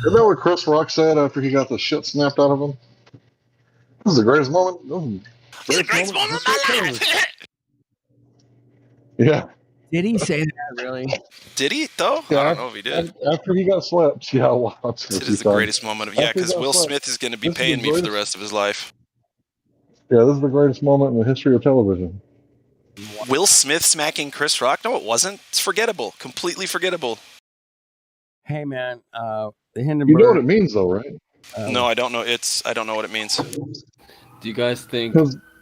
Isn't that what Chris Rock said after he got the shit snapped out of him? This is the greatest moment. It's the greatest moment of my life. Yeah. Did he say that really? Did he though? Yeah, I don't know if he did. After he got slapped, yeah, well, It is the greatest moment of because Will Smith is going to be paying me for the rest of his life. Yeah, this is the greatest moment in the history of television. Will Smith smacking Chris Rock? No, it wasn't. It's forgettable. Completely forgettable. Hey man, the Hindenburg. You know what it means, though, right? No, I don't know. I don't know what it means. Do you guys think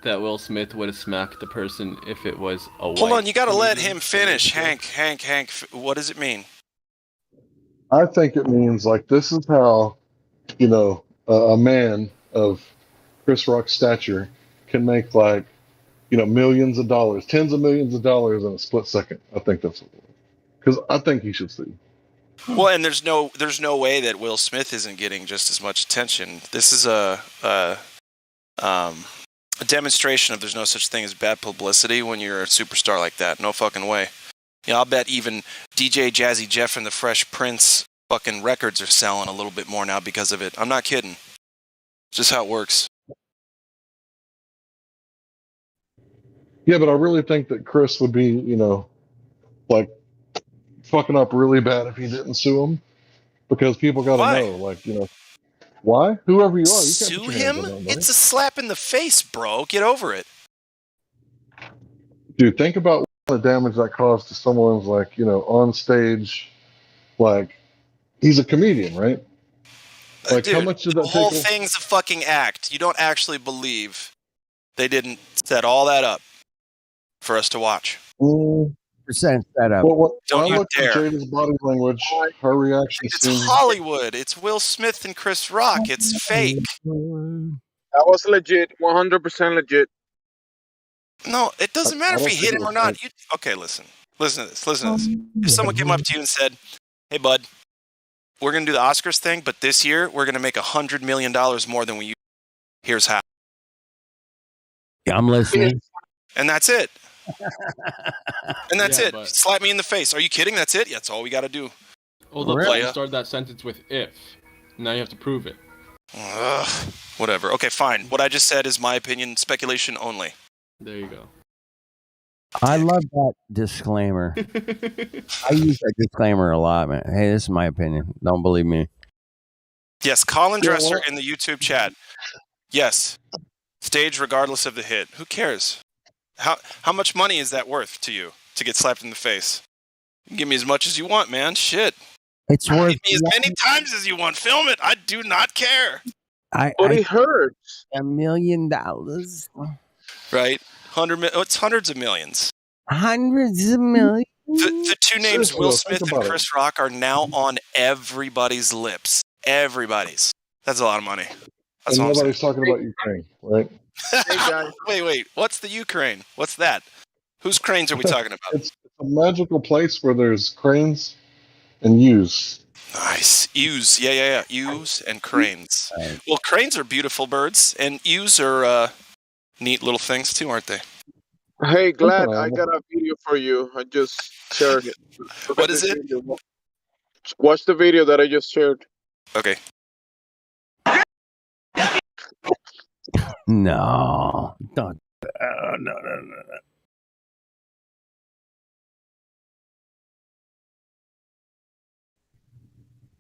that Will Smith would have smacked the person if it was a white? Hold on, you got to let him finish. Hank. What does it mean? I think it means like this is how, a man of Chris Rock's stature can make like, millions of dollars, tens of millions of dollars in a split second. I think that's what it is. Because I think he should sue. Well, and there's no way that Will Smith isn't getting just as much attention. This is a demonstration of there's no such thing as bad publicity when you're a superstar like that. No fucking way. I'll bet even DJ Jazzy Jeff and the Fresh Prince fucking records are selling a little bit more now because of it. I'm not kidding. It's just how it works. Yeah, but I really think that Chris would be, like fucking up really bad if he didn't sue him, because people got to know, like, why? Whoever you are, you can't sue him. It's a slap in the face, bro. Get over it, dude. Think about the damage that caused to someone's like, on stage, like he's a comedian, right? Like, dude, how much did that the whole thing's a fucking act. You don't actually believe they didn't set all that up for us to watch. Percent set up. Don't you dare. Jada's body language, her reaction. It's Hollywood. It's Will Smith and Chris Rock. It's fake. That was legit. 100% legit. No, it doesn't matter if he hit him or not. Okay, listen to this. If someone came up to you and said, "Hey, bud, we're going to do the Oscars thing, but this year we're going to make $100 million more than we used. Here's how." Yeah, I'm listening. And that's it. And that's it. Slap me in the face. Are you kidding? That's it? That's all we got to do. Well, the start that sentence with "if." Now you have to prove it. Whatever. Okay, fine. What I just said is my opinion, speculation only. There you go. I love that disclaimer. I use that disclaimer a lot, man. Hey, this is my opinion. Don't believe me. Yes, Colin Dresser in the YouTube chat. Yes. Stage regardless of the hit. Who cares? How much money is that worth to you to get slapped in the face? You can give me as much as you want, man. Shit. It's worth give me as many times as you want. Film it. I do not care. But it hurts. $1 million. Right? It's hundreds of millions. Hundreds of millions. The two names, Will Smith and Chris Rock, are now on everybody's lips. Everybody's. That's a lot of money. That's and nobody's talking about Ukraine, right? Hey guys. Wait. What's the Ukraine? What's that? Whose cranes are we talking about? It's a magical place where there's cranes and ewes. Nice. Ewes. Yeah. Ewes and cranes. Well, cranes are beautiful birds, and ewes are neat little things too, aren't they? Hey, Glad, I got a video for you. I just shared it. What is it? Watch the video that I just shared. Okay. No. Don't. No.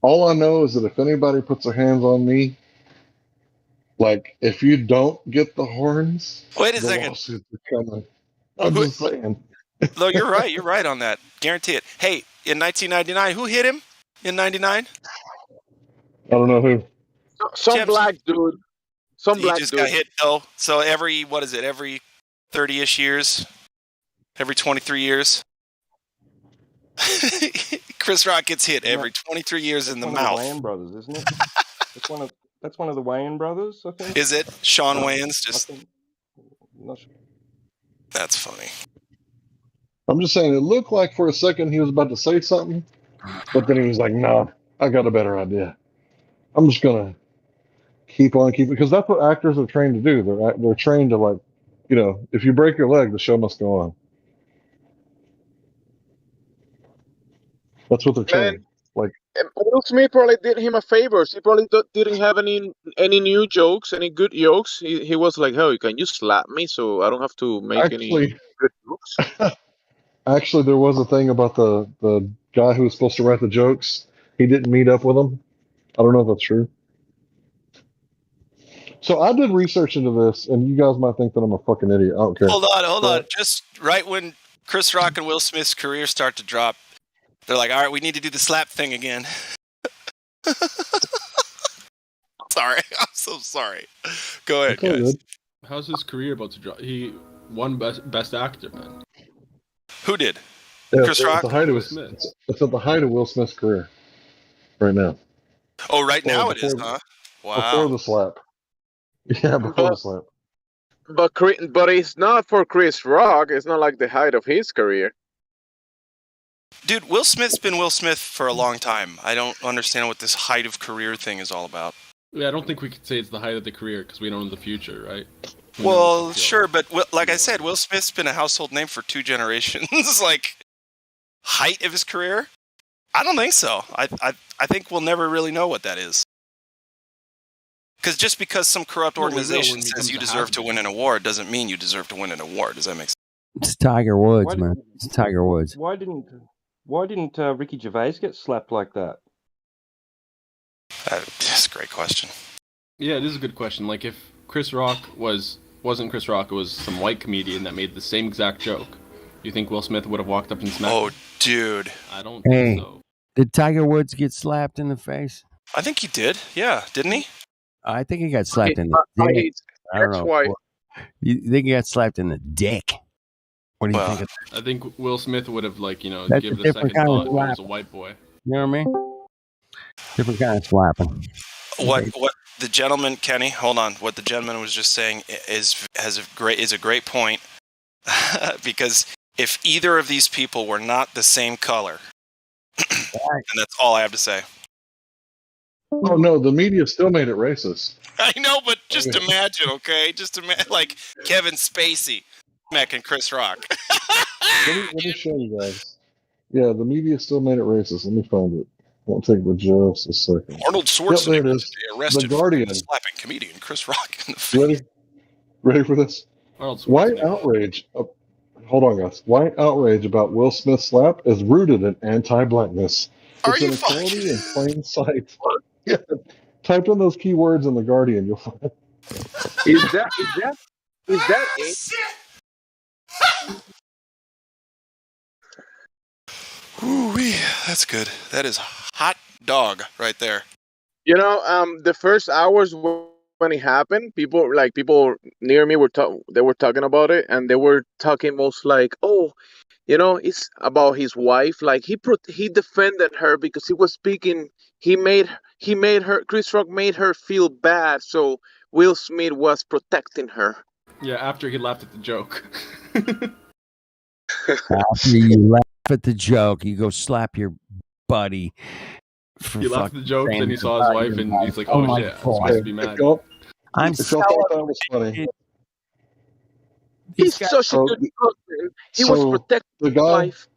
All I know is that if anybody puts their hands on me, like, if you don't get the horns, wait a second. Lawsuits are coming. I'm just saying. No, you're right. You're right on that. Guarantee it. Hey, in 1999, who hit him in 99? I don't know who. Some black dude. Some black dude. He just got hit, though. So every 30-ish years? Every 23 years? Chris Rock gets hit every 23 years in the mouth. Wayans brothers, isn't it? That's one of the Wayans brothers, I think. Is it? Sean Wayans? Not sure. That's funny. I'm just saying, it looked like for a second he was about to say something, but then he was like, "No, I got a better idea. I'm just gonna keep on keeping," because that's what actors are trained to do. They're trained to, like, if you break your leg, the show must go on. That's what they're trained. Like, Will Smith probably did him a favor. He probably didn't have any new jokes, any good jokes. He was like, "Hey, can you slap me so I don't have to make any Actually, good jokes?" actually, there was a thing about the guy who was supposed to write the jokes. He didn't meet up with him. I don't know if that's true. So I did research into this, and you guys might think that I'm a fucking idiot. I don't care. Hold on. But Just right when Chris Rock and Will Smith's careers start to drop, they're like, all right, we need to do the slap thing again. Sorry. I'm so sorry. Go ahead, it's all guys. good. How's his career about to drop? He won best actor, man. Who did? Yeah, Chris Rock? It's at the height of Will Smith's career right now. Oh, right Well, now it is, huh? Before Wow. the slap. Yeah, before the slap. But it's not for Chris Rock. It's not like the height of his career. Dude, Will Smith's been Will Smith for a long time. I don't understand what this height of career thing is all about. Yeah, I don't think we could say it's the height of the career because we don't know the future, right? Well, sure, but like I said, Will Smith's been a household name for 2 generations. Like, height of his career? I don't think so. I think we'll never really know what that is. Because just because some corrupt organization says you deserve to win an award doesn't mean you deserve to win an award. Does that make sense? It's Tiger Woods, man. It's Tiger Woods. Why didn't Ricky Gervais get slapped like that? That's a great question. Yeah, it is a good question. Like, if Chris Rock wasn't Chris Rock, it was some white comedian that made the same exact joke, you think Will Smith would have walked up and smacked him? Oh, dude. I don't think so. Did Tiger Woods get slapped in the face? I think he did. Yeah, didn't he? I think he got slapped in the dick. I don't know. Why. You think he got slapped in the dick? What do you think? I think Will Smith would have, like, That's give a it a different second kind of thought if it was a slap. white boy. You know what I mean? Different kind of slapping. What the gentleman, Kenny, hold on. What the gentleman was just saying is a great point. Because if either of these people were not the same color, and that's all I have to say. Oh no, the media still made it racist. I know, but just imagine, okay? Just imagine, like Kevin Spacey, and Chris Rock. let me show you guys. Yeah, the media still made it racist. Let me find it. Won't take but just a second. Arnold Schwarzenegger there it is. arrested The Guardian. for slapping comedian Chris Rock in the face. Ready for this? White outrage. Hold on, guys. White outrage about Will Smith's slap is rooted in anti-blackness. It's an equality in plain sight. Yeah. Type in those keywords in the Guardian. You'll find it. Is that it? Ooh-wee, that's good. That is hot dog right there. You know, the first hours when it happened, people near me were talking about it, and they were talking most like, oh, it's about his wife. Like he defended her because he was speaking. He made her. Chris Rock made her feel bad, so Will Smith was protecting her. Yeah, after he laughed at the joke. After you laugh at the joke, you go slap your buddy. He laughed at the joke, then he saw his wife, and he's like, "Oh shit, I'm supposed to be mad." I'm if y'all thought that was funny. He's such a good husband. He was protecting his wife.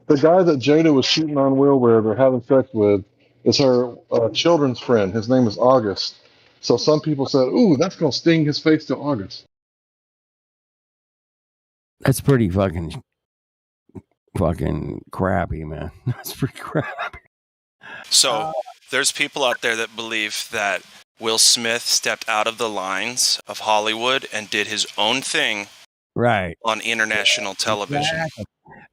The guy that Jada was shooting on Will with or having sex with is her children's friend. His name is August. So some people said, ooh, that's going to sting his face to August. That's pretty fucking crappy, man. That's pretty crappy. So there's people out there that believe that Will Smith stepped out of the lines of Hollywood and did his own thing on international television. Exactly.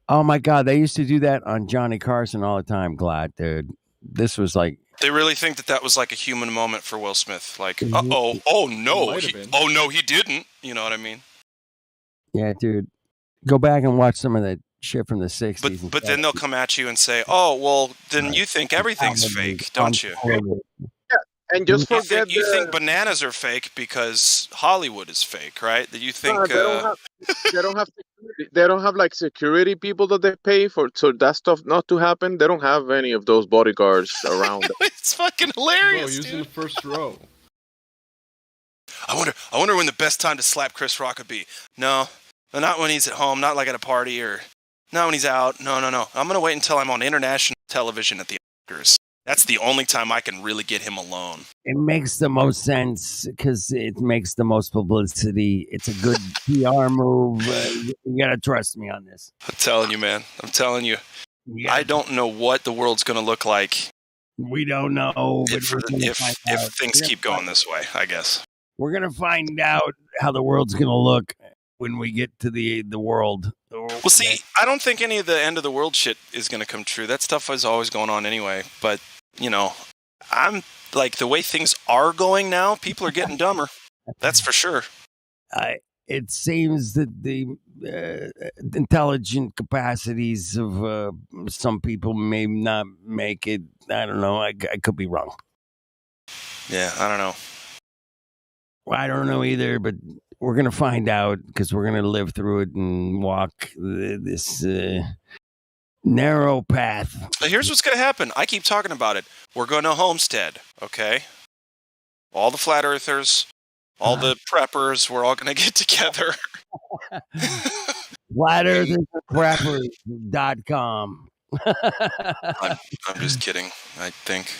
Oh my God, they used to do that on Johnny Carson all the time, Glad, dude. This was like... They really think that was like a human moment for Will Smith. Like, oh no, he didn't. You know what I mean? Yeah, dude. Go back and watch some of that shit from the 60s. But then they'll come at you and say, oh, well, then you think everything's fake, don't you? Yeah, and just forget you think bananas are fake because Hollywood is fake, right? That you think they don't have like security people that they pay for that stuff not to happen. They don't have any of those bodyguards around. It's fucking hilarious. Bro, he was in the first row. I wonder when the best time to slap Chris Rock would be. No, not when he's at home, not like at a party, or not when he's out. No. I'm gonna wait until I'm on international television at the Oscars. That's the only time I can really get him alone. It makes the most sense because it makes the most publicity. It's a good PR move. You gotta trust me on this. I'm telling you, man. I'm telling you. I don't know what the world's going to look like. We don't know, but if things keep going this way, I guess. We're gonna find out how the world's gonna look when we get to the world. Well, see, I don't think any of the end of the world shit is going to come true. That stuff is always going on anyway. But, you know, I'm like, the way things are going now, people are getting dumber. That's for sure. It seems that the intelligent capacities of some people may not make it. I don't know. I could be wrong. Yeah, I don't know. I don't know either, but we're going to find out because we're going to live through it and walk this narrow path. But here's what's going to happen. I keep talking about it. We're going to homestead, okay? All the flat earthers, all the preppers, we're all going to get together. FlatEarthersandPreppers.com. I'm just kidding, I think.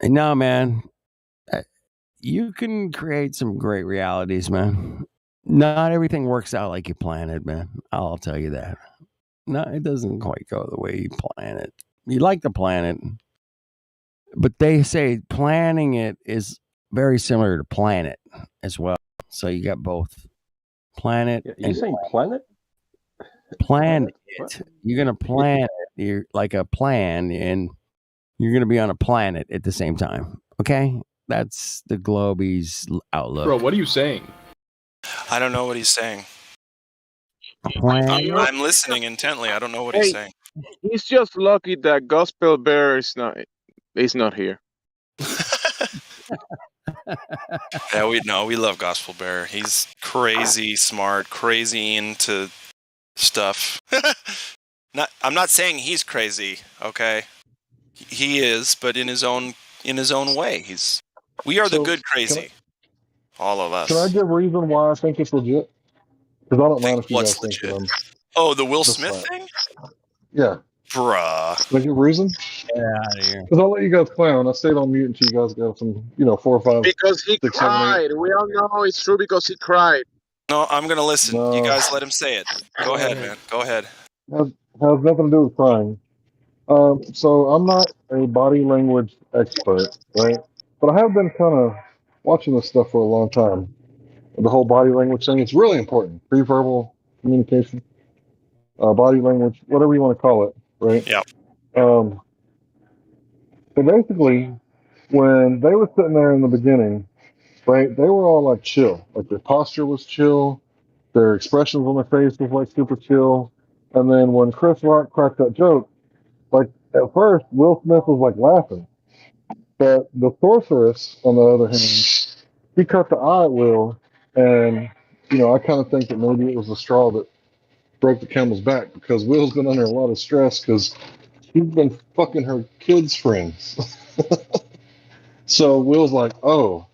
No, man. You can create some great realities, man. Not everything works out like you plan it, man. I'll tell you that. No, it doesn't quite go the way you plan it. You like to plan it, but they say planning it is very similar to planet as well. So you got both planet. You saying planet? Plan it. What? You're gonna plan it. You're like a plan, and you're gonna be on a planet at the same time. Okay, that's the Globies outlook. Bro, what are you saying? I don't know what he's saying. Plan. I'm listening intently. I don't know what he's saying. He's just lucky that Gospel Bear is not here. Yeah, we love Gospel Bear. He's crazy smart, crazy into stuff. I'm not saying he's crazy, okay? He is, but in his own way. We are the good crazy. All of us. Can I give a reason why I think it's legit? Because I don't mind if you guys What's think legit? Oh, the Will Smith thing? Yeah. Bruh. Can I give a reason? Get out of here. Because I'll let you guys clown. I stayed on mute until you guys got some, 4 or 5. Because he 6, 7, 8. cried. We all know it's true because he cried. No, I'm going to listen. No. You guys let him say it. Go ahead, man. Go ahead. Has nothing to do with crying. So I'm not a body language expert, right? But I have been kind of watching this stuff for a long time. The whole body language thing, it's really important. Pre-verbal communication, body language, whatever you want to call it, right? Yeah. So basically, when they were sitting there in the beginning, right, they were all like chill. Like their posture was chill. Their expressions on their face was like super chill. And then when Chris Rock cracked that joke, like at first, Will Smith was like laughing. But the sorceress, on the other hand, he cut the eye at Will. And, I kind of think that maybe it was the straw that broke the camel's back because Will's been under a lot of stress because he's been fucking her kids' friends. So Will's like, oh.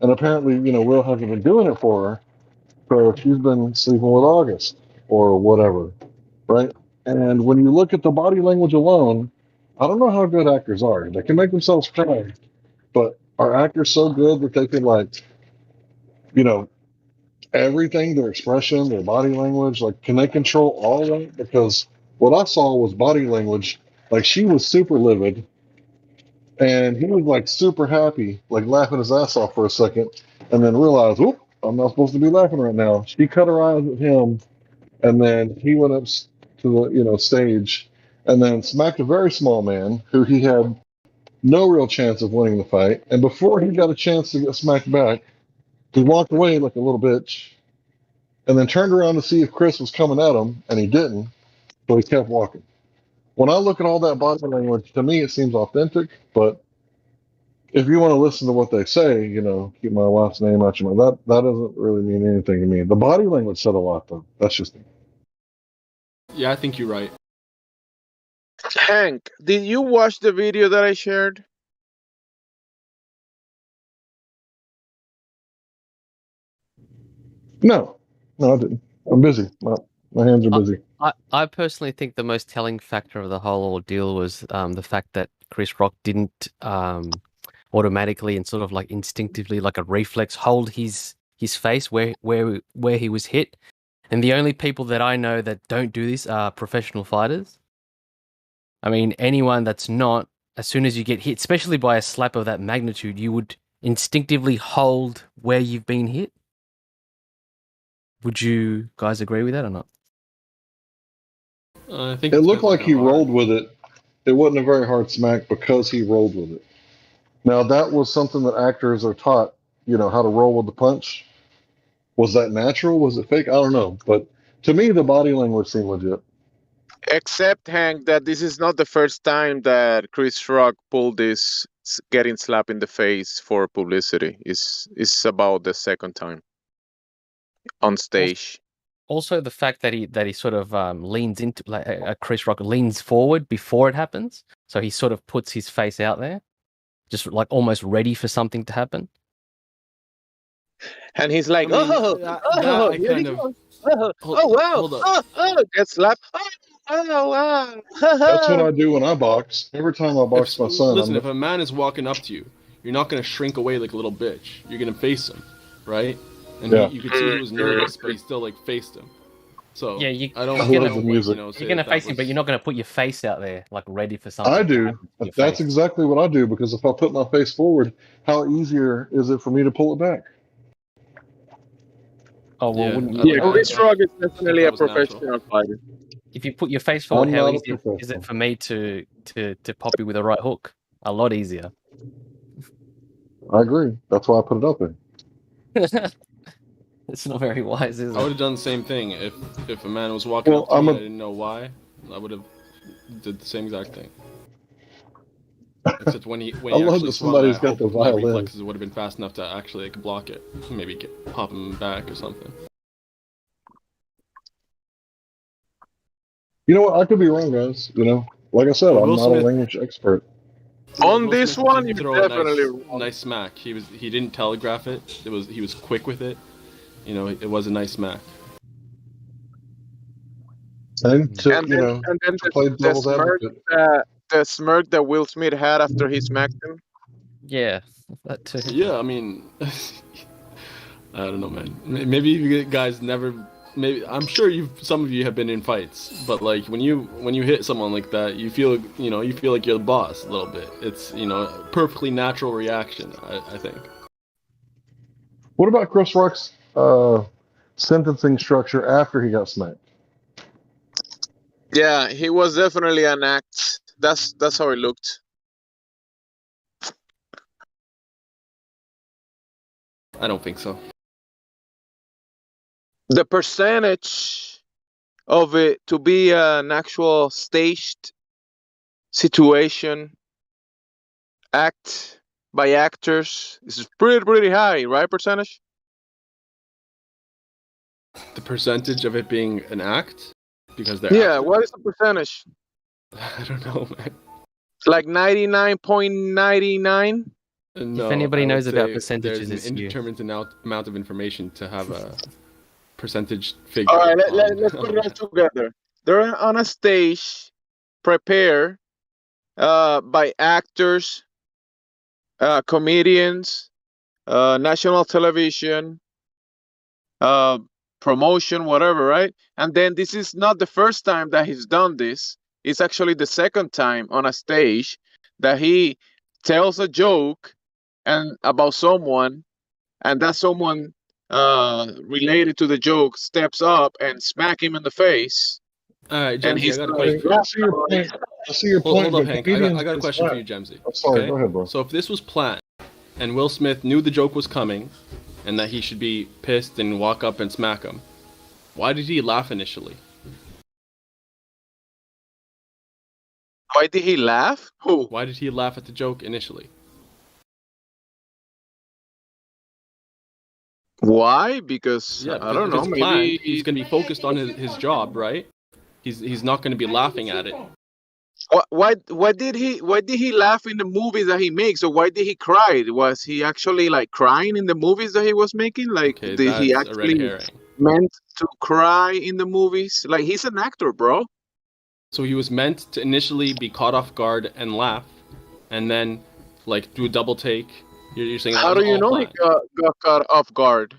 And apparently, Will hasn't been doing it for her. So she's been sleeping with August or whatever, right? And when you look at the body language alone, I don't know how good actors are. They can make themselves cry, but are actors so good that they can, everything, their expression, their body language, can they control all of it? Because what I saw was body language. Like, she was super livid, and he was, super happy, laughing his ass off for a second, and then realized, whoop, I'm not supposed to be laughing right now. She cut her eyes at him, and then he went up to the stage and then smacked a very small man who he had no real chance of winning the fight. And before he got a chance to get smacked back, he walked away like a little bitch and then turned around to see if Chris was coming at him, and he didn't, so he kept walking. When I look at all that body language, to me it seems authentic, but if you want to listen to what they say, keep my wife's name out your mouth, that doesn't really mean anything to me. The body language said a lot, though. That's just me. Yeah, I think you're right. Hank, did you watch the video that I shared? No, I didn't. I'm busy. My hands are busy. I personally think the most telling factor of the whole ordeal was the fact that Chris Rock didn't automatically and sort of like instinctively, like a reflex, hold his face where he was hit. And the only people that I know that don't do this are professional fighters. I mean, anyone that's not, as soon as you get hit, especially by a slap of that magnitude, you would instinctively hold where you've been hit. Would you guys agree with that or not? I think It looked depends on like how he hard. rolled with it. It wasn't a very hard smack because he rolled with it. Now, that was something that actors are taught, how to roll with the punch. Was that natural? Was it fake? I don't know. But to me, the body language seemed legit. Except, Hank, that this is not the first time that Chris Rock pulled this getting slapped in the face for publicity. It's about the second time on stage. Also, the fact that he sort of leans into, like Chris Rock leans forward before it happens, so he sort of puts his face out there, just like almost ready for something to happen. And he's like, I mean, oh, I here kind he of goes. hold, Oh, wow. hold up. Get slapped. Oh, wow. That's what I do when I box. Every time I box my son, Listen, if a man is walking up to you, you're not gonna shrink away like a little bitch. You're gonna face him, right? And Yeah. you could see he was nervous, but he still like faced him. So Yeah, I don't you're know, gonna- the music. You're gonna face him, but you're not gonna put your face out there like ready for something. I to do. happen to your That's face. exactly what I do, because if I put my face forward, how easier is it for me to pull it back? Oh well, Yeah, wouldn't I you? Yeah, like Chris that. Rock is definitely that a was natural. professional fighter. If you put your face forward, I'm how not a easy is professional. it for me to pop you with a right hook? A lot easier. I agree. That's why I put it up there. It's not very wise, is I would it? have done the same thing if a man was walking Well, up to I'm me a- and I didn't know why. I would have did the same exact thing. Except when he I love actually that swung, somebody's I got hope the my violin. reflexes would have been fast enough to actually block it. Maybe pop him back or something. You know what? I could be wrong, guys. Like I said, Well, I'm Will not a Smith- language expert. On Will this Smith one, did you're throw a definitely wrong. nice smack. He didn't telegraph it. He was quick with it. It was a nice smack. And to And then to play devil's advocate. the smirk that Will Smith had after he smacked him. Yeah, that too. Yeah, I mean, I don't know, man. Maybe you guys never. Maybe I'm sure some of you have been in fights, but like when you hit someone like that, you feel like you're the boss a little bit. It's a perfectly natural reaction, I think. What about Chris Rock's sentencing structure after he got smacked? Yeah, he was definitely an act. That's how it looked. I don't think so. The percentage of it to be an actual staged situation, act by actors, is pretty high, right? Percentage? The percentage of it being an act, because they're Yeah, actors? what is the percentage? I don't know, man. Like 99.99? No, anybody I would knows about say percentages, there's it's an you. indeterminate amount of information to have a percentage figure. All right, on- let's put it all together. They're on a stage, prepared by actors, comedians, national television, promotion, whatever, right? And then this is not the first time that he's done this. It's actually the second time on a stage that he tells a joke and about someone, and that someone related to the joke steps up and smack him in the face. All right, And Jamesy, I he's got a like, question. I see your point. I see your point. Hold up, but Hank. comedians I got a get question for you, smacked. Jamesy. I'm sorry. Okay? Go ahead, bro. So if this was planned, and Will Smith knew the joke was coming, and that he should be pissed and walk up and smack him, why did he laugh initially? why did he laugh? Who? Why did he laugh at the joke initially? Why? Because Yeah, I don't if know. it's Maybe planned, he's going to be focused on his job, right? He's not going to be laughing at it. Why did he laugh in the movies that he makes, or why did he cry? Was he actually like crying in the movies that he was making? Like Okay, did he that's a red actually? herring. meant to cry in the movies? Like, he's an actor, bro. So he was meant to initially be caught off guard and laugh, and then like do a double take. You're saying that How was do you all know he planned. got caught off guard?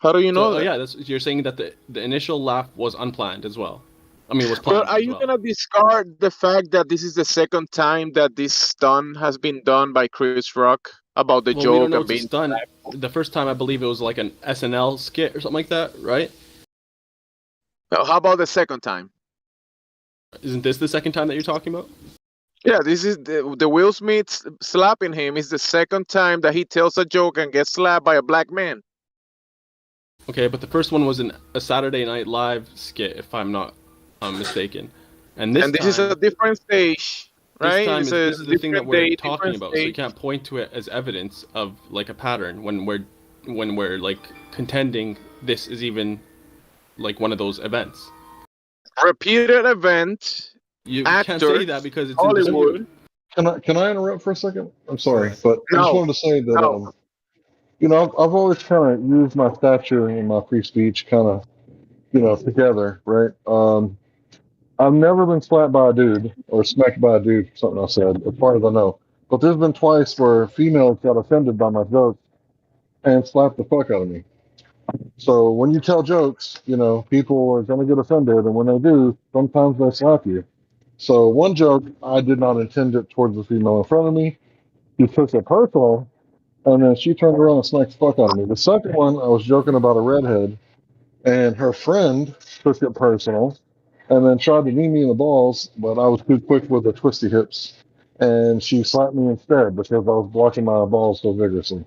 How do you know So that? yeah, you're saying that the initial laugh was unplanned as well. I mean, was planned But are as you well. gonna discard the fact that this is the second time that this stunt has been done by Chris Rock about the Well, we don't joke know and it's a being stunt. The first time I believe it was like an SNL skit or something like that, right? How about the second time? Isn't this the second time that you're talking about? Yeah, this is the Will Smith slapping him is the second time that he tells a joke and gets slapped by a black man. Okay, but the first one was a Saturday Night Live skit, if I'm not mistaken. And And this is a different stage, this right? time It's a this is the thing that different we're day, talking different about. So you stage. can't point to it as evidence of like a pattern when we're like contending this is even like one of those events. Repeated event, You can't say actors, that because it's in Hollywood. dispute. Can I interrupt for a second? I'm sorry, ahead. but I just No, wanted to say that no. I've always kind of used my stature and my free speech kind of together, right? I've never been slapped by a dude or smacked by a dude for something I said, as far as I know. But there's been twice where females got offended by my jokes and slapped the fuck out of me. So when you tell jokes, people are going to get offended, and when they do, sometimes they slap you. So one joke, I did not intend it towards the female in front of me. She took it personal, and then she turned around and smacked the fuck out of me. The second one, I was joking about a redhead, and her friend took it personal, and then tried to knee me in the balls, but I was too quick with the twisty hips, and she slapped me instead because I was blocking my balls so vigorously.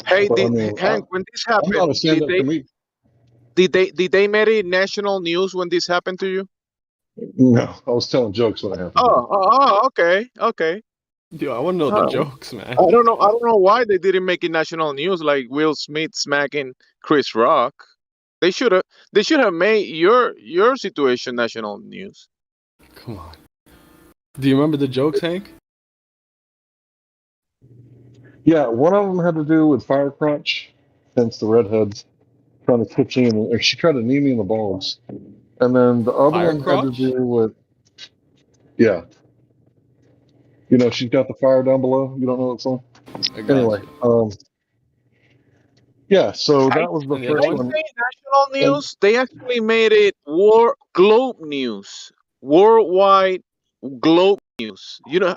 Hey, So I mean, Hank, when this I'm not a happened, stand-up comedian. did they make it national news when this happened to you? No, I was telling jokes when it happened to me. Okay, okay. Dude, I want to know the jokes, man. I don't know why they didn't make it national news like Will Smith smacking Chris Rock. They should have made your situation national news. Come on. Do you remember the jokes, Hank? Yeah, one of them had to do with fire crotch, hence the redheads trying to pitch in. Or she tried to knee me in the balls. And then the other Fire one had to crotch? do with, yeah, she's got the fire down below. You don't know that song? I got Anyway, you. yeah, so I, that was the And the other first when you one? one. say national And news, they actually made it globe news, worldwide globe news. You know,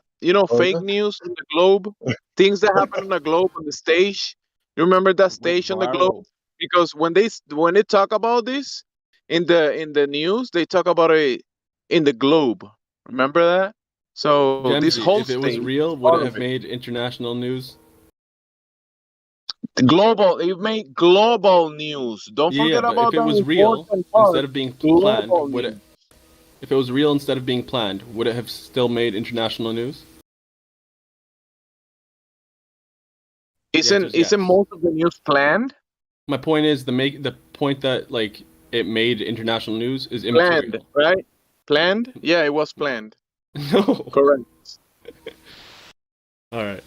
oh, fake news in the globe, things that happen on the globe on the stage. You remember that Went stage on the globe? viral. Because when they talk about this in the news, they talk about it in the globe. Remember that? So this Gemsy, whole if it was stage, real, would all it of have it, made international news? global. It made global news. Don't Yeah, forget but if about it the was real, important instead part. of being planned, Global would it? news. If it was real instead of being planned, would it have still made international news? The answer is Isn't yes. most of the news planned? My point is the point that like it made international news is Planned, immaterial. right? Planned? Yeah, it was planned. No. Correct. All right.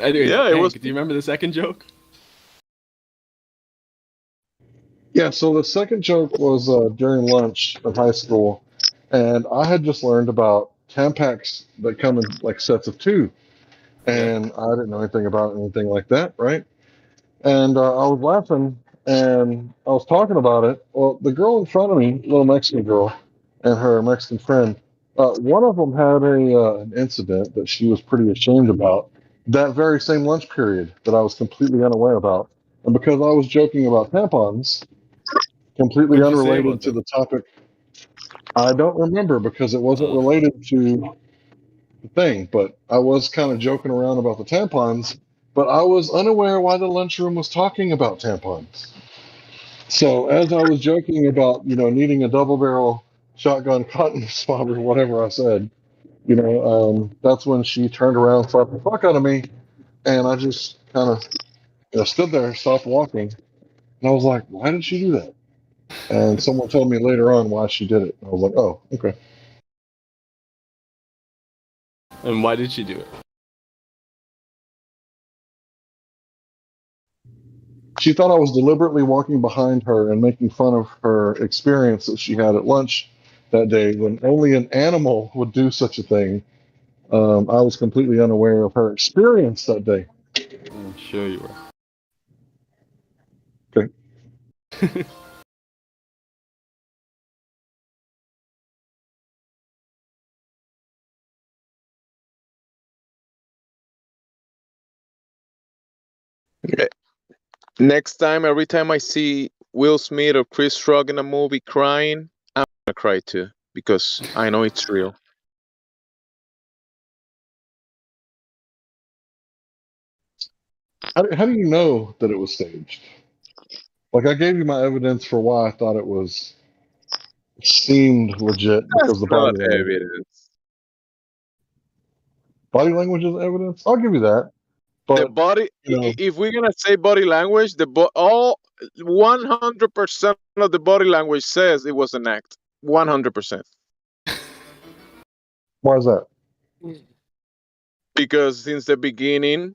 Anyways, Yeah, it was. Hank, do you remember the second joke? yeah, so the second joke was during lunch of high school, and I had just learned about Tampax that come in like sets of two, Yeah. and I didn't know anything about anything like that, right? And I was laughing and I was talking about it. Well, the girl in front of me, little Mexican girl, and her Mexican friend, one of them had an incident that she was pretty ashamed about that very same lunch period that I was completely unaware about. And because I was joking about tampons, completely What did you say unrelated about to them? the topic, I don't remember because it wasn't Uh, related to the thing, but I was kind of joking around about the tampons, but I was unaware why the lunchroom was talking about tampons. So as I was joking about, needing a double barrel shotgun cotton swab or whatever I said, that's when she turned around, slapped the fuck out of me, and I just kind of stood there, stopped walking, and I was like, why did she do that? And someone told me later on why she did it. I was like, oh, okay. and why did she do it? She thought I was deliberately walking behind her and making fun of her experience that she had at lunch that day when only an animal would do such a thing. I was completely unaware of her experience that day. I'm sure you Okay. were. Okay. Next time, every time I see Will Smith or Chris Rock in a movie crying, I'm gonna cry too because I know it's real. How do you know that it was staged? Like, I gave you my evidence for why I thought it was seemed legit That's because the not body language. evidence. Body language is evidence. I'll give you that. The But body. you know, If we're gonna say body language, all 100% of the body language says it was an act. 100%. why is that? Because since the beginning,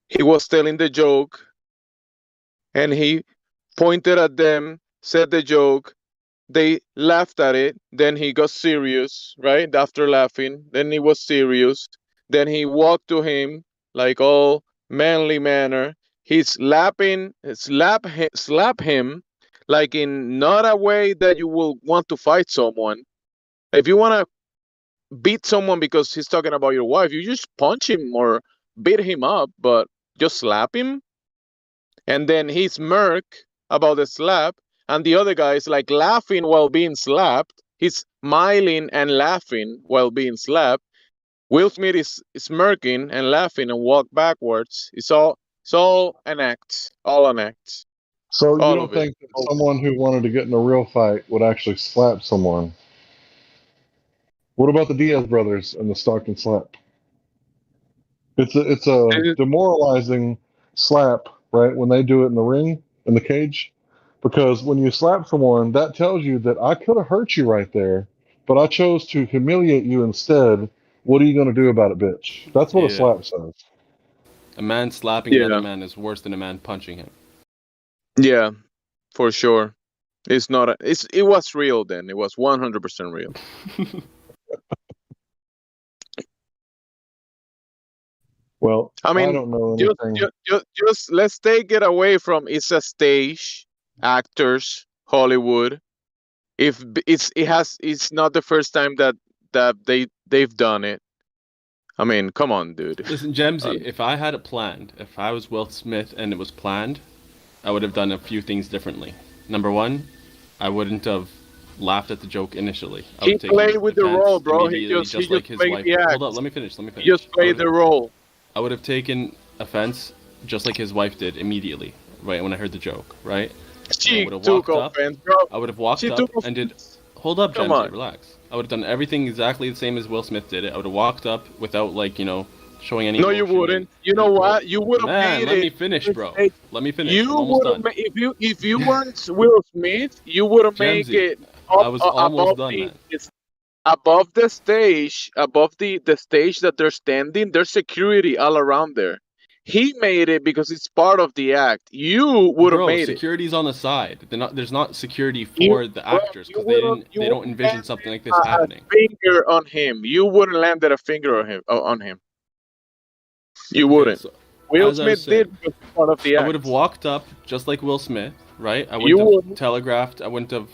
he was telling the joke, and he pointed at them, said the joke. They laughed at it. Then he got serious, right? After laughing, then he was serious. Then he walked to him like all manly manner. He slap him like in not a way that you will want to fight someone. If you want to beat someone because he's talking about your wife, you just punch him or beat him up, but just slap him. And then he smirk about the slap, and the other guy is like laughing while being slapped. He's smiling and laughing while being slapped. Will Smith is smirking and laughing and walk backwards. It's all an act. All an act. So you All don't of it. think that someone who wanted to get in a real fight would actually slap someone? What about the Diaz brothers and the Stockton slap? It's a Eh, demoralizing slap, right? When they do it in the ring, in the cage, because when you slap someone, that tells you that I could have hurt you right there, but I chose to humiliate you instead. What are you going to do about it, bitch? That's what a Yeah. slap says. A man slapping another Yeah, man is worse than a man punching him. yeah, for sure. It's not. It was real then. It was 100% real. Well, I I mean, don't know just, anything. just let's take it away from it's a stage, actors, Hollywood. If it's not the first time that they've done it. I mean, come on, dude. Listen, Uh, Gemsy, if I had it planned, if I was Will Smith and it was planned, I would have done a few things differently. Number one, I wouldn't have laughed at the joke initially. I would he have taken played with the role, offense bro. He immediately, just he just just like his played wife. the Hold up, act. let me finish. Let me He just finish. played the role. I would have taken offense just like his wife did immediately, right when I heard the joke, right? And I She would have took walked up. offense, bro. I would have walked She up took and did. offense. Hold up, Come Gemsy, on. relax. I would have done everything exactly the same as Will Smith did it. I would have walked up without showing any No, you emotion wouldn't. You know well, what? You would have man, made let me it. finish, bro. Let me finish. You I'm almost would have done. made if you weren't Will Smith, you would have made Gemsy, it I up was almost above done, man. above the stage, above the stage that they're standing. There's security all around there. He made it because it's part of the act. You would have Bro, made it. security's on the side. There's not security You, for the bro, actors because they didn't you they don't wouldn't envision landed something like this a happening. finger on him. You wouldn't landed a finger on him. You Okay, wouldn't. so Will as I was Smith saying, did because it's part of the I would have act. walked up just like Will Smith, right? I You wouldn't have wouldn't. telegraphed. I wouldn't have,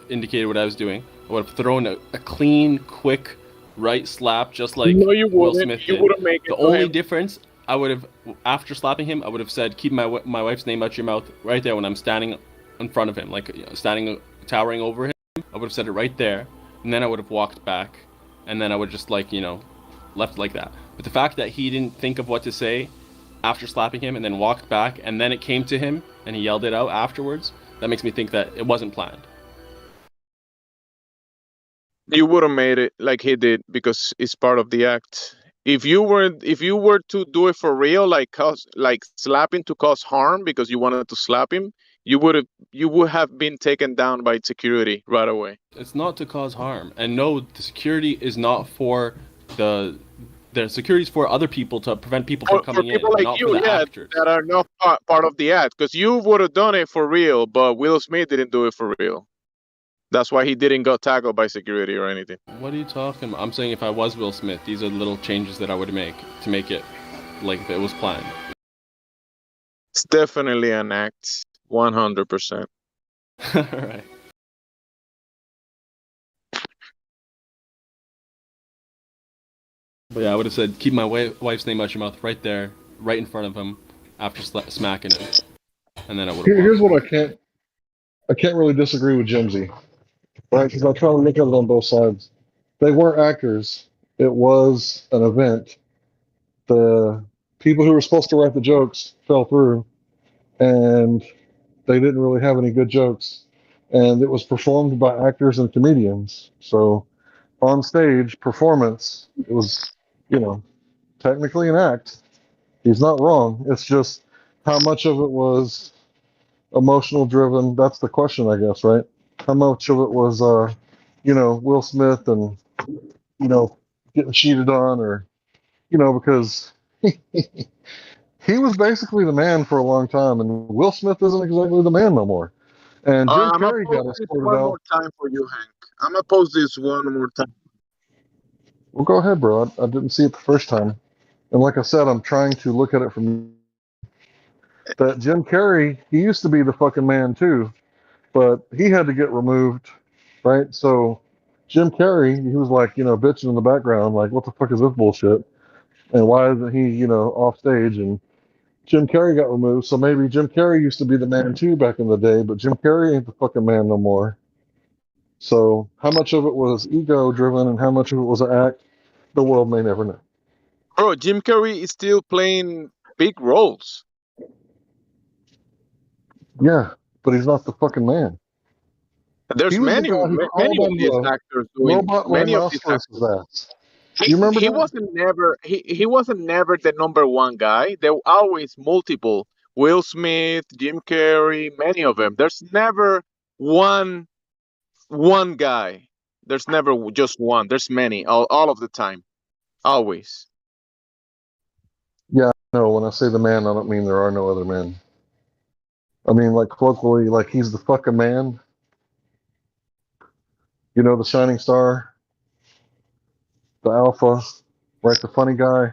indicated what I was doing. I would have thrown a clean, quick right slap just like No, you Will wouldn't. Smith You did. wouldn't make The it to only him. difference, I would have, after slapping him, I would have said, keep my wife's name out your mouth right there when I'm standing in front of him, like standing, towering over him. I would have said it right there, and then I would have walked back, and then I would just left like that. But the fact that he didn't think of what to say after slapping him and then walked back and then it came to him and he yelled it out afterwards, that makes me think that it wasn't planned. You would have made it like he did because it's part of the act. If you were to do it for real, like slapping to cause harm because you wanted to slap him, you would have been taken down by security right away. It's not to cause harm. And no, the security is not for the The security's for other people to prevent people For from coming in, people like not for you, the yeah, actors. that are not part of the act, because you would have done it for real, but Will Smith didn't do it for real. That's why he didn't got tackled by security or anything. What are you talking about? I'm saying if I was Will Smith, these are the little changes that I would make to make it like if it was planned. It's definitely an act, 100%. All right. But yeah, I would have said, keep my wife's name out your mouth right there, right in front of him, after smacking him, and then I would have. Here's what I can't really disagree with Jimsy, right? Because I try to look at it on both sides. They weren't actors. It was an event. The people who were supposed to write the jokes fell through, and they didn't really have any good jokes. And it was performed by actors and comedians. So on stage performance, it was, technically an act. He's not wrong. It's just how much of it was emotional driven. That's the question, I guess, right? How much of it was, Will Smith and, getting cheated on, or, because he was basically the man for a long time, and Will Smith isn't exactly the man no more. And Jim I'm gonna Carrey post got this escorted one out. more time for you, Hank. I'm gonna post this one more time. Well, go ahead, bro. I didn't see it the first time. And like I said, I'm trying to look at it from that Jim Carrey, he used to be the fucking man too, but he had to get removed, right? So Jim Carrey, he was like, bitching in the background, like, what the fuck is this bullshit? And why isn't he, off stage? And Jim Carrey got removed, so maybe Jim Carrey used to be the man too back in the day, but Jim Carrey ain't the fucking man no more. So how much of it was ego driven and how much of it was an act, the world may never know. Bro, Jim Carrey is still playing big roles. Yeah, but he's not the fucking man. There's He was the many, guy who many called of on these the actors doing robot many of these rhinoceros's actors. ass. You remember He that? wasn't never he wasn't never the number one guy. There were always multiple. Will Smith, Jim Carrey, many of them. There's never one guy. There's never just one. There's many all of the time. Always. Yeah, no, when I say the man, I don't mean there are no other men. I mean, like, colloquially, like, he's the fucking man. The shining star, the alpha, right? The funny guy,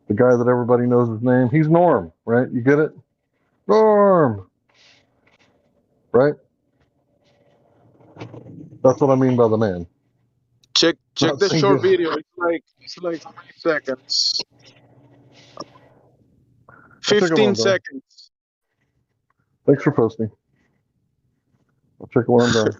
the guy that everybody knows his name. He's Norm, right? You get it? Norm, right? That's what I mean by the man. Check Not the short single. video. It's like 3 seconds. I'll check it when 15 I'm done. seconds. Thanks for posting. I'll check it when I'm done.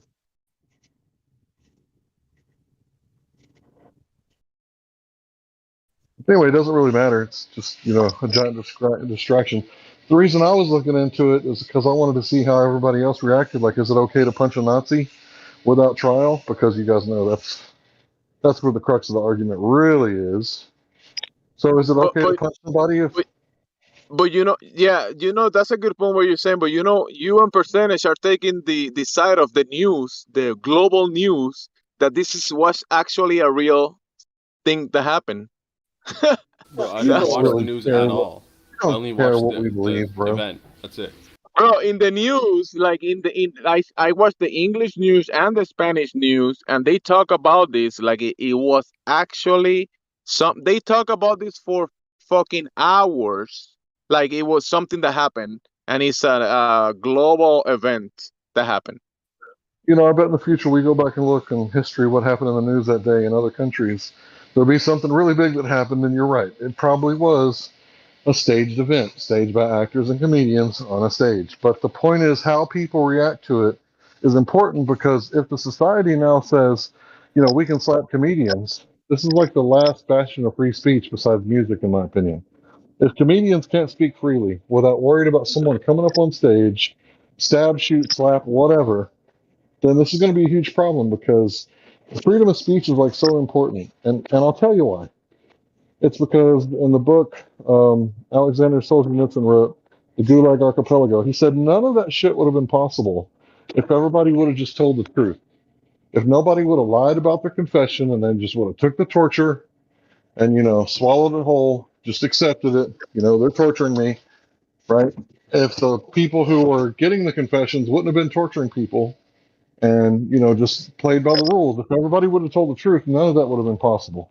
Anyway, it doesn't really matter. It's just, a giant distraction. The reason I was looking into it is because I wanted to see how everybody else reacted. Like, is it okay to punch a Nazi without trial? Because you guys know that's where the crux of the argument really is. So is it okay to punch somebody if... But that's a good point what you're saying. But you and Percentage are taking the side of the news, the global news, that this was actually a real thing that happened. Bro, I You didn't don't watch really the news care at what- all. You I don't only care watched what we the believe, bro. event. That's it. Bro, in the news, like I watched the English news and the Spanish news, and they talk about this like it was actually they talk about this for fucking hours, like it was something that happened, and it's a global event that happened. I bet in the future we go back and look in history what happened in the news that day in other countries. There'll be something really big that happened, and you're right. It probably was a staged event, staged by actors and comedians on a stage. But the point is, how people react to it is important, because if the society now says, we can slap comedians, this is like the last bastion of free speech besides music, in my opinion. If comedians can't speak freely without worried about someone coming up on stage, stab, shoot, slap, whatever, then this is going to be a huge problem, because freedom of speech is like so important. And I'll tell you why. It's because in the book Alexander Solzhenitsyn wrote, The Gulag Archipelago, he said none of that shit would have been possible if everybody would have just told the truth. If nobody would have lied about their confession and then just would have took the torture and swallowed it whole, just accepted it. They're torturing me, right? If the people who were getting the confessions wouldn't have been torturing people, and just played by the rules, if everybody would have told the truth, none of that would have been possible.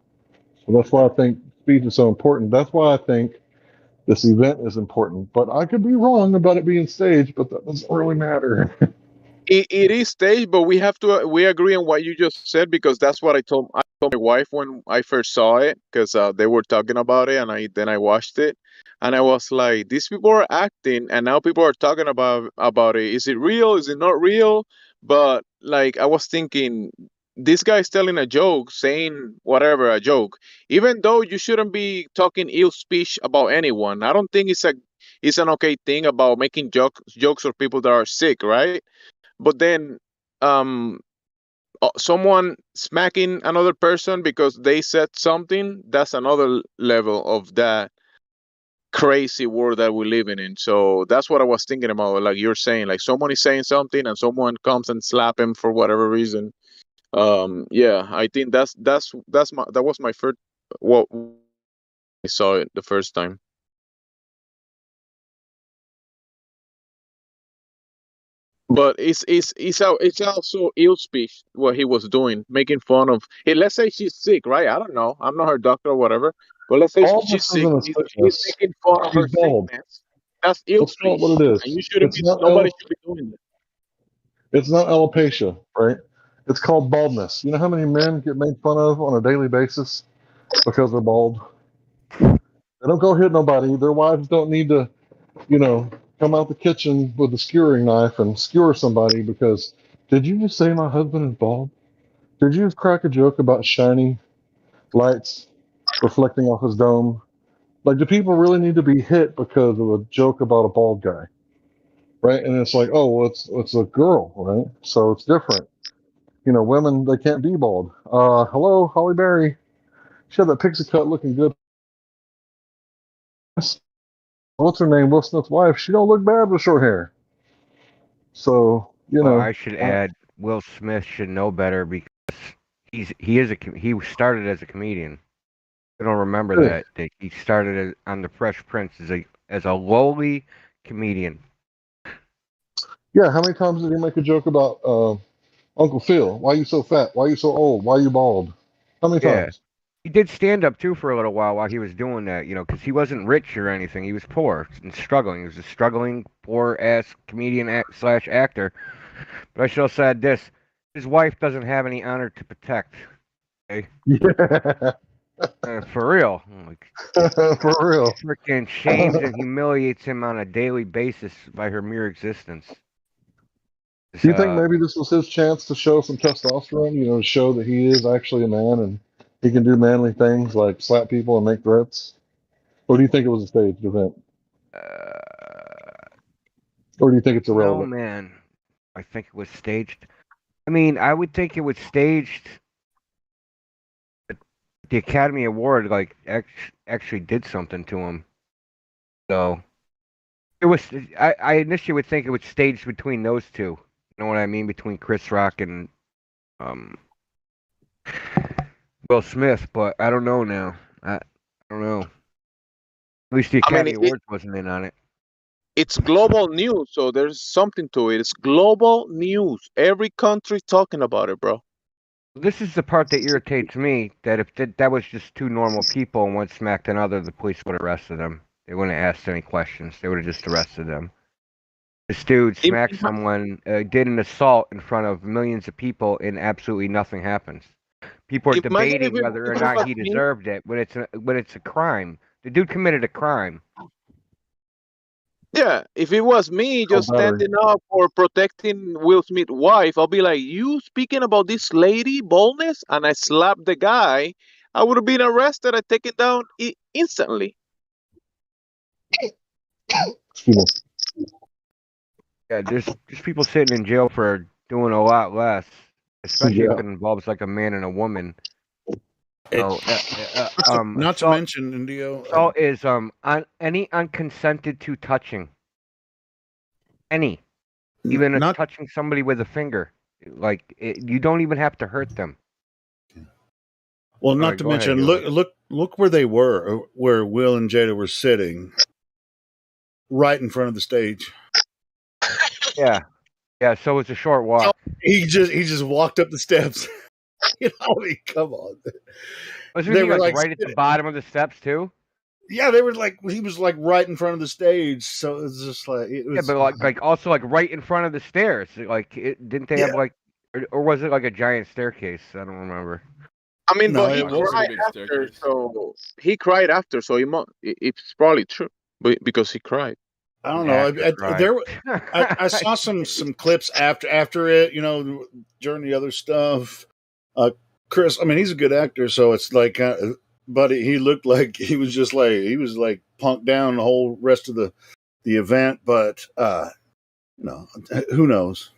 So that's why I think speech is so important. That's why I think this event is important. But I could be wrong about it being staged, but that doesn't really matter. It is staged, but we agree on what you just said, because that's what I told my wife when I first saw it, because they were talking about it, and I watched it, and I was like, these people are acting, and now people are talking about it. Is it real? Is it not real? But like, I was thinking, this guy's telling a joke, saying whatever, a joke, even though you shouldn't be talking ill speech about anyone. I don't think it's an okay thing about making jokes of people that are sick, right? But then um someone smacking another person because they said something, that's another level of that crazy world that we're living in. So that's what I was thinking about, like you're saying, like someone is saying something and someone comes and slap him for whatever reason. Yeah, I think that was my first, what I saw it the first time. But it's also ill speech what he was doing, making fun of. Hey, let's say she's sick, right? I don't know. I'm not her doctor or whatever. But let's say she's Baldness sick. isn't a He's sickness. making fun of She's her bald. sickness. That's ill Let's call it speech, what it and is. you shouldn't be. Nobody should be doing that. It's not alopecia, right? It's called baldness. You know how many men get made fun of on a daily basis because they're bald? They don't go hit nobody. Their wives don't need to, you know, come out the kitchen with a skewering knife and skewer somebody because, did you just say my husband is bald? Did you just crack a joke about shiny lights reflecting off his dome? Like, do people really need to be hit because of a joke about a bald guy? Right? And it's like, oh, well, it's a girl, right? So it's different. Women, they can't be bald. Hello, Holly Berry. She had that pixie cut looking good. What's her name? Will Smith's wife. She don't look bad with short hair. So, Well, I should add, Will Smith should know better because he started as a comedian. I don't remember that he started on The Fresh Prince as a lowly comedian. yeah, how many times did he make a joke about Uncle Phil? Why you so fat? Why you so old? Why you bald? How many Yeah. times? He did stand up too for a little while he was doing that, because he wasn't rich or anything. He was poor and struggling. He was a struggling, poor ass comedian slash actor. But I should have said this: his wife doesn't have any honor to protect. Okay? Yeah. For real. For real. Freaking shames and humiliates him on a daily basis by her mere existence. Do you think maybe this was his chance to show some testosterone? To show that he is actually a man and he can do manly things like slap people and make threats? Or do you think it was a staged event? Or do you think it's irrelevant? No, man. I think it was staged. I mean, I would think it was staged. The Academy Award actually did something to him. So it was. I initially would think it was staged between those two. You know what I mean? Between Chris Rock and Will Smith, but I don't know now. I don't know. At least the Academy Awards wasn't in on it. It's global news, so there's something to it. It's global news. Every country talking about it, bro. This is the part that irritates me. That if that was just two normal people and one smacked another, the police would have arrested them. They wouldn't have asked any questions. They would have just arrested them. This dude smacked someone, did an assault in front of millions of people, and absolutely nothing happens. People are debating whether or not he deserved it when it's a crime. The dude committed a crime. Yeah, if it was me just standing up for protecting Will Smith's wife, I'll be like, you speaking about this lady boldness, and I slapped the guy, I would have been arrested and taken down instantly. Yeah, there's people sitting in jail for doing a lot less, especially if it involves like a man and a woman. So, not to mention, Indio. Assault is on any unconsented to touching. Any, even touching somebody with a finger, you don't even have to hurt them. Well, not to mention, look look where they were, where Will and Jada were sitting, right in front of the stage. Yeah. So it's a short walk. He just walked up the steps. You know, I mean, come on. Wasn't he like right at the bottom of the steps too? Yeah, they were like, he was like right in front of the stage, so it was just like it was. Yeah, but like also like right in front of the stairs. Like, didn't they have like, or was it like a giant staircase? I don't remember. I mean, No, but he it was cried after, so he cried after, so it's probably true, but because he cried. I don't know. I saw some clips after it, you know, during the other stuff. Chris, I mean, he's a good actor, so it's like, but he looked like he was punked down the whole rest of the event. But no, who knows?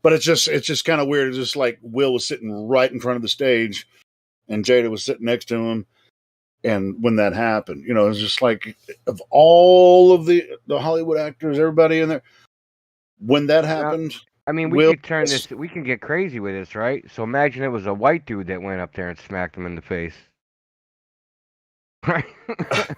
But it's just kind of weird. It's just like Will was sitting right in front of the stage, and Jada was sitting next to him. And when that happened, you know, it's just like, of all of the Hollywood actors, everybody in there, when that happened. I mean, we can get crazy with this, right? So imagine it was a white dude that went up there and smacked him in the face. Right? I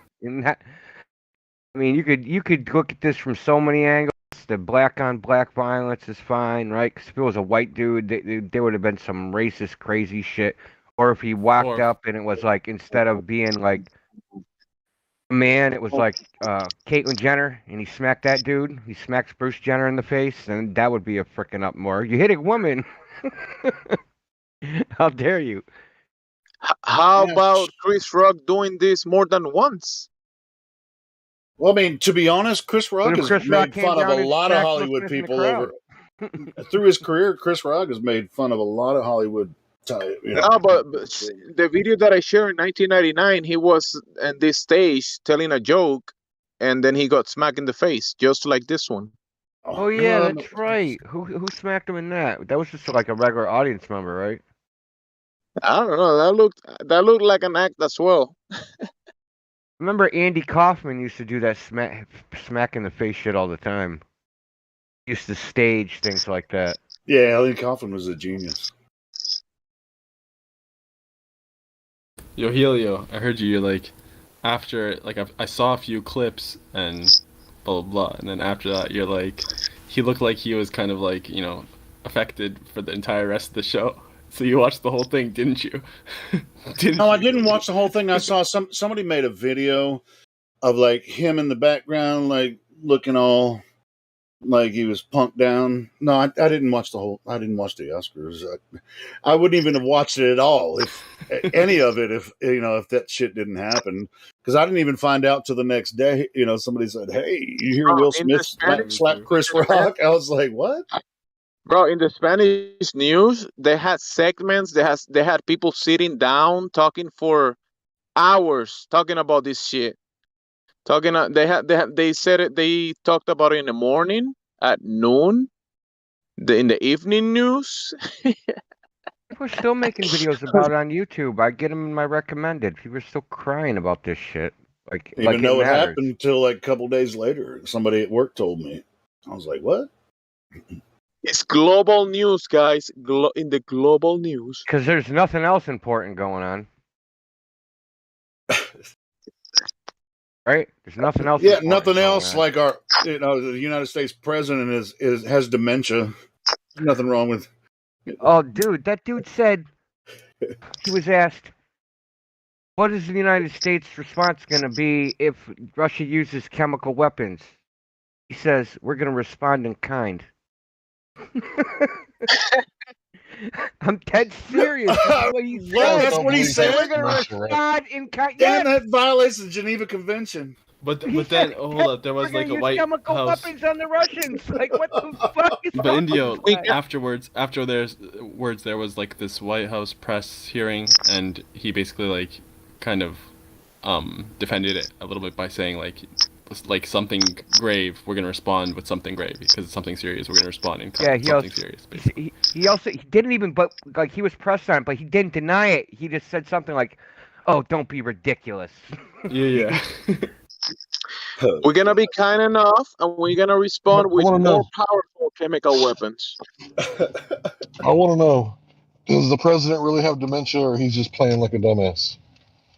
mean, you could look at this from so many angles. The black on black violence is fine, right? Because if it was a white dude, there would have been some racist, crazy shit. Or if he walked up and it was like, instead of being like a man, it was like Caitlyn Jenner, and he smacked that dude. He smacks Bruce Jenner in the face, and that would be a freaking up more. You hit a woman. How dare you? How about Chris Rock doing this more than once? Well, I mean, to be honest, Chris Rock has made fun of a lot of Hollywood people over through his career. Chris Rock has made fun of a lot of Hollywood. You know. No, but the video that I shared in 1999, he was on this stage telling a joke, and then he got smacked in the face, just like this one. Oh yeah, that's right. Who smacked him in that? That was just like a regular audience member, right? I don't know. That looked like an act as well. Remember Andy Kaufman used to do that smack in the face shit all the time. He used to stage things like that. Yeah, Andy Kaufman was a genius. Yo, Helio, I heard you're like, after, like, I saw a few clips and blah, blah, blah, and then after that, you're like, he looked like he was kind of like, you know, affected for the entire rest of the show. So you watched the whole thing, didn't you? No, I didn't watch the whole thing. I saw somebody made a video of, like, him in the background, like, looking all like he was punked down. No, I didn't watch the Oscars. I wouldn't even have watched it at all if any of it, if that shit didn't happen, because I didn't even find out till the next day. You know, somebody said, "Hey, you hear Will Smith slap Chris Rock?" I was like, "What?" Bro, in the Spanish news, they had segments. They had people sitting down talking for hours, talking about this shit. They said it. They talked about it in the morning, at noon, in the evening news. People are still making videos about it on YouTube. I get them in my recommended. People are still crying about this shit. Like, I didn't even know it happened until like a couple days later. Somebody at work told me. I was like, "What?" It's global news, guys. In the global news, because there's nothing else important going on. Right? There's nothing else. Yeah, nothing else. Like the United States president has dementia. Nothing wrong with. Oh, dude, that dude said, he was asked, "What is the United States' response going to be if Russia uses chemical weapons?" He says, "We're going to respond in kind." I'm dead serious. That's what he said. That's what he said. We're going to respond in kind. Damn, that violates the Geneva Convention. But then, hold up, there was like a White chemical House. weapons on the Russians. Like, what the fuck is But Indio, after there's words, there was like this White House press hearing, and he basically like kind of defended it a little bit by saying like something grave, we're gonna respond with something grave, because it's something serious, we're gonna respond in something serious. Basically. He didn't even, but like he was pressed on it, but he didn't deny it. He just said something like, "Oh, don't be ridiculous." Yeah. We're gonna be kind enough, and we're gonna respond with more powerful chemical weapons. I want to know: does the president really have dementia, or he's just playing like a dumbass?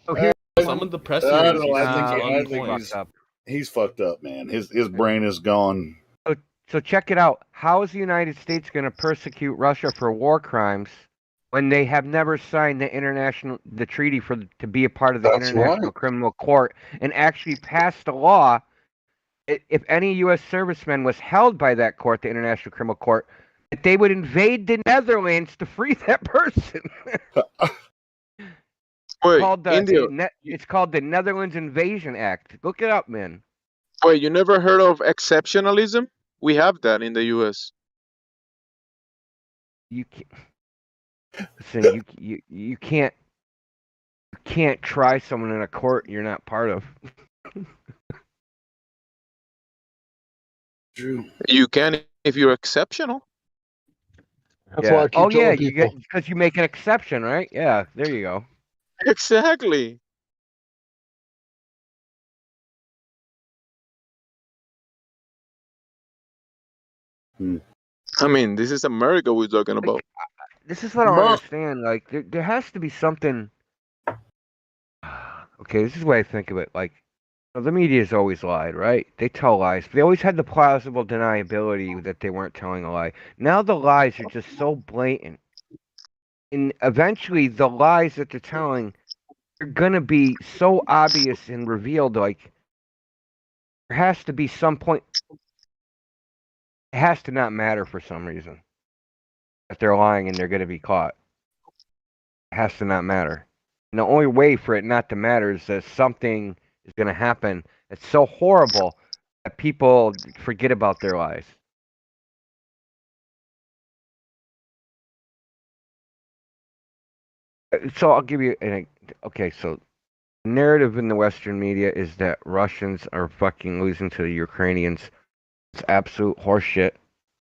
So here, Some of the press I series don't know. he I seems think, on I think point. he's fucked up, man. His brain is gone. so check it out. How is the United States going to persecute Russia for war crimes when they have never signed the treaty to be a part of the That's International right. Criminal Court and actually passed a law? If any U.S. serviceman was held by that court, the International Criminal Court, that they would invade the Netherlands to free that person. Wait, India. It's called the Netherlands Invasion Act. Look it up, man. Wait, you never heard of exceptionalism? We have that in the U.S. You can't listen. You can't try someone in a court you're not part of. True. You can if you're exceptional. That's why I keep Oh yeah, telling people. because you make an exception, right? Yeah, there you go. Exactly. I mean, this is America we're talking about. This is what I don't understand. Like, there has to be something. Okay, this is the way I think of it. Like, the media's always lied, right? They tell lies. They always had the plausible deniability that they weren't telling a lie. Now the lies are just so blatant. And eventually the lies that they're telling are gonna be so obvious and revealed, like there has to be some point it has to not matter for some reason. If they're lying and they're gonna be caught. It has to not matter. And the only way for it not to matter is that something is gonna happen that's so horrible that people forget about their lies. So I'll give you okay, so the narrative in the Western media is that Russians are fucking losing to the Ukrainians. It's absolute horseshit.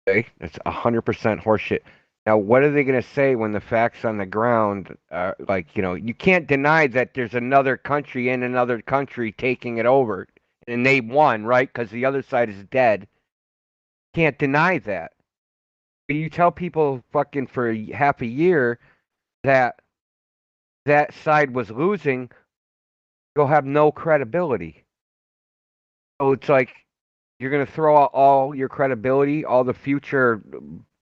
Okay? It's 100% horseshit. Now, what are they going to say when the facts on the ground are like, you can't deny that there's another country in another country taking it over. And they won, right? Because the other side is dead. Can't deny that. But you tell people fucking for half a year that that side was losing, you'll have no credibility. So it's like you're going to throw out all your credibility, all the future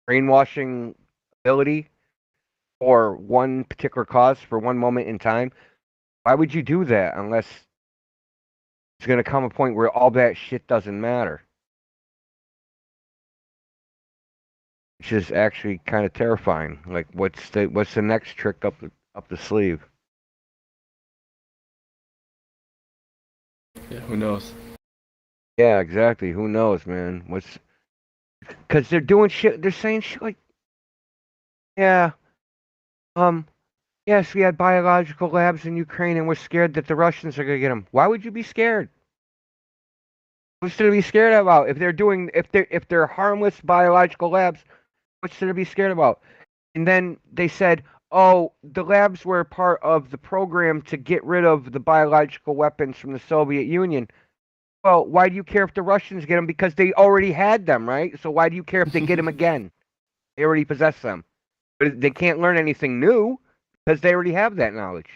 brainwashing ability for one particular cause for one moment in time. Why would you do that unless it's going to come a point where all that shit doesn't matter? Which is actually kind of terrifying. Like, what's the next trick up the sleeve? Yeah, who knows? Yeah, exactly. Who knows, man? Because they're doing shit. They're saying shit like, yeah, yes, we had biological labs in Ukraine, and we're scared that the Russians are going to get them. Why would you be scared? What's there to be scared about? If they're harmless biological labs, what's there to be scared about? And then they said, oh, the labs were part of the program to get rid of the biological weapons from the Soviet Union. Well, why do you care if the Russians get them? Because they already had them, right? So why do you care if they get them again? They already possess them. But they can't learn anything new because they already have that knowledge.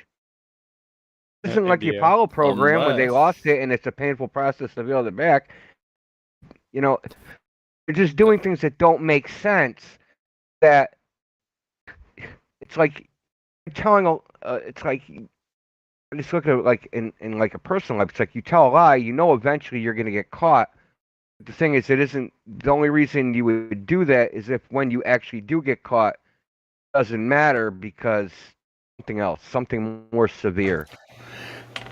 It isn't like the Apollo program where they lost it and it's a painful process to build it back. They're just doing things that don't make sense. That it's like telling it's like I just look at it like in like a personal life. It's like you tell a lie, eventually you're going to get caught. But the thing is, it isn't the only reason you would do that is if when you actually do get caught, it doesn't matter because something else, something more severe.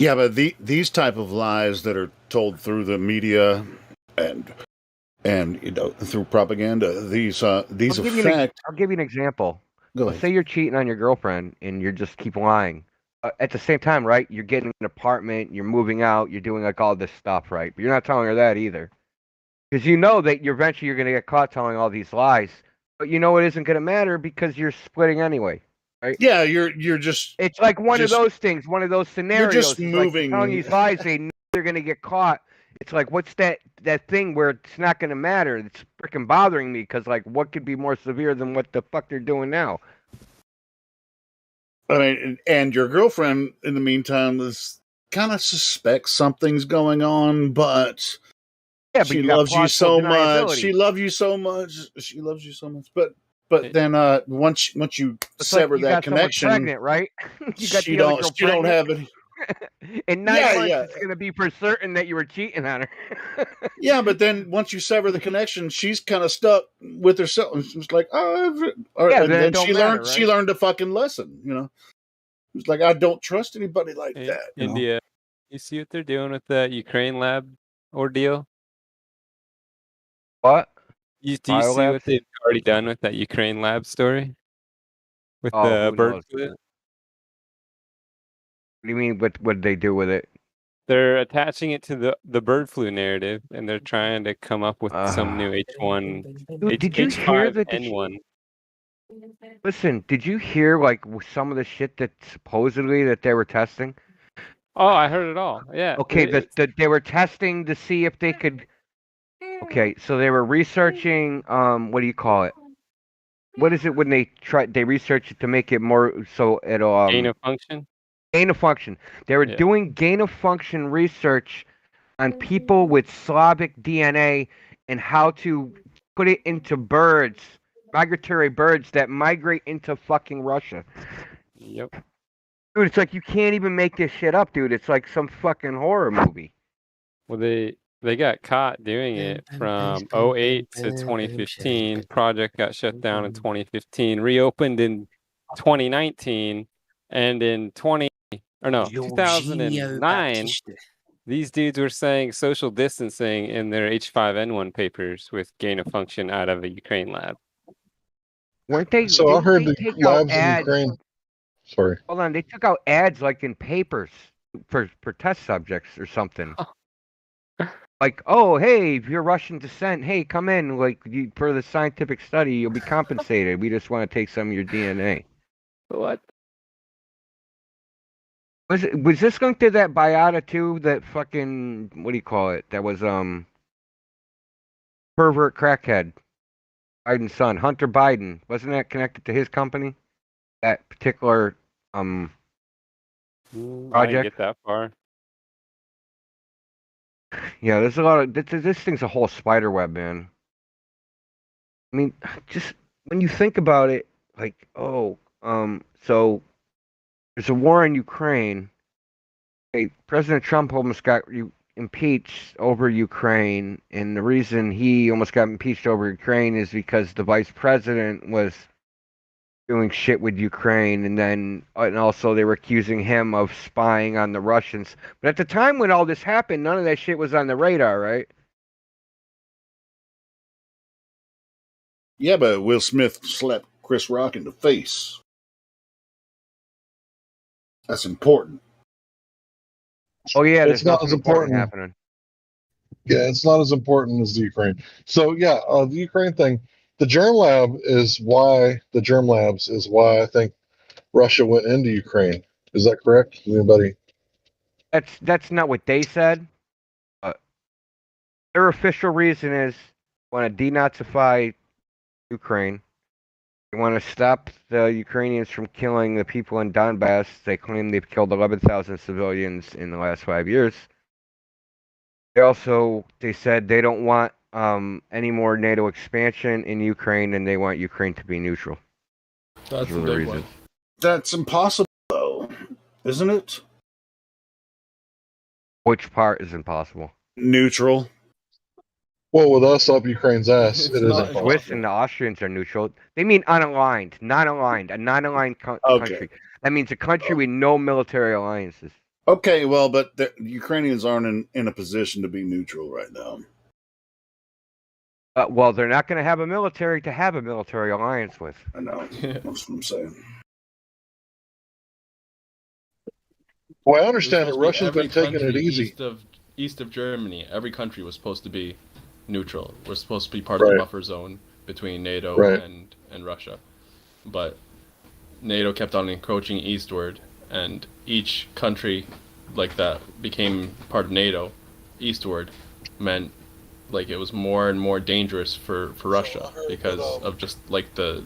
Yeah, but these type of lies that are told through the media and through propaganda, these I'll affect. give you an example. Go ahead. Say you're cheating on your girlfriend and you just keep lying. At the same time, right? You're getting an apartment, you're moving out, you're doing like all this stuff, right? But you're not telling her that either, because you know that eventually you're going to get caught telling all these lies. But it isn't going to matter because you're splitting anyway, right? Yeah, you're just. It's like one of those things, one of those scenarios. You're just it's moving. Like telling these lies, they know they're going to get caught. It's like, what's that thing where it's not going to matter? It's freaking bothering me because, like, what could be more severe than what the fuck they're doing now? I mean, and your girlfriend, in the meantime, is kind of suspects something's going on, but Yeah, but she you got loves you plausible so much. deniability. She loves you so much. She loves you so much. But then once you It's like sever you that got someone connection, pregnant, right? You got she the other girl don't pregnant. have any. In 9 Yeah, months, yeah, it's gonna be for certain that you were cheating on her. yeah. But then once you sever the connection, she's kind of stuck with herself. And she's like, Yeah, and then it then don't matter, she right? learned a fucking lesson. It's like I don't trust anybody like Hey, that. India, you see what they're doing with the Ukraine lab ordeal? What? Do you see Biolabs? what they've already done with that Ukraine lab story? With Oh, the who bird knows? flu? What do you mean? What did they do with it? They're attaching it to the bird flu narrative, and they're trying to come up with some new H1, Dude, did you hear that? H5N1. Listen, did you hear like some of the shit that supposedly that they were testing? Oh, I heard it all. Yeah. Okay, they were testing to see if they could. Okay, so they were researching. What do you call it? What is it when they research it to make it more so it'll gain of function? Gain of function. They were doing gain of function research on people with Slavic DNA and how to put it into birds, migratory birds that migrate into fucking Russia. Yep. Dude, it's like you can't even make this shit up, dude. It's like some fucking horror movie. Well, they got caught doing it from 08 to 2015. Project got shut down in 2015, reopened in 2019, and in 2009, these dudes were saying social distancing in their H5N1 papers with gain of function out of a Ukraine lab. Weren't they? So I heard they the take out labs in ads? Ukraine. Sorry. Hold on, they took out ads like in papers for test subjects or something. Like, oh, hey, if you're Russian descent, hey, come in. Like, for the scientific study, you'll be compensated. We just want to take some of your DNA. What? Was this going to that Biota too? That fucking what do you call it? That was pervert crackhead, Biden's son, Hunter Biden. Wasn't that connected to his company? That particular I didn't project. get that far. Yeah, there's a lot of this thing's a whole spider web, man. I mean, just when you think about it, like, so there's a war in Ukraine. Hey, President Trump almost got impeached over Ukraine, and the reason he almost got impeached over Ukraine is because the vice president was doing shit with Ukraine, and also they were accusing him of spying on the Russians. But at the time when all this happened, none of that shit was on the radar, right? Yeah, but Will Smith slapped Chris Rock in the face. That's important. Oh yeah, It's there's not nothing as important important. happening. Yeah, it's not as important as the Ukraine. So yeah, the Ukraine thing, the germ labs is why I think Russia went into Ukraine. Is that correct? Anybody? That's not what they said. Their official reason is want to denazify Ukraine. They want to stop the Ukrainians from killing the people in Donbass. They claim they've killed 11,000 civilians in the last 5 years. They said they don't want any more NATO expansion in Ukraine, and they want Ukraine to be neutral. That's the the big reason. one. That's impossible, though, isn't it? Which part is impossible? Neutral. Well, with us up Ukraine's ass, It's it not isn't. Swiss and the Austrians are neutral. They mean unaligned, non-aligned, a non-aligned country. That means a country with no military alliances. Okay, well, but the Ukrainians aren't in a position to be neutral right now. Well, they're not going to have a military to have a military alliance with. I know. That's what I'm saying. Well, I understand It that was supposed Russia's to be been taking it every easy. country east of Germany. Every country was supposed to be neutral. We're supposed to be part of the buffer zone between NATO and Russia. But NATO kept on encroaching eastward, and each country like that became part of NATO eastward meant like it was more and more dangerous for Russia because of just like the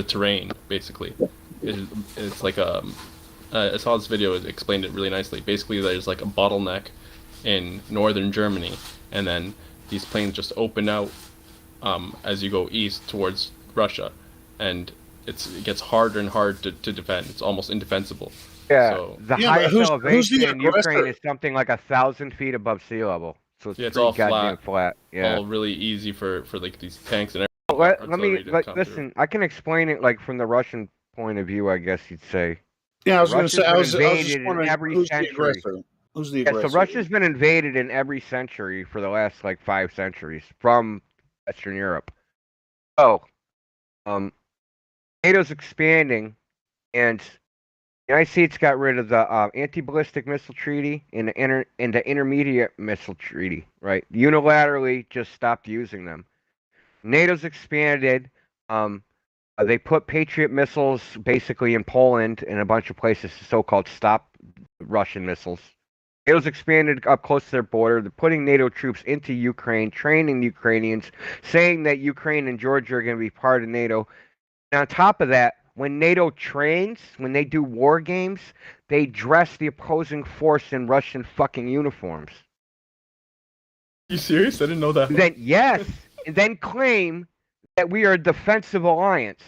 terrain basically. it's like I saw this video. It explained it really nicely. Basically, there's like a bottleneck in northern Germany, and then these planes just open out as you go east towards Russia, and it gets harder and harder to defend. It's almost indefensible. Yeah, So, the Yeah, but highest who's the elevation in Ukraine aggressor? is something like 1,000 feet above sea level. So it's yeah, it's pretty all goddamn flat. Yeah. all really easy for like these tanks and Let artillery me to come through. listen. I can explain it like from the Russian point of view, I guess you'd say. Yeah, I was going to say. Russia's been I was just invaded in wondering every who's the century. aggressor. Who's the Yeah, aggressor? so Russia's been invaded in every century for the last like 5 centuries from Western Europe. So, NATO's expanding, and the United States got rid of the anti-ballistic missile treaty and the intermediate missile treaty, right? Unilaterally just stopped using them. NATO's expanded. They put Patriot missiles basically in Poland and a bunch of places, so-called stop Russian missiles. NATO's expanded up close to their border. They're putting NATO troops into Ukraine, training the Ukrainians, saying that Ukraine and Georgia are going to be part of NATO. And on top of that, when NATO trains, when they do war games, they dress the opposing force in Russian fucking uniforms. You serious? I didn't know that. Then yes, and then claim that we are a defensive alliance.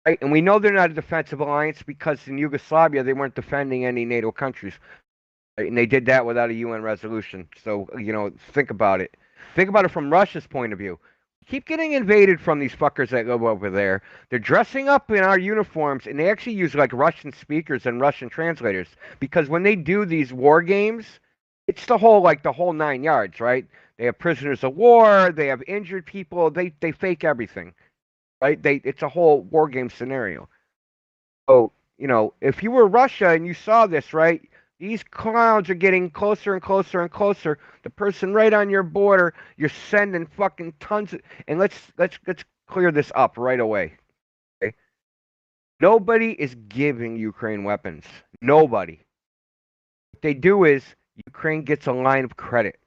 Right? And we know they're not a defensive alliance because in Yugoslavia they weren't defending any NATO countries. Right? And they did that without a UN resolution. So, think about it. Think about it from Russia's point of view. Keep getting invaded from these fuckers that live over there. They're dressing up in our uniforms, and they actually use like Russian speakers and Russian translators because when they do these war games, it's the whole 9 yards, right? They have prisoners of war, they have injured people, they fake everything, right? It's a whole war game scenario. So, if you were Russia and you saw this, right? These clowns are getting closer and closer and closer. The person right on your border, you're sending fucking tons of, and let's clear this up right away. Okay? Nobody is giving Ukraine weapons. Nobody. What they do is Ukraine gets a line of credit.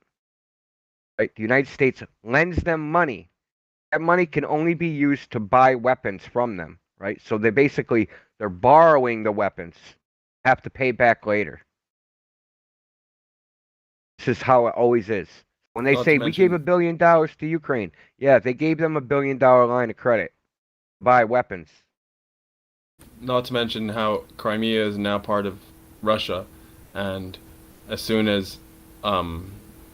Right? The United States lends them money. That money can only be used to buy weapons from them, right? So they're borrowing the weapons, have to pay back later. This is how it always is. When they say we gave $1 billion to Ukraine, yeah, they gave them $1 billion line of credit to buy weapons. Not to mention how Crimea is now part of Russia, and as soon as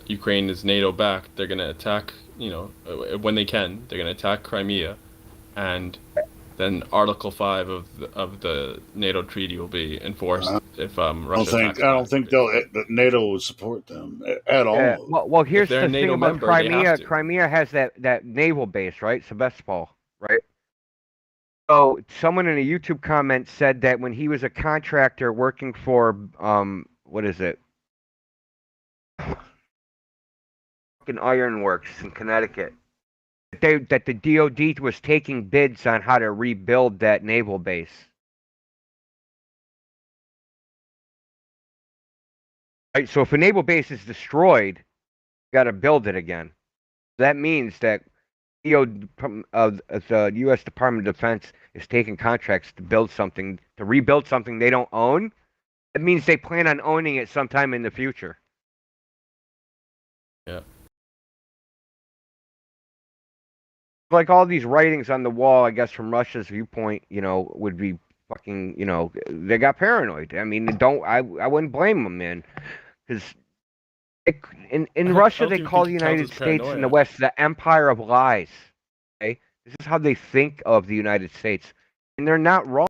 Ukraine is NATO backed, they're gonna attack. When they can, they're gonna attack Crimea, and then Article 5 of the NATO treaty will be enforced if Russia. I don't think NATO will support them at all. Yeah. Well, here's the thing about Crimea. Crimea has that naval base, right? Sebastopol, right? So someone in a YouTube comment said that when he was a contractor working for what is it? Fucking ironworks in Connecticut. That the DoD was taking bids on how to rebuild that naval base. Right, so if a naval base is destroyed, you got to build it again. That means that the U.S. Department of Defense is taking contracts to rebuild something they don't own. That means they plan on owning it sometime in the future. Yeah. Like all these writings on the wall, I guess from Russia's viewpoint, would be fucking, they got paranoid. I mean, I wouldn't blame them, man, because in Russia they call the United States and the West the empire of lies. Okay, this is how they think of the United States, and they're not wrong.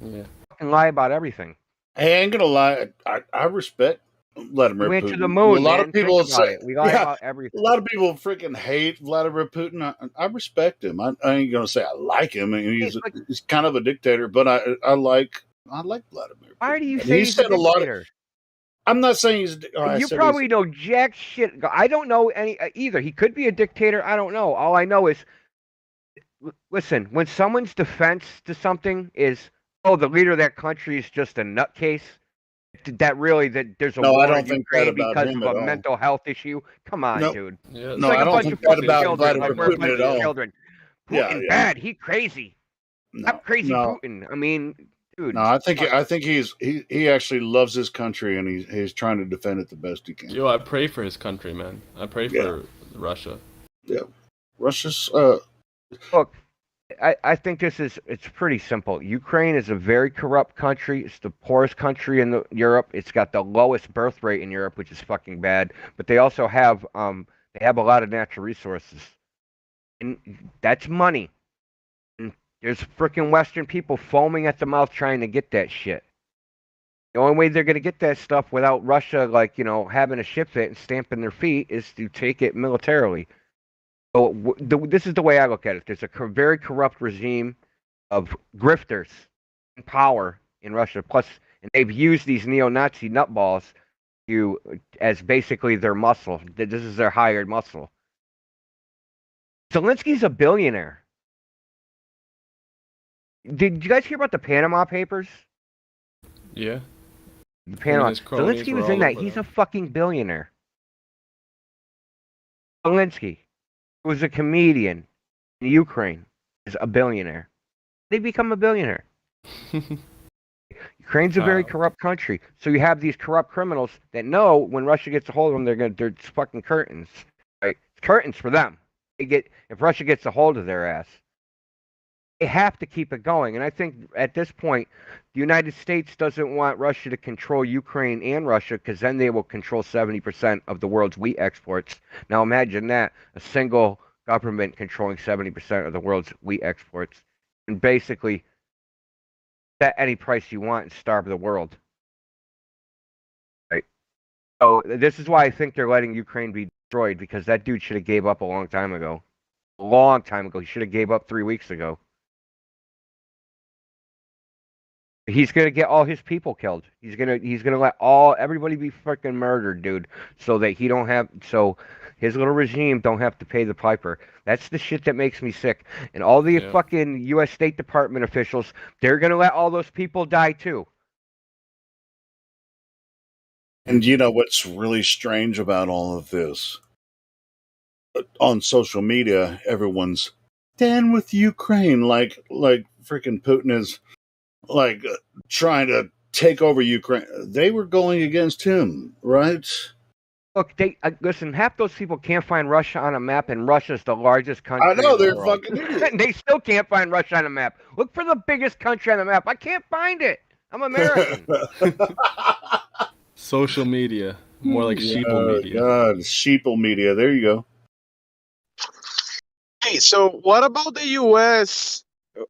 Yeah, fucking lie about everything. Hey, I ain't gonna lie. I respect Vladimir Putin. We went to the moon. A lot of people say we lie about everything. A lot of people freaking hate Vladimir Putin. I respect him. I ain't gonna say I like him. I mean, he's kind of a dictator, but I like Vladimir Putin. Why do you say he's a dictator? I'm not saying he's. You probably know jack shit. I don't know any either. He could be a dictator. I don't know. All I know is, listen, when someone's defense to something is, oh, the leader of that country is just a nutcase. That there's a war in Ukraine because of a mental health issue. Come on, dude. Yeah. No, I don't think that about Vladimir Putin at all. Children. Putin bad. He crazy. I'm crazy Putin. I mean, dude. No, I think he actually loves his country and he's trying to defend it the best he can. Yo, I pray for his country, man. I pray for Russia. Yeah, Russia's. Look, I think it's pretty simple. Ukraine is a very corrupt country. It's the poorest country in Europe. It's got the lowest birth rate in Europe, which is fucking bad. But they also have a lot of natural resources, and that's money. And there's freaking Western people foaming at the mouth trying to get that shit. The only way they're going to get that stuff without Russia, having a shit fit and stamping their feet, is to take it militarily. So this is the way I look at it. There's a very corrupt regime of grifters in power in Russia. Plus, and they've used these neo-Nazi nutballs as basically their muscle. This is their hired muscle. Zelensky's a billionaire. Did you guys hear about the Panama Papers? Yeah. The Panama. Zelensky was in that. He's a fucking billionaire. Zelensky, who was a comedian in Ukraine, is a billionaire. They become a billionaire. Ukraine's a very corrupt country, so you have these corrupt criminals that know when Russia gets a hold of them, they're fucking curtains, right? It's curtains for them. If Russia gets a hold of their ass, they have to keep it going. And I think at this point, the United States doesn't want Russia to control Ukraine and Russia, because then they will control 70% of the world's wheat exports. Now imagine that, a single government controlling 70% of the world's wheat exports, and basically set any price you want and starve the world. Right? So this is why I think they're letting Ukraine be destroyed, because that dude should have gave up a long time ago. A long time ago. He should have gave up 3 weeks ago. He's gonna get all his people killed. He's gonna let everybody be freaking murdered, dude, so that his little regime don't have to pay the piper. That's the shit that makes me sick. And all the fucking U.S. State Department officials, they're gonna let all those people die too. And you know what's really strange about all of this? On social media, everyone's stand with Ukraine, like freaking Putin is trying to take over Ukraine. They were going against him, right? Look, listen. Half those people can't find Russia on a map, and Russia's the largest country. I know, in the they're world. fucking idiots. They still can't find Russia on a map. Look for the biggest country on the map. I can't find it. I'm American. Social media, more like sheeple media. God, sheeple media. There you go. Hey, so what about the U.S.?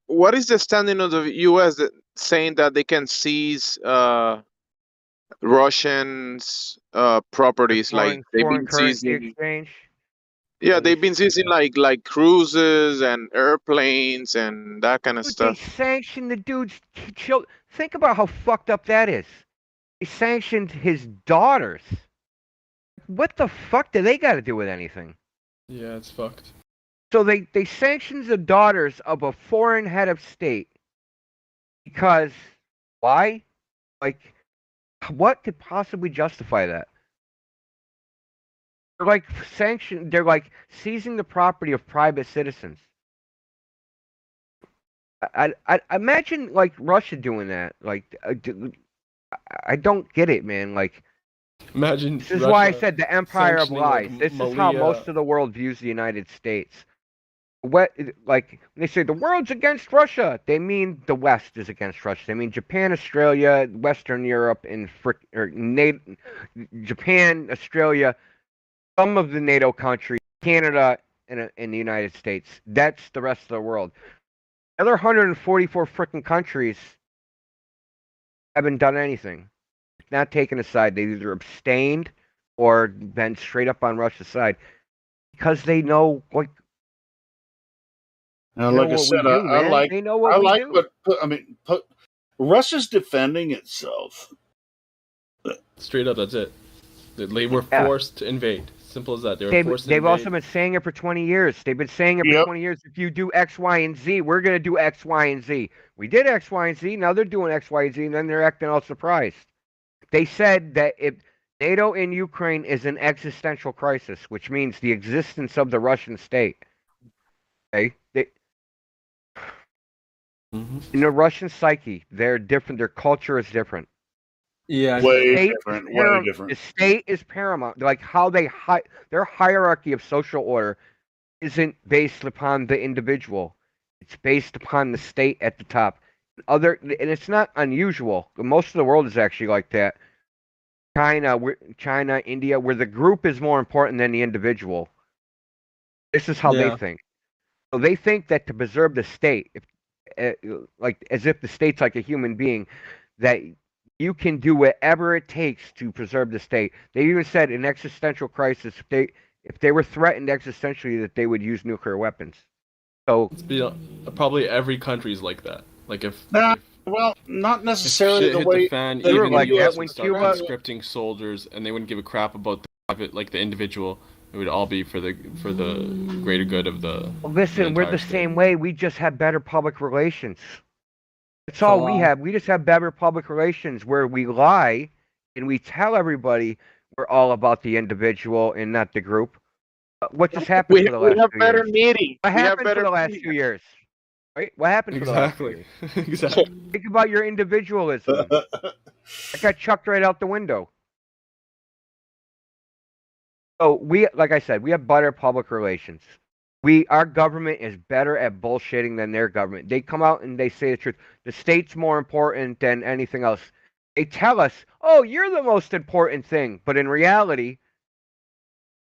What is the standing of the U.S. saying that they can seize Russians' properties, like they've been seizing exchange? Yeah, they've been seizing like cruises and airplanes and that kind of stuff. They sanctioned the dude's children. Think about how fucked up that is. They sanctioned his daughters. What the fuck do they got to do with anything? Yeah, it's fucked. So they sanctioned the daughters of a foreign head of state because why? Like, what could possibly justify that? They're like seizing the property of private citizens. I imagine like Russia doing that. Like, I don't get it, man. Like, imagine. This is why I said the empire of lies. This is how most of the world views the United States. When they say the world's against Russia, they mean the West is against Russia. They mean Japan, Australia, Western Europe, and Japan, Australia, some of the NATO countries, Canada, and the United States. That's the rest of the world. The other 144 freaking countries haven't done anything. Not taken a side. They either abstained or been straight up on Russia's side because they know what. Like I said, they know what we do. But Russia's defending itself. Straight up, that's it. They were forced to invade. Simple as that. They've also been saying it for 20 years. They've been saying it for 20 years. If you do X, Y, and Z, we're going to do X, Y, and Z. We did X, Y, and Z. Now they're doing X, Y, and Z, and then they're acting all surprised. They said that if NATO in Ukraine is an existential crisis, which means the existence of the Russian state. Okay? Mm-hmm. In the Russian psyche, they're different. Their culture is different. Yeah, the way state different. is Way different. The state is paramount. Like how their hierarchy of social order isn't based upon the individual. It's based upon the state at the top. And it's not unusual. Most of the world is actually like that. China, India, where the group is more important than the individual. This is how they think. So they think that to preserve the state, like as if the state's like a human being, that you can do whatever it takes to preserve the state. They even said in existential crisis, if they were threatened existentially, that they would use nuclear weapons. So probably every country's like that. Like if well, not necessarily shit the hit way the fan, they were even like the that U.S. when would start Cuba. conscripting soldiers, and they wouldn't give a crap about the private, like the individual. It would all be for the greater good of the. Listen, we're the state. same way. We just have better public relations. That's all we have. We just have better public relations where we lie and we tell everybody we're all about the individual and not the group. What just happened for the last We have 2 better years? meetings. What We have happened for better the last meetings. 2 years? Right? What happened for the last 2 years? Exactly. Think about your individualism. I got chucked right out the window. So like I said, we have better public relations. Our government is better at bullshitting than their government. They come out and they say the truth. The state's more important than anything else. They tell us, "Oh, you're the most important thing," but in reality,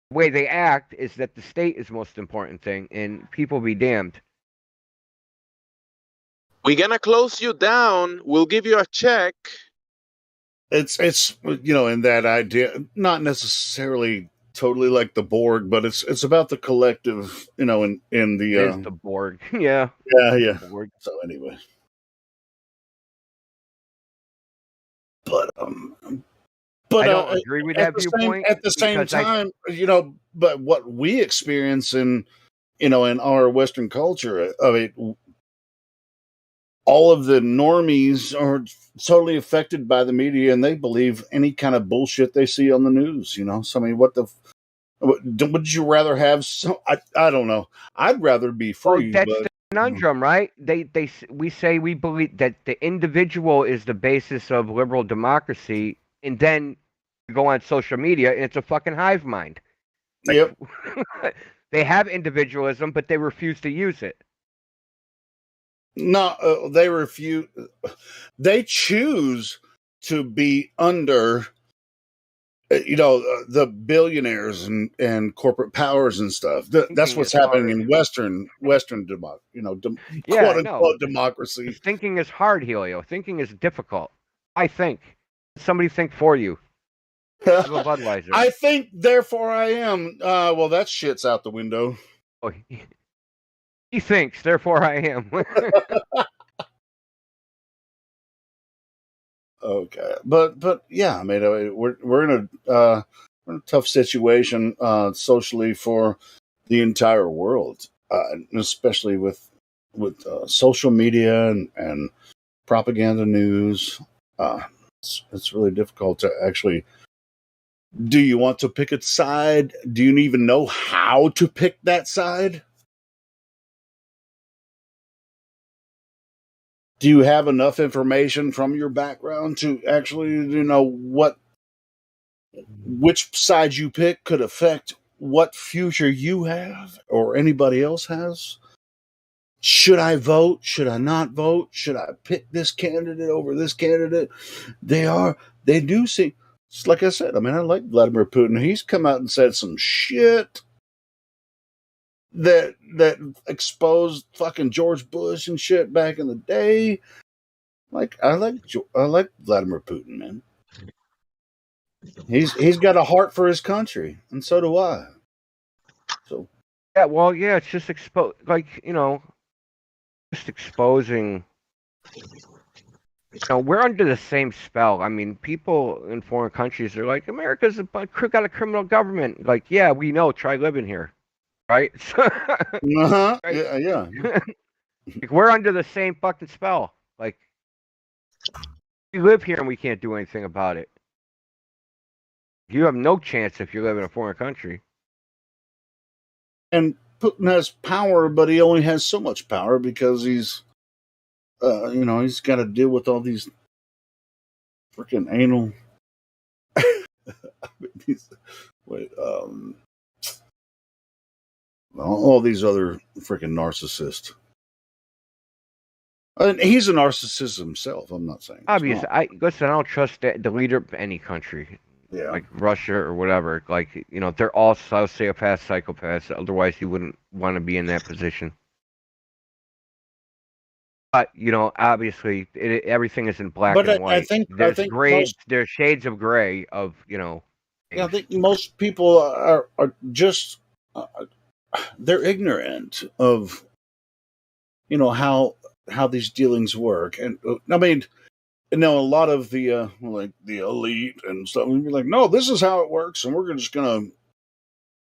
the way they act is that the state is the most important thing, and people be damned. We're gonna close you down. We'll give you a check. It's in that idea, not necessarily totally like the Borg, but it's about the collective, in the It's the Borg. Yeah. yeah. Borg. So anyway, but I don't agree with that viewpoint. At the same time, but what we experience in our Western culture, I mean, all of the normies are totally affected by the media, and they believe any kind of bullshit they see on the news. So I mean, would you rather have? I don't know. I'd rather be free. Well, that's the conundrum, right? We say we believe that the individual is the basis of liberal democracy, and then you go on social media and it's a fucking hive mind. Yep. They have individualism, but they refuse to use it. No, they refuse. They choose to be under, the billionaires and corporate powers and stuff. That's what's happening in Western quote unquote democracy. Thinking is hard, Helio. Thinking is difficult. I think. Somebody think for you. Have a Budweiser. I think, therefore I am. Well, that shit's out the window. Oh, he thinks, therefore I am. Okay, but yeah, I mean, we're in a tough situation socially for the entire world, especially with social media and propaganda news. It's really difficult to actually. Do you want to pick a side? Do you even know how to pick that side? Do you have enough information from your background to actually which side you pick could affect what future you have or anybody else has? Should I vote? Should I not vote? Should I pick this candidate over this candidate? They do seem, like I said, I mean, I like Vladimir Putin. He's come out and said some shit that exposed fucking George Bush and shit back in the day. Like I like Vladimir Putin, man. He's got a heart for his country, and so do I. So yeah, it's just just exposing. We're under the same spell. I mean, people in foreign countries are like, America's got a criminal government. Like, yeah, we know. Try living here, right? Right? Yeah. Like, we're under the same fucking spell. Like, we live here and we can't do anything about it. You have no chance if you live in a foreign country. And Putin has power, but he only has so much power because he's he's got to deal with all these freaking anal. All these other freaking narcissists. And he's a narcissist himself. I'm not saying. Obviously, I don't trust the leader of any country, like Russia or whatever. Like, they're all sociopaths, psychopaths. Otherwise, he wouldn't want to be in that position. But obviously, everything isn't black and white. I think there's there's shades of gray of Yeah, I think most people are just they're ignorant of how these dealings work, and I mean, a lot of the like the elite and stuff would be like, no, this is how it works, and we're just gonna.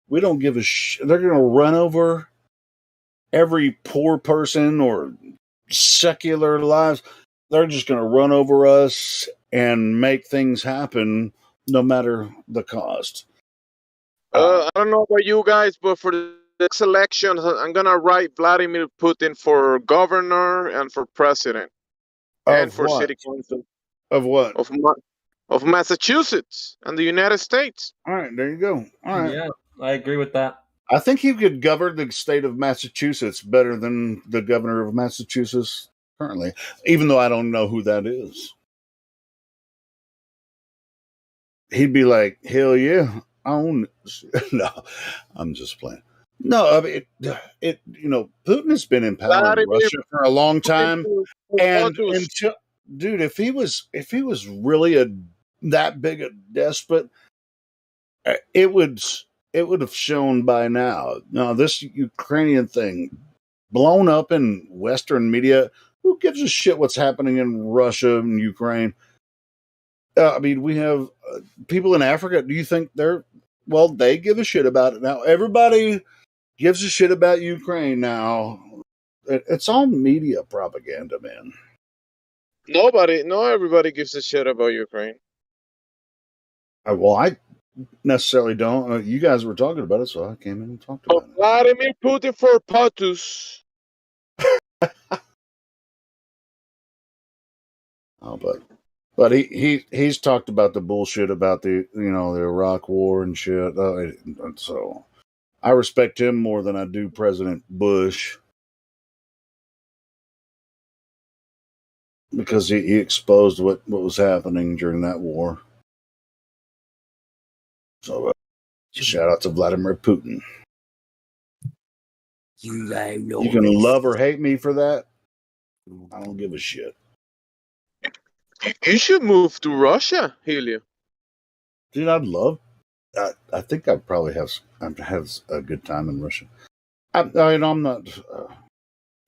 We don't give a shit. They're gonna run over every poor person or secular lives. They're just gonna run over us and make things happen no matter the cost. I don't know about you guys, but for the next election, I'm gonna write Vladimir Putin for governor and for president, and for city council. Of what? Of Massachusetts and the United States. All right, there you go. All right. Yeah, I agree with that. I think he could govern the state of Massachusetts better than the governor of Massachusetts currently, even though I don't know who that is. He'd be like, hell yeah, I own it. No, I'm just playing. No, I mean, Putin has been in power in Russia for a long time, and dude, if he was really that big a despot, it would have shown by now. Now, this Ukrainian thing blown up in Western media. Who gives a shit what's happening in Russia and Ukraine? I mean, we have people in Africa. Do you think they give a shit about it now? Everybody gives a shit about Ukraine now. It's all media propaganda, man. Not everybody gives a shit about Ukraine. Well, I necessarily don't. You guys were talking about it, so I came in and talked about it. Vladimir Putin for POTUS. But he's talked about the bullshit about the the Iraq War and shit. So I respect him more than I do President Bush, because he exposed what was happening during that war. So shout out to Vladimir Putin. You can love or hate me for that. I don't give a shit. You should move to Russia, Helio. Dude, I'd love. I think I'd probably have a good time in Russia. I'm not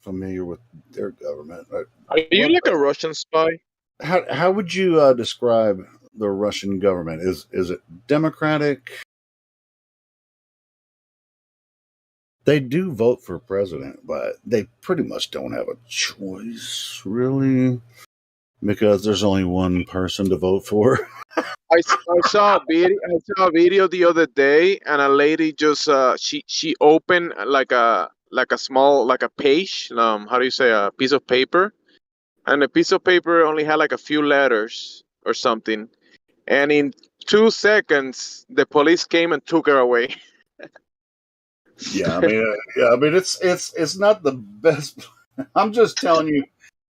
familiar with their government. Are you like a Russian spy? How would you describe the Russian government? Is it democratic? They do vote for president, but they pretty much don't have a choice, really, because there's only one person to vote for. I saw a video the other day, and a lady just she opened like a small page. How do you say, a piece of paper? And the piece of paper only had like a few letters or something. And in 2 seconds, the police came and took her away. Yeah, I mean, it's not the best. I'm just telling you,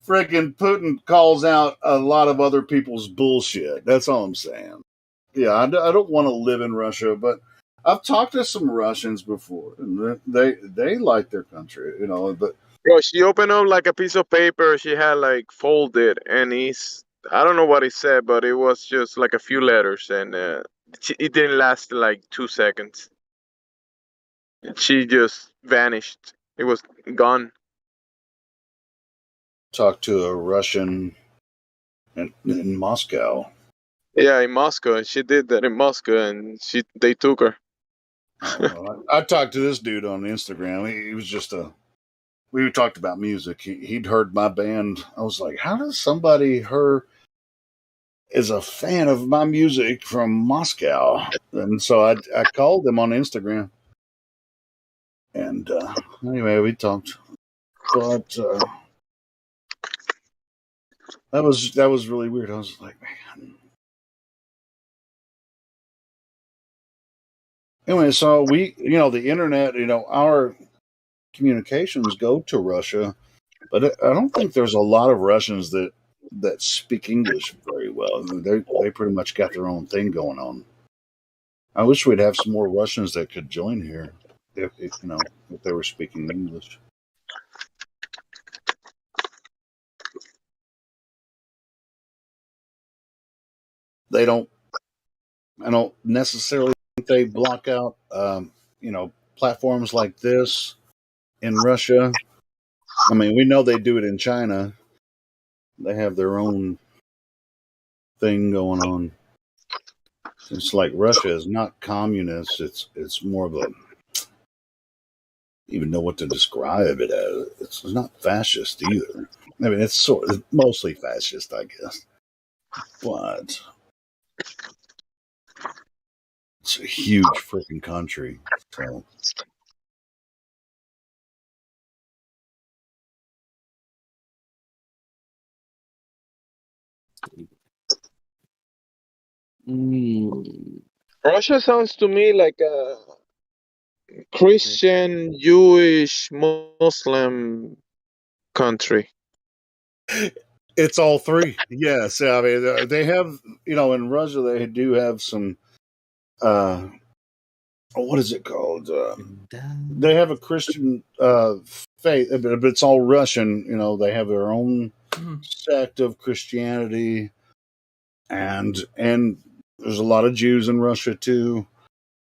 freaking Putin calls out a lot of other people's bullshit. That's all I'm saying. Yeah, I don't want to live in Russia, but I've talked to some Russians before, and they like their country, But Bro, she opened up like a piece of paper. She had like folded, and I don't know what he said, but it was just like a few letters, and it didn't last like 2 seconds. She just vanished. It was gone. Talked to a Russian in Moscow. Yeah, in Moscow. She did that in Moscow, and they took her. I talked to this dude on Instagram. He was just we talked about music. He'd heard my band. I was like, how does somebody is a fan of my music from Moscow? And so I called him on Instagram. And anyway, we talked. But That was really weird. I was like, man. Anyway, so the internet, our communications go to Russia, but I don't think there's a lot of Russians that speak English very well. They pretty much got their own thing going on. I wish we'd have some more Russians that could join here if they were speaking English. They don't. I don't necessarily think they block out, platforms like this in Russia. I mean, we know they do it in China. They have their own thing going on. It's like Russia is not communist. It's more of a, even know what to describe it as. It's not fascist either. I mean, it's mostly fascist, I guess. But it's a huge freaking country. So Russia sounds to me like a Christian, Jewish, Muslim country. it's all three. Yes, I mean they have. In Russia they do have some. What is it called? They have a Christian faith, but it's all Russian. They have their own sect of Christianity, and there's a lot of Jews in Russia too,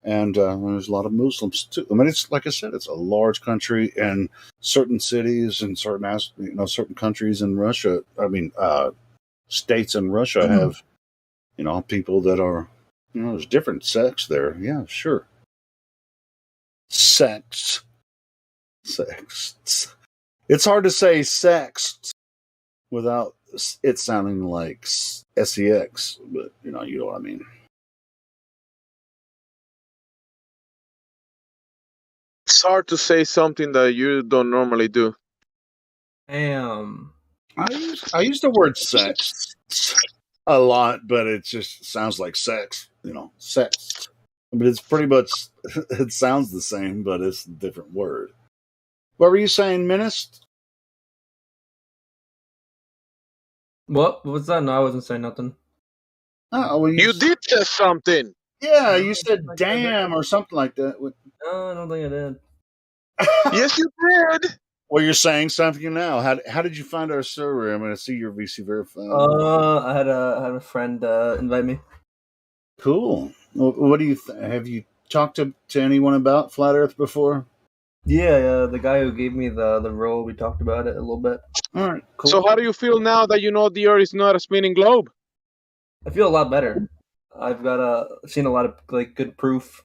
and there's a lot of Muslims too. I mean, it's like I said, it's a large country, and certain cities and certain countries in Russia. I mean, states in Russia have people that are there's different sects there. Yeah, sure. Sex. It's hard to say sex without it sounding like sex, but you know what I mean. It's hard to say something that you don't normally do. Damn. I use the word sex a lot, but it just sounds like sex. Sex. But it's pretty much, it sounds the same, but it's a different word. What were you saying, Menace? What was that? No, I wasn't saying nothing. Oh, well, you did say something. Yeah, you said damn or something like that. No, I don't think I did. Yes, you did. Well, you're saying something now. How did you find our server? I'm going to see your VC verified. I had a friend invite me. Cool. What do you have you talked to anyone about Flat Earth before? Yeah, the guy who gave me the role, we talked about it a little bit. All right, cool. So how do you feel now that you know the Earth is not a spinning globe? I feel a lot better. I've seen a lot of good proof.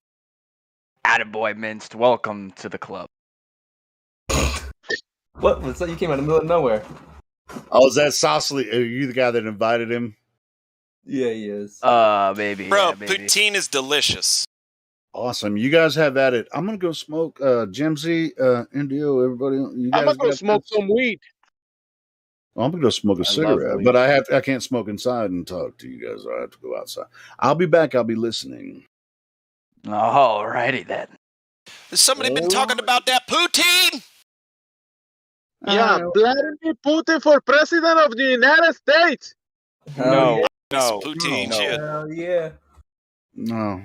Attaboy, Minced. Welcome to the club. What was that? You came out of the middle of nowhere. Oh, is that Saucely? Are you the guy that invited him? Yeah, he is. Baby. Bro, yeah, baby. poutine is delicious. Awesome. You guys have at it. I'm gonna go smoke Jimsy, Indio, everybody. You guys I'm gonna go smoke some weed. I'm gonna go smoke a cigarette, but I can't smoke inside and talk to you guys. I have to go outside. I'll be back. I'll be listening. Alrighty then. Has somebody been talking about that poutine? Yeah, Vladimir Putin for president of the United States. No. Poutine shit. Hell yeah. No.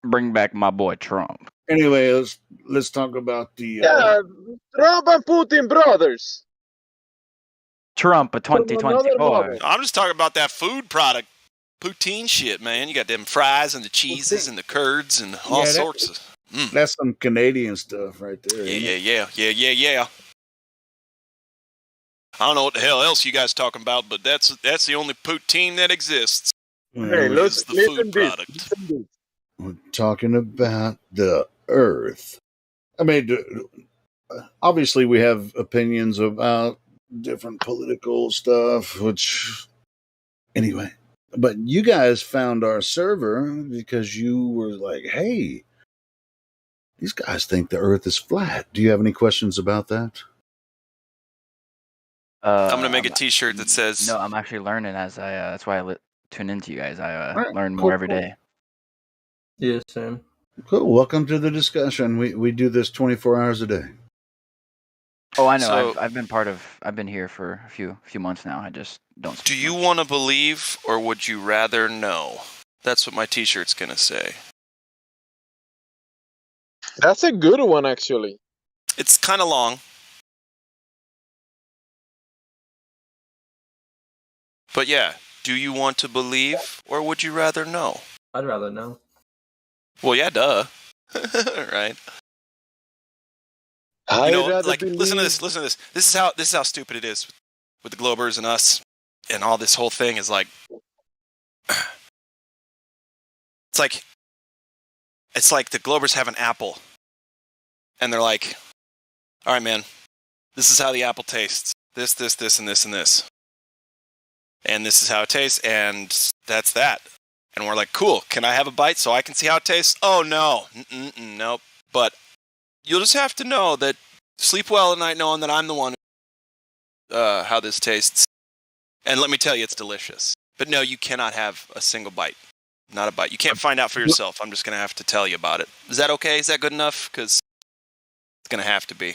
Bring back my boy Trump. Anyway, let's talk about the Trump and Putin brothers. Trump of 2024. I'm just talking about that food product. Poutine shit, man. You got them fries and the cheeses and the curds and all sorts of. That's some Canadian stuff right there. Yeah. I don't know what the hell else you guys talking about, but that's the only poutine that exists. Hey, it's the food product. We're talking about the Earth. I mean, obviously we have opinions about different political stuff, which anyway. But you guys found our server because you were like, hey, these guys think the Earth is flat. Do you have any questions about that? I'm gonna make a T-shirt that says. No, I'm actually learning as I. That's why I tune into you guys. I All right, learn cool, more every cool. day. Yeah, same. Cool. Welcome to the discussion. We do this 24 hours a day. Oh, I know. So- I've been part of. I've been here for a few months now. I just don't. Do speak you much. want to believe or would you rather know? That's what my T-shirt's gonna say. That's a good one, actually. It's kind of long, but yeah. Do you want to believe or would you rather know? I'd rather know. Well, yeah, duh. Right. I'd rather like believe. listen to this. Listen to this. This is how stupid it is with the Globers and us and all this whole thing is like. It's like the Globers have an apple, and they're like, "All right, man, this is how the apple tastes. This, and this, and this, and this is how it tastes, and that's that." And we're like, "Cool. Can I have a bite so I can see how it tastes?" Oh no, nope. But you'll just have to know that. Sleep well at night, knowing that I'm the one. How this tastes, and let me tell you, it's delicious. But no, you cannot have a single bite. Not a bite. You can't find out for yourself. I'm just going to have to tell you about it. Is that okay? Is that good enough? Because it's going to have to be.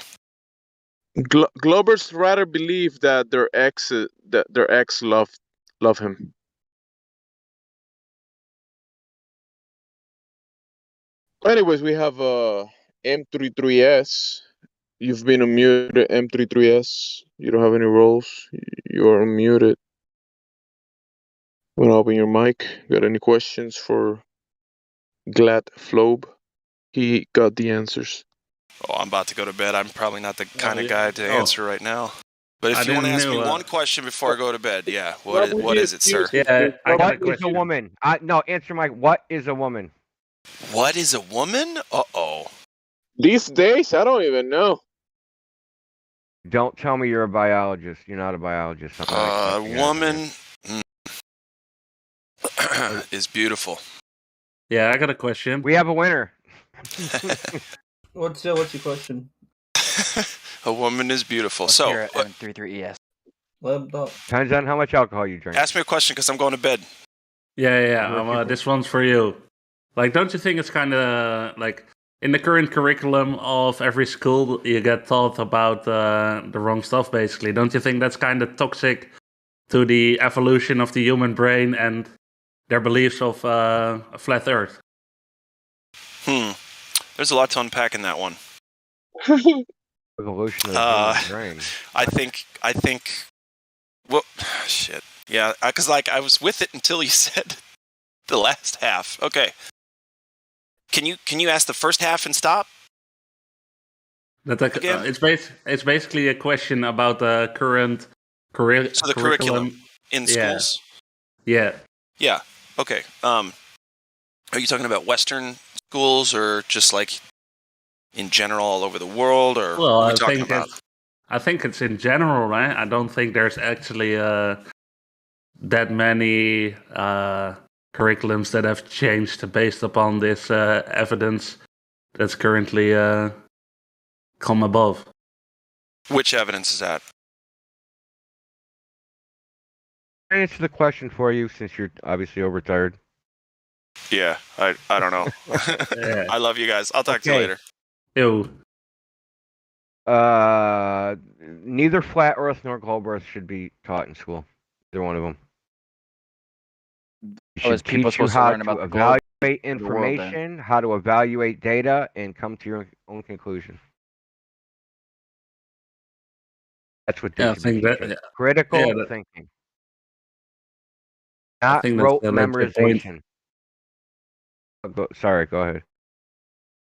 Globers rather believe that their ex love him. Anyways, we have M33S. You've been unmuted, M33S. You don't have any roles. You're unmuted. Want to open your mic? Got any questions for Glad Flobe? He got the answers. Oh, I'm about to go to bed. I'm probably not the kind of guy to answer right now. But if I you want to didn't ask me know, one question before I go to bed, yeah. What What is it, sir? Yeah, I got a What is a question. woman? No, answer my. What is a woman? What is a woman? Uh-oh. These days, I don't even know. Don't tell me you're a biologist. You're not a biologist. I'm not accepting Woman is beautiful. Yeah, I got a question. We have a winner. What's your question? A woman is beautiful. Let's So, hear it, M33ES. Depends on how much alcohol you drink. ask me a question because I'm going to bed. Yeah. This one's for you. Like, don't you think it's kind of like in the current curriculum of every school, you get taught about the wrong stuff, basically? Don't you think that's kind of toxic to the evolution of the human brain and their beliefs of a flat Earth? There's a lot to unpack in that one. Evolution of the human brain. I think. Well, shit. Yeah, because like I was with it until you said the last half. Okay. Can you ask the first half and stop? It's basically a question about the current curriculum in schools. Yeah. Yeah. Okay. Are you talking about Western schools or just like in general all over the world, or Well, what are we talking about? I think it's in general, right? I don't think there's actually that many curriculums that have changed based upon this evidence that's currently come above. Which evidence is that? Can I answer the question for you since you're obviously overtired? Yeah, I don't know. Yeah. I love you guys. I'll talk to you later. Ew. Neither flat Earth nor globe Earth should be taught in school. Either one of them. Is people supposed to learn about the globe? Evaluate or the world, then? information, how to evaluate data, and come to your own conclusion. That's what they Yeah, I should be think that- teaching. yeah. Critical Yeah, that- thinking. I Not think that's rote the legit point. memorization. Sorry, go ahead.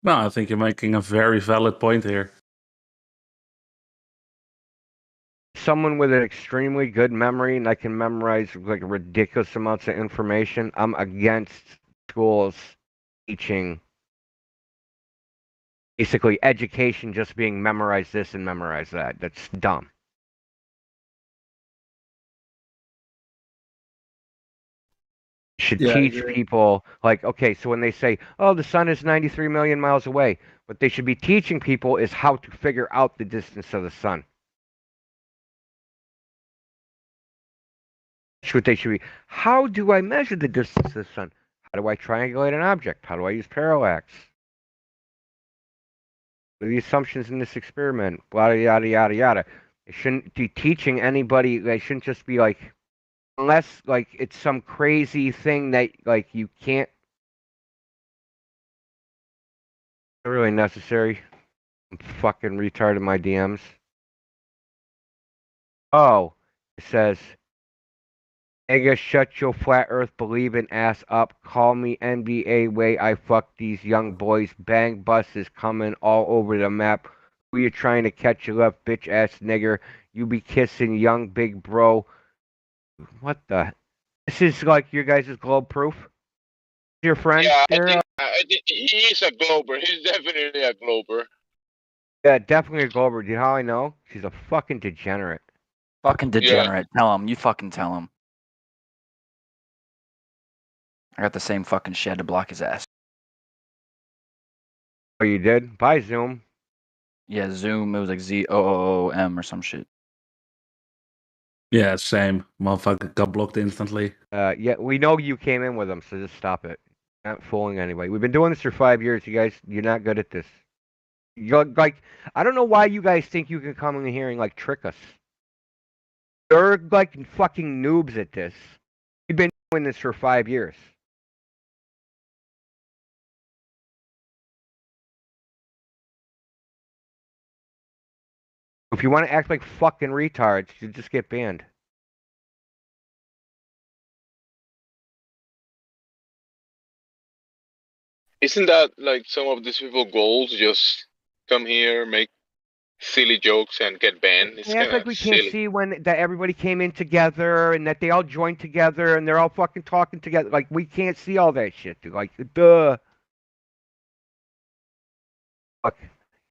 No, I think you're making a very valid point here. Someone with an extremely good memory and I can memorize like ridiculous amounts of information, I'm against schools teaching basically education just being memorize this and memorize that. That's dumb. You should teach people like, okay, so when they say, oh, the sun is 93 million miles away, what they should be teaching people is how to figure out the distance of the sun. That's what they should be. How do I measure the distance to the sun? How do I triangulate an object? How do I use parallax? What are the assumptions in this experiment? Yada yada yada yada. They shouldn't be teaching anybody. They shouldn't just be like, unless like it's some crazy thing that like you can't. Not really necessary. I'm fucking retarded in my DMs. Oh, it says, nigga, shut your flat earth believing ass up. Call me NBA way I fuck these young boys. Bang buses coming all over the map. Who you trying to catch, you left bitch ass nigger? You be kissing young big bro. What the? This is like your guys' globe proof? Your friend Yeah, there? I think he's a glober. He's definitely a glober. Yeah, definitely a glober. Do you know how I know? She's a fucking degenerate. Fucking degenerate. Tell him. You fucking tell him. I got the same fucking shed to block his ass. Oh, you did? Bye, Zoom. Yeah, Zoom. It was like ZOOM or some shit. Yeah, same. Motherfucker got blocked instantly. Yeah, we know you came in with them, so just stop it. You're not fooling anybody. We've been doing this for 5 years. You guys, you're not good at this. You're like, I don't know why you guys think you can come in here and like trick us. You're like fucking noobs at this. We've been doing this for 5 years. If you want to act like fucking retards, you just get banned. Isn't that like some of these people goals? Just come here, make silly jokes, and get banned. It's They act kind like of we can't silly. see when that everybody came in together and that they all joined together and they're all fucking talking together. Like we can't see all that shit, dude. Like, duh. Look,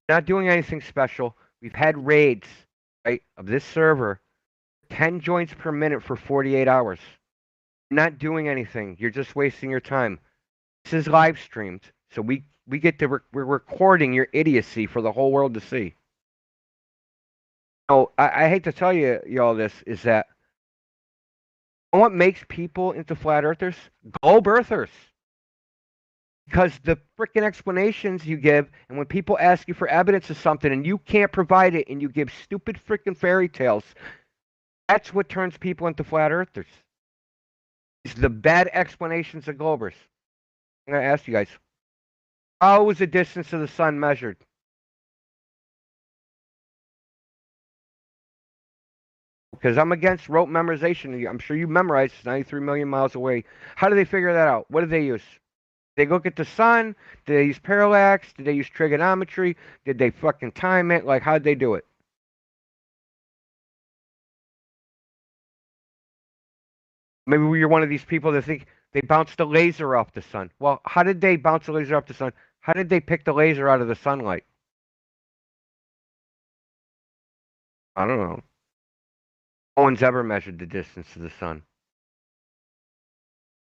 not doing anything special. We've had raids, right, of this server, 10 joints per minute for 48 hours. Not doing anything. You're just wasting your time. This is live streamed, so we get to we're recording your idiocy for the whole world to see. Oh, I hate to tell you all this is that what makes people into flat earthers? Globe earthers. Because the freaking explanations you give, and when people ask you for evidence of something and you can't provide it and you give stupid freaking fairy tales, that's what turns people into flat earthers. It's the bad explanations of globers. I'm going to ask you guys, how was the distance of the sun measured? Because I'm against rote memorization. I'm sure you memorized 93 million miles away. How do they figure that out? What do they use? They look at the sun? Did they use parallax? Did they use trigonometry? Did they fucking time it? Like, how'd they do it? Maybe you're one of these people that think they bounced a laser off the sun. Well, how did they bounce a laser off the sun? How did they pick the laser out of the sunlight? I don't know. No one's ever measured the distance to the sun.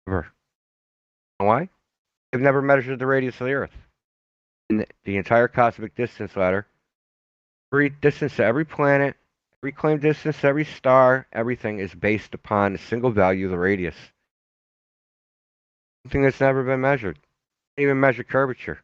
Ever. You know why? They've never measured the radius of the Earth. In the entire cosmic distance ladder, every distance to every planet, every claimed distance to every star, everything is based upon a single value, the radius. Something that's never been measured. Can't even measure curvature.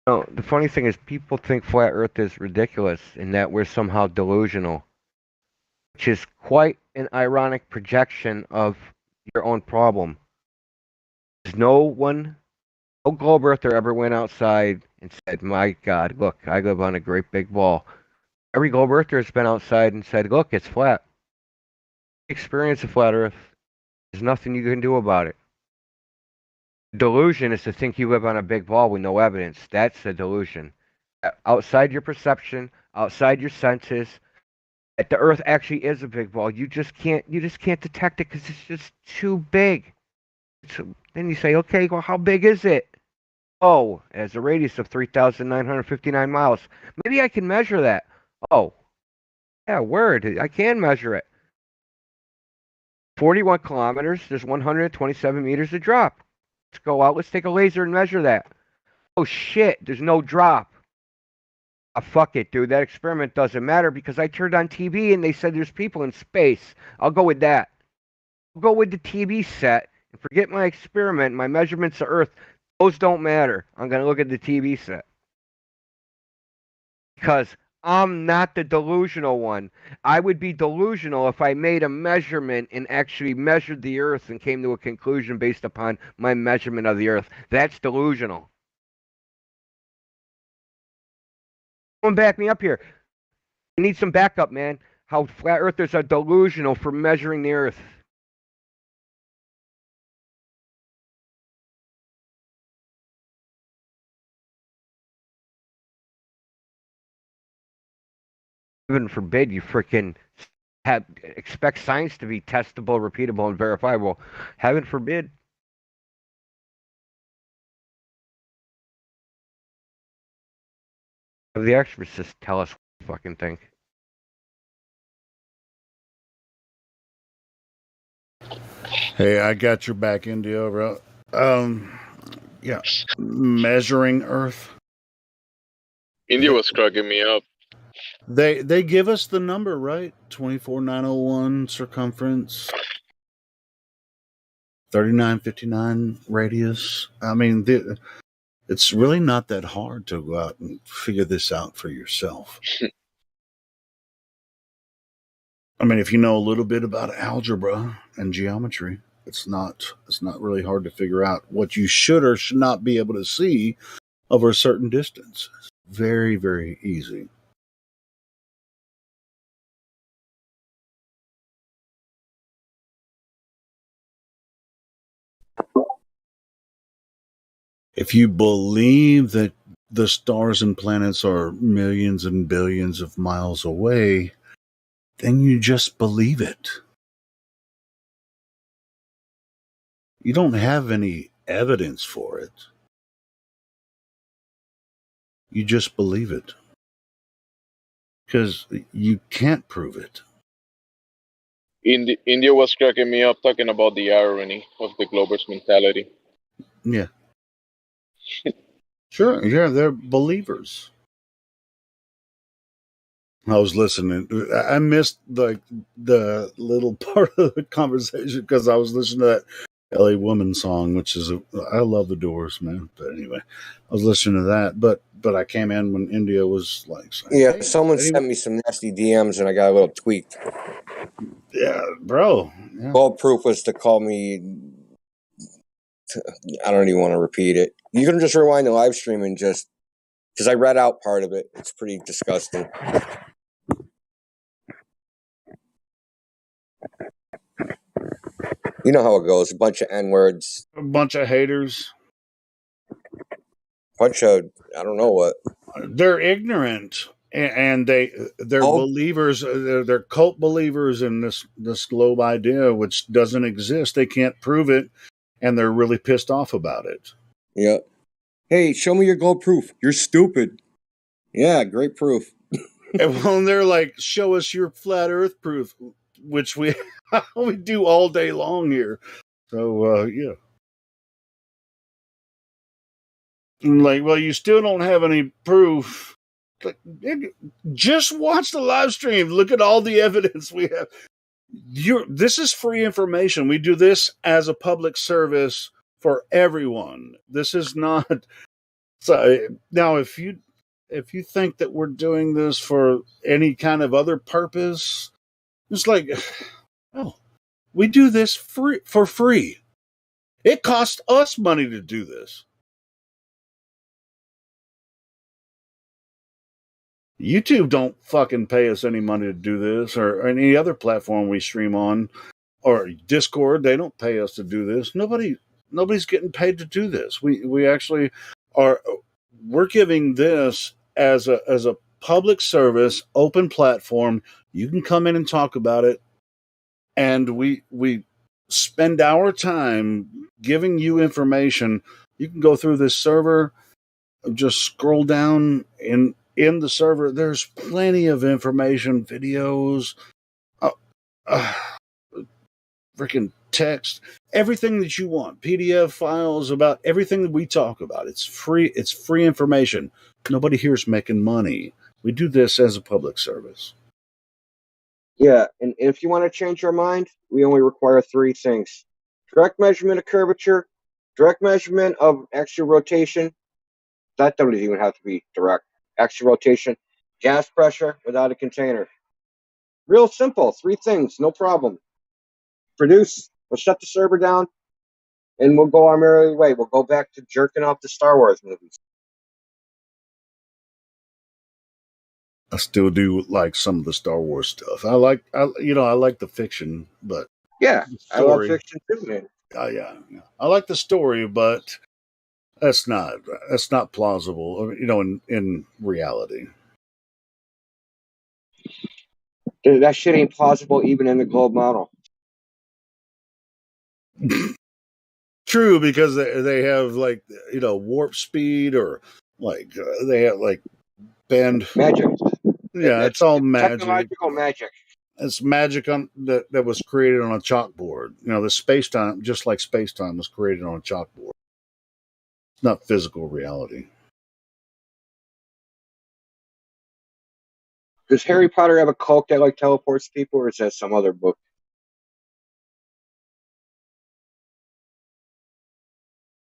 No, the funny thing is people think flat Earth is ridiculous and that we're somehow delusional, which is quite an ironic projection of your own problem. There's no globe earther ever went outside and said, my God, look, I live on a great big ball. Every globe earther has been outside and said, look, it's flat. Experience of flat Earth. There's nothing you can do about it. Delusion is to think you live on a big ball with no evidence. That's a delusion. Outside your perception, outside your senses, that the Earth actually is a big ball. You just can't detect it because it's just too big. So then you say, okay, well, how big is it? Oh, it has a radius of 3,959 miles. Maybe I can measure that. Oh, yeah, word. I can measure it. 41 kilometers. There's 127 meters of drop. Let's go out. Let's take a laser and measure that. Oh, shit. There's no drop. Ah, fuck it, dude. That experiment doesn't matter because I turned on TV and they said there's people in space. I'll go with that. I'll go with the TV set and forget my experiment, my measurements of Earth. Those don't matter. I'm going to look at the TV set. Because I'm not the delusional one. I would be delusional if I made a measurement and actually measured the Earth and came to a conclusion based upon my measurement of the Earth. That's delusional. Someone back me up here. I need some backup, man. How flat earthers are delusional for measuring the Earth. Heaven forbid you freaking expect science to be testable, repeatable, and verifiable. Heaven forbid. Have the exorcists tell us what they fucking think. Hey, I got your back, India, bro. Yeah, measuring Earth. India was cracking me up. They give us the number, right? 24,901 circumference, 3,959 radius. I mean, it's really not that hard to go out and figure this out for yourself. I mean, if you know a little bit about algebra and geometry, it's not really hard to figure out what you should or should not be able to see over a certain distance. It's very, very easy. If you believe that the stars and planets are millions and billions of miles away, then you just believe it. You don't have any evidence for it. You just believe it. Because you can't prove it. India was cracking me up talking about the irony of the globalist mentality. Yeah. Sure, yeah, they're believers. I was listening. I missed the little part of the conversation because I was listening to that LA Woman song, which is I love the Doors, man. But anyway, I was listening to that, but I came in when India was like, saying, yeah, hey, someone sent me some nasty DMs and I got a little tweaked. Yeah, bro. Yeah. Bulletproof was to call me. I don't even want to repeat it. You can just rewind the live stream and just because I read out part of it. It's pretty disgusting. You know how it goes. A bunch of N-words. A bunch of haters. Bunch of, I don't know what. They're ignorant. And they're believers. They're cult believers in this globe idea, which doesn't exist. They can't prove it. And they're really pissed off about it. Yeah. Hey, show me your globe proof. You're stupid. Yeah, great proof. And when they're like, show us your flat earth proof, which we do all day long here. So, yeah. Like, well, you still don't have any proof. Just watch the live stream. Look at all the evidence we have. This is free information. We do this as a public service for everyone. This is not. So now, if you think that we're doing this for any kind of other purpose, it's like, oh, we do this for free. It costs us money to do this. YouTube don't fucking pay us any money to do this, or any other platform we stream on, or Discord. They don't pay us to do this. Nobody's getting paid to do this. We actually are. We're giving this as a public service, open platform. You can come in and talk about it, and we spend our time giving you information. You can go through this server, just scroll down in the server. There's plenty of information, videos, uh, freaking text, everything that you want, PDF files about everything that we talk about. It's free. It's free information. Nobody here's making money. We do this as a public service. Yeah, and if you want to change your mind, we only require 3 things: direct measurement of curvature, direct measurement of axial rotation. That doesn't even have to be direct. Axial rotation, gas pressure without a container. Real simple. 3 things, no problem. Produce. We'll shut the server down, and we'll go our merry way. We'll go back to jerking off the Star Wars movies. I still do like some of the Star Wars stuff. I like the fiction, but yeah, I love fiction too, man. Yeah, I like the story, but that's not plausible. In reality, that shit ain't plausible even in the globe model. True, because they have warp speed, or they have bend magic. Yeah, it's all magic. Technological magic. It's magic that was created on a chalkboard. The space time, just like space time, was created on a chalkboard. It's not physical reality. Does Harry Potter have a cloak that teleports people, or is that some other book?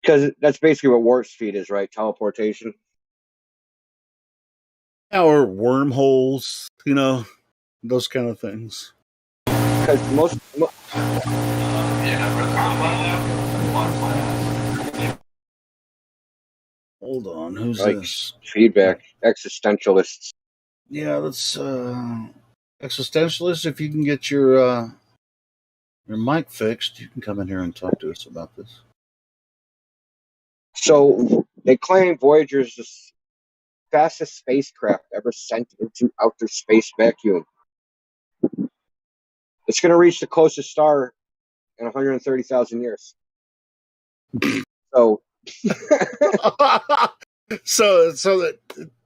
Because that's basically what warp speed is, right? Teleportation. Or wormholes, those kind of things. Because most Hold on, who's this? Feedback. Existentialists. Yeah, that's existentialists. If you can get your mic fixed, you can come in here and talk to us about this. So they claim Voyager is the fastest spacecraft ever sent into outer space vacuum. It's going to reach the closest star in 130,000 years. So, so that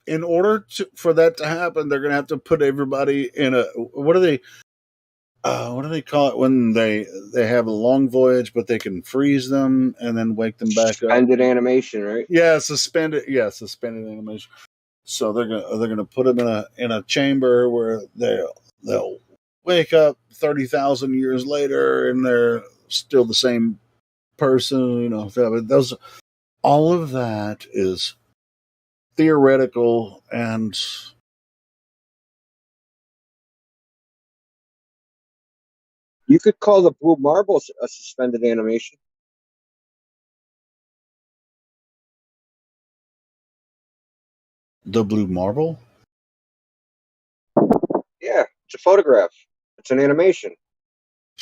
in order for that to happen, they're going to have to put everybody in a what do they call it when they have a long voyage, but they can freeze them and then wake them back up? Suspended animation, right? Yeah, suspended animation. So they're gonna put them in a chamber where they'll wake up 30,000 years later and they're still the same person. Those, all of that is theoretical, and you could call the blue marble a suspended animation. The blue marble? Yeah, it's a photograph. It's an animation.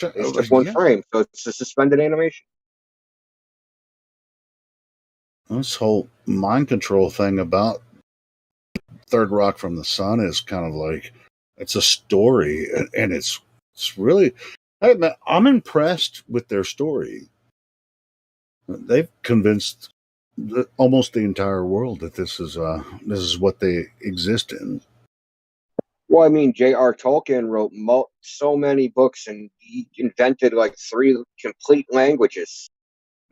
It's just one frame, so it's a suspended animation. This whole mind control thing about Third Rock from the Sun is kind of like, it's a story, and it's really, I'm impressed with their story. They've convinced almost the entire world that this is what they exist in. Well, I mean, J.R. Tolkien wrote so many books, and he invented 3 complete languages.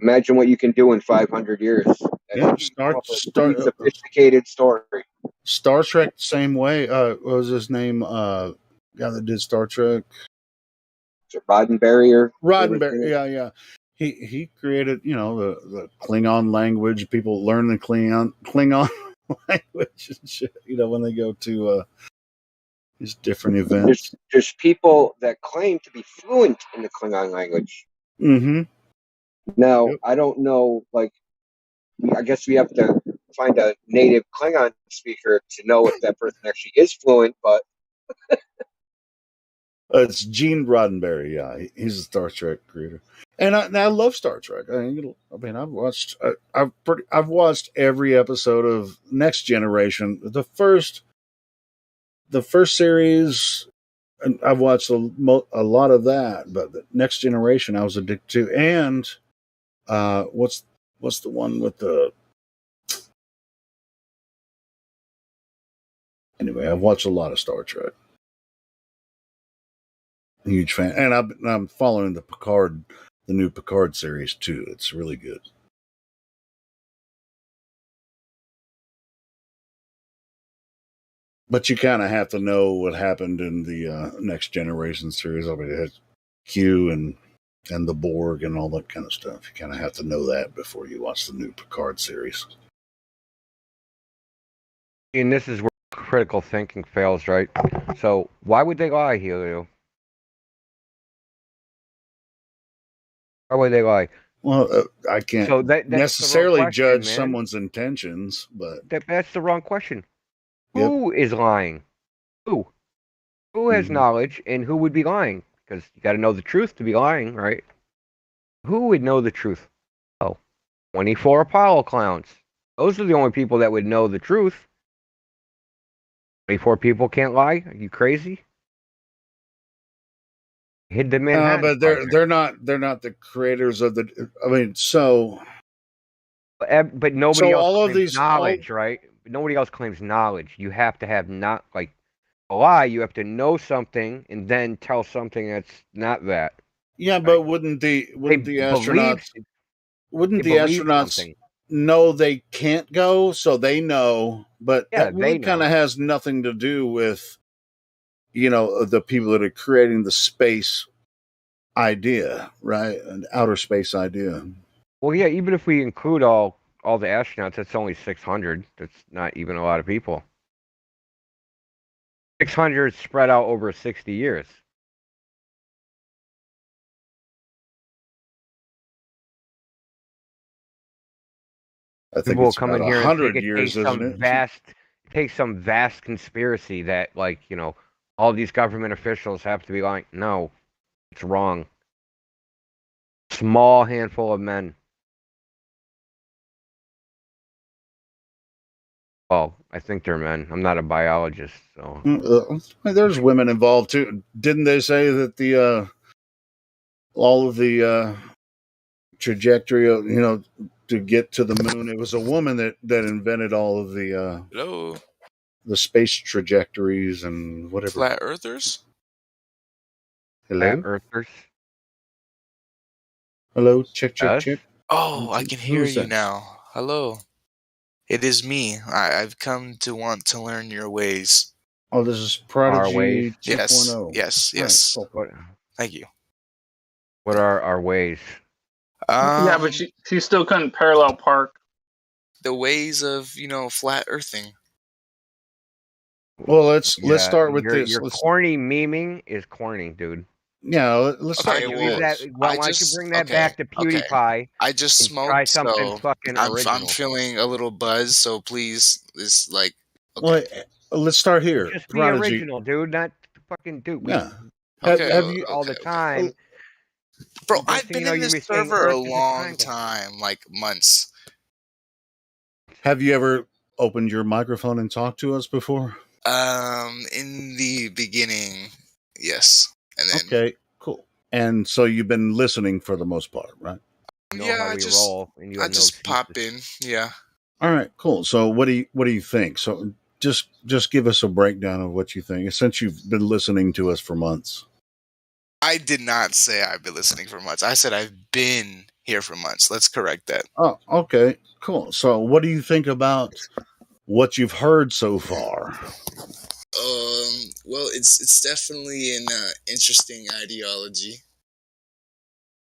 Imagine what you can do in 500 years. That's sophisticated story. Star Trek, same way. What was his name? Guy that did Star Trek. Roddenberry. Yeah. He created, the Klingon language. People learn the Klingon language and shit. When they go to these different events. There's people that claim to be fluent in the Klingon language. Mm-hmm. Now, I don't know, I guess we have to find a native Klingon speaker to know if that person actually is fluent, but... It's Gene Roddenberry, yeah. He's a Star Trek creator. And I love Star Trek. I've watched every episode of Next Generation. The first series, and I've watched a lot of that, but the Next Generation I was addicted to, and what's the one with the? Anyway, I've watched a lot of Star Trek. Huge fan, and I'm following the new Picard series too. It's really good. But you kind of have to know what happened in the Next Generation series. I mean, it has Q and the Borg and all that kind of stuff. You kind of have to know that before you watch the new Picard series. And this is where critical thinking fails, right? So why would they lie, Helio? Why would they lie? Well, I can't So that's necessarily the wrong question, judge man. someone's intentions, but That's the wrong question. Yep. Who is lying? Who? Who has knowledge and who would be lying? Because you got to know the truth to be lying, right? Who would know the truth? Oh, 24 Apollo clowns. Those are the only people that would know the truth. 24 people can't lie? Are you crazy? Hid the Manhattan but Project. they're not the creators of the. I mean, so. But nobody So else all of claims these- knowledge, right? Nobody else claims knowledge. You have to have not like a lie. You have to know something and then tell something that's not that. Yeah, but wouldn't the astronauts something. know they can't go, so they know, but Yeah, that they really know. kind of has nothing to do with the people that are creating the space idea, right? An outer space idea. Well, yeah, even if we include all the astronauts, that's only 600. That's not even a lot of people. 600 spread out over 60 years. I think People will it's come about in here and 100 think it years, takes isn't it? some vast conspiracy that, like, all these government officials have to be lying. No, it's wrong. Small handful of men. Well, I think they're men. I'm not a biologist, so. There's women involved too. Didn't they say that the all of the trajectory of to get to the moon, it was a woman that invented all of the Hello. the space trajectories and whatever. Flat Earthers? Hello? Flat Earthers? Hello? Check. Oh, I can hear Who's you that? now. Hello. It is me. I've come to want to learn your ways. Oh, this is Our ways? Prodigy 2.0. Yes. All right, cool. Thank you. What are our ways? Yeah, but she still couldn't parallel park. The ways of, flat earthing. Well, let's start with your, this. Your corny memeing is corny, dude. Yeah, let's start Okay, with well, this. Why don't you bring that back to PewDiePie? I just and smoked, try something so fucking I'm original. feeling a little buzz, so please, it's like, Well, let's start here. Just be Prodigy. original, dude. Not fucking dude. Yeah. Have you all the time? Bro, Next I've thing been you know, in you're this saying server a Earth is long triangle. time, like months. Have you ever opened your microphone and talked to us before? In the beginning, yes, and then Okay, cool. And so you've been listening for the most part, right? I just pop in, yeah. All right, cool. So what do you think? So just give us a breakdown of what you think, since you've been listening to us for months. I did not say I've been listening for months. I said I've been here for months. Let's correct that. Oh, okay, cool. So what do you think about what you've heard so far? Well, it's definitely an interesting ideology.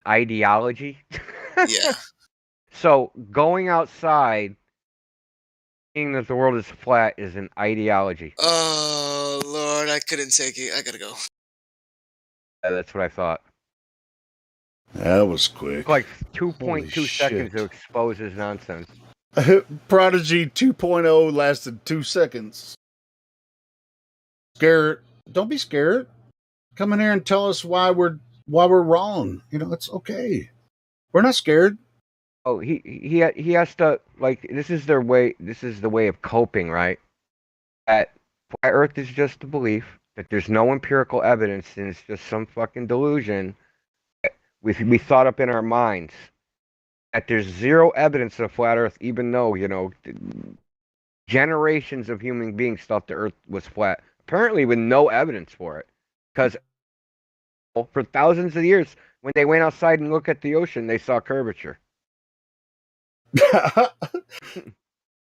Ideology? Yeah. So going outside, seeing that the world is flat is an ideology. Oh Lord, I couldn't take it. I gotta go. Yeah, that's what I thought. That was quick. Like 2.2 seconds to expose his nonsense. Prodigy 2.0 lasted 2 seconds. Scared? Don't be scared. Come in here and tell us why we're wrong. It's okay. We're not scared. Oh, he has to, like, this is their way. This is the way of coping, right? That flat Earth is just a belief. that there's no empirical evidence and it's just some fucking delusion we thought up in our minds, that there's zero evidence of flat Earth, even though, generations of human beings thought the Earth was flat. Apparently with no evidence for it. Because for thousands of years, when they went outside and looked at the ocean, they saw curvature.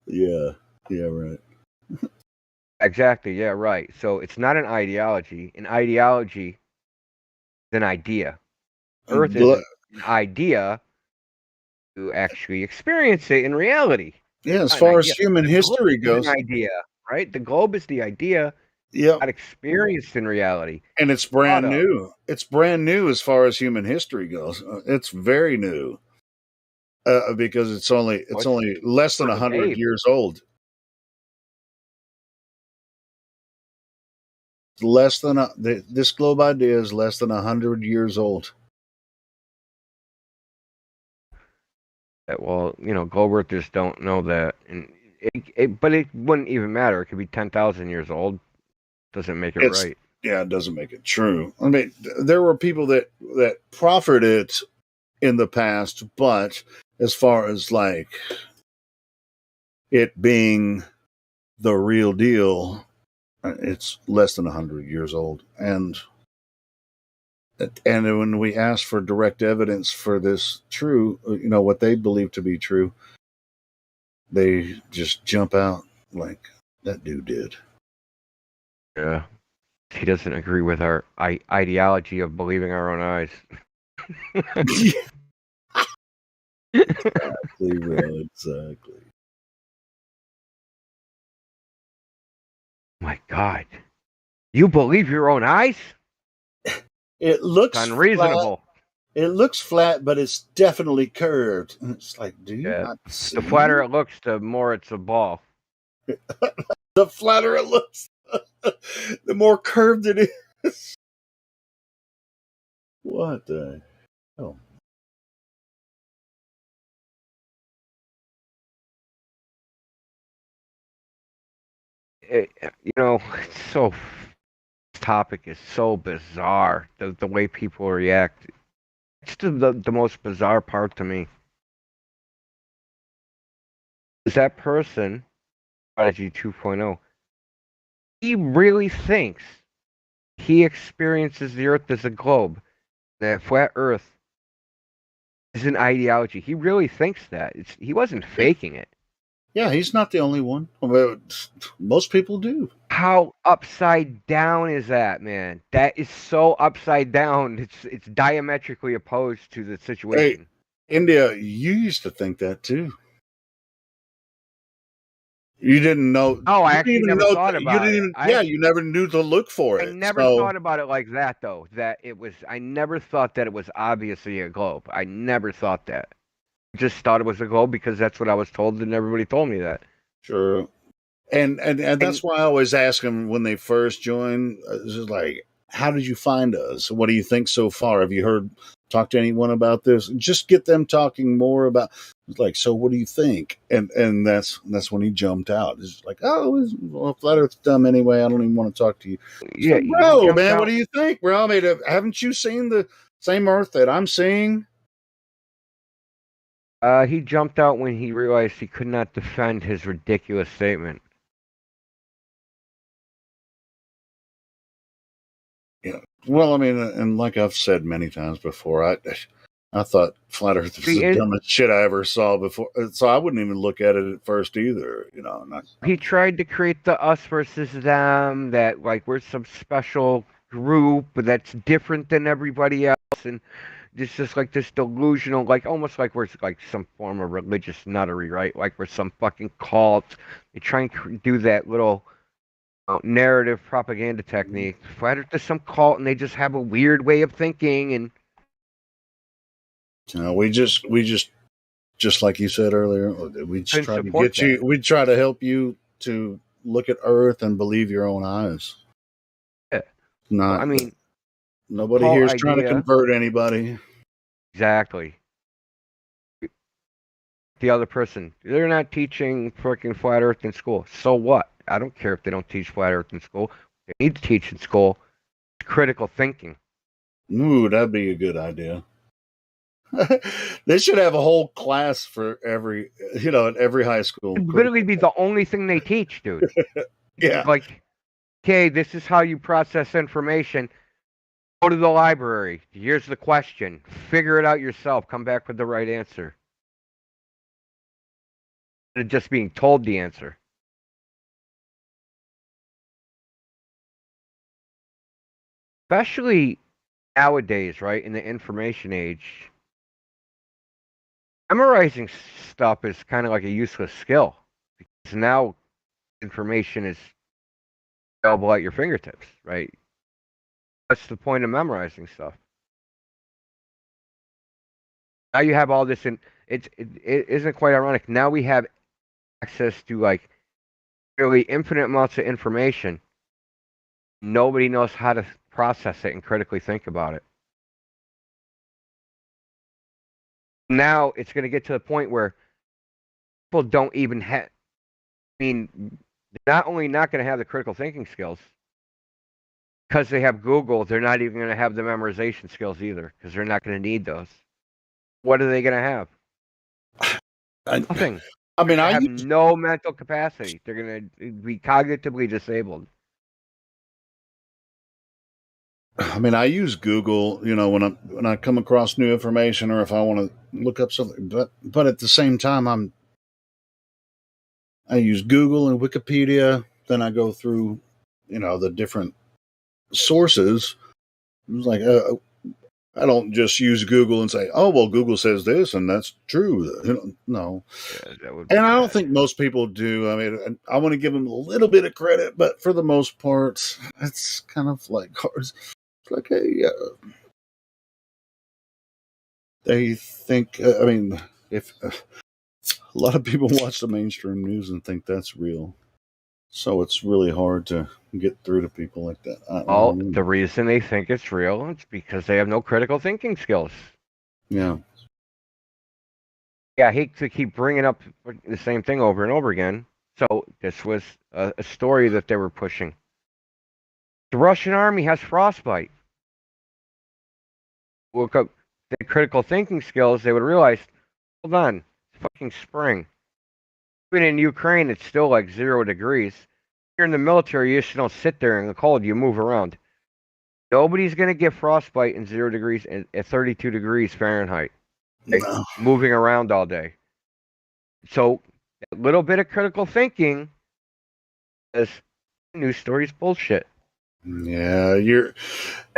Yeah, right. Exactly, yeah, right. So it's not an ideology. An ideology is an idea. Earth is an idea to actually experience it in reality. Yeah, as far as human history goes. An idea, right? The globe is the idea, not experienced in reality. And it's brand new. It's brand new as far as human history goes. It's very new because it's only less than 100 years old. This globe idea is less than 100 years old. Well, globe earthers don't know that, and but it wouldn't even matter. It could be 10,000 years old. Doesn't make it right. Yeah, it doesn't make it true. I mean, there were people that proffered it in the past, but as far as like it being the real deal, it's less than 100 years old. And when we ask for direct evidence for this true, what they believe to be true, they just jump out like that dude did. Yeah. He doesn't agree with our ideology of believing our own eyes. Exactly, bro. Exactly. My God. You believe your own eyes? It looks unreasonable. Flat. It looks flat, but it's definitely curved. And it's like, do you not see? The flatter it looks, the more it's a ball. The flatter it looks, the more curved it is. What the hell? This topic is so bizarre. The way people react. It's the most bizarre part to me. Is that person, Prodigy 2.0, he really thinks he experiences the Earth as a globe, that flat Earth is an ideology. He really thinks that. He wasn't faking it. Yeah, he's not the only one. Most people do. How upside down is that, man? That is so upside down. It's diametrically opposed to the situation. Hey, India, you used to think that too. You didn't know. Oh, I actually never thought about it. You never knew to look for it. I never thought about it like that, though. I never thought that it was obviously a globe. I never thought that. I just thought it was a globe because that's what I was told, and everybody told me that. Sure. And that's why I always ask them when they first join, just like, how did you find us? What do you think so far? Have you talked to anyone about this? Just get them talking more about, like, so what do you think? And that's when he jumped out. It's like, flat Earth's dumb anyway. I don't even want to talk to you. Yeah, like, bro, man, what do you think, bro? I mean, haven't you seen the same Earth that I'm seeing? He jumped out when he realized he could not defend his ridiculous statement. Yeah. Well, I mean, and like I've said many times before, I thought flat Earth was the dumbest shit I ever saw before, so I wouldn't even look at it at first either. He tried to create the us versus them, that like we're some special group that's different than everybody else, and it's just like this delusional, like almost like we're like some form of religious nuttery, right? Like we're some fucking cult. They try and do that little narrative propaganda technique. Flat Earth is some cult, and they just have a weird way of thinking. And we just like you said earlier, we just try to get you. We try to help you to look at Earth and believe your own eyes. Yeah. Not. I mean, nobody here is trying to convert anybody. Exactly. The other person, they're not teaching freaking flat Earth in school. So what? I don't care if they don't teach flat Earth in school. they need to teach in school is critical thinking. Ooh, that'd be a good idea. They should have a whole class for every, at every high school. It'd literally be the only thing they teach, dude. Yeah. Like, okay, this is how you process information. Go to the library. Here's the question. Figure it out yourself. Come back with the right answer. Instead of just being told the answer. Especially nowadays, right, in the information age, memorizing stuff is kind of like a useless skill because now information is available at your fingertips, right? What's the point of memorizing stuff? Now you have all this, and it isn't quite ironic. Now we have access to like nearly infinite amounts of information. Nobody knows how to process it and critically think about it. Now it's going to get to the point where people don't even have. I mean, they're not only not going to have the critical thinking skills because they have Google, they're not even going to have the memorization skills either because they're not going to need those. What are they going to have? Nothing. I mean, I have no mental capacity. They're going to be cognitively disabled. I mean, I use Google, when I come across new information or if I want to look up something, but at the same time, I use Google and Wikipedia. Then I go through, the different sources. It's like, I don't just use Google and say, "Oh, well, Google says this and that's true." No. Yeah, and I don't think most people do. I mean, I want to give them a little bit of credit, but for the most part, it's kind of like hard. It's like, hey, they think. I mean, if a lot of people watch the mainstream news and think that's real, so it's really hard to get through to people like that. Well, the reason they think it's real is because they have no critical thinking skills. Yeah. Yeah, I hate to keep bringing up the same thing over and over again. So this was a story that they were pushing. The Russian army has frostbite. Look up the critical thinking skills, they would realize, hold on, it's fucking spring. Even in Ukraine, it's still like 0 degrees. You're in the military, you just don't sit there in the cold, you move around. Nobody's going to get frostbite in 0 degrees at 32 degrees Fahrenheit. No. Moving around all day. So, a little bit of critical thinking is news stories bullshit. Yeah, It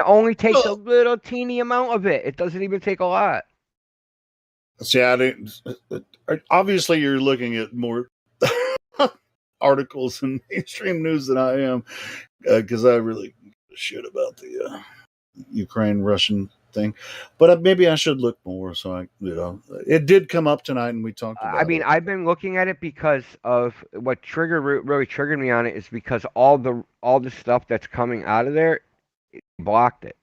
only takes a little teeny amount of it. It doesn't even take a lot. See, obviously you're looking at more articles in mainstream news than I am, because I really give a shit about the Ukraine-Russian thing. But maybe I should look more. So it did come up tonight, and we talked about it. I mean, I've been looking at it because of what really triggered me on it is because all the stuff that's coming out of there, it blocked it.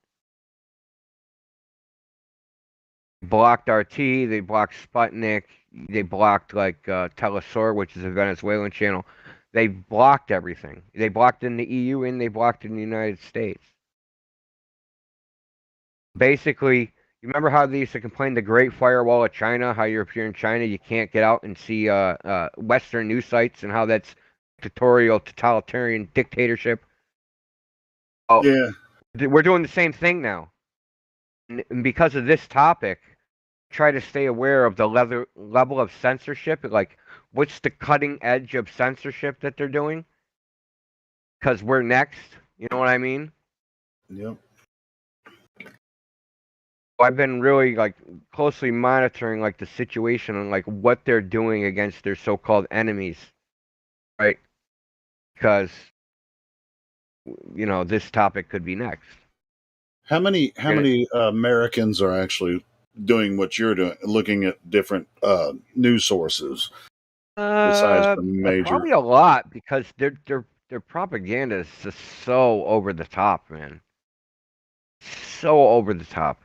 Blocked RT, they blocked Sputnik, they blocked like Telesur, which is a Venezuelan channel. They blocked everything. They blocked in the EU and they blocked in the United States. Basically, you remember how they used to complain the Great Firewall of China, how if you're in China you can't get out and see Western news sites and how that's dictatorial, totalitarian dictatorship? Oh, yeah. We're doing the same thing now. And because of this topic, try to stay aware of the level of censorship, like what's the cutting edge of censorship that they're doing? Because we're next, you know what I mean? Yep. I've been really like closely monitoring like the situation and like what they're doing against their so-called enemies, right? Because this topic could be next. How many Americans are actually doing what you're doing, looking at different news sources besides the major? Probably a lot because their propaganda is just so over the top, man. So over the top.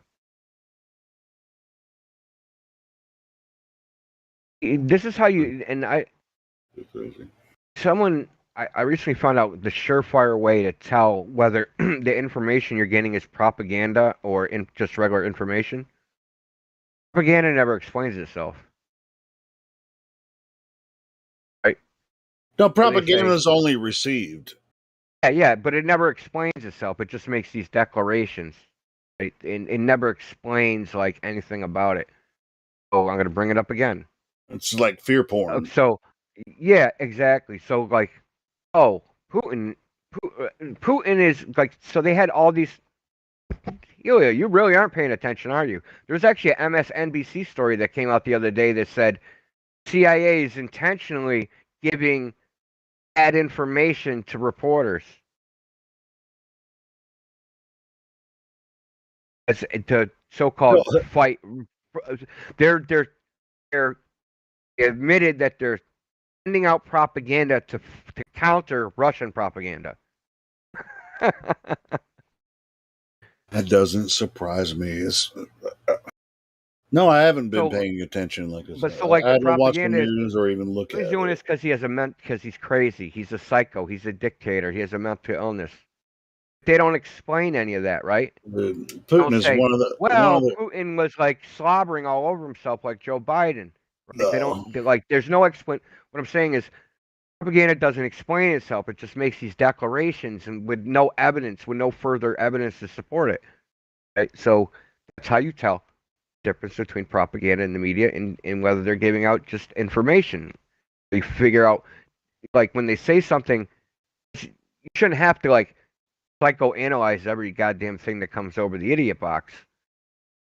This is how you and I. Crazy. Someone I recently found out the surefire way to tell whether the information you're getting is propaganda or just regular information. Propaganda never explains itself. Right? No, So they propaganda say, is only received. yeah, but it never explains itself. It just makes these declarations. Right? And it never explains like anything about it. Oh, I'm going to bring it up again. It's like fear porn. So, yeah, exactly. So, like, oh, Putin is like, so they had all these. Ilya, you really aren't paying attention, are you? There's actually an MSNBC story that came out the other day that said CIA is intentionally giving bad information to reporters as to so-called fight. They're admitted that they're sending out propaganda to counter Russian propaganda. That doesn't surprise me. No, I haven't been paying attention. Like I said, like I the haven't watched the propaganda news or even look at he's doing it. this because because he's crazy. He's a psycho. He's a dictator. He has a mental illness. They don't explain any of that, right? Putin is one of the. Putin was like slobbering all over himself like Joe Biden. Right? There's no explain. What I'm saying is, propaganda doesn't explain itself. It just makes these declarations and with no evidence, with no further evidence to support it. Right? So that's how you tell the difference between propaganda and the media and whether they're giving out just information. You figure out, like, when they say something, you shouldn't have to like psychoanalyze every goddamn thing that comes over the idiot box.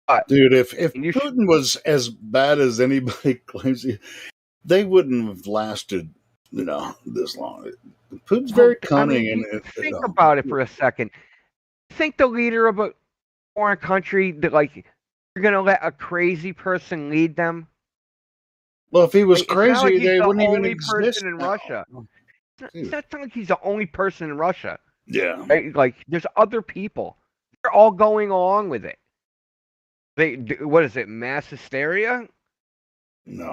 But, dude, if Putin was as bad as anybody claims, they wouldn't have lasted, this long. Putin's very cunning. Think about it for a second. Think the leader of a foreign country that, like, you're gonna let a crazy person lead them? Well, if he was crazy, like they wouldn't even exist. Person in now. Russia. It's not like he's the only person in Russia. Yeah. Right? Like, there's other people. They're all going along with it. What is it? Mass hysteria? No.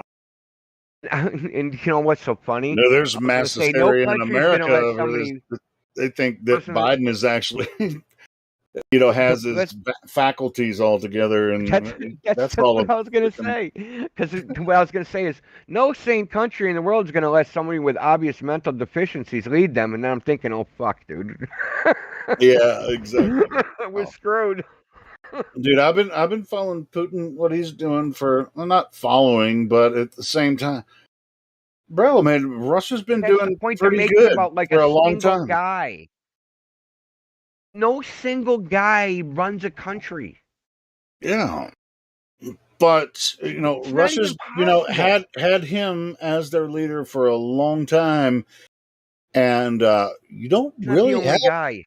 And you know what's so funny? No, there's mass hysteria in America. They think that Biden is actually, has his faculties all together, and that's all. What I was going to say. Because what I was going to say is, no sane country in the world is going to let somebody with obvious mental deficiencies lead them. And then I'm thinking, oh fuck, dude. Yeah, exactly. We're screwed. Dude, I've been following Putin, what he's doing not following, but at the same time, bro, man, Russia's been doing pretty good about, like, for a long time. Guy. No single guy runs a country. Yeah, but Russia's had him as their leader for a long time, and you don't really have guy.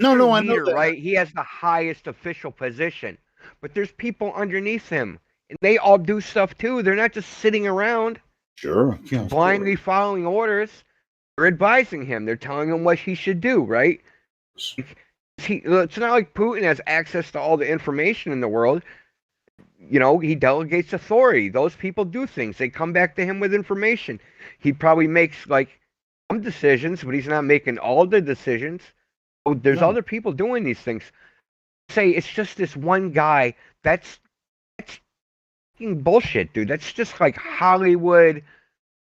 No, I know that. Right? He has the highest official position, but there's people underneath him, and they all do stuff too. They're not just sitting around, blindly following orders. They're advising him. They're telling him what he should do. Right? It's not like Putin has access to all the information in the world. He delegates authority. Those people do things. They come back to him with information. He probably makes like some decisions, but he's not making all the decisions. There's other people doing these things. Say it's just this one guy. That's fucking bullshit, dude. That's just like Hollywood,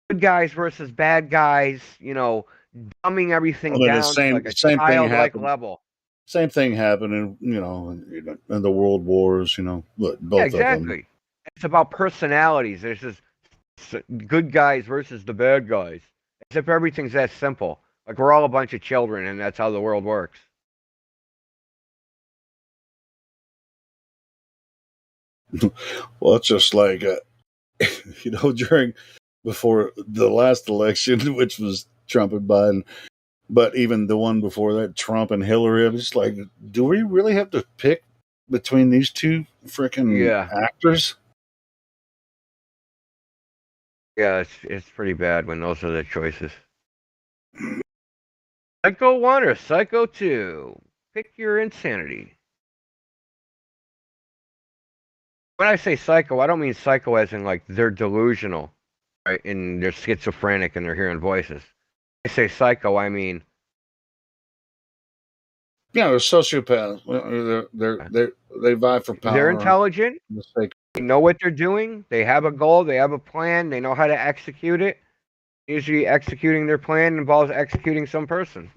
good guys versus bad guys. Dumbing everything down to like a childlike level. Same thing happened in the world wars. Both of them. It's about personalities. There's just good guys versus the bad guys. As if everything's that simple. Like, we're all a bunch of children, and that's how the world works. Well, it's just like, before the last election, which was Trump and Biden, but even the one before that, Trump and Hillary, I was just like, do we really have to pick between these two freaking actors? Yeah, it's pretty bad when those are the choices. Psycho 1 or Psycho 2? Pick your insanity. When I say psycho, I don't mean psycho as in like they're delusional, right? And they're schizophrenic and they're hearing voices. I say psycho, I mean. Yeah, they're sociopaths. They vie for power. They're intelligent. They know what they're doing. They have a goal. They have a plan. They know how to execute it. Usually, executing their plan involves executing some person.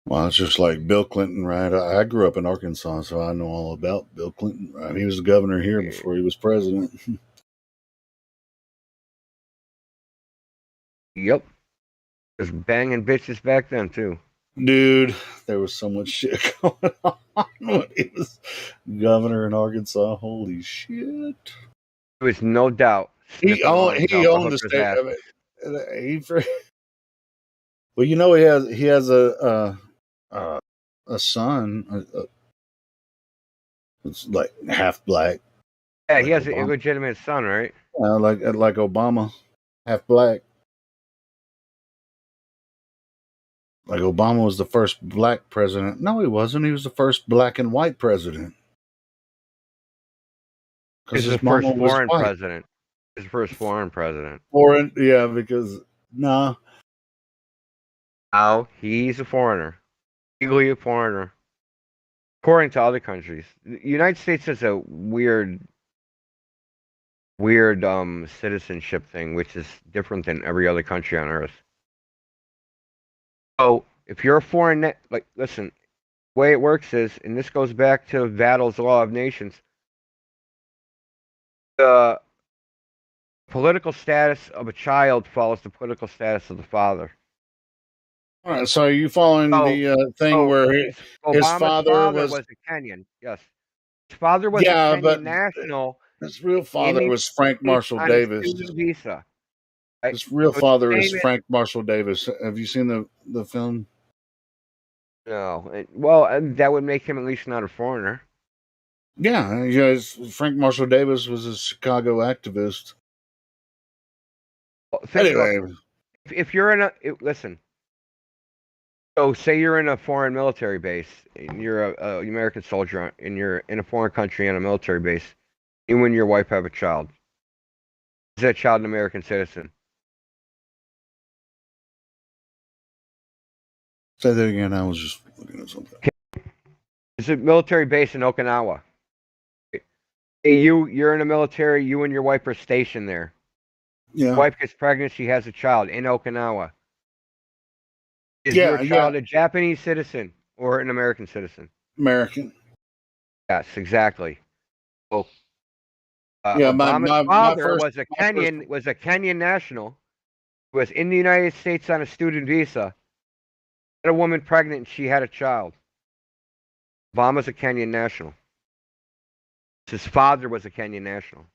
Well, it's just like Bill Clinton, right? I grew up in Arkansas, so I know all about Bill Clinton. Right? He was the governor here before he was president. Yep. Was banging bitches back then too. Dude, there was so much shit going on when he was governor in Arkansas. Holy shit! There was no doubt. He owned the state. Well, you know, he has a son. It's like half black. Yeah, like he has Obama. an illegitimate son, right? Like Obama, half black. Like Obama was the first black president. No, he wasn't. He was the first black and white president. He's the first foreign president. His first foreign president. Foreign, yeah, because no. Now he's a foreigner, legally a foreigner, according to other countries. The United States has a weird citizenship thing, which is different than every other country on earth. So if you're a foreign, listen, the way it works is, and this goes back to Vattel's Law of Nations, the political status of a child follows the political status of the father. All right, so are you following the thing where his father was a Kenyan? Yes, his father was a Kenyan national. His real father was Frank Marshall Davis. Visa. His real father is Frank Marshall Davis. Have you seen the film? No. Well, that would make him at least not a foreigner. Yeah, Frank Marshall Davis was a Chicago activist. Well, anyway, if you're in listen. So, say you're in a foreign military base, and you're a American soldier, and you're in a foreign country on a military base. You and your wife have a child. Is that child an American citizen? Say that again. I was just looking at something. It's a military base in Okinawa. You're in the military. You and your wife are stationed there. Yeah. Your wife gets pregnant. She has a child in Okinawa. Is your child a Japanese citizen or an American citizen? American. Yes, exactly. So, yeah, Obama's father was a Kenyan national. Was in the United States on a student visa. Had a woman pregnant and she had a child. Obama's a Kenyan national. His father was a Kenyan national.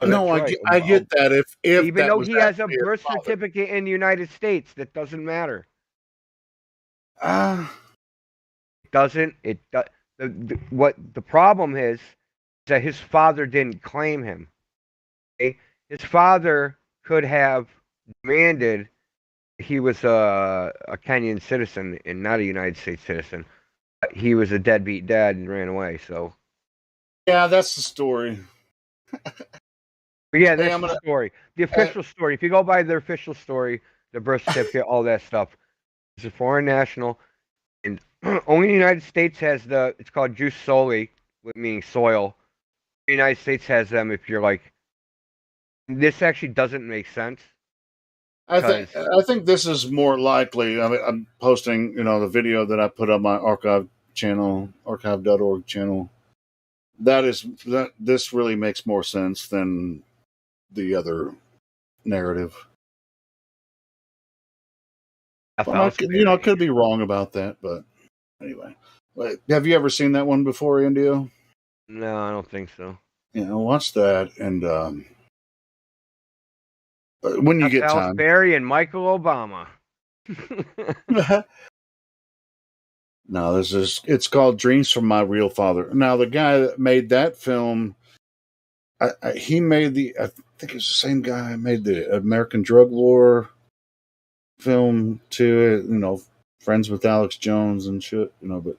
No, I get that. If even that though was he has a birth certificate in the United States, that doesn't matter. Doesn't it? What the problem is that his father didn't claim him. Okay? His father could have demanded he was a Kenyan citizen and not a United States citizen. He was a deadbeat dad and ran away. So yeah, that's the story. But yeah, that's the story. The official story. If you go by their official story, the birth certificate, all that stuff, it's a foreign national, and only the United States has it's called jus soli, meaning soil. The United States has them if you're like, this actually doesn't make sense. I think this is more likely. I mean, I'm posting, the video that I put on my archive channel, archive.org channel. This really makes more sense than the other narrative. Well, I could be wrong about that, but anyway. Have you ever seen that one before, Indio? No, I don't think so. Yeah, watch that, and when you get time. Berry and Michael Obama. No, it's called Dreams from My Real Father. Now, the guy that made that film, he made I think it's the same guy who made the American Drug War film too. Friends with Alex Jones and shit. But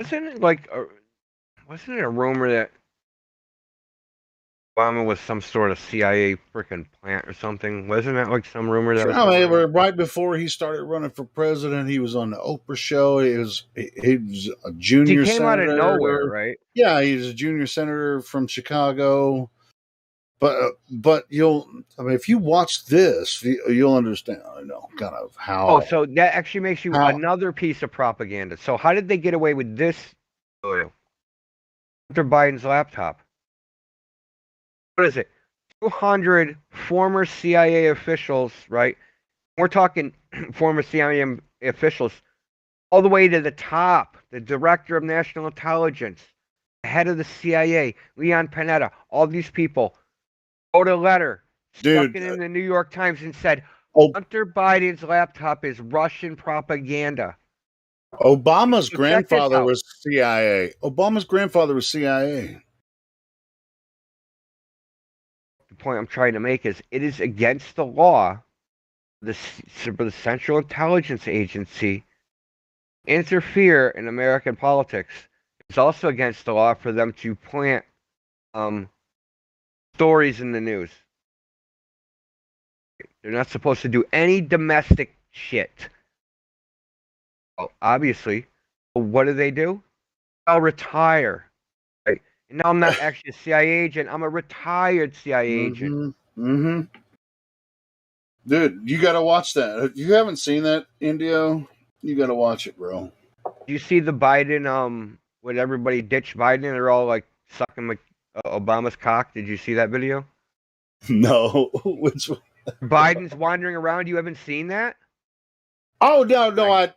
Wasn't it like wasn't it a rumor that Obama was some sort of CIA freaking plant or something? Wasn't that like some rumor that was I going mean, around? right before he started running for president, he was on the Oprah show. He was a junior He came out of nowhere, senator. right? Yeah, he was a junior senator from Chicago. But I mean, if you watch this, you'll understand, kind of Oh, how so that actually makes you another piece of propaganda. So how did they get away with this? Hunter Biden's laptop. What is it? 200 former CIA officials, right? We're talking former CIA officials, all the way to the top, the director of national intelligence, the head of the CIA, Leon Panetta, all these people wrote a letter, stuck it in the New York Times, and said, Hunter Biden's laptop is Russian propaganda. Obama's So check this grandfather out. was CIA. Obama's grandfather was CIA. The point I'm trying to make is it is against the law for the Central Intelligence Agency interfere in American politics. It's also against the law for them to plant stories in the news. They're not supposed to do any domestic shit. Well, obviously, what do? I'll retire. Right? And now I'm not actually a CIA agent. I'm a retired CIA agent. Mm-hmm. Dude, you got to watch that. If you haven't seen that, Indio, you got to watch it, bro. Do you see the Biden, when everybody ditched Biden and they're all like sucking Obama's cock? Did you see that video? No. Which one? Biden's wandering around. You haven't seen that? Oh, no. I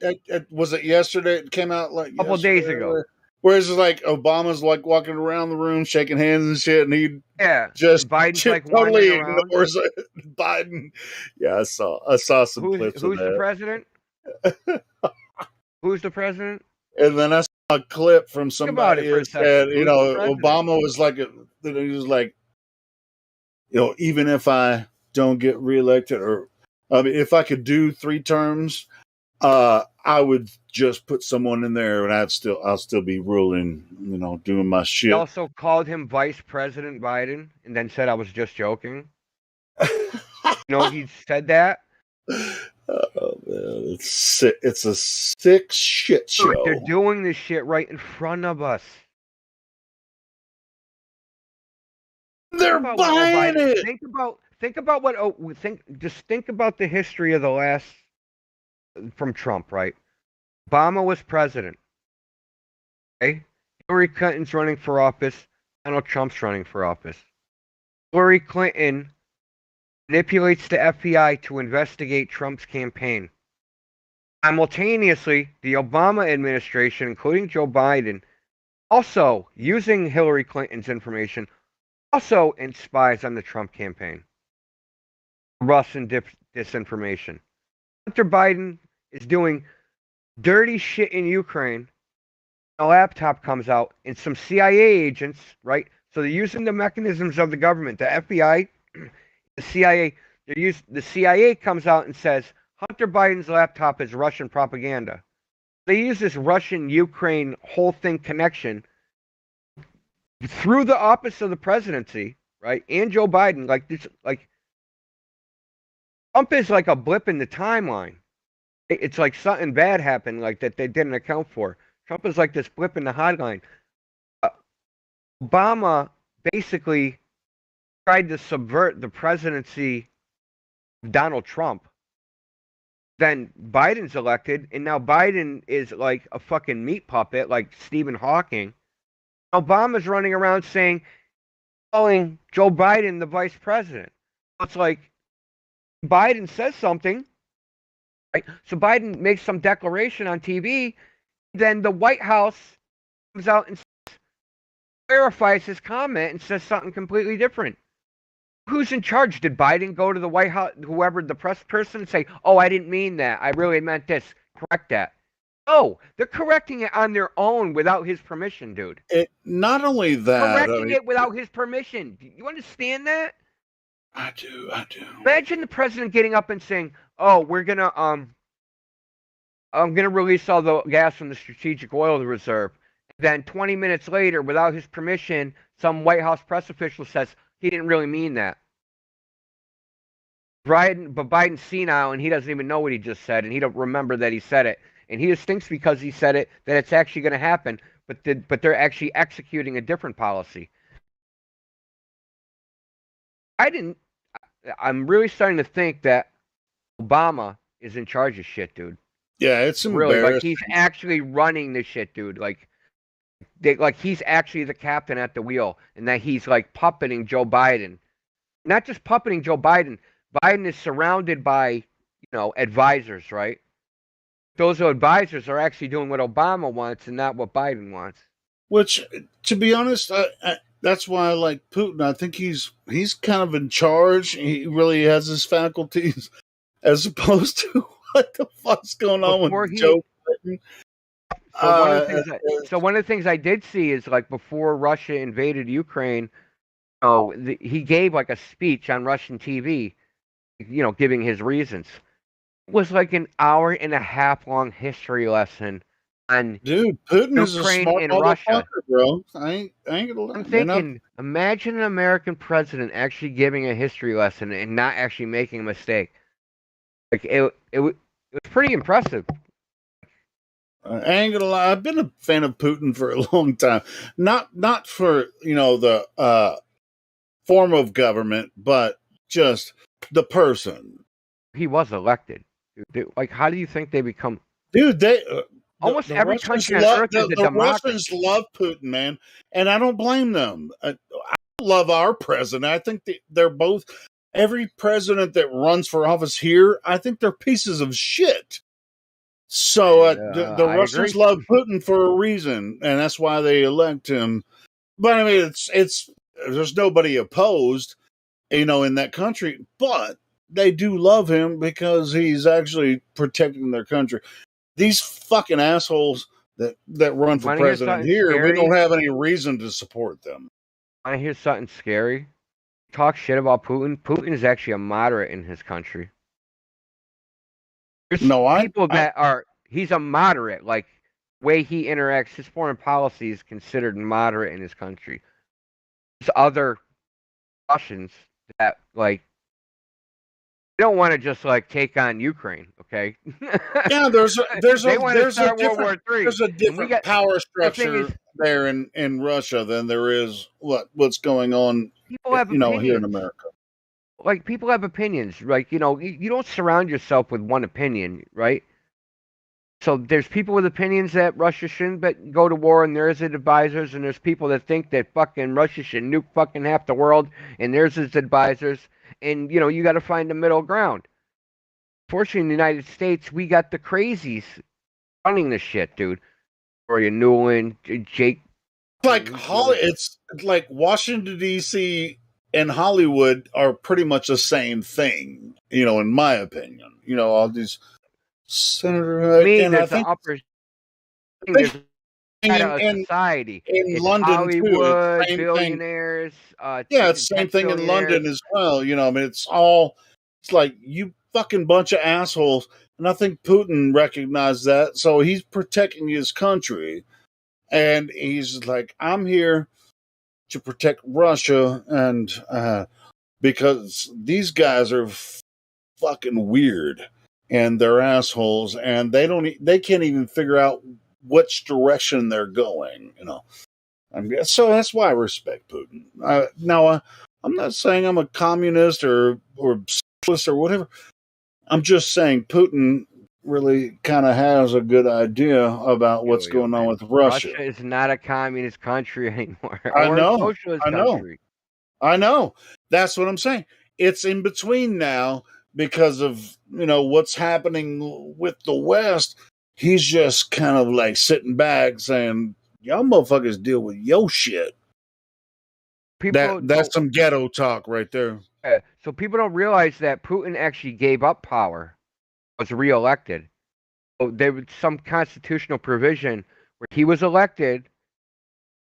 was it yesterday? It came out like a couple days ago. Where it's like Obama's like walking around the room, shaking hands and shit, and he just Biden's like totally wandering around. ignores Biden. Yeah, I saw some clips of that. Who's the president? Who's the president? And then I saw a clip from somebody who said, Who's the president? Obama was like, he was like, even if I don't get reelected, or I mean, if I could do 3 terms, I would just put someone in there, and I'll still be ruling, doing my shit. He also called him Vice President Biden, and then said I was just joking. He said that. Oh man, it's a sick shit show. Dude, they're doing this shit right in front of us. They're buying it. Think about think about the history of the last from Trump, right? Obama was president. Okay? Hillary Clinton's running for office. Donald Trump's running for office. Hillary Clinton manipulates the FBI to investigate Trump's campaign. Simultaneously, the Obama administration, including Joe Biden, also using Hillary Clinton's information, also spies on the Trump campaign. Russian disinformation. Hunter Biden is doing dirty shit in Ukraine. A laptop comes out, and some CIA agents, right? So they're using the mechanisms of the government, the FBI, the CIA. The CIA comes out and says Hunter Biden's laptop is Russian propaganda. They use this Russian-Ukraine whole thing connection through the office of the presidency, right? And Joe Biden, Trump is like a blip in the timeline. It's like something bad happened, like that they didn't account for. Trump is like this blip in the hotline. Obama basically tried to subvert the presidency of Donald Trump. Then Biden's elected, and now Biden is like a fucking meat puppet, like Stephen Hawking. Obama's running around calling Joe Biden the vice president. It's like Biden says something, right? So Biden makes some declaration on TV. Then the White House comes out and clarifies his comment and says something completely different. Who's in charge? Did Biden go to the White House, whoever the press person, and say, "Oh, I didn't mean that. I really meant this. Correct that." Oh, they're correcting it on their own without his permission, dude. Not only that, correcting it without his permission. Do you understand that? I do. Imagine the president getting up and saying, "Oh, I'm gonna release all the gas from the strategic oil reserve," Then 20 minutes later, without his permission, some White House press official says he didn't really mean that. But Biden's senile, and he doesn't even know what he just said, and he don't remember that he said it. And he just thinks because he said it that it's actually going to happen, but they're actually executing a different policy. I'm really starting to think that Obama is in charge of shit, dude. Yeah, it's really embarrassing. like he's actually running the shit, dude. Like he's actually the captain at the wheel, and that he's like puppeting Joe Biden. Not just puppeting Joe Biden. Biden is surrounded by, advisors, right? Those advisors are actually doing what Obama wants and not what Biden wants. Which, to be honest, that's why I like Putin. I think he's kind of in charge. He really has his faculties, as opposed to what the fuck's going on with Joe Biden. So one of the things I did see is like before Russia invaded Ukraine, he gave like a speech on Russian TV, giving his reasons. It was like an hour and a half long history lesson on Putin is a smart and Russia. Bro. I ain't gonna lie. I'm thinking, imagine an American president actually giving a history lesson and not actually making a mistake. Like it was pretty impressive. I ain't gonna lie. I've been a fan of Putin for a long time. Not for the form of government, but just the person. He was elected. Dude, like, how do you think they become? Dude, almost every Russians country on earth is a the democracy. Russians love Putin, man, and I don't blame them. I love our president. I think they're both. Every president that runs for office here, I think they're pieces of shit. So the Russians love Putin for a reason, and that's why they elect him. But I mean, it's there's nobody opposed, in that country, but they do love him because he's actually protecting their country. These fucking assholes that run for president here, we don't have any reason to support them. I hear something scary. Talk shit about Putin. Putin is actually a moderate in his country. There's he's a moderate. Like, way he interacts, his foreign policy is considered moderate in his country. There's other Russians that they don't want to just take on Ukraine, okay? Yeah, there's a different different power structure there in Russia than there is what's going on here in America. Like, people have opinions. Like, you don't surround yourself with one opinion, right? So there's people with opinions that Russia shouldn't go to war, and there's advisors, and there's people that think that fucking Russia should nuke fucking half the world, and there's his advisors, and you got to find the middle ground. Fortunately, in the United States, we got the crazies running the shit, dude. Victoria Nuland, Jake. It's like Washington D.C. and Hollywood are pretty much the same thing, in my opinion. All these senator. There's an upper. There's a society in it's London Hollywood, too. Billionaires. It's the same thing in London as well. I mean, it's like you fucking bunch of assholes, and I think Putin recognized that, so he's protecting his country, and he's like, I'm here to protect Russia, and because these guys are fucking weird. And they're assholes, and they can't even figure out which direction they're going, so that's why I respect Putin. Now, I'm not saying I'm a communist or socialist or whatever. I'm just saying Putin really kind of has a good idea about what's going on with Russia. Russia is not a communist country anymore. I know. A socialist country. I know. That's what I'm saying. It's in between now. Because of, what's happening with the West, he's just kind of like sitting back saying, y'all motherfuckers deal with your shit. That's some ghetto talk right there. So people don't realize that Putin actually gave up power, was reelected. So there was some constitutional provision where he was elected,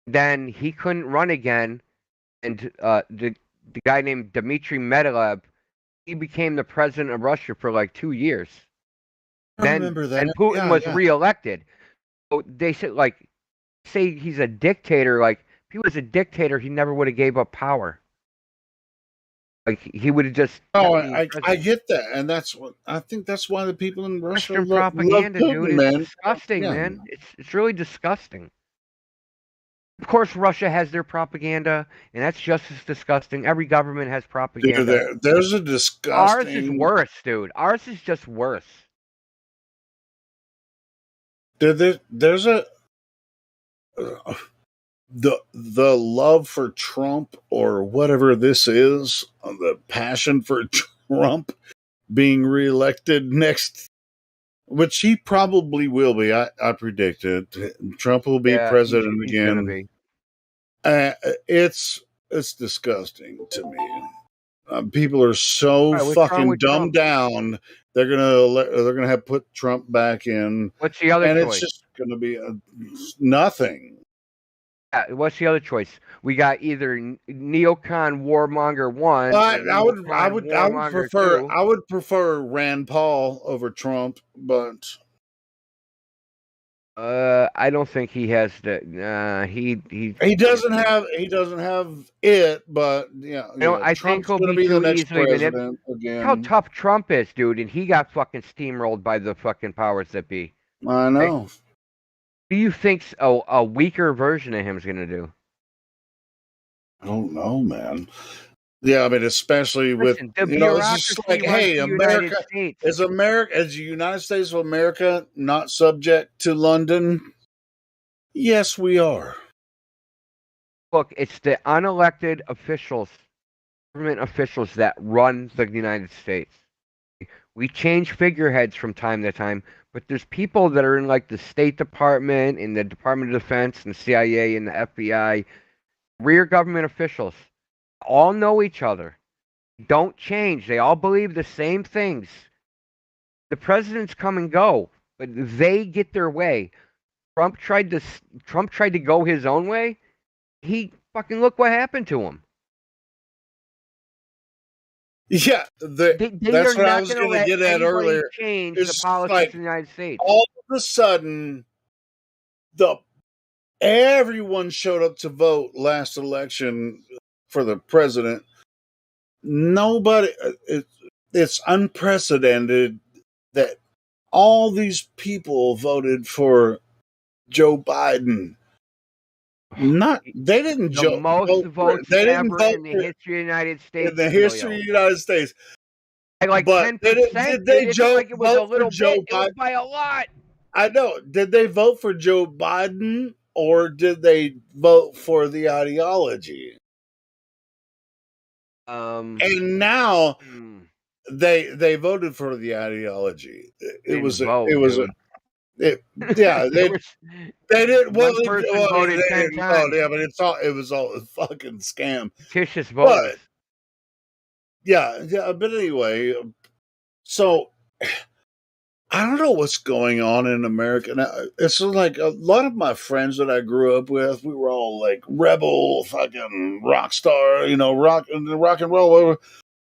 then he couldn't run again, and the guy named Dmitry Medvedev, he became the president of Russia for 2 years. I remember that. And Putin was reelected. So they said say he's a dictator. Like, if he was a dictator, he never would have gave up power. Like, he would have just. Oh, I get that, and that's what I think. That's why the people in Russia Western love propaganda, Putin, dude. It's man. disgusting, Yeah. man. It's really disgusting. Of course, Russia has their propaganda, and that's just as disgusting. Every government has propaganda. Dude, there's a disgusting. Ours is worse, dude. Ours is just worse. Dude, there's a the love for Trump or whatever this is, the passion for Trump being reelected next, which he probably will be. I predict it. Trump will be president he's again. Gonna be. It's disgusting to me. People are so fucking dumbed down. They're gonna have put Trump back in. What's the other and choice? It's just gonna be nothing. What's the other choice? We got either neocon warmonger 1. I would prefer Rand Paul over Trump, but I don't think he has the. He doesn't have it, but I Trump's think he'll going to be be the too next easily president Look again. how tough Trump is, dude, and he got fucking steamrolled by the fucking powers that be. I know. What do you think a weaker version of him is going to do? I don't know, man. Yeah, I mean, especially Listen, with it's just like, hey, America is the United States of America not subject to London? Yes, we are. Look, it's the unelected officials, government officials that run the United States. We change figureheads from time to time, but there's people that are in like the State Department, in the Department of Defense, and the CIA, and the FBI, rear government officials, all know each other. Don't change. They all believe the same things. The presidents come and go, but they get their way. Trump tried to go his own way. He fucking look what happened to him. Yeah, that's what I was going to get at earlier. Change the politics of the United States. All of a sudden, everyone showed up to vote last election for the president. Nobody. It's unprecedented that all these people voted for Joe Biden. They didn't the most votes ever in the history of the United States. In the history of the United States. Like 10%. Did they vote for Joe Biden? It was by a lot. I know. Did they vote for Joe Biden or did they vote for the ideology? And now they voted for the ideology. They did. Well, one person voted 10 times. Yeah, but it was all a fucking scam. Fictitious votes. But anyway, so I don't know what's going on in America now. It's like a lot of my friends that I grew up with, we were all like rebel, fucking rock star, rock and roll.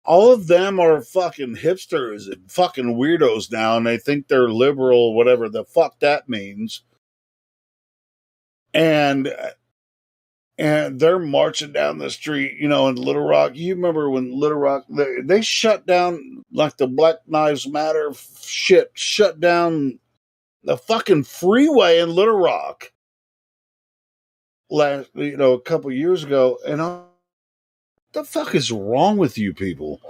All of them are fucking hipsters and fucking weirdos now, and they think they're liberal, whatever the fuck that means. And they're marching down the street, in Little Rock. You remember when Little Rock, they shut down, like the Black Lives Matter shit, shut down the fucking freeway in Little Rock a couple years ago. And what the fuck is wrong with you people?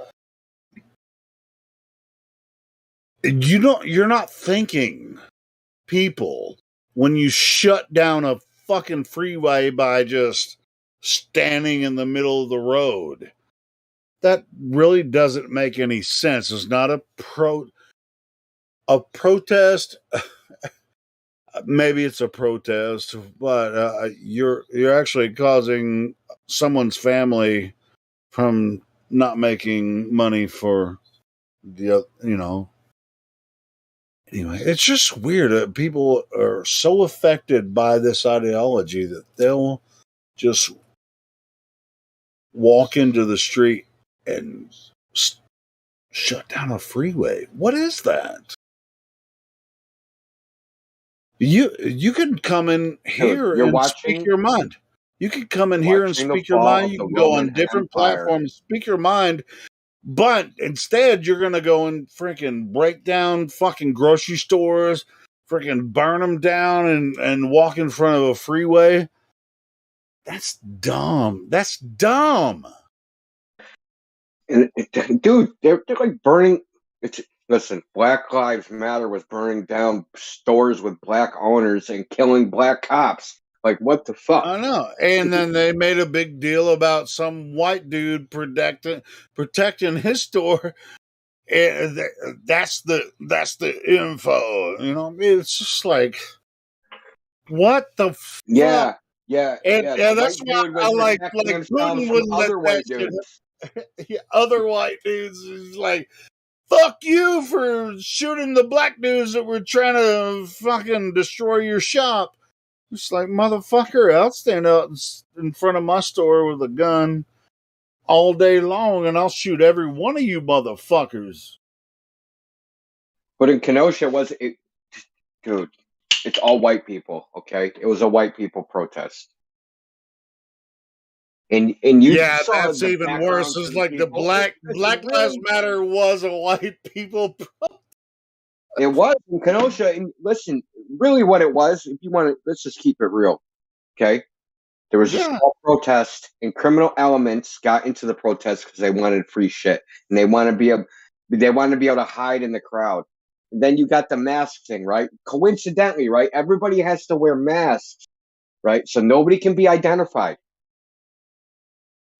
You're not thinking, people, when you shut down a fucking freeway by just standing in the middle of the road. That really doesn't make any sense. It's not a protest. Maybe it's a protest, but you're actually causing someone's family from not making money for the Anyway, it's just weird. People are so affected by this ideology that they'll just walk into the street and shut down a freeway. What is that? You can come in here you're and speak watching your mind. You can come in here and watching the speak your fall mind. of You the can go Roman on different Empire. platforms, speak your mind, but instead you're gonna go and freaking break down fucking grocery stores, freaking burn them down, and walk in front of a freeway. That's dumb. That's dumb. And dude, they're like burning. Listen, Black Lives Matter was burning down stores with black owners and killing black cops. Like, what the fuck? I know. And then they made a big deal about some white dude protecting his store. And that's the info. You know, it's just like, what the fuck? Yeah, And the that's white why dude I was like protecting themselves Putin from wouldn't let other that white shit. dudes. Yeah, other white dudes is like, fuck you for shooting the black dudes that were trying to fucking destroy your shop. It's like, motherfucker, I'll stand out in front of my store with a gun all day long and I'll shoot every one of you motherfuckers. But in Kenosha, dude, it's all white people, okay? It was a white people protest. And you Yeah, saw that's the even worse. backgrounds It's of the like the people. Black Listen, Lives really, Matter was a white people. it was in Kenosha. And listen, really what it was, if you want to, let's just keep it real, okay? There was a Yeah. small protest, and criminal elements got into the protest because they wanted free shit, and they want to be able to hide in the crowd. And then you got the mask thing, right? Coincidentally, right? Everybody has to wear masks, right? So nobody can be identified.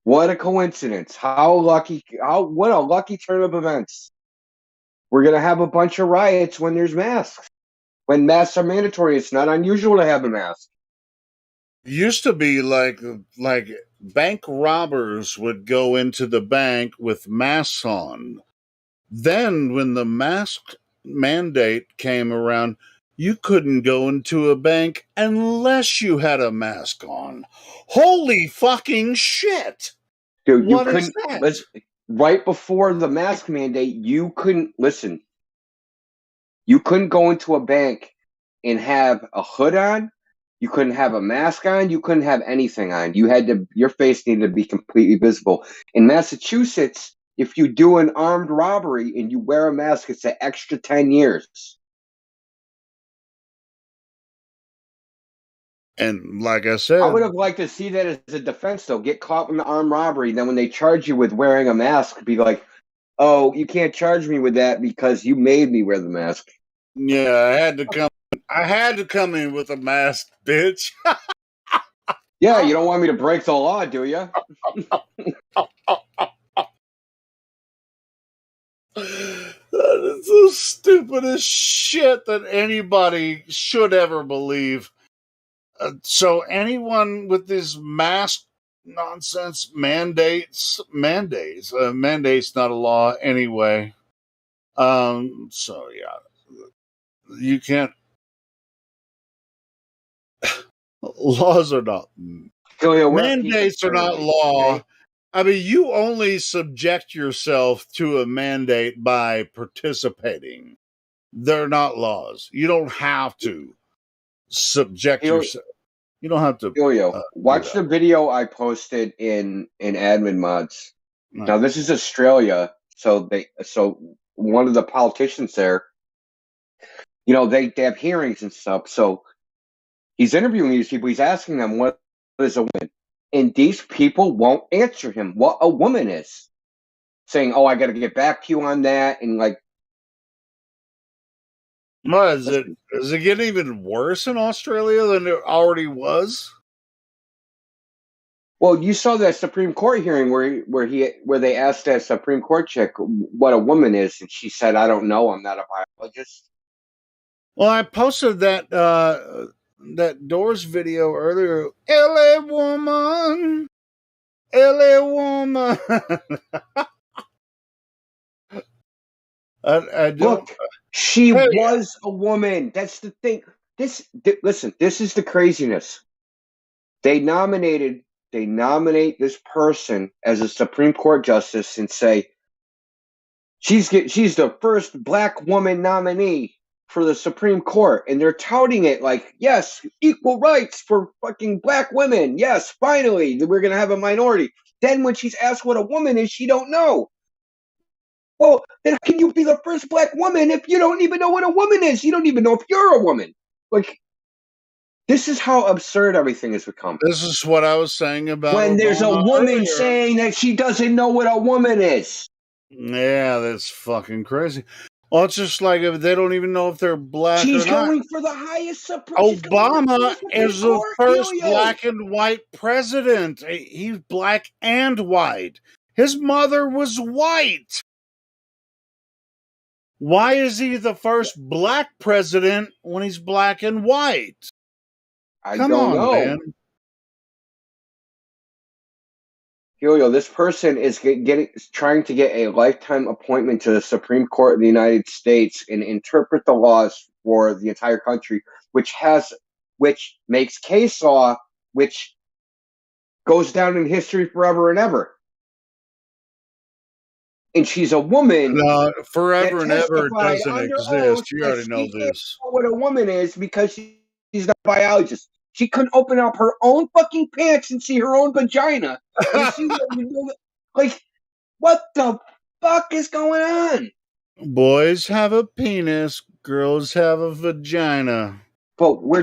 What a coincidence! What a lucky turn of events. We're gonna have a bunch of riots when there's masks. When masks are mandatory, it's not unusual to have a mask. Used to be like bank robbers would go into the bank with masks on. Then when the mask mandate came around, you couldn't go into a bank unless you had a mask on. Holy fucking shit. Dude, you What is couldn't that? right before the mask mandate, you couldn't listen. You couldn't go into a bank and have a hood on. You couldn't have a mask on. You couldn't have anything on. Your face needed to be completely visible. In Massachusetts, if you do an armed robbery and you wear a mask, it's an extra 10 years. And like I said, I would have liked to see that as a defense, though. Get caught in an armed robbery, then when they charge you with wearing a mask, be like, "Oh, you can't charge me with that because you made me wear the mask." yeah, I had to come in with a mask, bitch. Yeah, you don't want me to break the law, do you? That is the stupidest shit that anybody should ever believe. So anyone with this mask nonsense mandates not a law anyway. So yeah, you can't. Laws are not mandates are not law. Okay? I mean, you only subject yourself to a mandate by participating. They're not laws. You don't have to subject yourself. You don't have to. Watch the video I posted in admin mods. No. Now this is Australia, so one of the politicians there, they have hearings and stuff. So he's interviewing these people. He's asking them what is a woman, and these people won't answer him what a woman is, saying, "Oh, I got to get back to you on that," and like. Is it getting even worse in Australia than it already was? Well, you saw that Supreme Court hearing where they asked that Supreme Court chick what a woman is, and she said, "I don't know. I'm not a biologist." Well, I posted that Doors video earlier. LA woman, LA woman. I don't. Look, she was a woman. That's the thing. Listen, this is the craziness. They nominate this person as a Supreme Court justice and say she's the first black woman nominee. for the Supreme Court, and they're touting it like, yes, equal rights for fucking black women. Yes, finally, we're gonna have a minority. Then when she's asked what a woman is, she don't know. Well, then how can you be the first black woman if you don't even know what a woman is? You don't even know if you're a woman. Like, this is how absurd everything has become. This is what I was saying about when there's a Obama woman earlier. saying that she doesn't know what a woman is. Yeah, that's fucking crazy. Well, it's just like if they don't even know if they're black She's or not. going for the highest Obama is the first Helio. black and white president. He's black and white. His mother was white. Why is he the first black president when he's black and white? I Come don't on, know. man. Helio, this person is trying to get a lifetime appointment to the Supreme Court of the United States and interpret the laws for the entire country, which makes case law, which goes down in history forever and ever. And she's a woman. No, forever and ever testified doesn't under exist. oath You that already know she can't this. know what a woman is because she's not a biologist. She couldn't open up her own fucking pants and see her own vagina. And see like, what the fuck is going on? Boys have a penis, girls have a vagina. But we're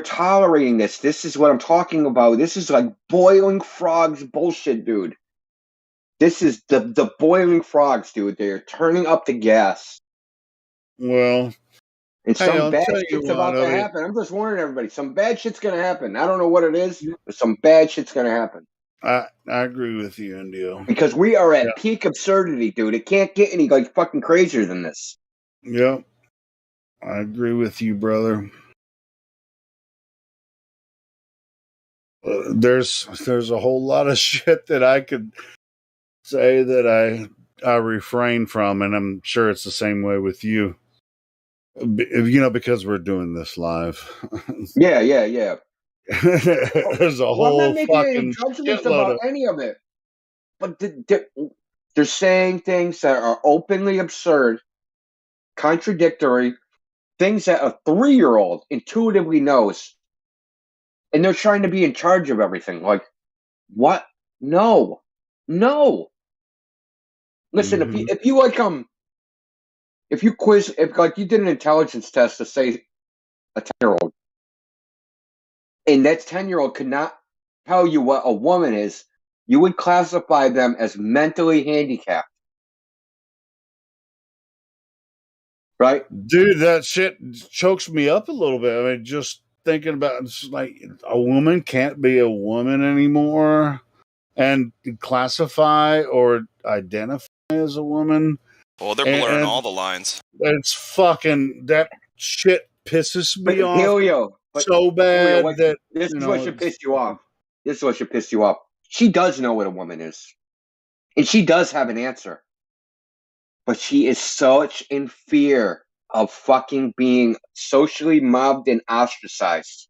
tolerating this. This is what I'm talking about. This is like boiling frogs bullshit, dude. This is the boiling frogs, dude. They're turning up the gas. Well, and some bad shit's about to I mean, happen. I'm just warning everybody. Some bad shit's gonna happen. I don't know what it is, but some bad shit's gonna happen. I agree with you, Indio. Because we are at peak absurdity, dude. It can't get any like fucking crazier than this. Yep. I agree with you, brother. There's a whole lot of shit that I could say that I refrain from, and I'm sure it's the same way with you. You know, because we're doing this live. Yeah. There's a whole I'm not making any fucking judgments shitload about of any of it, but they're saying things that are openly absurd, contradictory, things that a 3-year-old intuitively knows, and they're trying to be in charge of everything. Like, what? No. Listen, if you you did an intelligence test to say a 10-year-old, and that 10-year-old could not tell you what a woman is, you would classify them as mentally handicapped. Right? Dude, that shit chokes me up a little bit. I mean, just thinking about it's like a woman can't be a woman anymore and classify or identify as a woman. Well, they're blurring all the lines. It's fucking, that shit pisses me off so bad that this is what should piss you off. This is what should piss you off. She does know what a woman is. And she does have an answer. But she is such in fear of fucking being socially mobbed and ostracized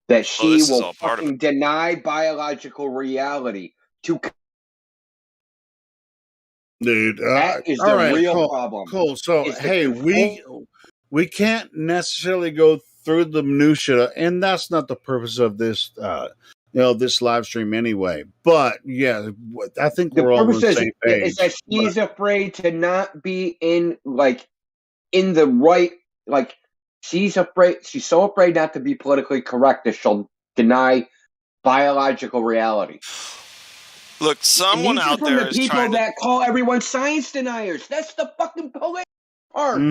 that she will fucking deny biological reality to. Dude, that is the real problem. Cool. So, hey, we can't necessarily go through the minutia, and that's not the purpose of this, this live stream anyway. But yeah, I think we're all on the same page. Is that she's afraid to not be in the right, like she's so afraid not to be politically correct that she'll deny biological reality. Look, someone out there is trying to... that call everyone science deniers. That's the fucking political part.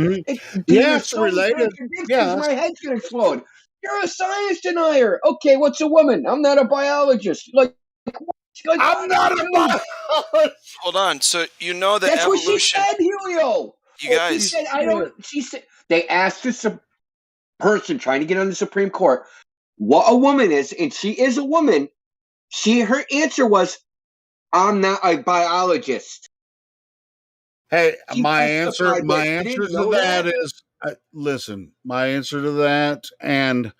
Yes, related. Yeah, my head's gonna explode. You're a science denier. Okay, what's a woman? I'm not a biologist. I'm not a biologist. Hold on. So you know that that's evolution... what she said, Helio. You guys... She said they asked this person trying to get on the Supreme Court what a woman is, and she is a woman. Her answer was, I'm not a biologist. Hey, my answer to that is, listen, my answer to that, and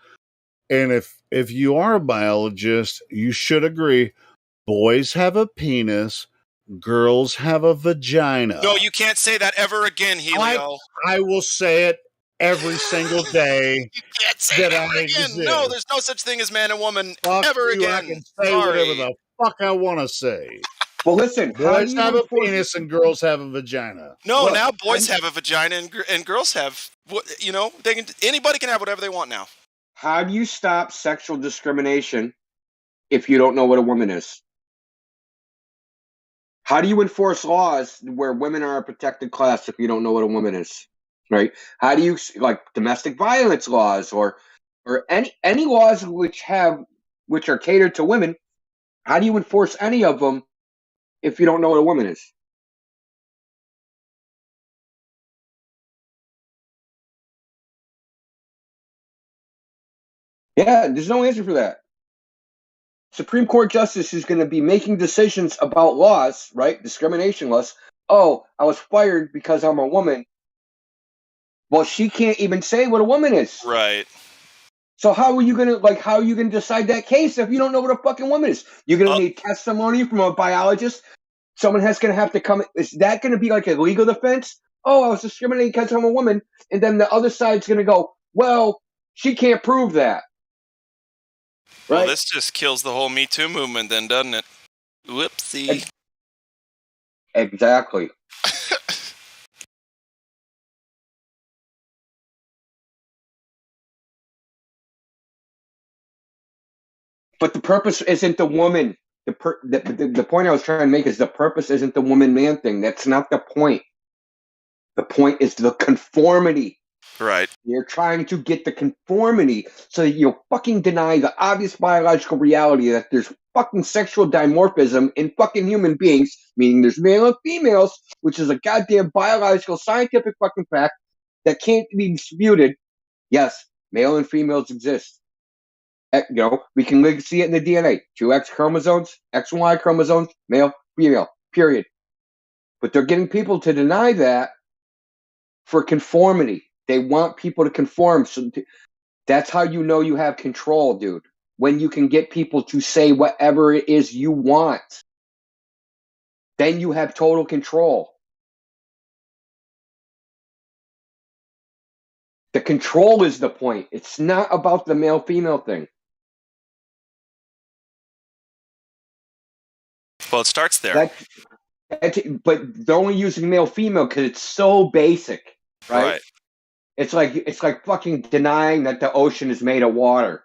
if you are a biologist, you should agree, boys have a penis, girls have a vagina. No, you can't say that ever again, Helio. I will say it every single day. You can't say it that ever I again. exist. No, there's no such thing as man and woman Fuck ever you, again. I can say Sorry. whatever the fuck I want to say. Well, listen, how do Boys you have a enforce- penis and girls have a vagina. No, Look, now boys have a vagina and girls have. You know, they can. Anybody can have whatever they want now. How do you stop sexual discrimination if you don't know what a woman is? How do you enforce laws where women are a protected class if you don't know what a woman is? Right? How do you, like domestic violence laws or any laws which are catered to women? How do you enforce any of them if you don't know what a woman is? Yeah, there's no answer for that. Supreme Court justice is going to be making decisions about laws, right? Discrimination laws. Oh, I was fired because I'm a woman. Well, she can't even say what a woman is. Right. So how are you gonna decide that case if you don't know what a fucking woman is? You're gonna need testimony from a biologist. Someone has gonna have to come. Is that gonna be like a legal defense? Oh, I was discriminated because I'm a woman, and then the other side's gonna go, well, she can't prove that. Well, Right? this just kills the whole Me Too movement, then, doesn't it? Whoopsie. Exactly. But the purpose isn't the woman. The point I was trying to make is the purpose isn't the woman-man thing. That's not the point. The point is the conformity. Right. You're trying to get the conformity so that you'll fucking deny the obvious biological reality that there's fucking sexual dimorphism in fucking human beings, meaning there's male and females, which is a goddamn biological scientific fucking fact that can't be disputed. Yes, male and females exist. We can see it in the DNA. 2 X chromosomes, XY chromosomes, male, female, period. But they're getting people to deny that for conformity. They want people to conform. So that's how you know you have control, dude. When you can get people to say whatever it is you want, then you have total control. The control is the point. It's not about the male-female thing. Well, it starts there. But they're only using male-female because it's so basic, right? It's like fucking denying that the ocean is made of water.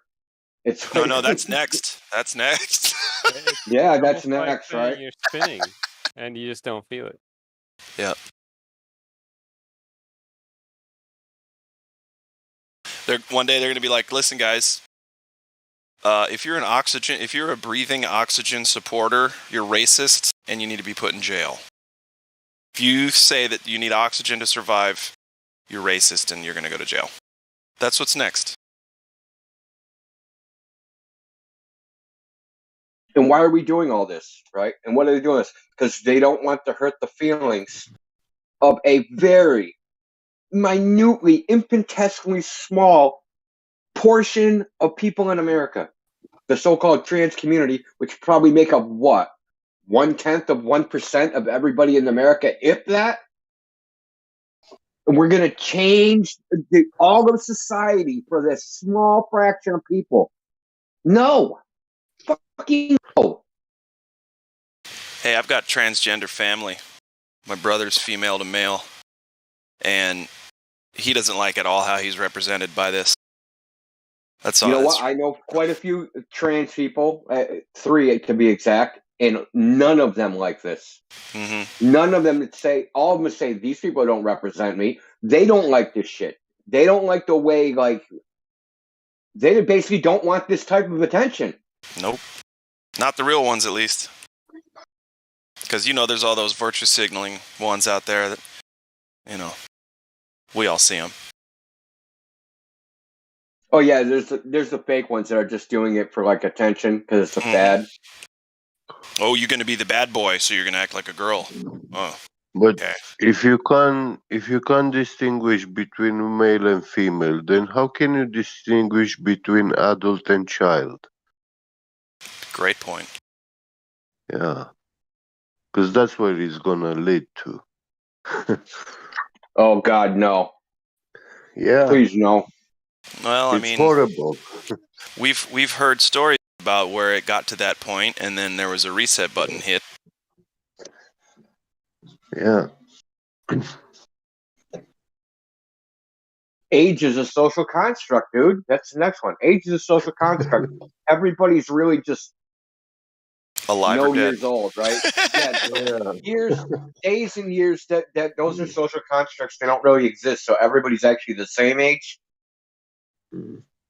It's like, no, that's next. That's next. Yeah, that's Almost like next, saying right? You're spinning, and you just don't feel it. Yep. One day they're going to be like, listen, guys, if you're a breathing oxygen supporter, you're racist and you need to be put in jail. If you say that you need oxygen to survive, you're racist and you're going to go to jail. That's what's next. And why are we doing all this, right? And what are they doing this? Because they don't want to hurt the feelings of a very minutely, infinitesimally small portion of people in America. The so-called trans community, which probably make up what? 0.1% of everybody in America, if that? And we're going to change all of society for this small fraction of people. No. Fucking no. Hey, I've got transgender family. My brother's female to male. And he doesn't like at all how he's represented by this. That's all. You know what? I know quite a few trans people, 3 to be exact, and none of them like this. Mm-hmm. None of them all of them say, these people don't represent me. They don't like this shit. They don't like the way, they basically don't want this type of attention. Nope. Not the real ones, at least. Because, there's all those virtue signaling ones out there that, we all see them. Oh, yeah, there's the fake ones that are just doing it for, attention because it's a fad. Oh, you're going to be the bad boy, so you're going to act like a girl. Oh. But okay. if you can't distinguish between male and female, then how can you distinguish between adult and child? Great point. Yeah. Because that's where it's gonna lead to. Oh God, no! Yeah, Please no. Well, I it's mean, horrible. we've heard stories about where it got to that point, and then there was a reset button hit. Yeah. Age is a social construct, dude. That's the next one. Age is a social construct. Everybody's really just Alive or dead. years old, right? Yeah, years, days, and years. That those are social constructs. They don't really exist. So everybody's actually the same age.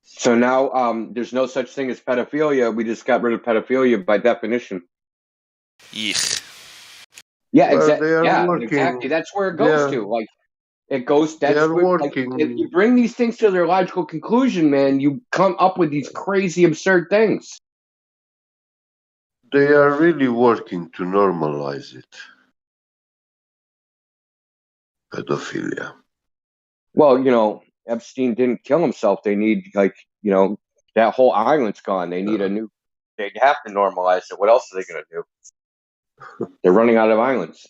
So now, there's no such thing as pedophilia. We just got rid of pedophilia by definition. Eek. Yeah, Well, exactly. they are Yeah, working. exactly. That's where it goes Yeah. to. Like, it goes. They That's are where, like, working. if you bring these things to their logical conclusion, man, you come up with these crazy, absurd things. They are really working to normalize it. Pedophilia. Well, Epstein didn't kill himself. They need, like, that whole island's gone. They need a new. They'd have to normalize it. What else are they going to do? They're running out of islands.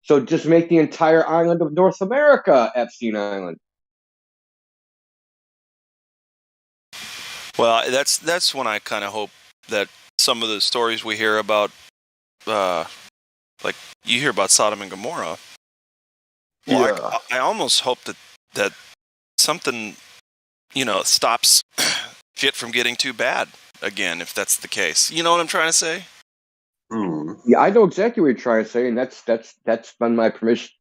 So just make the entire island of North America Epstein Island. Well, that's when I kind of hope that some of the stories we hear about, like you hear about Sodom and Gomorrah. Well, Yeah. I almost hope that something, stops shit from getting too bad again, if that's the case. You know what I'm trying to say? Yeah, I know exactly what you're trying to say, and that's been my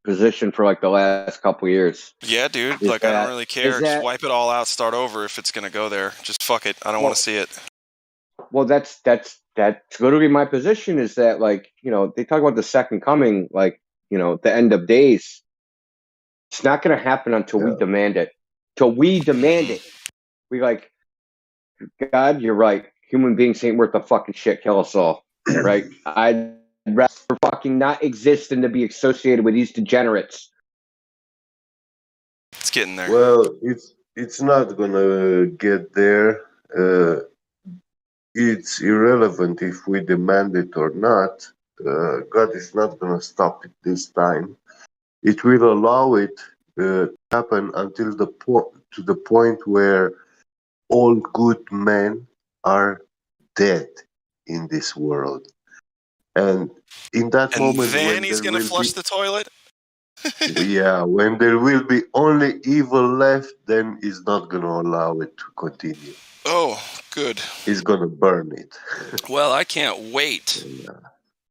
position for like the last couple of years. Yeah, dude. Is Like, I don't that- really care. is Just that- wipe it all out, start over if it's gonna go there. Just fuck it. I don't want to see it. Well, that's literally my position. Is that, like, they talk about the second coming, like, the end of days. It's not going to happen until we demand it. Till we demand it. We like, God, you're right. Human beings ain't worth a fucking shit. Kill us all. Right? I'd rather fucking not exist than to be associated with these degenerates. It's getting there. Well, it's not gonna get there. It's irrelevant if we demand it or not. God is not gonna stop it this time. It will allow it to happen until the point where all good men are dead in this world, and in that And moment, then when he's there gonna will flush be, the toilet. yeah, when there will be only evil left, then he's not gonna allow it to continue. Oh, good. He's gonna burn it. Well, I can't wait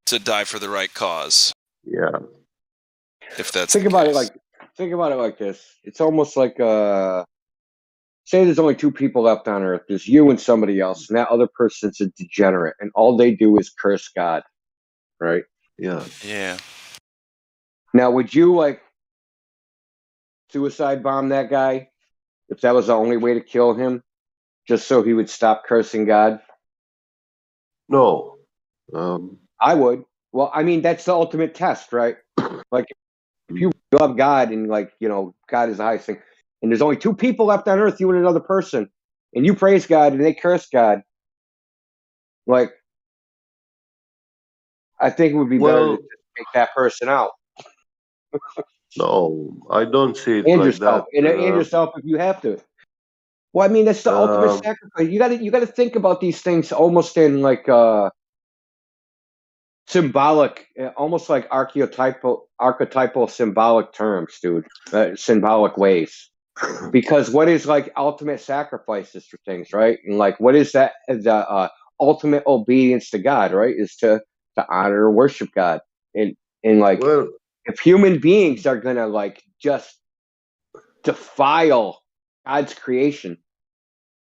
to die for the right cause. Yeah. If that's Think about it like this. It's almost like say there's only two people left on Earth. There's you and somebody else, and that other person's a degenerate, and all they do is curse God, right? Yeah. Yeah. Now, would you, like, suicide bomb that guy if that was the only way to kill him, just so he would stop cursing God? No. I would. Well, I mean, that's the ultimate test, right? Like, if you love God and, like, God is the highest thing, and there's only two people left on Earth, you and another person, and you praise God and they curse God, like, I think it would be better to just take that person out. No, I don't see it And like yourself, that. and yourself if you have to. Well, I mean, that's the ultimate sacrifice. You got to think about these things almost in, like, symbolic, almost like archetypal symbolic terms, dude. Symbolic ways. Because what is, like, ultimate sacrifices for things, right? And, like, what is that? The ultimate obedience to God, right? Is to honor and worship God. And like, if human beings are gonna, like, just defile God's creation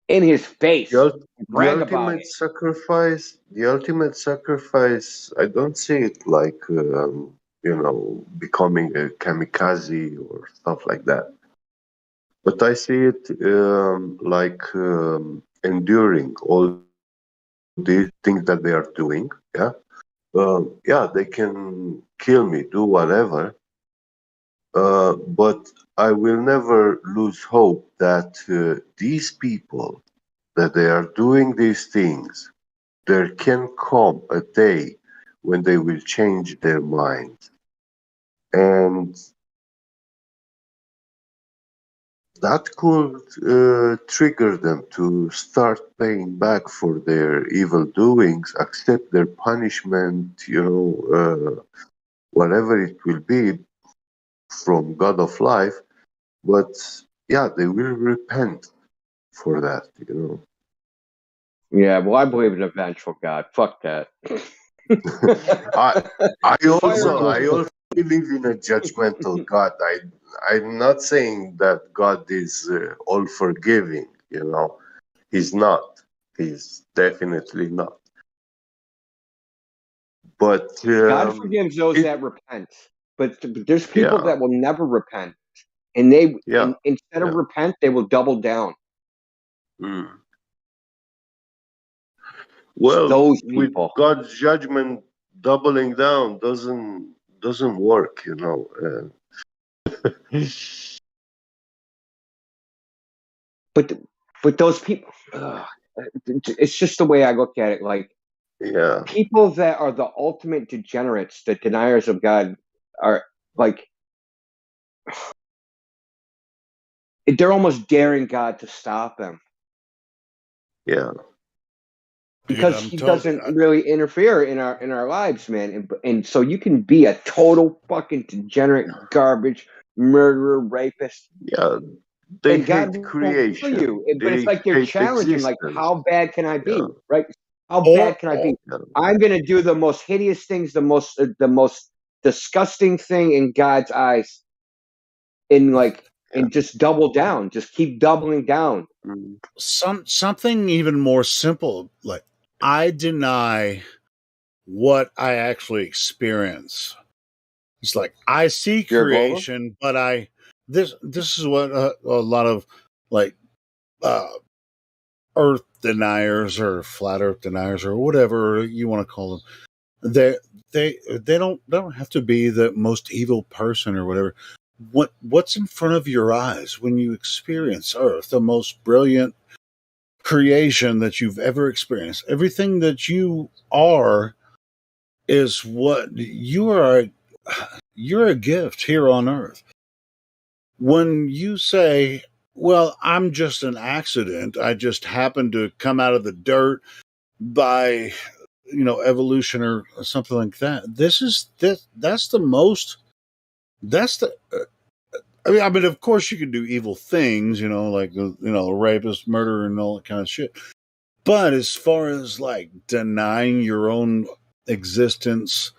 in His face, The brag about ultimate it. sacrifice. The ultimate sacrifice. I don't see it like becoming a kamikaze or stuff like that. But I see it like enduring all these things that they are doing. Yeah. Yeah, they can kill me, do whatever. But I will never lose hope that these people, that they are doing these things, there can come a day when they will change their mind. And that could trigger them to start paying back for their evil doings, accept their punishment, whatever it will be from God of life. But yeah, they will repent for that, Yeah, well, I believe in a vengeful God. Fuck that. I also believe in a judgmental God. I'm not saying that God is all forgiving. He's not. He's definitely not. But God forgives those that repent, but there's people that will never repent, and instead of repent, they will double down. Mm. Well, those with people. God's judgment, doubling down doesn't work. But those people, it's just the way I look at it. Like, yeah, people that are the ultimate degenerates, the deniers of God, are like, they're almost daring God to stop them. Yeah. Because he doesn't really interfere in our lives, man. And so you can be a total fucking degenerate, garbage, murderer, rapist. Yeah, they and God hate won't kill creation. you. But They it's like they're hate challenging, like, existence. how bad can I be? Yeah. Right? How bad can I be? I'm going to do the most hideous things, the most disgusting thing in God's eyes, and just double down. Just keep doubling down. Something even more simple, like, I deny what I actually experience. It's like, I see creation, but this is what a lot of, like, earth deniers or flat earth deniers or whatever you want to call them, they don't have to be the most evil person or whatever. What's in front of your eyes when you experience Earth, the most brilliant creation that you've ever experienced? Everything that you are is what you are. You're a gift here on Earth. When you say, well, I'm just an accident, I just happened to come out of the dirt by evolution or something like that, that's the most, that's the I mean, of course you can do evil things, like, rapist, murder, and all that kind of shit. But as far as, like, denying your own existence,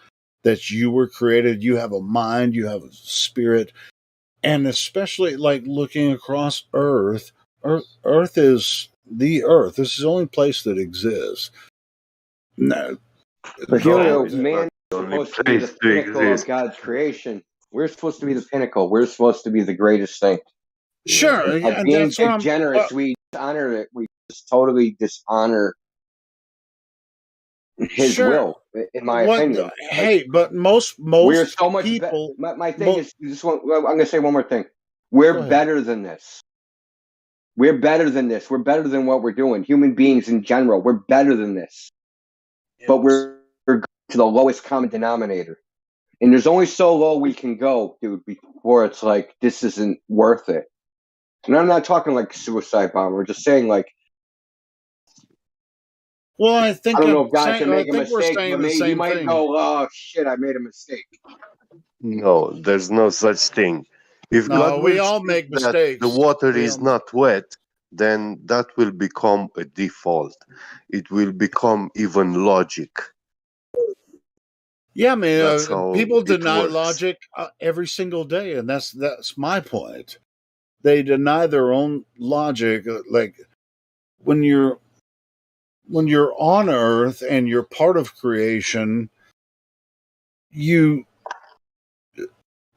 that you were created, you have a mind, you have a spirit, and especially, like, looking across Earth, Earth is the Earth. This is the only place that exists. No, But Helio, man is supposed to be the pinnacle of God's creation. We're supposed to be the pinnacle. We're supposed to be the greatest thing. Sure, and being degenerates, we dishonor it. We just totally dishonor His will, in my opinion. Hey, but most we're so much people. My thing is, I'm going to say one more thing. We're better than this. We're better than this. We're better than what we're doing. Human beings in general, we're better than this. Yes. But we're going to the lowest common denominator. And there's only so low we can go, dude, before it's like, this isn't worth it. And I'm not talking like suicide bomber. We're just saying, like, well, I think, I don't know if God can make a mistake, but maybe he might go, oh, shit, I made a mistake. No, there's no such thing. If God we all make mistakes. The water is not wet, then that will become a default. It will become even logic. Yeah, man. People deny logic every single day, and that's my point. They deny their own logic. Like, when you're on Earth and you're part of creation,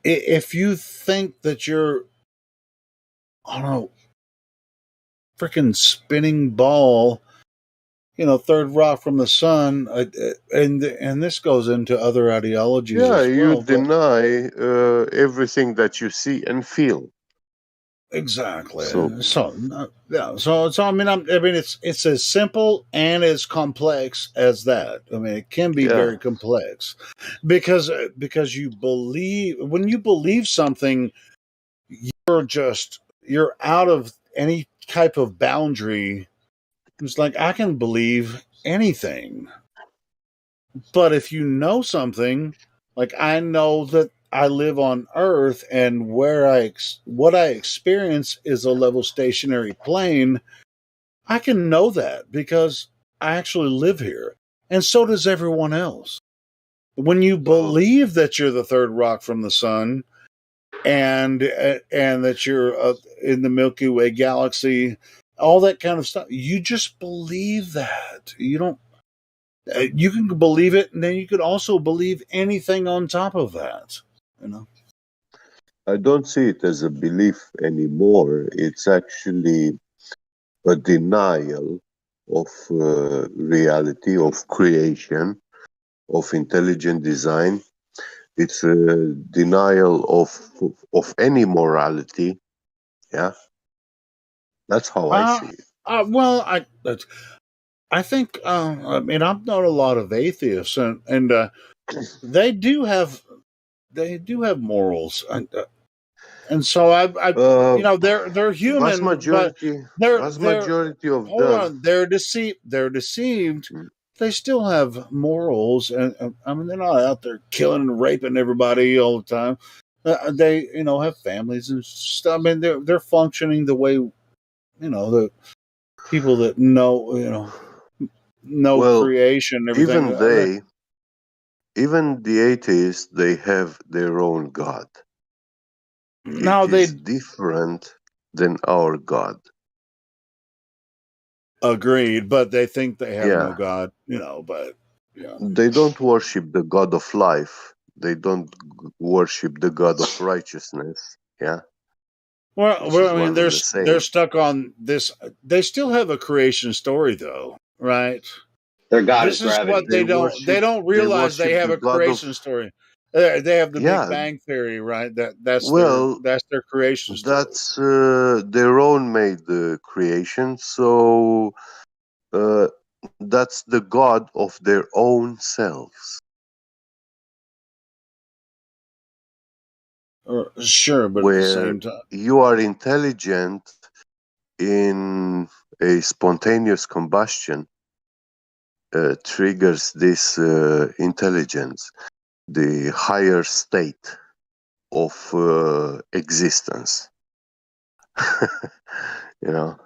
if you think that you're, I don't know, freaking spinning ball, third rock from the sun, and this goes into other ideologies as well. You deny everything that you see and feel. Exactly. So Yeah. So I mean, I mean, it's as simple and as complex as that. I mean, it can be yeah, very complex because you believe when you believe something, you're out of any type of boundary. It's like I can believe anything, but if you know something, like I know that I live on Earth and what I experience is a level stationary plane. I can know that because I actually live here. And so does everyone else. When you well, believe that you're the third rock from the sun and that you're in the Milky Way galaxy, all that kind of stuff, you just believe that. You don't you can believe it and then you could also believe anything on top of that, you know. I don't see it as a belief anymore. It's actually a denial of reality, of creation, of intelligent design. It's a denial of any morality. Yeah, that's how I Uh, see it. well, I think I mean I've known a lot of atheists and they do have morals and so I Uh, you know they're vast human but majority, vast they're majority of hold them. on they're deceived they still have morals and I mean they're not out there killing and raping everybody all the time they have families and stuff. I mean they're functioning the way the people that know Well, creation and everything. even they, even the atheists, they have their own God. Now It is they different than our God. agreed, but they think they have no Yeah, God, but yeah. they don't worship the God of life. They don't worship the God of righteousness. Yeah, which Well, is I mean, one and the they're same. stuck on this. They still have a creation story, though, right? Their god is This is what gravity. They they worship. don't They realize they worship have the a God of. creation story. They have the Big Yeah, Bang theory, right? That's well, their creation story. that's their own made creation. So uh, that's the God of their own selves. Sure, but at the Where same time, you are intelligent in a spontaneous combustion triggers this intelligence, the higher state of existence. you know,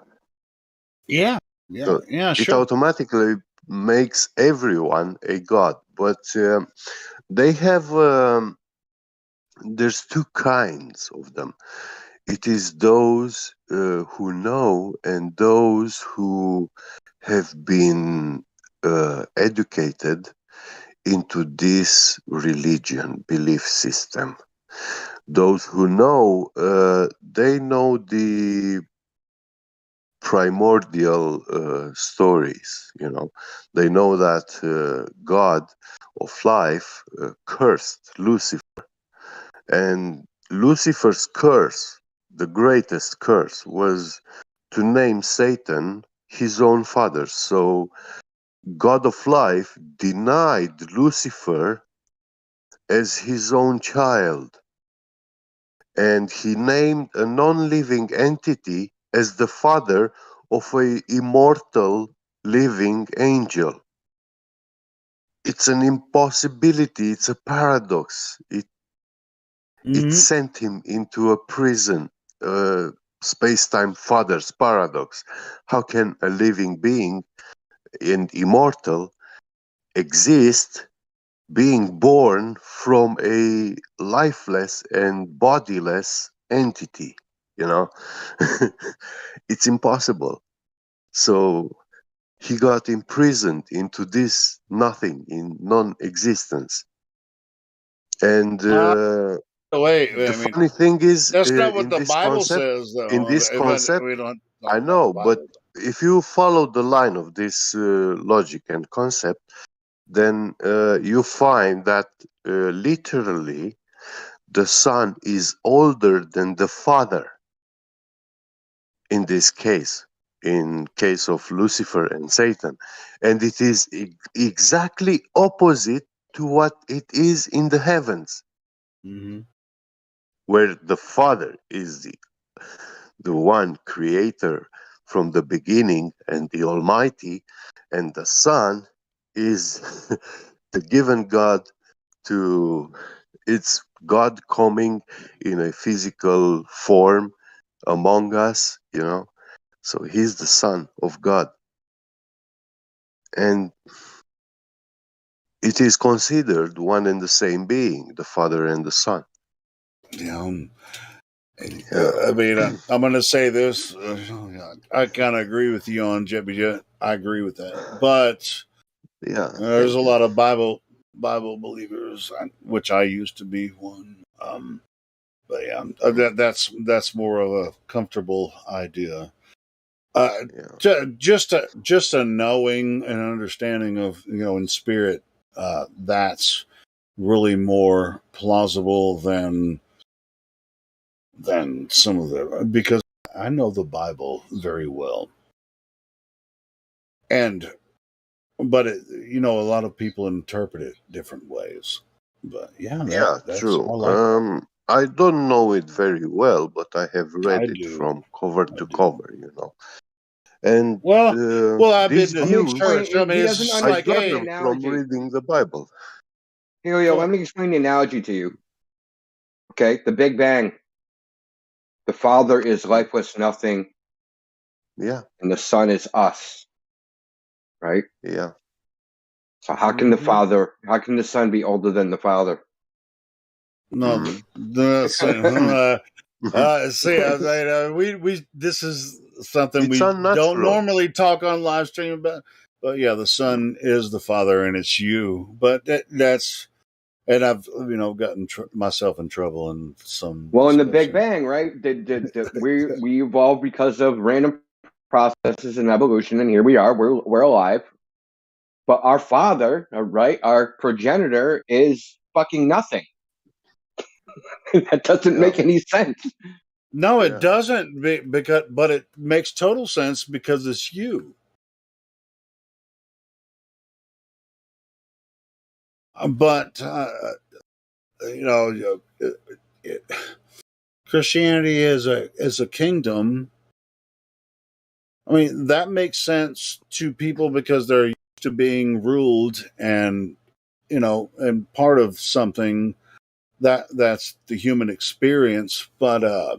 yeah, so it sure. automatically makes everyone a god. But they have there's two kinds of them. It is those who know and those who have been educated into this religion belief system. Those who know, they know the primordial stories. They know that God of life cursed Lucifer, and Lucifer's curse, the greatest curse, was to name Satan his own father. So God of life denied Lucifer as his own child, and he named a non-living entity as the father of a immortal living angel. It's an impossibility, it's a paradox. It Mhm. sent him into a prison, space-time father's paradox. How can a living being and immortal exist being born from a lifeless and bodiless entity? You know, it's impossible. So he got imprisoned into this nothing, in non-existence. And Wait, the I mean, funny thing is, that's not what the Bible says, in though. this But concept, we don't I talk about the know, but Bible. if you follow the line of this logic and concept, then you find that literally the son is older than the father. in this case, in case of Lucifer and Satan, and it is exactly opposite to what it is in the heavens, where the Father is the one creator from the beginning and the Almighty, and the Son is the given God to, it's God coming in a physical form among us, you know. So he's the Son of God. And it is considered one and the same being, the Father and the Son. Yeah. I mean, I'm going to say this. I kind of agree with you on Jebby Jet. I agree with that. But there's a lot of Bible believers, which I used to be one. But yeah, that's more of a comfortable idea. Just a knowing and understanding of, in spirit, that's really more plausible than some of the, because I know the Bible very well, but a lot of people interpret it different ways. But that's true. I like that. I don't know it very well, but I have read I it do. from cover to cover, And I've these been to views, church. I mean, He it's doesn't just I like, got understand the hey, them from analogy. reading the Bible. Helio, let me explain the analogy to you. Okay, the Big Bang. The Father is lifeless, nothing. Yeah. And the Son is us. Right? Yeah. So how can the Son be older than the Father? No, see, we this is something It's we don't unnatural. normally talk on live stream about. But yeah, the Son is the Father, and it's you. But that's, and I've gotten myself in trouble in some. Well, in the Big Bang, right? We evolved because of random processes and evolution, and here we are. We're alive. But our father, right, our progenitor, is fucking nothing. That doesn't make any sense. No, it doesn't. But it makes total sense because it's you. But Christianity is a kingdom. I mean, that makes sense to people because they're used to being ruled, and and part of something that's the human experience. But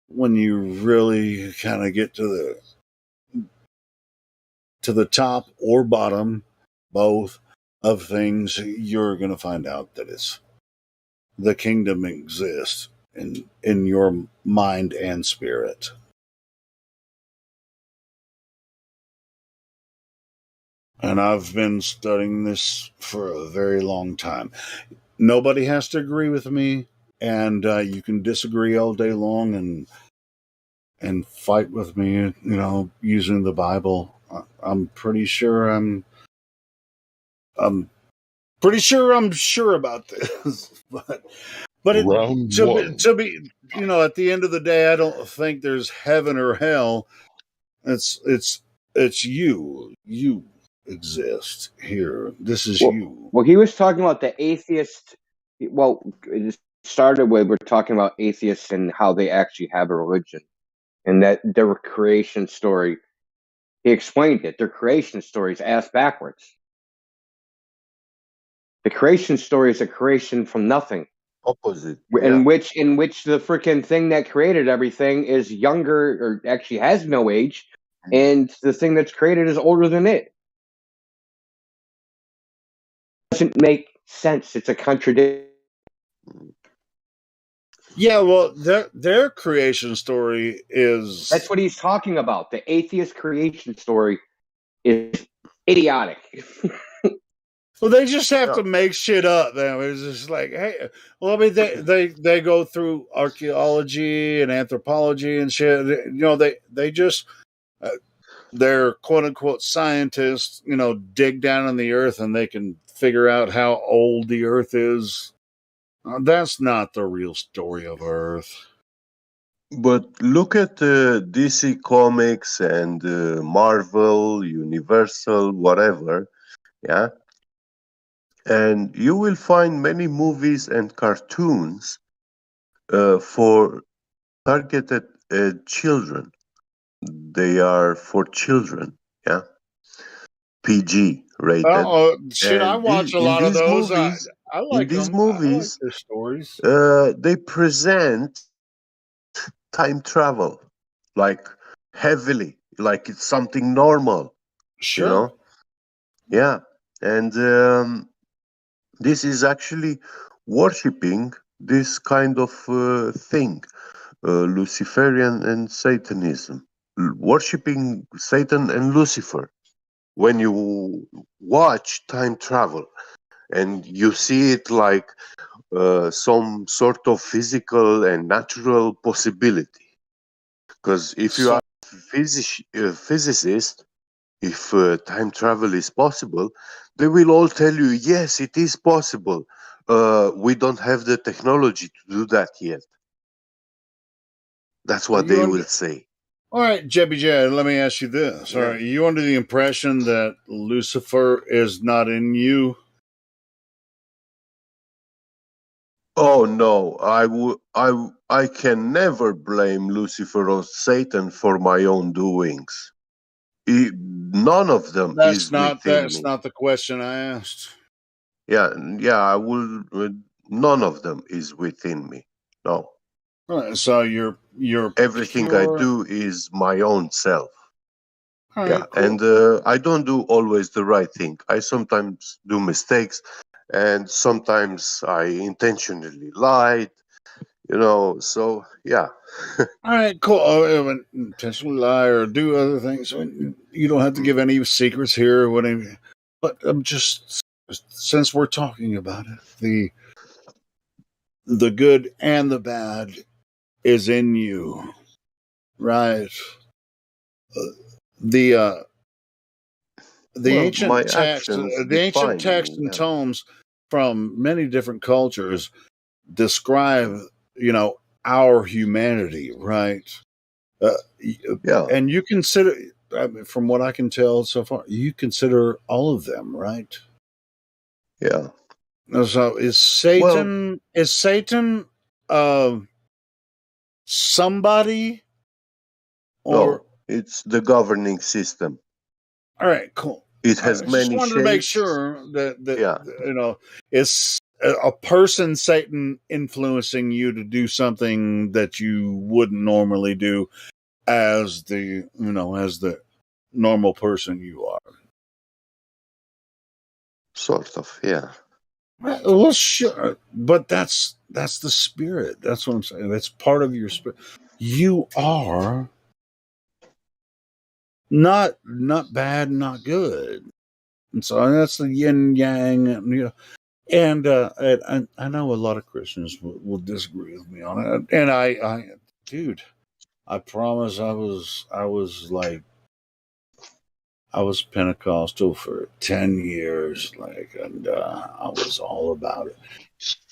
when you really kind of get to the top or bottom, both of things, you're going to find out that it's the kingdom exists in your mind and spirit. And I've been studying this for a very long time. Nobody has to agree with me, and you can disagree all day long and fight with me, using the Bible. I'm pretty sure I'm pretty sure I'm sure about this, but Round one. to be at the end of the day, I don't think there's heaven or hell. It's you. You exist here. This is you. Well, he was talking about the atheist. Well, it started with we're talking about atheists and how they actually have a religion, and that their creation story. He explained it. Their creation story is ass backwards. The creation story is a creation from nothing. Opposite. In which the freaking thing that created everything is younger, or actually has no age, and the thing that's created is older than it. Doesn't make sense. It's a contradiction. Yeah, well, their creation story is. That's what he's talking about. The atheist creation story is idiotic. Well, they just have to make shit up. Then it's just like, hey, well, I mean, they go through archaeology and anthropology and shit. They just they're quote unquote scientists. Dig down in the earth and they can figure out how old the earth is. That's not the real story of Earth. But look at DC Comics and Marvel, Universal, whatever, yeah, and you will find many movies and cartoons for targeted children. They are for children, yeah, PG rated. Well, shit, I And watch a in lot of these those. movies, I in like these them. I like movies, their stories. they present time travel like heavily, like it's something normal, you Sure. know? Yeah. And this is actually worshipping this kind of thing, Luciferian and Satanism, worshipping Satan and Lucifer. When you watch time travel and you see it like some sort of physical and natural possibility, because if you are a physicist, if time travel is possible, they will all tell you, yes, it is possible. We don't have the technology to do that yet. That's what they will say. All right, Jebby J, let me ask you this. All Yeah. right, you under the impression that Lucifer is not in you? Oh no, I can never blame Lucifer or Satan for my own doings. None of them is within That's me. not the question I asked. Yeah, I will. None of them is within me. No. All right, so you're Everything I pure. do is my own self. All Yeah, right, cool. and I don't do always the right thing. I sometimes do mistakes, and sometimes I intentionally lied. So yeah. All right, cool. Intentionally lie or do other things. You don't have to give any secrets here or whatever. But I'm just, since we're talking about it, the good and the bad is in you, right? The Well, my actions the ancient define texts me. and Yeah. tomes from many different cultures describe, our humanity, right? Yeah. And you consider, I mean, from what I can tell so far, you consider all of them, right? Yeah. So is Satan somebody or No, it's the governing system. all right, cool. It I has just many wanted to make shapes. sure that Yeah. is a person Satan influencing you to do something that you wouldn't normally do as the normal person you are. Sort of, yeah. Well, sure, but that's the spirit. That's what I'm saying. That's part of your spirit. You are not bad, not good, and so that's the yin yang. And I know a lot of Christians will disagree with me on it. And dude, I promise I was like, I was Pentecostal for 10 years, and I was all about it.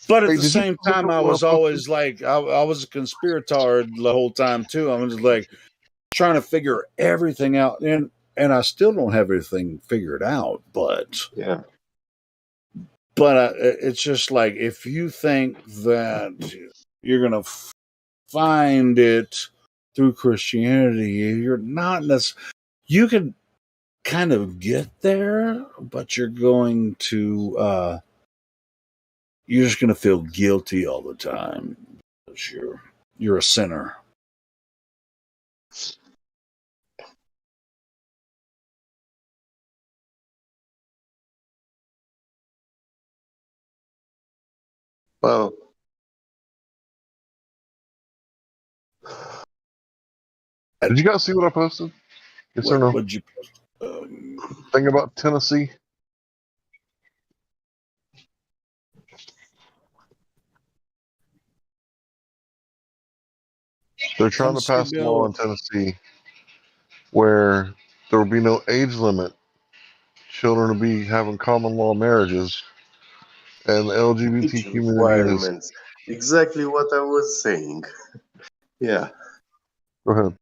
But at Hey, the did you same look time, at I what I was posted? always like, I was a conspirator the whole time too. I was like trying to figure everything out, and I still don't have everything figured out. But Yeah. it's just like, if you think that you're gonna find it through Christianity, you're not necessarily. You can kind of get there, but you're going to you're just going to feel guilty all the time because you're a sinner. Well, Did you guys see what I posted? Yes or no? What'd you Thing about Tennessee. They're trying to Tennessee pass a law bill? in Tennessee where there will be no age limit. Children will be having common law marriages, and the LGBT age community is. requirements. Exactly what I was saying. Yeah. Go ahead.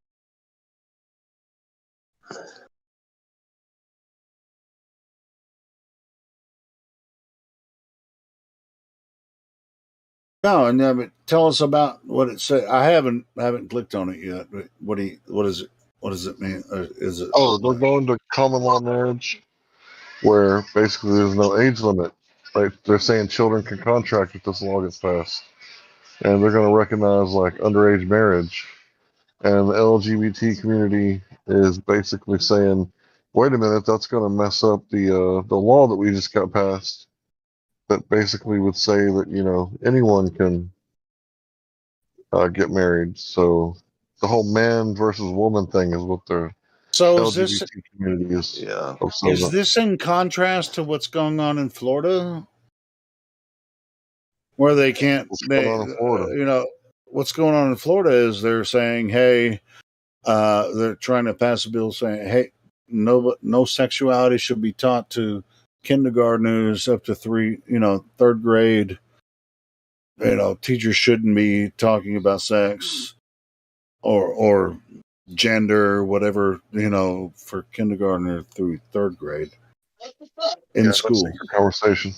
No, and but tell us about what it said. I haven't clicked on it yet. But what is it? What does it mean? Is it? Oh, they're going to common law marriage, where basically there's no age limit. Like they're saying children can contract if this law gets passed, and they're going to recognize like underage marriage. And the LGBT community is basically saying, "Wait a minute, that's going to mess up the law that we just got passed." That basically would say that anyone can get married. So the whole man versus woman thing is what the So LGBT community is upset is about. this in contrast to what's going on in Florida, where they can't? What's going on in Florida? What's going on in Florida is they're saying, hey, they're trying to pass a bill saying, hey, no sexuality should be taught to kindergartners up to third grade. Teachers shouldn't be talking about sex or gender, whatever, for kindergartner through third grade in school. Conversation.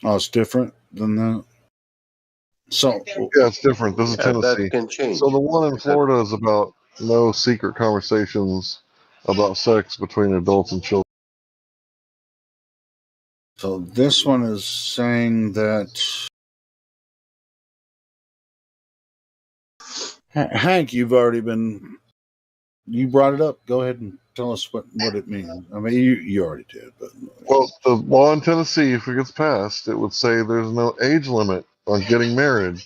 Oh, it's different than that. So yeah, it's different. This is Tennessee. That can change. So the one in Florida is about no secret conversations about sex between adults and children. So this one is saying that Hank, you brought it up. Go ahead and tell us what it means. I mean, you already did, but Well, the law in Tennessee, if it gets passed, it would say there's no age limit on getting married.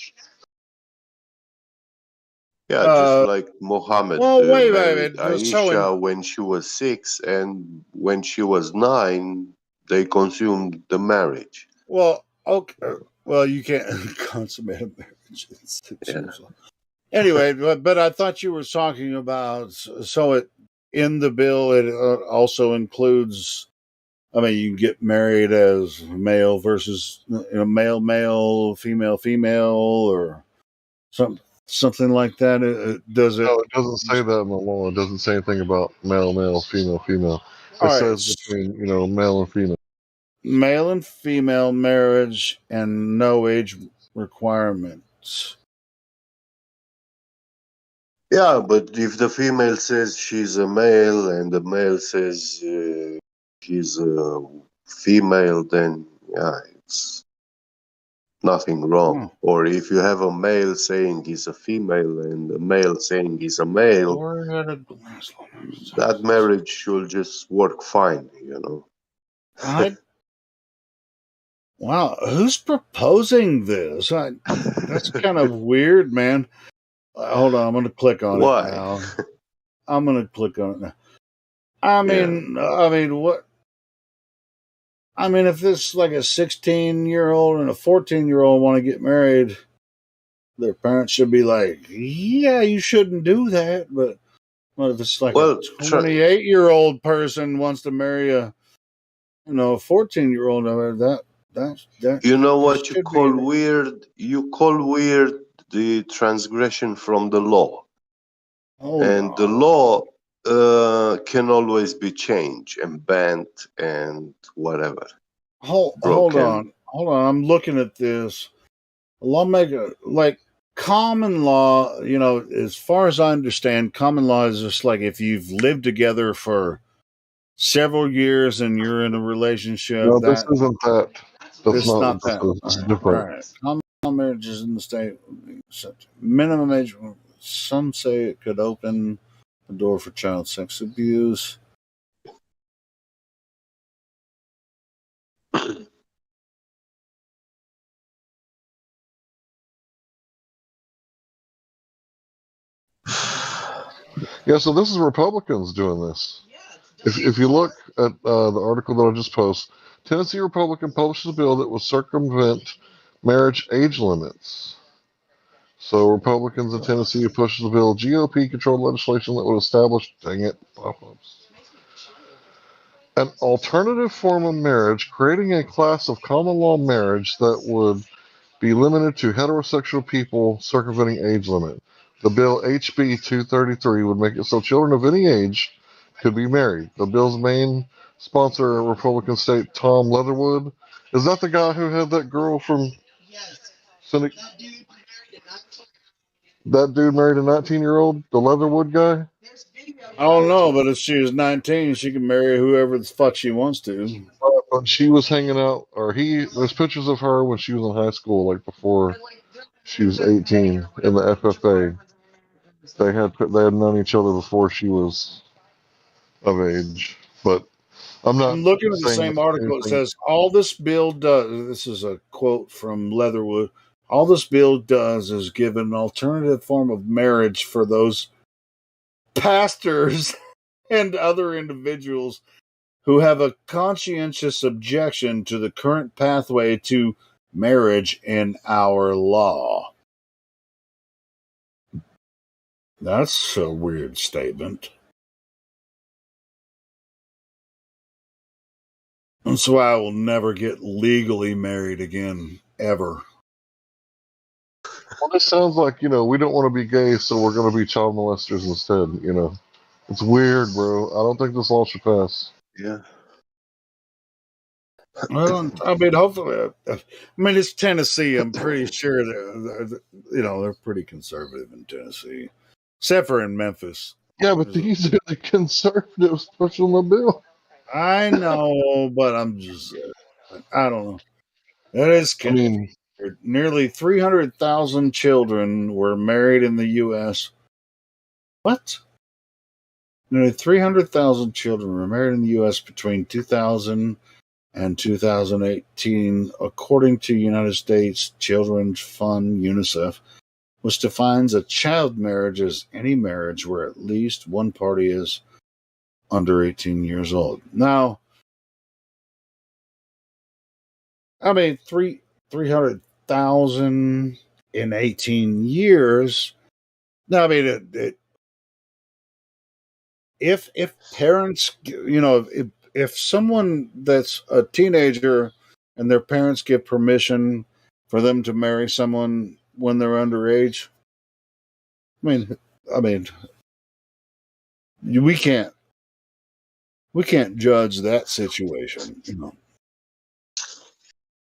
Yeah, just like Mohammed wait, married wait. Aisha when she was 6, and when she was 9, they consumed the marriage. Well, okay. Well, you can't consummate a marriage. Anyway, but I thought you were talking about in the bill it also includes. I mean, you can get married as male versus male, female, or something like that. Does it? No, it doesn't say that in the law. It doesn't say anything about male, female. It says between male and female. Male and female marriage and no age requirements. Yeah, but if the female says she's a male and the male says he's a female, then yeah, it's nothing wrong. Or if you have a male saying he's a female and a male saying he's a male, that marriage should just work fine, Wow, who's proposing this? That's kind of weird, man. Hold on, I'm going to click on it now. I'm going to click on it now. I mean, what? I mean, if this like a 16-year-old and a 14-year-old want to get married, their parents should be like, "Yeah, you shouldn't do that." But if it's like a 28-year-old person wants to marry a 14-year-old, that you know what you call weird? You call weird the transgression from the law. And the law can always be changed and banned and whatever. Hold on. I'm looking at this. A lawmaker, like common law, as far as I understand, common law is just like if you've lived together for several years and you're in a relationship. No, this isn't that. That's not that. that. It's different. Right. Common law marriages in the state, minimum age. Some say it could open the door for child sex abuse. Yeah, so this is Republicans doing this. If you look at the article that I just posted, Tennessee Republican publishes a bill that will circumvent marriage age limits. So Republicans in Tennessee pushes the bill. GOP controlled legislation that would establish, dang it, pop-ups, an alternative form of marriage, creating a class of common law marriage that would be limited to heterosexual people, circumventing age limit. The bill HB 233 would make it so children of any age could be married. The bill's main sponsor, Republican state Tom Leatherwood, is that the guy who had that girl from Cynic? That dude married a 19-year-old, the Leatherwood guy? I don't know, but if she was 19, she can marry whoever the fuck she wants to. But she was hanging out, or there's pictures of her when she was in high school, like before she was 18 in the FFA. They had known each other before she was of age. But I'm I'm not looking at the saying same it's article. It anything. says, all this bill does, this is a quote from Leatherwood, all this bill does is give an alternative form of marriage for those pastors and other individuals who have a conscientious objection to the current pathway to marriage in our law. That's a weird statement. That's why I will never get legally married again, ever. Well, this sounds like, we don't want to be gay, so we're going to be child molesters instead. It's weird, bro. I don't think this law should pass. Yeah. Well, I mean, hopefully, it's Tennessee. I'm pretty sure they're pretty conservative in Tennessee, except for in Memphis. Yeah, but these are the conservatives pushing the bill. I know, but I'm just, I don't know. That is, nearly 300,000 children were married in the U.S. What? Nearly 300,000 children were married in the U.S. between 2000 and 2018, according to United States Children's Fund, UNICEF, which defines a child marriage as any marriage where at least one party is under 18 years old. Now, 300,000 in 18 years. Now, if parents, if someone that's a teenager and their parents give permission for them to marry someone when they're underage, we can't judge that situation,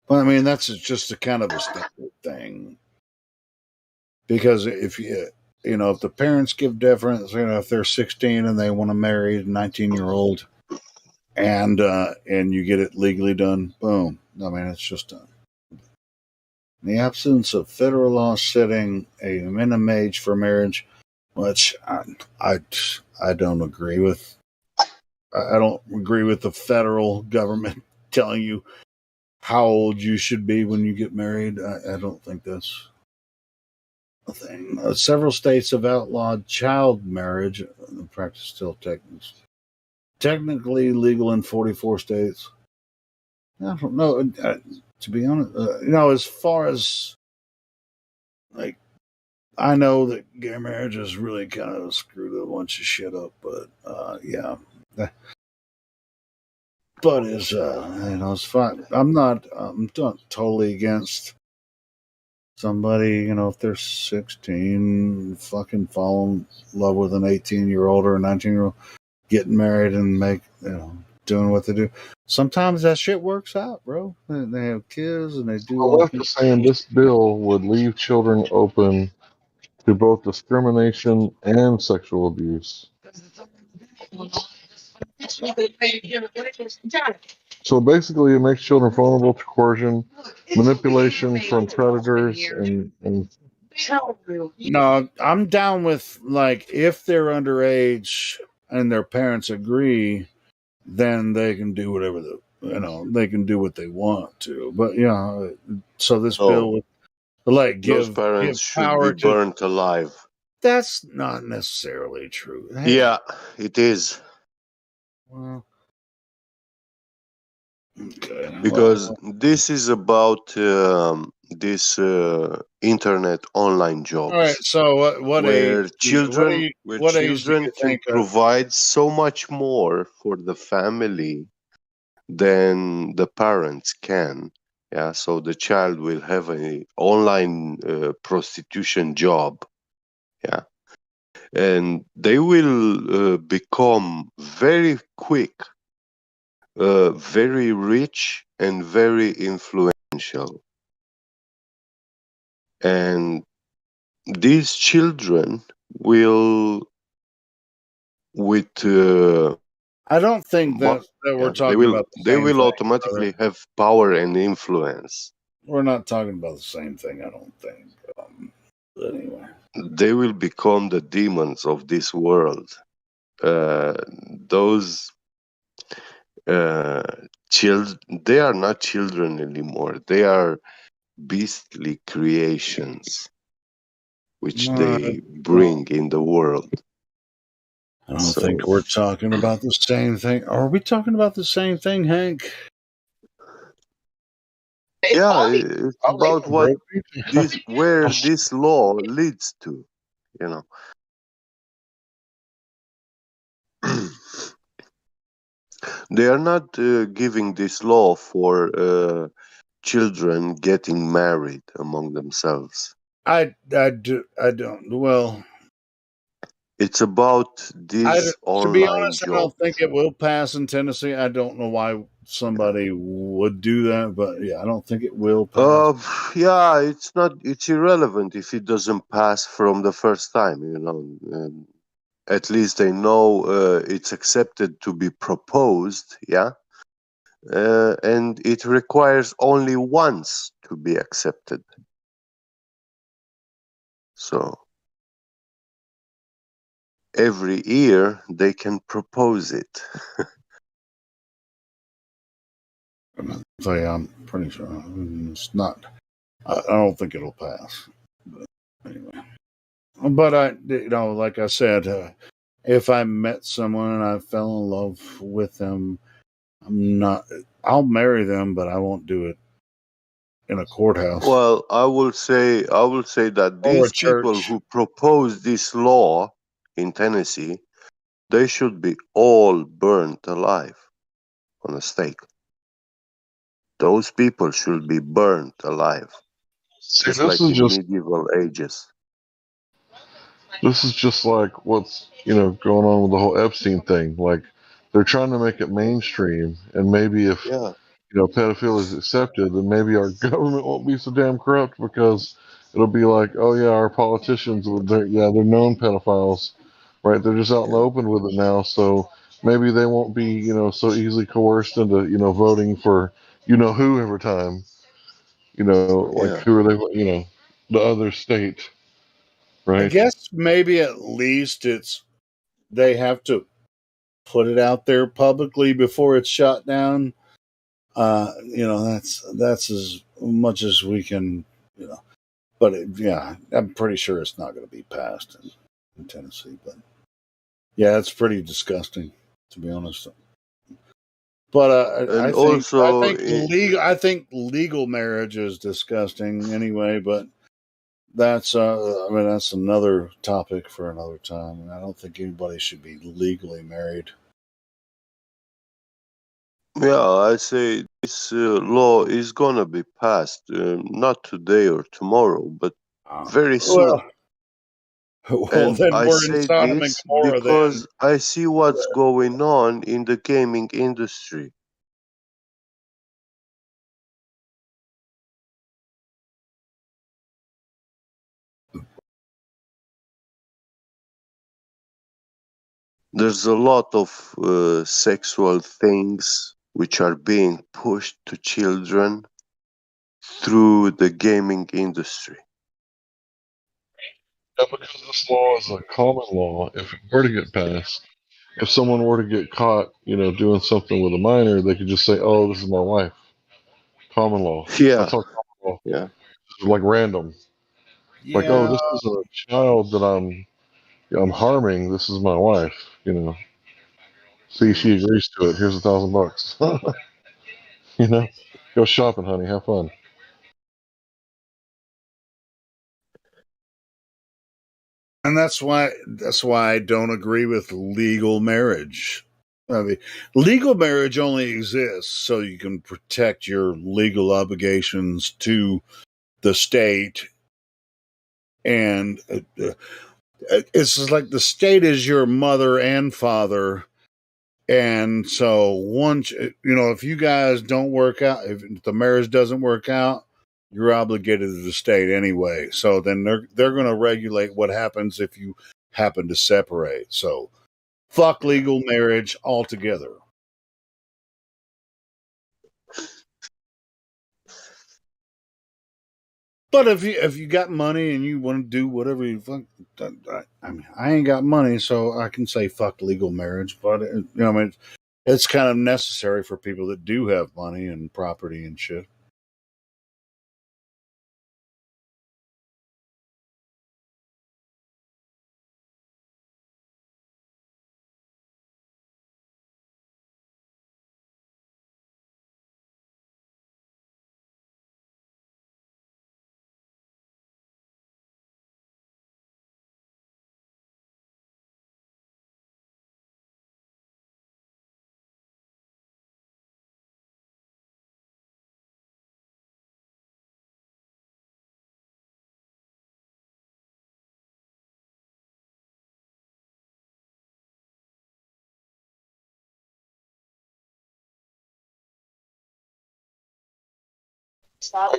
But that's just a kind of a standard thing. Because if if the parents give deference, if they're 16 and they want to marry a 19-year-old, and you get it legally done, boom. It's just done. In the absence of federal law setting a minimum age for marriage, which I don't agree with. I don't agree with the federal government telling you how old you should be when you get married. I don't think that's a thing. Several states have outlawed child marriage. The practice still technically legal in 44 states. I don't know. To be honest, as far as I know that gay marriage has really kind of screwed a bunch of shit up, but yeah. But it's fine. I'm not totally against somebody, if they're 16, fucking fall in love with an 18-year-old or a 19-year-old, getting married and doing what they do. Sometimes that shit works out, bro. They have kids and they do The all left is saying this bill would leave children open to both discrimination and sexual abuse. So basically, it makes children vulnerable to coercion, manipulation from predators, and No, I'm down with if they're underage and their parents agree, then they can do whatever they can do what they want to. But so this bill would Those give parents should power be burnt alive. That's not necessarily true. Yeah, it is. Well, okay. Because this is about this internet online jobs. All right. So what where age? children What age do you can think? provide so much more for the family than the parents can. Yeah, so the child will have a online prostitution job. Yeah, and they will become very quick, very rich, and very influential. And these children will, with I don't think that we're yeah, talking about the they same will thing, automatically brother. have power and influence. We're not talking about the same thing, I don't think. Anyway. They will become the demons of this world. Those children, they are not children anymore. They are beastly creations which they bring in the world. I don't think we're talking about the same thing. Are we talking about the same thing, Hank? Yeah, it's about what where this law leads to, you know. They are not giving this law for children getting married among themselves. I don't. Well, it's about this to be online honest, I don't job. think it will pass in Tennessee. I don't know why somebody would do that, but yeah, I don't think it will pass. Yeah, it's not. It's irrelevant if it doesn't pass from the first time. At least they know it's accepted to be proposed. Yeah, and it requires only once to be accepted. So every year they can propose it. So yeah, I'm pretty sure it's not. I don't think it'll pass. But anyway, but like I said, if I met someone and I fell in love with them, I'll marry them, but I won't do it in a courthouse Well, I will say that or a these people church. who propose this law in Tennessee, they should be all burnt alive on a stake. Those people should be burnt alive, See, just this like is in just medieval ages. this is just like what's going on with the whole Epstein thing. Like they're trying to make it mainstream, and maybe if Yeah, pedophilia is accepted, then maybe our government won't be so damn corrupt because it'll be like, oh yeah, our politicians, they're known pedophiles, right? They're just out in the open with it now, so maybe they won't be so easily coerced into voting for who every time. Like yeah. who are they? The other state, I right? guess maybe at least they have to put it out there publicly before it's shot down. That's as much as we can, But yeah, I'm pretty sure it's not going to be passed in Tennessee. But yeah, it's pretty disgusting, to be honest. But And I also, think legal marriage is disgusting anyway. But that's that's another topic for another time. And I don't think anybody should be legally married. yeah, I say this law is gonna be passed, not today or tomorrow, but very soon. Well, And then I we're in say Sodom and this Gomorrah. Then because I see what's going on in the gaming industry. There's a lot of sexual things which are being pushed to children through the gaming industry. Yeah, because this law is a common law. If it were to get passed, if someone were to get caught, doing something with a minor, they could just say, "Oh, this is my wife." Common law. That's Yeah, how common law. yeah. It's like random. Like, oh, yeah, this isn't a child that I'm harming. This is my wife. See, she agrees to it. Here's $1,000. Go shopping, honey. Have fun. and that's why I don't agree with legal marriage. I mean, legal marriage only exists so you can protect your legal obligations to the state, and it's just like the state is your mother and father. And so once, if you guys don't work out, if the marriage doesn't work out, you're obligated to the state anyway. So then they're going to regulate what happens if you happen to separate. So fuck legal marriage altogether. But if you got money and you want to do whatever you fuck, I mean, I ain't got money, so I can say fuck legal marriage. But I mean, it's kind of necessary for people that do have money and property and shit.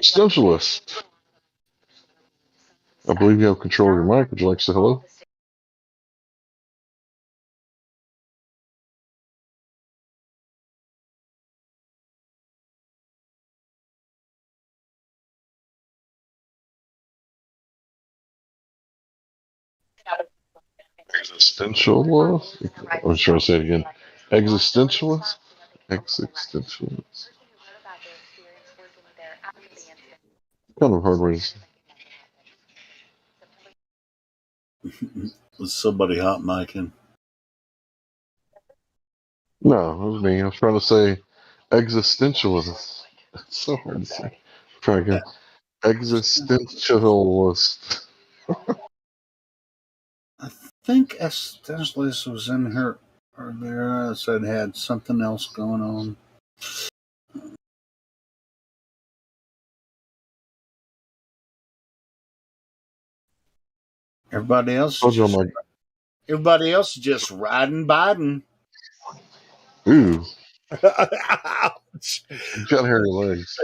Socialist. I believe you have control of your mic. Would you like to say hello? Existentialist? I'm trying to say it again. Existentialist? Existentialist. Kind of hard way to say. Was somebody hot micing? No, it was me. I was trying to say existentialist. It's so hard to say. Try again. Existentialist. I think Existentialist was in here earlier. I said had something else going on. Everybody else is just riding Biden. Ooh. Ouch. You got hairy legs.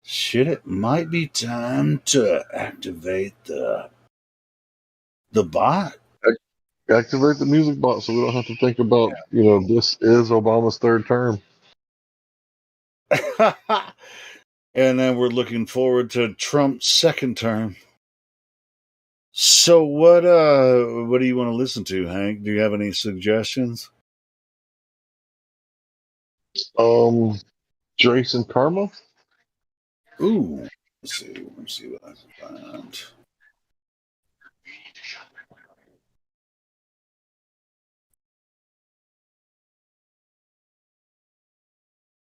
Shit, it might be time to activate the bot. Activate the music box so we don't have to think about, this is Obama's third term. And then we're looking forward to Trump's second term. So what do you want to listen to, Hank? Do you have any suggestions? Drace and Karma? Ooh. Let me see what I can find.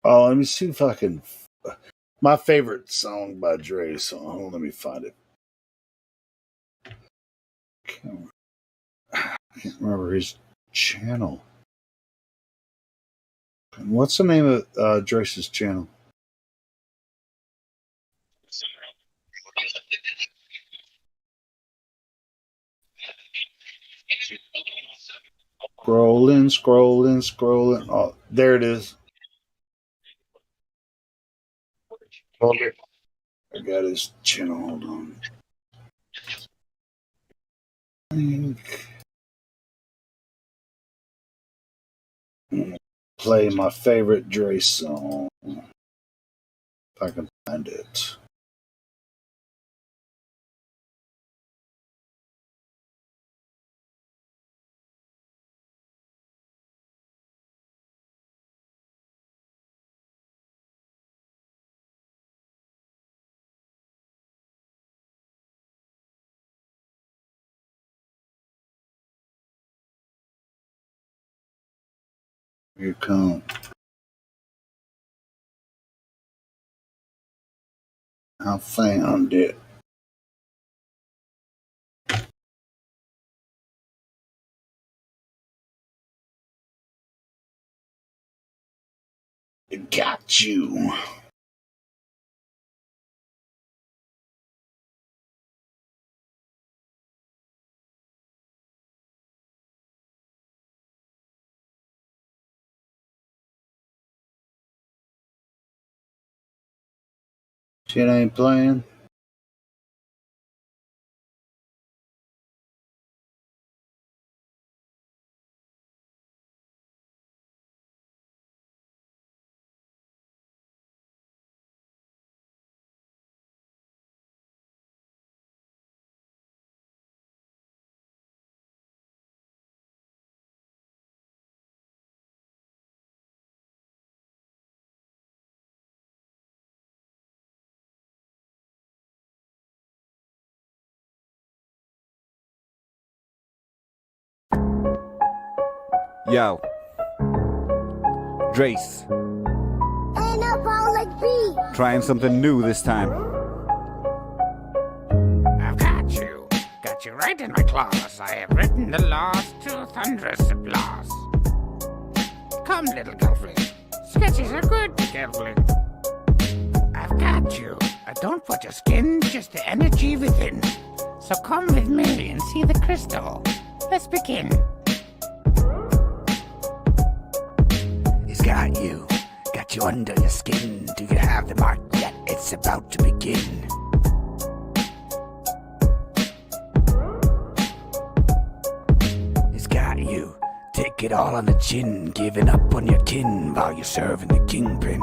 Oh, let me see if I can. My favorite song by Dre. So hold on, let me find it. I can't remember his channel. What's the name of Dre's channel? Scrolling. Oh, there it is. I got his channel. Hold on. Play my favorite Dre song. If I can find it. Here it comes. I found it. It got you. Shit ain't playing. Yo, Drace. Trying something new this time. I've got you right in my claws. I have written the laws to thunderous applause. Come, little girlfriend, sketches are good, girlfriend. I've got you. I don't put your skin, just the energy within. So come with me and see the crystal. Let's begin. He's got you under your skin. Do you have the mark yet? It's about to begin. He's got you, take it all on the chin, giving up on your kin while you're serving the kingpin.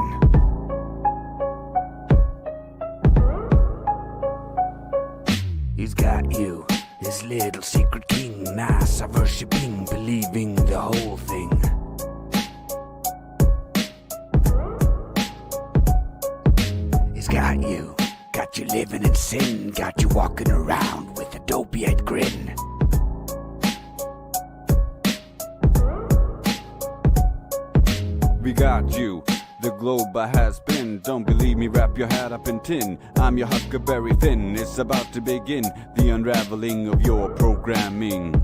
He's got you, his little secret king, nice, worshipping, believing the whole thing. Got you living in sin, got you walking around with a dopey-eyed grin. We got you, the globe has been. Don't believe me, wrap your hat up in tin. I'm your Huckleberry Finn, it's about to begin the unraveling of your programming.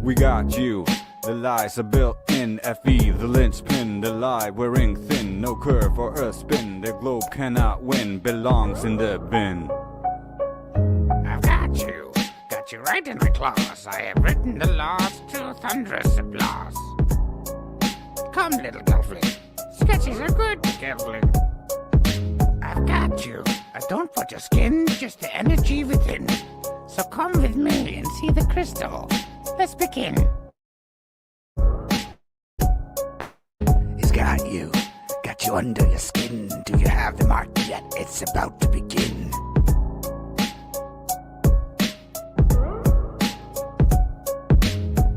We got you, the lies are built in. FE, the linchpin, the lie wearing thin. No curve or a spin, the globe cannot win, belongs in the bin. I've got you right in my claws. I have written the laws to thunderous applause. Come, little girlfriend, sketches are good, girlfriend. I've got you. I don't put your skin, just the energy within. So come with me and see the crystal. Let's begin. He's got you under your skin. Do you have the mark yet? It's about to begin.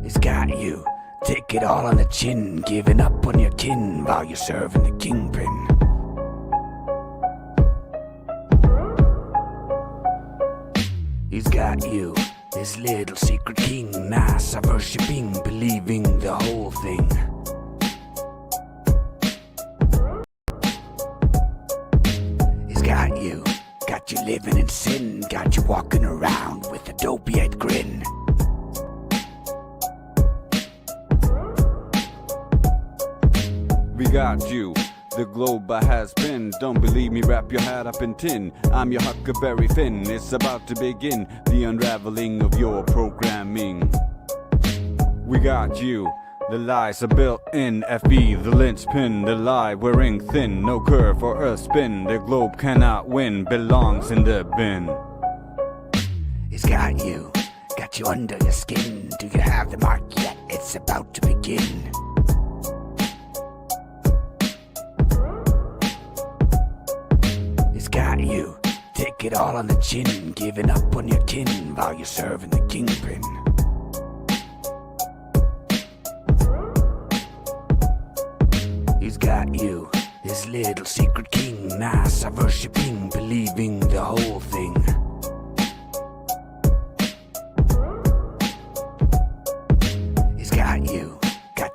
He's got you, take it all on the chin, giving up on your kin while you're serving the kingpin. He's got you, his little secret king, nice, worshipping, believing the whole thing. Got you living in sin, got you walking around with a dopey-eyed grin. We got you, the globe has been. Don't believe me, wrap your hat up in tin. I'm your Huckleberry Finn, it's about to begin the unraveling of your programming. We got you, the lies are built in. FE, the linchpin, the lie wearing thin. No curve or a spin, the globe cannot win, belongs in the bin. He's got you under your skin. Do you have the mark yet? It's about to begin. He's got you, take it all on the chin, giving up on your kin while you're serving the kingpin. He's got you, his little secret king, nice, worshipping, believing the whole thing. He's got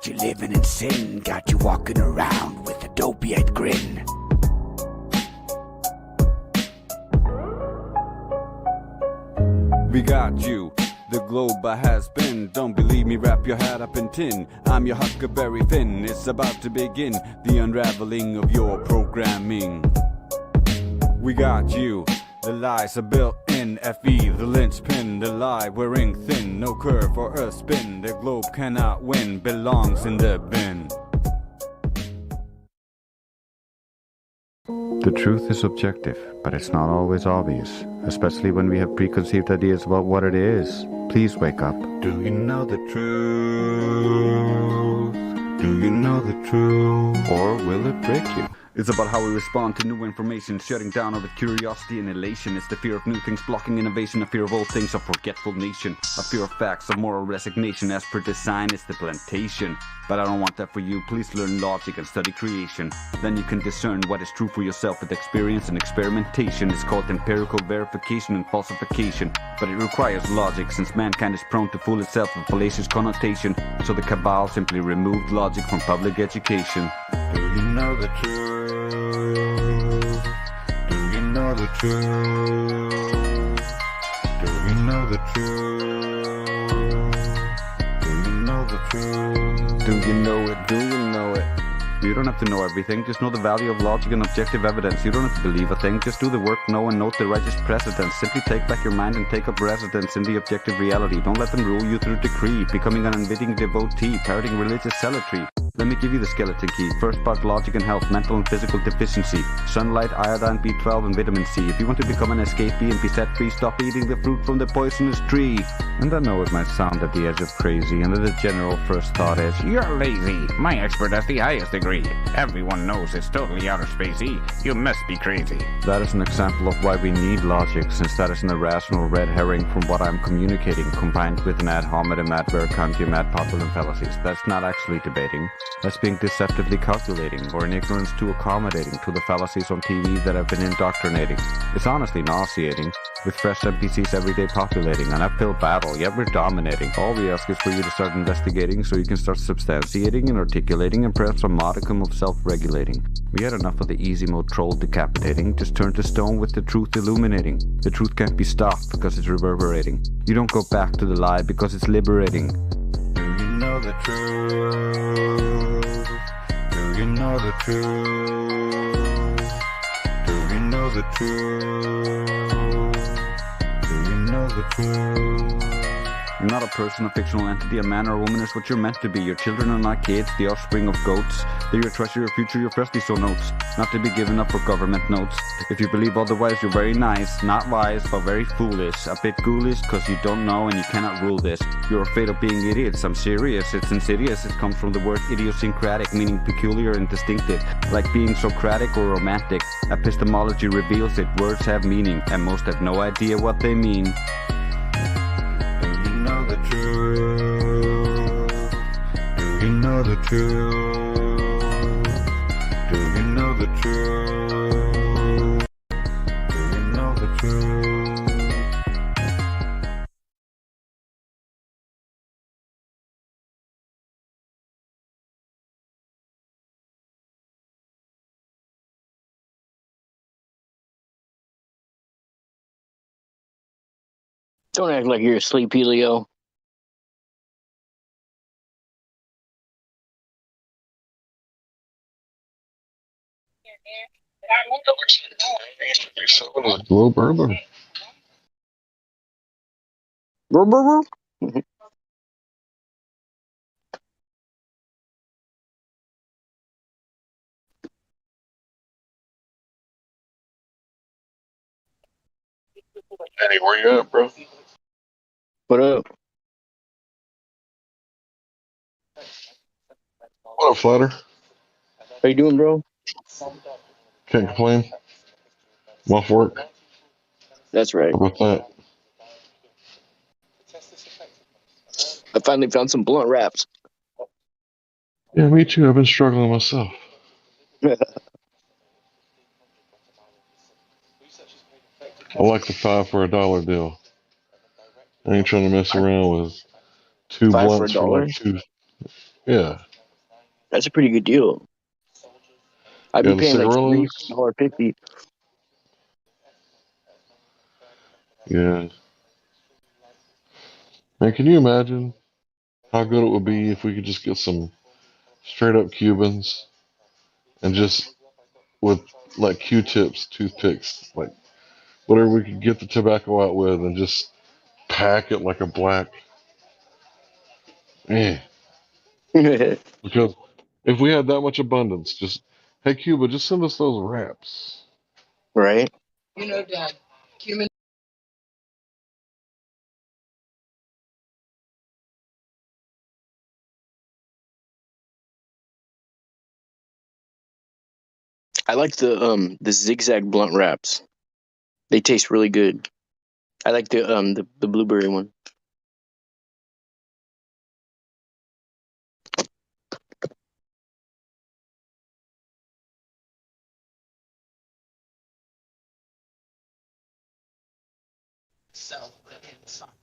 you living in sin, got you walking around with a dopey-eyed grin. We got you, the globe has been. Don't believe me, wrap your hat up in tin. I'm your Huckleberry Finn, it's about to begin the unraveling of your programming. We got you, the lies are built in. FE, the linchpin, the lie wearing thin. No curve or a spin, the globe cannot win, belongs in the bin. The truth is objective, but it's not always obvious, especially when we have preconceived ideas about what it is. Please wake up. Do you know the truth? Do you know the truth? Or will it break you? It's about how we respond to new information, shutting down with curiosity and elation. It's the fear of new things blocking innovation, a fear of old things, a forgetful nation, a fear of facts, of moral resignation. As per design, it's the plantation. But I don't want that for you. Please learn logic and study creation. Then you can discern what is true for yourself with experience and experimentation. It's called empirical verification and falsification. But it requires logic, since mankind is prone to fool itself with fallacious connotation. So the cabal simply removed logic from public education. Do you know the truth? Do you know the truth? Do you know the truth? Do you know the truth? Do you know it? Do you know it? You don't have to know everything, just know the value of logic and objective evidence. You don't have to believe a thing, just do the work, know and note the righteous precedents. Simply take back your mind and take up residence in the objective reality. Don't let them rule you through decree, becoming an unwitting devotee, parroting religious zealotry. Let me give you the skeleton key. First part, logic and health, mental and physical deficiency. Sunlight, iodine, B12 and vitamin C. If you want to become an escapee and be set free, stop eating the fruit from the poisonous tree. And I know it might sound at the edge of crazy, and the general first thought is, You're lazy. My expert has the highest degree. Everyone knows it's totally outer spacey. You must be crazy. That is an example of why we need logic, since that is an irrational red herring from what I'm communicating, combined with an ad hominem, ad vercantium, ad populum fallacies. That's not actually debating. That's being deceptively calculating, or in ignorance too accommodating to the fallacies on TV that have been indoctrinating. It's honestly nauseating, with fresh NPCs every day populating, an uphill battle, yet we're dominating. All we ask is for you to start investigating so you can start substantiating and articulating and perhaps a modicum of self-regulating. We had enough of the easy mode troll decapitating, just turn to stone with the truth illuminating. The truth can't be stopped because it's reverberating. You don't go back to the lie because it's liberating. Do you know the truth? Do you know the truth? Do you know the truth? Do you know the truth? You're not a person, a fictional entity, a man or a woman is what you're meant to be. Your children are not kids, the offspring of goats. They're your treasure, your future, your freshly sown notes. Not to be given up for government notes. If you believe otherwise, you're very nice. Not wise, but very foolish. A bit ghoulish, cause you don't know and you cannot rule this. You're afraid of being idiots, I'm serious. It's insidious, it comes from the word idiosyncratic, meaning peculiar and distinctive. Like being Socratic or romantic. Epistemology reveals it, words have meaning, and most have no idea what they mean. The truth. Do you know the truth? Do you know the truth? Do you know the truth? Don't act like you're asleep, Helio. Glow bourbon. Eddie, where you at, bro? What up? What up, Flatter? How you doing, bro? Can't complain. I'm off work. That's right. How about that? I finally found some blunt wraps. Yeah, me too. I've been struggling myself. I like the 5 for $1 deal. I ain't trying to mess around with 2 5 blunts for for $1? like 2. Yeah. That's a pretty good deal. I'd Yeah, be the paying like 3 cigarillos. for $1.50. Yeah. Man, can you imagine how good it would be if we could just get some straight up Cubans and just with like Q-tips, toothpicks, like whatever we could get the tobacco out with and just pack it like a black. Man. Because if we had that much abundance, just, hey, Cuba, just send us those wraps. Right. You know, Dad, Cuban. I like the zigzag blunt wraps. They taste really good. I like the blueberry one.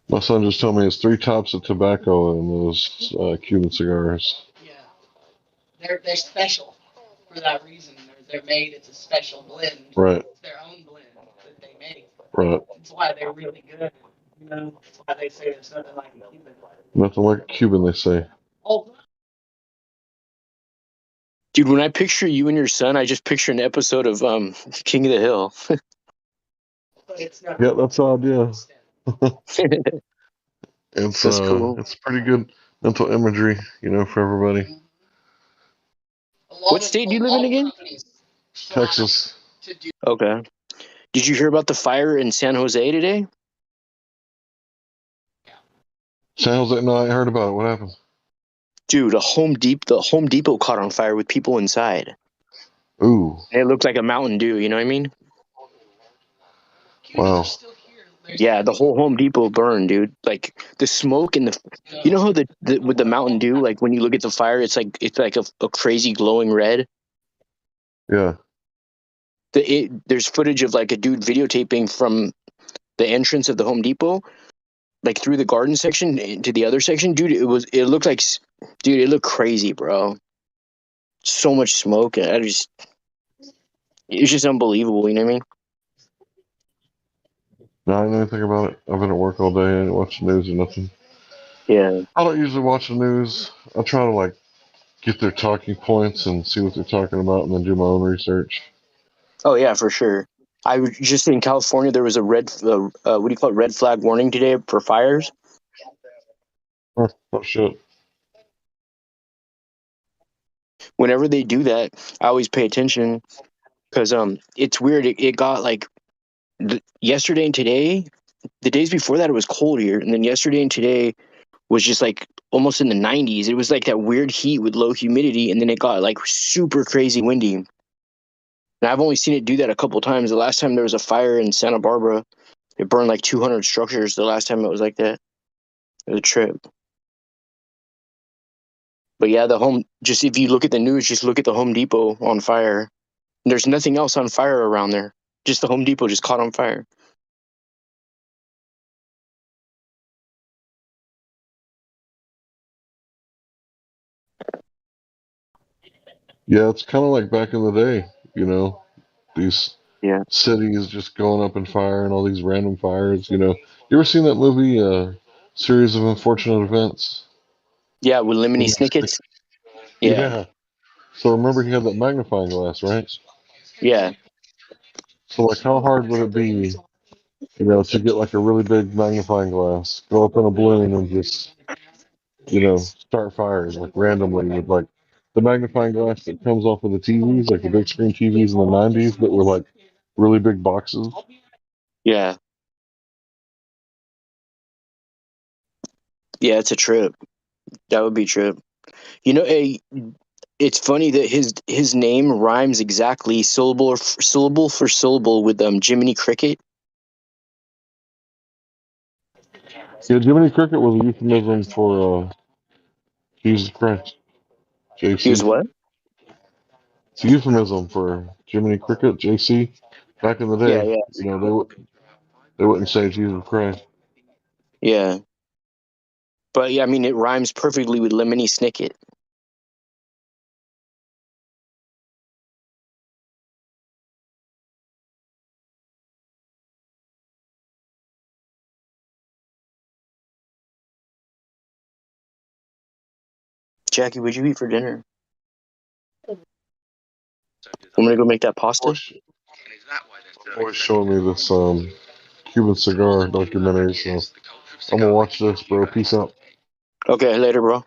My son just told me it's 3 tops of tobacco in those Cuban cigars. They're special for that reason. They're made. It's a special blend. Right. It's their own blend that they make. Right. That's why they're really good. You know, that's why they say there's nothing like a Cuban. Nothing like Cuban, they say. Oh, Dude, when I picture you and your son, I just picture an episode of King of the Hill. Yeah, that's the idea. That's cool. It's pretty good mental imagery, you know, for everybody. What state do you live in again? Texas. Okay. Did you hear about the fire in San Jose today? San Jose? No, I heard about it. What happened? Dude, the Home Depot caught on fire with people inside. Ooh. And it looked like a Mountain Dew, you know what I mean? Wow. Yeah, the whole Home Depot burned, dude. Like the smoke and you know how with the Mountain Dew, like when you look at the fire, it's like a crazy glowing red. Yeah. There's footage of like a dude videotaping from the entrance of the Home Depot, like through the garden section into the other section, dude. It looked like, dude, it looked crazy, bro. So much smoke. It's just unbelievable. You know what I mean? No, I didn't think about it. I've been at work all day. I didn't watch the news or nothing. Yeah. I don't usually watch the news. I try to like get their talking points and see what they're talking about, and then do my own research. Oh yeah, for sure. I was just in California. There was a what do you call it? Red flag warning today for fires. Oh shit. Whenever they do that, I always pay attention because it's weird. It got like yesterday and today. The days before that, it was cold here, and then yesterday and today was just like almost in the 90s. It was like that weird heat with low humidity, and then it got like super crazy windy. And I've only seen it do that a couple times. The last time there was a fire in Santa Barbara, it burned like 200 structures. The last time it was like that, it was a trip. But yeah, just if you look at the news, just look at the Home Depot on fire. There's nothing else on fire around there. Just the Home Depot just caught on fire. Yeah, it's kind of like back in the day, you know, these cities just going up in fire and all these random fires. You know, you ever seen that movie, Series of Unfortunate Events? Yeah, with Lemony Snicket's. Yeah. So remember, he had that magnifying glass, right? Yeah. So like, how hard would it be, you know, to get like a really big magnifying glass, go up in a balloon, and just, you know, start fires like randomly with like the magnifying glass that comes off of the TVs, like the big screen TVs in the '90s that were like really big boxes. Yeah. Yeah, it's a trip. That would be a trip. You know, it's funny that his name rhymes exactly syllable for syllable with Jiminy Cricket. Yeah, Jiminy Cricket was a euphemism for Jesus Christ. JC. He was what? It's a euphemism for Jiminy Cricket, JC. Back in the Yeah, day, yeah. you know, they wouldn't say Jesus Christ. Yeah. But yeah, I mean, it rhymes perfectly with Lemony Snicket. Jackie, what'd you eat for dinner? I'm gonna go make that pasta. Always showing me this Cuban cigar documentary, so I'm gonna watch this, bro. Peace out. Okay, later, bro.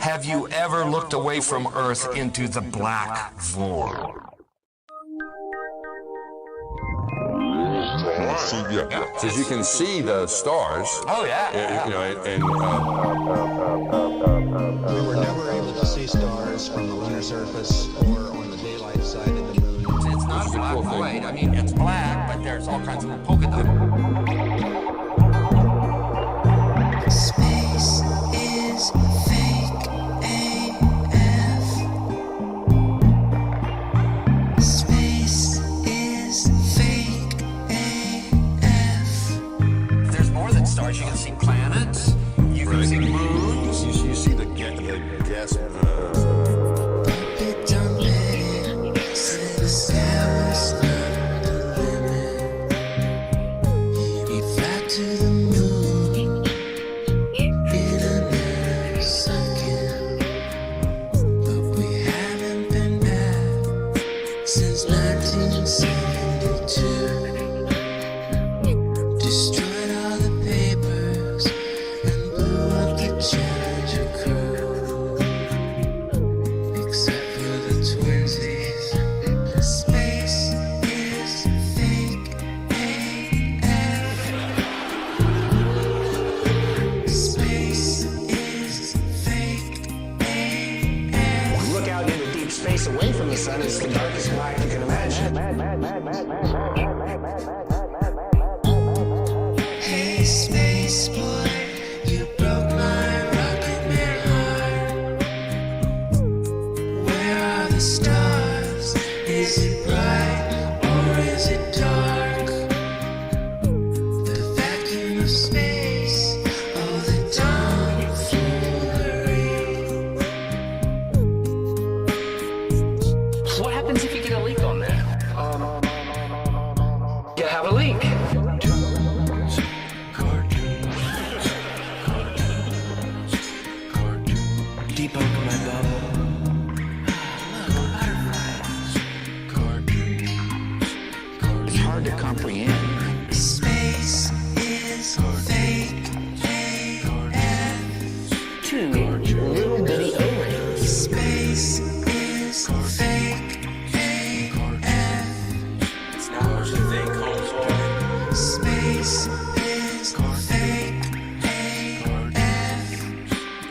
Have you ever looked away from Earth into the black void? Because you can see the stars. Oh, yeah. You know, and we were never able to see stars from the lunar surface or on the daylight side of the moon. It's not a black void. I mean, it's black, but there's all kinds of polka dots. Space is fake AF. Space is fake AF. There's more than stars. You can see planets. You can see moons. you see the gas. Puppet dumping. Said the sky was not the limit. We fly to the moon in a second. But we haven't been back since 1972. Destroyed all the papers and blew up the Challenger crew. Except for the twinsies. Space is fake AF. Space is fake AF. Look out into deep space away from the sun. It's the darkest night you can imagine. Hey, space boy, you broke my rocket man heart. Where are the stars? Is it bright or is it dark? The vacuum of space, oh, the tomfoolery. What happens if you get a leak on that? You have a leak. Debunk my bubble. It's hard to comprehend. Space is fake AF. Two little bitty O-rings. Space is fake AF. It's not what you think, homeboy. Space is fake AF.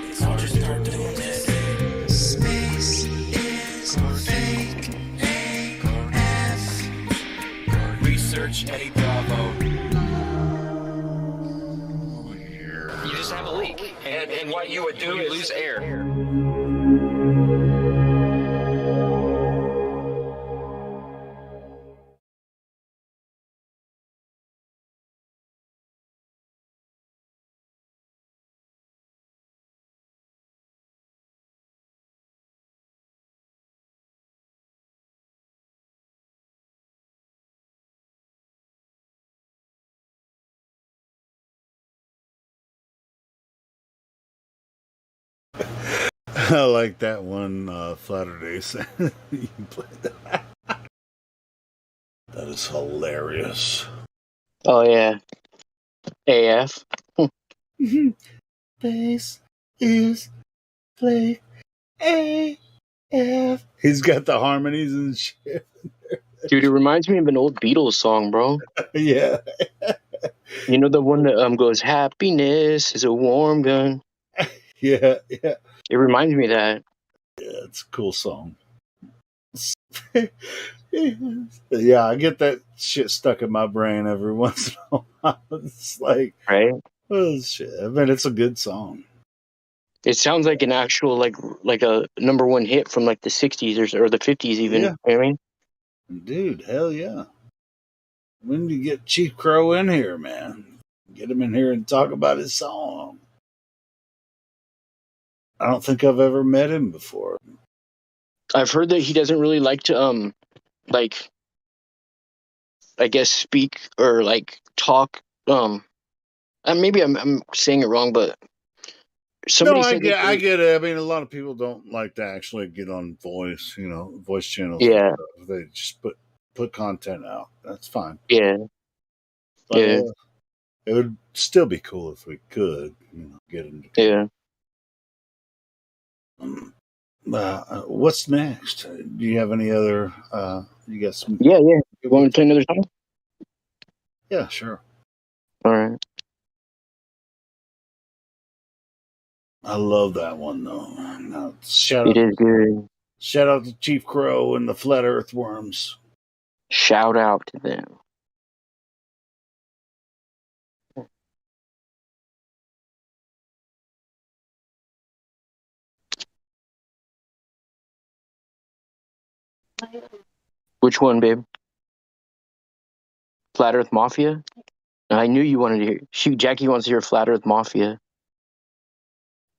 It's all just start doing this. Space is fake AF. Research Eddie Bravo. You just have a leak. And what you would do is lose air. I like that one, Flatterdays. You played that. That is hilarious. Oh yeah, AF. Space is fake AF. He's got the harmonies and shit. Dude, it reminds me of an old Beatles song, bro. Yeah. You know the one that goes, "Happiness is a warm gun." Yeah. It reminds me of that. Yeah, it's a cool song. Yeah, I get that shit stuck in my brain every once in a while. It's like, right? Oh shit! I mean, it's a good song. It sounds like an actual like a number one hit from like the '60s or the '50s even. Yeah. You know what I mean? Dude, hell yeah! When do you get Chief Crow in here, man? Get him in here and talk about his song. I don't think I've ever met him before. I've heard that he doesn't really like to like, I guess, speak or like talk. Maybe I'm saying it wrong, but somebody no, said I get it. I mean, a lot of people don't like to actually get on voice channels. Yeah. They just put content out. That's fine. Yeah. But, yeah. It would still be cool if we could, get into. Yeah. What's next? Do you have any other? You got some? Yeah. You want to play another song? Yeah, sure. All right. I love that one though. No, It is good. Shout out to Chief Crow and the Flat Earth Worms. Shout out to them. Which one, babe? Flat Earth Mafia? I knew you wanted to hear. Shoot, Jackie wants to hear Flat Earth Mafia.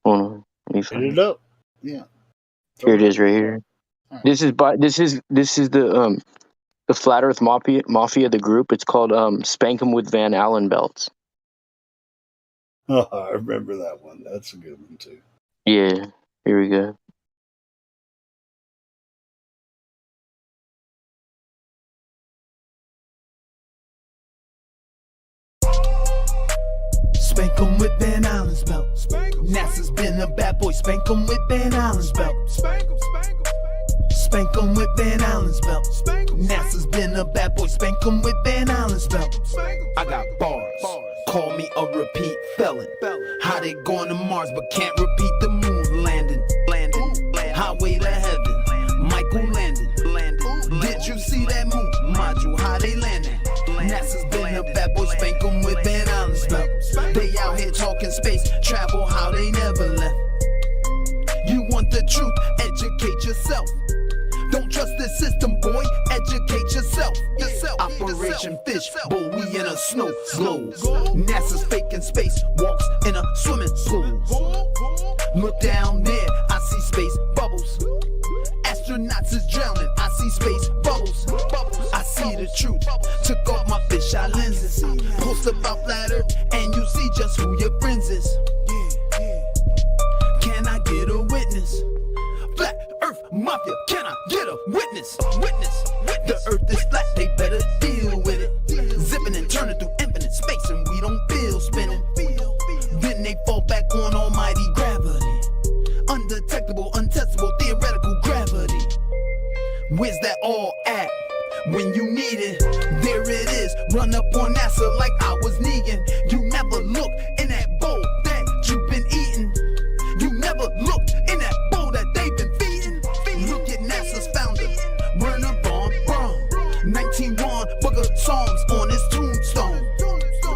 Hold on. Let me find Hit it up. Yeah. Here it is, right here. Right. This is the Flat Earth Mafia, the group. It's called Spank 'em with Van Allen belts. Oh, I remember that one. That's a good one too. Yeah. Here we go. Spank 'em with Van Allen's belt. NASA's been a bad boy. Spank 'em with Van Allen's belt. Spank 'em with Van Allen's belt. NASA's been a bad boy. Spank em with Van Allen's belt. I got bars. Call me a repeat felon. How they going to Mars but can't repeat the moon landing? Highway to heaven. Michael Landon. Did you see that moon module? How they landing? NASA's been a bad boy. Spank 'em with Van Allen's belt. They out here talking space travel. How they never left. You want the truth? Educate yourself. Don't trust the system, boy. Educate yourself. Operation Fish, boy, we in a snow globe. NASA's faking space walks in a swimming pool. Look down there, I see space bubbles. Astronauts is drowning, I see space bubbles. I see the truth. Took off my fisheye lenses. Post about flat Earth, and you see just who your friends is. Can I get a witness? Flat Earth Mafia, can I get a witness? The Earth is flat, they better deal with it. Zipping and turning through infinite space, and we don't feel spinning. Then they fall back on almighty gravity. Undetectable, untestable, theoretical gravity. Where's that all at? When you need it, there it is. Run up on NASA like I was Negan. You never look in that bowl that you've been eating. You never looked in that bowl that they've been feeding. Look at NASA's founder, Werner von Braun. 1901, book of Psalms on his tombstone.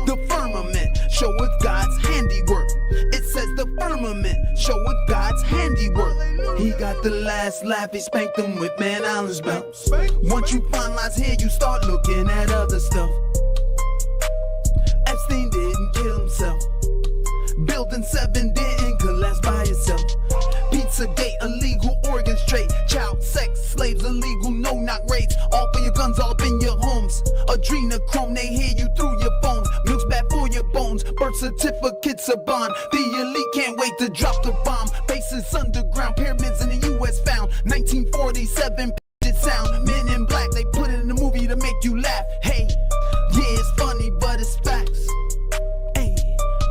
The firmament showeth God's handiwork. It says the firmament showeth God's handiwork. He got the last laugh, he spanked him with Van Allen's belt. Once you finalize here, you start looking at other stuff. Epstein didn't kill himself. Building 7 didn't collapse by itself. Pizzagate, illegal organs trade. Child sex, slaves illegal, no knock raids. All for your guns, all up in your homes. Adrenochrome, they hear you through your phones. Milk's bad for your bones. Birth certificates a bond. The elite can't wait to drop the bomb. Bases underground, pyramids in the US found. 1947 sound. Men in black, they put it in the movie to make you laugh. Hey, yeah, it's funny, but it's facts. Hey,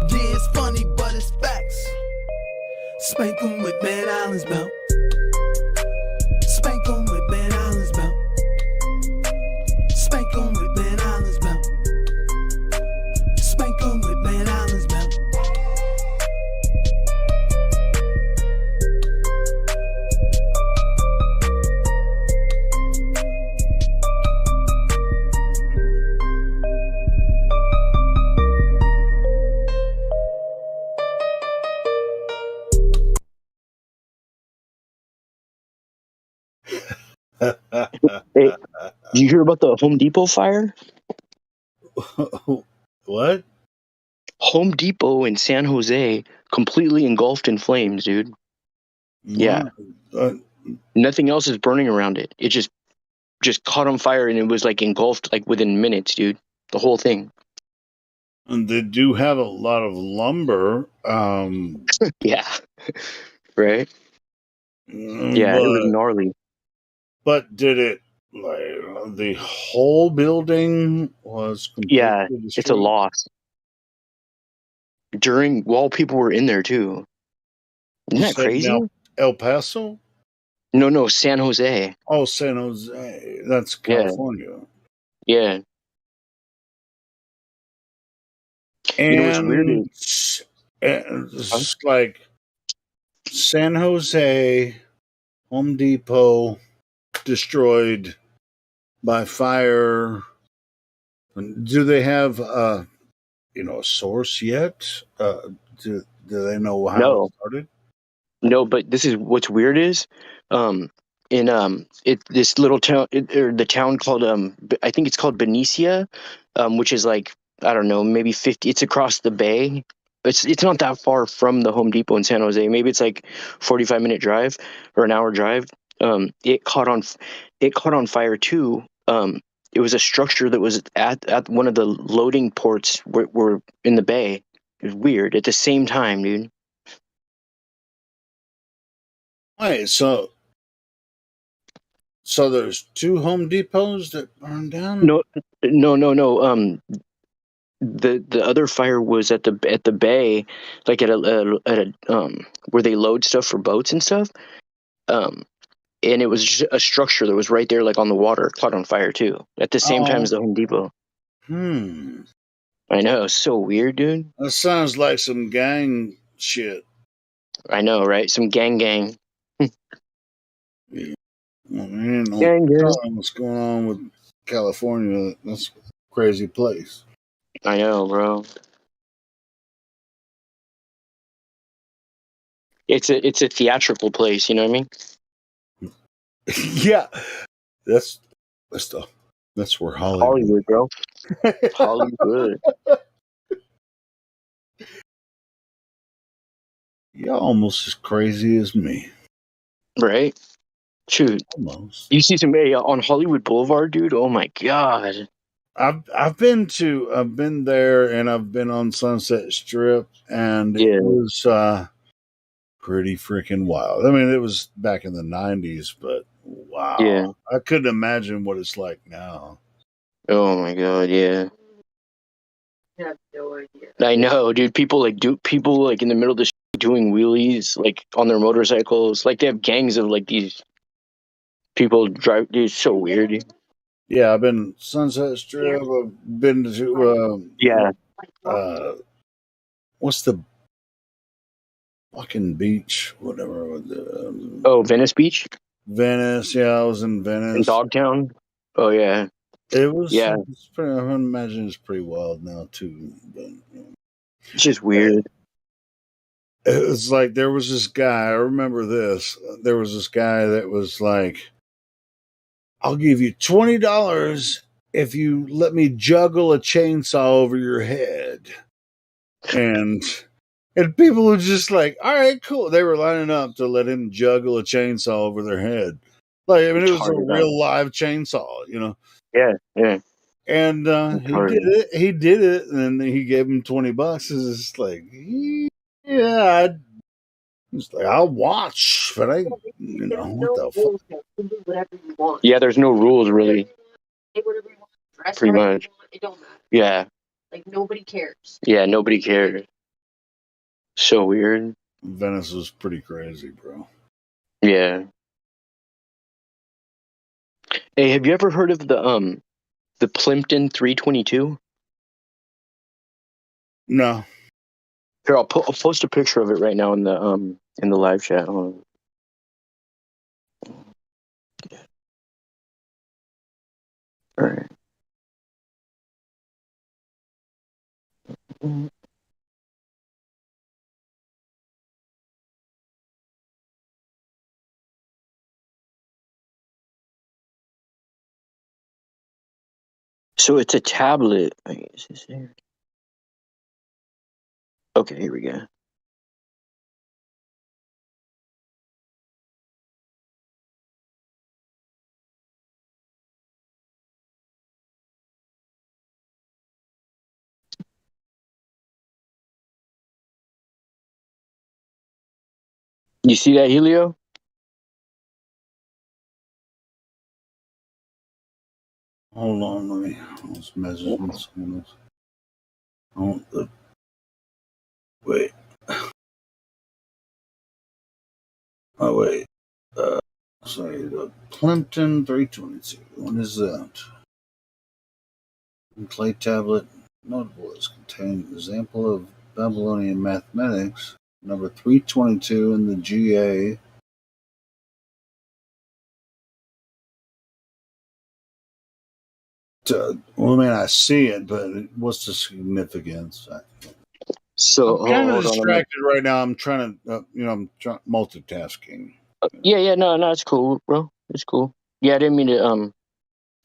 yeah, it's funny, but it's facts. Spank 'em with Van Allen's belt. Spank 'em with Van Allen's belt. Spank 'em with Van Allen's belt. Spank 'em with Van Allen's belt. Hey, did you hear about the Home Depot fire? What? Home Depot in San Jose completely engulfed in flames, dude. Yeah. Nothing else is burning around it. It just caught on fire and it was like engulfed like within minutes, dude. The whole thing. And they do have a lot of lumber. Yeah. Right? Yeah, it was gnarly. But did it, like, the whole building was completely destroyed? It's a loss. While people were in there too. Isn't that crazy? Now, El Paso? No, San Jose. Oh, San Jose. That's Yeah. California. Yeah. And You know what's weird it's like San Jose, Home Depot destroyed by fire. Do they have a source yet? Do they know how it No. started? No, but this is what's weird is, in this little town, or the town called I think it's called Benicia, which is like, I don't know, maybe 50. It's across the bay. It's not that far from the Home Depot in San Jose. Maybe it's like 45-minute drive or an hour drive. It caught on fire too. It was a structure that was at one of the loading ports were in the bay. It was weird at the same time, dude. Wait, so there's two Home Depots that burned down? No. The other fire was at the bay, like at a where they load stuff for boats and stuff. And it was just a structure that was right there, like on the water, caught on fire too, at the same time Oh. as the Home Depot. Hmm. I know, so weird, dude. That sounds like some gang shit. I know, right? Some gang. Yeah. Well, man, Gang. what's going on with California? That's a crazy place. I know, bro. It's a theatrical place, you know what I mean? Yeah, that's where Hollywood, bro. Hollywood. You're almost as crazy as me. Right? Shoot. Almost. You see some on Hollywood Boulevard, dude? Oh my god. I've been there, and I've been on Sunset Strip, and it was pretty freaking wild. I mean, it was back in the 90s, but wow. Yeah. I couldn't imagine what it's like now. Oh my god, yeah. I know, dude. People like in the middle of the doing wheelies, like on their motorcycles. Like they have gangs of like these people drive. Dude, it's so weird. Dude. Yeah, I've been Sunset Strip. I've been to what's the fucking beach? Whatever. Venice Beach. Venice. Yeah, I was in Venice. In Dogtown. Oh yeah. It was. Yeah. I imagine it's pretty wild now too. But, it's just weird. It's like there was this guy. I remember this. There was this guy that was like, "I'll give you $20 if you let me juggle a chainsaw over your head." And people were just like, "All right, cool." They were lining up to let him juggle a chainsaw over their head. Like, I mean, it was a real live chainsaw, you know. Yeah, yeah. And he did it. He did it, and then he gave him $20. It's just like, yeah, it's like, I'll watch, but what the fuck? Yeah, there's no rules really. Pretty much. It don't matter. Yeah. Like nobody cares. Yeah, nobody cares. So weird. Venice was pretty crazy, bro. Yeah. Hey, have you ever heard of the Plimpton 322? No. Here, I'll post a picture of it right now in the live chat. Hold on. All right. So it's a tablet. Wait, is this here? Okay, here we go. You see that, Helio? Hold on, let me. Let's message someone else. Wait. Oh wait. Sorry, the Plimpton 322. What is that? Clay tablet. Notable is contained example of Babylonian mathematics. Number 322 in the GA. Well, I mean, I see it, but what's the significance? So I'm kind of hold on. distracted right now. I'm trying to, I'm multitasking. Yeah, no, it's cool, bro. It's cool. Yeah, I didn't mean to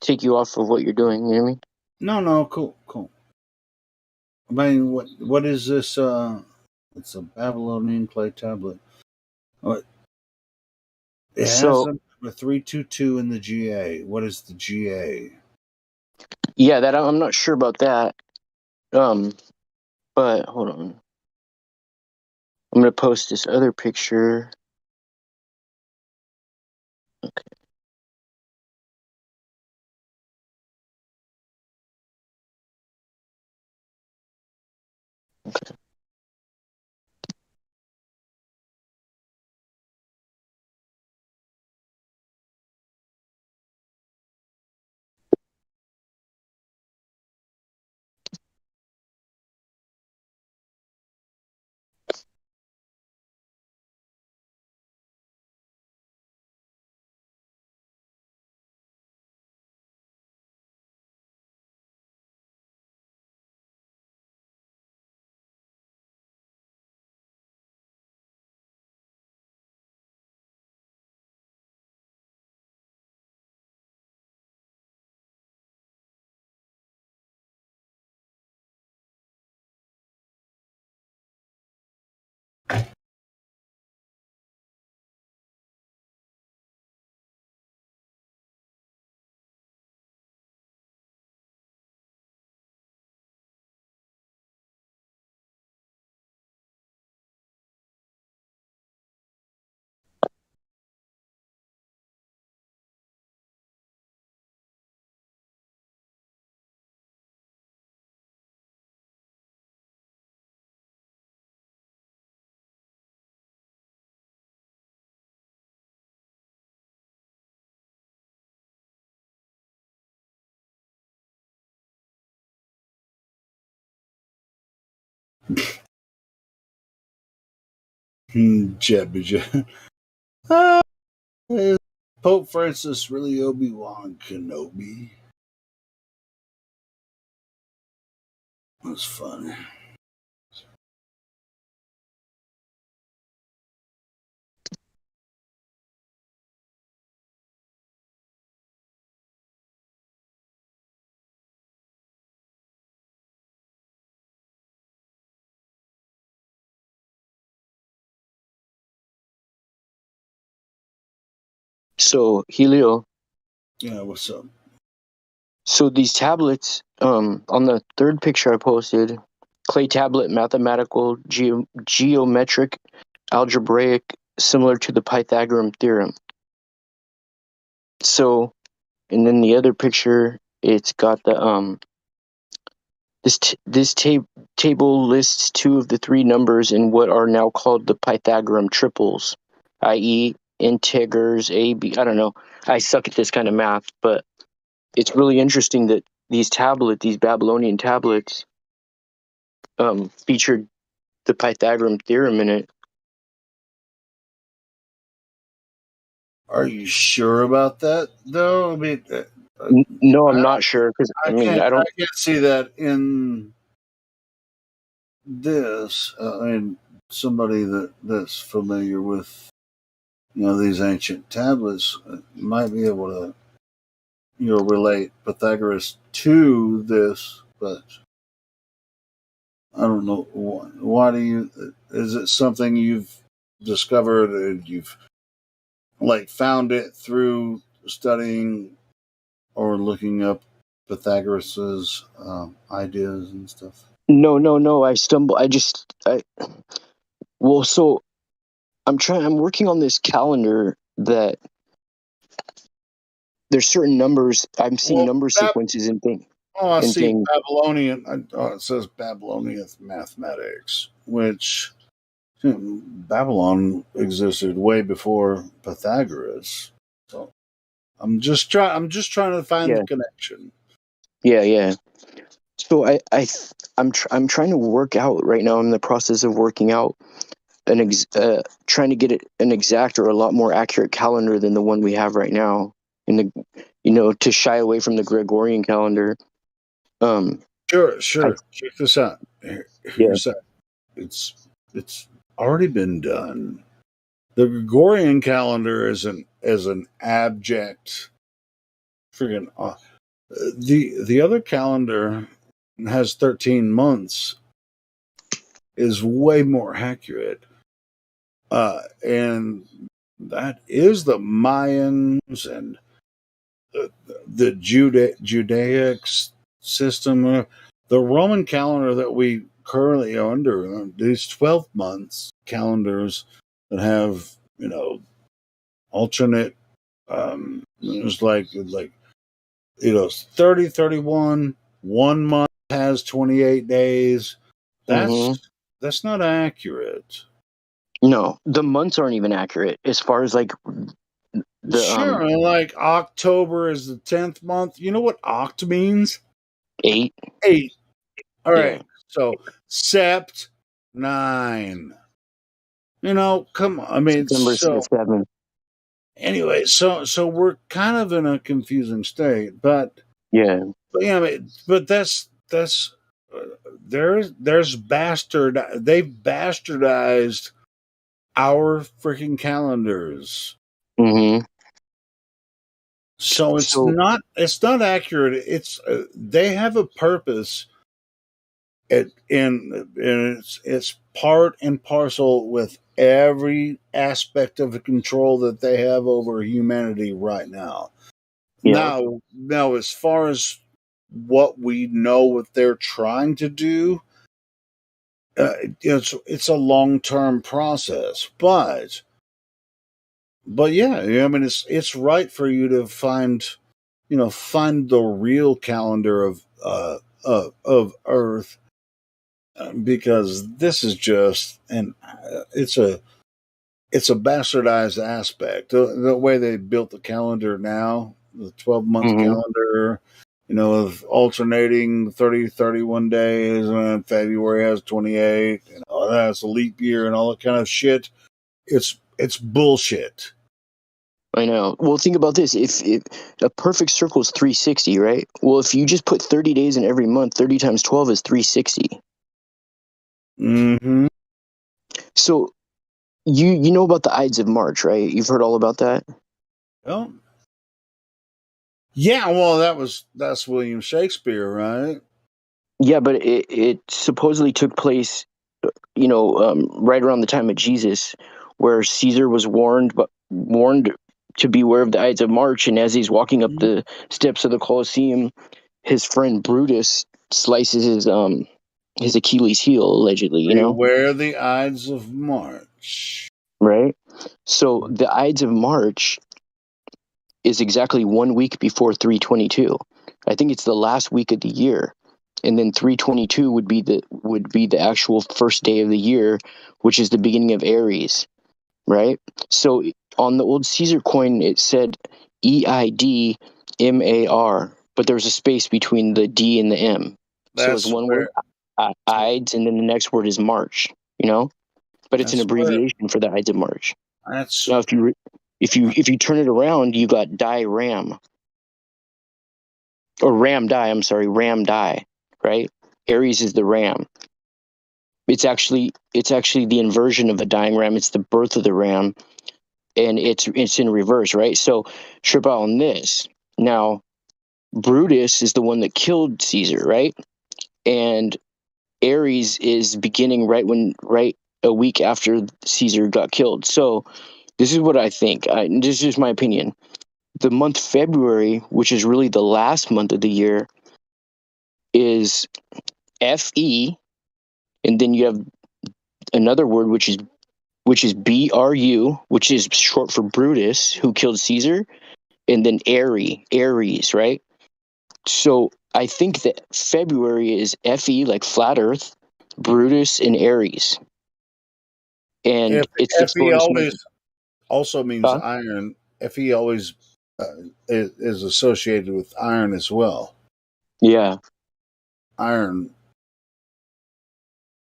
take you off of what you're doing. You know what I mean? No, cool. I mean, what is this? It's a Babylonian clay tablet. What? It has So a 322 in the GA. What is the GA? yeah, that I'm not sure about that. But hold on. I'm gonna post this other picture. Okay. Jeb. Is Pope Francis really Obi-Wan Kenobi? That's funny. So Helio. Yeah, what's up? So these tablets, on the third picture I posted, clay tablet, mathematical, geometric, algebraic, similar to the Pythagorean theorem. So, and then the other picture, it's got the this table lists two of the three numbers in what are now called the Pythagorean triples, i.e., integers a b. I don't know. I suck at this kind of math, but it's really interesting that these Babylonian tablets, featured the Pythagorean theorem in it. Are you sure about that, though? I mean, No, I'm not sure because I can't don't see that in this. I mean, somebody that's familiar with these ancient tablets might be able to relate Pythagoras to this, but I don't know why do you? Is it something you've discovered and you've found it through studying or looking up Pythagoras's ideas and stuff? No. So I'm working on this calendar that there's certain numbers. I'm seeing number sequences and things. Oh, I see Babylonian. It says Babylonian mathematics, which Babylon existed way before Pythagoras. So I'm just trying to find the connection. Yeah. So I'm trying to work out right now. I'm in the process of working out trying to get an exact or a lot more accurate calendar than the one we have right now. To shy away from the Gregorian calendar. Sure. Check this out. Here's that. It's already been done. The Gregorian calendar is an abject friggin' the other calendar has 13 months is way more accurate. And that is the Mayans and the Judaic system. The Roman calendar that we currently are under, these 12 months calendars that have, alternate, it's like 30, 31, 1 month has 28 days. That's not accurate. No, the months aren't even accurate as far as like like October is the 10th month. You know what oct means? 8. All right. So sept 9. Come on. I mean, September 7. Anyway, so we're kind of in a confusing state, but yeah, but that's there's they've bastardized our freaking calendars. So it's not accurate. It's they have a purpose. It's part and parcel with every aspect of the control that they have over humanity right now. Now, as far as what we know, what they're trying to do, it's a long-term process, but yeah, I mean, it's right for you to find the real calendar of Earth, because this is just it's a bastardized aspect. The way they built the calendar now, the 12-month calendar, of alternating 30, 31 days, and February has 28, that's a leap year and all that kind of shit. It's bullshit. I know. Well, think about this. If a perfect circle is 360, right? Well, if you just put 30 days in every month, 30 times 12 is 360. So you know about the Ides of March, right? You've heard all about that? Well, yeah, well, that's William Shakespeare, right? Yeah, but it supposedly took place, right around the time of Jesus, where Caesar was warned to beware of the Ides of March, and as he's walking up the steps of the Colosseum, his friend Brutus slices his Achilles heel, allegedly. Beware the Ides of March. Right. So the Ides of March is exactly 1 week before 322. I think it's the last week of the year, and then 322 would be the actual first day of the year, which is the beginning of Aries, right? So on the old Caesar coin, it said EIDMAR, but there was a space between the D and the M. So it's one word, Ides, and then the next word is March. But it's an abbreviation for the Ides of March. Now, if you turn it around, you got Die Ram. Or Ram Die, I'm sorry, Ram Die, right? Aries is the ram. It's actually the inversion of a dying ram. It's the birth of the ram, and it's in reverse, right? So trip out on this. Now, Brutus is the one that killed Caesar, right? And Aries is beginning right a week after Caesar got killed. So this is what I think. This is just my opinion. The month February, which is really the last month of the year, is FE, and then you have another word which is BRU, which is short for Brutus, who killed Caesar, and then Aries, right? So I think that February is FE, like flat Earth, Brutus, and Aries. and it's the Fe slowest always moving. also means Huh? iron. Fe always is associated with iron as well. Yeah. Iron.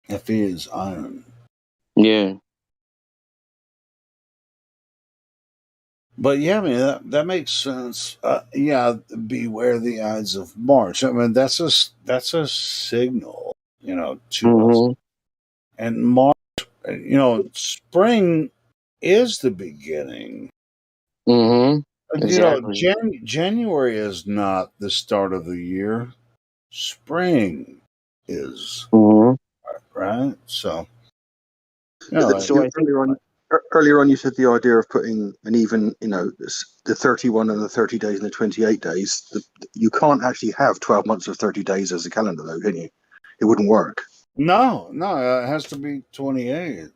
Fe is iron. Yeah. But yeah, I mean that makes sense. Yeah, beware the Ides of March. I mean that's a signal, to us. Mm-hmm. And March, spring is the beginning. Mm-hmm. Exactly. January is not the start of the year. Spring is, Mm-hmm. right? So, So I think Earlier on, you said the idea of putting an even, the 31 and the 30 days and the 28 days. You can't actually have 12 months of 30 days as a calendar, though, can you? It wouldn't work. no, it has to be 28.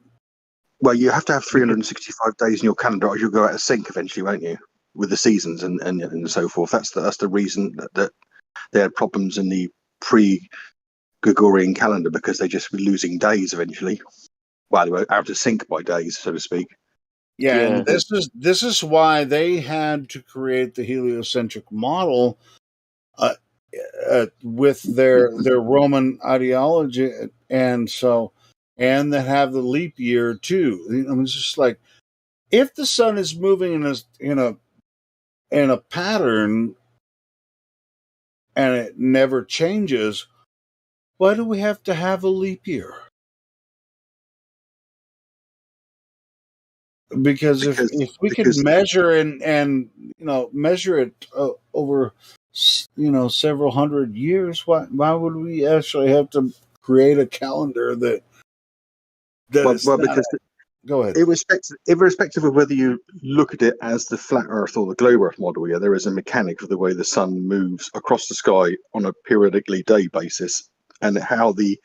Well, you have to have 365 days in your calendar, or you'll go out of sync eventually, won't you? With the seasons and so forth. That's the reason that they had problems in the pre-Gregorian calendar, because they just were losing days eventually. Well, they were out of sync by days, so to speak. Yeah, Yeah. and this is why they had to create the heliocentric model with their Roman ideology, and they have the leap year too. I mean, it's just like if the sun is moving in a pattern and it never changes, why do we have to have a leap year? Because if we could measure and measure it over several hundred years, why would we actually have to create a calendar that is not? Because Go ahead. irrespective of whether you look at it as the flat Earth or the globe Earth model, yeah, there is a mechanic of the way the sun moves across the sky on a periodically day basis, and how the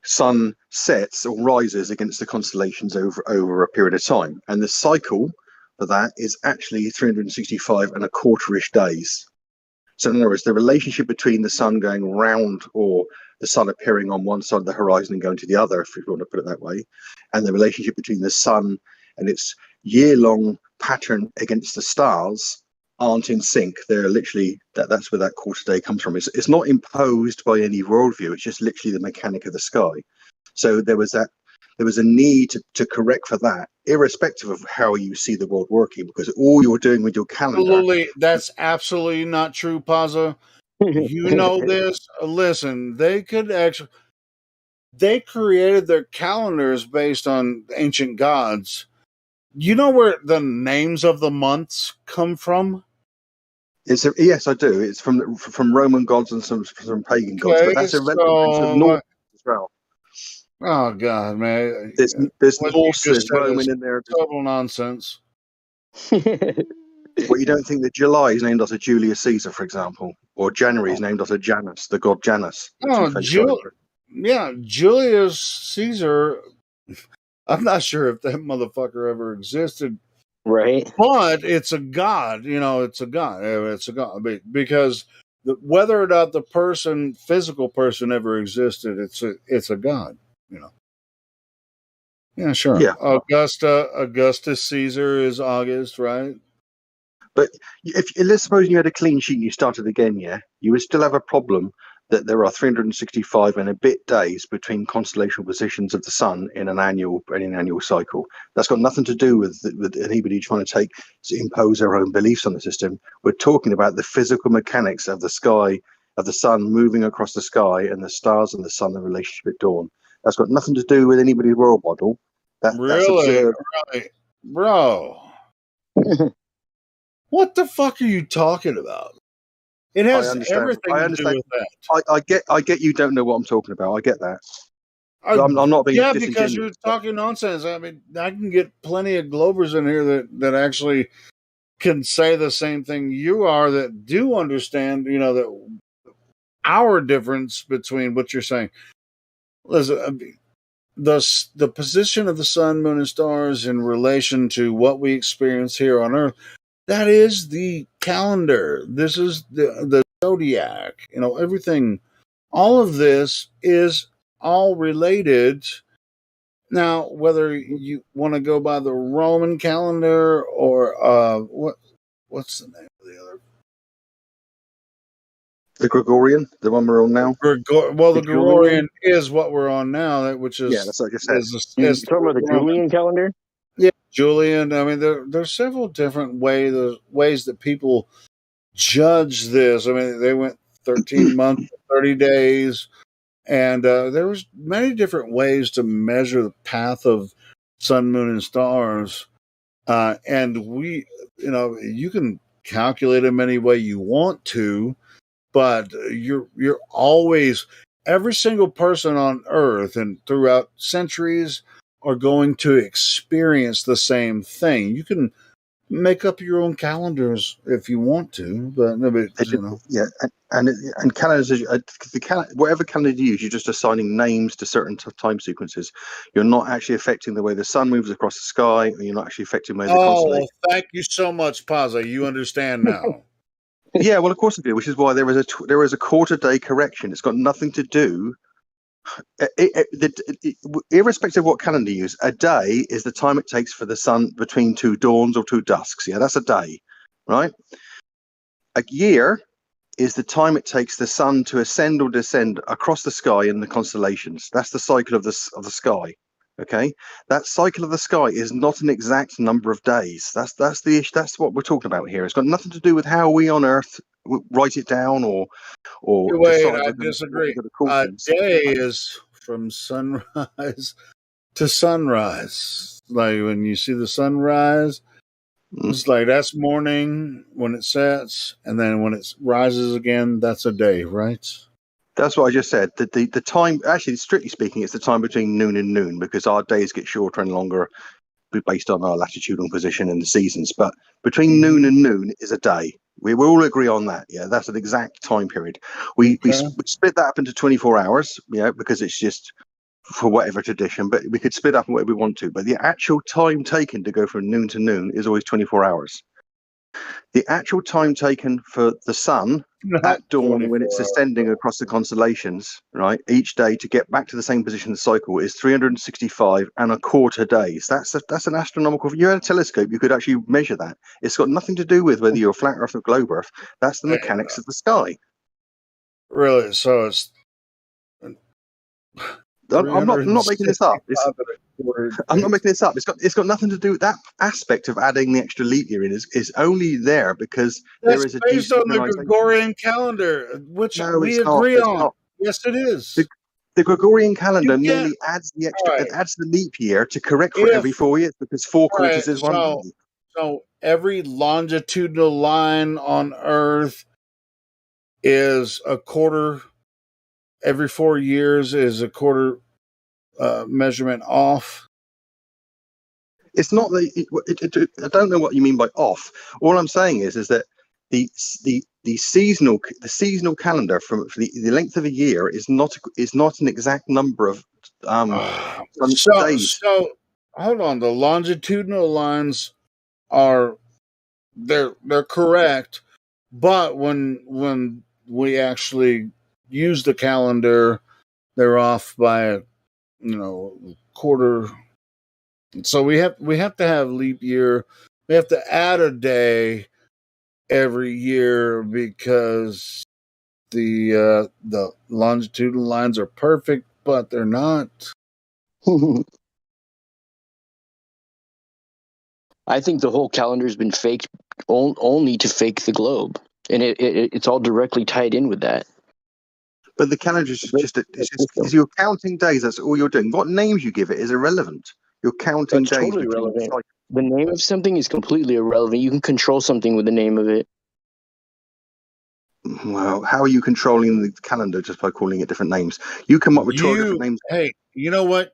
sun sets or rises against the constellations over a period of time. And the cycle for that is actually 365 and a quarterish days. So in other words, the relationship between the sun going round, or the sun appearing on one side of the horizon and going to the other, if you want to put it that way, and the relationship between the sun and its year-long pattern against the stars aren't in sync. They're literally that's where that quarter day comes from. It's not imposed by any worldview. It's just literally the mechanic of the sky. So there was a need to correct for that, irrespective of how you see the world working, because all you're doing with your calendar. That's absolutely not true, Paza. You know this. Listen, they created their calendars based on ancient gods. You know where the names of the months come from? Yes, I do. It's from Roman gods and some pagan gods, but that's irrelevant. It's Norse as well. Oh God, man! There's What Norse, you just there's said Roman is in there. total nonsense. Well, you don't think that July is named after Julius Caesar, for example, or January is named after Janus, the god Janus, the two-faced god. Julius Caesar. I'm not sure if that motherfucker ever existed. Right. But it's a god, it's a god. It's a god because whether or not the physical person ever existed, it's a god, Yeah, sure. Yeah. Augustus Caesar is August, right? But let's suppose you had a clean sheet and you started again, yeah, you would still have a problem that there are 365 and a bit days between constellation positions of the sun in an annual cycle. That's got nothing to do with anybody trying to impose their own beliefs on the system. We're talking about the physical mechanics of the sky, of the sun moving across the sky, and the stars and the sun, the relationship at dawn. That's got nothing to do with anybody's world model. That's observed. Really, bro. What the fuck are you talking about? It has everything to do with that. I get you don't know what I'm talking about. I get that. I'm not being disingenuous. Because you're talking nonsense. I mean, I can get plenty of Globers in here that actually can say the same thing you are, that do understand, that our difference between what you're saying. Listen, the position of the sun, moon, and stars in relation to what we experience here on Earth, that is the calendar. This is the zodiac. Everything. All of this is all related Now, whether you want to go by the Roman calendar or what's the name of the other? The Gregorian, the one we're on now. The The Julian? Gregorian is what we're on now, which Yeah, is that's what I just said. You is talking about the Roman. Julian calendar? Yeah, Julian. I mean, there's several different ways that people judge this. I mean, they went 13 months, 30 days, and there was many different ways to measure the path of sun, moon, and stars. And you can calculate them any way you want to, but you're always every single person on Earth and throughout centuries are going to experience the same thing. You can make up your own calendars if you want to, but Yeah, and calendars, whatever calendar you use, you're just assigning names to certain time sequences. You're not actually affecting the way the sun moves across the sky, and you're not actually affecting the way the Oh, constellations. well, thank you so much, Paza. You understand now. Yeah, well, of course I do. Which is why there is a quarter day correction. It's got nothing to do. Irrespective of what calendar you use, a day is the time it takes for the sun between two dawns or two dusks. Yeah, that's a day, right? A year is the time it takes the sun to ascend or descend across the sky in the constellations. That's the cycle of the sky. Okay, that cycle of the sky is not an exact number of days. That's the issue. That's what we're talking about here. It's got nothing to do with how we on Earth write it down or Wait, decide I what we're disagree. going to call A things. day is from sunrise to sunrise. Like when you see the sunrise, it's like that's morning when it sets, and then when it rises again, that's a day, right? That's what I just said. The time, actually, strictly speaking, it's the time between noon and noon, because our days get shorter and longer based on our latitudinal position in the seasons. But between noon and noon is a day. We all agree on that. Yeah, that's an exact time period. We split that up into 24 hours. Yeah, because it's just for whatever tradition. But we could split up whatever we want to. But the actual time taken to go from noon to noon is always 24 hours. The actual time taken for the sun at dawn when it's ascending across the constellations, right, each day to get back to the same position in the cycle is 365 and a quarter days. That's an astronomical. If you had a telescope, you could actually measure that. It's got nothing to do with whether you're flat Earth or globe Earth. That's the mechanics of the sky. Really? So it's. I'm not making this up. I'm not making this up. It's got nothing to do with that aspect of adding the extra leap year in. Is only there because there is a based on the Gregorian calendar, which we agree on. Yes, it is. The Gregorian calendar merely adds the extra. It adds the leap year to correct for every 4 years because 4 quarters is 1 day. So every longitudinal line on Earth is a quarter. Every 4 years is a quarter measurement off. It's not I don't know what you mean by off. All I'm saying is that the seasonal calendar for the length of a year is not an exact number of days. So hold on. The longitudinal lines are they're correct, but when we actually use the calendar, they're off by quarter. So we have to have leap year. We have to add a day every year because the longitudinal lines are perfect, but they're not. I think the whole calendar's been faked only to fake the globe, and it's all directly tied in with that. But the calendar is just you're counting days. That's all you're doing. What names you give it is irrelevant. You're counting That's days. totally irrelevant. The name of something is completely irrelevant. You can control something with the name of it. Well, how are you controlling the calendar just by calling it different names? You come up with 12 different names. Hey, you know what?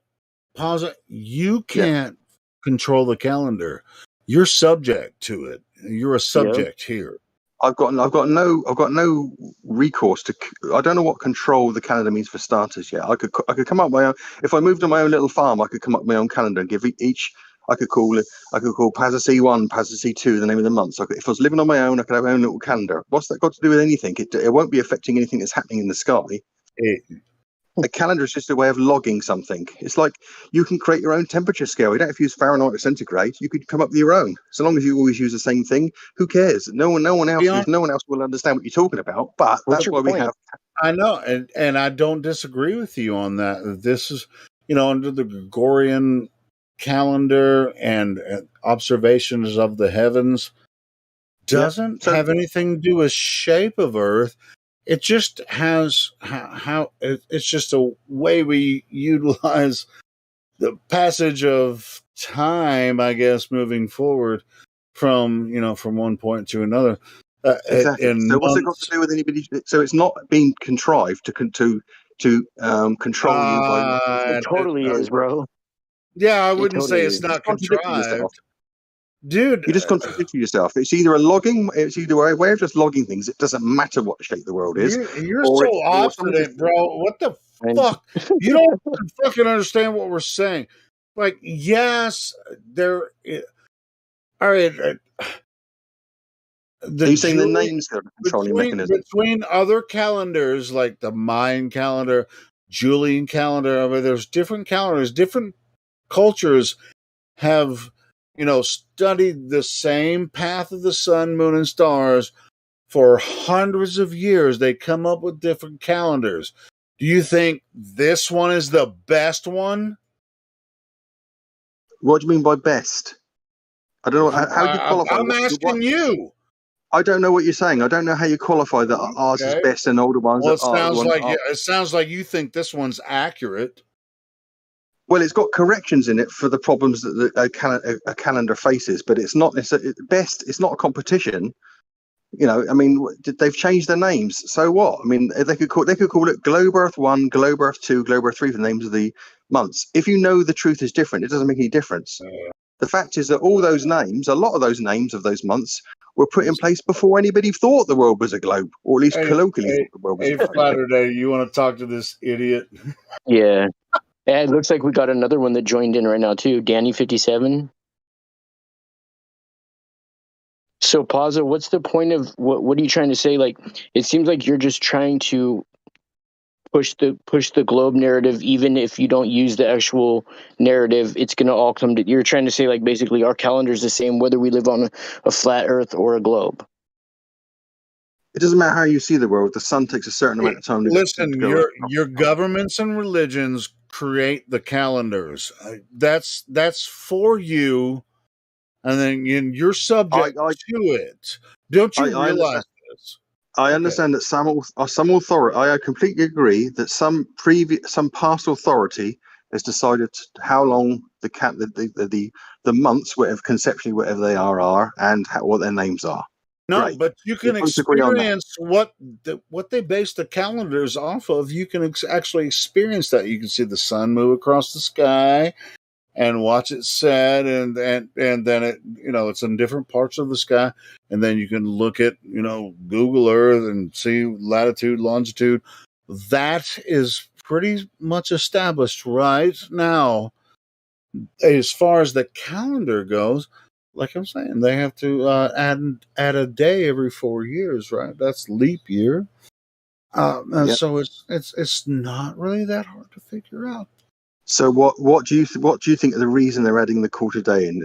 Pause it. You can't control the calendar. You're subject to it. You're a subject here. I've got no recourse to. I don't know what control the calendar means for starters yet. I could come up with my own. If I moved on my own little farm, I could come up with my own calendar and give each. I could call Pazza C1, Pazza C2 the name of the month. So if I was living on my own, I could have my own little calendar. What's that got to do with anything? It won't be affecting anything that's happening in the sky. A calendar is just a way of logging something. It's like you can create your own temperature scale. You don't have to use Fahrenheit or centigrade. You could come up with your own. So long as you always use the same thing, who cares? No one else will understand what you're talking about. But that's why we have. I know, and I don't disagree with you on that. This is, under the Gregorian calendar and observations of the heavens doesn't have anything to do with shape of Earth. It just has how it's just a way we utilize the passage of time, I guess, moving forward from one point to another. Exactly. So what's it got to do with anybody? So it's not being contrived to control you by. It totally is, bro. Yeah, I wouldn't say it's not contrived. Dude, you just contradicted yourself. It's either it's either a way of just logging things. It doesn't matter what shape the world is. You're so obstinate, bro. What the fuck? You don't fucking understand what we're saying. Like, yes, there. All right. Are you saying the names are the controlling mechanism? Between other calendars, like the Mayan calendar, Julian calendar, there's different calendars, different cultures have studied the same path of the sun, moon, and stars for hundreds of years. They come up with different calendars. Do you think this one is the best one? What do you mean by best? I don't know how you qualify. I'm asking you. I don't know what you're saying. I don't know how you qualify that ours is best and older ones. Well, it sounds like you think this one's accurate. Well, it's got corrections in it for the problems that a calendar faces, but it's not best. It's not a competition. I mean, they've changed their names. So what? I mean, they could call it Globe Earth 1, Globe Earth 2, Globe Earth 3 for the names of the months. If you know the truth is different, it doesn't make any difference. The fact is that all those names, a lot of those names of those months, were put in place before anybody thought the world was a globe, or at least colloquially thought the world was a globe. Saturday, you want to talk to this idiot? Yeah. It looks like we got another one that joined in right now too, Danny57. So, Pazza, what's the point of what are you trying to say? Like, it seems like you're just trying to push the globe narrative. Even if you don't use the actual narrative, it's going to all come to. You're trying to say, like, basically our calendar is the same whether we live on a flat Earth or a globe. It doesn't matter how you see the world. The sun takes a certain amount of time to listen. Your governments and religions create the calendars. That's for you, and then you're subject to it. Don't you realize this? I understand that some authority. I completely agree that some past authority has decided how long the months, whatever conceptually whatever they are, and what their names are. No, Great. but you can experience what they base the calendars off of. You can actually experience that. You can see the sun move across the sky and watch it set, and then it it's in different parts of the sky, and then you can look at Google Earth and see latitude, longitude. That is pretty much established right now. As far as the calendar goes, like I'm saying, they have to add a day every 4 years, right? That's leap year. So it's not really that hard to figure out. So what do you think the reason they're adding the quarter day in?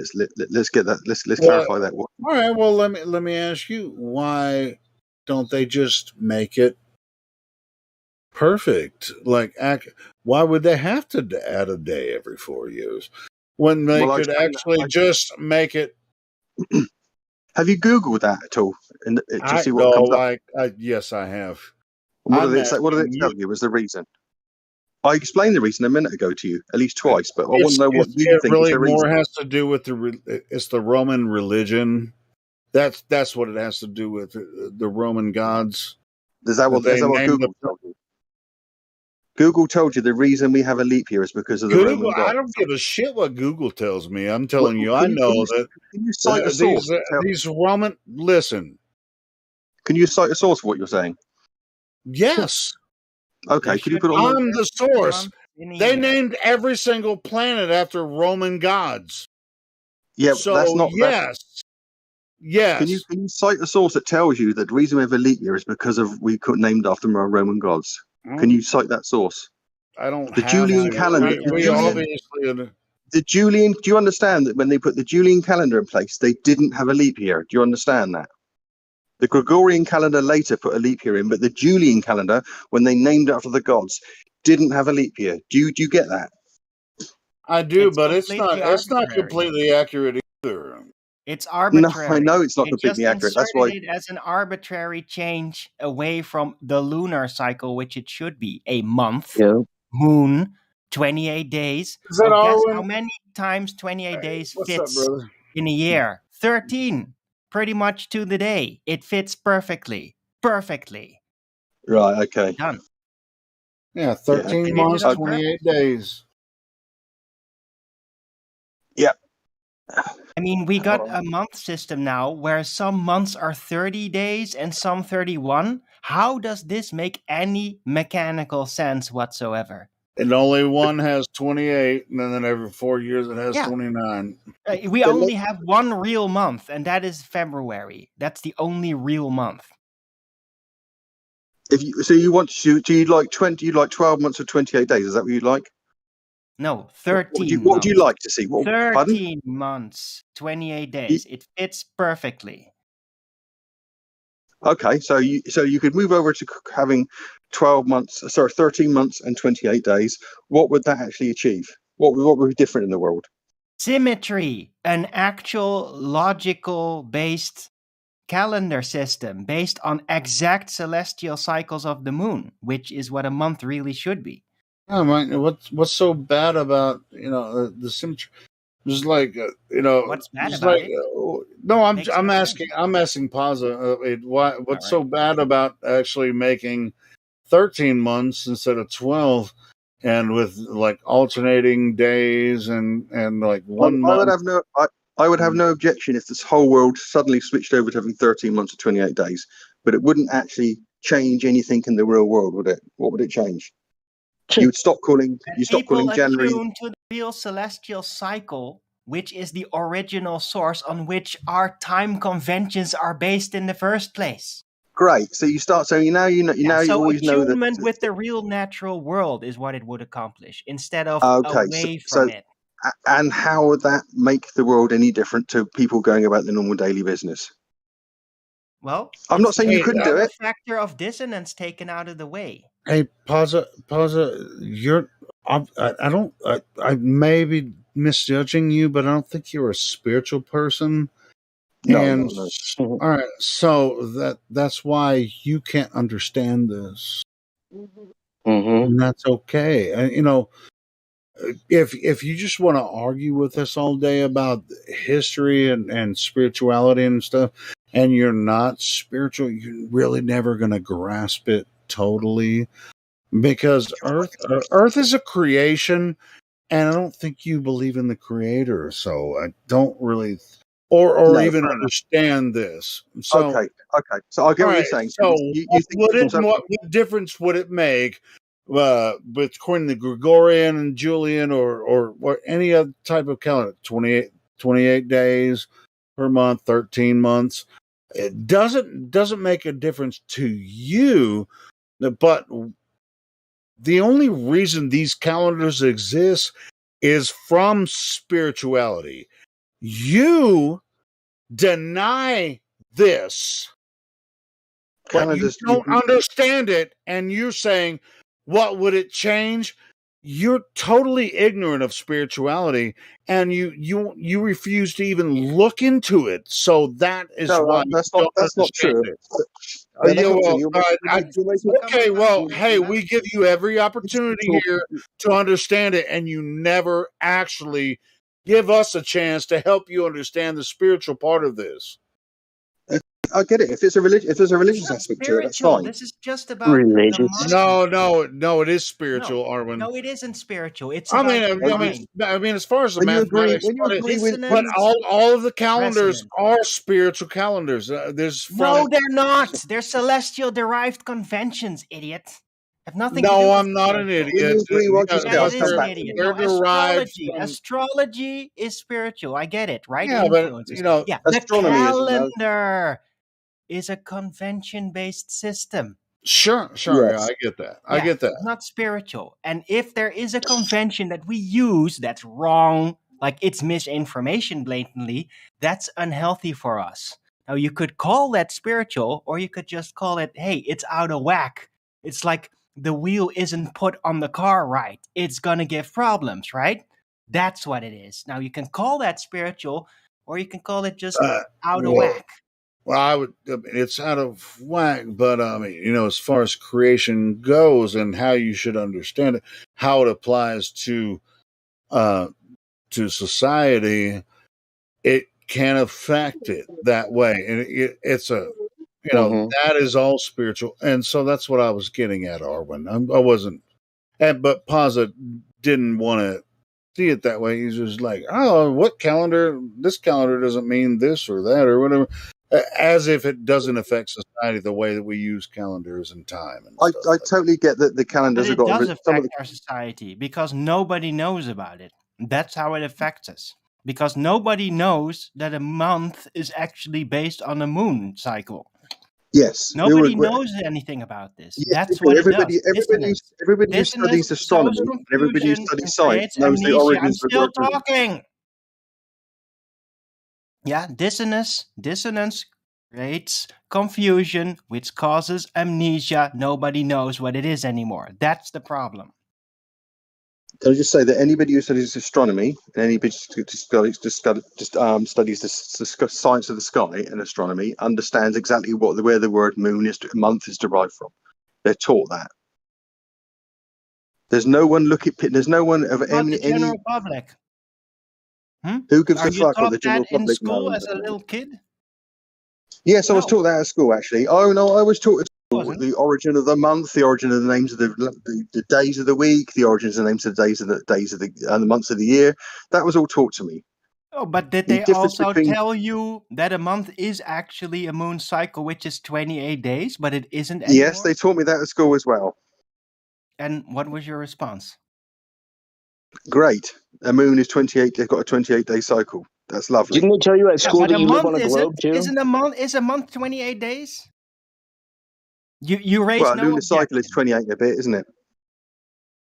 Let's get that. Let's clarify that. All right. Well, let me ask you, why don't they just make it perfect? Like, why would they have to add a day every 4 years when they could actually just make it? Have you Googled that at all to see what comes up? Yes, I have. What did it tell you was the reason? I explained the reason a minute ago to you, at least twice, but I want to know what you think is the reason. More has to do with it's the Roman religion. That's what it has to do with, the Roman gods. Is that what Google told you? Google told you the reason we have a leap year is because of the Roman gods. I don't give a shit what Google tells me. I'm telling you, I know that. Can you cite a source? These Roman. Listen. Can you cite a source for what you're saying? Yes. Okay. Can you put it on? I'm the source. They named every single planet after Roman gods. Yeah, so that's not. Yes. Yes. Can you cite a source that tells you that the reason we have a leap year is because we named after our Roman gods? Can you cite that source? I don't The have Julian to. calendar. We obviously. The Julian. Do you understand that when they put the Julian calendar in place, they didn't have a leap year? Do you understand that? The Gregorian calendar later put a leap year in, but the Julian calendar, when they named it after the gods, didn't have a leap year. Do you get that? I do, It's but it's not. completely It's not arbitrary. completely accurate either. It's No, I arbitrary. know it's not They just completely accurate. That's why. inserted it as an arbitrary change away from the lunar cycle, which it should be a month, Yeah. moon, 28 days. Is that Well, guess how Arwen? many times 28 days What's up, fits brother? in a year? 13. Pretty much to the day. It fits perfectly. Perfectly. Right. Okay. Done. Yeah, 13 They did it months, on 28 purpose. days. Yeah. I mean, we got a month system now where some months are 30 days and some 31. How does this make any mechanical sense whatsoever? And only one has 28, and then every 4 years it has Yeah. 29. We only have one real month, and that is February. That's the only real month. If you so you want to do you like 20? You like 12 months or 28 days? Is that what you'd like? No, 13 What would you months. like to see? Pardon? 13 months, 28 days. It fits perfectly. Okay, so you could move over to having 12 months, sorry, 13 months and 28 days. What would that actually achieve? What would be different in the world? Symmetry, an actual logical based calendar system based on exact celestial cycles of the moon, which is what a month really should be. Oh, man, what's so bad about the symmetry? Just like What's bad just about like it? no, I'm Makes no sense. asking Paza. What's so Alright. bad about actually making 13 months instead of 12, and with like alternating days and like one I would month? have no I would have no objection if this whole world suddenly switched over to having 13 months or 28 days, but it wouldn't actually change anything in the real world, would it? What would it change? You'd stop calling People January. attune to the real celestial cycle, which is the original source on which our time conventions are based in the first place. Great. So you start. So you So always know that. attunement with the real natural world is what it would accomplish instead of Okay. away So from it. and how would that make the world any different to people going about their normal daily business? Well, I'm not saying you couldn't do the it. factor of dissonance taken out of the way. Hey, Paza, you're. I may be misjudging you, but I don't think you're a spiritual person. No. All right, so that's why you can't understand this, and that's okay. And if you just want to argue with us all day about history and spirituality and stuff, and you're not spiritual, you're really never going to grasp it totally, because Earth is a creation, and I don't think you believe in the creator, so I don't really or No, even fair enough. understand this. So Okay. So I get what you're saying. so You think what difference would it make between the Gregorian and Julian or any other type of calendar? 28 days per month, 13 months. It doesn't make a difference to you, but the only reason these calendars exist is from spirituality. You deny this, but you don't understand it, and you're saying, what would it change? You're totally ignorant of spirituality, and you refuse to even look into it. So that is why that's you not don't that's not understand true. it. Yeah, that's not true. Okay, well, hey, we give you every opportunity here to understand it, and you never actually give us a chance to help you understand the spiritual part of this. I get it. If there's a religious aspect to it, that's fine. This is just about religious. No, it is spiritual, Arwen. No, it isn't spiritual. It's I about mean, as far as the when you agree mathematics, with but all of the calendars resonance. are spiritual calendars. There's No, they're not. They're celestial derived conventions, idiot. Have nothing to do No, with I'm not an spiritual. idiot. Yeah, it is an They're idiot. No, derived astrology. from. Astrology is spiritual. I get it, right? Yeah, but Influences. Yeah, the astronomy isn't, though. calendar is a convention-based system. Sure. Yeah, I get that. I get that. Not spiritual. And if there is a convention that we use that's wrong, like it's misinformation blatantly, that's unhealthy for us. Now, you could call that spiritual, or you could just call it, hey, it's out of whack. It's like the wheel isn't put on the car right. It's going to give problems, right? That's what it is. Now, you can call that spiritual, or you can call it just out of whack. Well, I mean, it's out of whack, but I mean, you know, as far as creation goes and how you should understand it, how it applies to society, it can affect it that way, and it's a, you know, that is all spiritual, and so that's what I was getting at, Arwen. I wasn't, but Paza didn't want to see it that way. He's just like, oh, what calendar? This calendar doesn't mean this or that or whatever. As if it doesn't affect society the way that we use calendars and time. And I totally get that the calendars But have it got does affect our society because nobody knows about it. That's how it affects us. Because nobody knows that a month is actually based on a moon cycle. Yes. Nobody knows anything about this. Yeah, That's what everybody, it does. everybody who studies astronomy and everybody who studies science knows the amnesia. origins I'm of the still word. talking. Yeah, dissonance creates confusion, which causes amnesia. Nobody knows what it is anymore. That's the problem. Can I just say that anybody who studies astronomy and anybody who studies the science of the sky and astronomy understands exactly where the word month is derived from. They're taught that. There's no one There's no one of any general public. Who gives Are a you fuck what taught the general that in public school knows? as a little kid? Yes, I was taught that at school, actually. Oh, no, I was taught at school the origin of the month, the origin of the names of the days of the week, the origins of the names of the days of the months of the year. That was all taught to me. Oh, but did they also tell you that a month is actually a moon cycle, which is 28 days, but it isn't anymore? Yes, they taught me that at school as well. And what was your response? Great. A moon is 28. They've got a 28-day cycle. That's lovely. Didn't they tell you at school that you live on a globe too? Is a month 28 days? You raise well, no lunar objection. cycle is 28 a bit, isn't it?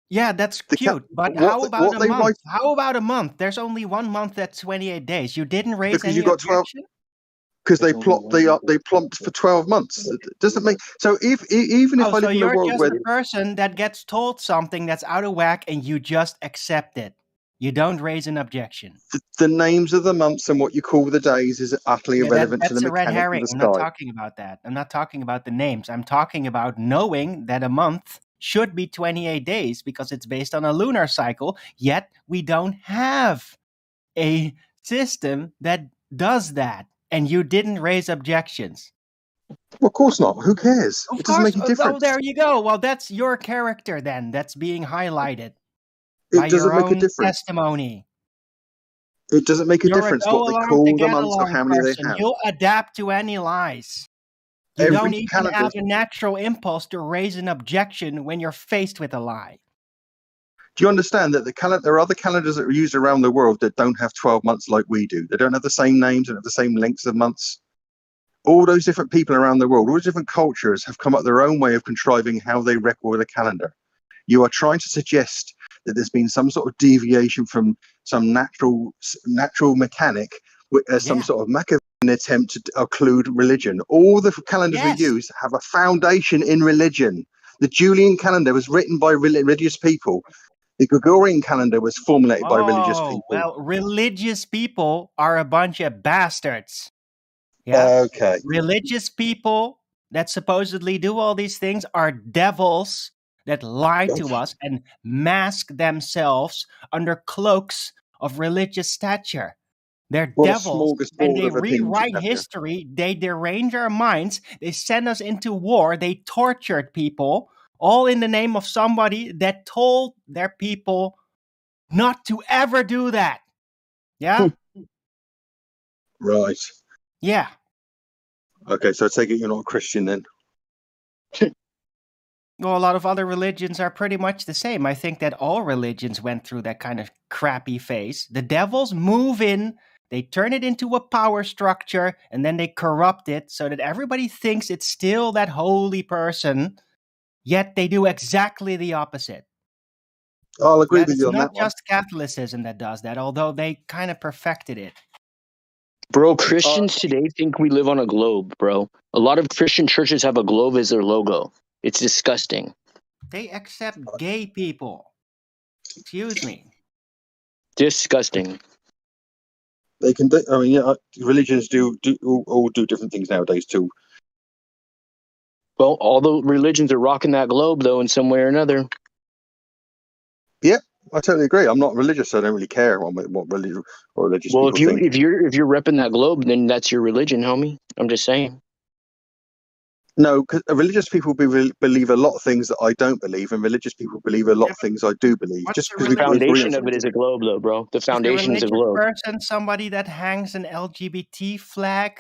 Yeah, that's cute. But how about a month? How about a month? There's only 1 month that's 28 days. You didn't raise any objection? Because they plopped for 12 months. It doesn't make so. Even if I live in a world where the person that gets told something that's out of whack and you just accept it, you don't raise an objection. The names of the months and what you call the days is utterly irrelevant to the mechanic of the sky. That's a red herring. I'm not talking about that. I'm not talking about the names. I'm talking about knowing that a month should be 28 days because it's based on a lunar cycle. Yet we don't have a system that does that. And you didn't raise objections. Well, of course not. Who cares? It doesn't make a difference. Oh, there you go. Well, that's your character then. That's being highlighted. It doesn't make a difference. Testimony. It doesn't make a difference what they call the months or how many they have. You'll adapt to any lies. You don't even have a natural impulse to raise an objection when you're faced with a lie. Do you understand that there are other calendars that are used around the world that don't have 12 months like we do? They don't have the same names, don't have the same lengths of months. All those different people around the world, all those different cultures have come up with their own way of contriving how they record a calendar. You are trying to suggest that there's been some sort of deviation from some natural mechanic as some sort of Machiavellian attempt to occlude religion. All the calendars we use have a foundation in religion. The Julian calendar was written by religious people. The Gregorian calendar was formulated by religious people. Well, religious people are a bunch of bastards. Yeah. Okay. Religious people that supposedly do all these things are devils that lie to us and mask themselves under cloaks of religious stature. They're devils, and they rewrite history. They derange our minds. They send us into war. They tortured people, all in the name of somebody that told their people not to ever do that. Yeah? Right. Yeah. Okay, so I take it you're not a Christian then? Well, a lot of other religions are pretty much the same. I think that all religions went through that kind of crappy phase. The devils move in, they turn it into a power structure, and then they corrupt it so that everybody thinks it's still that holy person Yet they do exactly the opposite. I'll agree That with it's you on not that one. just Catholicism that does that, although they kind of perfected it. Bro, Christians today think we live on a globe, bro. A lot of Christian churches have a globe as their logo. It's disgusting. They accept gay people. Excuse me. Disgusting. They can. I mean, yeah, religions all do different things nowadays too. Well, all the religions are rocking that globe, though, in some way or another. Yeah, I totally agree. I'm not religious, so I don't really care what religious Well, people think. if you're repping that globe, then that's your religion, homie. I'm just saying. No, because religious people believe a lot of things that I don't believe, and religious people believe a lot of things I do believe. Just because The we agree on foundation of it something. is a globe, though, bro. The Is a foundation is a religious globe. person somebody that hangs an LGBT flag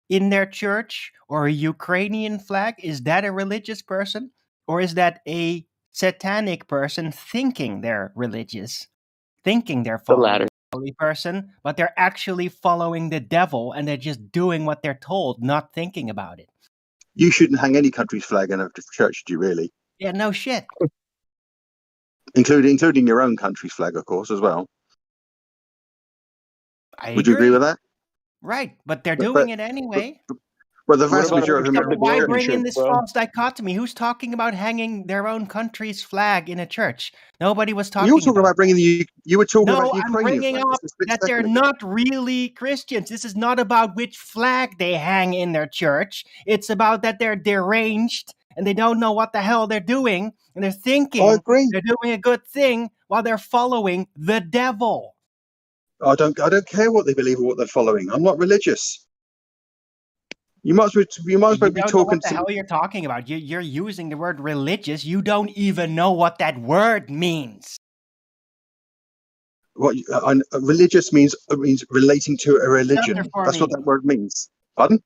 in their church or a Ukrainian flag? Is that a religious person? Or is that a satanic person thinking they're religious, thinking they're The following latter. a holy person, but they're actually following the devil and they're just doing what they're told, not thinking about it? You shouldn't hang any country's flag in a church, do you really? Yeah, no shit. Including your own country's flag, of course, as well. I Would you agree with that? Right, but they're But doing it anyway. well, the What vast about majority of So American why churches. bring in this false dichotomy? Who's talking about hanging their own country's flag in a church? Nobody was talking You were talking about bringing the. You were talking about No, the I'm Ukrainian bringing flag up just a split that they're second ago. not really Christians. This is not about which flag they hang in their church. It's about that they're deranged and they don't know what the hell they're doing, and they're I thinking agree. they're doing a good thing while they're following the devil. I don't care what they believe or what they're following. I'm not religious. You might as well You be don't know talking what the to. hell you're talking about. You're using the word religious. You don't even know what that word means. What religious means relating to a religion. Chapter for That's what me. that word means. Pardon?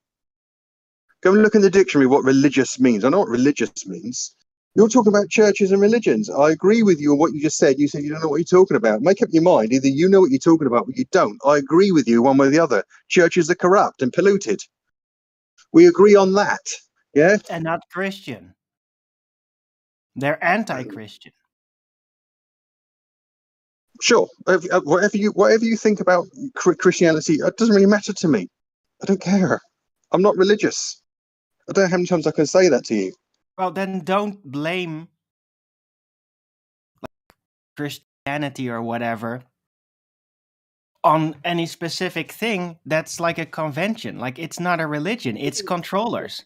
Go and look in the dictionary what religious means. I know what religious means. You're talking about churches and religions. I agree with you on what you just said. You said you don't know what you're talking about. Make up your mind. Either you know what you're talking about or you don't. I agree with you one way or the other. Churches are corrupt and polluted. We agree on that. Yeah? And not Christian. They're anti-Christian. Sure. Whatever you think about Christianity, it doesn't really matter to me. I don't care. I'm not religious. I don't know how many times I can say that to you. Well, then don't blame Christianity or whatever on any specific thing that's like a convention. Like, it's not a religion, it's controllers.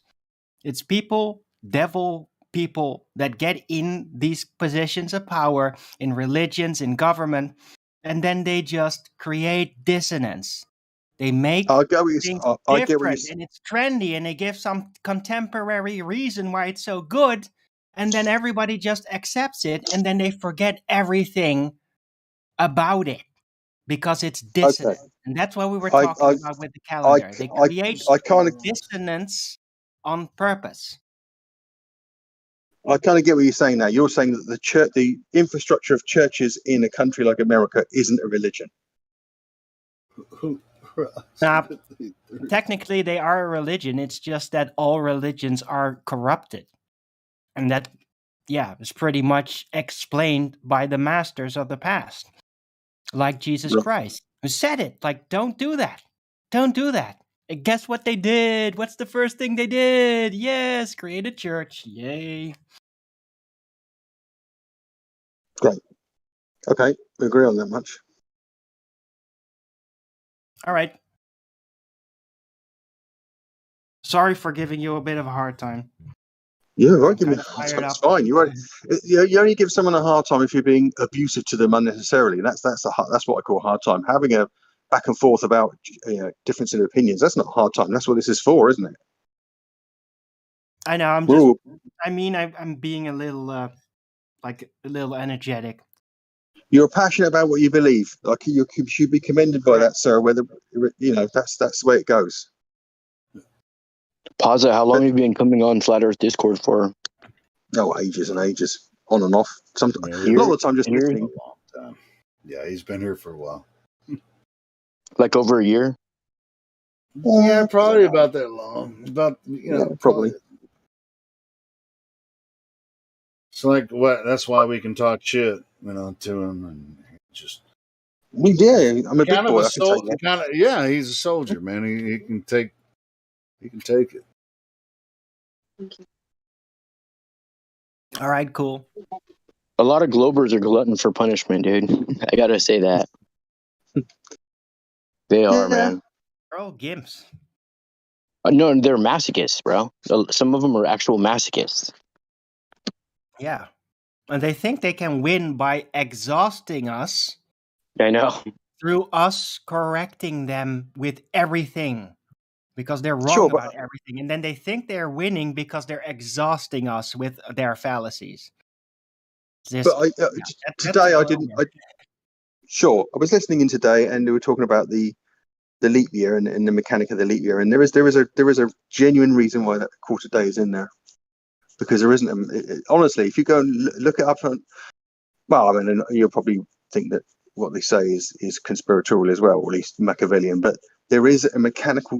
It's people, devil people that get in these positions of power in religions, in government, and then they just create dissonance. They make things different and it's trendy and they give some contemporary reason why it's so good, and then everybody just accepts it and then they forget everything about it because it's dissonant. Okay. And that's what we were talking about with the calendar. They create dissonance on purpose. I kind of get what you're saying now. You're saying that the infrastructure of churches in a country like America isn't a religion. Now, technically, they are a religion. It's just that all religions are corrupted. And that, is pretty much explained by the masters of the past. Like Jesus Christ, who said it. Like, don't do that. Don't do that. And guess what they did? What's the first thing they did? Yes, create a church. Yay. Great. Okay, we agree on that much. All right. Sorry for giving you a bit of a hard time. Yeah, right. Give me a hard time. It's fine. You only give someone a hard time if you're being abusive to them unnecessarily. That's what I call a hard time. Having a back and forth about difference in opinions. That's not a hard time. That's what this is for, isn't it? I know. I'm being a little energetic. You're passionate about what you believe. Like you should be commended by that, sir. Whether that's the way it goes. Pazza, how long have you been coming on Flat Earth Discord for? No, ages and ages, on and off. A lot of the time, just listening. A long time. Yeah, he's been here for a while. Like over a year? Yeah, probably about that long. About probably. It's like what? That's why we can talk shit, to him, and just. Yeah, I'm a big Kind of boy. a I can take soldier. that. Kind of, yeah. He's a soldier, man. He can take. He can take it. All right, cool. A lot of Globers are glutton for punishment, dude. I gotta say that. They are, man. They're all gimps. No, they're masochists, bro. Some of them are actual masochists. Yeah. And they think they can win by exhausting us. I know. Through us correcting them with everything. Because they're wrong Sure, but about everything. And then they think they're winning because they're exhausting us with their fallacies. Today I didn't. Sure, I was listening in today, and they were talking about the leap year and the mechanic of the leap year, and there is a genuine reason why that quarter day is in there, because there isn't. Honestly, if you go and look it up, well, I mean, you'll probably think that what they say is conspiratorial as well, or at least Machiavellian, but there is a mechanical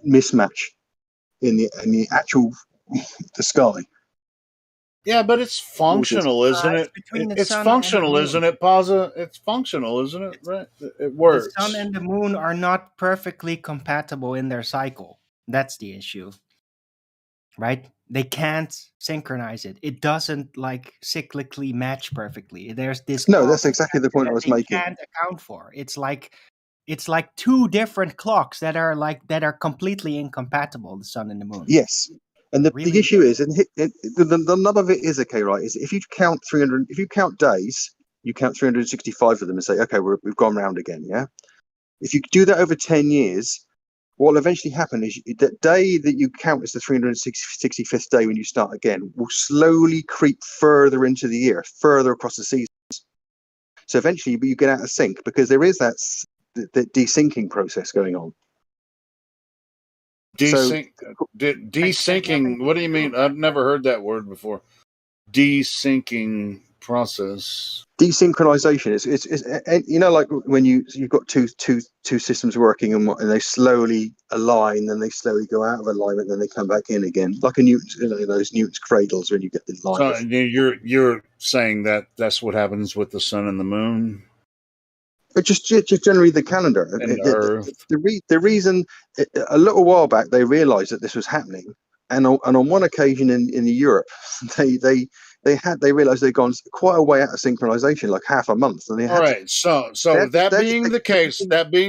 mismatch in the actual the sky. Yeah, but it's functional, isn't it? between the It's sun and the functional, moon. isn't it, Pausa? It's functional, isn't it? Right? It works. The sun and the moon are not perfectly compatible in their cycle. That's the issue. Right? They can't synchronize it. It doesn't like cyclically match perfectly. There's this No, that's exactly the point I was they making. can't account for. It's like two different clocks that are completely incompatible, the sun and the moon. Yes, and the Really issue is, and the nub of it is, okay, right? Is if you count 300, if you count days, you count 365 of them and say, okay, we've gone round again, yeah. If you do that over 10 years, what will eventually happen is that day that you count as the 365th day when you start again will slowly creep further into the year, further across the seasons. So eventually you get out of sync because there is that desyncing process going on. Desyncing. What do you mean? I've never heard that word before. Desyncing process. Desynchronization. It's like when you've got two systems working and they slowly align, then they slowly go out of alignment, then they come back in again, like a Newton's, those Newton's cradles when you get the line. So you're saying that that's what happens with the sun and the moon. But just generally the calendar and Earth. The reason a little while back they realized that this was happening, and on one occasion in Europe they realized they'd gone quite a way out of synchronization, like half a month, and they had. All right, so that being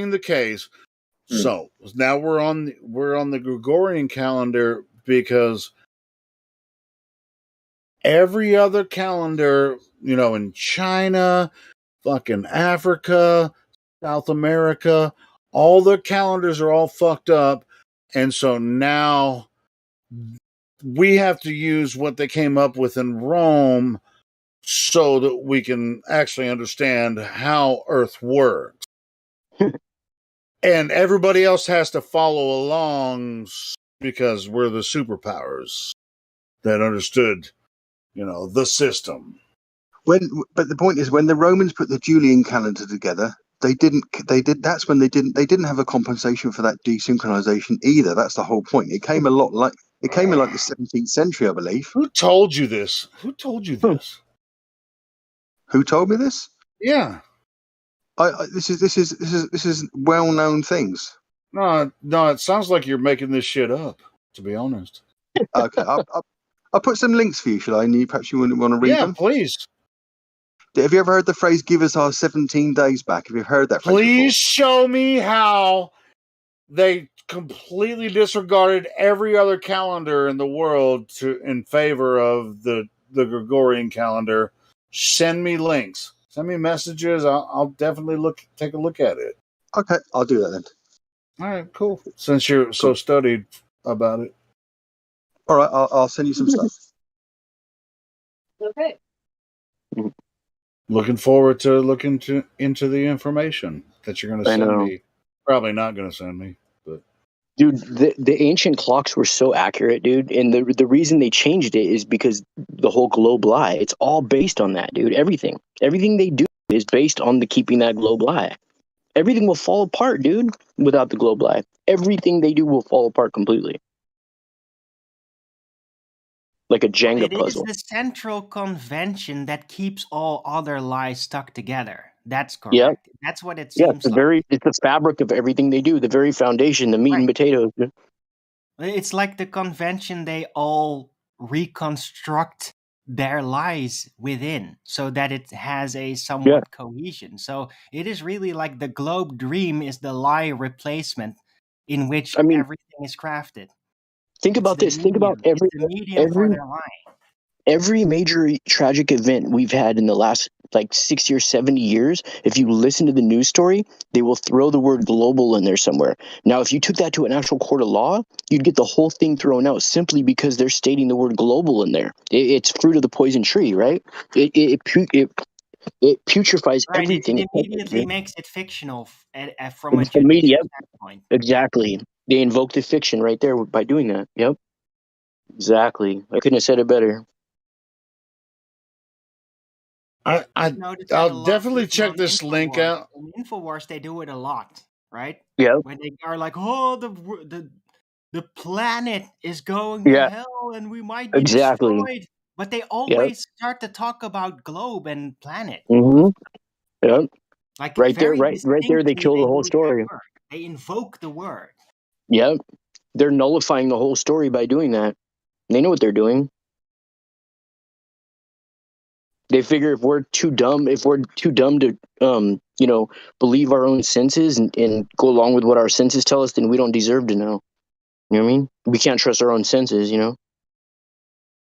the case, so now we're on the Gregorian calendar, because every other calendar, in China, fucking Africa, South America, all the calendars are all fucked up, and so now we have to use what they came up with in Rome so that we can actually understand how Earth works. And everybody else has to follow along because we're the superpowers that understood, the system. But the point is, when the Romans put the Julian calendar together, that's when they didn't have a compensation for that desynchronization either. That's the whole point. It came in like the 17th century, I believe. Who told you this? Who told you this? Who told me this? Yeah. This is well-known things. No, it sounds like you're making this shit up, to be honest. Okay, I'll put some links for you, shall I? And perhaps you want to read them? Yeah, please. Have you ever heard the phrase, give us our 17 days back? Have you heard that phrase Please show me how they completely disregarded every other calendar in the world in favor of the Gregorian calendar. Send me links. Send me messages. I'll definitely take a look at it. Okay, I'll do that then. All right, cool. Since you're so studied about it. All right, I'll send you some stuff. Okay. Looking forward to looking into the information that you're going to send me. Probably not going to send me, but dude, the ancient clocks were so accurate, dude, and the reason they changed it is because the whole globe lie. It's all based on that, dude. Everything they do is based on keeping that globe lie. Everything will fall apart, dude, without the globe lie. Everything they do will fall apart completely. like a Jenga It is puzzle. the central convention that keeps all other lies stuck together. That's Yep. correct. That's what it Yeah, seems like. it's the fabric of everything they do, the very foundation, the meat and potatoes. It's like the convention they all reconstruct their lies within so that it has a somewhat cohesion. So it is really like the globe dream is the lie replacement in which everything is crafted. Think about this. Think about It's the medium for their lie. every major tragic event we've had in the last like 60 or 70 years. If you listen to the news story, they will throw the word global in there somewhere. Now, if you took that to an actual court of law, you'd get the whole thing thrown out simply because they're stating the word global in there. It's fruit of the poison tree, right? It putrefies everything. It immediately makes it fictional from a It's the media. judicial standpoint. Exactly. They invoke the fiction right there by doing that. Yep. Exactly. I couldn't have said it better. I'll definitely check this link out. In Infowars, they do it a lot, right? Yeah. When they are like, "Oh, the planet is going to hell, and we might be destroyed," but they always start to talk about globe and planet. Mm-hmm. Yep. Like right there, right there, they kill the whole story. They invoke the word. Yep. They're nullifying the whole story by doing that. They know what they're doing. They figure if we're too dumb to believe our own senses and go along with what our senses tell us, then we don't deserve to know. You know what I mean? We can't trust our own senses, you know?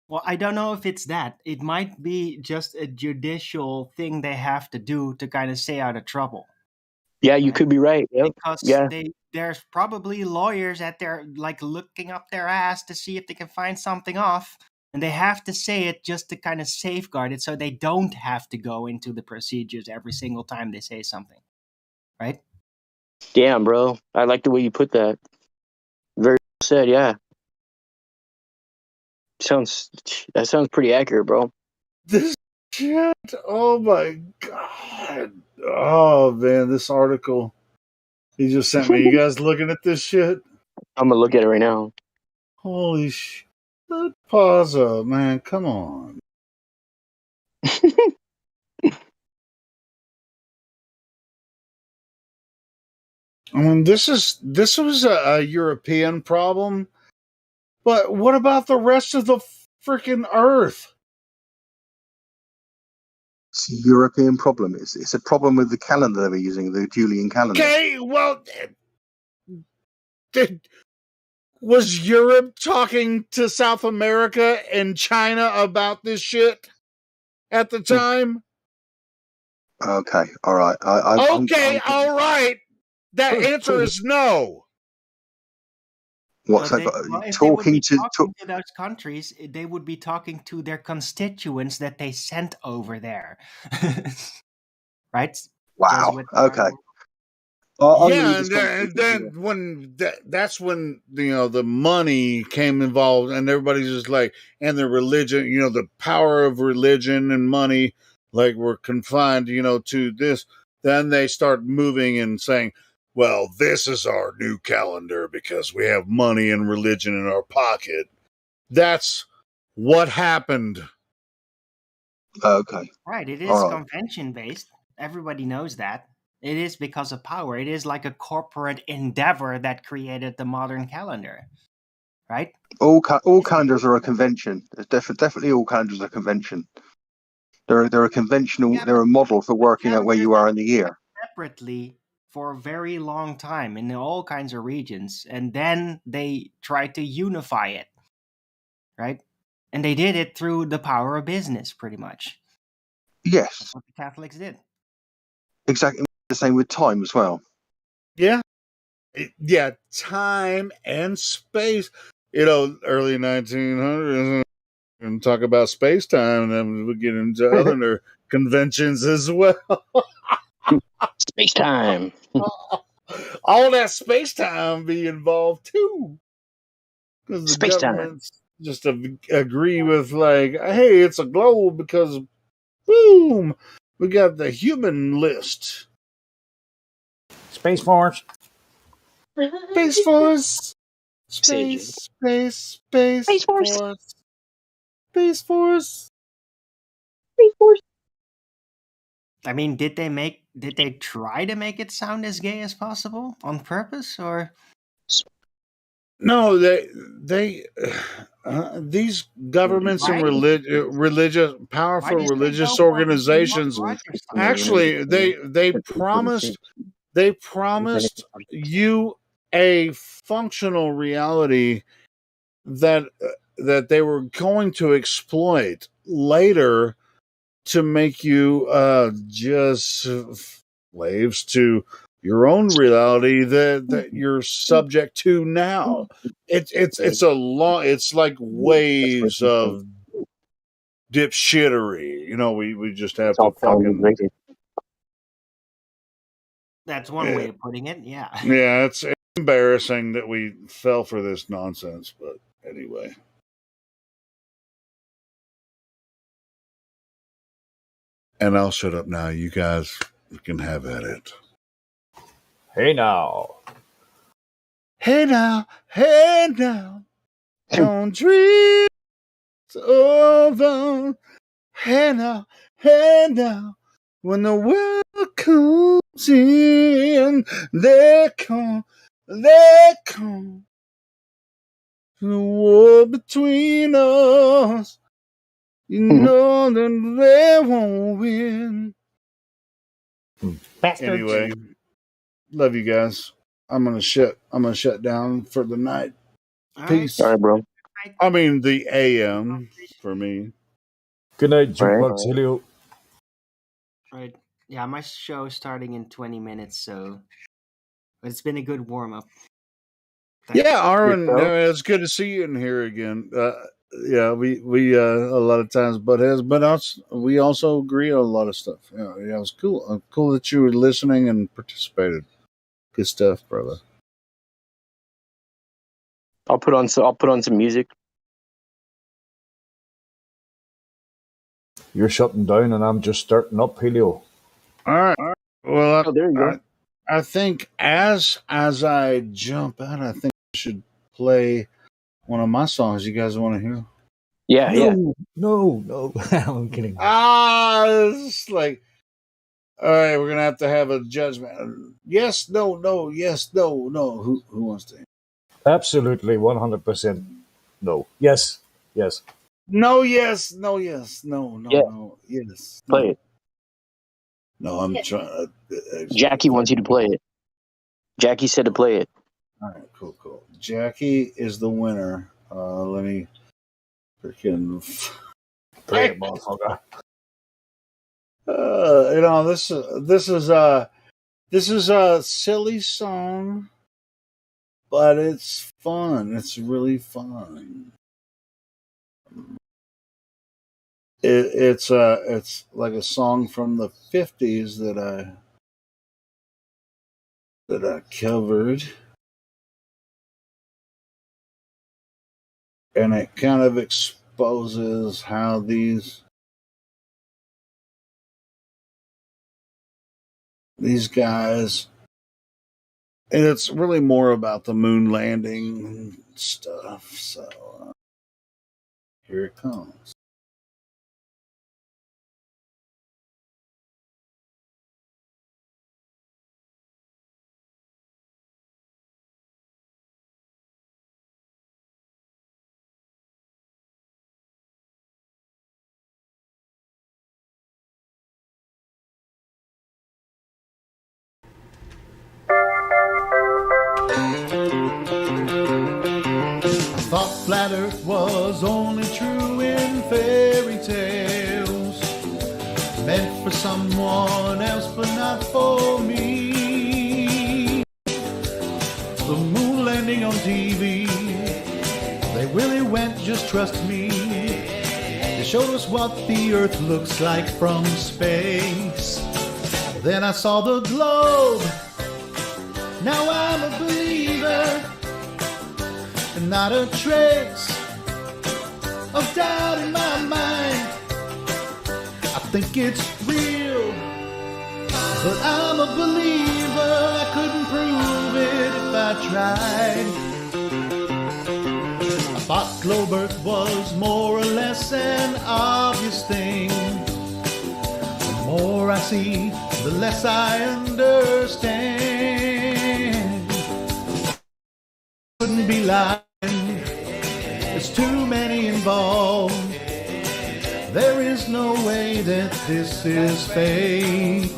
Well, I don't know if it's that. It might be just a judicial thing they have to do to kind of stay out of trouble. Yeah, you could be right. Yep. Because there's probably lawyers at their like looking up their ass to see if they can find something off, and they have to say it just to kind of safeguard it so they don't have to go into the procedures every single time they say something. Right? Damn, bro. I like the way you put that. Very well said, yeah. That sounds pretty accurate, bro. This shit. Oh my god. Oh man, this article he just sent me. You guys looking at this shit? I'm gonna look at it right now. Holy shit. Pause up, man. Come on. I mean, this was a European problem, but what about the rest of the freaking Earth? It's a European problem. It's a problem with the calendar they were using, the Julian calendar. Okay, well, was Europe talking to South America and China about this shit at the time? Okay, all right. All right. That answer is no. What's that got? Talking to those countries, they would be talking to their constituents that they sent over there, right? Wow. Okay. Yeah, and then that's when the money came involved, and everybody's just like, and the religion, the power of religion and money, like we're confined, to this. Then they start moving and saying, well, this is our new calendar because we have money and religion in our pocket. That's what happened. Okay. Right. It is convention based. Everybody knows that. It is because of power. It is like a corporate endeavor that created the modern calendar. Right? All calendars are a convention. Definitely all calendars are a convention. They're a conventional. They're a model for working out where you are in the year. Separately for a very long time in all kinds of regions, and then they tried to unify it. Right? And they did it through the power of business, pretty much. Yes. That's what the Catholics did. Exactly the same with time as well. Yeah. Yeah, time and space. Early 1900s, and talk about space time, and then we'll get into other conventions as well. Space time. All that space time be involved too. Because the space governments just agree with like, hey, it's a globe because boom, we got the human list. Space Force. Space Force. Space Force. Space Force. Space Force. I mean, did they try to make it sound as gay as possible on purpose, or? No, these governments and religious, Why powerful do you say religious go for the gay organizations, Roger style? actually, they promised you a functional reality that they were going to exploit later to make you just slaves to your own reality that you're subject to now. It's a long, it's like waves of dipshittery. We just have to fucking. That's one way of putting it. Yeah. Yeah, it's embarrassing that we fell for this nonsense, but anyway. And I'll shut up now. You guys can have at it. Hey now. Hey now. Hey now. Don't dream it's over. Hey now. Hey now. When the world comes in, there come the war between us. You know that they won't win. Bastards. Anyway, love you guys. I'm gonna shut down for the night. Peace. All right, bro. I mean the AM for me. Good night, Jukebox Helio. Right. Yeah, my show is starting in 20 minutes, so but it's been a good warm up. Yeah, Arwen, it's good to see you in here again. Yeah, we a lot of times butt heads, but we also agree on a lot of stuff. Yeah, it was cool. Cool that you were listening and participated. Good stuff, brother. I'll put on some music. You're shutting down, and I'm just starting up, Helio. All right. Well, there you go. I think as I jump out, I think I should play one of my songs. You guys want to hear? Yeah, No. I'm kidding. It's like, all right, we're gonna have a judgment. Yes, no. Yes, no. Who wants to? Absolutely, 100%. No. Yes. No. Yes. No. Yes. No. Yeah. No. Yes. Play it. No, I'm trying. Jackie wants you to play it. Jackie said to play it. All right, cool. Jackie is the winner. Let me freaking play it, motherfucker. This is a silly song, but it's fun. It's really fun. It's like a song from the 50s that I covered, and it kind of exposes how these guys, and it's really more about the moon landing and stuff. So here it comes. I thought flat Earth was only true in fairy tales, meant for someone else but not for me. The moon landing on TV, they really went, just trust me. They showed us what the Earth looks like from space. Then I saw the globe, now I'm a believer. And not a trace of doubt in my mind. I think it's real, but I'm a believer. I couldn't prove it if I tried. I bought Globe Earth was more or less an obvious thing. The more I see, the less I understand. Couldn't be lying, there's too many involved. There is no way that this is fake.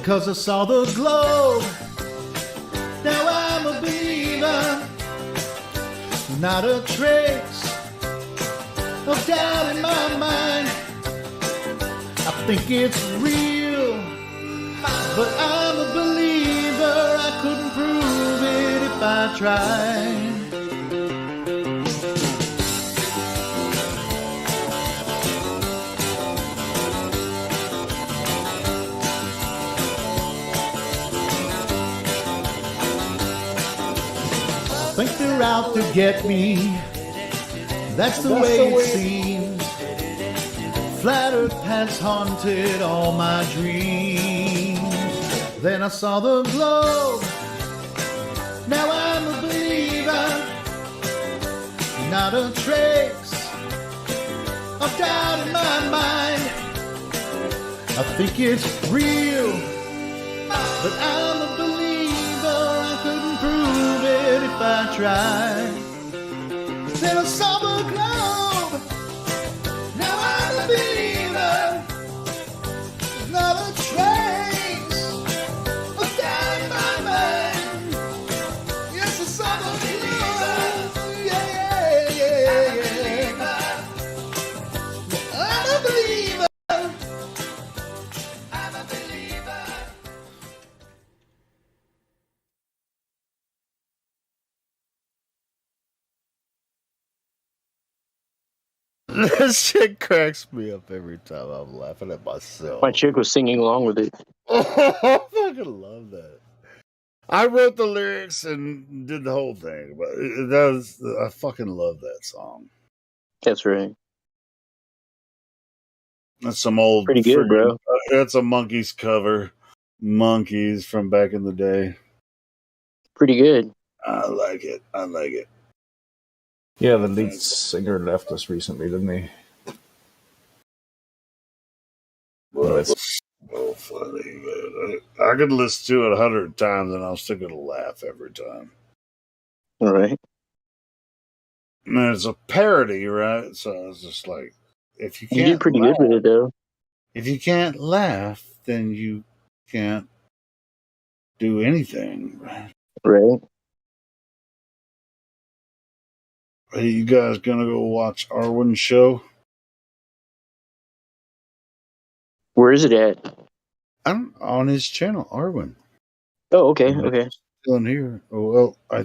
'Cause I saw the globe, now I'm a believer. Not a trace of doubt in my mind. I think it's real, but I'm a believer. I couldn't prove it if I tried. Think they're out to get me. That's the way it seems. Flat Earth has haunted all my dreams. Then I saw the globe. Now I'm a believer. Not a trace of doubt in my mind. I think it's real, but I'm a believer. I couldn't prove it if I tried. Then I saw the globe. Now I'm a believer. Not a trace of doubt in my mind. Yes, I saw the globe. Yeah, yeah, yeah. I'm a believer. I'm a believer. This shit cracks me up every time. I'm laughing at myself. My chick was singing along with it. I fucking love that. I wrote the lyrics and did the whole thing, but I fucking love that song. That's right. That's some old Pretty good, bro. That's a Monkeys cover. Monkeys from back in the day. Pretty good. I like it. I like it. Yeah, the lead singer left us recently, didn't he? Well, it's so funny, man. I could listen to it 100 times and I'll still gonna laugh every time. All right. And it's a parody, right? So it's just like, if you You can't did pretty laugh, good with it, though. if you can't laugh, then you can't do anything, right? Right. Are you guys gonna go watch Arwen's show? Where is it at? I'm on his channel, Arwen. Oh, okay, okay. Still in here. Oh, well,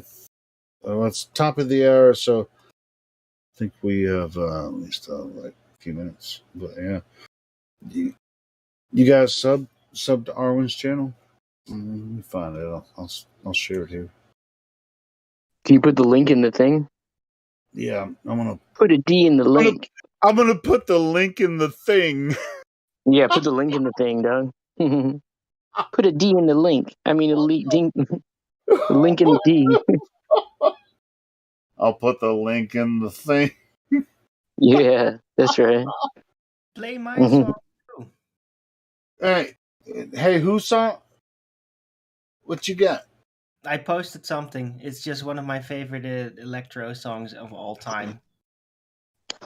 it's top of the hour, so I think we have at least like a few minutes. But yeah, you guys sub to Arwen's channel? Let me find it. I'll share it here. Can you put the link in the thing? Yeah, I'm gonna put a D in the link. I'm gonna put the link in the thing. Yeah, put the link in the thing, dog. Put a D in the link. I mean, the link in the D. I'll put the link in the thing. Yeah, that's right. Play my song too. Hey, who saw? What you got? I posted something. It's just one of my favorite electro songs of all time.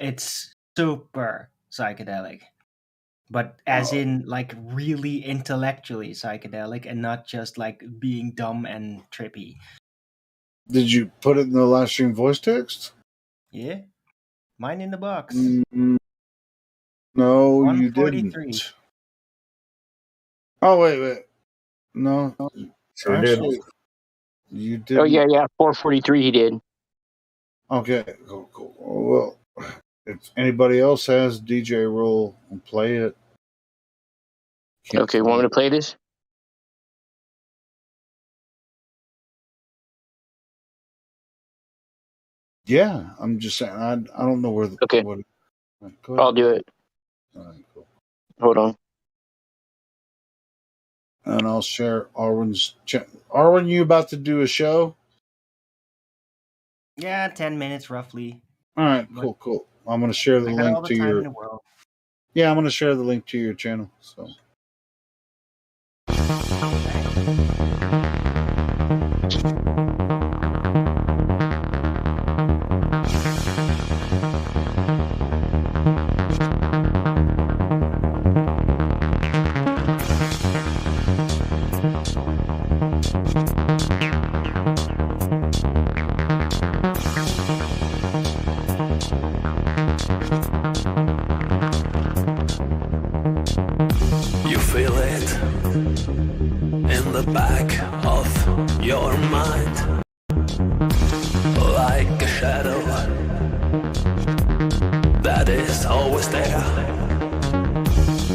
It's super psychedelic, but as in like really intellectually psychedelic and not just like being dumb and trippy. Did you put it in the live stream voice text? Yeah, mine in the box. No, you didn't. Oh wait. No, sure did. You did. Oh yeah, 443. He did. Okay, cool. Well, if anybody else has DJ roll and play it. Okay, want me to play this? Yeah, I'm just saying. I don't know where. Okay, go ahead. I'll do it. All right, cool. Hold on. And I'll share Arwen's. Arwen, you about to do a show? Yeah, 10 minutes roughly. All right, cool. I'm going to share the I got link all the to time your. in the world. Yeah, I'm going to share the link to your channel. So. You feel it in the back of your mind, like a shadow that is always there.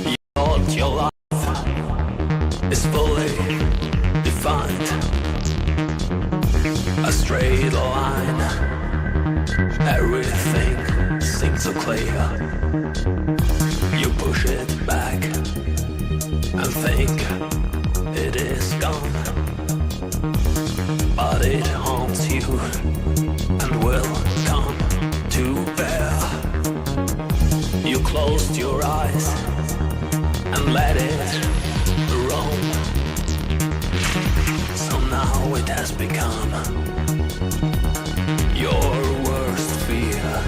You thought your life is fully defined, a straight line, everything seems so clear. You push it back and think it is gone, but it haunts you and will come to bear. You closed your eyes and let it roam, so now it has become your worst fear.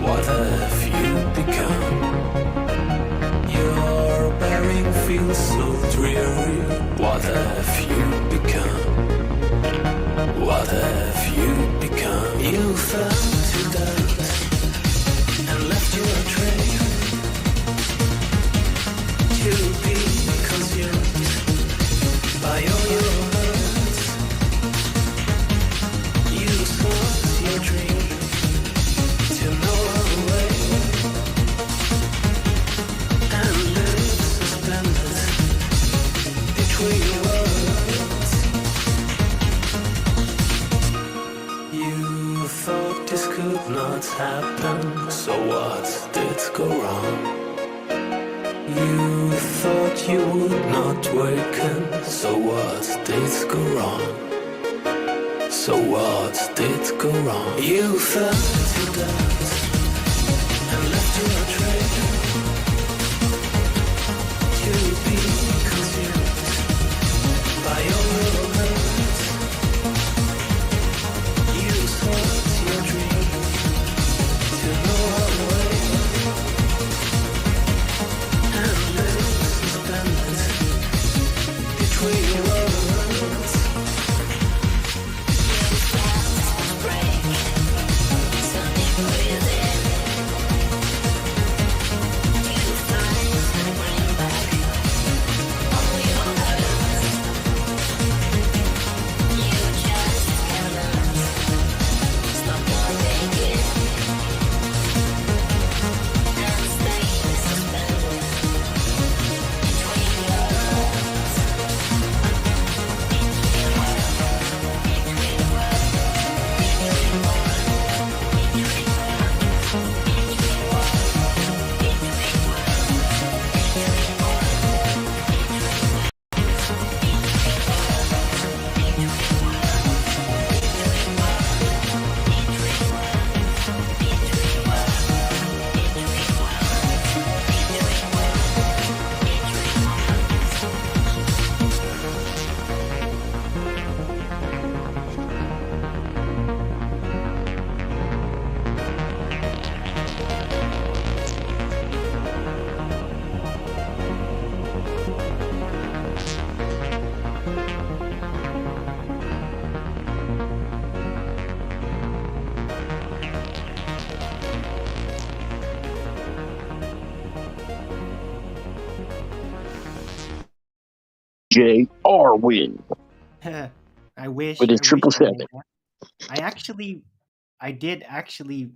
What have you become? Your bearing feels so dreary. What have you become? What have you become? You fell to death and left your trail to be consumed by all your hurts. You sought your dream to know a way and live suspended between worlds. You thought this could not happen, so what did go wrong? You thought you would not waken, so what did go wrong? So what did go wrong? You fell to death and left your trail to be consumed by all your hurts. You sought your dream to know a way and live suspended between worlds. DJ Arwin I wish. with his I wish I 777. made that. I did actually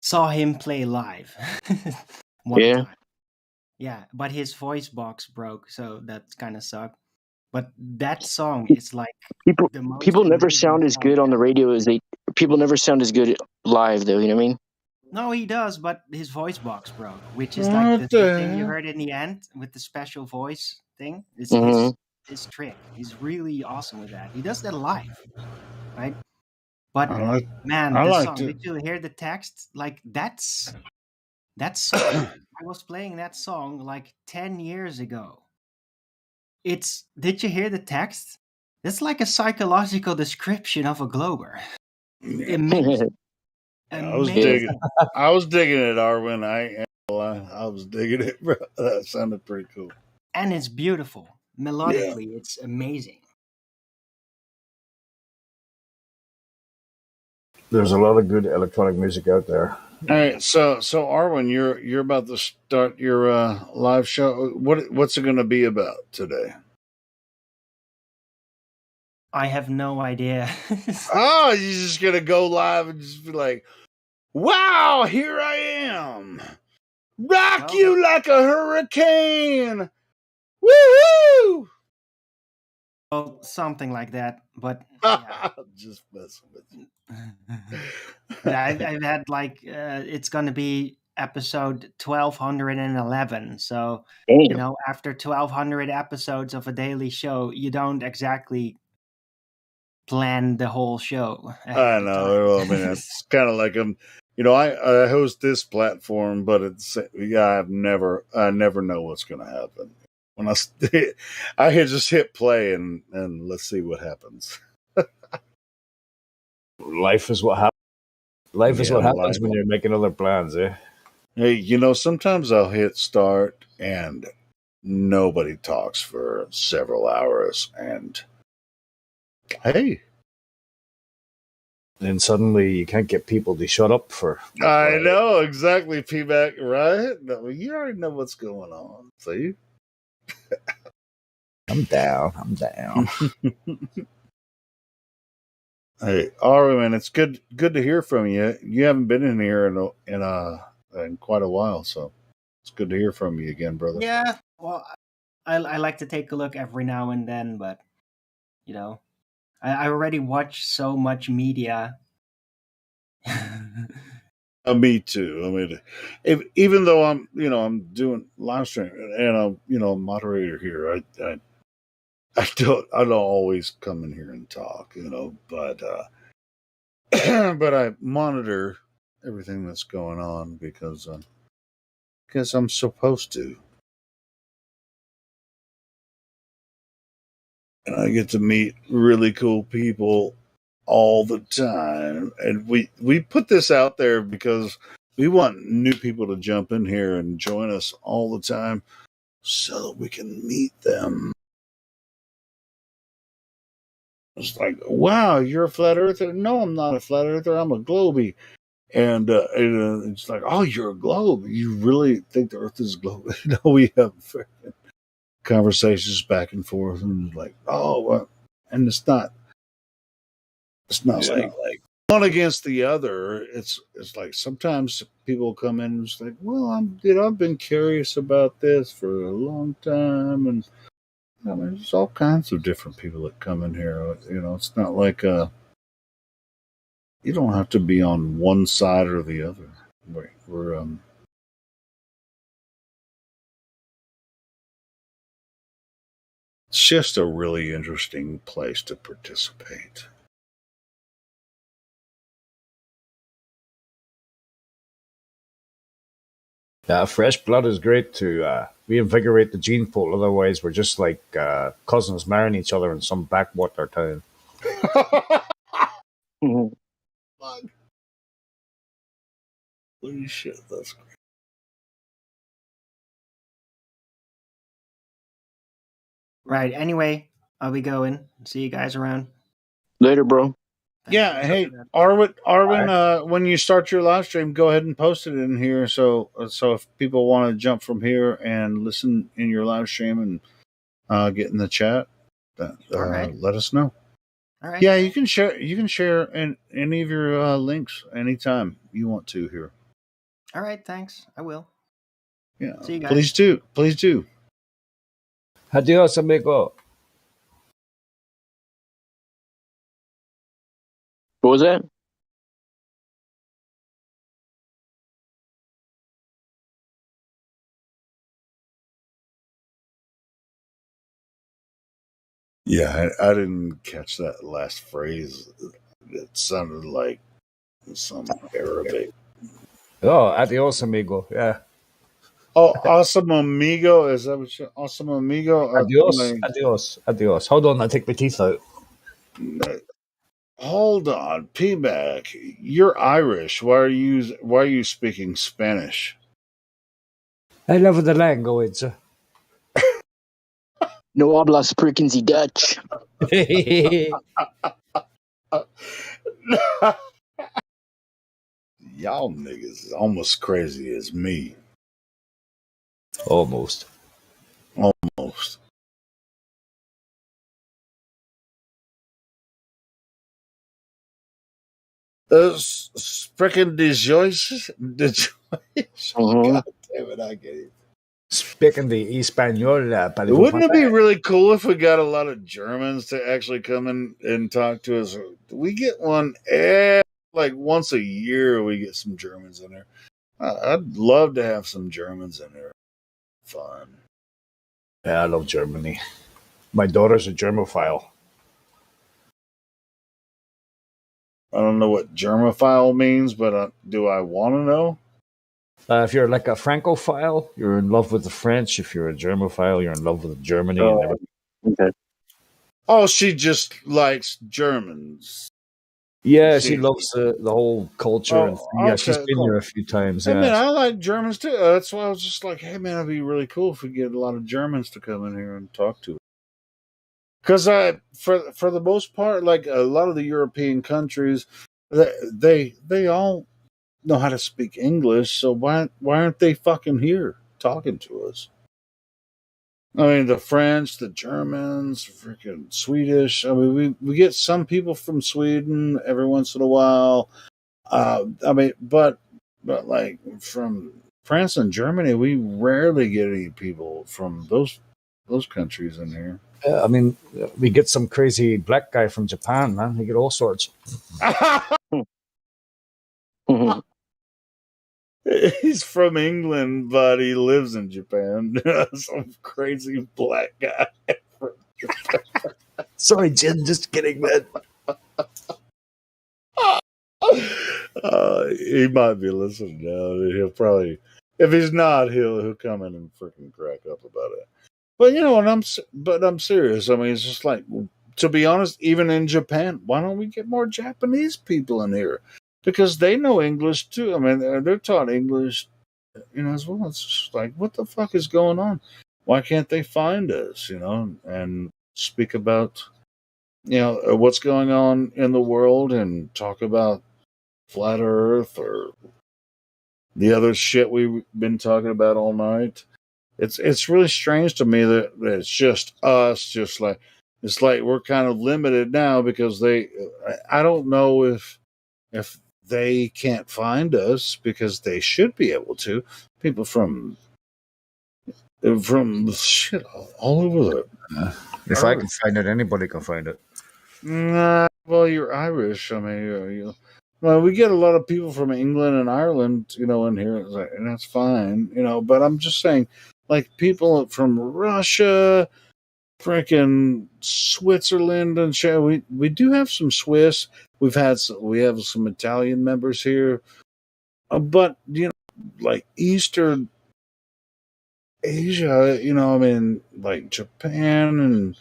saw him play live one Yeah. time. Yeah, but his voice box broke, so that kind of sucked. But that song is like People the most people never amazing sound as song good on the ever. radio as they. People never sound as good live, though. You know what I mean? No, he does, but his voice box broke, which is like What the the thing you hell? heard in the end with the special voice thing. It's Mm-hmm. his trick. He's really awesome with that. He does that live, right? But man, I the liked song. it. Did you hear the text? Like that song. I was playing that song like 10 years ago. Did you hear the text? It's like a psychological description of a glober. Amazing. I was digging. Amazing. I was digging it, Arwin. I was digging it, bro. That sounded pretty cool. And it's beautiful. Yeah. Melodically, it's amazing. There's a lot of good electronic music out there. All right, so Arwin, you're about to start your live show. What's it going to be about today? I have no idea. Oh, you're just gonna go live and just be like, "Wow, here I am, rock you like a hurricane, woohoo!" Well, something like that. But just messing with you. yeah, I've had like it's gonna be episode 1211. So Damn. after 1200 episodes of a daily show, you don't exactly plan the whole show I ahead of time. know. Well, I mean, it's kind of like I host this platform, but I never know what's going to happen. When I just hit play and let's see what happens. Life is what happens. Life is Yeah, what happens life. when you're making other plans, eh? Hey, sometimes I'll hit start and nobody talks for several hours, and hey, Then suddenly you can't get people to shut up for. I know exactly, P-Back, right? No, you already know what's going on. See? I'm down. Hey, Ari, man, it's good to hear from you. You haven't been in here in quite a while, so it's good to hear from you again, brother. Yeah, well, I like to take a look every now and then, but I already watch so much media. Me too. I mean, even though I'm doing live stream and I'm a moderator here, I don't always come in here and talk, but but I monitor everything that's going on because I'm supposed to. And I get to meet really cool people all the time. And we put this out there because we want new people to jump in here and join us all the time so that we can meet them. It's like, wow, you're a flat earther? No, I'm not a flat earther. I'm a globie. And it's like, oh, you're a globe. You really think the earth is a globe? We have conversations back and forth and like, oh, well, and it's not like one against the other. It's like sometimes people come in and it's like, well, I've been curious about this for a long time, and I mean, there's all kinds of different people that come in here. It's not like you don't have to be on one side or the other. We're it's just a really interesting place to participate. Yeah, fresh blood is great to reinvigorate the gene pool. Otherwise, we're just like cousins marrying each other in some backwater town. Holy shit, that's great. Right. Anyway, I'll be going. See you guys around. Later, bro. Yeah, hey, Arwin, when you start your live stream, go ahead and post it in here. So if people want to jump from here and listen in your live stream and get in the chat, let us know. All right. Yeah, you can share. You can share any of your links anytime you want to here. All right. Thanks. I will. Yeah, See you guys. please do. Please do. Adios, amigo. What was that? Yeah, I didn't catch that last phrase. It sounded like some Arabic. Oh, adios, amigo. Yeah. Oh, awesome amigo. Is that what you? Awesome amigo. Adios. Hold on, I take my teeth out. Hold on, P-Mac. You're Irish. Why are you speaking Spanish? I love the language. No habla sprickensy Dutch. Y'all niggas is almost crazy as me. Almost. Spricken de Joyce? God damn it, I get it. Speaking the Espanol, Wouldn't it be really cool if we got a lot of Germans to actually come in and talk to us? We get one like once a year. We get some Germans in there. I'd love to have some Germans in there. Fun. Yeah, I love Germany. My daughter's a Germophile. I don't know what Germophile means, but do I want to know? If you're like a Francophile, you're in love with the French. If you're a Germophile, you're in love with Germany and everything. Okay. Oh, she just likes Germans. Yeah, she loves the whole culture. Oh, and she's okay, been cool. here a few times. Hey, Yeah. man, I like Germans too. That's why I was just like, hey, man, it'd be really cool if we get a lot of Germans to come in here and talk to us. Because for the most part, like a lot of the European countries, they all know how to speak English. So why aren't they fucking here talking to us? I mean, the French, the Germans, freaking Swedish. I mean, we get some people from Sweden every once in a while. I mean, but like from France and Germany, we rarely get any people from those countries in here. I mean, we get some crazy black guy from Japan, man. We get all sorts. He's from England, but he lives in Japan. Some crazy black guy. Sorry, Jim. Just kidding, man. He might be listening now. He'll probably, if he's not, he'll come in and freaking crack up about it. But you know, I'm serious. I mean, it's just like, to be honest, even in Japan, why don't we get more Japanese people in here? Because they know English too. I mean, they're taught English, as well. It's just like, what the fuck is going on? Why can't they find us, and speak about, what's going on in the world and talk about flat Earth or the other shit we've been talking about all night? It's really strange to me that it's just us, just like it's like we're kind of limited now because I don't know if they can't find us because they should be able to. People from shit all over the. If I can find it, anybody can find it. Nah, well, you're Irish. I mean, well, we get a lot of people from England and Ireland, in here, and that's fine, But I'm just saying, like people from Russia, freaking Switzerland and shit. We do have some Swiss. We have some Italian members here, but like Eastern Asia, I mean, like Japan,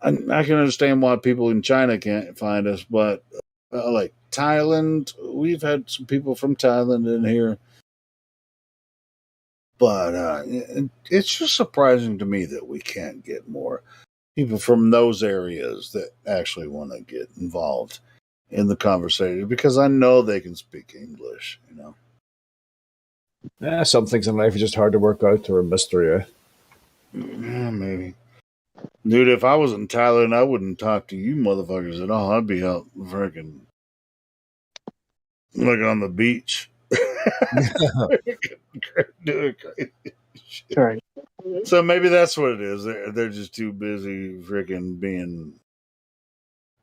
and I can understand why people in China can't find us, but like Thailand, we've had some people from Thailand in here. But it's just surprising to me that we can't get more people from those areas that actually want to get involved in the conversation because I know they can speak English. Yeah, some things in life are just hard to work out or a mystery. Yeah, maybe. Dude, if I was in Thailand, I wouldn't talk to you motherfuckers at all. I'd be out freaking like on the beach. Doing crazy shit. Right. So maybe that's what it is. They're just too busy freaking being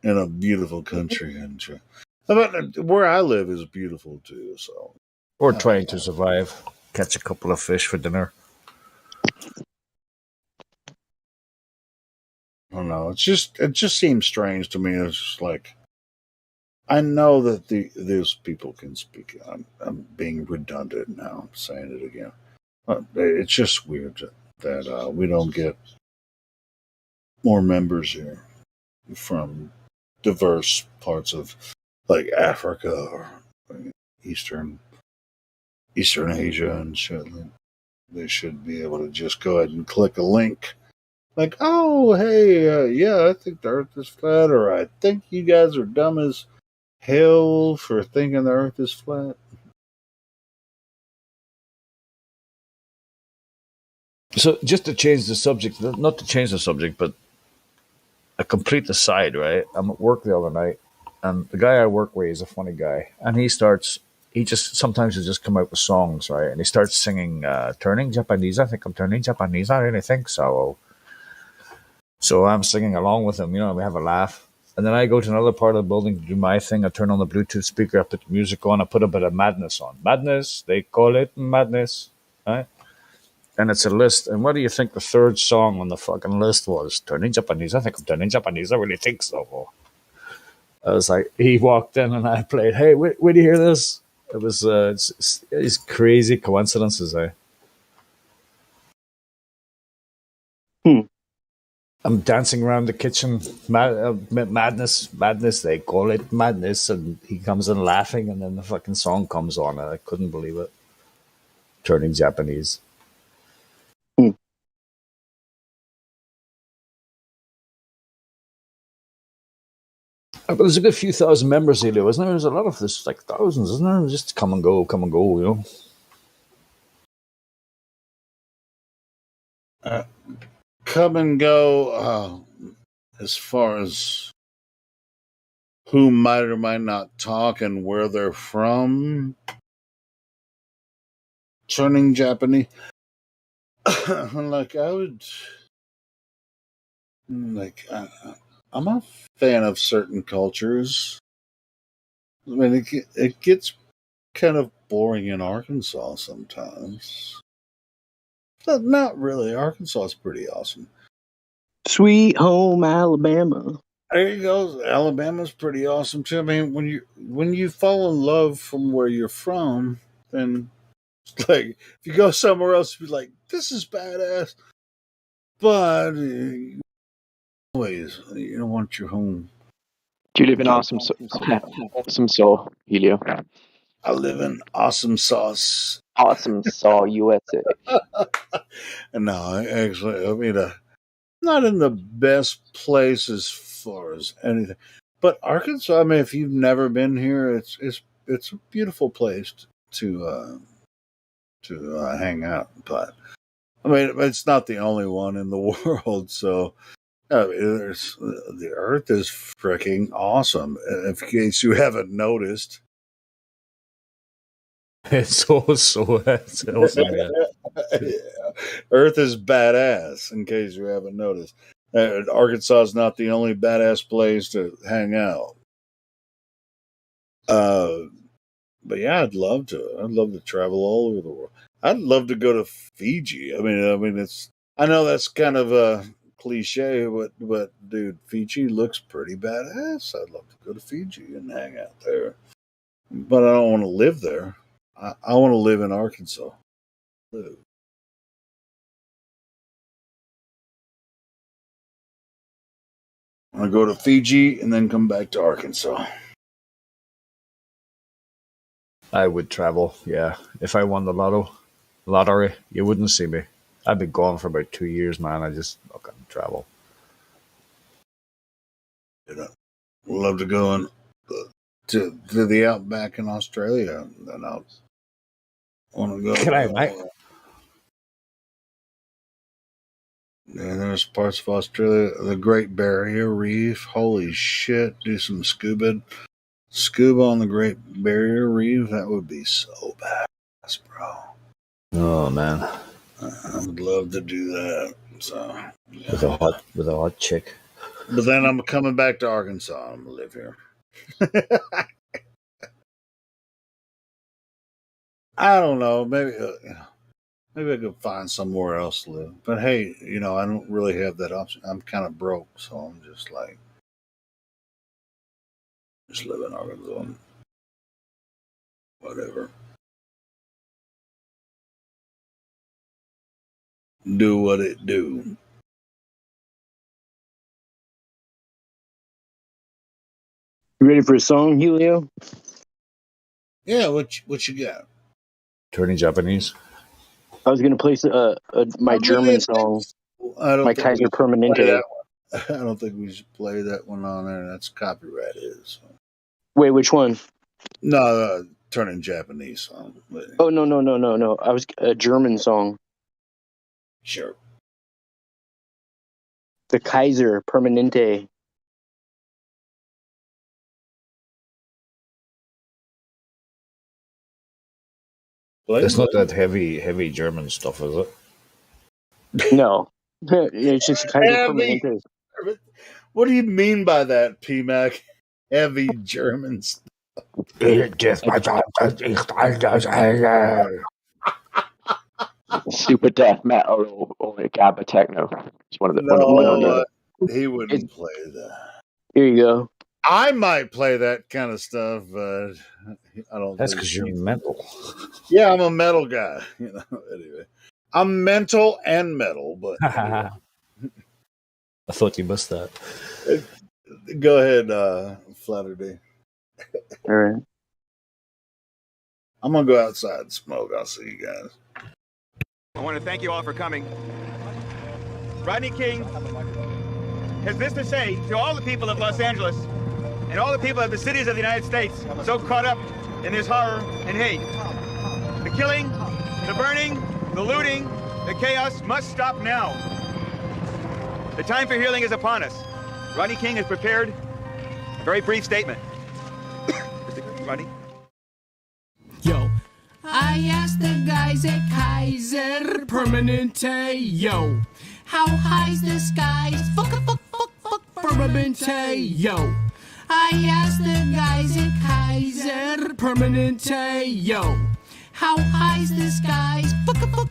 in a beautiful country and shit. But where I live is beautiful too. So Or trying to survive. Catch a couple of fish for dinner. I don't know. It just seems strange to me. It's just like I know that those people can speak. I'm being redundant now. I'm saying it again. But it's just weird that we don't get more members here from diverse parts of like Africa or Eastern Asia and shit. They should be able to just go ahead and click a link. Like, oh, hey, yeah, I think the Earth is flat, or I think you guys are dumb as hell for thinking the Earth is flat. So, just to change the subject, not to change the subject, but a complete aside, right? I'm at work the other night, and the guy I work with is a funny guy, and he just sometimes he'll just come out with songs, right? And he starts singing, "Turning Japanese." I think I'm turning Japanese. I really think so. So I'm singing along with him, we have a laugh. And then I go to another part of the building to do my thing. I turn on the Bluetooth speaker, I put the music on, I put a bit of madness on. Madness, they call it madness, right? And it's a list. And what do you think the third song on the fucking list was? Turning Japanese. I think I'm turning Japanese. I really think so. I was like, he walked in and I played, hey, where do you hear this? It was, it's crazy coincidences, eh? I'm dancing around the kitchen, madness, they call it madness, and he comes in laughing, and then the fucking song comes on, and I couldn't believe it. Turning Japanese. But there's a good few thousand members here, isn't there? There's a lot of this, like thousands, isn't there? Just come and go, Come and go as far as who might or might not talk and where they're from. Turning Japanese. Like I would, I'm a fan of certain cultures. I mean, it gets kind of boring in Arkansas sometimes. But not really. Arkansas is pretty awesome. Sweet home Alabama. There you go. Alabama's pretty awesome too. I mean, when you fall in love from where you're from, then like if you go somewhere else, you'll be like, this is badass. But always, you don't want your home. Do you live in awesome soul, Helio? I live in Awesome Sauce. Awesome Saw, USA. No, actually, I mean, not in the best place as far as anything. But Arkansas, I mean, if you've never been here, it's a beautiful place to hang out. But I mean, it's not the only one in the world. So I mean, the Earth is freaking awesome. In case you haven't noticed. It's also yeah. Earth is badass, in case you haven't noticed. Arkansas is not the only badass place to hang out. But yeah, I'd love to travel all over the world. I'd love to go to Fiji. I mean, I know that's kind of a cliche, but dude, Fiji looks pretty badass. I'd love to go to Fiji and hang out there. But I don't want to live there. I want to live in Arkansas. I go to Fiji and then come back to Arkansas. I would travel, yeah. If I won the lottery, you wouldn't see me. I've been gone for about 2 years, man. I just travel. Love to go and to the outback in Australia, then I'll want to go. G'day, mate. And there's parts of Australia, the Great Barrier Reef. Holy shit! Do some scuba on the Great Barrier Reef. That would be so badass, bro. Oh man, I would love to do that. So yeah. with a hot chick. But then I'm coming back to Arkansas. I'm gonna live here. I don't know. Maybe I could find somewhere else to live. But hey, I don't really have that option. I'm kind of broke, so I'm just like, just live in Arkansas. Whatever. Do what it do. You ready for a song, Helio? Yeah, what you got? Turning Japanese. I was gonna play my German song, my Kaiser Permanente. I don't think we should play that one on there. That's copyrighted. So. Wait, which one? No, Turning Japanese song. Oh no! I was a German song. Sure. The Kaiser Permanente. It's not that heavy German stuff, is it? No, it's just Kaiser Permanente. What do you mean by that, P-Mac? Heavy German stuff. Super death metal or Gabba techno. It's one of the. No, he wouldn't play that. Here you go. I might play that kind of stuff, but I don't. That's because you're mental. Yeah, I'm a metal guy. Anyway, I'm mental and metal, but anyway. I thought you missed that. Go ahead, Flatterday. All right. I'm gonna go outside and smoke. I'll see you guys. I want to thank you all for coming. Rodney King has this to say to all the people of Los Angeles and all the people of the cities of the United States so caught up in this horror and hate. The killing, the burning, the looting, the chaos must stop now. The time for healing is upon us. Rodney King has prepared a very brief statement. Rodney? Yo. I asked the guys at Kaiser Permanente, yo, how high's the skies? Fuck, Permanente, yo. I asked the guys at Kaiser Permanente, yo, how high's the skies? Fuck,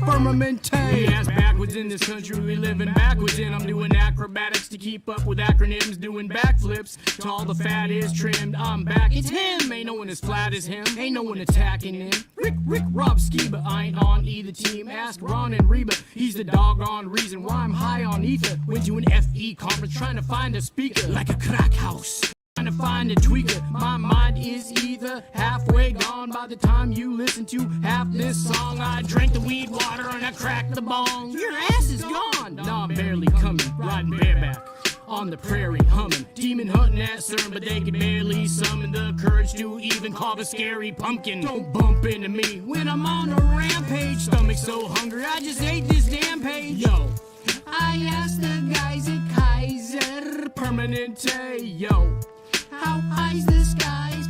Permanente. We ass backwards in this country we living backwards in. I'm doing acrobatics to keep up with acronyms, doing backflips. To all the fat is trimmed, I'm back. It's him. Ain't no one as flat as him. Ain't no one attacking him. Rick Robski, but I ain't on either team. Ask Ron and Reba. He's the doggone reason why I'm high on ether. Went to an FE conference trying to find a speaker like a crack house. Trying to find a tweaker. My mind is either halfway gone by the time you listen to half this song. I drank the weed water and I cracked the bong. Your ass is gone. Nah, I'm barely coming, riding bareback on the prairie, humming, demon hunting at CERN, but they can barely summon the courage to even carve a scary pumpkin. Don't bump into me when I'm on a rampage. Stomach so hungry, I just ate this damn page. Yo, I asked the guys at Kaiser Permanente, yo, how high's the skies?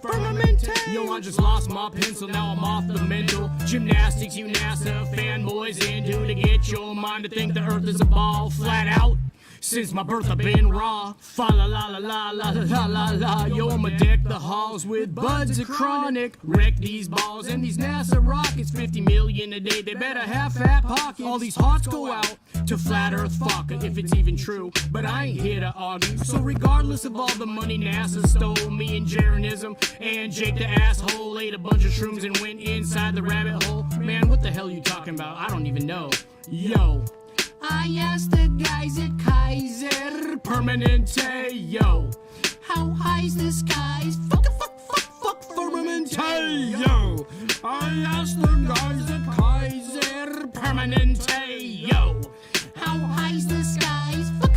Permanente. Yo, I just lost my pencil, now I'm off the mental. Gymnastics, you NASA fanboys into to get your mind to think the earth is a ball flat out. Since my birth I've been raw. Fa la la la la la la la la. Yo, I'ma deck the halls with buds of chronic. Wreck these balls and these NASA rockets. 50 million a day, they better have fat pockets. All these hearts go out to flat earth fuck, if it's even true. But I ain't here to argue. So regardless of all the money NASA stole, me and Jaronism and Jake the asshole ate a bunch of shrooms and went inside the rabbit hole. Man, what the hell you talking about? I don't even know. Yo, I asked the guys at Kaiser Permanente, yo, how high's the skies? Fuck, Permanente, yo. I asked the guys at Kaiser Permanente, yo, how high's the skies? Fuck,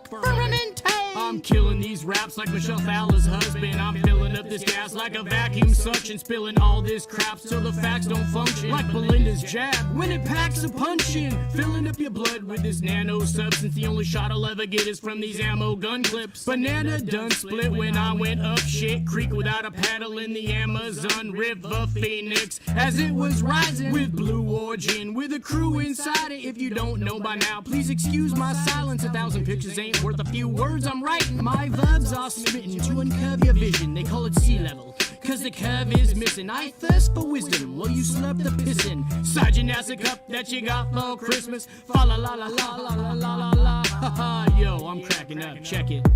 Permanente. I'm killing these raps like Michelle Fowler's husband. I'm filling up this gas like a vacuum suction, spilling all this crap till the facts don't function. Like Belinda's jab when it packs a punch in, filling up your blood with this nano substance. The only shot I'll ever get is from these ammo gun clips. Banana done split when I went up shit creek without a paddle in the Amazon River Phoenix as it was rising with Blue Origin with a crew inside it. If you don't know by now, please excuse my silence. 1,000 pictures ain't worth a few words I'm writing. My verbs are smitten to uncover your vision. They call it sea level, cause the curve is missing. I thirst for wisdom while you slurp the pissin'. Sergeant has a cup that you got for Christmas. Fa la la la la la la la la la. Ha ha, yo, I'm cracking up, check it.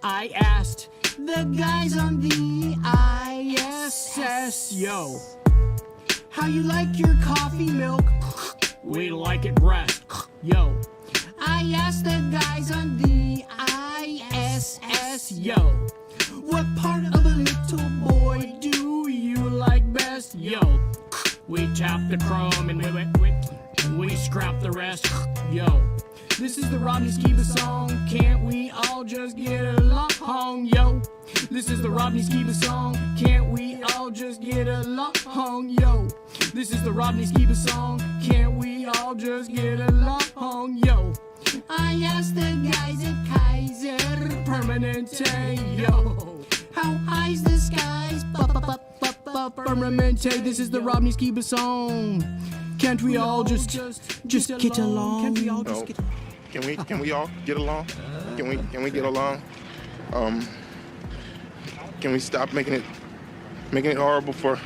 I asked the guys on the ISS, yo, how you like your coffee milk? We like it breast, yo. I asked the guys on the ISS, yo, what part of a little boy do you like best, yo? We tapped the chrome and we scrapped the rest, yo. This is the Rodney Skiba song, can't we all just get along, yo? This is the Rodney Skiba song, can't we all just get along, yo? This is the Rodney Skiba song, can't we all just get along, yo? I asked the guys at Kaiser Permanente, yo, how high's the skies, Permanente. This is the Rodney Skiba song, can't we all just get along? Can't we all just get along? Can we all get along? Can we get along? Can we stop making it horrible for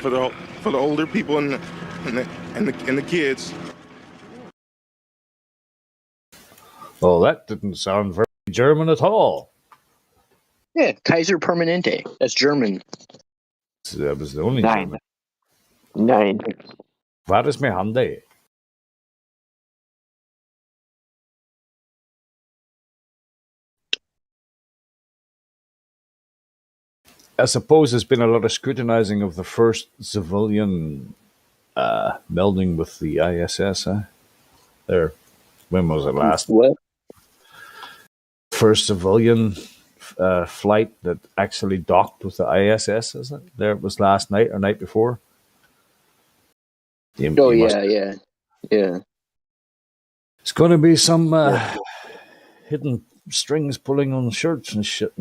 the older people and the kids? Well, that didn't sound very German at all. Yeah, Kaiser Permanente. That's German. That was the only Nine. German. 9. Waar is mijn handen? I suppose there's been a lot of scrutinizing of the first civilian melding with the ISS. There, when was it last? What? First civilian flight that actually docked with the ISS, is it? There it was last night or night before. Yeah. It's going to be some hidden strings pulling on shirts and shit.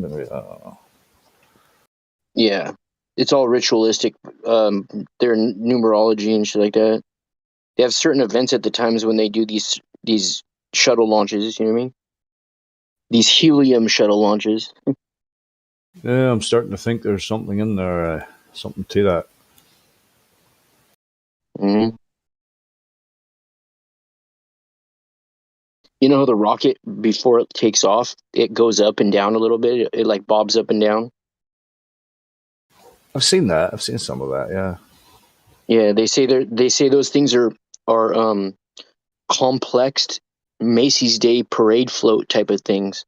Yeah, it's all ritualistic. Their numerology and shit like that. They have certain events at the times when they do these shuttle launches. You know what I mean? These helium shuttle launches. Yeah, I'm starting to think there's something in there, something to that. Mm-hmm. You know how the rocket, before it takes off, it goes up and down a little bit. It like bobs up and down. I've seen that. I've seen some of that. Yeah. Yeah, they say those things are complex Macy's Day Parade float type of things.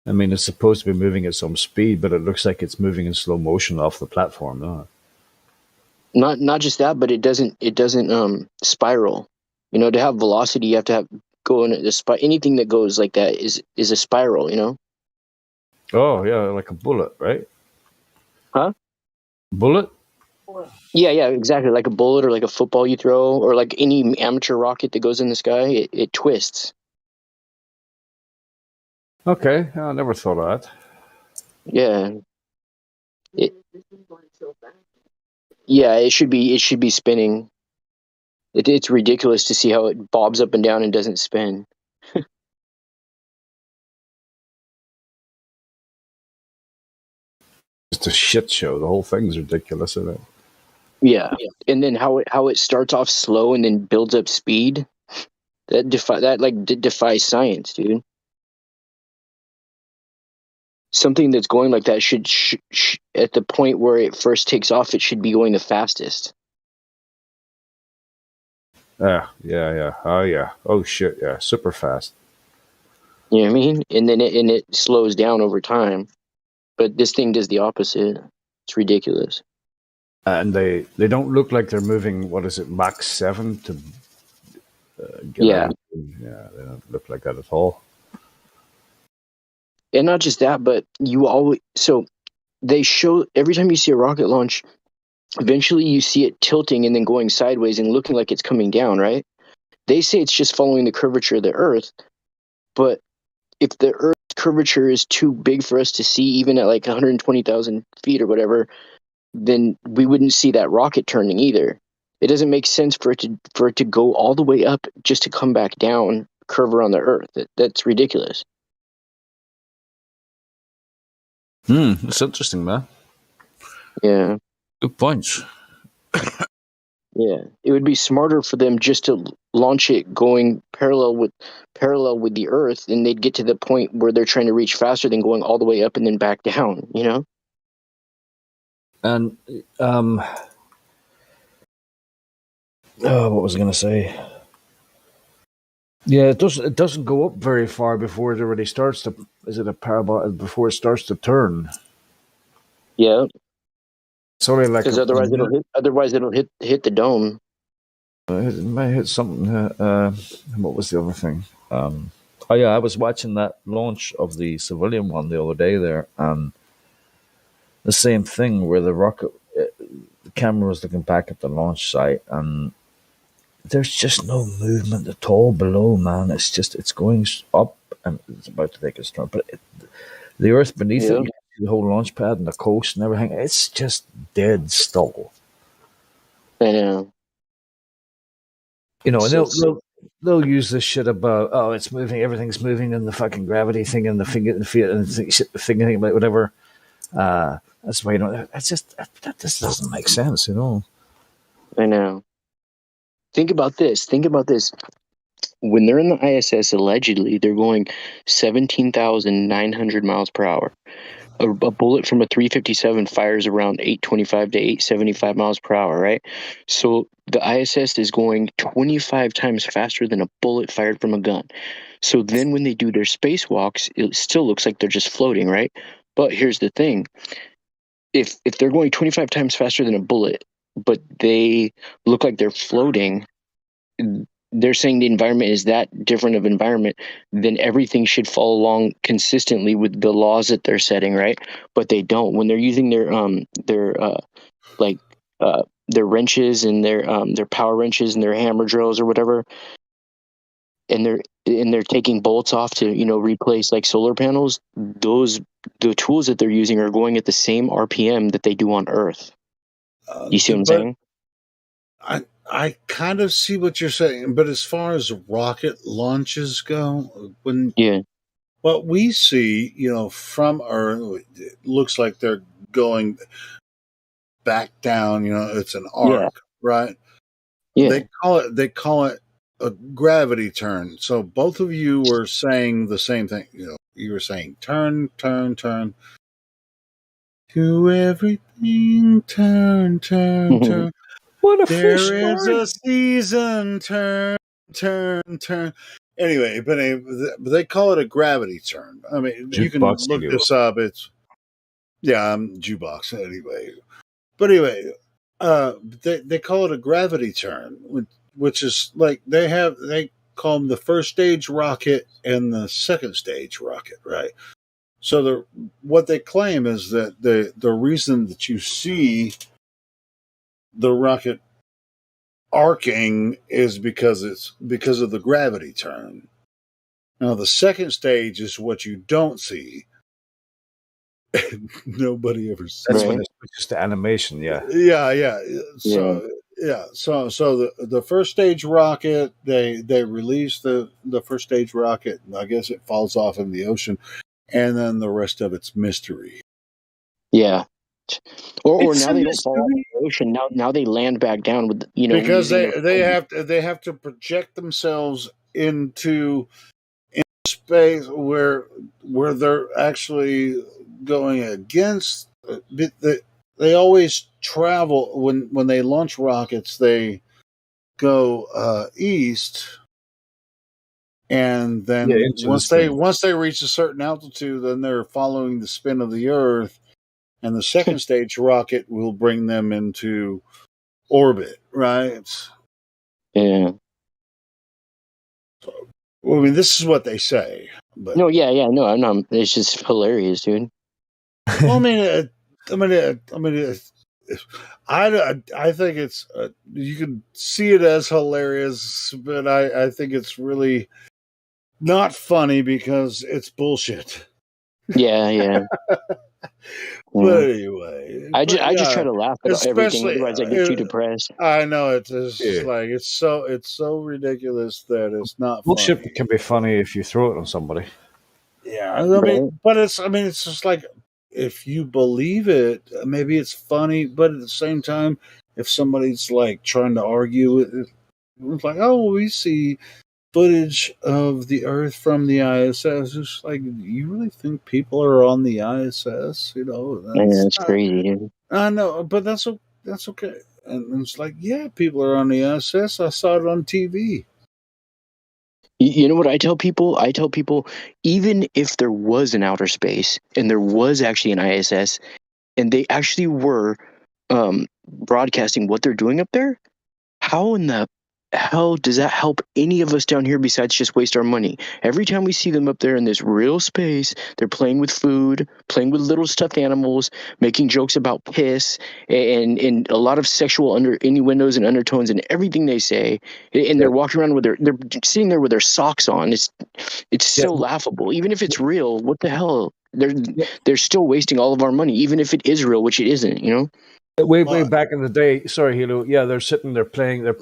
I mean, it's supposed to be moving at some speed, but it looks like it's moving in slow motion off the platform. No. Not just that, but it doesn't spiral. You know, to have velocity, you have to go in a anything that goes like that is a spiral. You know. Oh yeah, like a bullet, right? Huh? Bullet? Yeah, exactly. Like a bullet or like a football you throw or like any amateur rocket that goes in the sky, it twists. Okay, I never thought of that. Yeah. It should be spinning. It's ridiculous to see how it bobs up and down and doesn't spin. It's a shit show. The whole thing's ridiculous, isn't it? Yeah. And then how it starts off slow and then builds up speed. That defies science, dude. Something that's going like that should at the point where it first takes off, it should be going the fastest. Yeah. Oh yeah. Oh shit. Yeah. Super fast. You know what I mean? And then it slows down over time. But this thing does the opposite. It's ridiculous. And they don't look like they're moving. What is it, Mach 7 to get Yeah. out? Yeah, they don't look like that at all. And not just that, but you always they show every time you see a rocket launch, eventually you see it tilting and then going sideways and looking like it's coming down, right? They say it's just following the curvature of the Earth, but if the Earth's curvature is too big for us to see, even at like 120,000 feet or whatever, then we wouldn't see that rocket turning either. It doesn't make sense for it to go all the way up just to come back down, curve around the Earth. That's ridiculous. It's interesting, man. Yeah. Good points. Yeah, it would be smarter for them just to launch it going parallel with the Earth, and they'd get to the point where they're trying to reach faster than going all the way up and then back down. You know. And what was I going to say? Yeah, it doesn't go up very far before it already starts to. Is it a parabolic before it starts to turn? Yeah. It's only like because otherwise it'll hit the dome. It might hit something. What was the other thing? Oh yeah, I was watching that launch of the civilian one the other day there, and the same thing where the rocket, the camera was looking back at the launch site, and there's just no movement at all below, man. It's going up and it's about to take its turn, but the earth beneath it, the whole launch pad and the coast and everything, it's just dead still. I know. You know, and they'll use this shit about it's moving, everything's moving, and the fucking gravity thing and the finger and feet and the thing about whatever. That's why that just doesn't make sense, you know. I know. Think about this. When they're in the ISS, allegedly they're going 17,900 miles per hour. A bullet from a 357 fires around 825 to 875 miles per hour, right? So the ISS is going 25 times faster than a bullet fired from a gun. So then when they do their spacewalks, it still looks like they're just floating, right? But here's the thing. If they're going 25 times faster than a bullet, but they look like they're floating, they're saying the environment is that different of environment, then everything should follow along consistently with the laws that they're setting, right? But they don't. When they're using their wrenches and their power wrenches and their hammer drills or whatever, and they're taking bolts off to, you know, replace like solar panels, the tools that they're using are going at the same RPM that they do on Earth. You see what I'm saying? I kind of see what you're saying, but as far as rocket launches go, what we see, you know, from Earth, it looks like they're going back down. You know, it's an arc, right? Yeah. They call it a gravity turn. So both of you were saying the same thing. You know, you were saying turn, turn, turn. To everything, turn, turn, turn. What a there is a season, turn, turn, turn. Anyway, but they call it a gravity turn. I mean, you can look this up. It's I'm jukebox anyway. But anyway, they call it a gravity turn, which is like they call them the first stage rocket and the second stage rocket, right? So what they claim is that the reason that you see the rocket arcing is because of the gravity turn. Now the second stage is what you don't see. Nobody ever sees. That's when it switches to animation. Yeah. So the first stage rocket, they release the first stage rocket. I guess it falls off in the ocean, and then the rest of it's mystery. Yeah. Or now they don't fall off the ocean. Now they land back down with, you know, because they have to project themselves into space where they're actually going against. They always travel when they launch rockets. They go east, and then once they reach a certain altitude, then they're following the spin of the Earth. And the second stage rocket will bring them into orbit, right? Yeah. So, I mean, this is what they say. But No, yeah, no, I'm not. It's just hilarious, dude. well, I think it's you can see it as hilarious, but I think it's really not funny because it's bullshit. Yeah. But anyway, I just try to laugh at everything. especially Otherwise, I get too depressed. I know it's just Yeah. like it's so ridiculous that it's not Bullshit funny. can be funny if you throw it on somebody. Yeah, I mean, but it's just like if you believe it, maybe it's funny, but at the same time, if somebody's like trying to argue it, it's like, oh, we see footage of the Earth from the ISS. It's like, you really think people are on the ISS? You know, Yeah, it's crazy, dude. I know, but that's okay. And it's like, yeah, people are on the ISS. I saw it on TV. You know what I tell people? I tell people, even if there was an outer space and there was actually an ISS, and they actually were broadcasting what they're doing up there, how in the hell does that help any of us down here besides just waste our money? Every time we see them up there in this real space, they're playing with food, playing with little stuffed animals, making jokes about piss, and a lot of sexual innuendos and undertones and everything they say. And they're walking around with they're sitting there with their socks on. It's so laughable. Even if it's real, what the hell? They're still wasting all of our money, even if it is real, which it isn't. You know. Way back in the day, sorry, Hilo. Yeah, they're sitting there playing their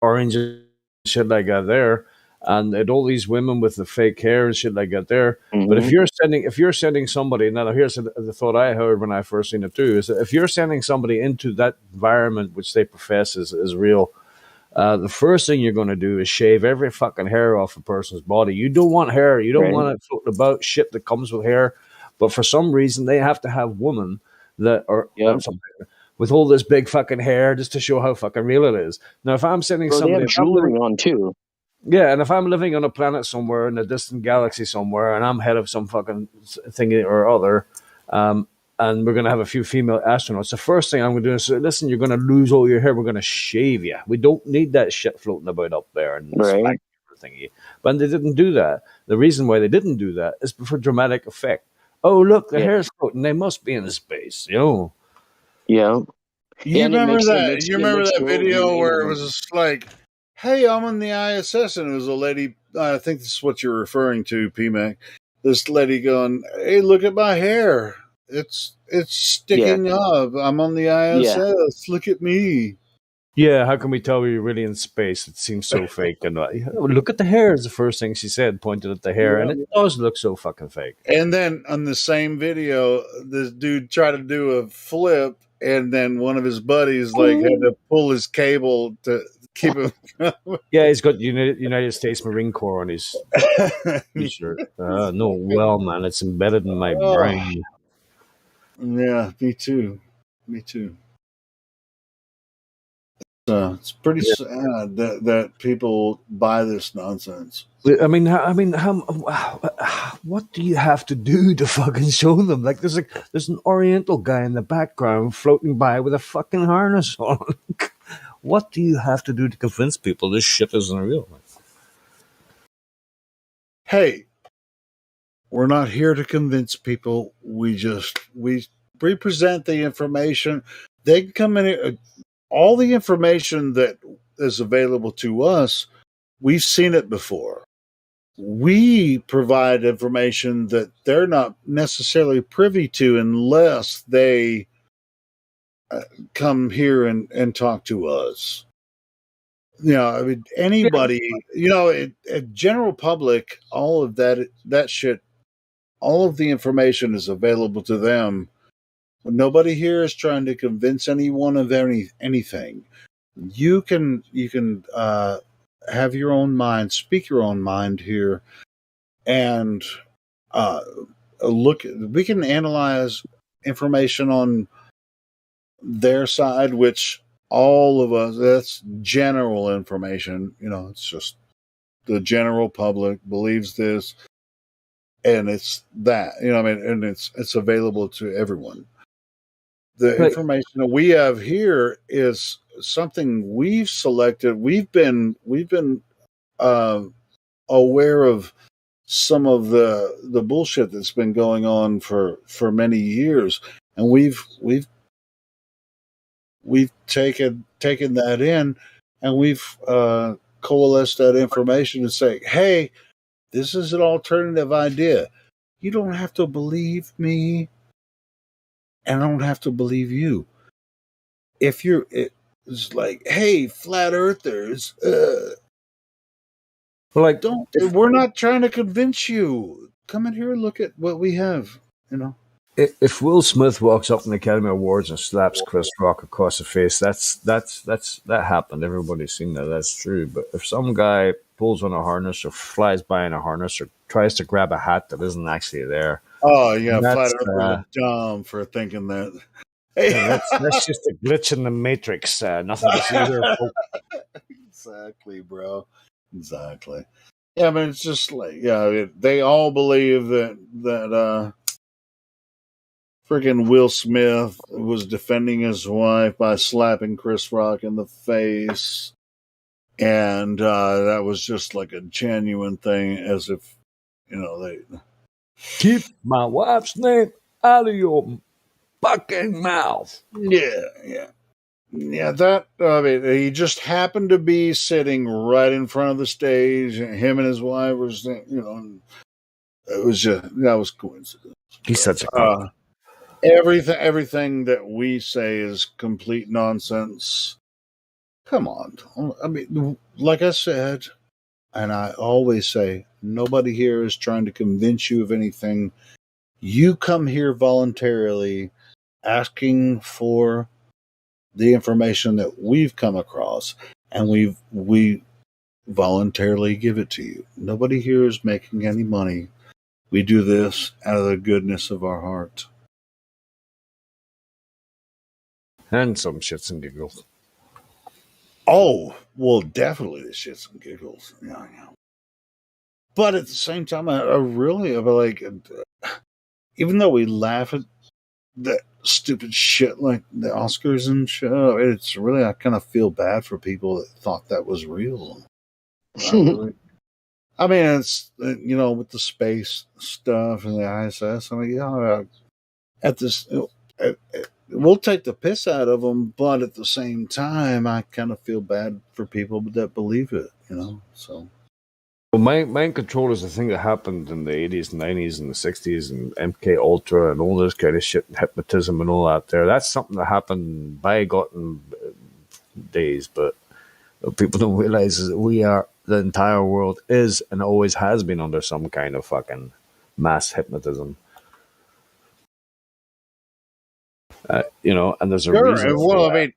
orange and shit like that there, and all these women with the fake hair and shit like that there. But if you're sending somebody, now here's the thought I heard when I first seen it too, is that if you're sending somebody into that environment which they profess is real, the first thing you're going to do is shave every fucking hair off a person's body. You don't want hair. You don't want it floating about shit that comes with hair. But for some reason, they have to have women that are with all this big fucking hair just to show how fucking real it is. Now, if I'm sending Bro, they somebody, have jewelry on too. yeah, and if I'm living on a planet somewhere in a distant galaxy somewhere, and I'm head of some fucking thing or other, and we're going to have a few female astronauts, the first thing I'm going to do is say, listen, you're going to lose all your hair. We're going to shave you. We don't need that shit floating about up there and thingy. But they didn't do that. The reason why they didn't do that is for dramatic effect. Oh, look, the hair's floating. They must be in space, you know. Yeah. You remember that? You remember that video where it was just like, "Hey, I'm on the ISS," and it was a lady. I think this is what you're referring to, PMac. This lady going, "Hey, look at my hair. It's sticking up. I'm on the ISS. Look at me." Yeah, how can we tell we're really in space? It seems so fake. And look at the hair is the first thing she said, pointed at the hair, and it does look so fucking fake. And then on the same video, this dude tried to do a flip, and then one of his buddies had to pull his cable to keep him. Yeah, he's got United States Marine Corps on his t-shirt. No, well, man, it's embedded in my brain. Yeah, me too. It's pretty sad that people buy this nonsense. I mean, what do you have to do to fucking show them? Like, there's an Oriental guy in the background floating by with a fucking harness on. What do you have to do to convince people this shit isn't real? Hey, we're not here to convince people. We present the information. They can come in. All the information that is available to us, we've seen it before. We provide information that they're not necessarily privy to unless they come here and talk to us. You know, I mean, anybody, general public, all of that shit, all of the information is available to them. Nobody here is trying to convince anyone of anything. You can have your own mind, speak your own mind here, and we can analyze information on their side, which all of us, that's general information. It's just the general public believes this, and it's that, and it's available to everyone. The information that we have here is something we've selected. We've been aware of some of the bullshit that's been going on for many years, and we've taken that in, and we've coalesced that information and say, hey, this is an alternative idea. You don't have to believe me, and I don't have to believe you. If it's like, hey, flat earthers, like, we're not trying to convince you. Come in here and look at what we have, you know. If Will Smith walks up in the Academy Awards and slaps Chris Rock across the face, that happened. Everybody's seen that. That's true. But if some guy pulls on a harness or flies by in a harness or tries to grab a hat that isn't actually there, Oh yeah, that's flat earthers are dumb for thinking that. that's just a glitch in the matrix. Nothing to see here, folks. Exactly, bro. Exactly. Yeah, but it's just like, yeah, they all believe that freaking Will Smith was defending his wife by slapping Chris Rock in the face, and that was just like a genuine thing, as if they keep my wife's name out of your fucking mouth. Yeah, that, I mean, he just happened to be sitting right in front of the stage, and him and his wife was, it was just, that was coincidence. He's such a everything that we say is complete nonsense. Come on. I mean, like I said, and I always say, nobody here is trying to convince you of anything. You come here voluntarily asking for the information that we've come across, and we voluntarily give it to you. Nobody here is making any money. We do this out of the goodness of our heart. And some shits and giggles. Oh, well, definitely the shits and giggles. Yeah. But at the same time, I really, like, even though we laugh at that stupid shit like the Oscars and shit, it's really, I kind of feel bad for people that thought that was real. Really. I mean, it's, with the space stuff and the ISS. I mean, at this, we'll take the piss out of them, but at the same time, I kind of feel bad for people that believe it, so. Well, mind control is a thing that happened in the 80s, 90s, and the 60s, and MK Ultra, and all this kind of shit, and hypnotism and all that there. That's something that happened bygone days, but what people don't realize is that the entire world is and always has been under some kind of fucking mass hypnotism. And there's a reason. Well, I mean,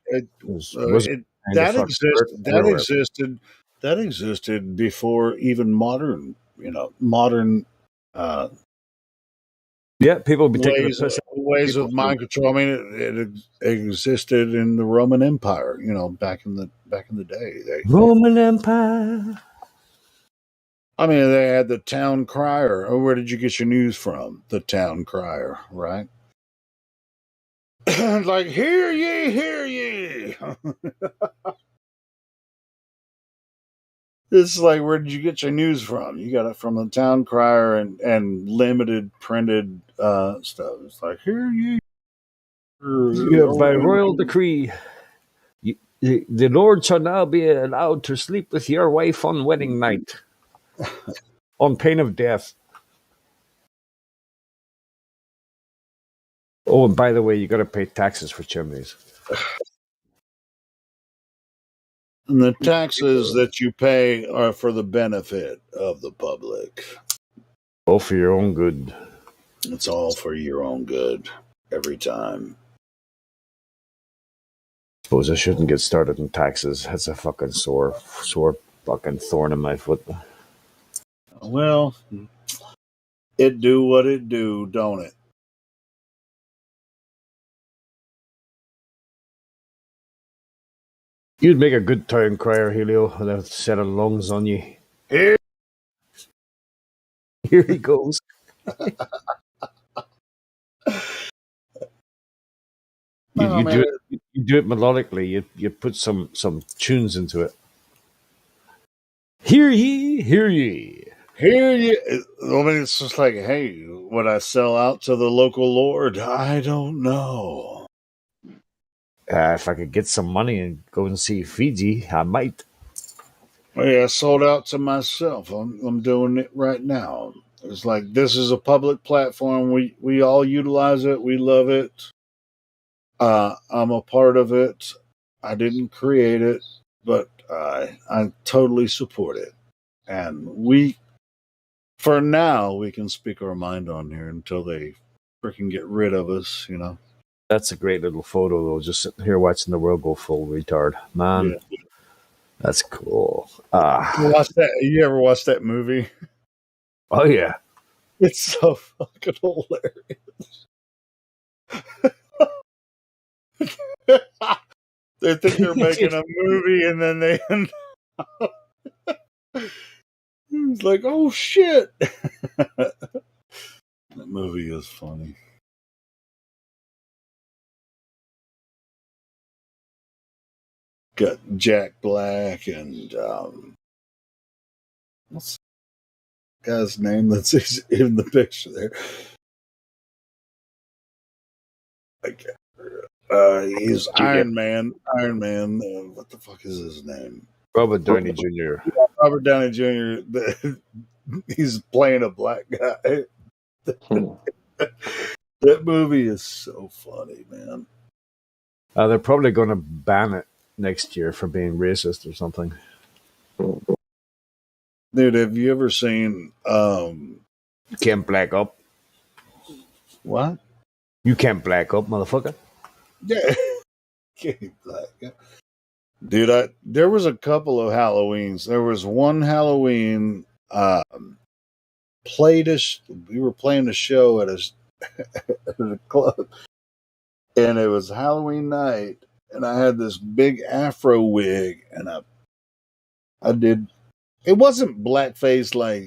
that existed before even modern. People be taking ways of mind control. I mean, it existed in the Roman Empire. Back in the day. Roman Empire. I mean, they had the town crier. Oh, where did you get your news from? The town crier, right? Like, hear ye, hear ye. It's like, where did you get your news from? You got it from the town crier and limited printed stuff. It's like, hear ye. By royal decree, the Lord shall now be allowed to sleep with your wife on wedding night, on pain of death. Oh, and by the way, you got to pay taxes for chimneys. And the taxes that you pay are for the benefit of the public. All for your own good. It's all for your own good every time. Suppose I shouldn't get started on taxes. That's a fucking sore fucking thorn in my foot. Well, it do what it do, don't it? You'd make a good town crier, Helio, with a set of lungs on you. Here he goes. You do it melodically. You put some tunes into it. Hear ye, hear ye. Here you, I mean, it's just like, hey, would I sell out to the local lord? I don't know. If I could get some money and go and see Fiji, I might. Yeah, I sold out to myself. I'm doing it right now. It's like this is a public platform. We all utilize it. We love it. I'm a part of it. I didn't create it, but I totally support it. And for now, we can speak our mind on here until they freaking get rid of us. You know. That's a great little photo, though. Just sitting here watching the world go full retard, man. Yeah. That's cool. You ever watch that movie? Oh yeah, it's so fucking hilarious. They think they're making a movie, and then they end up. It's like, oh shit! That movie is funny. Got Jack Black and what's the guy's name that's in the picture there? I can't remember. He's Iron Man. Iron Man. What the fuck is his name? Robert Downey Jr. Robert Downey Jr. He's playing a black guy. That movie is so funny, man. They're probably going to ban it next year for being racist or something. Dude, have you ever seen You can't black up? What? You can't black up, motherfucker. Yeah. Can't black up. Dude, there was a couple of Halloweens. There was one Halloween we were playing a show at a club, and it was Halloween night, and I had this big afro wig, and I did. It wasn't blackface like,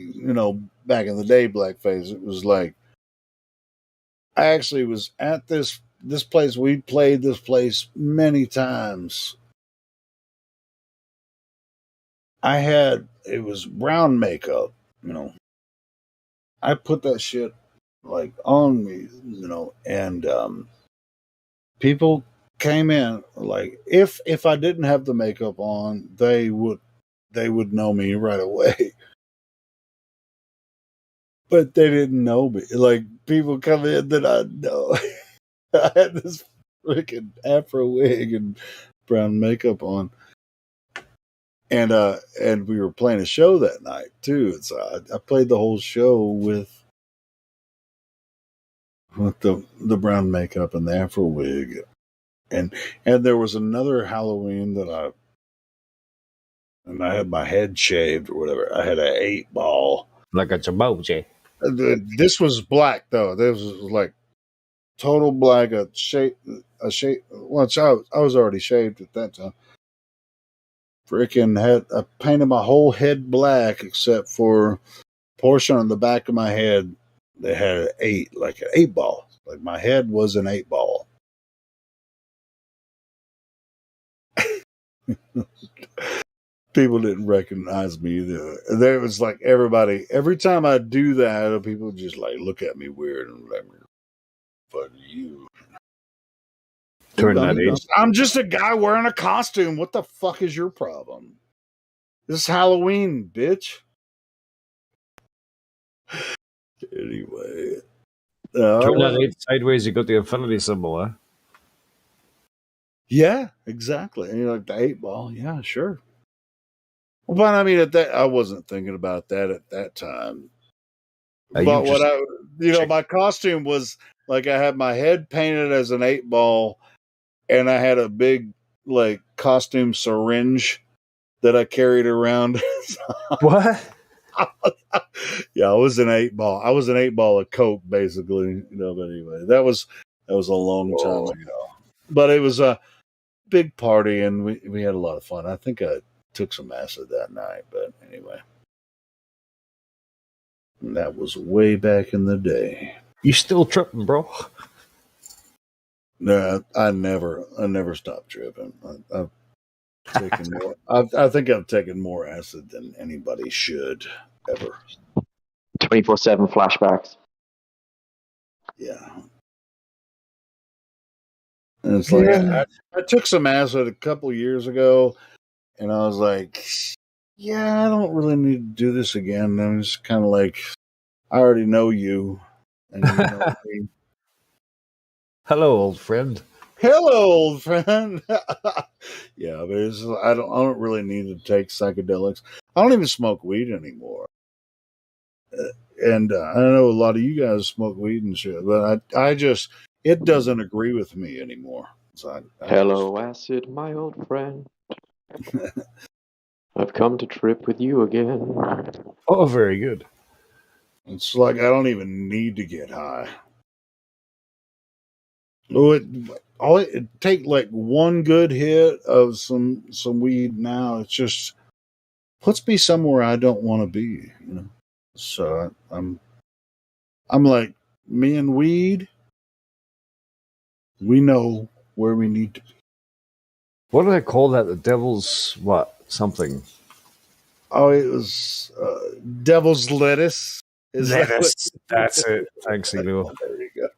back in the day blackface. It was like, I actually was at this place. We played this place many times. It was brown makeup, I put that shit like on me, and people came in like if I didn't have the makeup on, they would know me right away. But they didn't know me. Like people come in that I know. I had this freaking afro wig and brown makeup on. And we were playing a show that night too. So I played the whole show with the brown makeup and the afro wig. And there was another Halloween that I had my head shaved or whatever. I had an 8-ball. Like a Jamoji. This was black though. This was like total black, a shape. Well, I was already shaved at that time. Freaking I painted my whole head black except for a portion on the back of my head that had an 8, like an 8-ball. Like my head was an 8-ball. People didn't recognize me either. There was like everybody. Every time I do that, people just like look at me weird and like, "Fuck you." I'm just a guy wearing a costume. What the fuck is your problem? This is Halloween, bitch. Anyway. Turn that 8 sideways, you got the infinity symbol, huh? Yeah, exactly. And you're like the 8-ball. Yeah, sure. Well, but I mean, I wasn't thinking about that at that time. But my costume was like I had my head painted as an 8-ball. And I had a big, like, costume syringe that I carried around. What? Yeah, I was an 8-ball. I was an 8-ball of Coke, basically. But anyway, that was a long time ago. But it was a big party, and we had a lot of fun. I think I took some acid that night, but anyway. And that was way back in the day. You still tripping, bro? No, I never stopped tripping. I've taken more. I think I've taken more acid than anybody should ever. 24/7 flashbacks. Yeah. And it's like I took some acid a couple years ago, and I was like, yeah, I don't really need to do this again. I'm just kind of like, I already know you, and you know me. Hello, old friend. Hello, old friend. Yeah, but I don't really need to take psychedelics. I don't even smoke weed anymore. And I know a lot of you guys smoke weed and shit, but I just it doesn't agree with me anymore. So Hello, acid, my old friend. I've come to trip with you again. Oh, very good. It's like I don't even need to get high. Oh, it take like one good hit of some weed. Now it just puts me somewhere I don't want to be. You know, so I'm like me and weed. We know where we need to be. What do they call that? The devil's what? Something. Oh, it was devil's lettuce. Is that what? Lettuce. That's it. Thanks, Ego. There you go.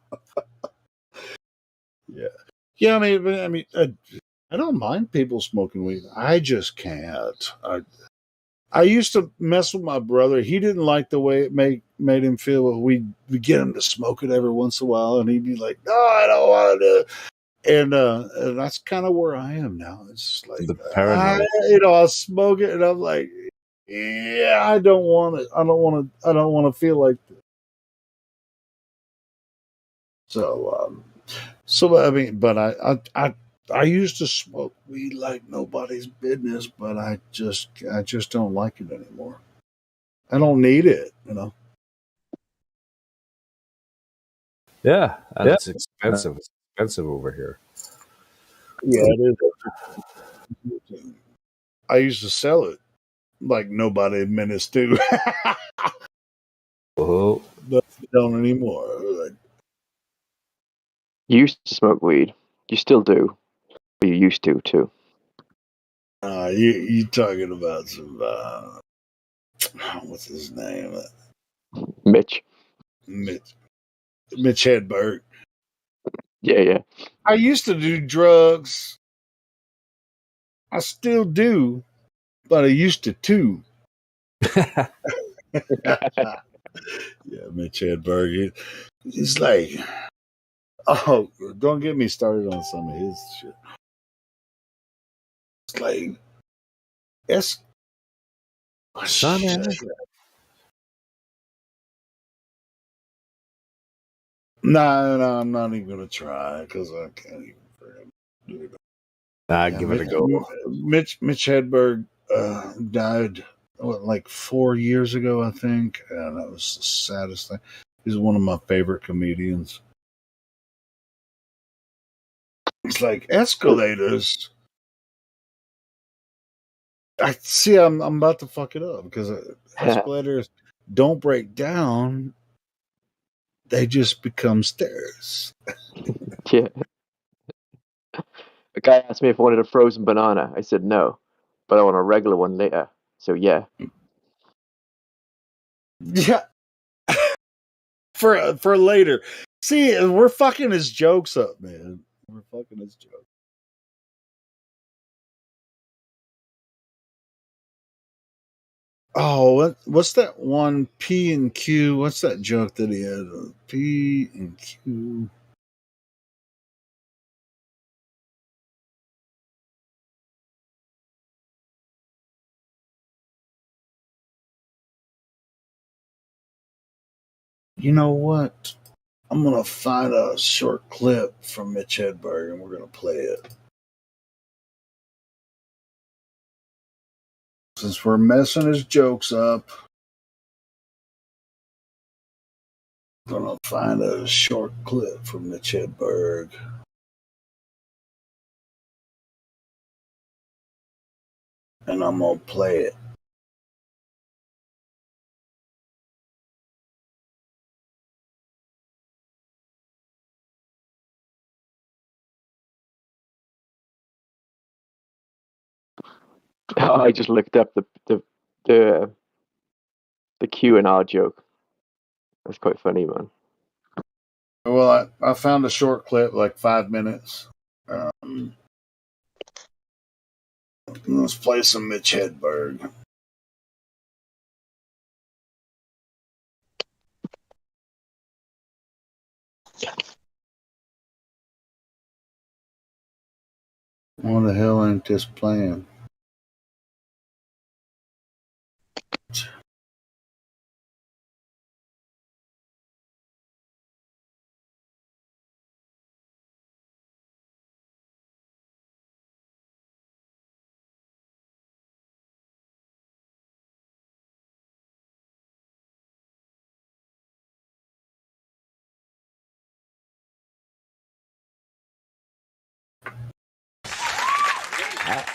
Yeah, yeah. I don't mind people smoking weed. I just can't. I used to mess with my brother. He didn't like the way it made him feel. We get him to smoke it every once in a while, and he'd be like, "No, I don't want to do it." And that's kind of where I am now. It's like The paranoid. I'll smoke it, and I'm like, yeah, I don't want it. I don't want to. I don't want to feel like this. So I mean, but I used to smoke weed like nobody's business, but I just don't like it anymore. I don't need it, you know. Yeah, and it's expensive. It's expensive over here. Yeah, it is. I used to sell it like nobody minutes too. Oh, But I don't anymore. Like, You used to smoke weed. You still do. But you used to, too. you talking about some what's his name? Mitch. Mitch Hedberg. Yeah. I used to do drugs. I still do, but I used to too. Yeah, Mitch Hedberg. He's like, oh, don't get me started on some of his shit. It's like, it's son, no, I'm not even gonna try because I can't even. give it a go. Mitch Hedberg died like 4 years ago, I think, and that was the saddest thing. He's one of my favorite comedians. It's like escalators. I see. I'm about to fuck it up because escalators don't break down; they just become stairs. Yeah. A guy asked me if I wanted a frozen banana. I said no, but I want a regular one later. So yeah. Yeah, for later. See, we're fucking his jokes up, man. We're fucking his jokes. Oh, what's that one? P and Q. What's that joke that he had? P and Q. You know what? I'm gonna find a short clip from Mitch Hedberg and we're gonna play it. Since we're messing his jokes up, I'm gonna find a short clip from Mitch Hedberg. And I'm gonna play it. I just looked up the Q and R joke. That's quite funny, man. Well, I found a short clip, like 5 minutes. Let's play some Mitch Hedberg. What the hell ain't this playing?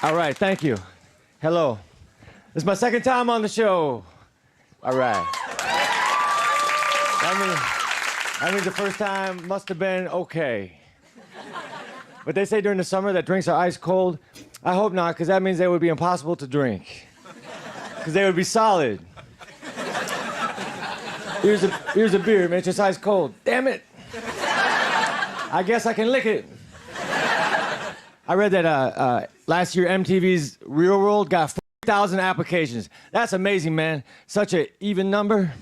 All right, thank you. Hello. This is my second time on the show. All right. That means the first time must have been okay. But they say during the summer that drinks are ice cold. I hope not, because that means they would be impossible to drink. Because they would be solid. Here's a beer, man. It's just ice cold. Damn it. I guess I can lick it. I read that last year MTV's Real World got 40,000 applications. That's amazing, man. Such an even number.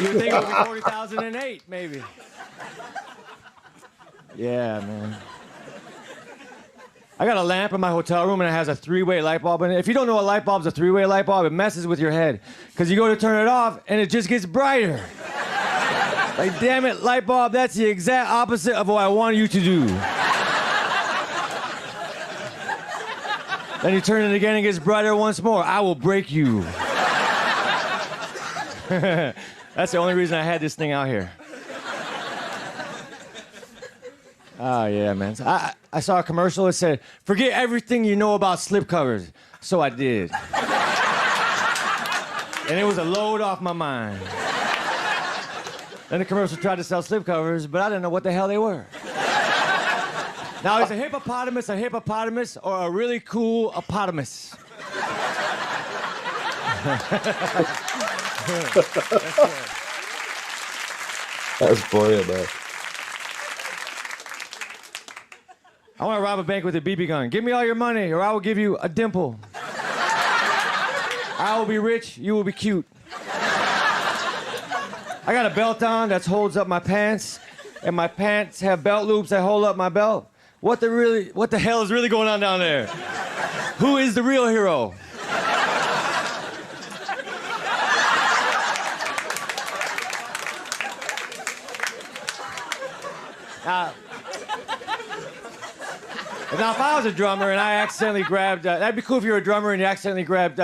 You would think it would be 40,008, maybe. Yeah, man. I got a lamp in my hotel room and it has a 3-way light bulb in it. If you don't know a light bulb's a 3-way light bulb, it messes with your head. Because you go to turn it off and it just gets brighter. Like, damn it, light bulb, that's the exact opposite of what I want you to do. Then you turn it again and it gets brighter once more. I will break you. That's the only reason I had this thing out here. Oh, yeah, man. So I saw a commercial that said, forget everything you know about slipcovers. So I did. And it was a load off my mind. Then the commercial tried to sell slipcovers, but I didn't know what the hell they were. Now, is a hippopotamus or a really cool opotamus? That was brilliant, man. I want to rob a bank with a BB gun. Give me all your money, or I will give you a dimple. I will be rich, you will be cute. I got a belt on that holds up my pants, and my pants have belt loops that hold up my belt. What the hell is really going on down there? Who is the real hero? Now, if I was a drummer and I accidentally grabbed, that'd be cool if you were a drummer and you accidentally grabbed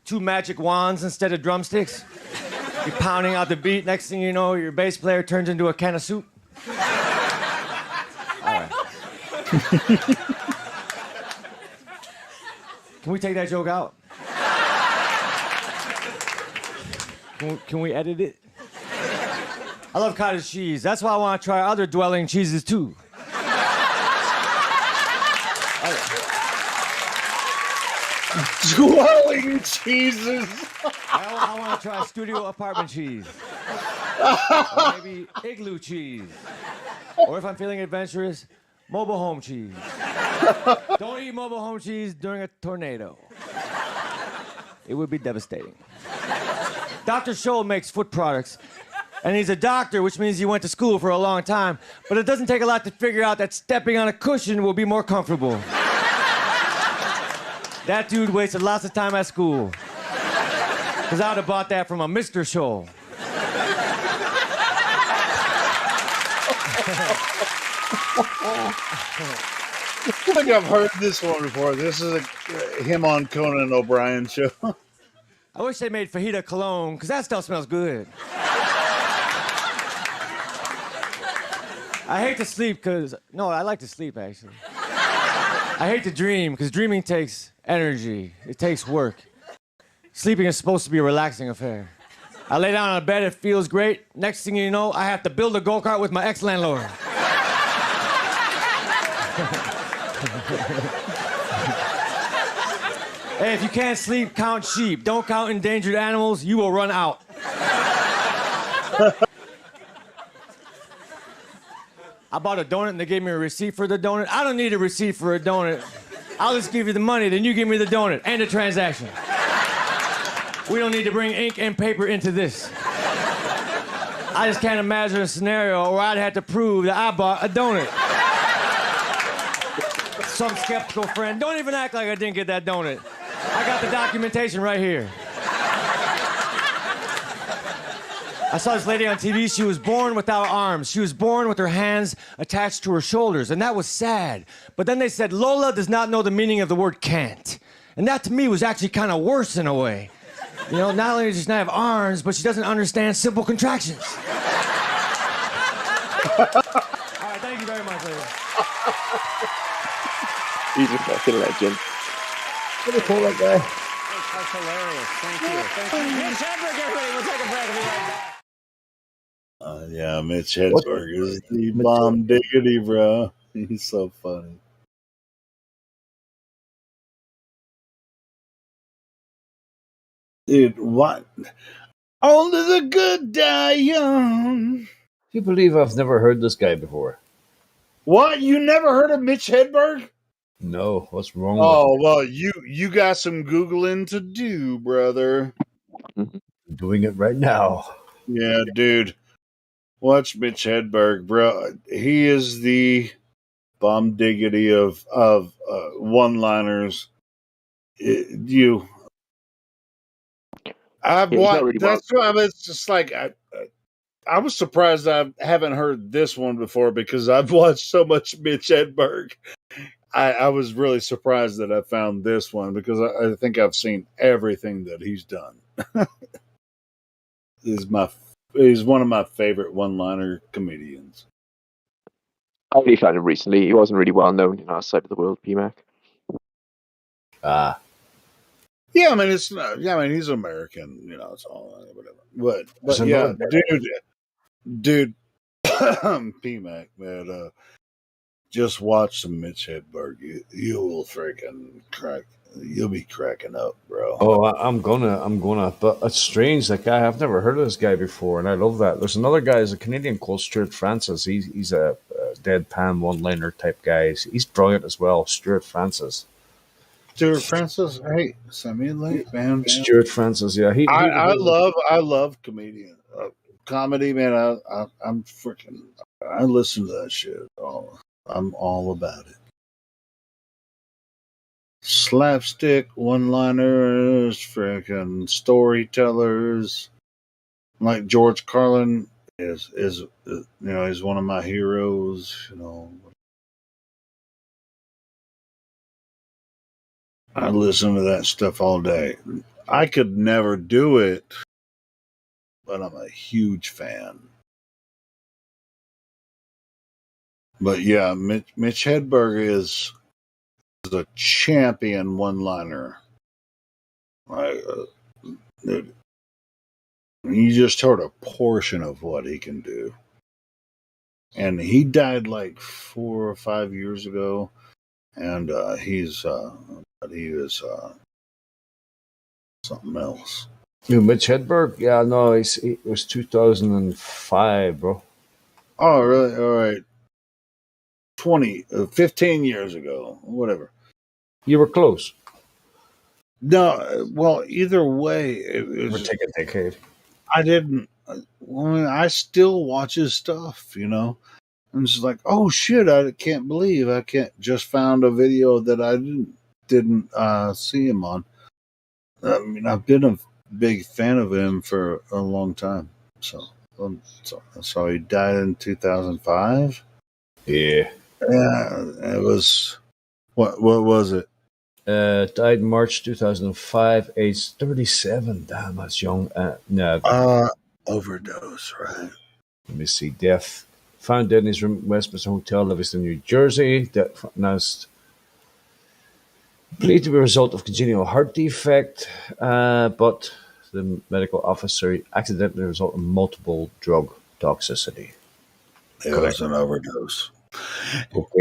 2 magic wands instead of drumsticks. You're pounding out the beat. Next thing you know, your bass player turns into a can of soup. All right. Can we take that joke out? Can we edit it? I love cottage cheese. That's why I want to try other dwelling cheeses too. Dwelling cheeses. I want to try studio apartment cheese. Or maybe igloo cheese. Or if I'm feeling adventurous, mobile home cheese. Don't eat mobile home cheese during a tornado. It would be devastating. Dr. Scholl makes foot products. And he's a doctor, which means he went to school for a long time. But it doesn't take a lot to figure out that stepping on a cushion will be more comfortable. That dude wasted lots of time at school. Because I would have bought that from a Mr. Scholl. I think I've heard this one before. This is him on Conan O'Brien show. I wish they made fajita cologne, because that stuff smells good. I hate to sleep because... No, I like to sleep, actually. I hate to dream because dreaming takes energy. It takes work. Sleeping is supposed to be a relaxing affair. I lay down on a bed, it feels great. Next thing you know, I have to build a go-kart with my ex-landlord. Hey, if you can't sleep, count sheep. Don't count endangered animals. You will run out. I bought a donut and they gave me a receipt for the donut. I don't need a receipt for a donut. I'll just give you the money, then you give me the donut and the transaction. We don't need to bring ink and paper into this. I just can't imagine a scenario where I'd have to prove that I bought a donut. Some skeptical friend, don't even act like I didn't get that donut. I got the documentation right here. I saw this lady on TV. She was born without arms. She was born with her hands attached to her shoulders, and that was sad. But then they said, Lola does not know the meaning of the word can't. And that to me was actually kind of worse in a way. You know, not only does she not have arms, but she doesn't understand simple contractions. All right, thank you very much, lady. He's a fucking legend. What do you call that guy? That's hilarious. Thank you. Mitch Hedberg, everybody. We'll take a break. We'll be right back. Yeah, Mitch Hedberg is the bomb diggity, bro. He's so funny. Dude, what? Only the good die young. Do you believe I've never heard this guy before? What? You never heard of Mitch Hedberg? No, what's wrong Oh, well, you got some Googling to do, brother. I'm doing it right now. Yeah, dude. Watch Mitch Hedberg, bro. He is the bomb diggity of one-liners. I've watched. Really that's why it's just like I was surprised I haven't heard this one before because I've watched so much Mitch Hedberg. I was really surprised that I found this one because I think I've seen everything that he's done. He's one of my favorite one-liner comedians. I only found him recently. He wasn't really well known in our side of the world, PMAC. Yeah, I mean it's not. Yeah, I mean he's American. You know, it's all whatever. But yeah, dude, PMAC, man. Just watch some Mitch Hedberg. You will freaking crack. You'll be cracking up, bro. Oh, I'm gonna. But it's strange. Like I've never heard of this guy before, and I love that. There's another guy, he's a Canadian called Stuart Francis. He's a deadpan one-liner type guy. He's brilliant as well. Stuart Francis. Stuart Francis, hey, send me a link, man. Stuart Francis, yeah. I love comedian comedy, man. I'm freaking. I listen to that shit. I'm all about it. Slapstick, one-liners, freaking storytellers. Like George Carlin is you know, he's one of my heroes. You know, I listen to that stuff all day. I could never do it, but I'm a huge fan. But yeah, Mitch Hedberg is a champion one-liner. You just heard a portion of what he can do. And he died like 4 or 5 years ago. And he is something else. Mitch Hedberg? Yeah, no, it was 2005, bro. Oh, really? All right. 15 years ago, whatever. You were close. No, well, either way, it would take a decade. I didn't. Well, I still watch his stuff, you know. And it's like, oh shit! I can't believe I just found a video that I didn't see him on. I mean, I've been a big fan of him for a long time. So he died in 2005. Yeah. Yeah, it was. What was it? Died in March 2005, age 37. Damn, that's young. Overdose, right? Let me see. Death. Found dead in his room at Westminster Hotel, Livingston, New Jersey. Death announced believed to be a result of congenital heart defect, but the medical officer accidentally resulted in multiple drug toxicity. It was an overdose.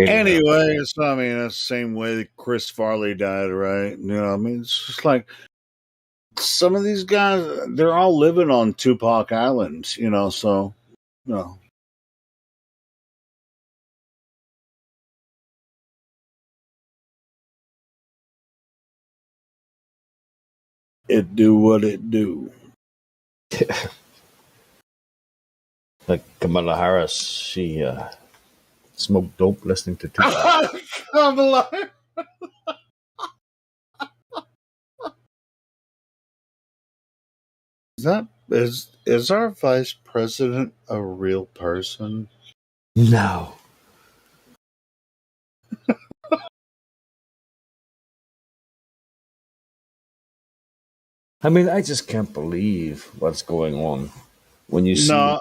Anyway, it's, I mean, that's the same way that Chris Farley died, right? You know, I mean, it's just like some of these guys, they're all living on Tupac Island, you know, so, you know. It do what it do. Like Kamala Harris, she smoked dope listening to Tupac. Kamala. Is our vice president a real person? No. I mean, I just can't believe what's going on when you see. No.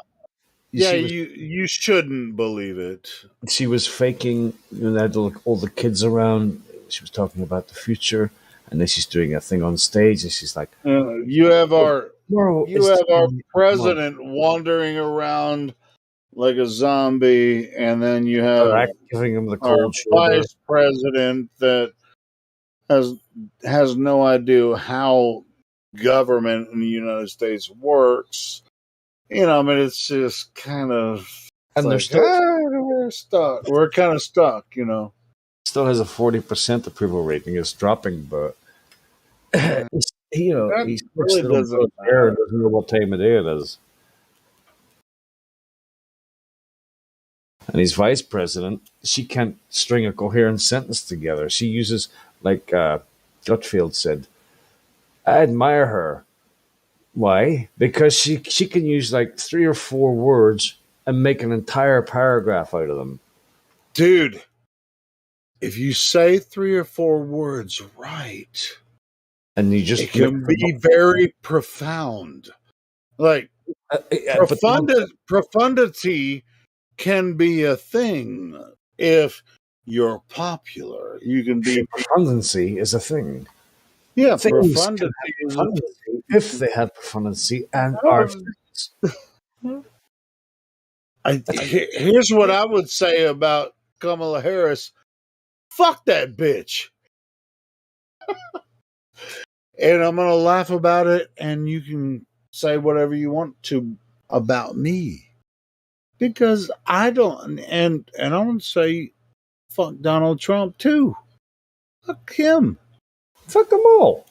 Yeah, she was, you shouldn't believe it. She was faking, you know, had all the kids around. She was talking about the future, and then she's doing a thing on stage, and she's like, You have our tomorrow. president wandering around like a zombie, and then you have Iraq giving him the our cold shoulder. vice president that has no idea how government in the United States works. You know, I mean, it's just kind of, And like, we're stuck. We're kind of stuck, you know. Still has a 40% approval rating. It's dropping, but you know, That he's really doesn't matter. doesn't know what time of day it is. And he's vice president. She can't string a coherent sentence together. She uses, like Gutfield said, I admire her. Why? Because she can use like 3 or 4 words and make an entire paragraph out of them. Dude, if you say 3 or 4 words right, and you just it can be very profound. Like profundity can be a thing if you're popular. You can be profundancy is a thing. Yeah, Things profundity can have profundancy if they have profundancy and are Here's what I would say about Kamala Harris. Fuck that bitch. And I'm going to laugh about it, and you can say whatever you want to about me. Because I don't, and I want to say fuck Donald Trump too. Fuck him. Fuck them all.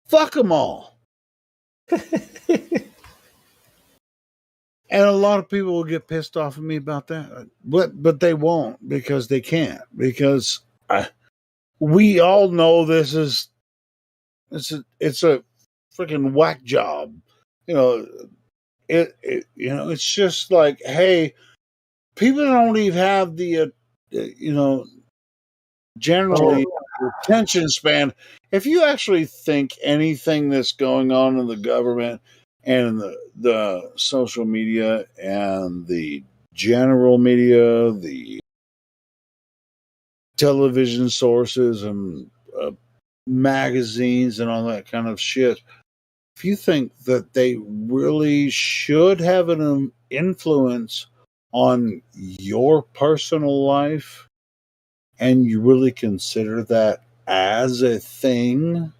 Fuck them all. And a lot of people will get pissed off at me about that, but they won't, because they can't, because we all know this is it's a freaking whack job, you know. It you know, it's just like, hey, people don't even have the you know, generally attention span. If you actually think anything that's going on in the government and the social media and the general media, the television sources and magazines and all that kind of shit, if you think that they really should have an influence on your personal life, and you really consider that as a thing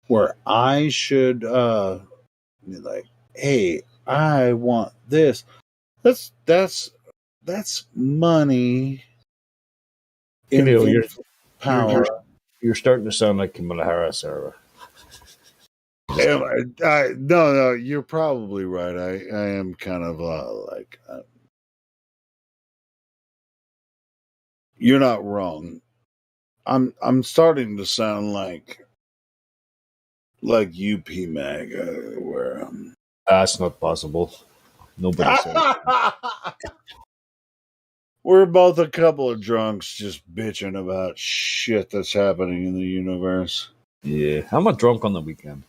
where I should like, hey, I want this. That's money. You know, power. You're starting to sound like Kamala Harris, or no, you're probably right. I am kind of like, you're not wrong. I'm starting to sound like UP MAGA, where that's not possible. Nobody said it. We're both a couple of drunks just bitching about shit that's happening in the universe. Yeah, I'm a drunk on the weekend.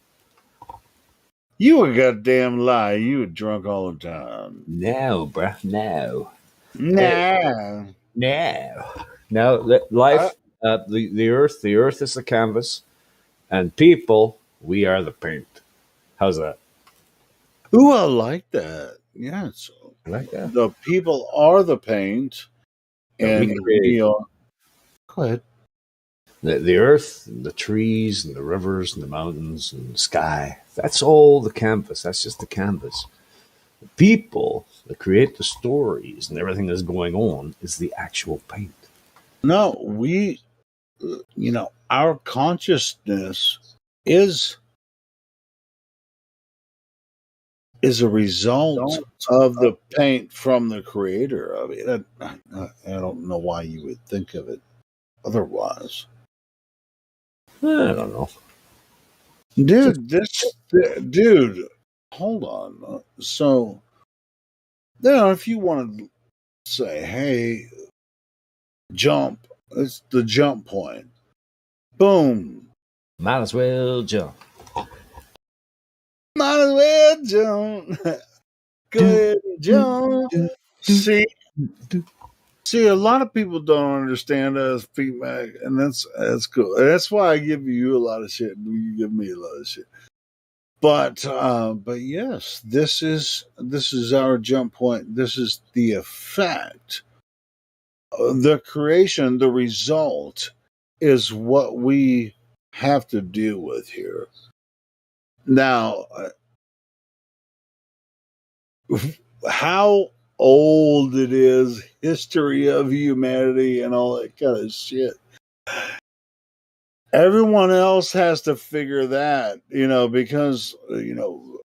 You a goddamn lie. You were drunk all the time. No, bruh. No. No. No. Life, the earth is the canvas, and people, we are the paint. How's that? Ooh, I like that. Yeah. Right? Yeah. The people are the paint, That we and create. we are. Go ahead. The earth, and the trees, and the rivers, and the mountains, and the sky. That's all the canvas. That's just the canvas. The people that create the stories and everything that's going on is the actual paint. No, our consciousness is a result of the paint from the creator. I mean, I don't know why you would think of it otherwise. I don't know. Dude, hold on. So, if you want to say, hey, jump, it's the jump point. Boom. Might as well jump. Might as well jump. Go ahead and jump. See, a lot of people don't understand us feedback, and that's cool. And that's why I give you a lot of shit, and you give me a lot of shit. But yes, this is our jump point. This is the effect. The creation, the result, is what we have to deal with here. Now, how old it is, history of humanity, and all that kind of shit. Everyone else has to figure that, because,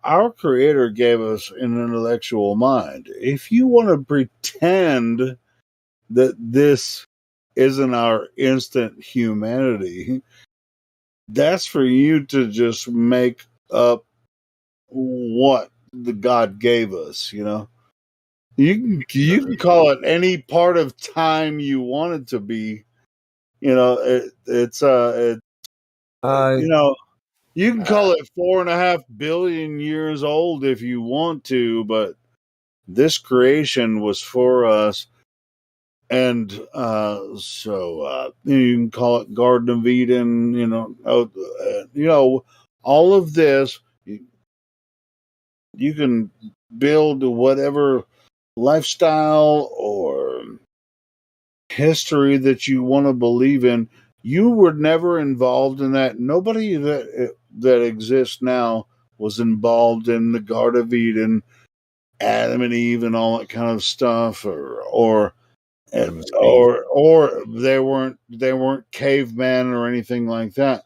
our creator gave us an intellectual mind. If you want to pretend that this isn't our instant humanity, that's for you to just make up what the God gave us, You can call it any part of time you want it to be. You can call it 4.5 billion years old if you want to, but this creation was for us. And so you can call it Garden of Eden, all of this. You can build whatever lifestyle or history that you want to believe in. You were never involved in that. Nobody that exists now was involved in the Garden of Eden, Adam and Eve, and all that kind of stuff, or they weren't cavemen or anything like that.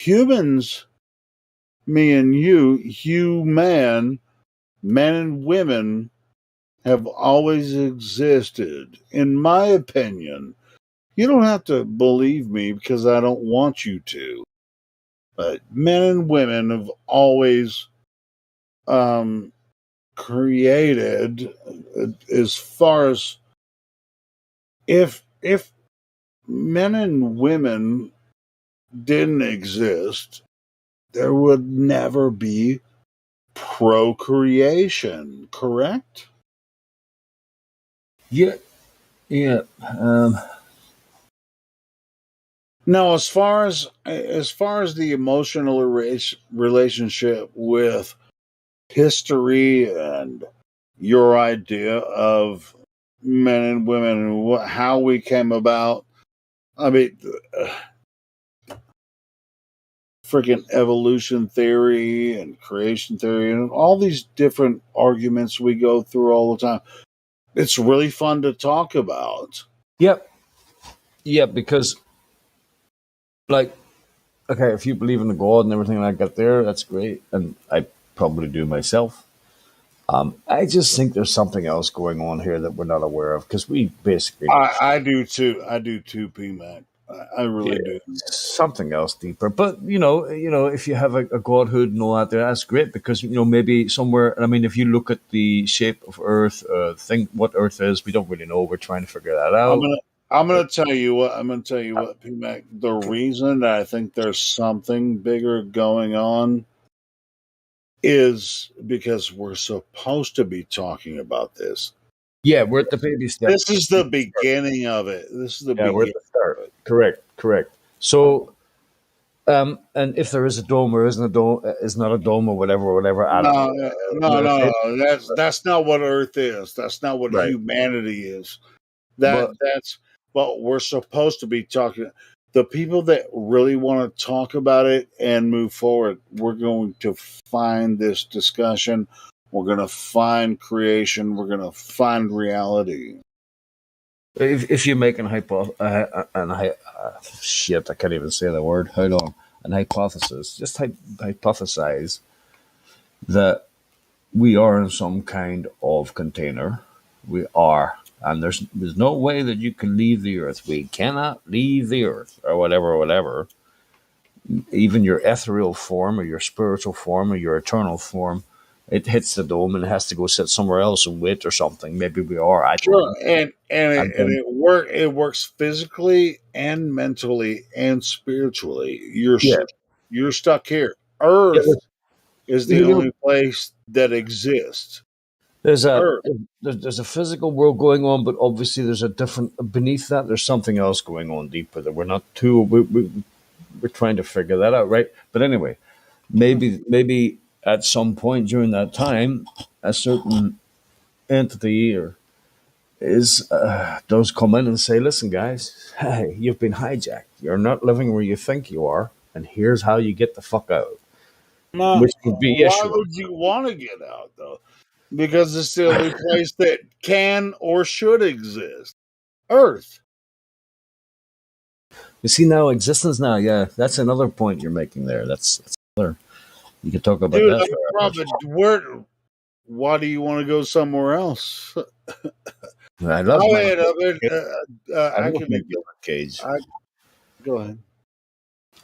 Humans, me and you, human, men and women, have always existed. In my opinion, you don't have to believe me because I don't want you to, but men and women have always created, as far as if men and women didn't exist, there would never be procreation, correct? Yeah. Now, as far as the emotional relationship with history and your idea of men and women and how we came about, I mean, freaking evolution theory and creation theory and all these different arguments we go through all the time. It's really fun to talk about. Yep. Yeah, because, like, okay, if you believe in the God and everything like that there, that's great. And I probably do myself. I just think there's something else going on here that we're not aware of, because we basically... I do too, PMAC. I really do. Something else deeper. But, if you have a godhood and all that there, that's great, because, maybe somewhere... I mean, if you look at the shape of Earth, think what Earth is, we don't really know. We're trying to figure that out. I'm gonna tell you what, PMAC. The reason that I think there's something bigger going on is because we're supposed to be talking about this. Yeah, we're at the baby step. This is the beginning of it. This is the beginning. We're at the start. Correct. So, And if there is a dome or isn't a dome, is not a dome or whatever. I don't No, know. no. That's not what Earth is. That's not what Right. humanity is. But That's what we're supposed to be talking. The people that really want to talk about it and move forward, we're going to find this discussion. We're going to find creation. We're going to find reality. if you make shit, I can't even say the word. Hold on. An hypothesis. Just hypothesize that we are in some kind of container. We are. And there's no way that you can leave the earth. We cannot leave the earth or whatever. Even your ethereal form or your spiritual form or your eternal form, it hits the dome and it has to go sit somewhere else and wait or something. Maybe we are. I don't Sure, know. And then, it works physically and mentally and spiritually. yeah, You're stuck here. yeah. Earth is the You know, only place that exists. there's a Earth. there's a physical world going on, but obviously there's a different beneath that. There's something else going on deeper that we're not too. We're trying to figure that out, right? But anyway, maybe at some point during that time, a certain entity or is does come in and say, "Listen, guys, hey, you've been hijacked. You're not living where you think you are, and here's how you get the fuck out." Now, Which would be, yeah, why sure. would you want to get out though? Because it's the only place that can or should exist. Earth. You see now existence now, yeah, that's another point you're making there. That's another. You could talk about Dude, that I'm for hours. probably why do you want to go somewhere else? I love my I I love can my make it. gilded cage. Go ahead.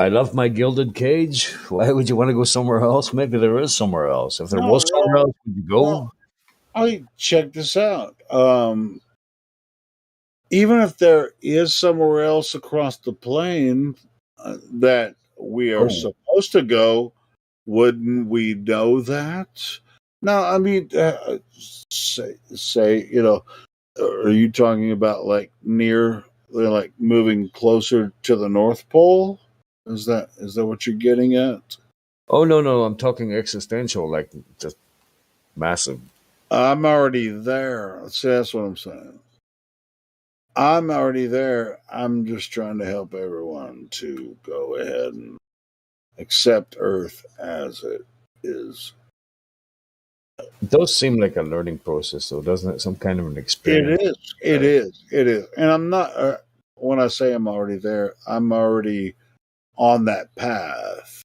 I love my gilded cage. Why would you want to go somewhere else? Maybe there is somewhere else. If there was somewhere else, would you No. go? I check this out. Even if there is somewhere else across the plane that we are Oh, supposed to go, wouldn't we know that? No, I mean, say, are you talking about like like moving closer to the North Pole? Is that what you're getting at? oh no, I'm talking existential, like just massive. I'm already there. See, that's what I'm saying. I'm already there. I'm just trying to help everyone to go ahead and accept Earth as it is. It does seem like a learning process, though, doesn't it? Some kind of an experience. It is. It is. It is. And I'm not. When I say I'm already there, I'm already on that path.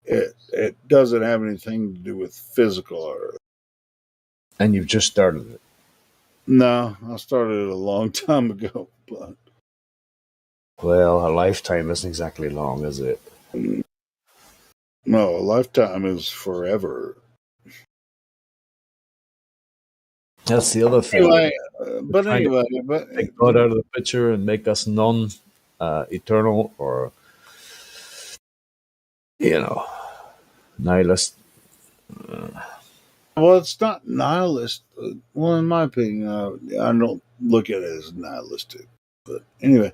It doesn't have anything to do with physical Earth. And you've just started it. No, I started it a long time ago. But Well, a lifetime isn't exactly long, is it? no, a lifetime is forever. That's the other thing. Anyway, Trying to take God out of the picture and make us eternal or, nihilist. Well, it's not nihilist. Well, in my opinion, I don't look at it as nihilistic. But anyway,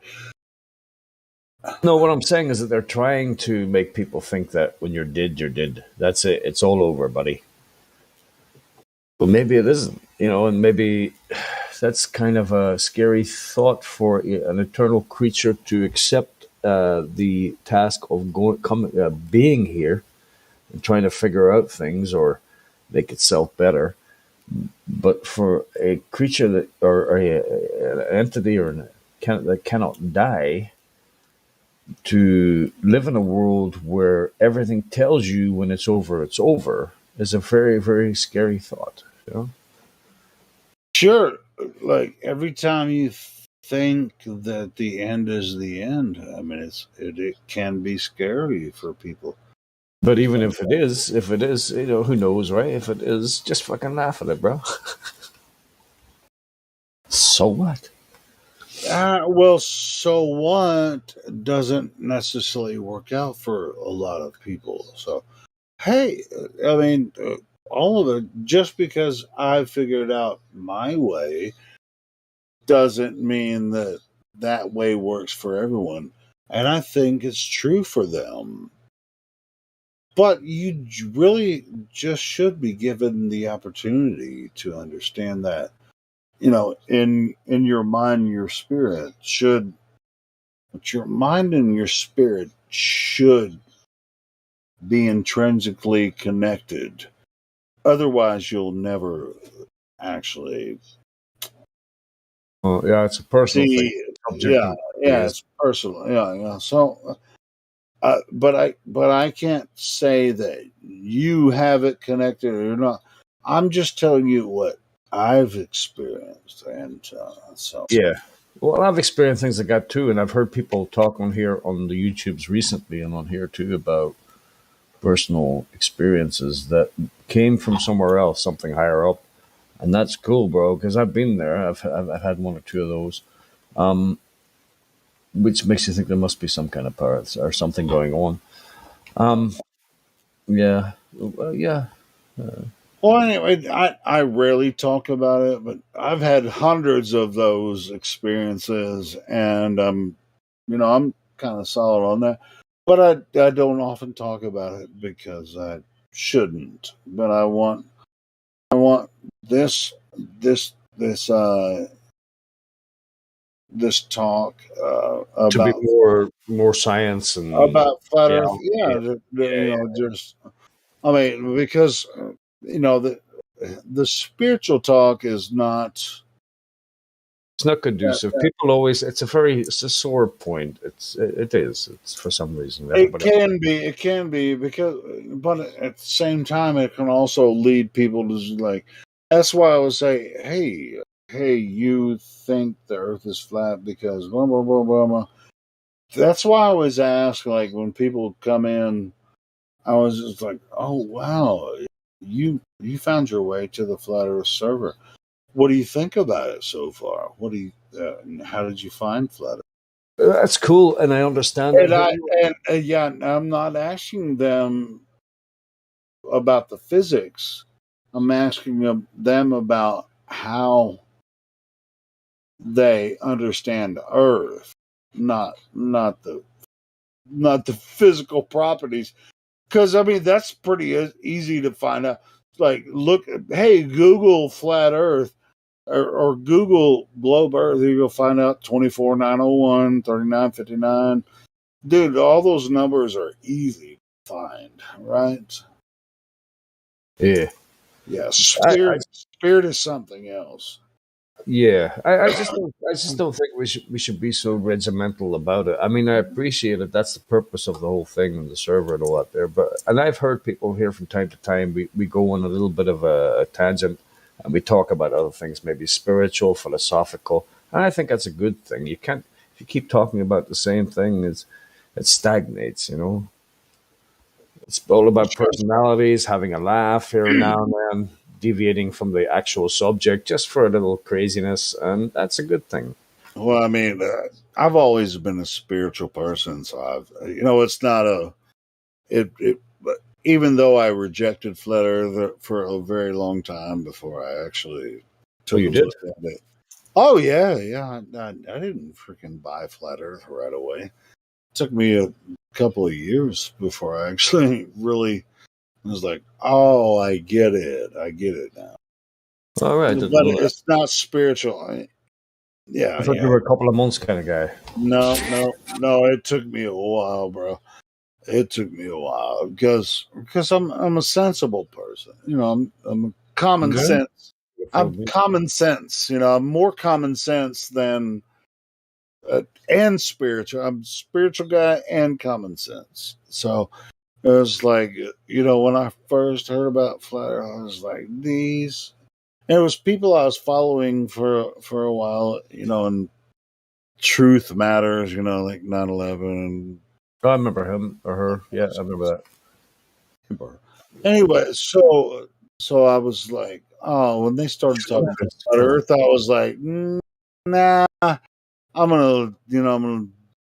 No, what I'm saying is that they're trying to make people think that when you're dead, you're dead. That's it. It's all over, buddy. But maybe it isn't, and maybe that's kind of a scary thought for an eternal creature to accept the task of being here and trying to figure out things or make itself better. But for a creature an entity that cannot die, to live in a world where everything tells you when it's over is a very, very scary thought. sure, like every time you think that the end is the end, I mean, it can be scary for people. But even if it is, who knows, right? If it is, just fucking laugh at it, bro. So what? Well, so what doesn't necessarily work out for a lot of people. So, hey, I mean, all of it, just because I figured out my way doesn't mean that way works for everyone. and I think it's true for them. But you really just should be given the opportunity to understand that, in your mind, your spirit should, but your mind and your spirit should be intrinsically connected. Otherwise, you'll never actually Well, yeah, it's a personal thing. see. Subjective. Yeah, Yes. it's personal. Yeah. So, but I can't say that you have it connected or not. I'm just telling you what I've experienced, and so Yeah. Well, I've experienced things like that too, and I've heard people talk on here on the YouTubes recently and on here too about personal experiences that came from somewhere else, something higher up, and that's cool, bro. Because I've been there. I've had one or two of those, which makes you think there must be some kind of power or something going on. Yeah. Well, yeah. Well, anyway, I rarely talk about it, but I've had hundreds of those experiences, and I'm kind of solid on that. But I don't often talk about it because I shouldn't. But I want this this this this talk To be more science and about flat Earth. reality. Just I mean, because the spiritual talk is not. It's not conducive. People always. It's a sore point. It is. It's for some reason. Everybody. It can be because, but at the same time, it can also lead people to like. That's why I would say, hey, you think the Earth is flat because blah blah blah blah blah. That's why I always ask, like when people come in, I was just like, oh wow, you found your way to the flat Earth server. What do you think about it so far? How did you find flat Earth? That's cool, and I understand And that. I'm not asking them about the physics. I'm asking them about how they understand Earth, not the physical properties. Because I mean that's pretty easy to find out. Like, hey, Google flat Earth or Google globe Earth. You'll find out 24901, 3959. Dude, all those numbers are easy to find, right? Yeah. Yeah, I spirit is something else. Yeah, I just don't think we should be so regimental about it. I mean, I appreciate it. That's the purpose of the whole thing and the server and all that there. And I've heard people here from time to time. We go on a little bit of a tangent and we talk about other things, maybe spiritual, philosophical. And I think that's a good thing. You can't if you keep talking about the same thing, it stagnates. It's all about personalities, having a laugh here and now and then, deviating from the actual subject just for a little craziness, and that's a good thing. Well, I mean, I've always been a spiritual person, so it's not but even though I rejected flat Earth for a very long time before I actually Oh, took you a did? look at it. Oh yeah. I didn't freaking buy flat Earth right away. It took me a couple of years before I actually really was like, oh, I get it now. All right. But it's not spiritual. I thought you were a couple of months kind of guy. No. It took me a while, bro. It took me a while because I'm a sensible person. I'm common Good. sense. I'm common sense. I'm more common sense than and spiritual. I'm a spiritual guy and common sense. So it was like, when I first heard about flat Earth, I was like, these. And it was people I was following for a while, and Truth Matters, like 9/11 and. I remember him or her. Yeah, I remember that. Anyway, so I was like, oh, when they started talking about Earth, I was like, nah, I'm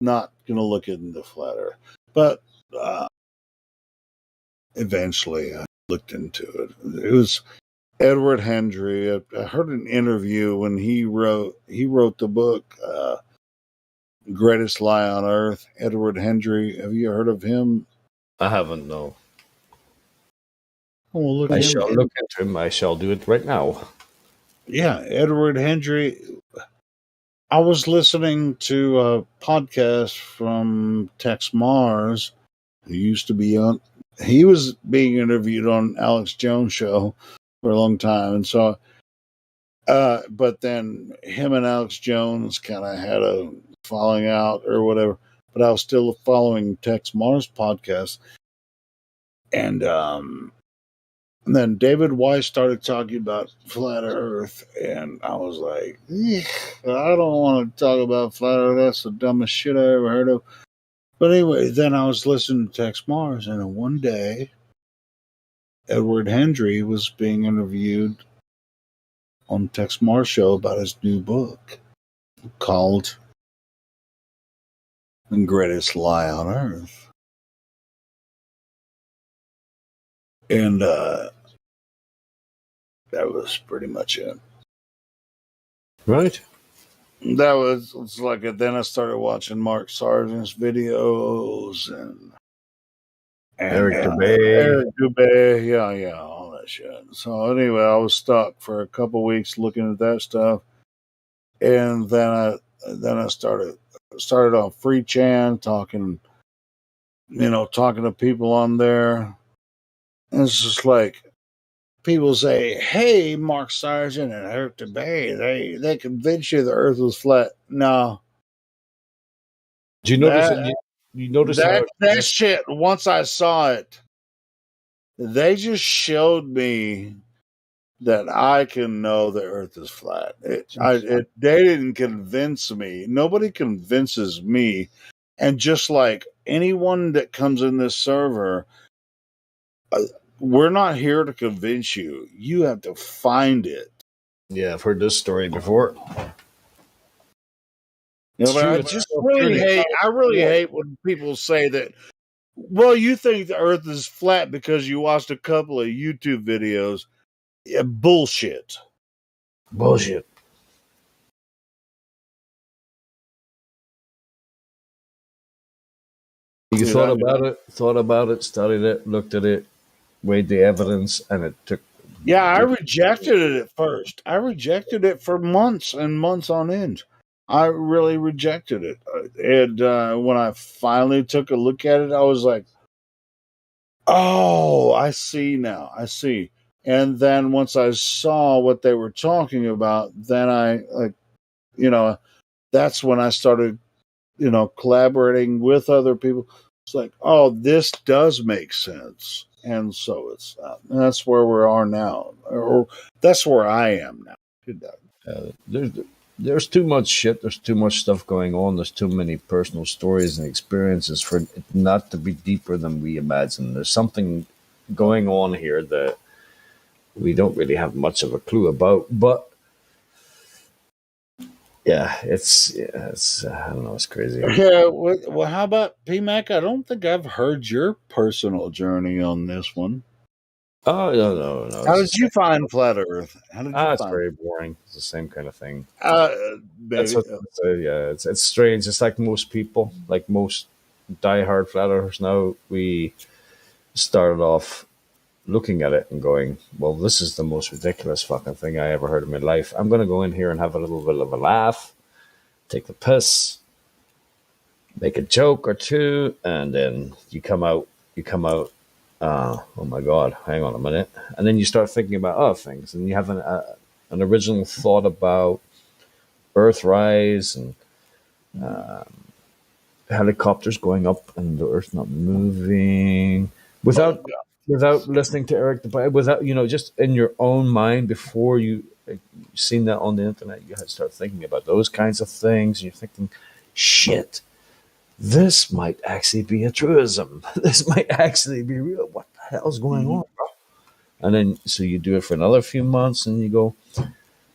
not gonna look into flat Earth. But eventually, I looked into it. It was Edward Hendry. I heard an interview when he wrote the book Greatest Lie on Earth, Edward Hendry. Have you heard of him? I haven't, no. Oh, well, look I at him. shall look into him. I shall do it right now. Yeah, Edward Hendry. I was listening to a podcast from Tex Mars, who used to be on. He was being interviewed on Alex Jones' show for a long time, and so, but then him and Alex Jones kind of had a falling out or whatever. But I was still following Tex Mars' podcast, and then David Weiss started talking about flat Earth, and I was like, I don't want to talk about flat Earth. That's the dumbest shit I ever heard of. But anyway, then I was listening to Tex Mars, and one day, Edward Hendry was being interviewed on Tex Mars' show about his new book called The Greatest Lie on Earth. And that was pretty much it. Right. That was, it's like, then I started watching Mark Sargent's videos and Eric Dubay. Eric Dubay, yeah, all that shit. So anyway, I was stuck for a couple weeks looking at that stuff, and then I started on Free Chan talking to people on there. And it's just like people say, "Hey, Mark Sargent and Eric Dubay, they convinced you the Earth was flat." No. Do you notice you notice that shit? Once I saw it, they just showed me that I can know the Earth is flat. They didn't convince me. Nobody convinces me. And just like anyone that comes in this server, we're not here to convince you. You have to find it. Yeah, I've heard this story before. But I really hate when people say that, well, you think the Earth is flat because you watched a couple of YouTube videos. Yeah, bullshit. Bullshit. You thought about it, studied it, looked at it, weighed the evidence, and it took. Yeah, I rejected it at first. I rejected it for months and months on end. I really rejected it. And when I finally took a look at it, I was like, oh, I see now. I see. And then once I saw what they were talking about, then that's when I started, collaborating with other people. It's like, oh, this does make sense. And so that's where we are now, or that's where I am now. There's too much shit. There's too much stuff going on. There's too many personal stories and experiences for it not to be deeper than we imagine. There's something going on here that we don't really have much of a clue about. But yeah, it's I don't know, it's crazy. Yeah, well, how about PMAC? I don't think I've heard your personal journey on this one. Oh no. How did you find Flat Earth? How did you it's very boring. It's the same kind of thing. That's what, it's strange. It's like most people, like most diehard Flat Earthers now, we started off looking at it and going, well, this is the most ridiculous fucking thing I ever heard in my life. I'm going to go in here and have a little bit of a laugh, take the piss, make a joke or two, and then you come out, oh my God, hang on a minute. And then you start thinking about other things, and you have an original thought about Earthrise and helicopters going up and the Earth not moving without listening to Eric Dubay, without, just in your own mind before you've seen that on the internet, you start thinking about those kinds of things. You're thinking, shit, this might actually be a truism. This might actually be real. What the hell's going on, bro? And then, so you do it for another few months and you go,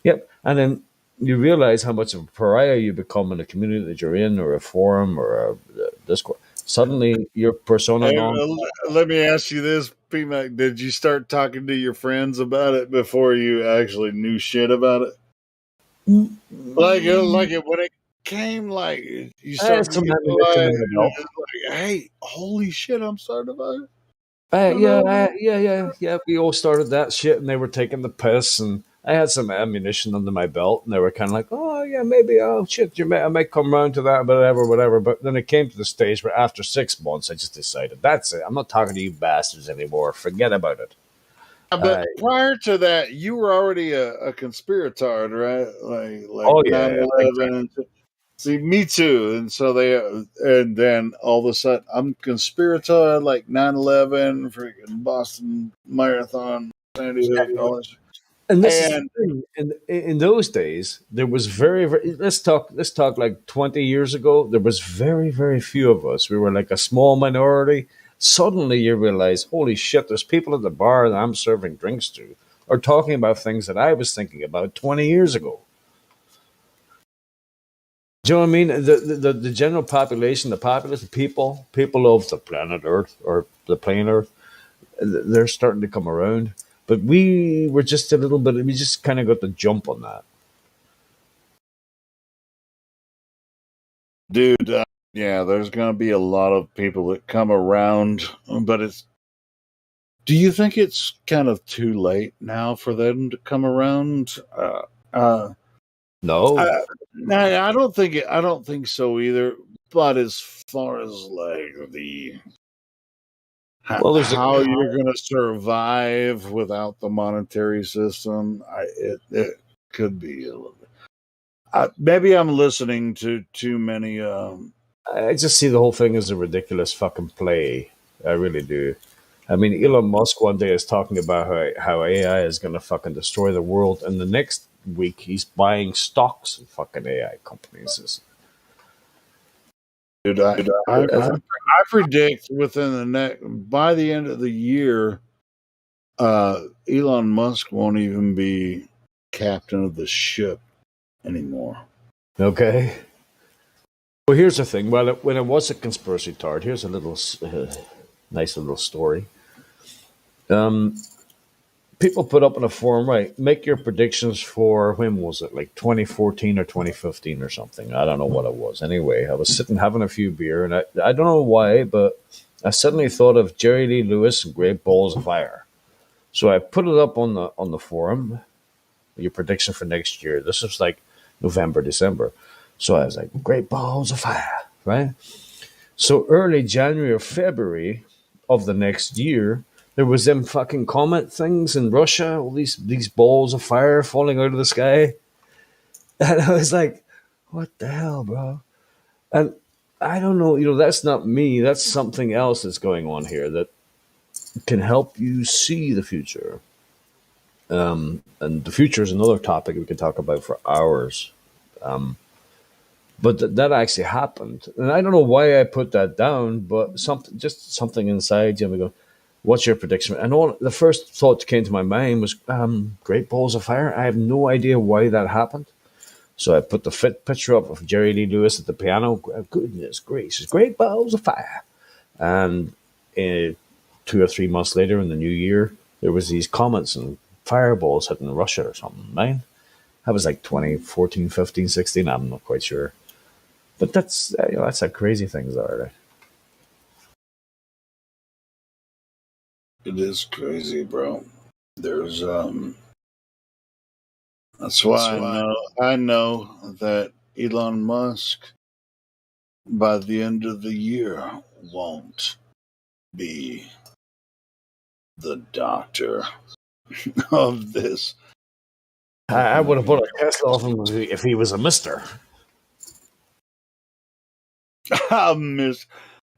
yep. And then you realize how much of a pariah you become in a community that you're in, or a forum, or a Discord. Suddenly, your persona. Let me ask you this, PMAC. Did you start talking to your friends about it before you actually knew shit about it? Like it when it came like you I had started to some get ammunition in my belt. like, hey, holy shit, I'm starting to Yeah. We all started that shit, and they were taking the piss, and I had some ammunition under my belt, and they were kind of like, "Oh yeah, maybe. Oh shit, I may come around to that, whatever." But then it came to the stage where after 6 months, I just decided that's it. I'm not talking to you bastards anymore. Forget about it. But prior to that, you were already a conspiratard, right? Like Oh nine yeah, big time. 11. See, me too. And so and then all of a sudden, I'm conspirator like 9/11, freaking Boston Marathon, Sandy Hook, all that shit. And this is the And thing. In those days, there was very. Let's talk like 20 years ago. There was very few of us. We were like a small minority. Suddenly, you realize, holy shit! There's people at the bar that I'm serving drinks to are talking about things that I was thinking about 20 years ago. Do you know what I mean? The general population, the populace, the people of the planet Earth or the plane Earth, they're starting to come around. But we were just a little bit. We just kind of got the jump on that. dude, yeah, there's going to be a lot of people that come around, but it's. Do you think it's kind of too late now for them to come around? No. I don't think I don't think so either. But as far as like the Well, there's a how you're going to survive without the monetary system, it could be a little bit. Maybe I'm listening to too many. I just see the whole thing as a ridiculous fucking play. I really do. I mean, Elon Musk one day is talking about how AI is going to fucking destroy the world, and the next week he's buying stocks in fucking AI companies. Dude, I predict within the next by the end of the year, Elon Musk won't even be captain of the ship anymore. Okay. Well, here's the thing. Well, when it was a conspiracy tard, here's a little nice little story. People put up on a forum, right? Make your predictions for when was it, like 2014 or 2015 or something? I don't know what it was. Anyway, I was sitting having a few beer, and I don't know why, but I suddenly thought of Jerry Lee Lewis and Great Balls of Fire. So I put it up on the forum. Your prediction for next year. This was like November, December. So I was like, Great Balls of Fire, right? So early January or February of the next year, there was them fucking comet things in Russia, all these balls of fire falling out of the sky. And I was like, what the hell, bro? And I don't know, that's not me. That's something else that's going on here that can help you see the future. And the future is another topic we could talk about for hours. But that actually happened, and I don't know why I put that down. But something inside you, we go, "What's your prediction?" And all the first thought that came to my mind was, "Great Balls of Fire." I have no idea why that happened, so I put the picture up of Jerry Lee Lewis at the piano. Goodness gracious, Great Balls of Fire! And 2 or 3 months later, in the new year, there was these comets and fireballs hitting Russia or something. Man, that was like 2014, 15, 16. I'm not quite sure. But that's how crazy things are. Right? It is crazy, bro. There's That's why I know that Elon Musk by the end of the year won't be the doctor of this. I would have put a Tesla off him if he was a Mister.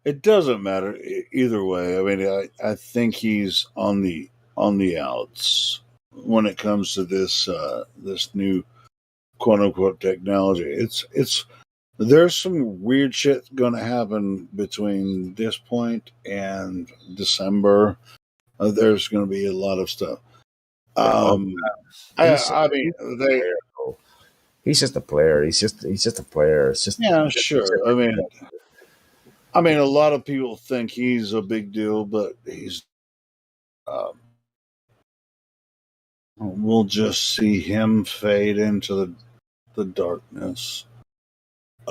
It doesn't matter either way. I mean, I think he's on the outs when it comes to this new quote unquote technology. It's there's some weird shit going to happen between this point and December. There's going to be a lot of stuff. I mean, he's just a player. He's just a player. It's just sure. I mean, a lot of people think he's a big deal, but he's. We'll just see him fade into the darkness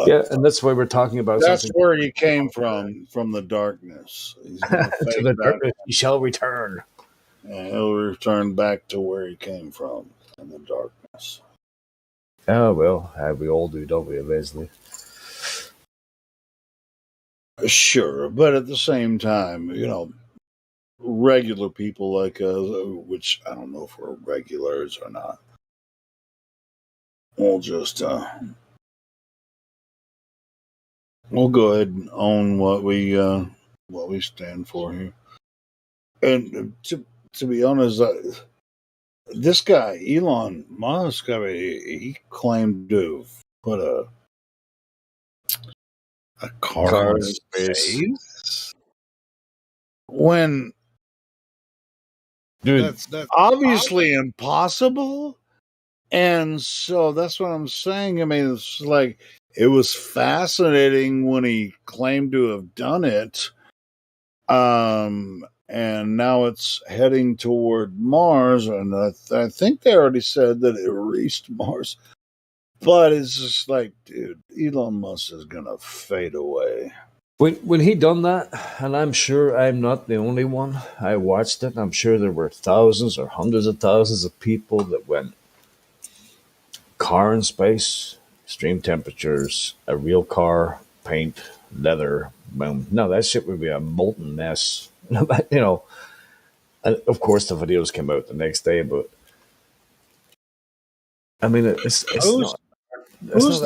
Yeah, and that's why we're talking about That's something. where he came from the darkness. He's gonna To fade the back. darkness he shall return. And he'll return back to where he came from in the darkness. Oh, well, we all do, don't we, eventually? Sure, but at the same time, regular people like us, which I don't know if we're regulars or not, we'll just we'll go ahead and own what we stand for here. And to be honest, this guy Elon Musk, I mean, he claimed to have put a car in space when Dude, that's obviously impossible. And so that's what I'm saying. I mean, it's like it was fascinating when he claimed to have done it. And now it's heading toward Mars, and I think they already said that it reached Mars. But it's just like, dude, Elon Musk is gonna fade away. When he done that, and I'm sure I'm not the only one, I watched it, and I'm sure there were thousands or hundreds of thousands of people that went car in space, extreme temperatures, a real car, paint, leather, boom. No, that shit would be a molten mess. And of course the videos came out the next day, but I mean, it's not. Who's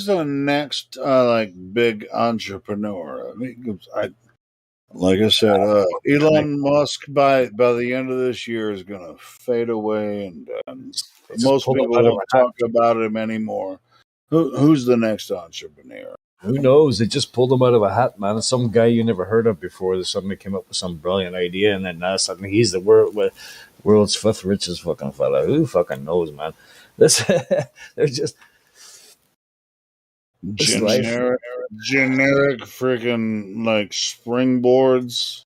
the next like big entrepreneur? I mean, like I said, Elon Musk by the end of this year is going to fade away, and most people won't talk about him anymore. Who's the next entrepreneur? Who knows? They just pulled him out of a hat, man. Some guy you never heard of before that suddenly came up with some brilliant idea, and then now suddenly he's the world's fifth richest fucking fella. Who fucking knows, man? This they're just generic freaking like springboards.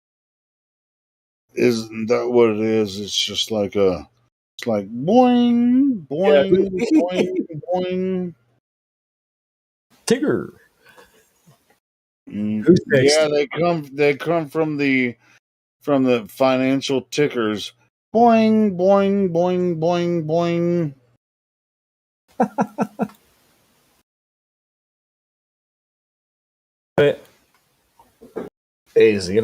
Isn't that what it is? It's just like it's like boing, boing, boing, boing. Tigger. Yeah, they come from the financial tickers. Boing, boing, boing, boing, boing. Easy,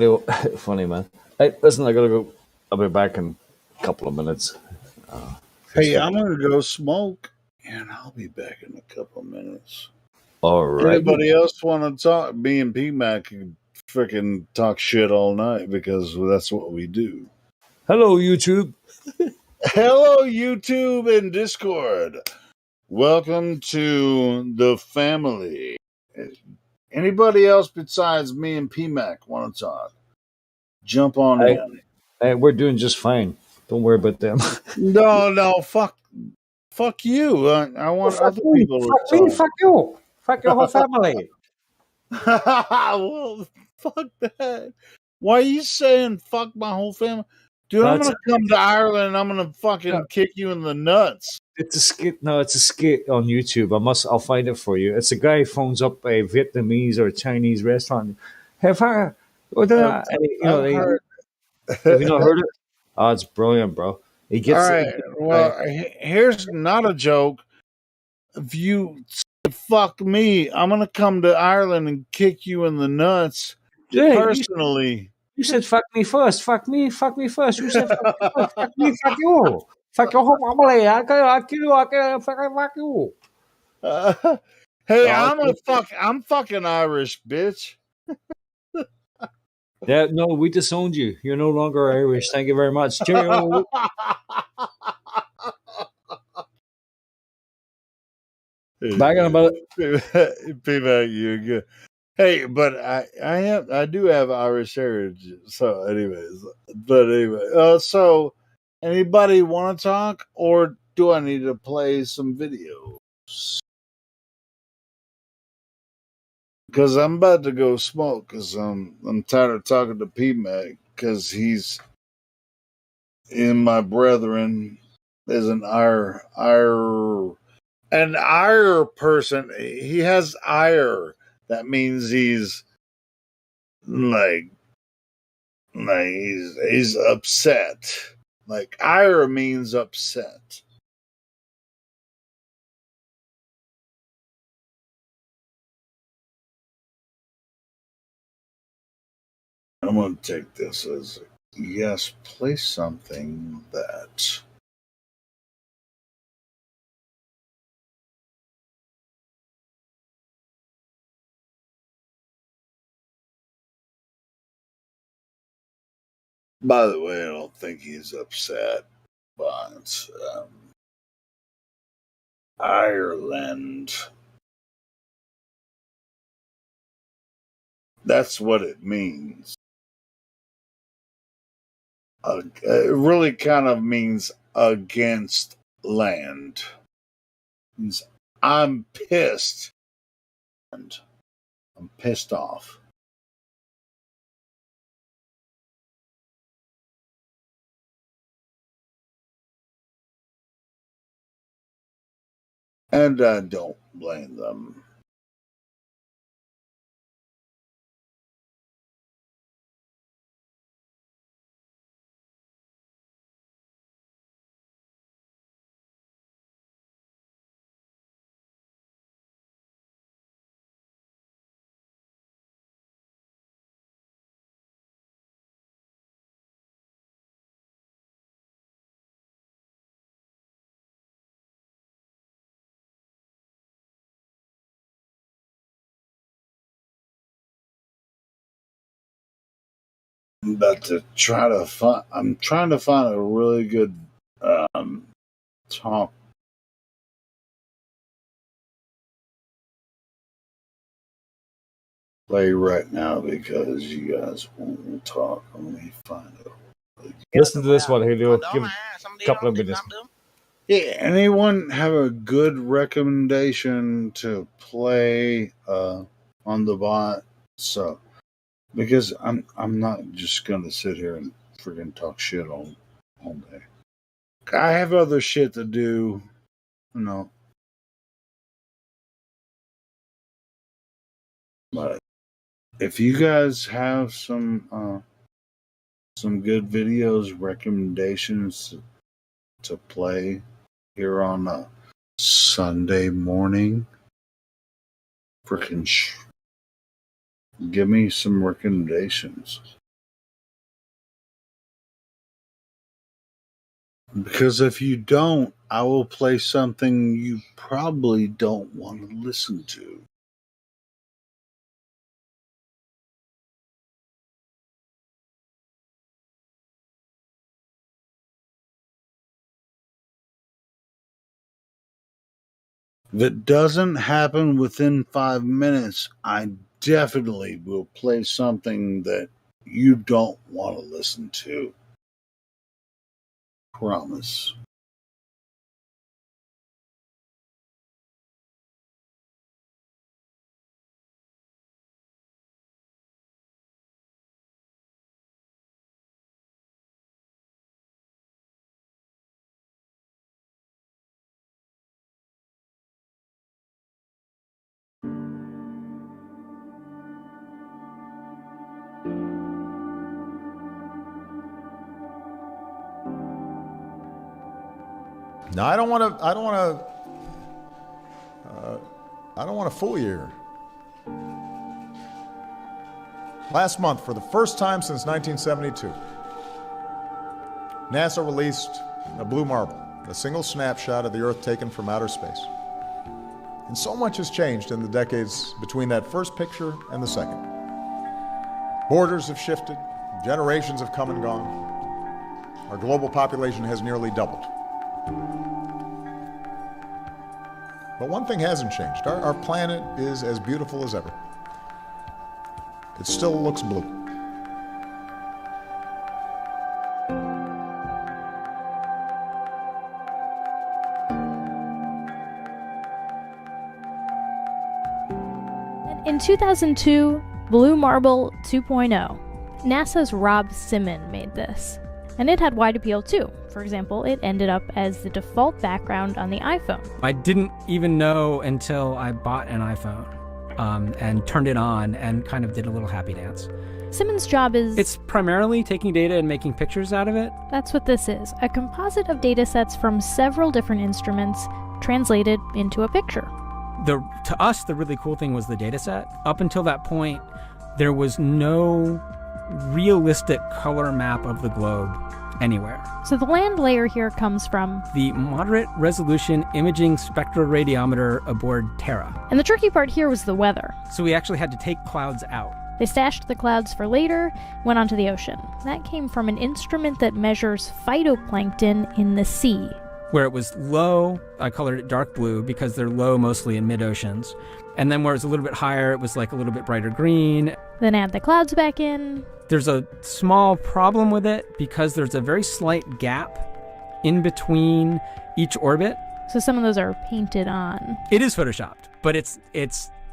funny, man. Hey, listen, I gotta go. I'll be back in a couple of minutes. Hey, I'm gonna go smoke, and I'll be back in a couple of minutes. All right. Anybody else want to talk? Me and P-Mac can freaking talk shit all night because that's what we do. Hello, YouTube. Hello, YouTube and Discord. Welcome to the family. Anybody else besides me and P-Mac want to talk? Jump on in. Hey, we're doing just fine. Don't worry about them. No, fuck you. I want other people to talk. Me, fuck you. Fuck your whole family. Well, fuck that. Why are you saying fuck my whole family? Dude, I'm gonna come to Ireland and I'm gonna fucking kick you in the nuts. It's a skit. No, it's a skit on YouTube. I'll find it for you. It's a guy phones up a Vietnamese or Chinese restaurant. Have I? Have you not heard it? Oh, it's brilliant, bro. He gets. All right. Well, here's not a joke. If you say, fuck me, I'm gonna come to Ireland and kick you in the nuts. Yeah, personally. You said fuck me first. Fuck me first. You said fuck me first. Fuck me, fuck you. Fuck your whole family. I kill you. Fuck you. Hey, I'm fucking Irish, bitch. Yeah, no, we disowned you. You're no longer Irish. Thank you very much. Cheerio. Back in about P-Mac, you're good. Hey, but I do have Irish heritage. So, anyways, so anybody want to talk, or do I need to play some videos? Because I'm about to go smoke. Because I'm tired of talking to P-Mac. Because he's in my brethren is an an ire person, he has ire. That means he's like he's upset. Like ire means upset. I'm going to take this as yes, play something that. By the way, I don't think he's upset, but Ireland. That's what it means. It really kind of means against land. It means I'm pissed. And I'm pissed off. And I don't blame them. But I'm trying to find a really good talk. Play right now because you guys won't talk. Let me find it. Listen to this one, Helio. Give it a couple of minutes. Yeah, anyone have a good recommendation to play on the bot? So, because I'm not just gonna sit here and freaking talk shit all day. I have other shit to do, you know. But if you guys have some good videos, recommendations to play here on a Sunday morning, freaking give me some recommendations. Because if you don't, I will play something you probably don't want to listen to. If it doesn't happen within 5 minutes, I definitely will play something that you don't want to listen to. Promise. Now I don't want to fool you here. Last month, for the first time since 1972, NASA released a blue marble, a single snapshot of the Earth taken from outer space. And so much has changed in the decades between that first picture and the second. Borders have shifted, generations have come and gone. Our global population has nearly doubled. But one thing hasn't changed. Our planet is as beautiful as ever. It still looks blue. In 2002, Blue Marble 2.0, NASA's Rob Simon made this. And it had wide appeal too. For example, it ended up as the default background on the iPhone. I didn't even know until I bought an iPhone and turned it on and kind of did a little happy dance. Simmons' job is... It's primarily taking data and making pictures out of it. That's what this is, a composite of data sets from several different instruments translated into a picture. To us, the really cool thing was the data set. Up until that point, there was no realistic color map of the globe anywhere. So the land layer here comes from the moderate resolution imaging spectroradiometer aboard Terra. And the tricky part here was the weather. So we actually had to take clouds out. They stashed the clouds for later, went onto the ocean. That came from an instrument that measures phytoplankton in the sea. Where it was low, I colored it dark blue because they're low mostly in mid-oceans. And then where it was a little bit higher, it was like a little bit brighter green. Then add the clouds back in. There's a small problem with it because there's a very slight gap in between each orbit. So some of those are painted on. It is photoshopped, but it's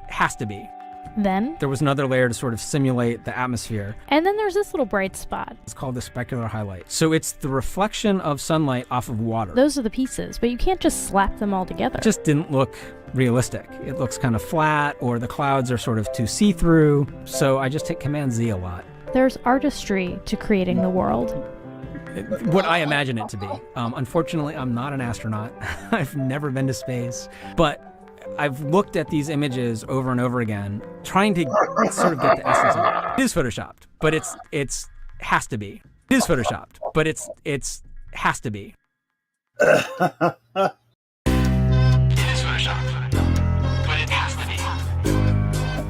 has to be. Then there was another layer to sort of simulate the atmosphere. And then there's this little bright spot. It's called the specular highlight. So it's the reflection of sunlight off of water. Those are the pieces, but you can't just slap them all together. It just didn't look realistic. It looks kind of flat, or the clouds are sort of too see-through. So I just hit Command-Z a lot. There's artistry to creating the world. What I imagine it to be. Unfortunately, I'm not an astronaut. I've never been to space. But I've looked at these images over and over again, trying to sort of get the essence of it. It is photoshopped, but it's has to be. It is photoshopped, but it's has to be. It is photoshopped, but it has to be.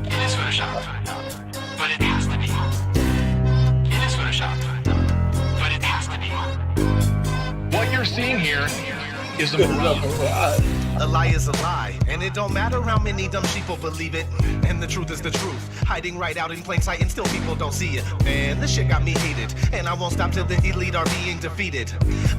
It is photoshopped, but it has to be. It is photoshopped, but it has to be. What you're seeing here is a mirage. A lie is a lie, and it don't matter how many dumb sheeple believe it. And the truth is the truth, hiding right out in plain sight, and still people don't see it. Man, this shit got me hated, and I won't stop till the elite are being defeated.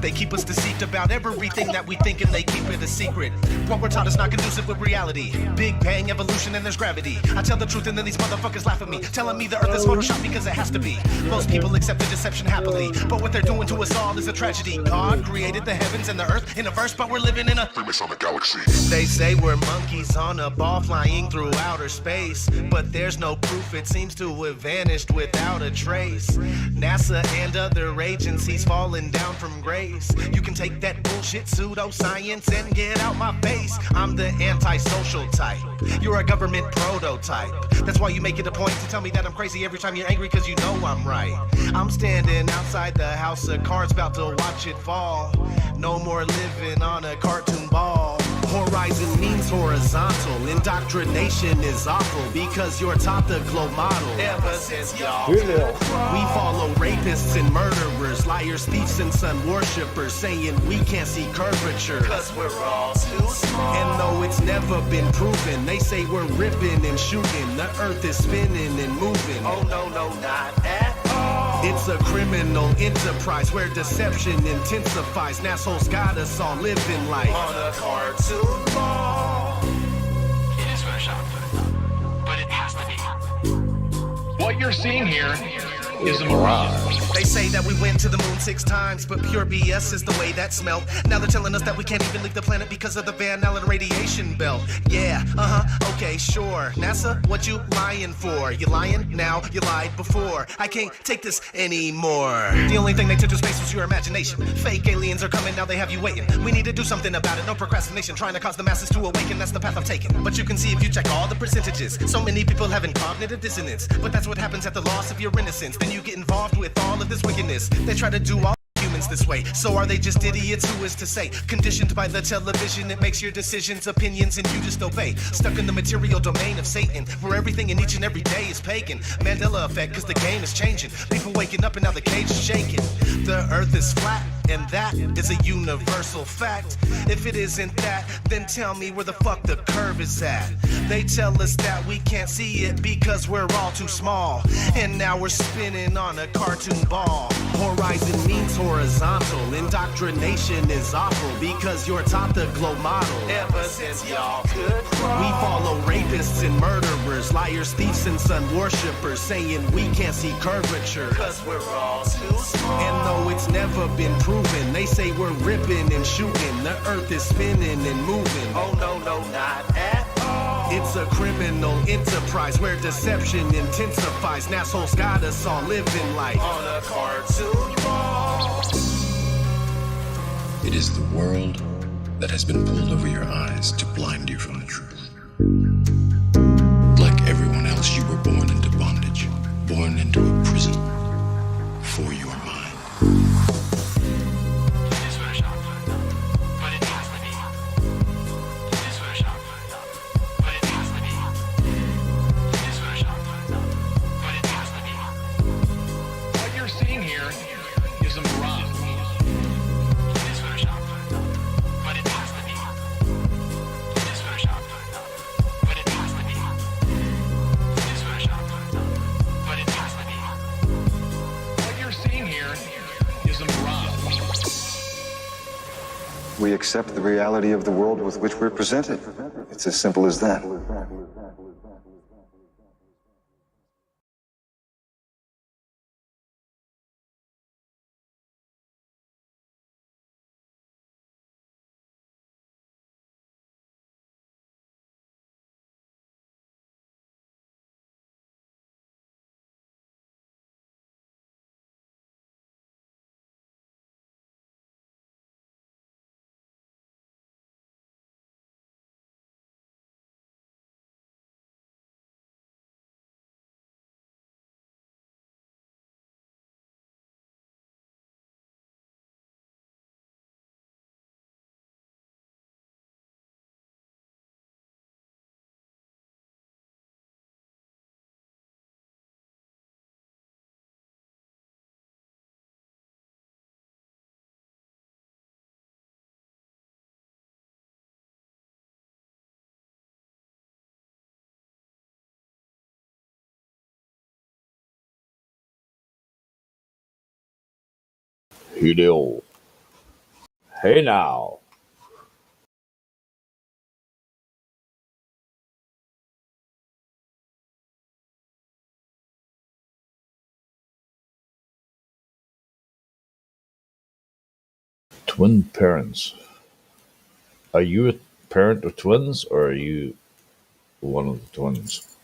They keep us deceived about everything that we think, and they keep it a secret. What we're taught is not conducive with reality. Big bang, evolution, and there's gravity. I tell the truth, and then these motherfuckers laugh at me, telling me the earth is photoshopped because it has to be. Most people accept the deception happily, but what they're doing to us all is a tragedy. God created the heavens and the earth in a verse, but we're living in a Freemasonic galaxy. They say we're monkeys on a ball flying through outer space, but there's no proof, it seems to have vanished without a trace. NASA and other agencies falling down from grace. You can take that bullshit pseudoscience and get out my face. I'm the antisocial type. You're a government prototype. That's why you make it a point to tell me that I'm crazy every time you're angry, cause you know I'm right. I'm standing outside the house of cards about to watch it fall. No more living on a cartoon ball. Horizon means horizontal. Indoctrination is awful because you're taught the globe model. Ever since y'all we follow rapists and murderers, liars, thieves, and sun worshippers, saying we can't see curvature cause we're all too small. And though it's never been proven, they say we're ripping and shooting. The earth is spinning and moving. Oh no, not at all. It's a criminal enterprise where deception intensifies. And assholes got us all living life on a cartoon ball. It is photoshopped, but it has to be. What you're seeing here is a mirage. They say that we went to the moon 6 times, but pure BS is the way that smelled. Now they're telling us that we can't even leave the planet because of the Van Allen radiation belt. Yeah, okay, sure. NASA, what you lying for? You lying now, you lied before. I can't take this anymore. The only thing they took to space was your imagination. Fake aliens are coming, now they have you waiting. We need to do something about it, no procrastination. Trying to cause the masses to awaken, that's the path I've taken. But you can see if you check all the percentages. So many people having cognitive dissonance. But that's what happens at the loss of your innocence. Then you get involved with all of this wickedness. They try to do all humans this way. So are they just idiots? Who is to say? Conditioned by the television, it makes your decisions, opinions, and you just obey. Stuck in the material domain of Satan, where everything in each and every day is pagan. Mandela effect, cause the game is changing. People waking up and now the cage is shaking. The earth is flat And that is a universal fact. If it isn't that, then tell me where the fuck the curve is at. They tell us that we can't see it because we're all too small. And now we're spinning on a cartoon ball. Horizon means horizontal. Indoctrination is awful because you're taught the glow model. Ever since y'all could crawl. We follow rapists and murderers, liars, thieves, and sun worshippers, saying we can't see curvature because we're all too small. And though it's never been proven, they say we're ripping and shooting. The earth is spinning and moving. Oh no, no, not at all. It's a criminal enterprise where deception intensifies. Nassholes got us all living life on a cartoon ball. It is the world that has been pulled over your eyes to blind you from the truth. Like everyone else, you were born into bondage, born into a prison for your mind. What you're seeing here is a mirage. What you're seeing here is a mirage. We accept the reality of the world with which we're presented. It's as simple as that. Hello. Hey now. Twin parents. Are you a parent of twins or are you one of the twins?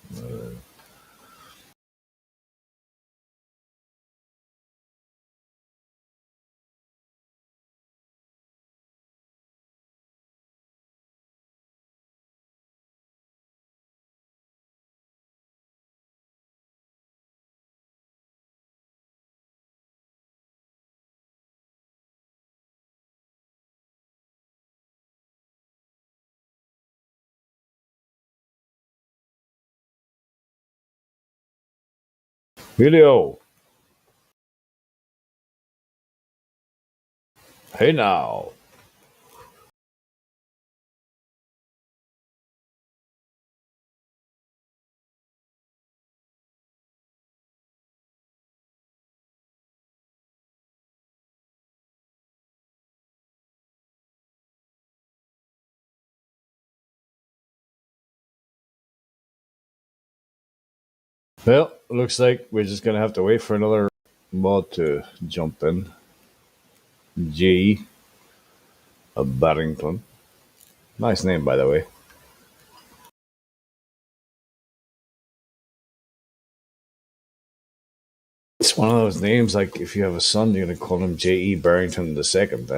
Hello. Hey now. Well, looks like we're just gonna have to wait for another mod to jump in. G. Barrington. Nice name, by the way. It's one of those names like if you have a son, you're gonna call him J.E. Barrington the second.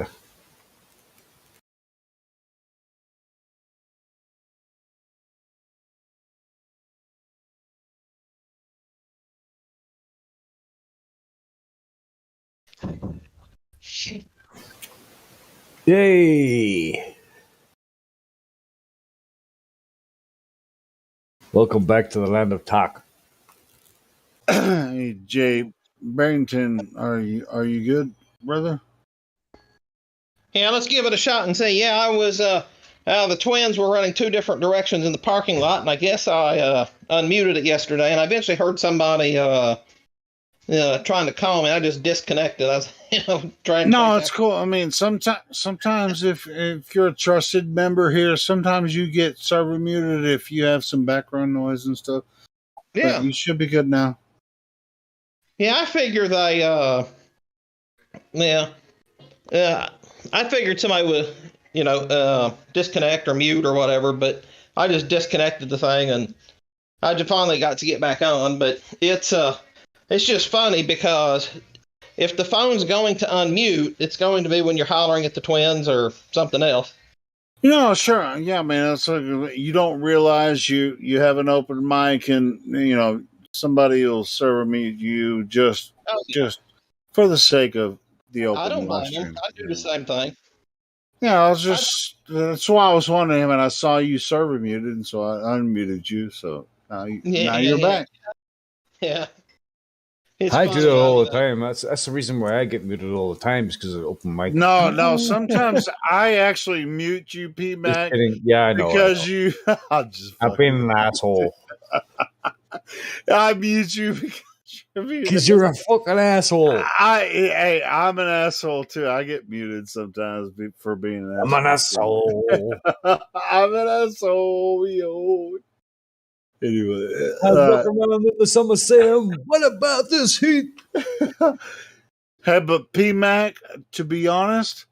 Yay! Welcome back to the land of talk. Hey, Jay Barrington, are you good, brother? Yeah, let's give it a shot and see. Yeah, I was. The twins were running 2 different directions in the parking lot, and I guess I unmuted it yesterday, and I eventually heard somebody trying to call me. I just disconnected. I was, trying to No, chase it's after. cool. I mean, sometimes if you're a trusted member here, sometimes you get server muted if you have some background noise and stuff. Yeah. But you should be good now. Yeah, I figure they. I figured somebody would, disconnect or mute or whatever, but I just disconnected the thing and I just finally got to get back on. But it's just funny because if the phone's going to unmute, it's going to be when you're hollering at the twins or something else. Sure. Yeah, man. It's like you don't realize you have an open mic and, somebody will server mute you just for the sake of the open I don't live blame them. stream. I do the same thing. Yeah, that's why I was wondering, and I saw you server muted, and so I unmuted you. So now you're back. Yeah. It's I funny, do it all the time. That's the reason why I get muted all the time, is because of open mic. No. Sometimes I actually mute you, P Just Mac. kidding. Yeah, I know. Because you. I've been an asshole. I mute you because you're a fucking asshole. I'm an asshole too. I get muted sometimes for being an asshole. I'm an asshole. I'm an asshole, yo. Anyway, I walk around in the summer saying, "What about this heat?" Hey, but P Mac, to be honest,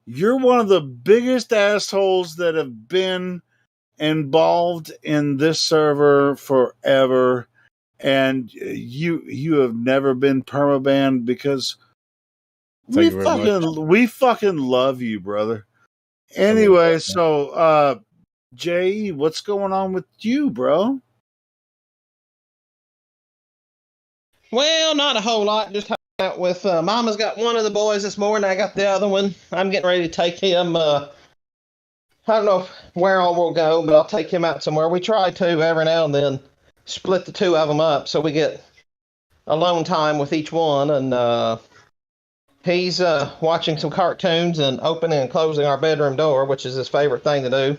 you're one of the biggest assholes that have been involved in this server forever, and you have never been permabanned because we fucking love you, brother. Anyway, so J.E., what's going on with you, bro? Well, not a whole lot. Just hanging out with Mama's got one of the boys this morning. I got the other one. I'm getting ready to take him. I don't know where all we'll go, but I'll take him out somewhere. We try to every now and then split the 2 of them up so we get alone time with each one. And he's watching some cartoons and opening and closing our bedroom door, which is his favorite thing to do.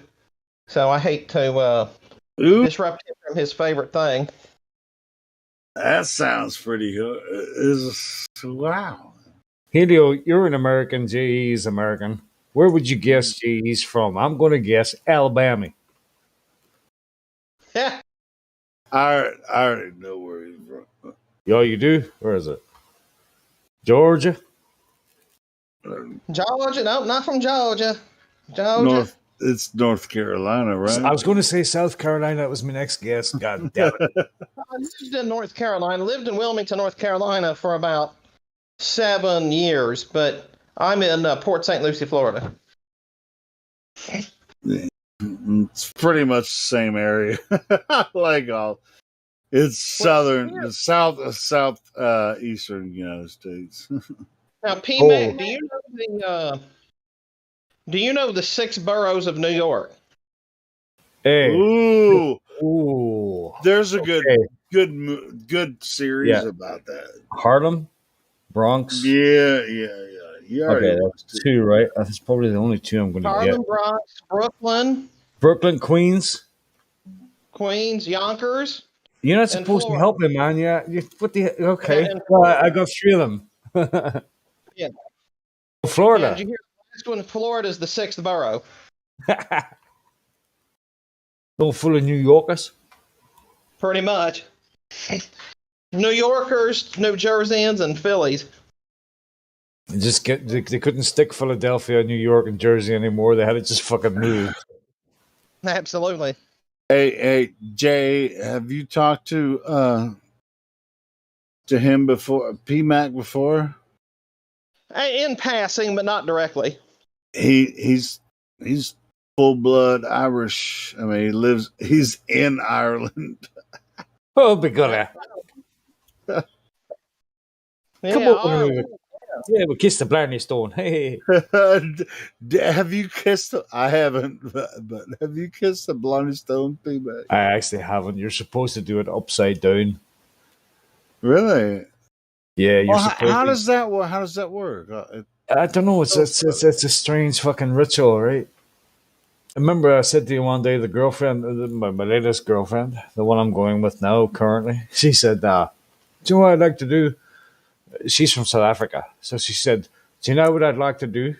So I hate to disrupt him from his favorite thing. That sounds pretty good. Wow. Helio, you're an American. J.E.'s American. Where would you guess J.E.'s from? I'm going to guess Alabama. Yeah. I already know where he's from. Yeah, you do? Where is it? Georgia? Georgia? No, not from Georgia. Georgia. It's North Carolina, right? I was going to say South Carolina. That was my next guess. God damn it. I lived in North Carolina. Lived in Wilmington, North Carolina for about 7 years, but I'm in Port St. Lucie, Florida. It's pretty much the same area. It's southern, southeastern United States. Now, P-Mac, do you know the 6 boroughs of New York? Hey. Ooh. There's a good series about that. Harlem? Bronx? Yeah. Okay, that's 2, right? That's probably the only 2 I'm going to get. Harlem, Bronx, Brooklyn, Queens, Yonkers. You're not supposed to help me, man. Yeah, okay. I got 3 of them. Yeah. Florida. Yeah, did you hear the last one? Florida is the 6th borough. Don't full of New Yorkers. Pretty much. New Yorkers, New Jerseyans, and Phillies. They couldn't stick Philadelphia, New York, and Jersey anymore. They had to just fucking move. Absolutely. Hey, Jay, have you talked to him before, P-Mac before? In passing, but not directly. He's full blood Irish. I mean, he's in Ireland. Oh, because come on. Yeah, we kissed the Blarney Stone. Hey. Have you kissed? I haven't, but have you kissed the Blarney Stone, P-Mac? I actually haven't. You're supposed to do it upside down. Really? Yeah. You're supposed how does that work? I don't know. It's a strange fucking ritual, right? I remember I said to you one day, the girlfriend, my latest girlfriend, the one I'm going with now currently, she said, "Do you know what I'd like to do?" She's from South Africa, so she said, "Do you know what I'd like to do?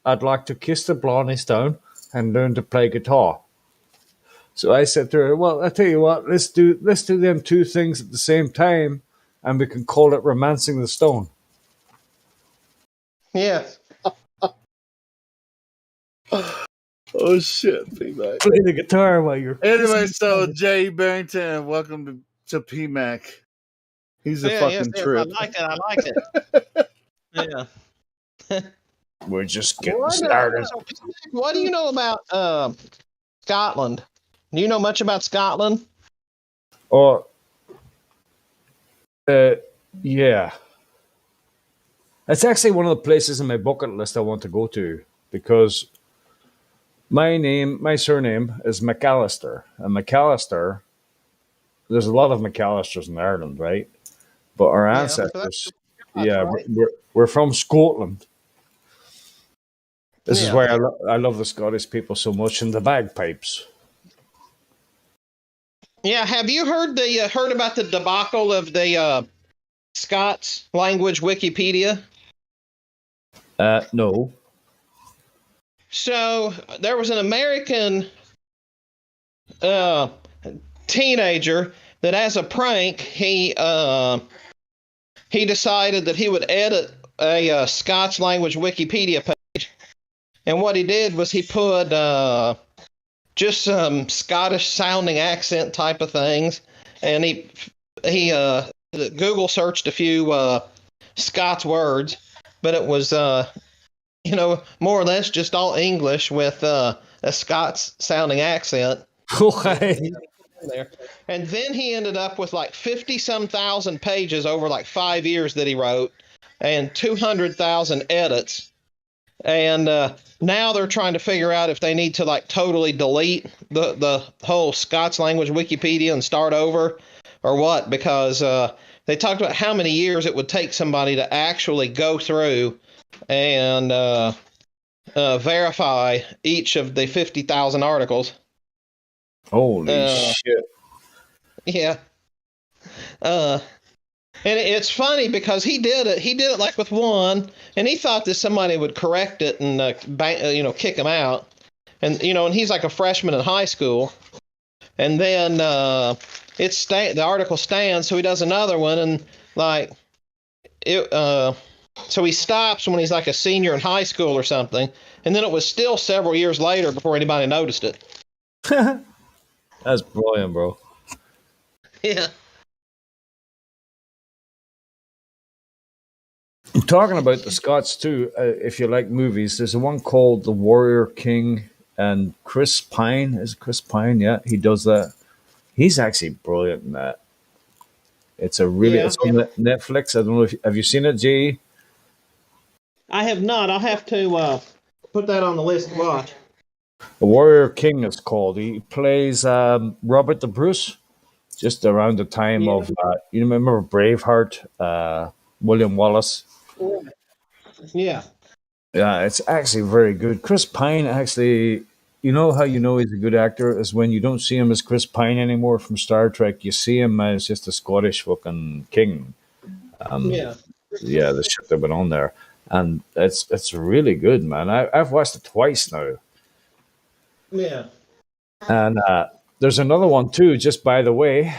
I'd like to kiss the Blarney Stone and learn to play guitar." So I said to her, "Well, I tell you what, let's do them two things at the same time, and we can call it romancing the stone." Yes. Oh shit, PMAC. Play the guitar while you're. Anyway, so Jay Barrington, welcome to PMAC. He's a fucking trip. I like it. I like it. Yeah. We're just getting started. What do you know about Scotland? Do you know much about Scotland? Or, yeah. It's actually one of the places in my bucket list I want to go to because my surname is McAllister. And McAllister, there's a lot of McAllisters in Ireland, right? But our ancestors, we're from Scotland. This is why I love the Scottish people so much and the bagpipes. Yeah, have you heard about the debacle of the Scots language Wikipedia? No. So there was an American teenager that, as a prank, he decided that he would edit a Scots language Wikipedia page, and what he did was he put just some Scottish sounding accent type of things, and he Google searched a few Scots words, but it was more or less just all English with a Scots sounding accent. Okay. And then he ended up with like 50-some thousand pages over like 5 years that he wrote, and 200,000 edits. And now they're trying to figure out if they need to like totally delete the whole Scots language Wikipedia and start over or what, because they talked about how many years it would take somebody to actually go through and verify each of the 50,000 articles. Holy shit. Yeah. And it's funny because he did it like with one, and he thought that somebody would correct it and kick him out, and and he's like a freshman in high school, and then the article stands, so he does another one, and like it so he stops when he's like a senior in high school or something, and then it was still several years later before anybody noticed it. That's brilliant, bro. Yeah. Talking about the Scots too, if you like movies, there's one called The Warrior King, and Chris Pine. Is it Chris Pine? Yeah, he does that. He's actually brilliant in that. It's it's on Netflix. I don't know if have you seen it, Jay? I have not. I'll have to put that on the list to watch. The Warrior King is called. He plays Robert the Bruce, just around the time of you remember Braveheart, William Wallace. Yeah. Yeah, it's actually very good. Chris Pine actually, how he's a good actor is when you don't see him as Chris Pine anymore from Star Trek. You see him as just a Scottish fucking king. Yeah, the shit that went on there, and it's really good, man. I've watched it twice now. Yeah. And there's another one too, just by the way,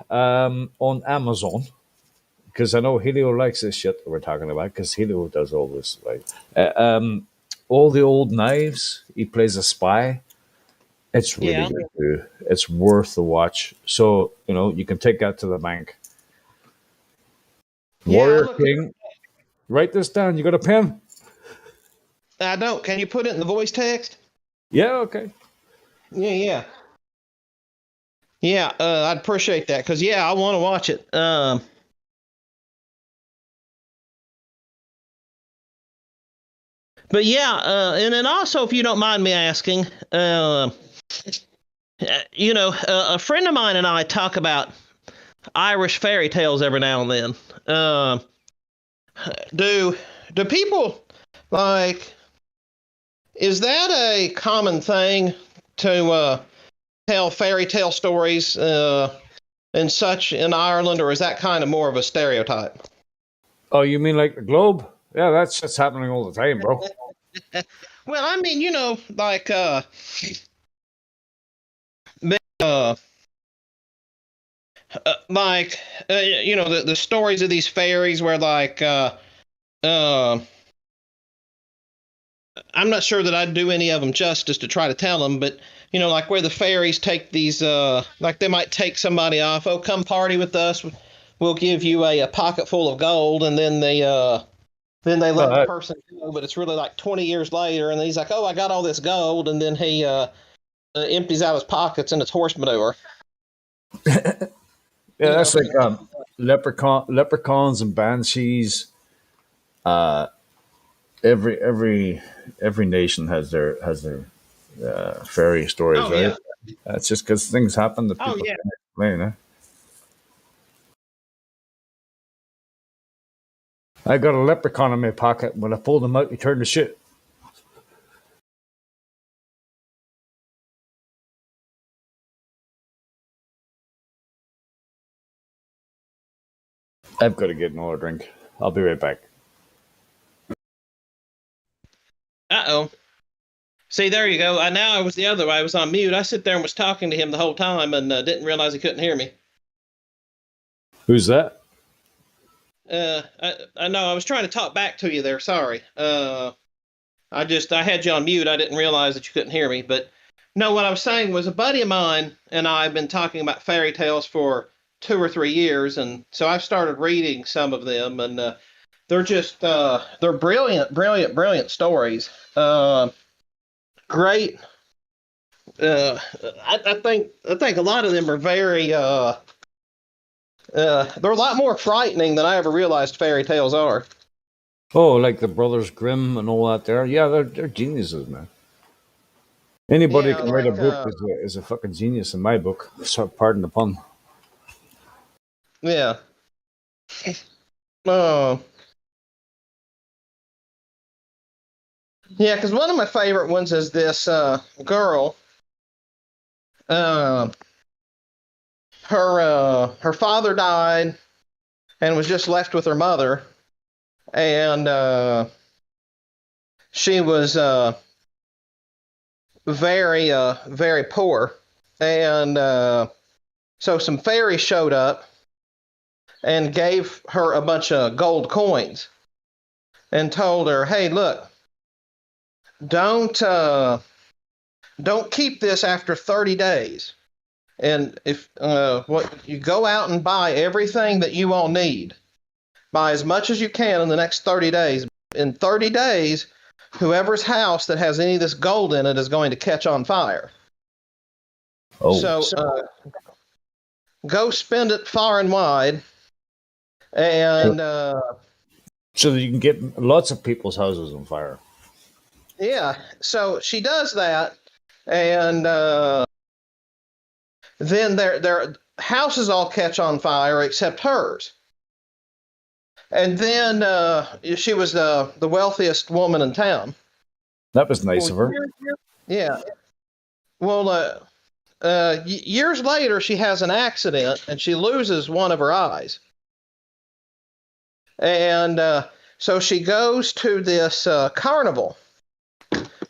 on Amazon. Because I know Helio likes this shit that we're talking about, because Helio does all this, right? All the Old Knives, he plays a spy. It's really good, too. It's worth the watch. So, you can take that to the bank. Warrior King. Write this down. You got a pen? I don't. Can you put it in the voice text? Yeah, okay. Yeah. Yeah, I'd appreciate that, because, I want to watch it. But and then also, if you don't mind me asking, a friend of mine and I talk about Irish fairy tales every now and then. Do people Like, is that a common thing to tell fairy tale stories and such in Ireland, or is that kind of more of a stereotype? Oh, you mean like the globe? Yeah, that's happening all the time, bro. Well, I mean, like like the stories of these fairies where like uh, I'm not sure that I'd do any of them justice to try to tell them, but like where the fairies take these like they might take somebody off. Oh, come party with us. We'll give you a pocket full of gold, and then they let the person go, but it's really like 20 years later, and he's like, oh, I got all this gold, and then he empties out his pockets and it's horse manure. Yeah, that's like leprechauns and banshees. Every nation has their fairy stories, Oh, right? yeah. That's just because things happen that Oh, people yeah. can't explain. I got a leprechaun in my pocket. When I pulled him out, he turned to shit. I've got to get another drink. I'll be right back. Uh-oh. See, there you go. Now I was the other way. I was on mute. I sit there and was talking to him the whole time and didn't realize he couldn't hear me. Who's that? I know I was trying to talk back to you there. Sorry. I had you on mute. I didn't realize that you couldn't hear me. But no, what I was saying was a buddy of mine and I have been talking about fairy tales for 2 or 3 years, and so I've started reading some of them, and they're just they're brilliant, brilliant, brilliant stories. Great. I think a lot of them are very they're a lot more frightening than I ever realized fairy tales are. Oh, like the Brothers Grimm and all that there? Yeah, they're geniuses, man. Anybody Yeah, can write a like, book is a fucking genius in my book. So, pardon the pun. Yeah. Oh. Yeah, because one of my favorite ones is this girl. Uh, her father died and was just left with her mother, and she was very very poor, and so some fairies showed up and gave her a bunch of gold coins and told her, "Hey, look, don't keep this after 30 days. And if what you go out and buy everything that you all need, buy as much as you can in the next 30 days. In 30 days, whoever's house that has any of this gold in it is going to catch on fire. Oh. So go spend it far and wide, and so that you can get lots of people's houses on fire." yeah, so she does that, and then their houses all catch on fire except hers. And then she was the wealthiest woman in town. That was nice of her. Yeah. Well, years later, she has an accident and she loses one of her eyes. And so she goes to this carnival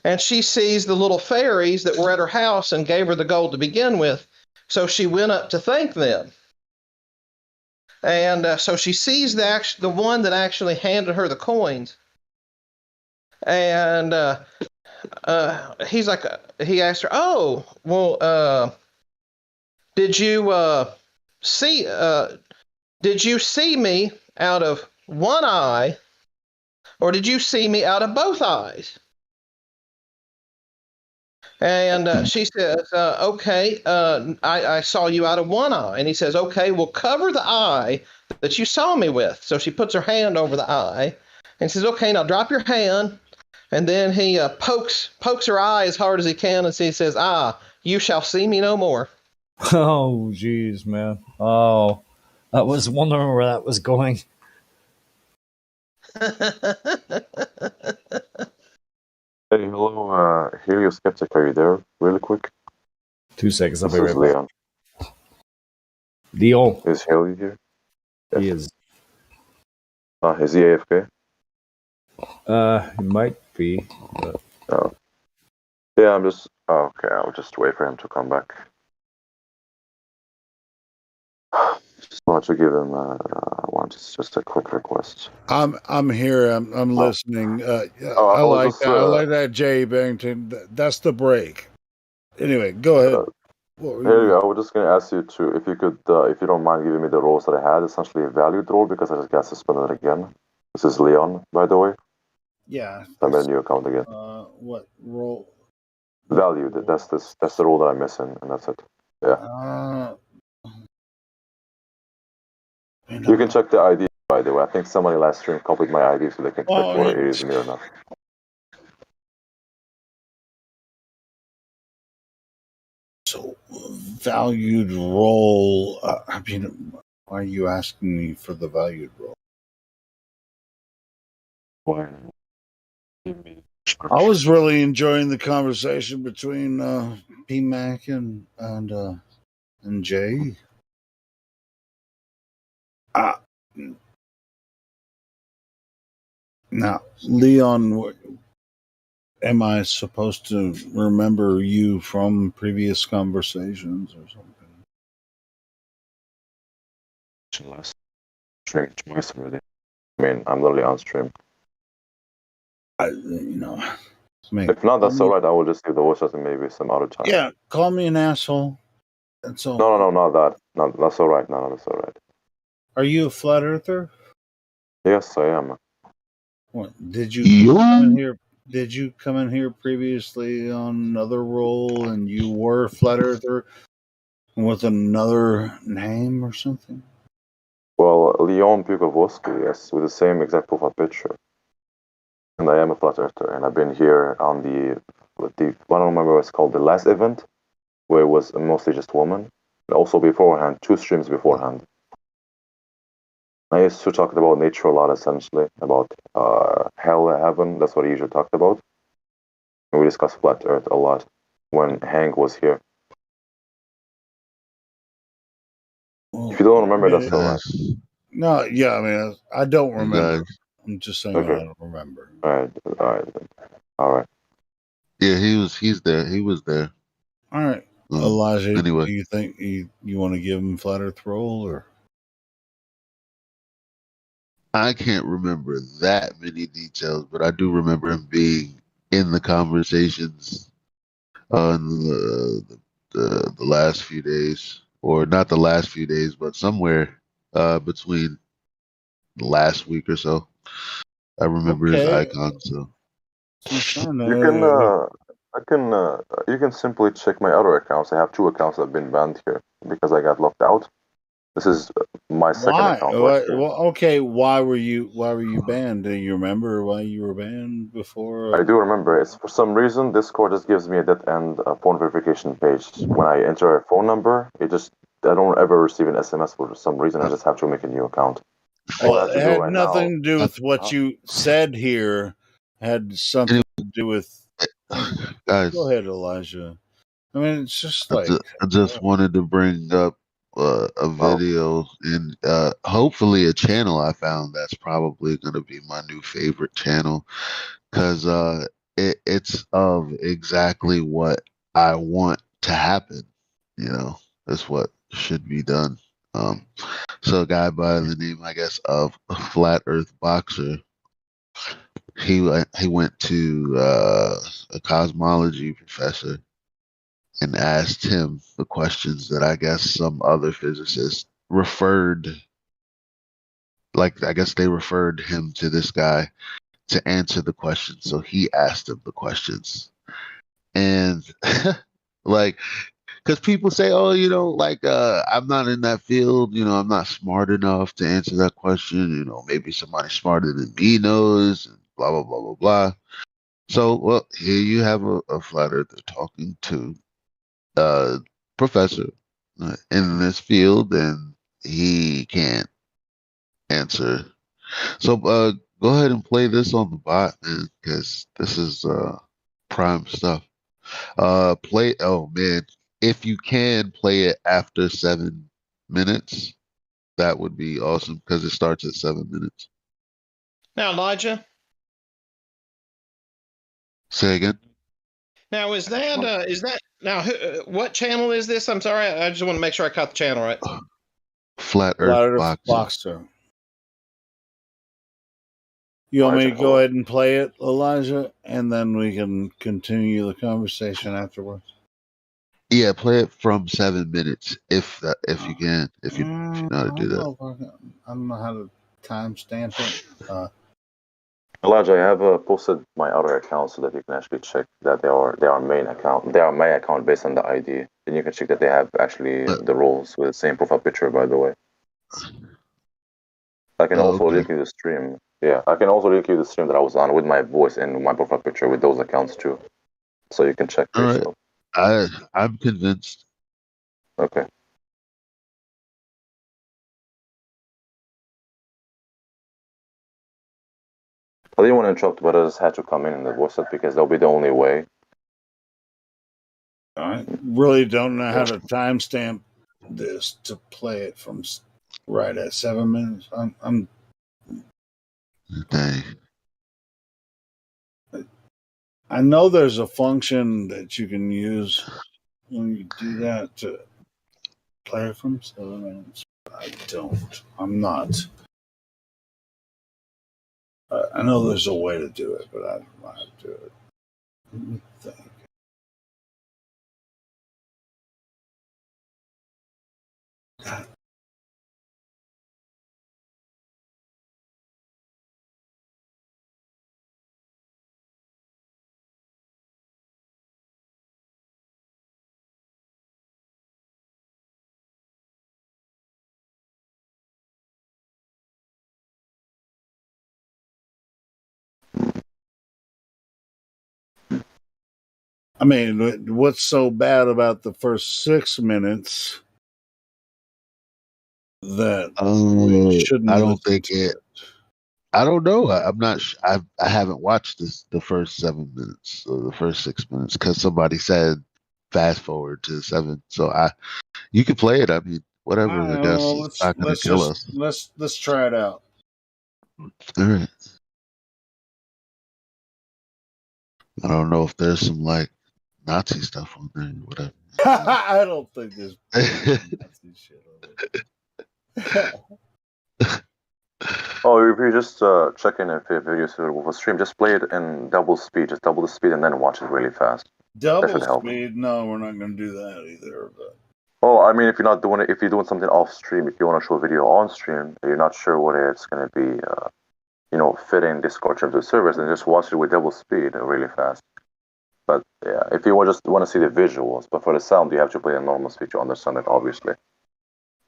and she sees the little fairies that were at her house and gave her the gold to begin with. So she went up to thank them. And so she sees the one that actually handed her the coins. And he asked her, "Oh, well, did you see me out of one eye, or did you see me out of both eyes?" And she says, "Okay, I saw you out of one eye." And he says, "Okay, well, cover the eye that you saw me with." So she puts her hand over the eye and says, "Okay, now drop your hand." And then he pokes her eye as hard as he can, and he says, "Ah, you shall see me no more." Oh, jeez, man. Oh, I was wondering where that was going. Hey, hello, Helio Skeptic, are you there? Really quick. 2 seconds, I'll This be is right back. Leon. Leon. Is Helio here? He is. Is he AFK? He might be. But... Oh. Yeah, I'm just... Oh, okay, I'll just wait for him to come back. Just wanted to give him just a quick request. I'm here. I'm listening. I like that. I like that, Jay Barrington. That's the break. Anyway, go ahead. Hey, I was just gonna ask you to, if you could, if you don't mind giving me the roles that I had, essentially a valued role, because I just got suspended again. This is Leon, by the way. Yeah. I made a new account again. What role? Valued. That's the role that I'm missing, and that's it. Yeah. You can check the ID, by the way. I think somebody last stream copied my ID, so they can check whether it is me or not. So, valued role. I mean, why are you asking me for the valued role? Why? I was really enjoying the conversation between PMac and Jay. Now, Leon, am I supposed to remember you from previous conversations or something? Last stream twice already. I mean, I'm literally on stream. If not, that's alright. I will just give the voice chat maybe some other time. Yeah, call me an asshole. That's all. No, not that. No, that's alright. No, that's alright. Are you a flat earther? Yes, I am. What, did you come in here? Did you come in here previously on another role and you were a flat earther with another name or something? Well, Leon Pugovoski, yes, with the same exact profile picture. And I am a flat earther, and I've been here on the I don't remember what it's called, the last event, where it was mostly just women. And also beforehand, 2 streams beforehand. I used to talk about nature a lot, essentially, about hell and heaven. That's what I usually talked about. And we discussed flat earth a lot when Hank was here. If you don't remember, that's alright. No, yeah, I mean, I don't remember. I'm just saying Okay. I don't remember. Alright. Yeah, he's there. He was there. All right. Elijah, anyway. do you think you want to give him flat earth role or? I can't remember that many details, but I do remember him being in the conversations on the last few days, or not the last few days, but somewhere between the last week or so. I remember his icon. So You can simply check my other accounts. I have 2 accounts that have been banned here because I got locked out. This is my second account. Okay, why were you banned? Do you remember why you were banned before? I do remember. It's for some reason Discord just gives me a dead end phone verification page. When I enter a phone number, I don't ever receive an SMS for some reason. I just have to make a new account. Well, it had nothing to do with what you said here. Had something to do with. Guys, go ahead, Elijah. I mean, it's just like I just wanted to bring up a video and hopefully a channel I found that's probably going to be my new favorite channel because it's of exactly what I want to happen. You know, that's what should be done. So a guy by the name, I guess, of Flat Earth Boxer, he went to a cosmology professor and asked him the questions that I guess some other physicists referred, like I guess they referred him to this guy to answer the questions. So he asked him the questions. And like, because people say, oh, like I'm not in that field, I'm not smart enough to answer that question, maybe somebody smarter than me knows, and blah, blah, blah, blah, blah. So, well, here you have a flat earther talking to professor in this field, and he can't answer. So go ahead and play this on the bot, man, because this is prime stuff. Play. Oh man, if you can play it after 7 minutes, that would be awesome because it starts at 7 minutes. Now, Elijah. Say again. Now, is that now? What channel is this? I'm sorry, I just want to make sure I caught the channel right. Flat Earth Boxer. You want me to go ahead and play it, Elijah, and then we can continue the conversation afterwards? Yeah, play it from 7 minutes if you can, if you know how to do that. I don't know how to timestamp it. Elijah, I have posted my other account so that you can actually check that they are main account. They are my account based on the ID, and you can check that they have actually the roles with the same profile picture. By the way, I can also link you the stream. Yeah, I can also link you the stream that I was on with my voice and my profile picture with those accounts too, so you can check for yourself. I'm convinced. Okay. I didn't want to interrupt, but I just had to come in the voice set because that'll be the only way. I really don't know how to timestamp this to play it from right at 7 minutes. I'm I know there's a function that you can use when you do that to play it from 7 minutes. I don't. I'm not. I know there's a way to do it, but I don't know how to do it. Let me think. I mean, what's so bad about the first 6 minutes that we shouldn't I don't listen think to it. I don't know. I'm not. I haven't watched the first 7 minutes or the first 6 minutes because somebody said fast forward to 7. So you can play it. I mean, whatever. I guess well, it's not going to kill us. Let's try it out. All right. I don't know if there's some like Nazi stuff on there or whatever. I don't think there's Nazi shit on it. Oh, if you just check in if your video is suitable for stream, just play it in double speed. Just double the speed and then watch it really fast. That should help. Speed? No, we're not going to do that either. But Oh, I mean, if you're not doing it, if you're doing something off stream, if you want to show a video on stream, and you're not sure what it's going to be, fitting Discord terms of service, then just watch it with double speed really fast. But yeah, if you just want to see the visuals, but for the sound, you have to play a normal speed to understand it. Obviously,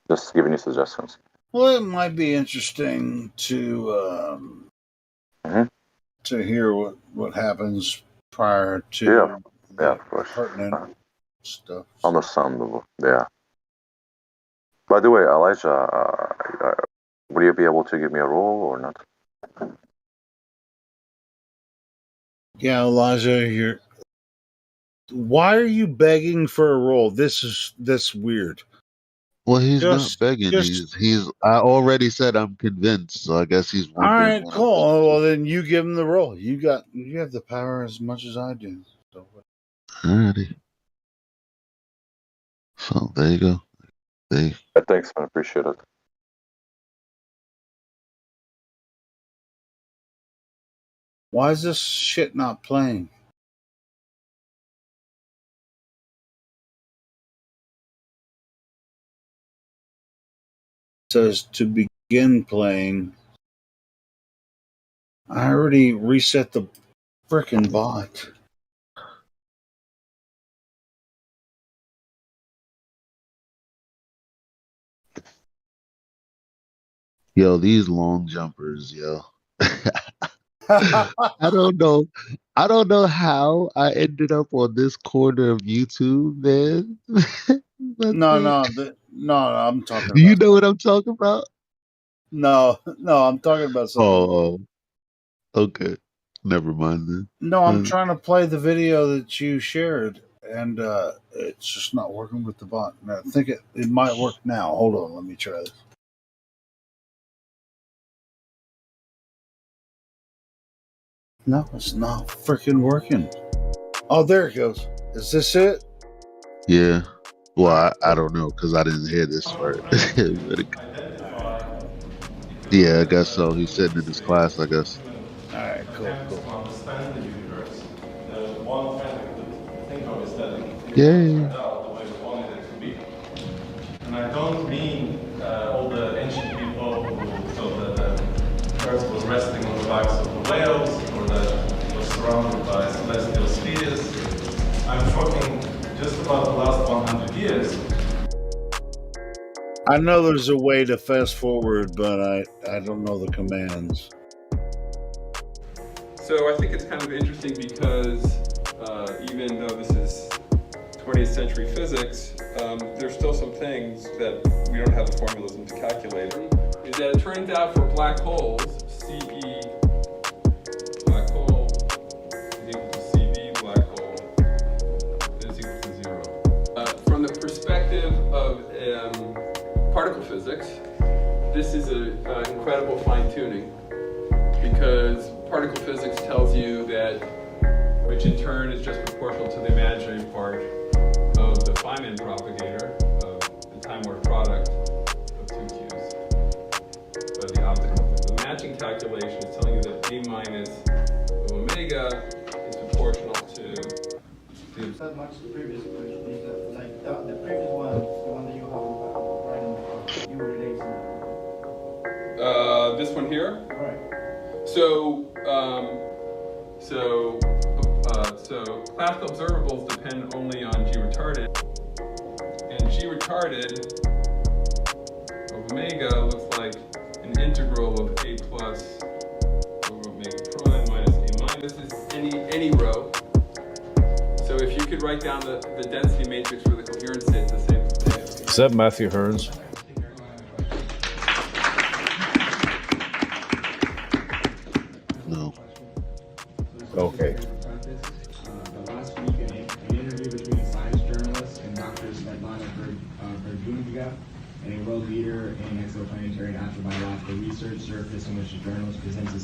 just giving you suggestions. well, it might be interesting to hear what happens prior to of course, pertinent stuff. Understandable. Yeah. By the way, Elijah, will you be able to give me a role or not? Yeah, Elijah, why are you begging for a role? That's weird. Well, he's not begging. I already said I'm convinced, so I guess he's all wondering. right, cool. Well, then you give him the role. You have the power as much as I do. So. Alrighty. So there you go. Thanks, man. Appreciate it. Why is this shit not playing? It says to begin playing. I already reset the frickin' bot. Yo, these long jumpers, yo. I don't know. I don't know how I ended up on this corner of YouTube, man. No, I'm talking Do you know what I'm talking about? No, I'm talking about something. Oh, okay. Never mind then. No, I'm trying to play the video that you shared, and it's just not working with the bot. And I think it might work now. Hold on, let me try this. No, it's not freaking working. Oh, there it goes. Is this it? Yeah. Well, I don't know because I didn't hear this part. Yeah, I guess so. He's sitting in his class, I guess. All right, cool. Understand the universe. The one thing to think of is that Yay. it out the way we wanted it to be. And I don't mean all the ancient people who thought that the Earth was resting on the backs of the whales, or that it was surrounded by celestial spheres. I'm talking just about the last 100 years. I know there's a way to fast forward, but I don't know the commands. So I think it's kind of interesting because even though this is 20th century physics, there's still some things that we don't have the formalism to calculate. Is that it turns out for black holes, CE black hole is equal to CV black hole is equal to 0. From the perspective of particle physics, this is an incredible fine-tuning, because particle physics tells you that, which in turn is just proportional to the imaginary part of the Feynman propagator of the time-warp product of two Q's. But the optical, the matching calculation is telling you that B minus of omega is proportional to the. That much the previous question is that, like the previous one, the one that you have, you were relating. This one here. Right. So classical observables depend only on G retarded, and G retarded of omega looks like an integral of A plus over omega prime minus A minus. This is any row. So if you could write down the density matrix for the coherent state, the same. Is that Matthew Hearns? No. Okay. The last week, an interview between science journalists and Dr. Svetlana Verdugiga, and a world leader in exoplanetary and astrobiological research, surfaced in which the journalist presents a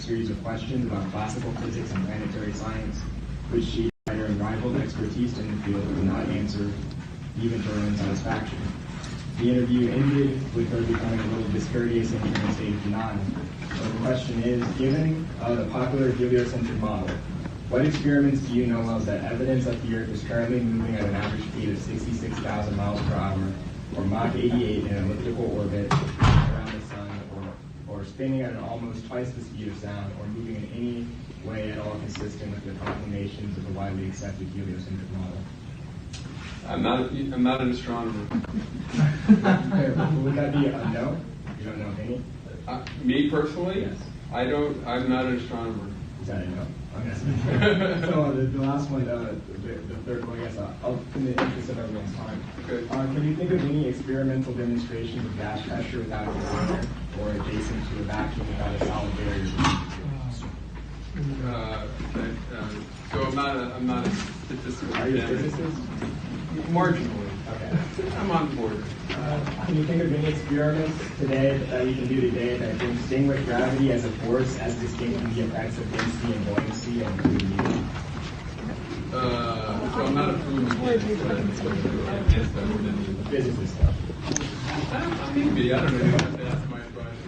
series of questions about classical physics and planetary science, which she, by her unrivaled expertise in the field, could not answer, even to her own satisfaction. The interview ended with her becoming a little discourteous and in a state of denial. So the question is, given the popular heliocentric model, what experiments do you know of that evidence that the Earth is currently moving at an average speed of 66,000 miles per hour, or Mach 88 in an elliptical orbit around the sun, or spinning at an almost twice the speed of sound, or moving in any way at all consistent with the confirmations of the widely accepted heliocentric model? I'm not an astronomer. Would that be a no? You don't know any? Me personally? Yes. I'm not an astronomer. Is that a no? Okay. So the last one, the third one, I guess, in the interest of everyone's time. Okay. Can you think of any experimental demonstrations of gas pressure without a barrier, or adjacent to a vacuum without a solid barrier? So I'm not a statistical. Are you a physicist? Marginally. Okay. I'm on board. Can you think of any experiments today that you can do today that distinguish gravity as a force as distinct from the effects of density and buoyancy and fluidity? So I'm not a fluid physicist. Maybe, I don't know. You have to ask my advice.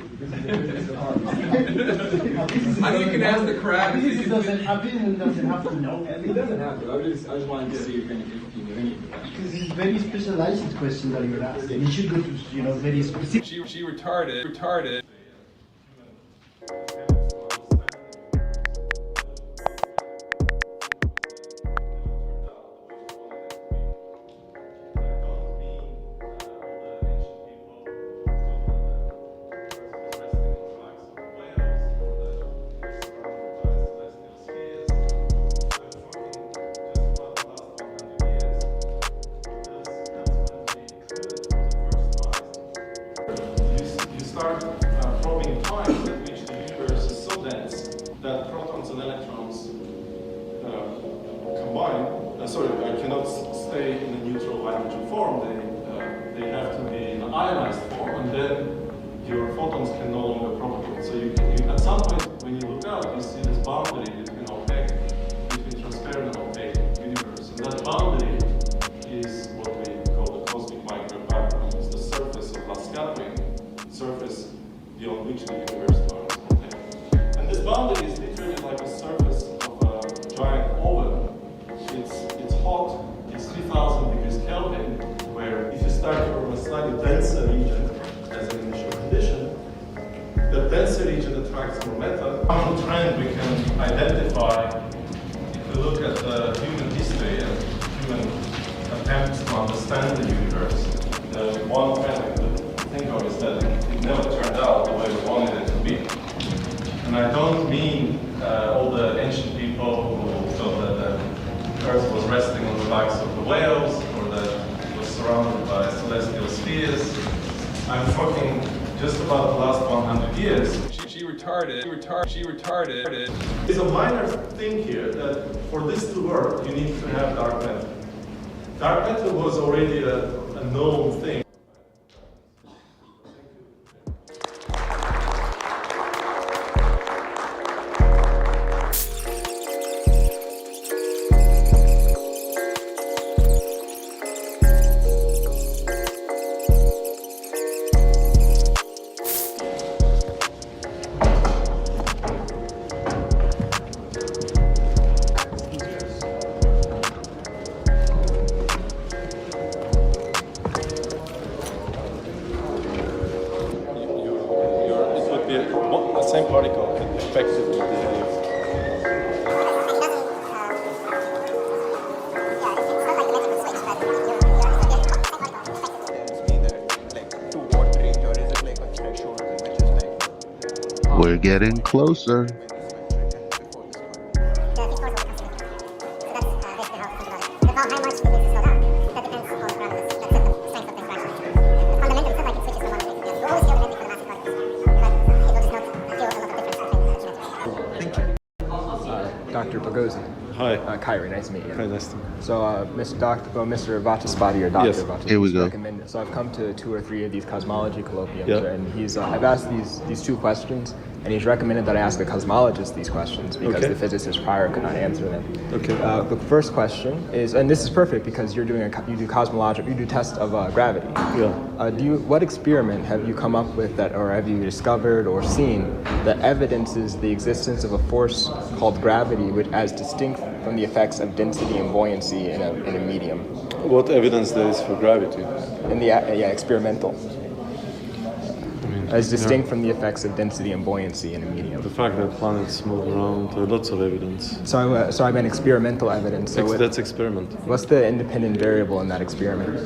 I think you can ask the crowd. A physicist doesn't have to know He everything. doesn't have to. I just wanted to see if you knew any of that. Because it's very specialized question that you're asking. You should go to, very specific. She retarded. You start in neutral hydrogen form. They have to be in ionized form, and then your photons can no longer propagate. So you at some point, when you look out, you see this boundary between opaque, between transparent and opaque universe. And that boundary is what we call the cosmic microwave background. It's the surface of last scattering, surface beyond which the universe turns opaque. And this boundary is literally like the surface of a giant oven. It's hot, it's 3000 degrees Kelvin, where if you start from a slightly denser region as an initial condition, the denser region attracts more matter. One trend we can identify, if we look at the human history and human attempts to understand the universe, the one trend we could think of is that it never turned out the way we wanted it to be. And I don't mean all the ancient people who thought that the Earth was resting on the backs of the whales, or that it was surrounded by celestial spheres. I'm talking just about the last 100 years. She retarded. There's a minor thing here that for this to work, you need to have dark matter. Dark matter was already a known thing. The same particle can effectively behave. We're getting closer. Dr. Boghossian. Hi. Kyrie, nice to meet you. Hi, nice to meet you. So, Mr. Vachaspati, or Dr. Yes. Vachaspati, Here we go. recommended. So I've come to 2 or 3 of these cosmology colloquiums, Yeah. and I've asked these 2 questions, and he's recommended that I ask the cosmologist these questions because Okay. the physicist prior could not answer them. Okay. The first question is, and this is perfect because you do tests of gravity. Yeah. What experiment have you come up with that, or have you discovered or seen that evidences the existence of a force called gravity, which as distinct from the effects of density and buoyancy in a medium? What evidence there is for gravity? In the experimental. As distinct from the effects of density and buoyancy in a medium. The fact that planets move around, lots of evidence. So I meant experimental evidence. So That's experiment. What's the independent variable in that experiment?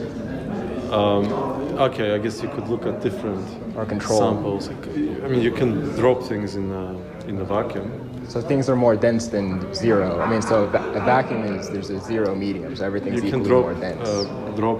Okay, I guess you could look at different or control samples. I mean, you can drop things in a vacuum. So things are more dense than zero. I mean, so a vacuum there's a zero medium, so everything's equally more dense. Drop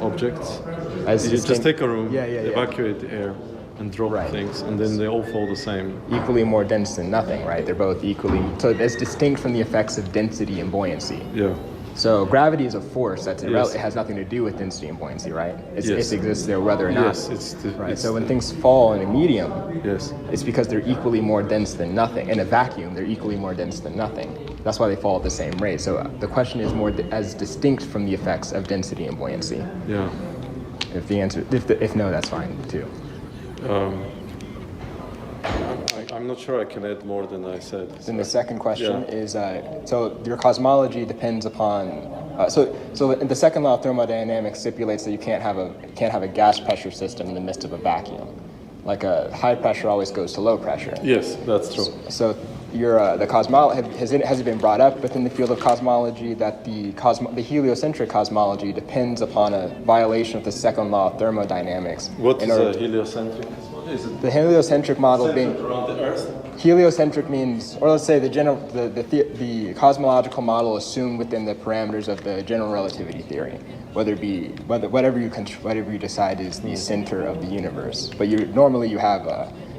objects. You just take a room, evacuate the air, and drop things, and then they all fall the same. Equally more dense than nothing, right? They're both equally. So it's distinct from the effects of density and buoyancy. Yeah. So gravity is a force that's Yes. It has nothing to do with density and buoyancy, right? Yes. It exists there whether or not. Yes, right. So when things fall in a medium, yes, it's because they're equally more dense than nothing. In a vacuum, they're equally more dense than nothing. That's why they fall at the same rate. So the question is more as distinct from the effects of density and buoyancy. Yeah. If no, that's fine too. I'm not sure I can add more than I said. Then the second question is, so your cosmology depends upon, so the second law of thermodynamics stipulates that you can't have a gas pressure system in the midst of a vacuum. Like a high pressure always goes to low pressure. Yes, that's true. So the cosmology, has it been brought up within the field of cosmology that the heliocentric cosmology depends upon a violation of the second law of thermodynamics? What is a heliocentric? The heliocentric model being around the Earth. Heliocentric means, or let's say the cosmological model assumed within the parameters of the general relativity theory, whatever you decide is the center of the universe. But normally you have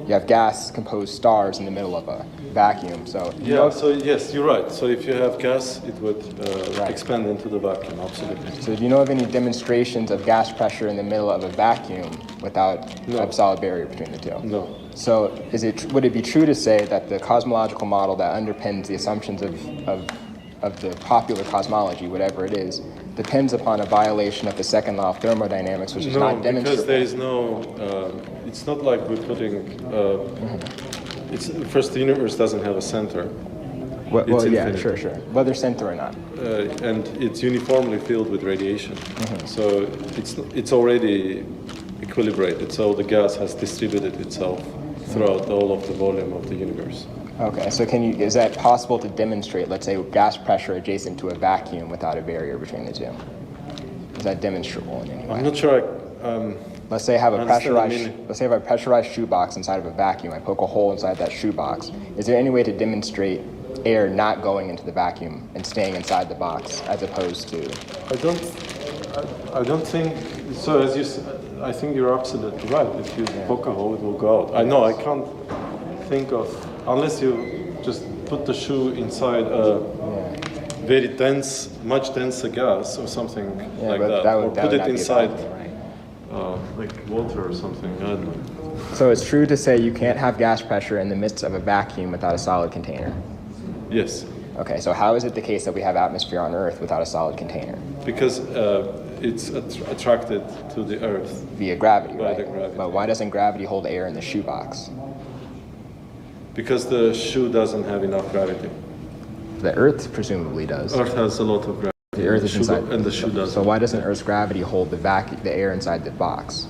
you have gas-composed stars in the middle of a vacuum. So Yeah, so yes, you're right. So if you have gas, it would expand into the vacuum, absolutely. So do you know of any demonstrations of gas pressure in the middle of a vacuum without a solid barrier between the two? No. So would it be true to say that the cosmological model that underpins the assumptions of the popular cosmology, whatever it is, depends upon a violation of the second law of thermodynamics, which is not demonstrable? No, because there is no, it's not like we're putting, first, the universe doesn't have a center. Well, yeah, sure. Whether center or not. And it's uniformly filled with radiation. So it's already equilibrated, so the gas has distributed itself throughout all of the volume of the universe. Okay, so is that possible to demonstrate, let's say, gas pressure adjacent to a vacuum without a barrier between the two? Is that demonstrable in any way? I'm not sure let's say I have a pressurized shoebox inside of a vacuum. I poke a hole inside that shoebox. Is there any way to demonstrate air not going into the vacuum and staying inside the box, as opposed to? I don't think so. As you said, I think you're absolutely right. If you poke a hole, it will go out. I can't think of, unless you just put the shoe inside a very dense, much denser gas or something like that, or put it inside like water or something. I don't know. So it's true to say you can't have gas pressure in the midst of a vacuum without a solid container? Yes. Okay, so how is it the case that we have atmosphere on Earth without a solid container? Because it's attracted to the Earth. Via gravity, by right? the gravity. But why doesn't gravity hold air in the shoebox? Because the shoe doesn't have enough gravity. The Earth presumably does. Earth has a lot of gravity. The Earth is inside. And the shoe doesn't. So why doesn't Earth's gravity hold the air inside the box?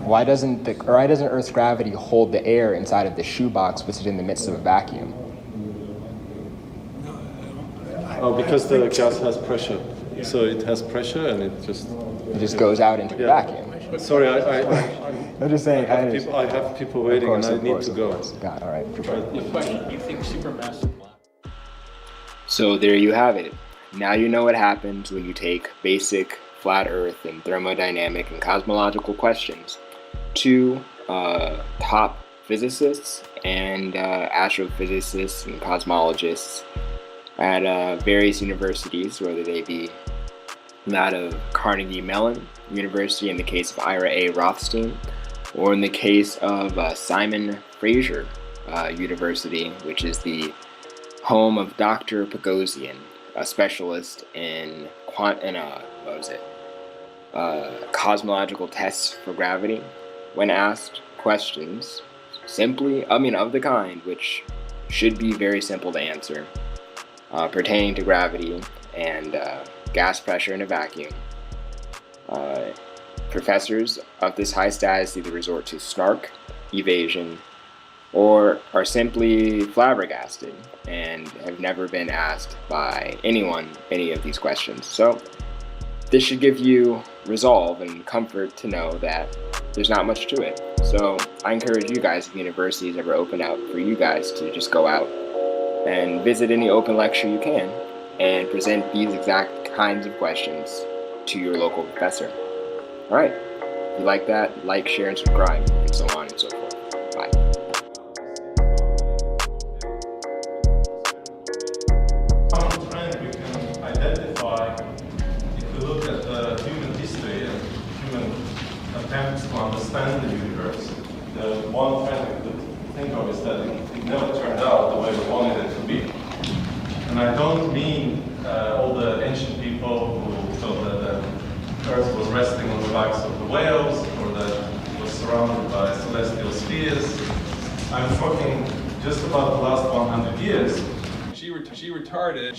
Why doesn't Earth's gravity hold the air inside of the shoebox, which is in the midst of a vacuum? Because the gas has pressure. So it has pressure and it just goes out into the vacuum. Sorry, I'm just saying. I have people waiting and I need to go. Got it. All right. You think supermassive black? So there you have it. Now you know what happens when you take basic flat Earth and thermodynamic and cosmological questions to top physicists and astrophysicists and cosmologists at various universities, whether they be that of Carnegie Mellon University in the case of Ira A. Rothstein, or in the case of Simon Fraser University, which is the home of Dr. Pagosian, a specialist in cosmological tests for gravity. When asked questions of the kind which should be very simple to answer, pertaining to gravity and gas pressure in a vacuum, professors of this high status either resort to snark, evasion, or are simply flabbergasted and have never been asked by anyone any of these questions. So this should give you resolve and comfort to know that there's not much to it. So I encourage you guys, if universities ever open out, for you guys to just go out and visit any open lecture you can and present these exact kinds of questions to your local professor. All right, if you like that, like, share, and subscribe, and so on and so forth. Bye. Common trend we can identify if we look at the human history and human attempts to understand the universe. The one trend we could think of is that it never turned out the way we wanted it to be. And I don't mean all the ancient people who thought that the Earth was resting on the backs of the whales, or that it was surrounded by celestial spheres. I'm talking just about the last 100 years. She retarded.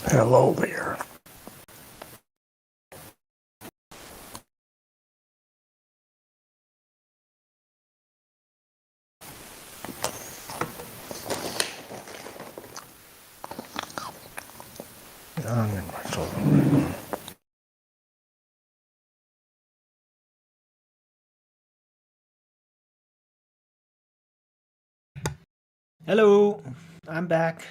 Hello there. Hello, I'm back.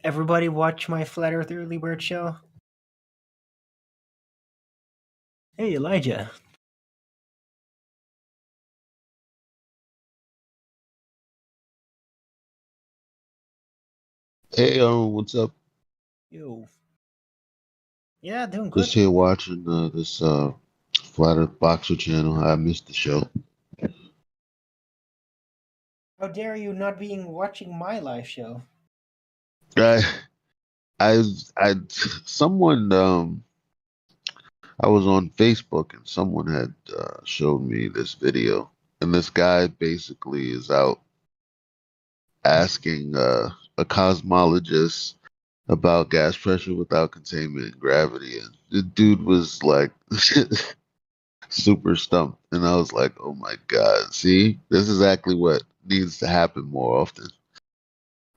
Everybody watch my Flat Earth Early Bird show? Hey, Elijah. Hey, what's up? Yo. Yeah, doing good. Just here watching this Flat Earth Boxer channel. I missed the show. How dare you not being watching my live show? I, someone, I was on Facebook and someone had showed me this video, and this guy basically is out asking a cosmologist about gas pressure without containment and gravity, and the dude was like super stumped, and I was like, "Oh my god! See, this is exactly what needs to happen more often."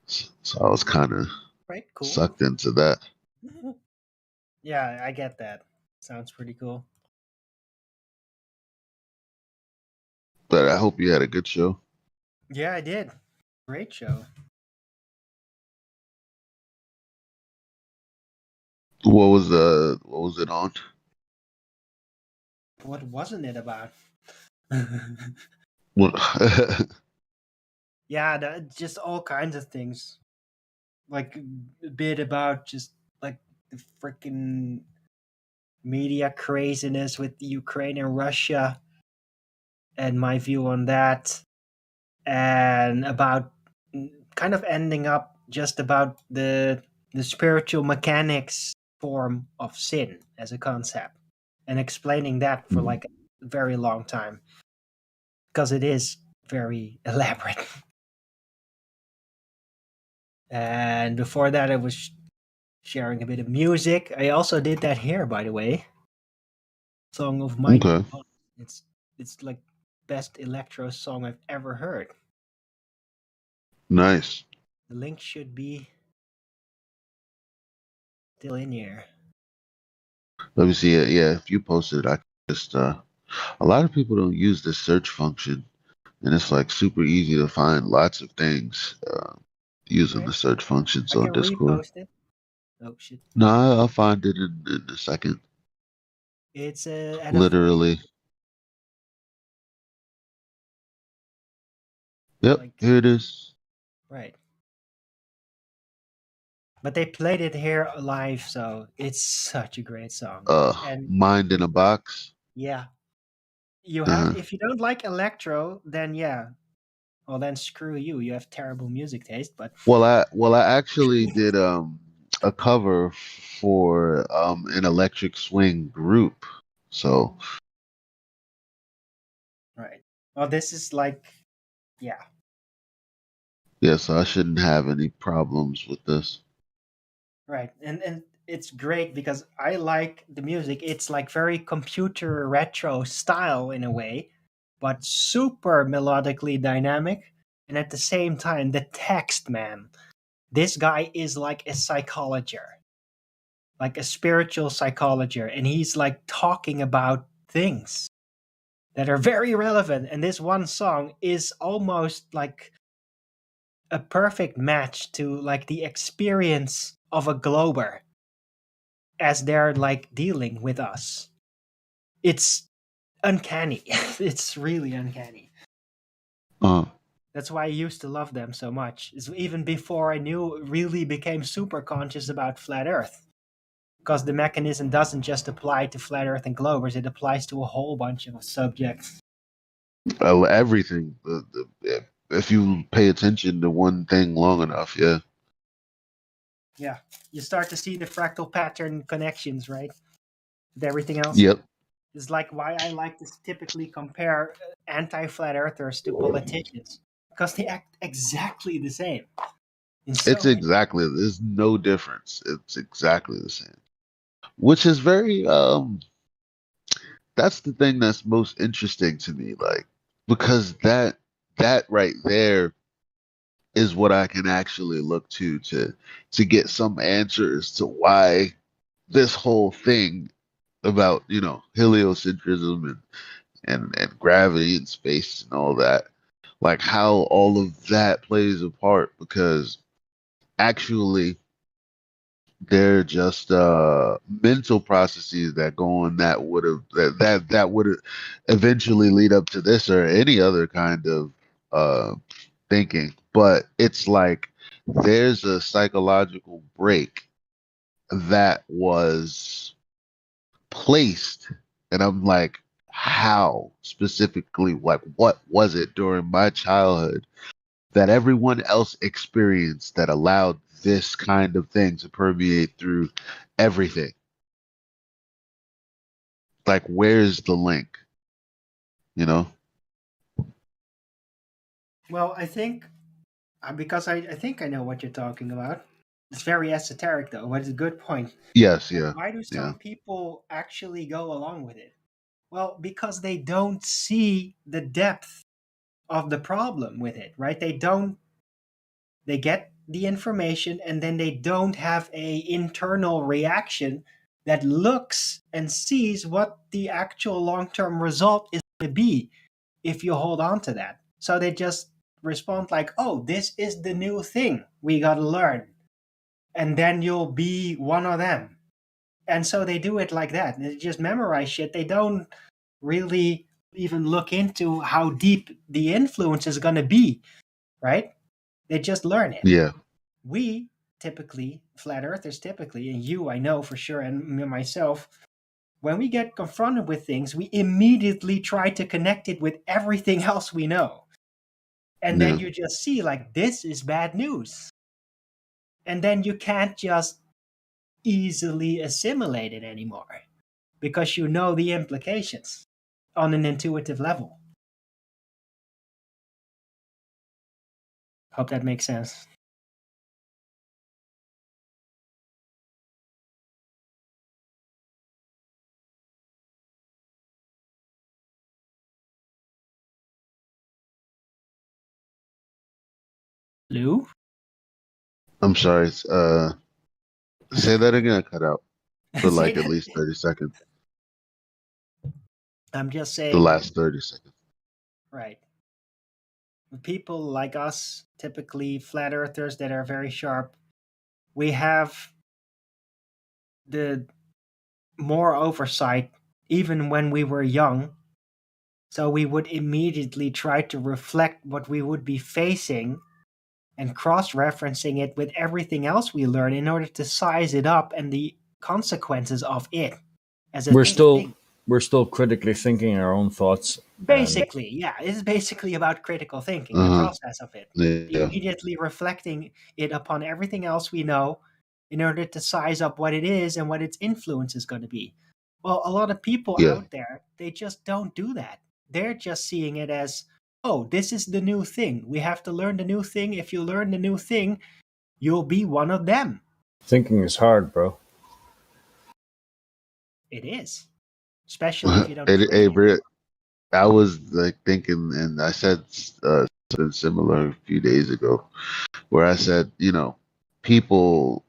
So I was kind of Right, cool. sucked into that. Yeah, I get that. Sounds pretty cool. But I hope you had a good show. Yeah, I did. Great show. What was it on? What wasn't it about? What? Yeah, just all kinds of things. Like a bit about just like the freaking media craziness with Ukraine and Russia and my view on that, and about kind of ending up just about the spiritual mechanics form of sin as a concept, and explaining that for like a very long time because it is very elaborate. And before that, I was sharing a bit of music. I also did that here, by the way. Song of Mike. Okay. It's like best electro song I've ever heard. Nice. The link should be still in here. Let me see it. Yeah, if you posted it, I just a lot of people don't use this search function, and it's like super easy to find lots of things using Right. the search functions I on can Discord. repost it. Oh shit! No, I'll find it in a second. It's at Literally. Yep, like here it is. right. But they played it here live, so it's such a great song. And Mind in a Box. yeah, you have Uh, if you don't like electro, then yeah, well then screw you. You have terrible music taste. But well, I actually did a cover for an electric swing group. So right. Well, this is like yeah. yeah, so I shouldn't have any problems with this. Right. And it's great because I like the music. It's like very computer retro style in a way, but super melodically dynamic. And at the same time, the text, man. This guy is like a psychologist, like a spiritual psychologist, and he's like talking about things that are very relevant. And this one song is almost like a perfect match to like the experience of a glober as they're like dealing with us. It's uncanny. It's really uncanny. That's why I used to love them so much. It's even before I really became super conscious about flat Earth. Because the mechanism doesn't just apply to flat Earth and globers, it applies to a whole bunch of subjects. Everything. If you pay attention to one thing long enough, yeah. Yeah. You start to see the fractal pattern connections, right? With everything else. Yep. It's like why I like to typically compare anti-flat earthers to politicians. Because they act exactly the same. in It's so many. exactly, there's no difference. It's exactly the same. Which is very that's the thing that's most interesting to me, like, because that right there is what I can actually look to get some answers to why this whole thing about, heliocentrism and gravity and space and all that, like how all of that plays a part, because actually they're just mental processes that go on that would have that would eventually lead up to this or any other kind of thinking. But it's like there's a psychological break that was placed, and I'm like, how specifically, like what was it during my childhood that everyone else experienced that allowed this kind of thing to permeate through everything? Like, where's the link? You know? Well, I think because I think I know what you're talking about. It's very esoteric though, but it's a good point. Yes, yeah, Why do yeah, some people actually go along with it? Well, because they don't see the depth of the problem with it, right? They get the information and then they don't have a internal reaction that looks and sees what the actual long-term result is going to be if you hold on to that. So they just respond like, "Oh, this is the new thing we got to learn." And then you'll be one of them. And so they do it like that. They just memorize shit. They don't really even look into how deep the influence is going to be, right? They just learn it. yeah, We typically, flat earthers typically, and you, I know for sure, and myself, when we get confronted with things, we immediately try to connect it with everything else we know. And then yeah, you just see, like, this is bad news. And then you can't just easily assimilate it anymore because you know the implications on an intuitive level. Hope that makes sense. Lou? I'm sorry. Say that again. I cut out for Say like at that. least 30 seconds. I'm just The saying, last 30 seconds. right. People like us, typically flat earthers that are very sharp, we have the more oversight even when we were young. So we would immediately try to reflect what we would be facing and cross referencing it with everything else we learn in order to size it up and the consequences of it as a We're thing. still we're still critically thinking our own thoughts, and Basically, yeah, it's basically about critical thinking, the Uh-huh. process of it. Yeah, Immediately reflecting it upon everything else we know in order to size up what it is and what its influence is going to be. Well, a lot of people yeah, out there, they just don't do that. They're just seeing it as, oh, this is the new thing. We have to learn the new thing. If you learn the new thing, you'll be one of them. thinking is hard, bro. It is, especially if you don't Hey, explain it. Britt, I was like thinking, and I said something similar a few days ago, where I said, people,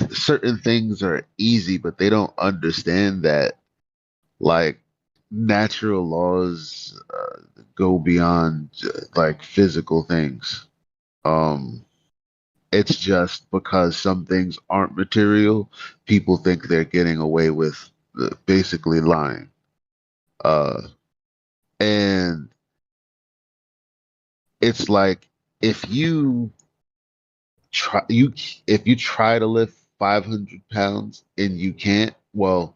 certain things are easy, but they don't understand that, like, natural laws go beyond like physical things. Um, it's just because some things aren't material, people think they're getting away with basically lying. Uh, and it's like if you try you if you try to lift 500 pounds and you can't, well,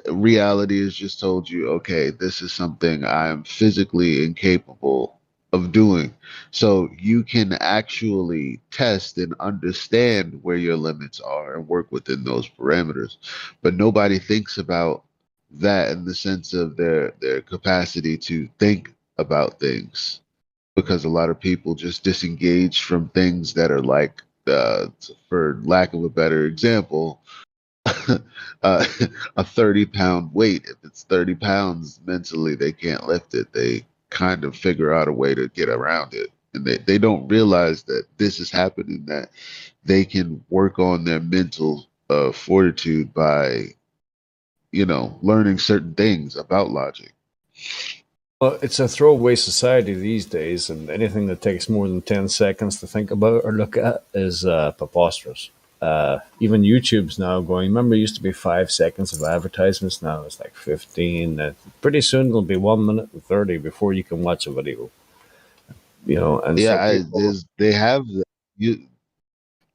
reality has just told you, okay, this is something I'm physically incapable of doing. So you can actually test and understand where your limits are and work within those parameters. But nobody thinks about that in the sense of their capacity to think about things. because a lot of people just disengage from things that are like, for lack of a better example, uh, a 30-pound weight. If it's 30 pounds mentally, they can't lift it. They kind of figure out a way to get around it. And they don't realize that this is happening, that they can work on their mental fortitude by, learning certain things about logic. Well, it's a throwaway society these days, and anything that takes more than 10 seconds to think about or look at is preposterous. Even YouTube's now going, remember, it used to be 5 seconds of advertisements, now it's like 15. Pretty soon it'll be 1 minute and 30 before you can watch a video. And for Yeah, people, they have you.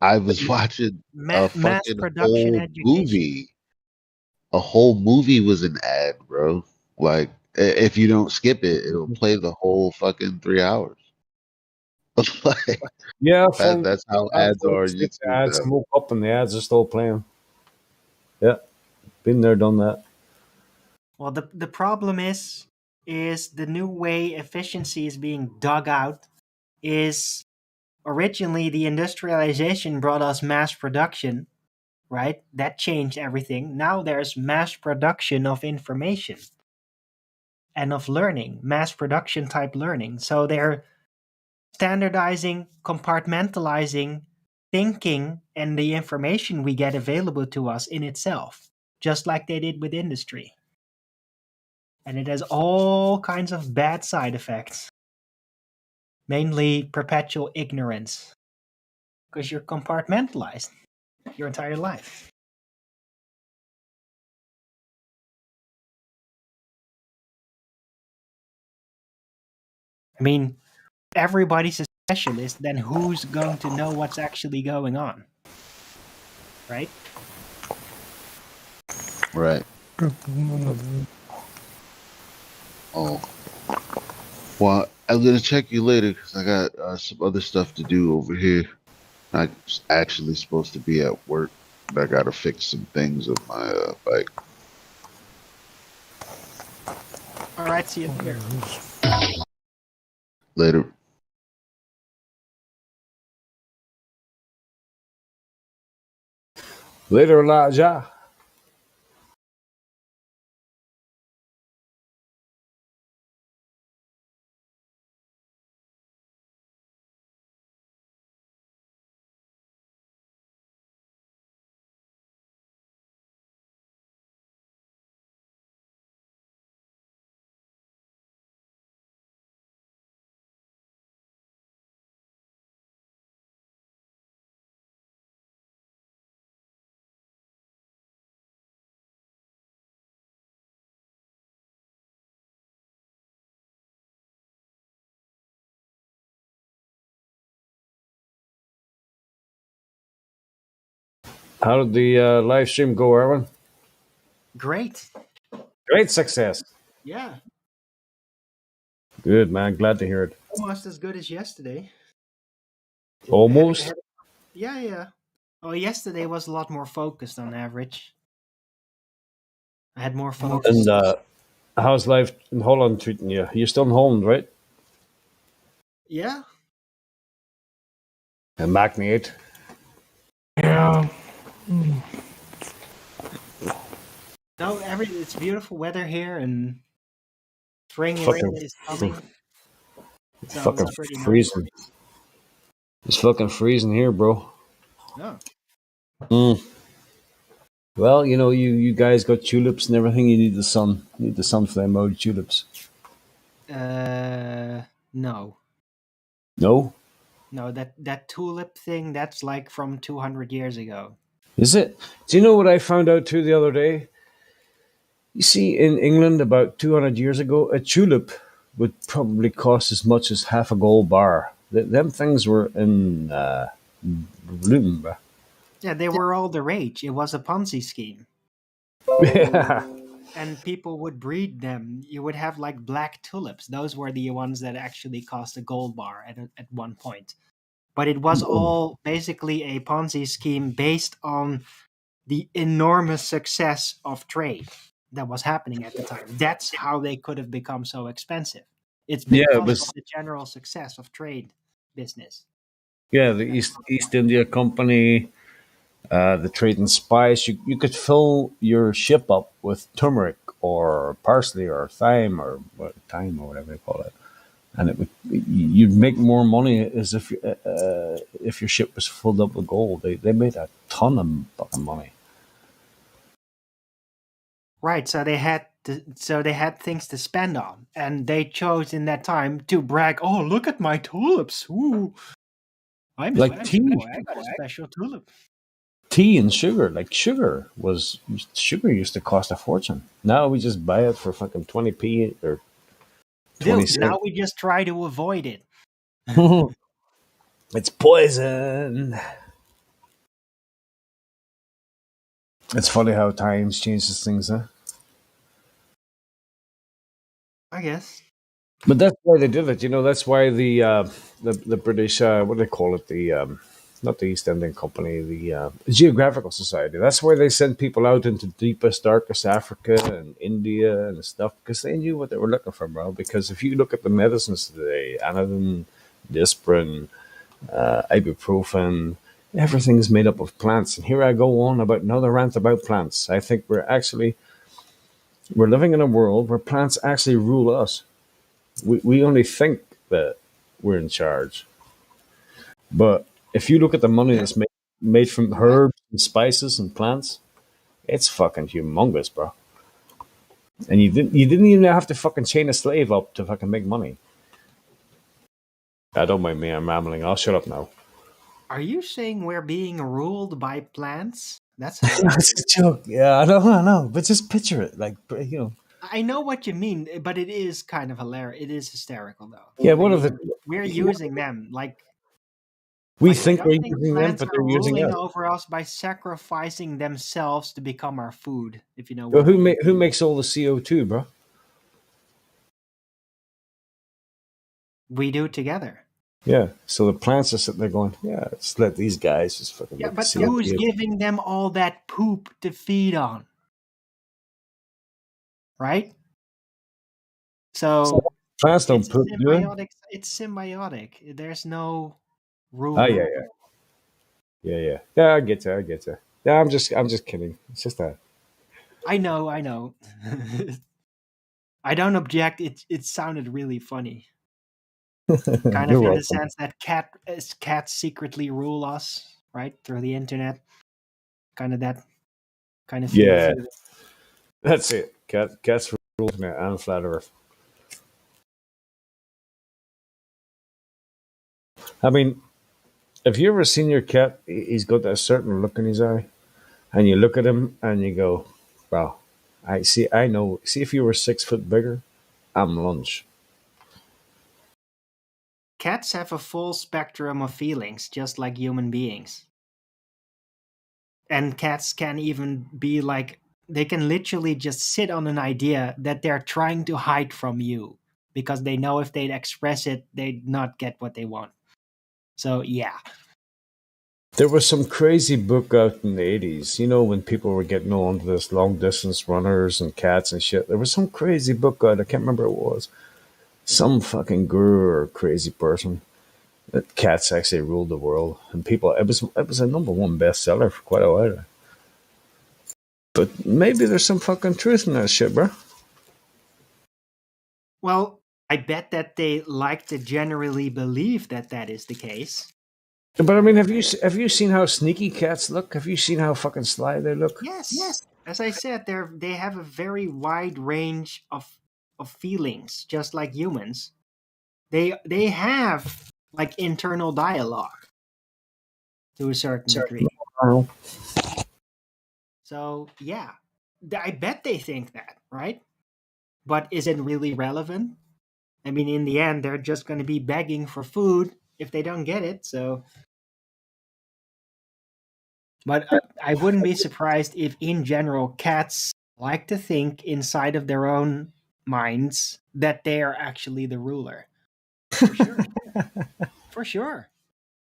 I was watching a Mass fucking production whole education. movie. A whole movie was an ad, bro. Like, if you don't skip it, it'll play the whole fucking 3 hours. Like, yeah, that's how ads full are on skip the YouTube ads, now. and woke up and the ads are still playing. Yeah, been there, done that. Well, the problem is the new way efficiency is being dug out is originally the industrialization brought us mass production, right? That changed everything. Now there's mass production of information and of learning, mass production type learning. So they're standardizing, compartmentalizing thinking and the information we get available to us in itself, just like they did with industry. And it has all kinds of bad side effects, mainly perpetual ignorance, because you're compartmentalized your entire life. I mean, everybody's a specialist, then who's going to know what's actually going on? Right? Right. Oh. Well, I'm gonna check you later because I got some other stuff to do over here. I'm actually supposed to be at work, but I gotta fix some things with my bike. All right, see you later. Later. Later, Elijah. How did the live stream go, Erwin? Great. Great success. Yeah. Good, man. Glad to hear it. Almost as good as yesterday. Almost. Yeah. Oh, yesterday was a lot more focused on average. I had more focus. And how's life in Holland treating you? You're still in Holland, right? Yeah. And Magniate. Yeah. No, it's beautiful weather here, and spring is coming. It's So fucking it's pretty freezing. nice. It's fucking freezing here, bro. Yeah. Well, you guys got tulips and everything. You need the sun. You need the sunflower mode tulips. No. No? No, that tulip thing, that's like from 200 years ago. Is it? Do you know what I found out too the other day? You see, in England about 200 years ago, a tulip would probably cost as much as half a gold bar. Them things were in bloom. Yeah, they were all the rage. It was a Ponzi scheme. Yeah. And people would breed them. You would have like black tulips. Those were the ones that actually cost a gold bar at one point. But it was all basically a Ponzi scheme based on the enormous success of trade that was happening at the time. That's how they could have become so expensive. It's Yeah, because it was. of the general success of trade business. Yeah, the East India Company, the trade in spice. You could fill your ship up with turmeric or parsley or thyme or whatever they call it, and it would you'd make more money as if your ship was filled up with gold. They made a ton of fucking money. Right, so they had things to spend on, and they chose in that time to brag. Oh, look at my tulips! Ooh, I'm Like special. tea, Boy, I got a special tulip. tea and sugar. Like sugar used to cost a fortune. Now we just buy it for fucking 20p or 20 Dude, now cents. we just try to avoid it. It's poison. It's funny how times changes things, huh? I guess. But that's why they did it. That's why the British what do they call it? The not the East Indian Company, the Geographical Society. That's why they sent people out into deepest, darkest Africa and India and stuff because they knew what they were looking for, bro. Because if you look at the medicines today, Anodin, Disprin, ibuprofen, everything is made up of plants. And here I go on about another rant about plants. I think we're living in a world where plants actually rule us. We only think that we're in charge. But if you look at the money that's made from herbs and spices and plants, it's fucking humongous, bro. And you didn't even have to fucking chain a slave up to fucking make money. I don't mind me, I'm rambling. I'll shut up now. Are you saying we're being ruled by plants? That's That's hilarious. a joke. Yeah, I know. But just picture it. Like, I know what you mean, but it is kind of hilarious. It is hysterical, though. Yeah, I what are mean, the. we're using them We I think don't we're think using them, plants but are they're using ruling us. over us by sacrificing themselves to become our food. If you know Well, what I mean. who makes all the CO2, bro? We do together. Yeah. So the plants are sitting there going, yeah, let's let these guys just fucking Yeah, make the but CO2. who's giving them all that poop to feed on? Right? So Plants don't it's poop, do they? symbiotic. It's symbiotic. There's no Oh ruler. yeah. I get you. Yeah, I'm just kidding. It's just that. I know. I don't object. It sounded really funny. Kind You're of in the welcome. sense that cats secretly rule us, right, through the internet. Kind of that kind of feel Yeah, to it. that's it. Cats rule internet and flat Earth. I mean, have you ever seen your cat? He's got that certain look in his eye, and you look at him and you go, "Wow, I see. I know. See, if you were 6 foot bigger, I'm lunch." Cats have a full spectrum of feelings, just like human beings. And cats can even be like, they can literally just sit on an idea that they're trying to hide from you because they know if they'd express it, they'd not get what they want. So, yeah. There was some crazy book out in the 80s, when people were getting on to this long distance runners and cats and shit. There was some crazy book out, I can't remember what it was. Some fucking guru or crazy person that cats actually ruled the world. And it was a #1 bestseller for quite a while. But maybe there's some fucking truth in that shit, bro. Well, I bet that they like to generally believe that that is the case. But I mean, have you seen how sneaky cats look? Have you seen how fucking sly they look? Yes. As I said, they have a very wide range of feelings, just like humans. They have like internal dialogue to a certain degree. So yeah, I bet they think that, right? But is it really relevant? I mean, in the end, they're just going to be begging for food if they don't get it. So, but I wouldn't be surprised if, in general, cats like to think inside of their own minds that they are actually the ruler. For sure. For sure.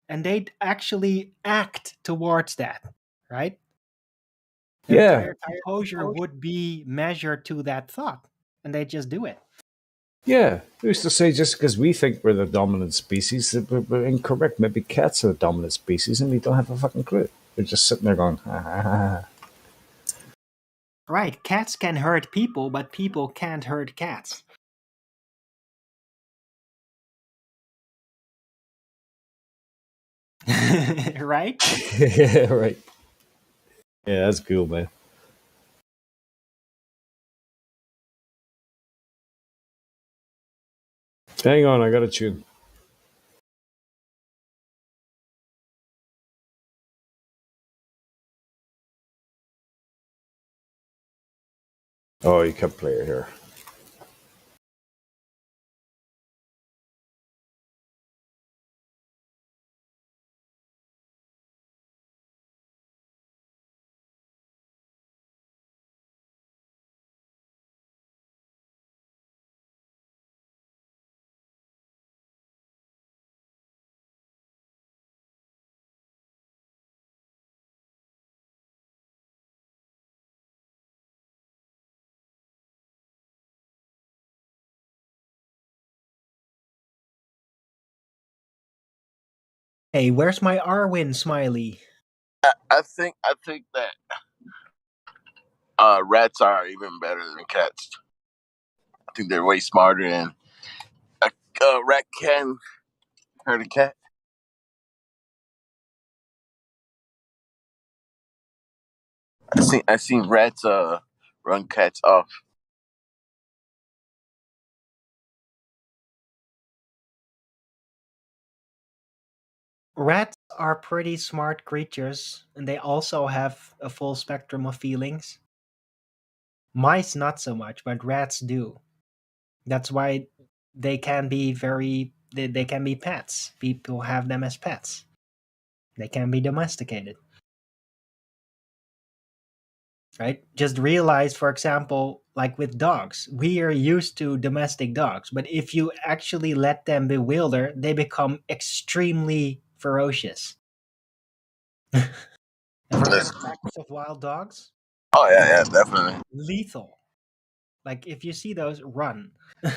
And they'd actually act towards that, right? Yeah. Their composure would be measured to that thought, and they just do it. Yeah, we used to say just because we think we're the dominant species, that we're incorrect. Maybe cats are the dominant species, and we don't have a fucking clue. They're just sitting there going, ha ha ha. Right, cats can hurt people, but people can't hurt cats. Right? Yeah, right. Yeah, that's cool, man. Hang on, I got a tune. Oh, you can play it here. Hey, where's my Arwen smiley? I think that rats are even better than cats. I think they're way smarter, and a rat can hurt a cat. I seen rats run cats off. Rats are pretty smart creatures, and they also have a full spectrum of feelings. Mice, not so much, but rats do. That's why they can be they can be pets. People have them as pets. They can be domesticated. Right? Just realize, for example, like with dogs, we are used to domestic dogs, but if you actually let them bewilder, they become extremely ferocious. Have you ever practiced of wild dogs? Oh yeah, definitely. Lethal. Like if you see those, run. Yeah,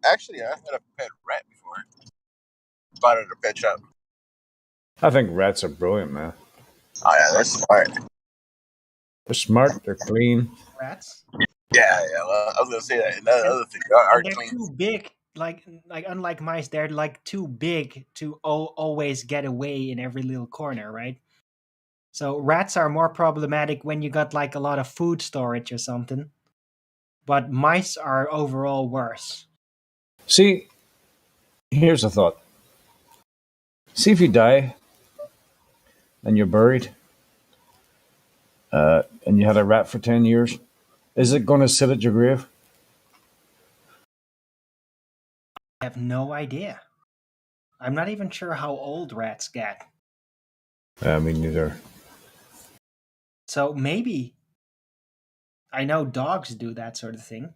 actually, I had a pet rat before. Bought it at a pet shop. I think rats are brilliant, man. Oh yeah, they're smart. They're smart, they're clean. Rats. Yeah. Well, I was gonna say that. Another And, other thing, they are and they're clean. too big. Like unlike mice, they're like too big to always get away in every little corner, right? So rats are more problematic when you got like a lot of food storage or something. But mice are overall worse. See, here's a thought. See if you die and you're buried, and you had a rat for 10 years, is it going to sit at your grave? I have no idea. I'm not even sure how old rats get. Me neither. So maybe. I know dogs do that sort of thing.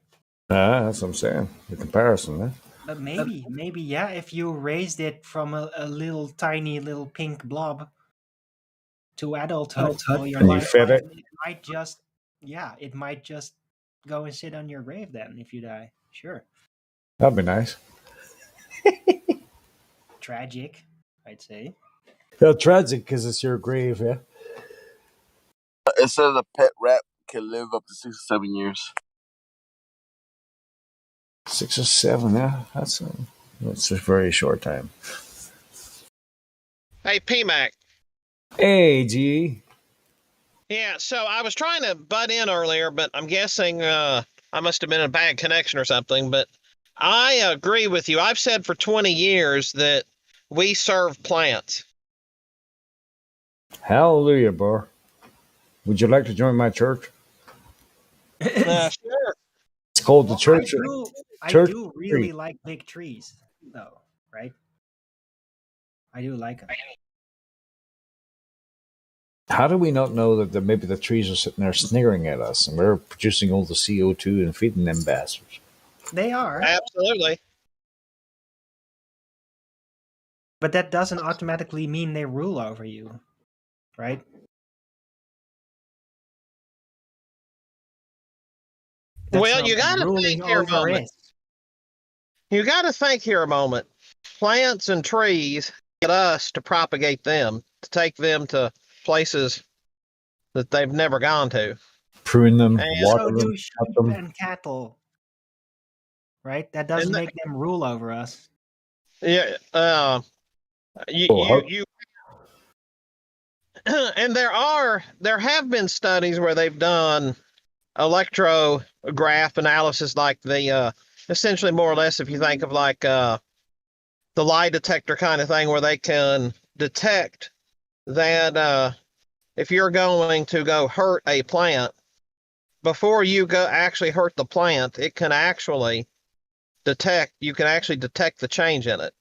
That's what I'm saying. The comparison, man. But maybe, yeah, if you raised it from a little tiny little pink blob to adulthood all your And you life, fed it? it might just go and sit on your grave then if you die. Sure. That'd be nice. Tragic, I'd say. Yeah, tragic because it's your grave, yeah. It says a pet rat can live up to 6 or 7 years. 6 or 7, yeah. That's a very short time. Hey, PMAC. Hey, G. Yeah, so I was trying to butt in earlier, but I'm guessing I must have been a bad connection or something. But I agree with you. I've said for 20 years that we serve plants. Hallelujah, bro. Would you like to join my church? Sure. It's called the church. I Church do Tree. really like big trees, though, right? I do like them. How do we not know that maybe the trees are sitting there sniggering at us and we're producing all the CO2 and feeding them bastards? They are. Absolutely. But that doesn't automatically mean they rule over you, right? That's Well, not you what got to ruling think here a over moment. is. You got to think here a moment. Plants and trees get us to propagate them, to take them to places that they've never gone to. Prune them, And, water So them, do cut sheep them. and cattle, right? That doesn't make them rule over us. yeah, you, Oh, you, you, and there have been studies where they've done electrograph analysis, like the essentially more or less, if you think of like the lie detector kind of thing, where they can detect that if you're going to go hurt a plant, before you go actually hurt the plant, it can actually you can actually detect the change in it.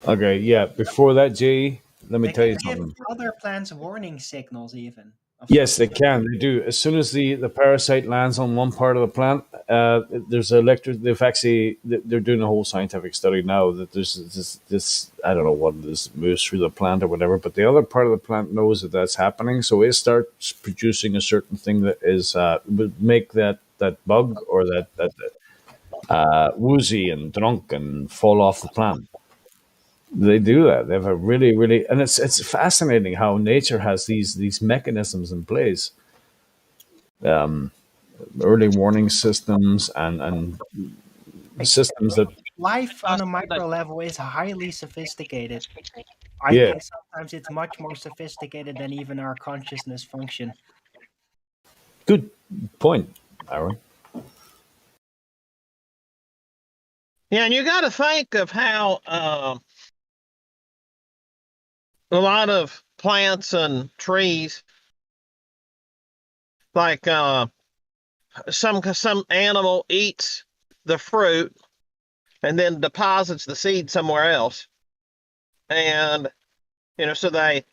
Okay, yeah. Before that, Jay, let me They tell can you give something. other plants warning signals, even. Yes, they can. They do. As soon as the parasite lands on one part of the plant, there's electric. They've actually they're doing a whole scientific study now that there's this I don't know what it is, moves through the plant or whatever, but the other part of the plant knows that that's happening, so it starts producing a certain thing that is would make that bug or that woozy and drunk and fall off the plant. They do that. They have a really, and it's fascinating how nature has these mechanisms in place, um, early warning systems and systems that Life on a micro level is highly sophisticated. I yeah, think sometimes it's much more sophisticated than even our consciousness function. good point, Aaron. Yeah, and you got to think of how a lot of plants and trees, like some animal eats the fruit and then deposits the seed somewhere else, and so the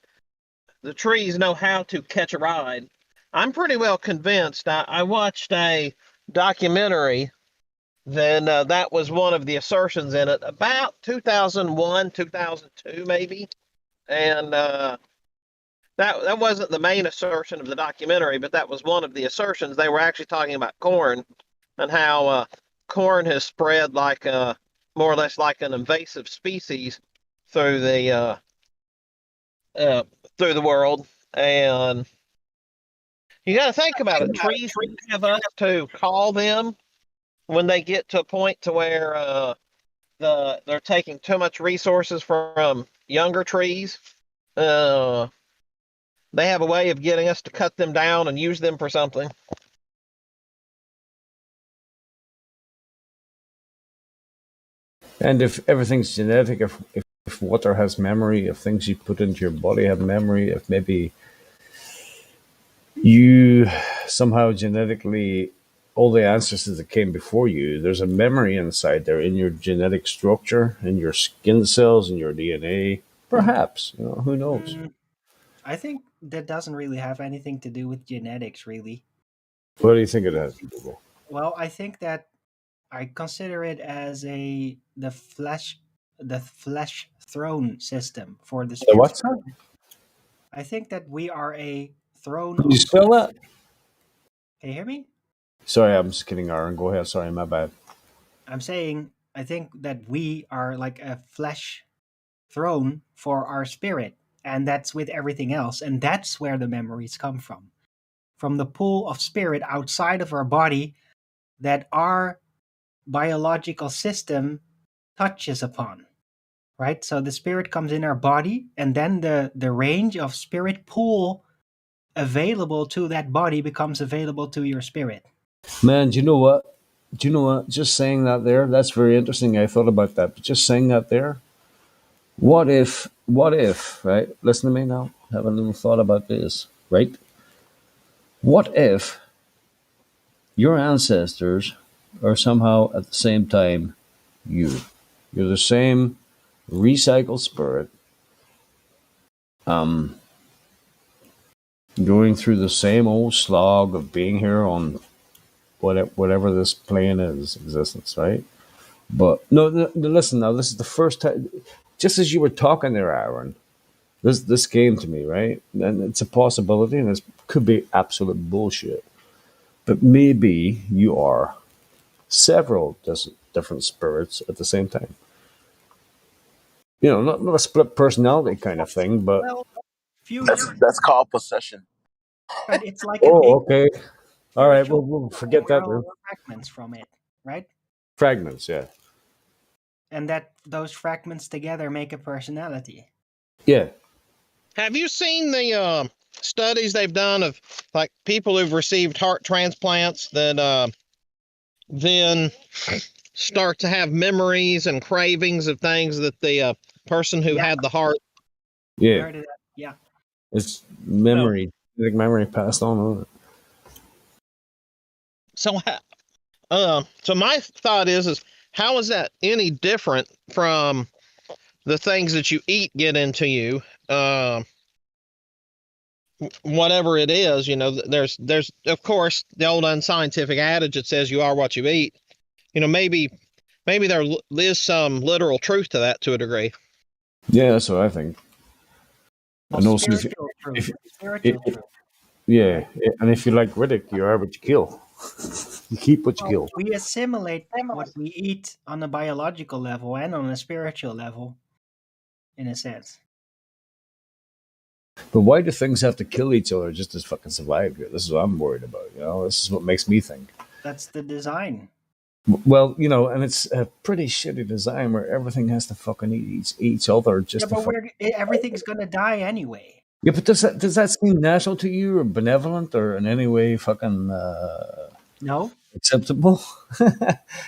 trees know how to catch a ride. I'm pretty well convinced. I watched a documentary. Then that was one of the assertions in it, about 2001, 2002, maybe. And that wasn't the main assertion of the documentary, but that was one of the assertions. They were actually talking about corn and how corn has spread like more or less like an invasive species through uh, through the world. And you got to think about it. Trees have us to call them when they get to a point to where they're taking too much resources from younger trees. Uh, they have a way of getting us to cut them down and use them for something. And if everything's genetic, if water has memory, if things you put into your body have memory, if maybe you somehow genetically all the ancestors that came before you, there's a memory inside there in your genetic structure, in your skin cells, in your DNA. Perhaps, who knows? I think that doesn't really have anything to do with genetics, really. What do you think it has to do with? Well, I think that I consider it as the flesh throne system for the The spirit. what's that? I think that we are a throne Can of you spell flesh. that? Can you hear me? Sorry, I'm just kidding, Aaron. Go ahead. Sorry, my bad. I'm saying I think that we are like a flesh throne for our spirit, and that's with everything else, and that's where the memories come from the pool of spirit outside of our body that our biological system touches upon, right? So the spirit comes in our body, and then the range of spirit pool available to that body becomes available to your spirit. Man, do you know what? Do you know what? Just saying that there, that's very interesting. I thought about that, but just saying that there, what if, right? Listen to me now. Have a little thought about this, right? What if your ancestors are somehow at the same time you? You're the same recycled spirit, um, going through the same old slog of being here on whatever this plane is existence, right? But no, listen now. This is the first time. Just as you were talking there, Aaron, this came to me, right? And it's a possibility, and it could be absolute bullshit. But maybe you are. several different spirits at the same time. You know, not a split personality kind of thing, but Well, fusion, That's called possession. but it's like a big oh, okay, all right, spiritual, we'll and forget we're that all then. fragments from it, right? Fragments, yeah, And that those fragments together make a personality. yeah. Have you seen the studies they've done of like people who've received heart transplants that then start to have memories and cravings of things that the person who Yeah, had the heart? I Yeah, heard of that. Yeah. it's So, memory, like memory passed on. Isn't it? so my thought is how is that any different from the things that you eat get into you? Whatever it is, you know, there's of course the old unscientific adage that says you are what you eat. You know, maybe there is some literal truth to that to a degree. Yeah, that's what I think. Well, And also, spiritual truth. Spiritual if truth. yeah, and if you like Riddick, you are what you kill. You keep what you Well, kill. we assimilate what we eat on a biological level and on a spiritual level, in a sense. But why do things have to kill each other just to fucking survive here? This is what I'm worried about. You know, this is what makes me think. That's the design. Well, you know, and it's a pretty shitty design where everything has to fucking eat each other just Yeah, to but fuck. everything's gonna die anyway. Yeah, but does that seem natural to you, or benevolent, or in any way fucking No. acceptable?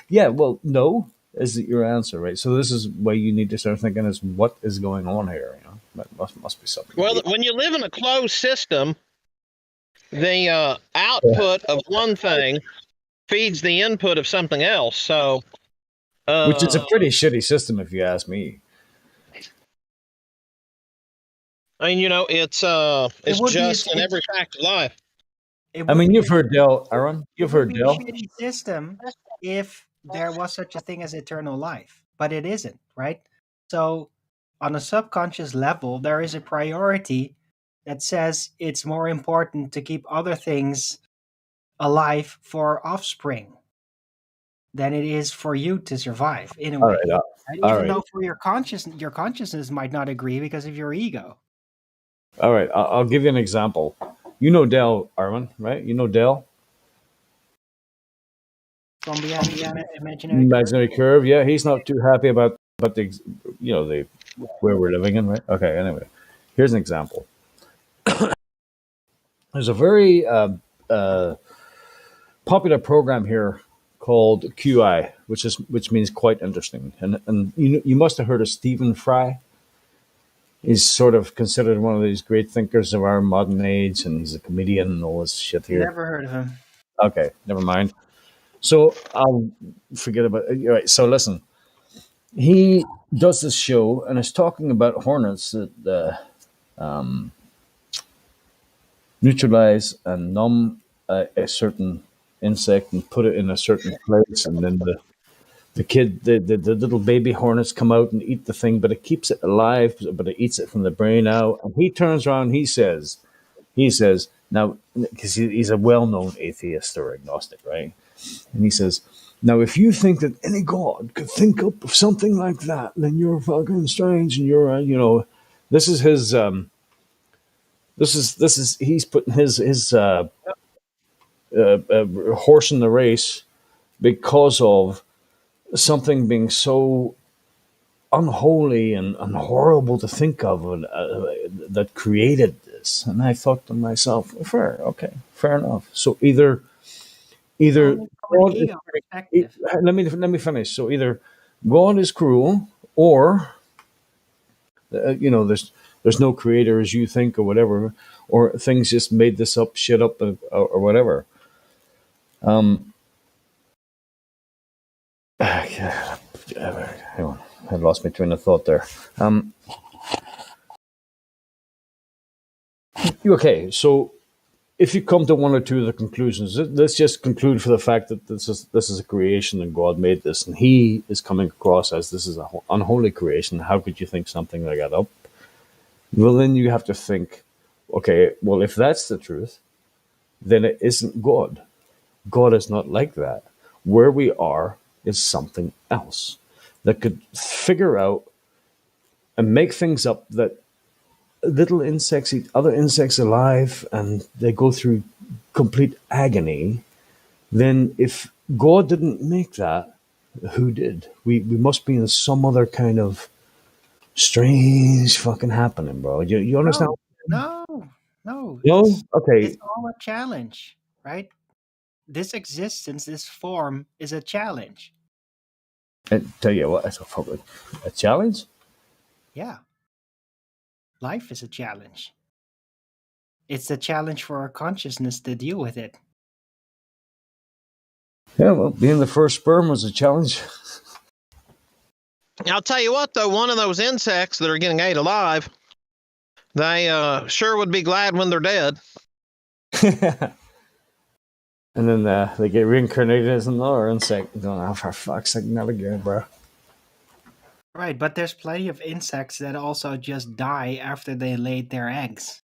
Yeah, well, no is your answer, right? So this is why you need to start thinking: is what is going on here? You know, that must be something. Well, when you live in a closed system, the Yeah. output of one thing feeds the input of something else. So, Which is a pretty shitty system, if you ask me. I mean, you know, it's It would be just in every fact of life. it I would mean, be you've heard Dell, Aaron. it You've would heard be a Dell. shitty system if there was such a thing as eternal life, but it isn't, right? So, on a subconscious level, there is a priority that says it's more important to keep other things alive for offspring than it is for you to survive in a All way. right, And all even right, though for your consciousness might not agree because of your ego. all right. I'll give you an example. You know Dell, Armin, right? You know Dell, From beyond the imaginary curve. imaginary curve. Yeah, he's not too happy about the, you know, the where we're living in, right? Okay. Anyway, here's an example. There's a very popular program here called QI, which means quite interesting, and you must have heard of Stephen Fry. He's sort of considered one of these great thinkers of our modern age, and he's a comedian and all this shit here. Never heard of him. Okay, never mind. So I'll forget about it. All right, so listen, he does this show and is talking about hornets that neutralize and numb a certain insect and put it in a certain place, and then the little baby hornets come out and eat the thing, but it keeps it alive, but it eats it from the brain out. And he turns around, he says, now, because he's a well-known atheist or agnostic, right? And he says, now, if you think that any god could think up of something like that, then you're fucking strange, and you're, you know, this is his, he's putting his horse in the race because of something being so unholy and horrible to think of that created this. And I thought to myself, fair enough. So either Only from an God ego perspective. let me finish. So either God is cruel, or you know, there's no creator as you think, or whatever, or things just made this up, shit up, or whatever. Hang on, I lost my train of thought there. Okay, so if you come to one or two of the conclusions, let's just conclude for the fact that this is a creation and God made this, and He is coming across as this is an unholy creation. How could you think something like that up? Well, then you have to think, okay, well, if that's the truth, then it isn't God. God is not like that. where we are is something else that could figure out and make things up that little insects eat other insects alive and they go through complete agony, then if God didn't make that, who did? We must be in some other kind of strange fucking happening, bro. You understand? No, no, no. No? It's Okay. all a challenge, right? This existence, this form, is a challenge. And tell you what, it's a challenge. Yeah, life is a challenge. It's a challenge for our consciousness to deal with it. Yeah, well, being the first sperm was a challenge. I'll tell you what, though, one of those insects that are getting ate alive, they sure would be glad when they're dead. And then they get reincarnated as another insect. Going, oh, for fuck's sake, not again, bro. Right, but there's plenty of insects that also just die after they laid their eggs.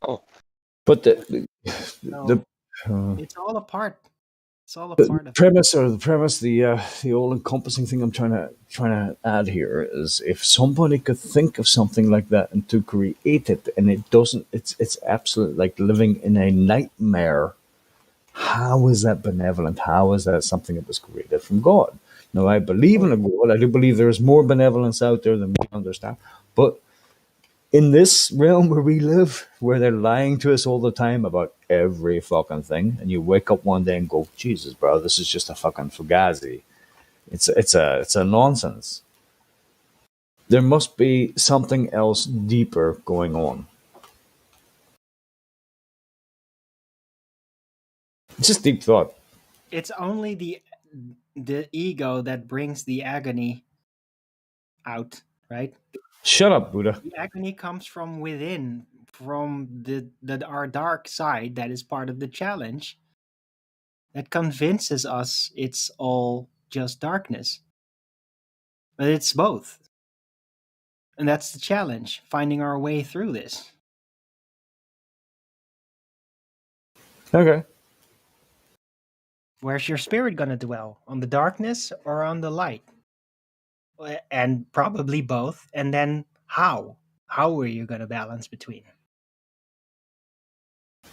Oh. But So it's all a part. It's all a the part of premise, the all-encompassing thing I'm trying to add here is if somebody could think of something like that and to create it, and it doesn't, it's absolutely like living in a nightmare. How is that benevolent? How is that something that was created from God? Now, I believe in a God. I do believe there's more benevolence out there than we understand. But in this realm where we live, where they're lying to us all the time about every fucking thing, and you wake up one day and go, Jesus, bro, this is just a fucking fugazi. It's a nonsense. There must be something else deeper going on. Just deep thought. It's only the ego that brings the agony out, right? Shut up, Buddha. The agony comes from within, from our dark side that is part of the challenge that convinces us it's all just darkness. But it's both. And that's the challenge, finding our way through this. Okay. Where's your spirit going to dwell? On the darkness or on the light? And probably both. And then how? How are you going to balance between?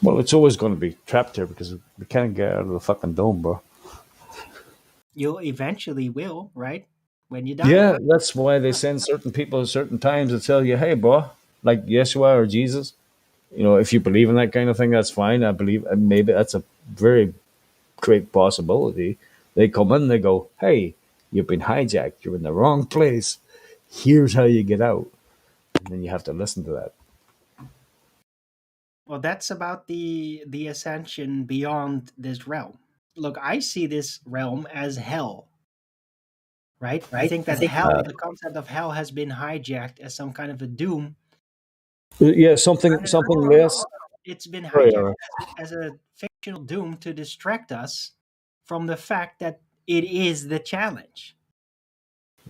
Well, it's always going to be trapped here because we can't get out of the fucking dome, bro. You'll eventually will, right? When you die. Yeah, that's why they send certain people at certain times to tell you, hey, bro, like Yeshua or Jesus, you know, if you believe in that kind of thing, that's fine. I believe maybe that's a very great possibility. They come in, they go, hey, you've been hijacked. You're in the wrong place. Here's how you get out. And then you have to listen to that. Well, that's about the ascension beyond this realm. Look, I see this realm as hell. Right? I think that hell, the concept of hell has been hijacked as some kind of a doom. Yeah, something less. It's been hijacked as a fictional doom to distract us from the fact that it is the challenge.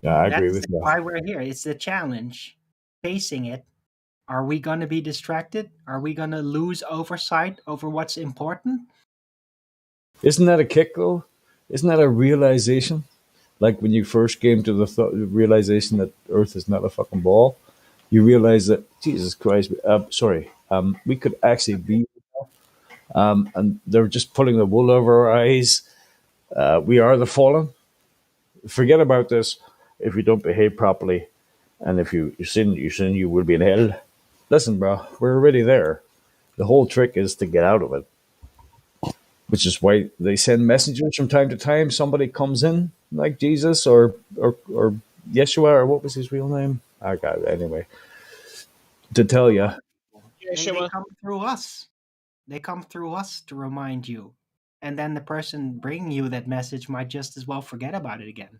Yeah, I agree with you. That's why we're here. It's the challenge. Facing it. Are we going to be distracted? Are we going to lose oversight over what's important? Isn't that a kick, though? Isn't that a realization? Like when you first came to the realization that Earth is not a fucking ball, you realize that, Jesus Christ, we could actually be, and they're just pulling the wool over our eyes. We are the fallen. Forget about this. If you don't behave properly, and if you sin, you will be in hell. Listen, bro, we're already there. The whole trick is to get out of it. Which is why they send messengers from time to time. Somebody comes in, like Jesus or Yeshua, or what was his real name? I got it anyway. To tell you. They come through us. They come through us to remind you. And then the person bringing you that message might just as well forget about it again.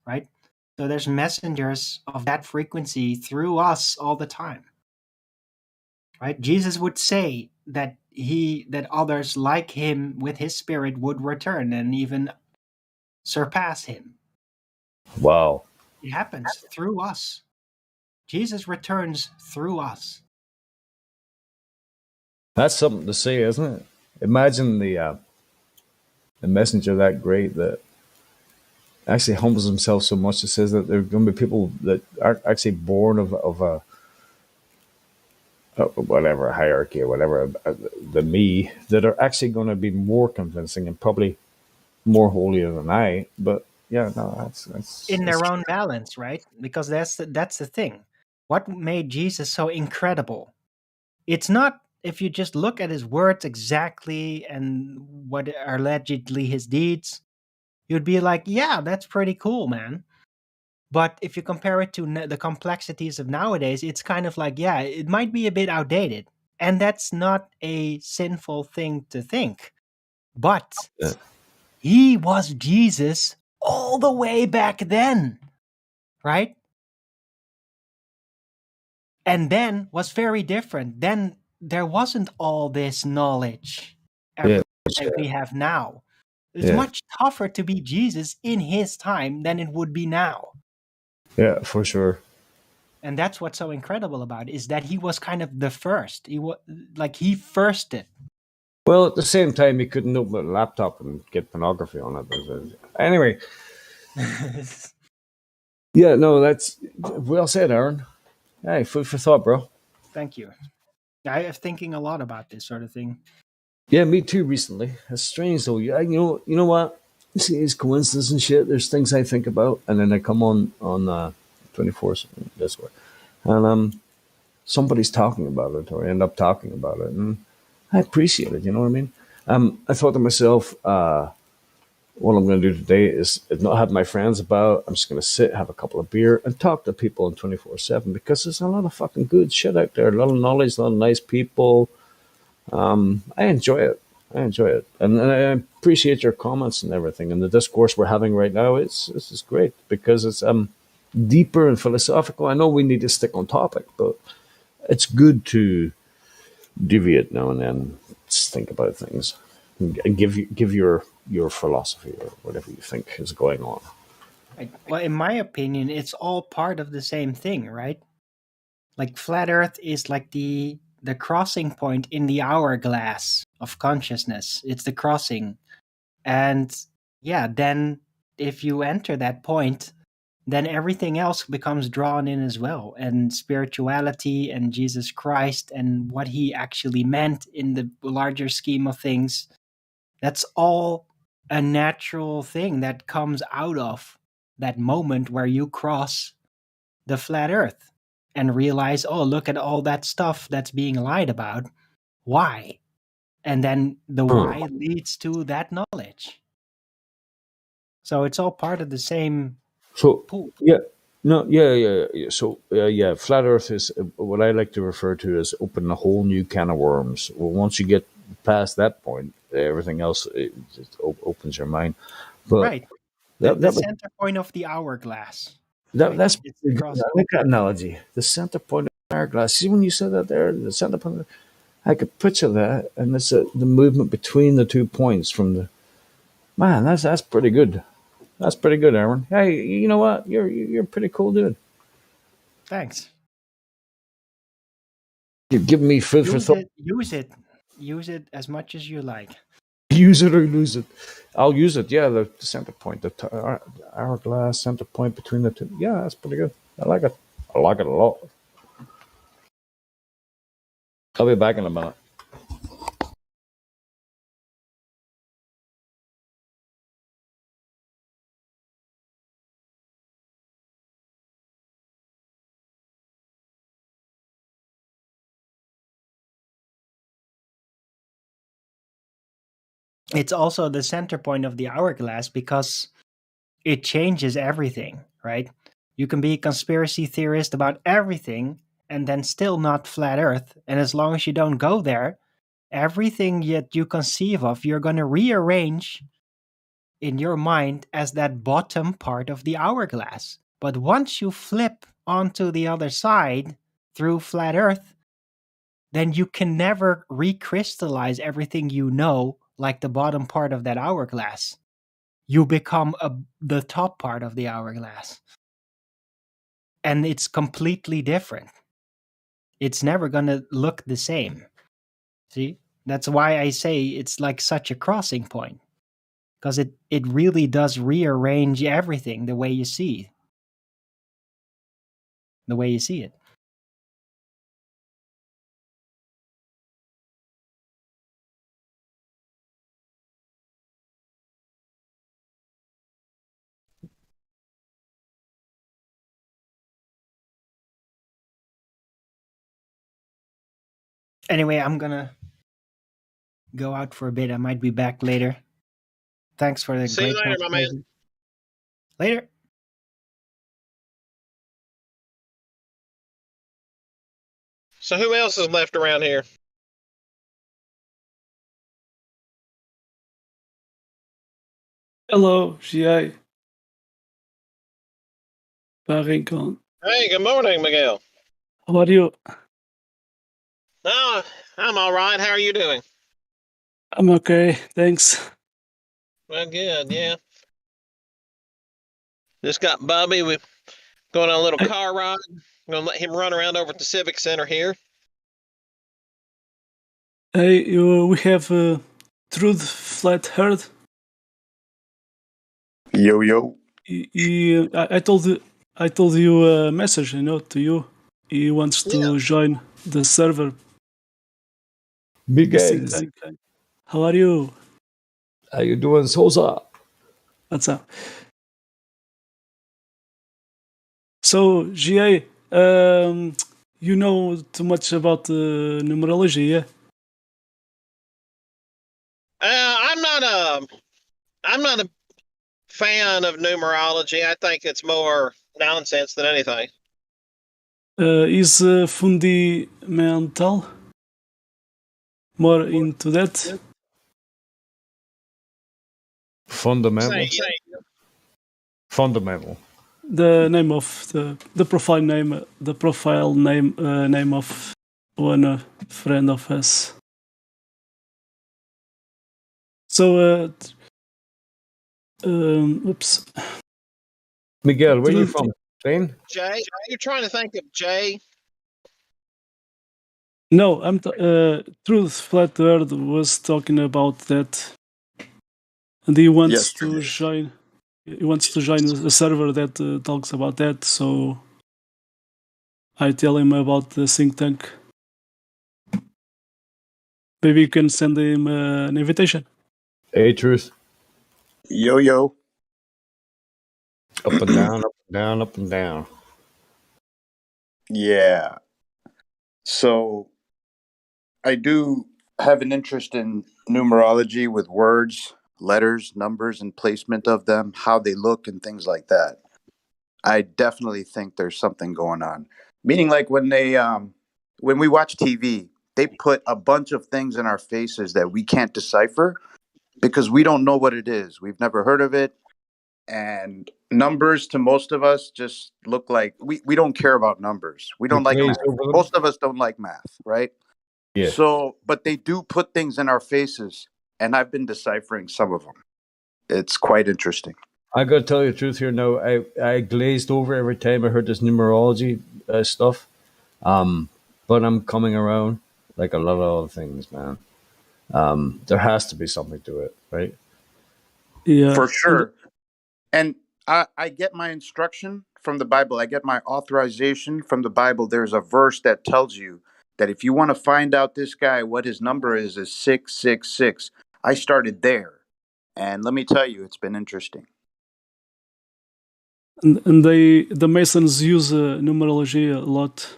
Right? So there's messengers of that frequency through us all the time. Right? Jesus would say that others like him with his spirit would return and even surpass him. Wow. It happens through us. Jesus returns through us. That's something to say, isn't it? Imagine the a messenger that great that actually humbles himself so much. It says that there are going to be people that are actually born of a whatever hierarchy or whatever the me that are actually going to be more convincing and probably more holier than I. But yeah, no, In that's their own balance, right? Because that's the thing. What made Jesus so incredible? It's not if you just look at his words exactly and what are allegedly his deeds, you'd be like, yeah, that's pretty cool, man. But if you compare it to the complexities of nowadays, it's kind of like, yeah, it might be a bit outdated. And that's not a sinful thing to think. But yeah. he was Jesus all the way back then, right? And then was very different. Then there wasn't all this knowledge Yeah, that we have now. It's yeah, much tougher to be Jesus in his time than it would be now. yeah, for sure. And that's what's so incredible about it, is that he was kind of the first. He was like he firsted. Well, at the same time, he couldn't open a laptop and get pornography on it. Anyway, yeah, no, that's well said, Aaron. Hey, food for thought, bro. Thank you. I am thinking a lot about this sort of thing. Yeah, me too. Recently, it's strange though. Yeah, you know what? You see, it's coincidence and shit. There's things I think about, and then I come on 24 this way, and somebody's talking about it, or I end up talking about it, and I appreciate it. You know what I mean? I thought to myself, what I'm going to do today is not have my friends about. I'm just going to sit, have a couple of beer, and talk to people on 24/7 because there's a lot of fucking good shit out there, a lot of knowledge, a lot of nice people. I enjoy it. I enjoy it, and I appreciate your comments and everything. And the discourse we're having right now, this is great because it's deeper and philosophical. I know we need to stick on topic, but it's good to deviate now and then. Just think about things and give your philosophy or whatever you think is going on. Well, in my opinion, it's all part of the same thing, right? Like flat Earth is like the crossing point in the hourglass of consciousness. It's the crossing, and yeah, then if you enter that point, then everything else becomes drawn in as well, and spirituality and Jesus Christ and what he actually meant in the larger scheme of things. That's all a natural thing that comes out of that moment where you cross the flat earth and realize, oh, look at all that stuff that's being lied about. Why? And then the why leads to that knowledge. So it's all part of the same So pool. yeah, no, yeah. So yeah, flat Earth is what I like to refer to as opening a whole new can of worms. Well, once you get past that point, everything else it just opens your mind. But Right. The center point of the hourglass. that's It's pretty good. cross. I like that analogy. The center point of the hourglass. See, when you said that there, the center point. I could picture that, and it's the movement between the 2 points from the man. That's pretty good. That's pretty good, Aaron. Hey, you know what? You're a pretty cool dude. Thanks. You're giving me food for thought. Use it as much as you like. Use it or lose it. I'll use it. Yeah, the center point, the hourglass center point between the two. Yeah, that's pretty good. I like it. I like it a lot. I'll be back in a minute. It's also the center point of the hourglass because it changes everything, right? You can be a conspiracy theorist about everything and then still not flat earth. And as long as you don't go there, everything that you conceive of, you're going to rearrange in your mind as that bottom part of the hourglass. But once you flip onto the other side through flat earth, then you can never recrystallize everything you know like the bottom part of that hourglass. You become the top part of the hourglass. And it's completely different. It's never going to look the same. See? That's why I say it's like such a crossing point. because it really does rearrange everything the way you see it. Anyway, I'm gonna go out for a bit. I might be back later. Thanks for the See you great later, my man. conversation. Later. So who else is left around here? Hello, GI. Barrington. Hey, good morning, Miguel. How are you? No, I'm all right. How are you doing? I'm okay, thanks. Well, good, yeah. Just got Bubby. We're going on a little car ride. I'm going to let him run around over at the Civic Center here. Hey, we have Truth Flat Earth. Yo, yo. I told you a message, to you. He wants to join the server. Miguel. How are you? How you doing, Sosa? What's up? So, GA, you know too much about numerology, yeah? I'm not a fan of numerology. I think it's more nonsense than anything. Is fundamental more into that? Fundamental. Fundamental. The name of the profile name, name of one friend of us. So, oops. Miguel, where are you from? Spain? Jay, are you trying to think of Jay? No, I'm Truth Flat Earth was talking about that, and he wants to join. He wants to join a server that talks about that. So I tell him about the think tank. Maybe you can send him an invitation. Hey, Truth. Yo, yo. Up and down, up and down, up and down. Yeah. So I do have an interest in numerology with words, letters, numbers, and placement of them, how they look, and things like that. I definitely think there's something going on. Meaning, like when we watch TV, they put a bunch of things in our faces that we can't decipher because we don't know what it is. We've never heard of it. And numbers to most of us just look like we don't care about numbers. We don't like math. Most of us don't like math, right? Yeah. So, but they do put things in our faces, and I've been deciphering some of them. It's quite interesting. I got to tell you the truth here now. I glazed over every time I heard this numerology stuff. But I'm coming around like a lot of other things, man. There has to be something to it, right? Yeah. For sure. And I get my instruction from the Bible. I get my authorization from the Bible. There's a verse that tells you that if you want to find out this guy, what his number is 666. I started there. And let me tell you, it's been interesting. And the Masons use numerology a lot.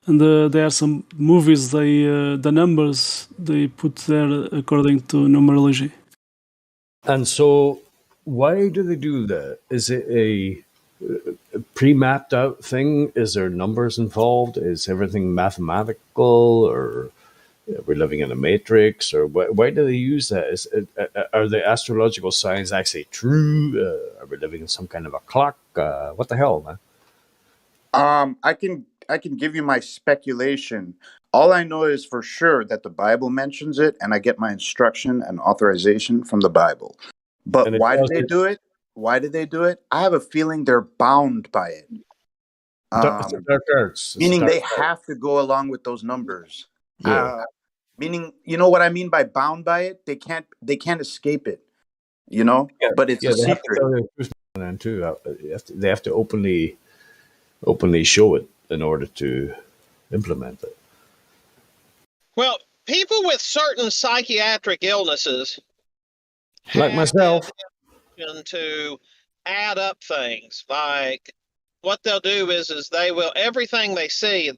And there are some movies, the numbers they put there according to numerology. And so, why do they do that? Is it a pre-mapped out thing? Is there numbers involved? Is everything mathematical, or are we living in a matrix? Or why do they use that? Are the astrological signs actually true? Are we living in some kind of a clock? What the hell, man? I can give you my speculation. All I know is for sure that the Bible mentions it, and I get my instruction and authorization from the Bible. But why do they do it? Why do they do it? I have a feeling they're bound by it. Dark arts. Meaning they have to go along with those numbers. Yeah. Meaning, you know what I mean by bound by it? They can't escape it. you know, Yeah, but it's a yeah, they have to secret. tell the truth then too. They have to openly show it in order to implement it. Well, people with certain psychiatric illnesses Like have the myself. ability to add up things. Like what they'll do is they will everything they see,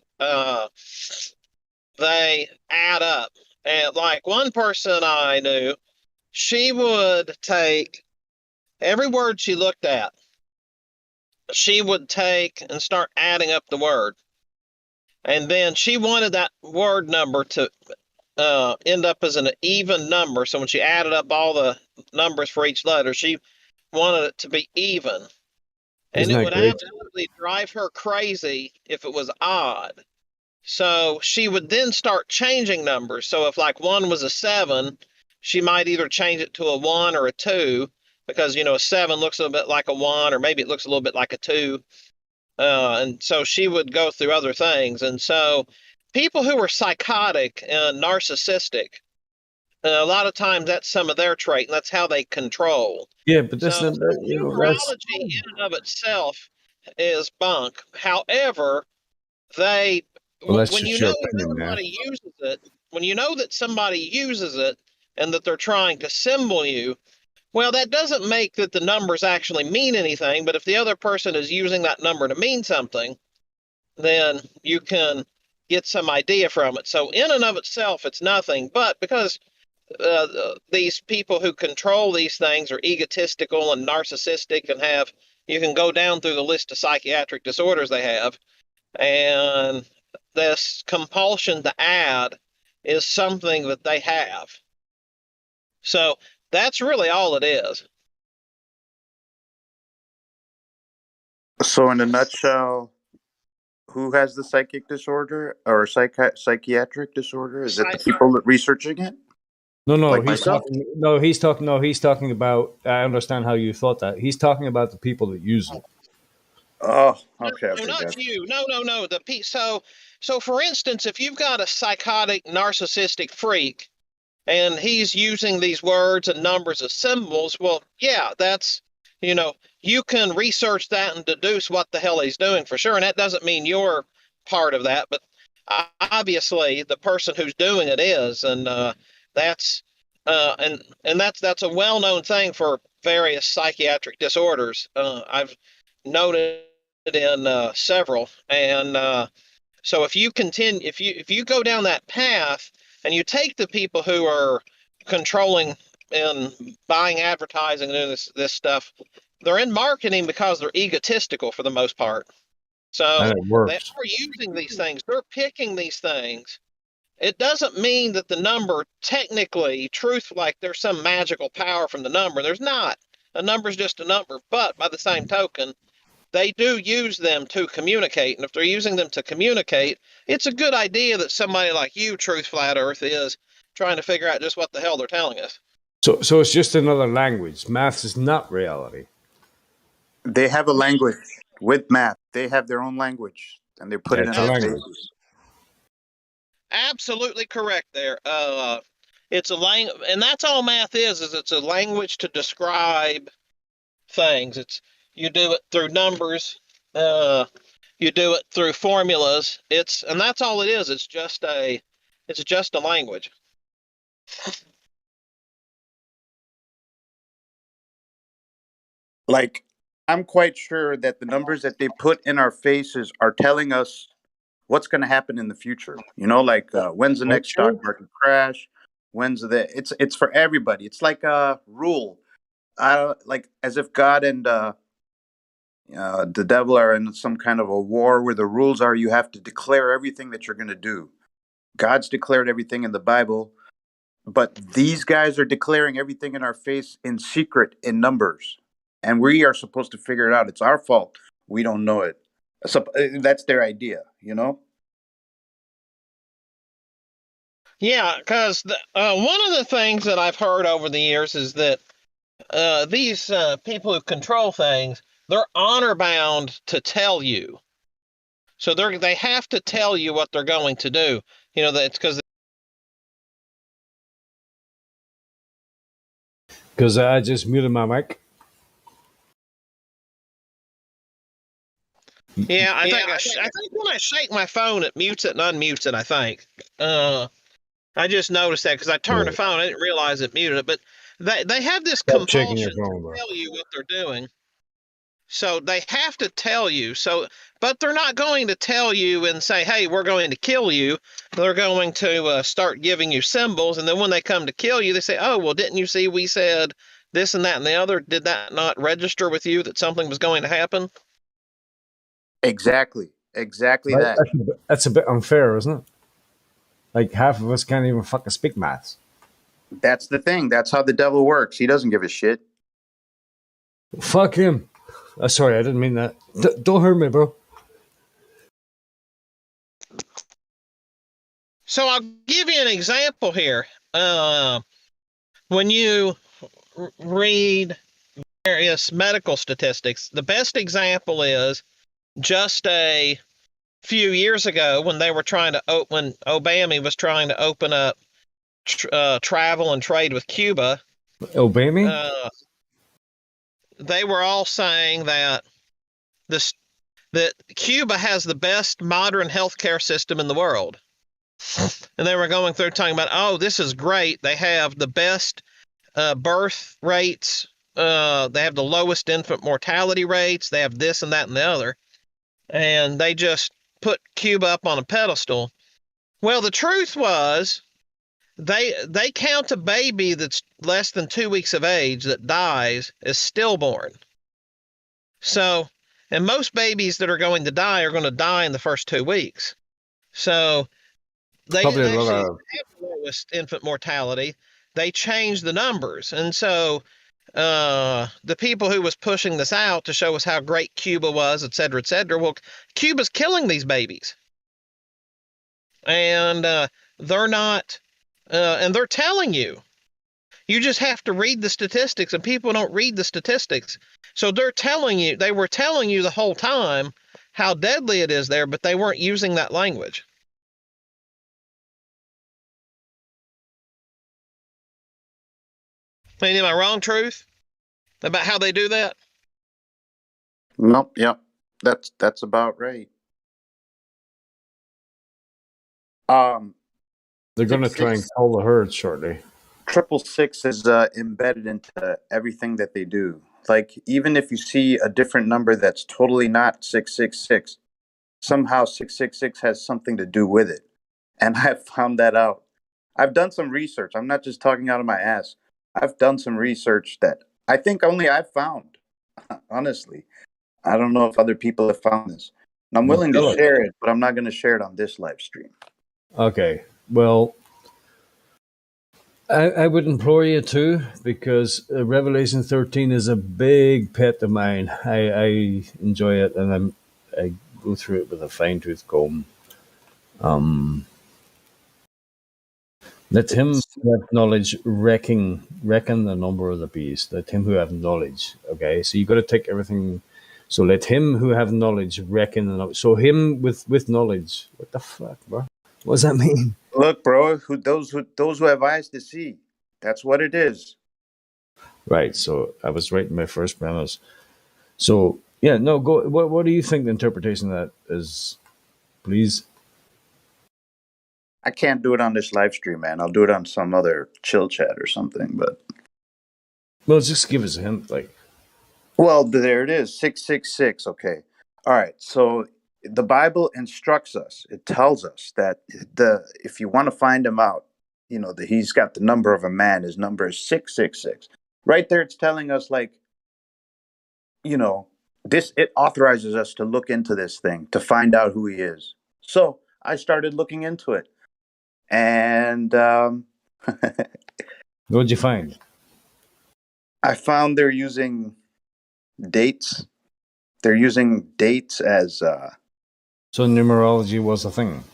they add up. And like one person I knew, she would take every word she looked at, she would take and start adding up the word. And then she wanted that word number to end up as an even number. So when she added up all the numbers for each letter, she wanted it to be even. And Isn't it that would great? absolutely drive her crazy if it was odd. So she would then start changing numbers. So if like one was a 7, she might either change it to a 1 or a 2 because, a 7 looks a little bit like a 1, or maybe it looks a little bit like a 2. And so she would go through other things. And so people who are psychotic and narcissistic, a lot of times that's some of their trait, and that's how they control. Yeah, but So that's numerology in and of itself is bunk. However, they well, that's when just you your know that opinion, man. somebody uses it, when you know that somebody uses it and that they're trying to symbol you, well, that doesn't make that the numbers actually mean anything. But if the other person is using that number to mean something, then you can get some idea from it. So in and of itself, it's nothing. But because these people who control these things are egotistical and narcissistic and you can go down through the list of psychiatric disorders they have, and this compulsion to add is something that they have. So that's really all it is. So, in a nutshell, who has the psychic disorder or psychiatric disorder? Is it the people that researching it, No, no, like he's myself? talking. No, he's talking. No, he's talking about. I understand how you thought that. He's talking about the people that use it. Oh, No, okay, no, okay, not gotcha. you. No, no, no. So for instance, if you've got a psychotic narcissistic freak and he's using these words and numbers as symbols, well, yeah, that's, you can research that and deduce what the hell he's doing for sure. And that doesn't mean you're part of that, but obviously the person who's doing it is, and that's that's a well-known thing for various psychiatric disorders. I've noted in several, and so if you continue, if you go down that path and you take the people who are controlling and buying advertising and doing this stuff, they're in marketing because they're egotistical for the most part. And So it they works. are using these things. They're picking these things. It doesn't mean that the number technically, truth, like there's some magical power from the number. There's not. A number is just a number. But by the same token, they do use them to communicate. And if they're using them to communicate, it's a good idea that somebody like you, Truth Flat Earth, is trying to figure out just what the hell they're telling us. So it's just another language. Maths is not reality. They have a language with math. They have their own language, and they put Yeah, it it's in a our language. faces. Absolutely correct there. It's a language, and that's all math is it's a language to describe things. You do it through numbers, you do it through formulas. And that's all it is. It's just a language. Like, I'm quite sure that the numbers that they put in our faces are telling us what's going to happen in the future. Like when's the next Aren't stock you? market crash? It's for everybody. It's like a rule. Like as if God and the devil are in some kind of a war where the rules are you have to declare everything that you're going to do. God's declared everything in the Bible, but these guys are declaring everything in our face in secret in numbers, and we are supposed to figure it out. It's our fault we don't know it. So that's their idea. Yeah, because one of the things that I've heard over the years is that these people who control things, they're honor bound to tell you. So they have to tell you what they're going to do. That's because Because I just muted my mic. Yeah, I think when I shake my phone, it mutes it and unmutes it. I think. I just noticed that because I turned the phone, I didn't realize it muted it. But they have this Stop shaking your compulsion phone, to bro. tell you what they're doing. So they have to tell you. But they're not going to tell you and say, "Hey, we're going to kill you." They're going to start giving you symbols, and then when they come to kill you, they say, "Oh, well, didn't you see we said this and that and the other? Did that not register with you that something was going to happen?" Exactly Right? that. That's a bit unfair, isn't it? Like half of us can't even fucking speak maths. That's the thing. That's how the devil works. He doesn't give a shit. Fuck him. Sorry, I didn't mean that. Don't hurt me, bro. So I'll give you an example here. When you read various medical statistics, the best example is just a few years ago when they were trying to when Obama was trying to open up travel and trade with Cuba. Obama? They were all saying that that Cuba has the best modern healthcare system in the world. And they were going through talking about, oh, this is great. They have the best birth rates. They have the lowest infant mortality rates. They have this and that and the other. And they just put Cuba up on a pedestal. Well, the truth was they count a baby that's less than 2 weeks of age that dies as stillborn. So, and most babies that are going to die are going to die in the first 2 weeks. So they Probably didn't actually a lot have of. the lowest infant mortality. They changed the numbers. And so the people who was pushing this out to show us how great Cuba was, et cetera, well, Cuba's killing these babies. And they're not, and they're telling you. You just have to read the statistics, and people don't read the statistics. So they were telling you the whole time how deadly it is there, but they weren't using that language. Am I wrong, Truth, about how they do that? Nope. Yep. That's about right. They're going to try and call the herd shortly. 666 is embedded into everything that they do. Like, even if you see a different number that's totally not 666, somehow 666 has something to do with it. And I've found that out. I've done some research. I'm not just talking out of my ass. I've done some research that I think only I've found, honestly. I don't know if other people have found this. And I'm willing to share it, but I'm not going to share it on this live stream. Okay. Well, I would implore you to, because Revelation 13 is a big pet of mine. I enjoy it, and I go through it with a fine tooth comb. Let him who have knowledge reckon the number of the beast. Let him who have knowledge. Okay, so you got to take everything. So let him who have knowledge reckon the knowledge. So him with knowledge. What the fuck, bro? What does that mean? Look, bro, those who have eyes to see. That's what it is. Right. So I was right in my first premise. So yeah, no. Go. What do you think the interpretation of that is, please? I can't do it on this live stream, man. I'll do it on some other chill chat or something. But well, just give us a hint, like. Well, there it is, 666. Okay. All right. So the Bible instructs us. It tells us that if you want to find him out, that he's got the number of a man. His number is 666. Right there, it's telling us, like, it authorizes us to look into this thing to find out who he is. So I started looking into it, and what'd you find? I found they're using dates. They're using dates as so numerology was a thing.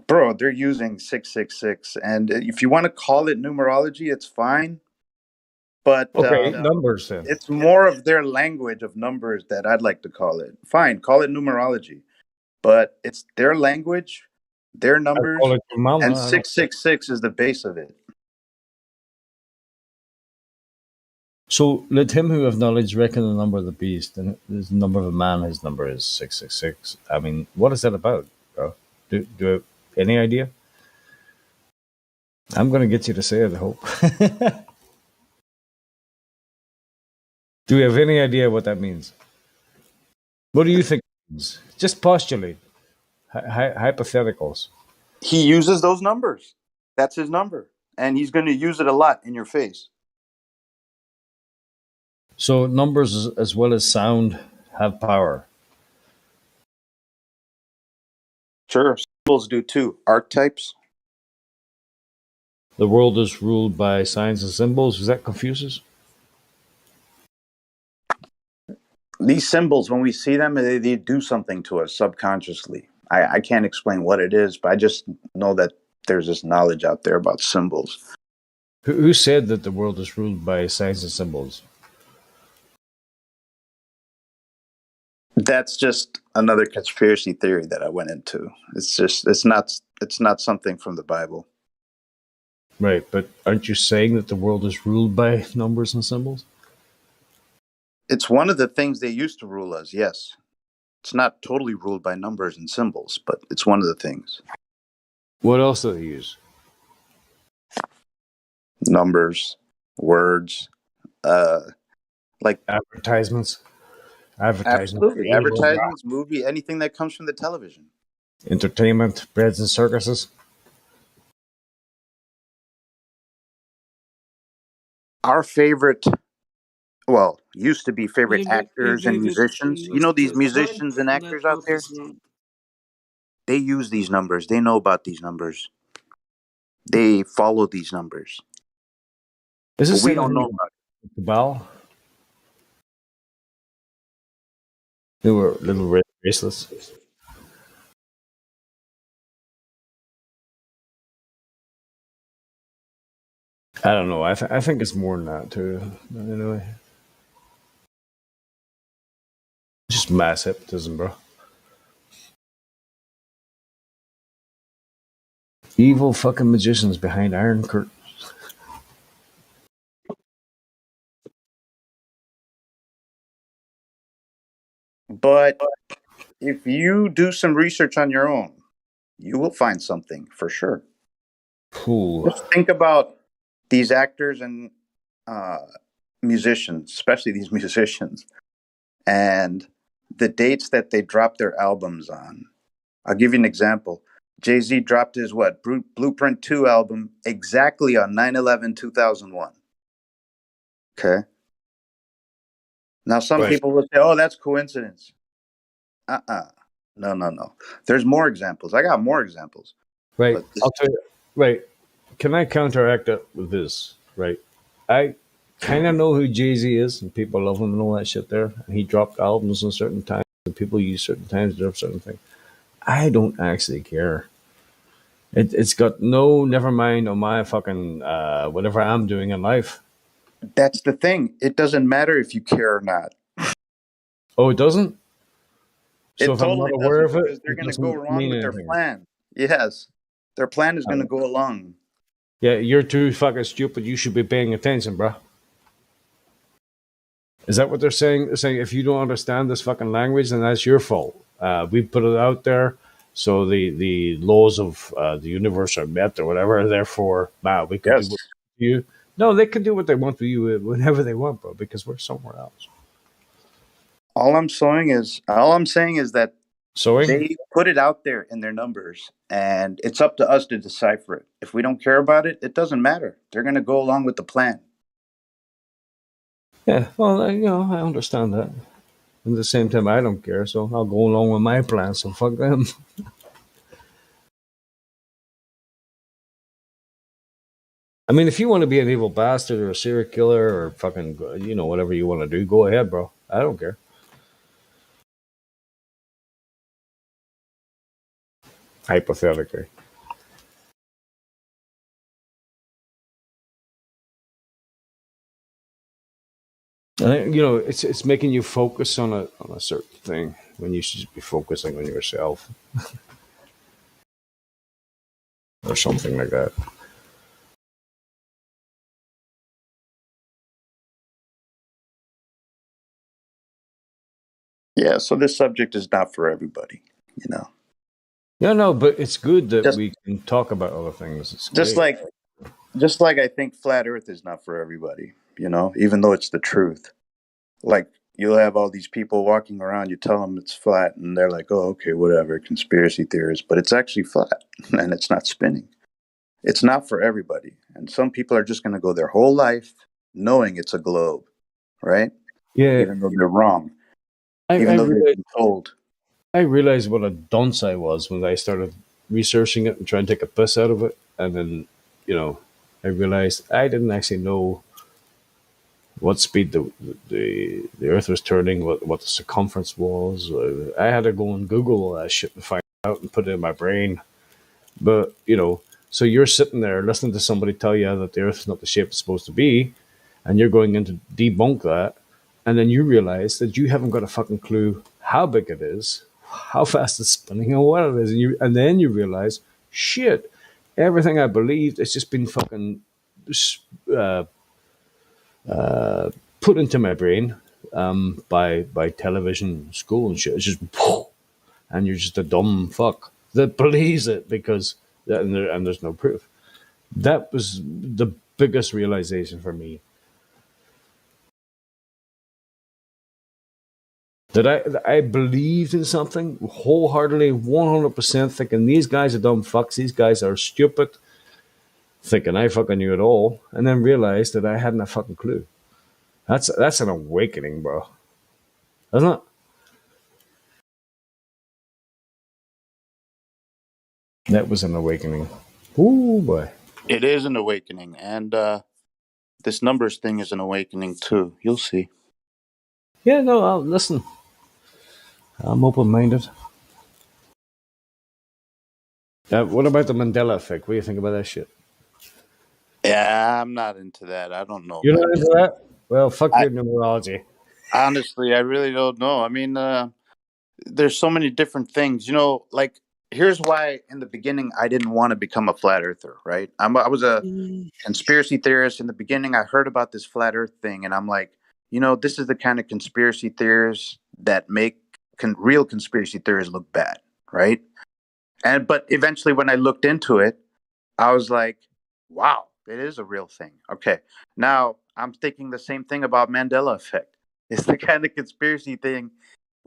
Bro, they're using 666, and if you want to call it numerology, it's fine. But okay, numbers then. It's more of their language of numbers that I'd like to call it. Fine, call it numerology, but it's their language, their numbers, and 666 is the base of it. So let him who have knowledge reckon the number of the beast, and the number of a man, his number is 666. I mean, what is that about, bro? Do you have any idea? I'm going to get you to say it, I hope. Do you have any idea what that means? What do you think it means? Just postulate. Hypotheticals. He uses those numbers. That's his number. And he's going to use it a lot in your face. So numbers as well as sound have power. Sure. Symbols do too. Archetypes. The world is ruled by signs and symbols. Is that Confucius? These symbols, when we see them, they do something to us subconsciously. I can't explain what it is, but I just know that there's this knowledge out there about symbols. Who said that the world is ruled by signs and symbols? That's just another conspiracy theory that I went into. It's not something from the Bible. Right, but aren't you saying that the world is ruled by numbers and symbols? It's one of the things they used to rule us, yes. It's not totally ruled by numbers and symbols, but it's one of the things. What else do they use? Numbers, words, like advertisements. Absolutely. Advertisements, movie, anything that comes from the television. Entertainment, breads and circuses. Our favorite, well, used to be favorite actors and musicians. You know these musicians and actors out there? They use these numbers. They know about these numbers. They follow these numbers. Is this we don't know about it. Cabal? They were little bracelets. I don't know. I think it's more than that too. Anyway, just mass hypnotism, bro. Evil fucking magicians behind iron curtains. But if you do some research on your own, you will find something for sure. Cool. Just think about these actors and musicians, especially these musicians, and the dates that they dropped their albums on. I'll give you an example. Jay-Z dropped his Blueprint 2 album exactly on 9/11/2001. Okay. Now some people will say, "Oh, that's coincidence." No. There's more examples. I got more examples. Right. I'll tell you. Right. Can I counteract it with this? Right. I kind of know who Jay-Z is, and people love him and all that shit there. And he dropped albums on certain times, and people use certain times to drop certain things. I don't actually care. It's got no, never mind on my fucking whatever I'm doing in life. That's the thing. It doesn't matter if you care or not. Oh, it doesn't? So if I'm not aware of it, because they're going to go wrong with their plan. Yes. Their plan is going to go along. Yeah, you're too fucking stupid. You should be paying attention, bro. Is that what they're saying? They're saying if you don't understand this fucking language, then that's your fault. We put it out there, so the laws of the universe are met or whatever. Therefore, we can do what you. No, they can do what they want to you whenever they want, bro. Because we're somewhere else. All I'm saying is that they put it out there in their numbers, and it's up to us to decipher it. If we don't care about it, it doesn't matter. They're going to go along with the plan. Yeah, well, I understand that. At the same time, I don't care, so I'll go along with my plan. So fuck them. I mean, if you want to be an evil bastard or a serial killer or fucking, whatever you want to do, go ahead, bro. I don't care. Hypothetically. I think, it's making you focus on a certain thing when you should be focusing on yourself. Or something like that. Yeah, so this subject is not for everybody, you know. Yeah, no, but it's good that Just we can talk about other things. It's just great. like just like I think flat Earth is not for everybody, you know, even though it's the truth. Like you'll have all these people walking around, you tell them it's flat, and they're like, "Oh, okay, whatever, conspiracy theorists," but it's actually flat, and it's not spinning. It's not for everybody, and some people are just going to go their whole life knowing it's a globe, right? Yeah, Even though they're wrong, I even though they've realized, been told. I realized what a dunce I was when I started researching it and trying to take a piss out of it. And then, I realized I didn't actually know what speed the Earth was turning, what the circumference was. I had to go and Google all that shit and find out and put it in my brain. But, so you're sitting there listening to somebody tell you that the Earth is not the shape it's supposed to be, and you're going in to debunk that, and then you realize that you haven't got a fucking clue how big it is, how fast it's spinning, and what it is, and then you realize, shit, everything I believed has just been fucking uh, put into my brain by television, school, and shit. It's just, and you're just a dumb fuck that believes it because and there's no proof. That was the biggest realization for me. That I believed in something wholeheartedly, 100%, thinking these guys are dumb fucks, these guys are stupid, thinking I fucking knew it all, and then realized that I hadn't a fucking clue. That's an awakening, bro. Isn't it? That was an awakening. Ooh, boy. It is an awakening, and this numbers thing is an awakening too. You'll see. Yeah, no, listen. I'm open-minded. What about the Mandela effect? What do you think about that shit? Yeah, I'm not into that. I don't know, You're man. not into that? Well, fuck I your numerology. honestly, I really don't know. I mean, there's so many different things. You know, like here's why in the beginning I didn't want to become a flat earther, right? I was a conspiracy theorist in the beginning. I heard about this flat earth thing and I'm like, this is the kind of conspiracy theories that make real conspiracy theories look bad, right? But eventually when I looked into it, I was like, wow, it is a real thing. Okay. Now I'm thinking the same thing about Mandela effect. It's the kind of conspiracy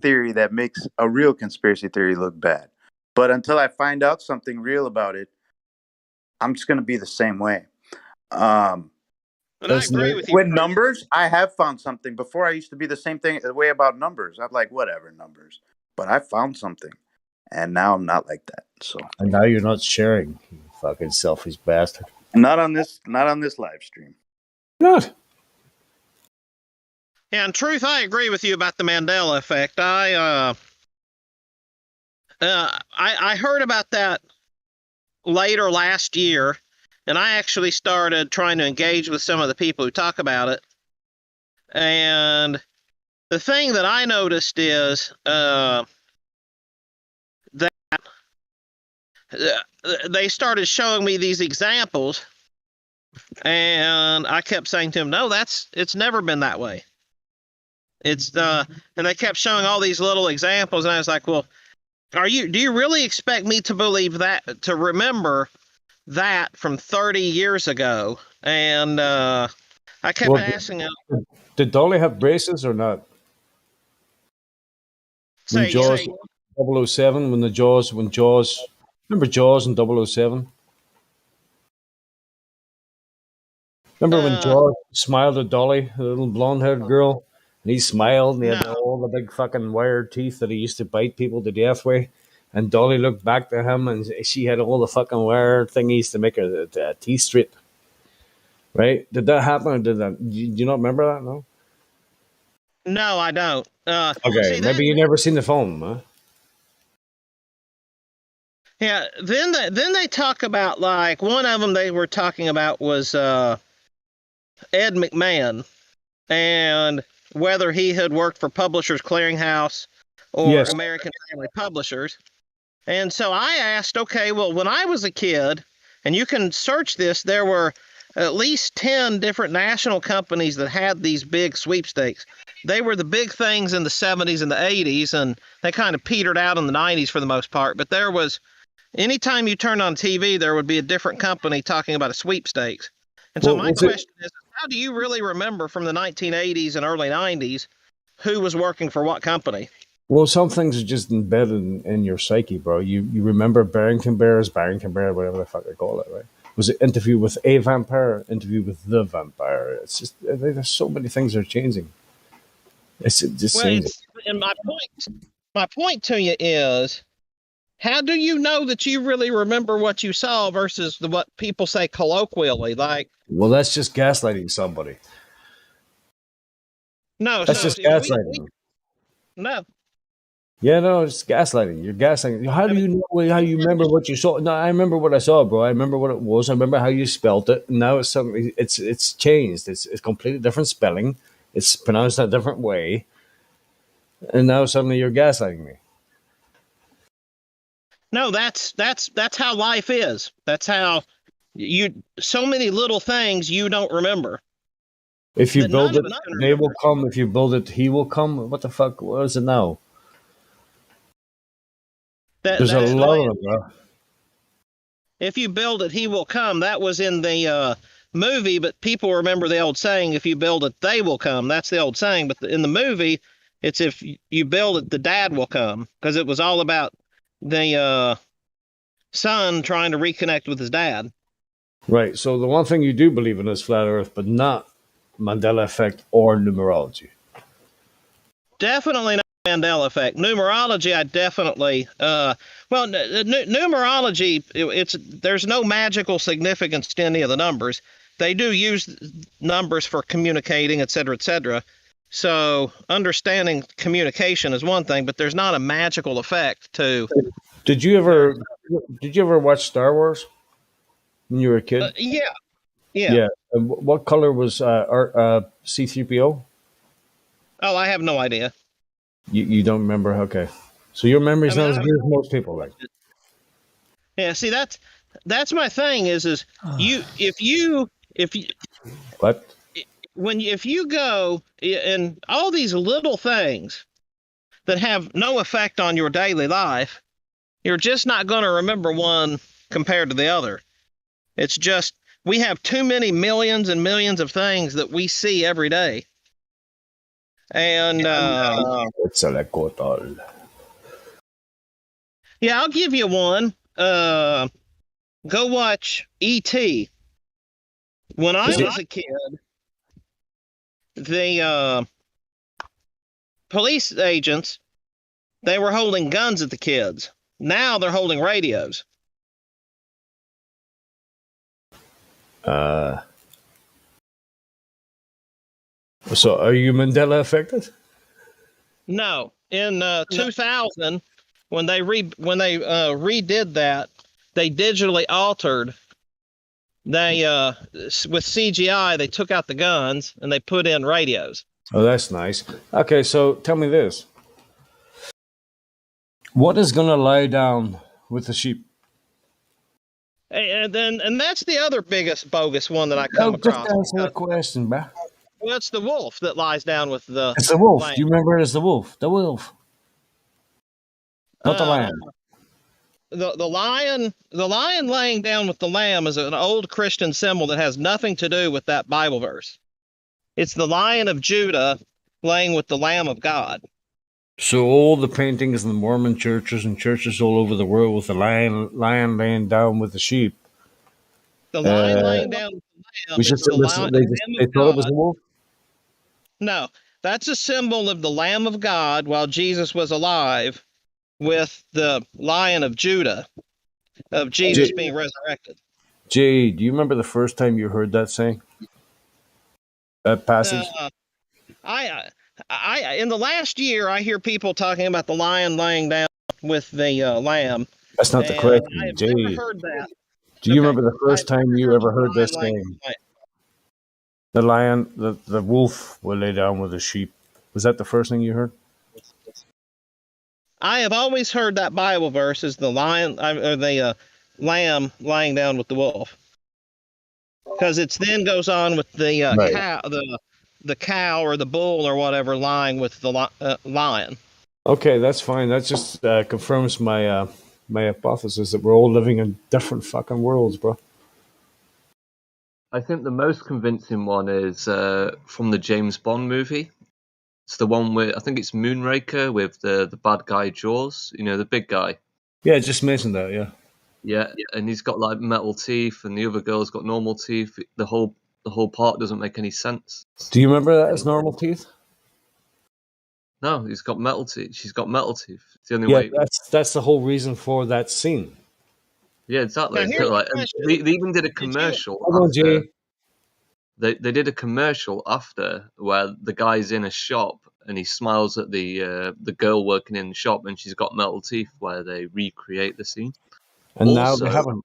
theory that makes a real conspiracy theory look bad. But until I find out something real about it, I'm just going to be the same way. And I agree with you. With numbers, I have found something. Before I used to be the way about numbers. I'm like, whatever numbers. But I found something. And now I'm not like that. So And now you're not sharing, you fucking selfish bastard. not on this live stream. Not. Yeah, in truth, I agree with you about the Mandela effect. I heard about that later last year, and I actually started trying to engage with some of the people who talk about it. And the thing that I noticed is that they started showing me these examples, and I kept saying to them, "No, it's never been that way." And they kept showing all these little examples, and I was like, "Well, do you really expect me to believe that, to remember that from 30 years ago?" And I kept asking them. Did Dolly have braces or not? When Jaws 007, when Jaws, remember Jaws in 007? Remember when Jaws smiled at Dolly, the little blonde-haired girl? And he smiled and he had all the big fucking wire teeth that he used to bite people to death with. And Dolly looked back to him and she had all the fucking wire thingies to make her teeth straight. Right? Did that happen or did that? Do you not remember that? No? No, I don't. Okay, maybe you never seen the film, huh? Yeah, then they talk about, like, one of them they were talking about was Ed McMahon and whether he had worked for Publishers Clearinghouse or American Family Publishers. And so I asked, okay, well, when I was a kid, and you can search this, there were at least 10 different national companies that had these big sweepstakes. They were the big things in the 70s and the 80s, and they kind of petered out in the 90s for the most part. But there was, anytime you turned on TV, there would be a different company talking about a sweepstakes. And so Well, my question is, how do you really remember from the 1980s and early 90s who was working for what company? Well, some things are just embedded in your psyche, bro. You remember Barrington Bear, whatever the fuck they call it, right? Was it interview with a vampire, interview with the vampire? It's just there's so many things that are changing. It's just Well, changing. and my point to you is, how do you know that you really remember what you saw versus what people say colloquially? Like, Well, that's just gaslighting somebody. no, That's so just gaslighting. no. Yeah, no, it's gaslighting. You're gaslighting. How do you know? How you remember what you saw? No, I remember what I saw, bro. I remember what it was. I remember how you spelt it. And now it's something. It's changed. It's completely different spelling. It's pronounced a different way. And now suddenly you're gaslighting me. No, that's how life is. That's how so many little things you don't remember. If you build it, they will come. If you build it, he will come. What the fuck? What is it now? There's a lot of them, bro. If you build it, he will come. That was in the movie, but people remember the old saying, if you build it, they will come. That's the old saying. But in the movie, it's if you build it, the dad will come. Because it was all about the son trying to reconnect with his dad. Right. So the one thing you do believe in is flat Earth, but not Mandela effect or numerology. Definitely not Mandela effect. Numerology, I definitely. Numerology, there's no magical significance to any of the numbers. They do use numbers for communicating, et cetera, et cetera. So understanding communication is one thing, but there's not a magical effect to. Did you ever watch Star Wars when you were a kid? Yeah. And what color was C-3PO? Oh, I have no idea. You don't remember? Okay, so your memory's not as good as most people, like. Yeah, see that's my thing is if you What? if you go and all these little things that have no effect on your daily life, you're just not going to remember one compared to the other. It's just we have too many millions and millions of things that we see every day. And yeah, I'll give you one. Go watch E.T. When I was a kid, the police agents, they were holding guns at the kids. Now they're holding radios. So are you Mandela affected? No. In 2000, when they redid that, they digitally altered. They with CGI, they took out the guns and they put in radios. Oh, that's nice. Okay, so tell me this: what is going to lie down with the sheep? And that's the other biggest bogus one that I come across. Just answer the question, bro. Well, it's the wolf that lies down with the. It's the wolf. Lamb. Do you remember it as the wolf? The wolf, not the lion. The lion laying down with the lamb is an old Christian symbol that has nothing to do with that Bible verse. It's the Lion of Judah laying with the Lamb of God. So all the paintings in the Mormon churches and churches all over the world with the lion laying down with the sheep. The lion laying down with the lamb. They thought it was a wolf? No, that's a symbol of the Lamb of God while Jesus was alive, with the Lion of Judah, of Jesus being resurrected. Jay, do you remember the first time you heard that saying? That passage? I in the last year, I hear people talking about the lion laying down with the lamb. That's not the correct I have Jay. never heard that. Do you remember the first time you ever heard this saying? The lion, the wolf will lay down with the sheep. Was that the first thing you heard? I have always heard that Bible verse is the lion or the lamb lying down with the wolf. because it then goes on with the Right. cow, the cow or the bull or whatever lying with the lion. Okay, that's fine. That just confirms my my hypothesis that we're all living in different fucking worlds, bro. I think the most convincing one is from the James Bond movie. It's the one with, I think it's Moonraker with the bad guy Jaws. You know, the big guy. Yeah, just mentioned that. Yeah. Yeah, and he's got like metal teeth, and the other girl's got normal teeth. The whole part doesn't make any sense. Do you remember that as normal teeth? No, he's got metal teeth. She's got metal teeth. It's the only Yeah, way. that's the whole reason for that scene. Yeah, exactly. Now, here's Like, the question. they even did a commercial. Hold on, after, Jay. They did a commercial after where the guy's in a shop and he smiles at the girl working in the shop and she's got metal teeth, where they recreate the scene. And now they haven't.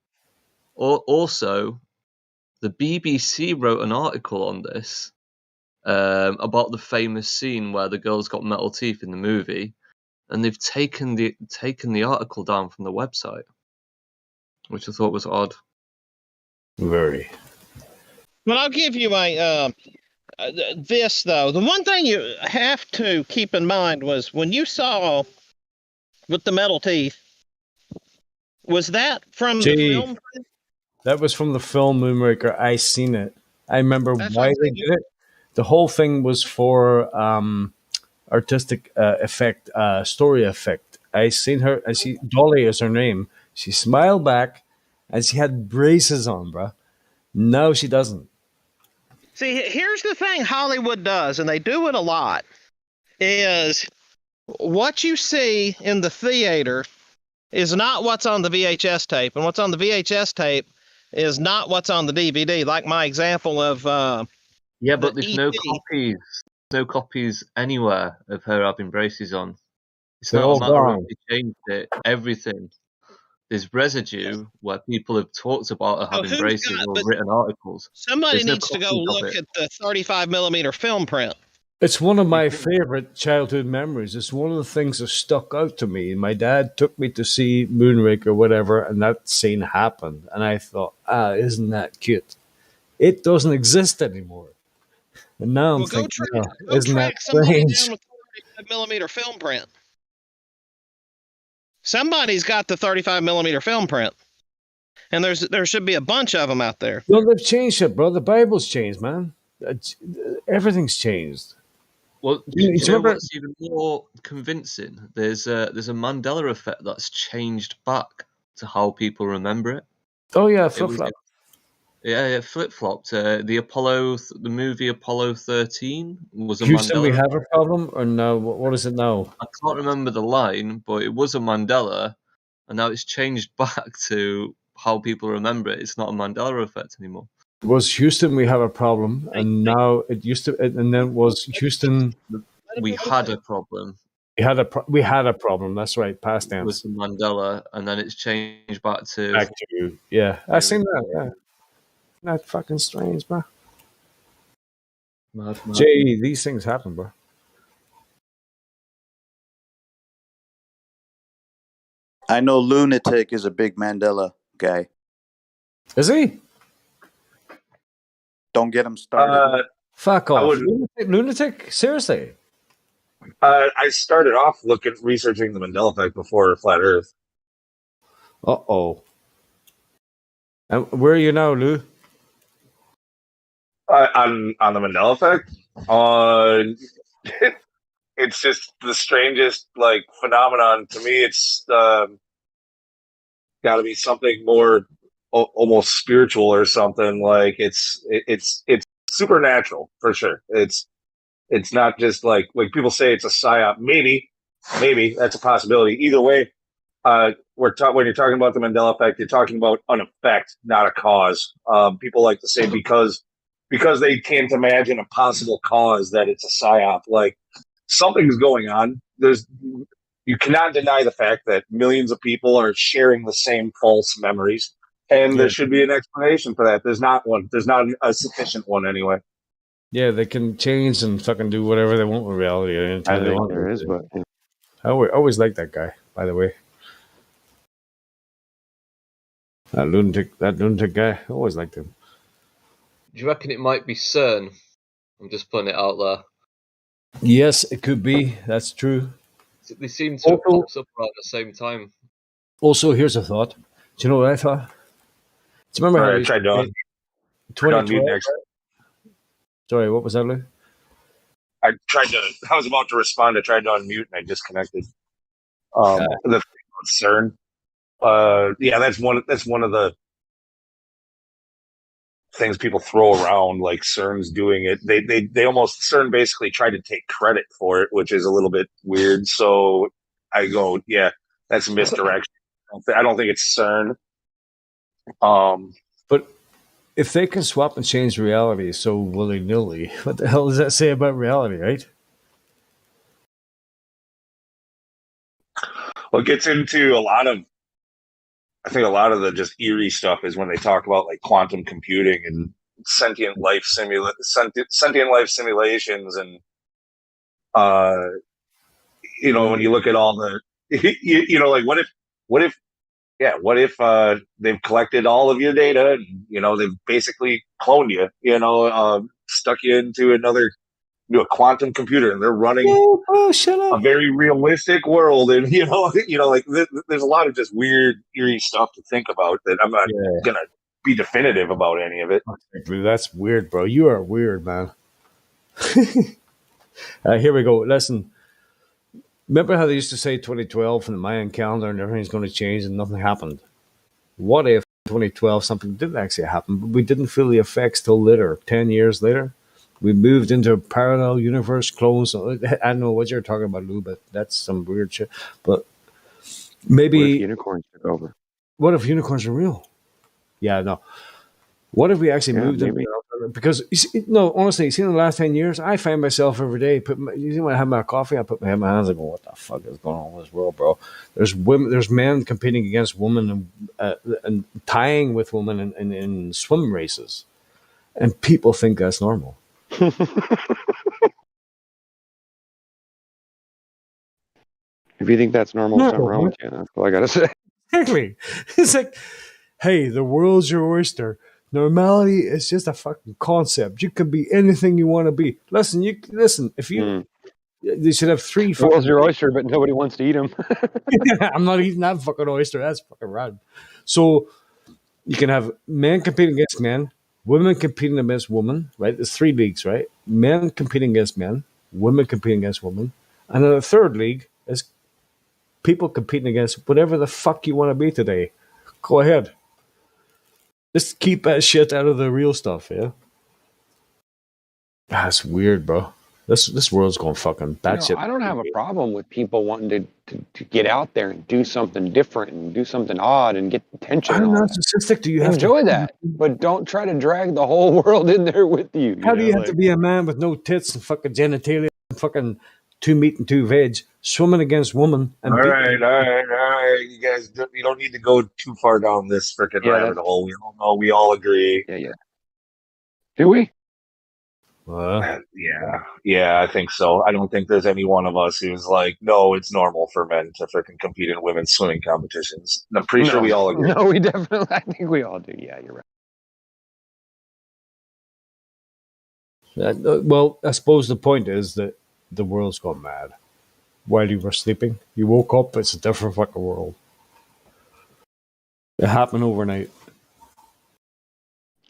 Also, the BBC wrote an article on this about the famous scene where the girl's got metal teeth in the movie, and they've taken the article down from the website, which I thought was odd. Very. Well, I'll give you a this though. The one thing you have to keep in mind was when you saw with the metal teeth, was that from the film? That was from the film Moonraker. I seen it. I remember why they did it. The whole thing was for artistic effect, story effect. I seen her. I see Dolly is her name. She smiled back, and she had braces on, bro. No, she doesn't. See, here's the thing Hollywood does, and they do it a lot, is what you see in the theater is not what's on the VHS tape, and what's on the VHS tape is not what's on the DVD. Like my example of yeah, but there's no copies anywhere of her having braces on. It's They're not all a matter gone. of they changed it. Everything. There's residue where people have talked about her having braces or written articles. Somebody There's no needs to go copies of look it. at the 35 millimeter film print. It's one of my favorite childhood memories. It's one of the things that stuck out to me. My dad took me to see Moonraker or whatever, and that scene happened. And I thought, isn't that cute? It doesn't exist anymore. And now I'm thinking, isn't that strange? Down with 35 millimeter film print. Somebody's got the 35 millimeter film print. And there should be a bunch of them out there. No, they've changed it, bro. The Bible's changed, man. Everything's changed. Well, You you know remember- what's even more convincing? There's a Mandela effect that's changed back to how people remember it. Oh yeah, flip-flop. Yeah, flip-flopped. The movie Apollo 13 was a Houston, Mandela. we have a problem, or no? What is it now? I can't remember the line, but it was a Mandela, and now it's changed back to how people remember it. It's not a Mandela effect anymore. It was Houston, we have a problem, and now it used to, and then it was Houston. We had a problem. We had a problem. That's right. Past tense. With the Mandela, and then it's changed back to yeah. I seen that. Yeah, that's fucking strange, bro. Mad. Jay, these things happen, bro. I know Lunatic is a big Mandela guy. Is he? Don't get him started. Fuck off. Lunatic? Seriously? I started off researching the Mandela effect before Flat Earth. Uh-oh. And where are you now, Lou? On the Mandela effect? It's just the strangest phenomenon to me. It's got to be something more almost spiritual or something. Like it's supernatural for sure. It's not just like people say it's a psyop. Maybe that's a possibility. Either way, when you're talking about the Mandela effect, you're talking about an effect, not a cause. People like to say because they can't imagine a possible cause that it's a psyop. Like something's going on. You cannot deny the fact that millions of people are sharing the same false memories, and there should be an explanation for that. There's not one. There's not a sufficient one anyway. Yeah, they can change and fucking do whatever they want with reality. I think there is, but I always liked that guy, by the way. That lunatic guy, I always liked him. Do you reckon it might be CERN? I'm just putting it out there. Yes, it could be. That's true. They seem to have Also, popped up around the same time. also, here's a thought. Do you know what I thought? Do you remember how Sorry, they I used to tried to say turn on 2012? mute next. Sorry, what was that, Lou? I was about to respond. I tried to unmute and I disconnected. The thing about CERN. Yeah, that's one of the things people throw around, like CERN's doing it. They almost CERN basically tried to take credit for it, which is a little bit weird. So I go, yeah, that's misdirection. I don't think it's CERN. But if they can swap and change reality so willy nilly, what the hell does that say about reality, right? Well, it gets into I think a lot of the just eerie stuff is when they talk about like quantum computing and sentient life simulations, and uh, when you look at all the, like what if they've collected all of your data and they've basically cloned you, stuck you into a quantum computer, and they're running shut a up. very realistic world, and like there's a lot of just weird, eerie stuff to think about that I'm not gonna be definitive about any of it. That's weird, bro. You are weird, man. Here we go. Listen, remember how they used to say 2012 from the Mayan calendar and everything's going to change and nothing happened? What if 2012 something did actually happen, but we didn't feel the effects till later, 10 years later? We moved into a parallel universe, clones. I don't know what you're talking about, Lou, but that's some weird shit. But maybe. What if unicorns took over? What if unicorns are real? Yeah, no. What if we actually moved into because no, honestly, you see, in the last 10 years, I find myself every day when I have my coffee, I put my head in my hands and go, "What the fuck is going on in this world, bro?" There's women, there's men competing against women and tying with women in swim races, and people think that's normal. If you think that's normal, there's something wrong with you. That's all I gotta say. Exactly. It's like, hey, the world's your oyster. Normality is just a fucking concept. You can be anything you want to be. Listen. If you, they should have three. The world's your oyster, but nobody wants to eat them. I'm not eating that fucking oyster. That's fucking rad. So you can have men competing against men, women competing against women. Right? There's 3 leagues, right? Men competing against men, women competing against women, and then the third league is people competing against whatever the fuck you want to be today. Go ahead. Just keep that shit out of the real stuff, yeah? That's weird, bro. This world's going fucking batshit. I don't have a problem with people wanting to get out there and do something different and do something odd and get attention. How narcissistic do you have enjoy that? But don't try to drag the whole world in there with you. How do you have to be a man with no tits and fucking genitalia and fucking 2 meat and 2 veg swimming against women? And All right. You guys, you don't need to go too far down this freaking rabbit hole. We all know, we all agree. Yeah. Do we? Yeah, I think so. I don't think there's any one of us who's like, no, it's normal for men to freaking compete in women's swimming competitions. I'm pretty sure we all agree. No, we definitely, I think we all do. Yeah, you're right. Well, I suppose the point is that the world's gone mad. While you were sleeping, you woke up, it's a different fucking world. It happened overnight.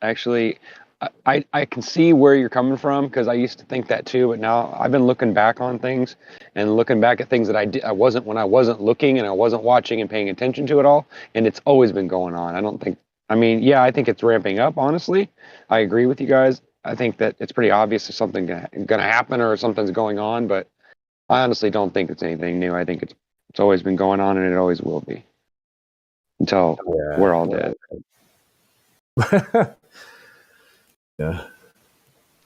Actually, I can see where you're coming from, because I used to think that too, but now I've been looking back on things and looking back at things that I wasn't when I wasn't looking and I wasn't watching and paying attention to it all, and it's always been going on. I think it's ramping up, honestly. I agree with you guys. I think that it's pretty obvious if something going to happen or something's going on, but I honestly don't think it's anything new. I think it's always been going on, and it always will be until we're all dead. Yeah.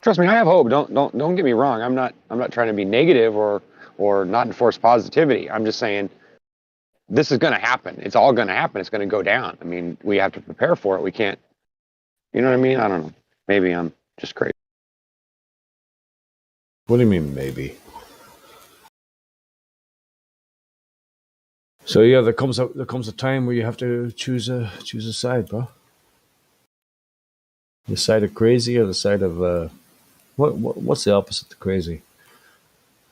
Trust me, I have hope. Don't get me wrong. I'm not trying to be negative or not enforce positivity. I'm just saying this is going to happen. It's all going to happen. It's going to go down. I mean, we have to prepare for it. We can't. You know what I mean? I don't know. Maybe I'm just crazy. What do you mean, maybe? So yeah, there comes a time where you have to choose a side, bro. The side of crazy or the side of what's the opposite to crazy?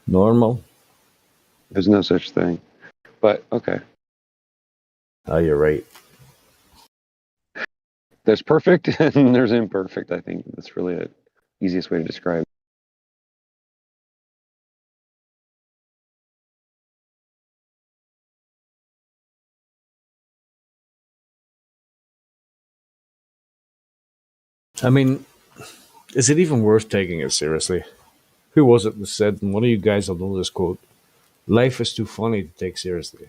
Normal. There's no such thing. But okay. Oh, you're right. There's perfect and there's imperfect. I think that's really the easiest way to describe it. I mean, is it even worth taking it seriously? Who was it that said, and one of you guys will know this quote, life is too funny to take seriously.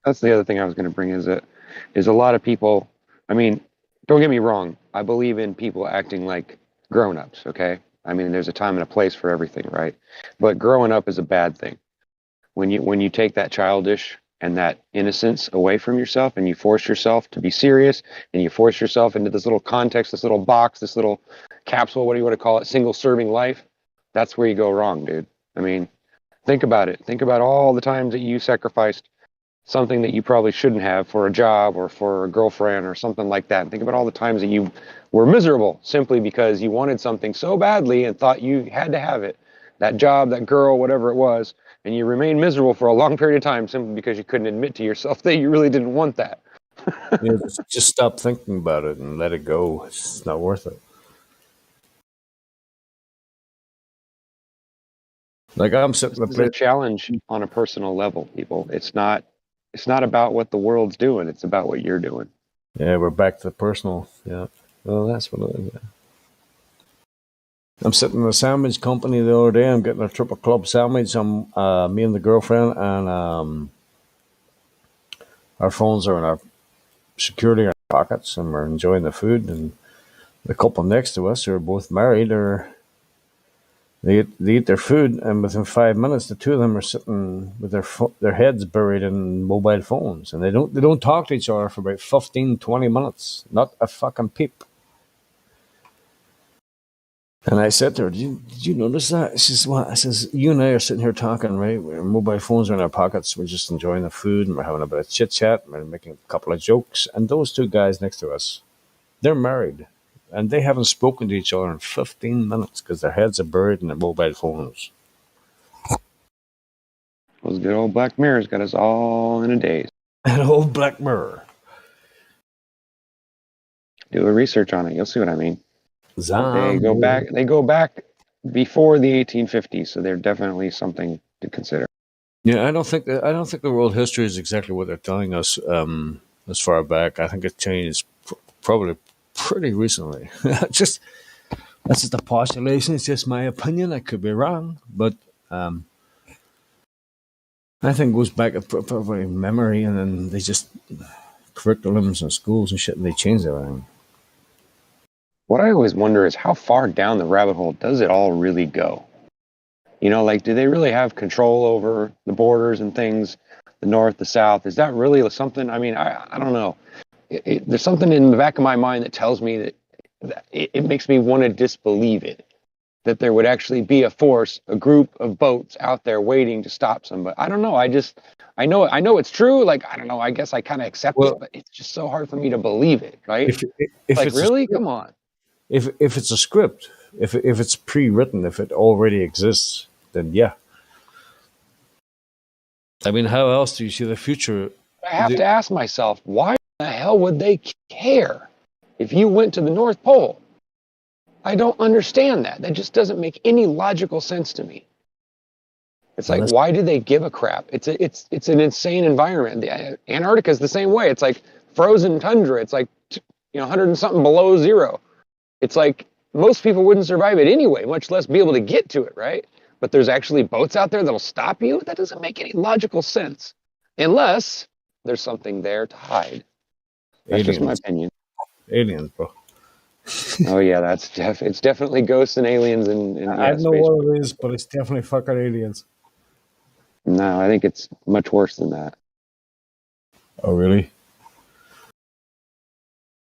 That's the other thing I was going to bring is a lot of people. I mean, don't get me wrong. I believe in people acting like grown-ups. Okay. I mean, there's a time and a place for everything, right? But growing up is a bad thing. When you take that childish and that innocence away from yourself and you force yourself to be serious and you force yourself into this little context, this little box, this little capsule, what do you want to call it, single serving life, that's where you go wrong, dude. I mean, think about it. Think about all the times that you sacrificed something that you probably shouldn't have for a job or for a girlfriend or something like that. And think about all the times that you were miserable simply because you wanted something so badly and thought you had to have it. That job, that girl, whatever it was, and you remained miserable for a long period of time simply because you couldn't admit to yourself that you really didn't want that. Just stop thinking about it and let it go. It's not worth it. Like I'm sitting This is a challenge on a personal level, people. It's not about what the world's doing. It's about what you're doing. Yeah, we're back to the personal. Yeah. Well, that's what it is. Yeah. I'm sitting in a sandwich company the other day. I'm getting a triple club sandwich. Me and the girlfriend, and our phones are in our securely in our pockets, and we're enjoying the food. And the couple next to us, who are both married, they eat their food, and within 5 minutes, the two of them are sitting with their heads buried in mobile phones, and they don't talk to each other for about 15, 20 minutes. Not a fucking peep. And I said to her, did you notice that? She says, what? I says, you and I are sitting here talking, right? Our mobile phones are in our pockets. We're just enjoying the food and we're having a bit of chit chat. We're making a couple of jokes. And those two guys next to us, they're married. And they haven't spoken to each other in 15 minutes because their heads are buried in their mobile phones. Those good old Black Mirrors got us all in a daze. An old Black Mirror. Do a research on it. You'll see what I mean. Zombie. They go back before the 1850s, so they're definitely something to consider. Yeah, I don't think the world history is exactly what they're telling us as far back. I think it changed probably pretty recently. That's just the postulation. It's just my opinion. I could be wrong, but I think it goes back to probably memory, and then they just curriculums and schools and shit, and they changed everything. What I always wonder is how far down the rabbit hole does it all really go? You know, like, do they really have control over the borders and things, the North, the South? Is that really something? I mean, I don't know. There's something in the back of my mind that tells me that it makes me want to disbelieve it, that there would actually be a force, a group of boats out there waiting to stop somebody. I don't know. I know it's true. Like, I don't know. I guess I kind of accept it, but it's just so hard for me to believe it, right? If like, it's really? Come on. If it's a script, if it's pre-written, if it already exists, then yeah. I mean, how else do you see the future? I have to ask myself, why the hell would they care if you went to the North Pole? I don't understand that. That just doesn't make any logical sense to me. It's like, why do they give a crap? It's an insane environment. Antarctica is the same way. It's like frozen tundra. It's like 100 and something below zero. It's like most people wouldn't survive it anyway, much less be able to get to it, right? But there's actually boats out there that'll stop you? That doesn't make any logical sense. Unless there's something there to hide. That's just my opinion. Aliens, bro. Oh yeah, it's definitely ghosts and aliens and I don't know what it is, but it's definitely fucking aliens. No, I think it's much worse than that. Oh really?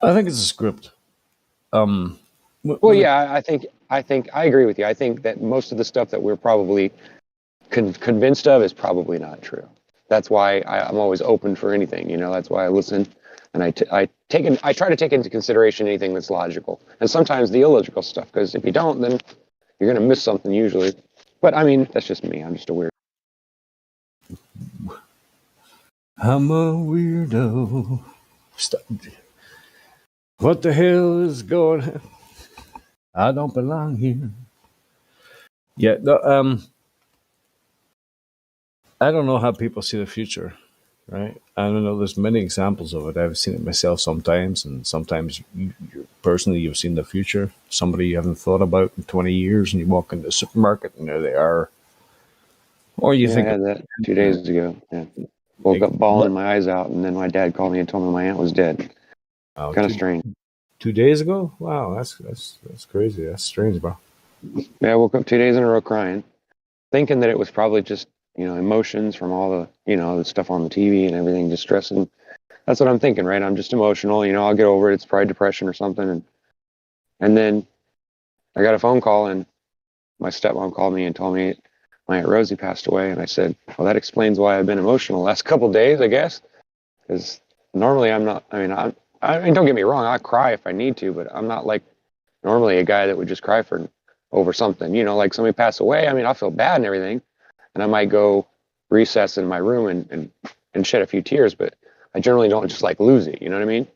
I think it's a script. Well, yeah, I think I agree with you. I think that most of the stuff that we're probably convinced of is probably not true. That's why I'm always open for anything. You know, that's why I listen. and I try to take into consideration anything that's logical, and sometimes the illogical stuff. Because if you don't, then you're gonna miss something usually. But I mean, that's just me. I'm just a weird. I'm a weirdo. Stop. What the hell is going on? I don't belong here. Yeah, I don't know how people see the future, right? I don't know. There's many examples of it. I've seen it myself sometimes, and sometimes personally you've seen the future. Somebody you haven't thought about in 20 years, and you walk into the supermarket and there they are. Or you Yeah, I think, had that 2 days ago. Yeah. Woke up bawling my eyes out, and then my dad called me and told me my aunt was dead. oh, Kind of strange. 2 days ago? Wow, that's crazy. That's strange, bro. Yeah, I woke up 2 days in a row crying, thinking that it was probably just emotions from all the the stuff on the TV and everything, just stressing. That's what I'm thinking, right? I'm just emotional. I'll get over it. It's probably depression or something, and then I got a phone call, and my stepmom called me and told me my aunt Rosie passed away, and I said, well, that explains why I've been emotional the last couple of days, I guess, because normally I'm not. I mean, don't get me wrong, I cry if I need to, but I'm not like normally a guy that would just cry for over something. Like somebody passed away. I mean, I'll feel bad and everything, and I might go recess in my room and shed a few tears, but I generally don't just like lose it. You know what I mean?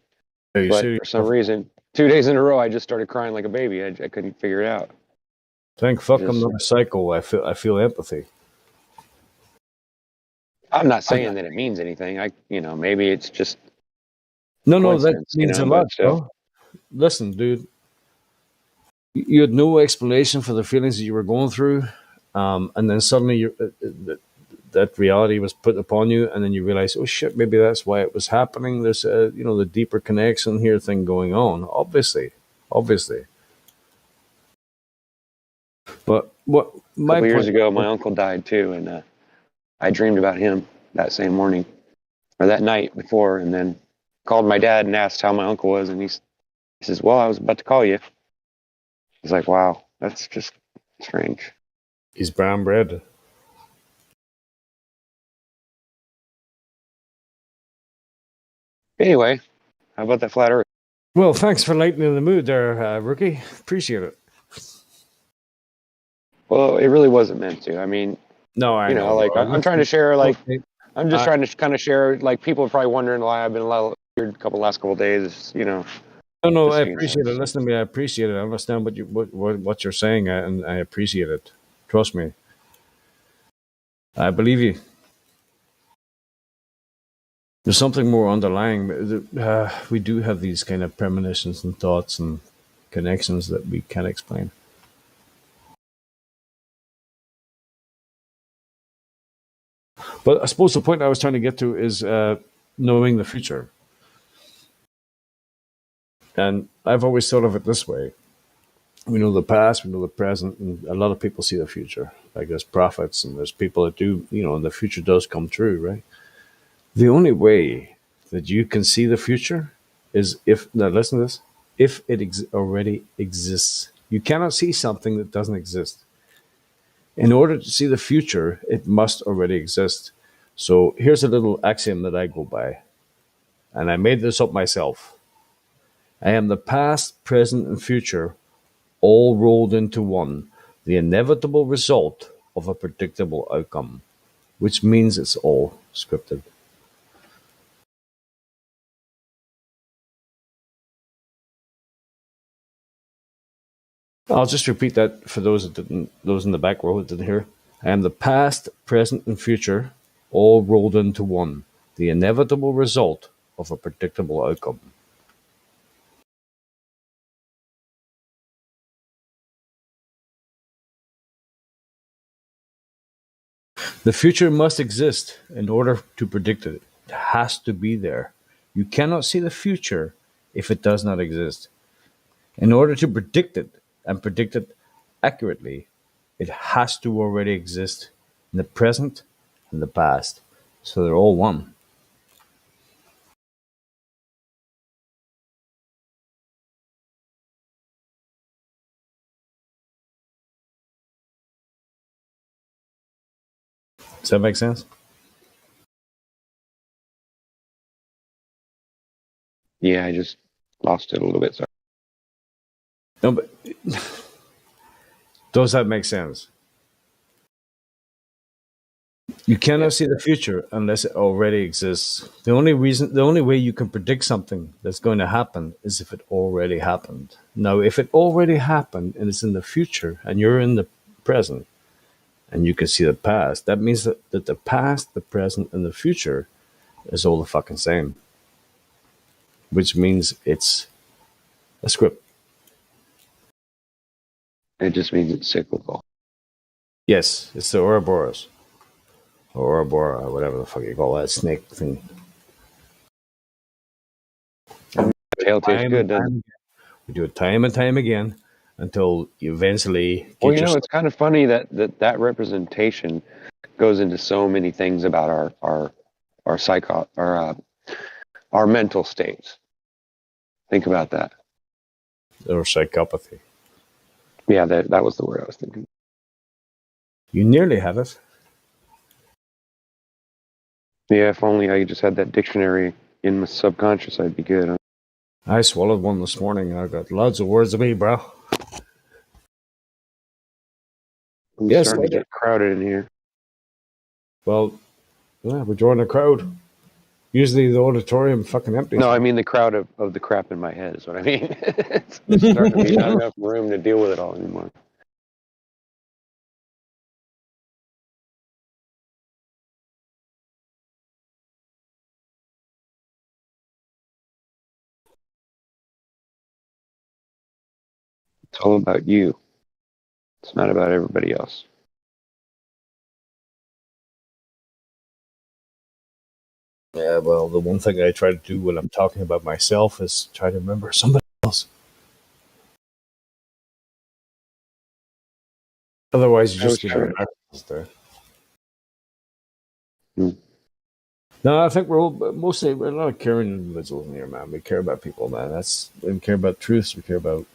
Are you But serious? for some reason, 2 days in a row, I just started crying like a baby. I couldn't figure it out. Thank fuck I'm not a psycho. I feel empathy. I'm not saying that it means anything. Maybe it's just No, that coincidence, means a lot, but still. bro. Listen, dude, you had no explanation for the feelings that you were going through, and then suddenly that reality was put upon you, and then you realize, oh shit, maybe that's why it was happening. There's the deeper connection here thing going on. Obviously. But what A my couple years point? ago, my uncle died too, and I dreamed about him that same morning or that night before, and then called my dad and asked how my uncle was, and he says, "Well, I was about to call you." He's like, "Wow, that's just strange." He's brown bread. Anyway, how about that flat Earth? Well, thanks for lightening the mood there, rookie. Appreciate it. Well, it really wasn't meant to. I mean, No, I know, like bro. I'm trying to share, like Okay. I'm just trying to kind of share, like people are probably wondering why I've been a little weird last couple of days. No, Just I so you know. appreciate it. Listen to me, I appreciate it. I understand what you're saying, and I appreciate it. Trust me, I believe you. There's something more underlying. We do have these kind of premonitions and thoughts and connections that we can't explain. But I suppose the point I was trying to get to is knowing the future. And I've always thought of it this way. We know the past, we know the present, and a lot of people see the future. Like there's prophets and there's people that do, and the future does come true, right? The only way that you can see the future is now listen to this, if it already exists. You cannot see something that doesn't exist. In order to see the future, it must already exist. So here's a little axiom that I go by, and I made this up myself. I am the past, present, and future all rolled into one, the inevitable result of a predictable outcome, which means it's all scripted. I'll just repeat that for those in the back row that didn't hear. I am the past, present, and future, all rolled into one, the inevitable result of a predictable outcome. The future must exist in order to predict it. It has to be there. You cannot see the future if it does not exist. In order to predict it and predict it accurately, it has to already exist in the present and the past. So they're all one. Does that make sense? Yeah, I just lost it a little bit. Sorry. No, but does that make sense? You cannot see the future unless it already exists. The only way you can predict something that's going to happen is if it already happened. Now, if it already happened and it's in the future and you're in the present and you can see the past, that means that the past, the present, and the future is all the fucking same. Which means it's a script. It just means it's cyclical. Yes, it's the Ouroboros. Or Ouroboros, whatever the fuck you call that snake thing. Tail tastes good, doesn't it? We do it time and time again until you eventually get Well, you know, yourself. it's kind of funny that representation goes into so many things about our mental states. Think about that. Or psychopathy. Yeah, that was the word I was thinking. You nearly have it. Yeah, if only I just had that dictionary in my subconscious, I'd be good. Huh? I swallowed one this morning. I got lots of words to be, bro. I'm Yes, starting to get crowded in here. Well, yeah, we're drawing a crowd. Usually the auditorium fucking empty. No, I mean the crowd of the crap in my head is what I mean. There's starting to be not enough room to deal with it all anymore. It's all about you. It's not about everybody else. Yeah, well, the one thing I try to do when I'm talking about myself is try to remember somebody else. Otherwise, you just get embarrassed there. No, I think we're all mostly we're not caring individuals in here, man. We care about people, man. We care about truths. We care about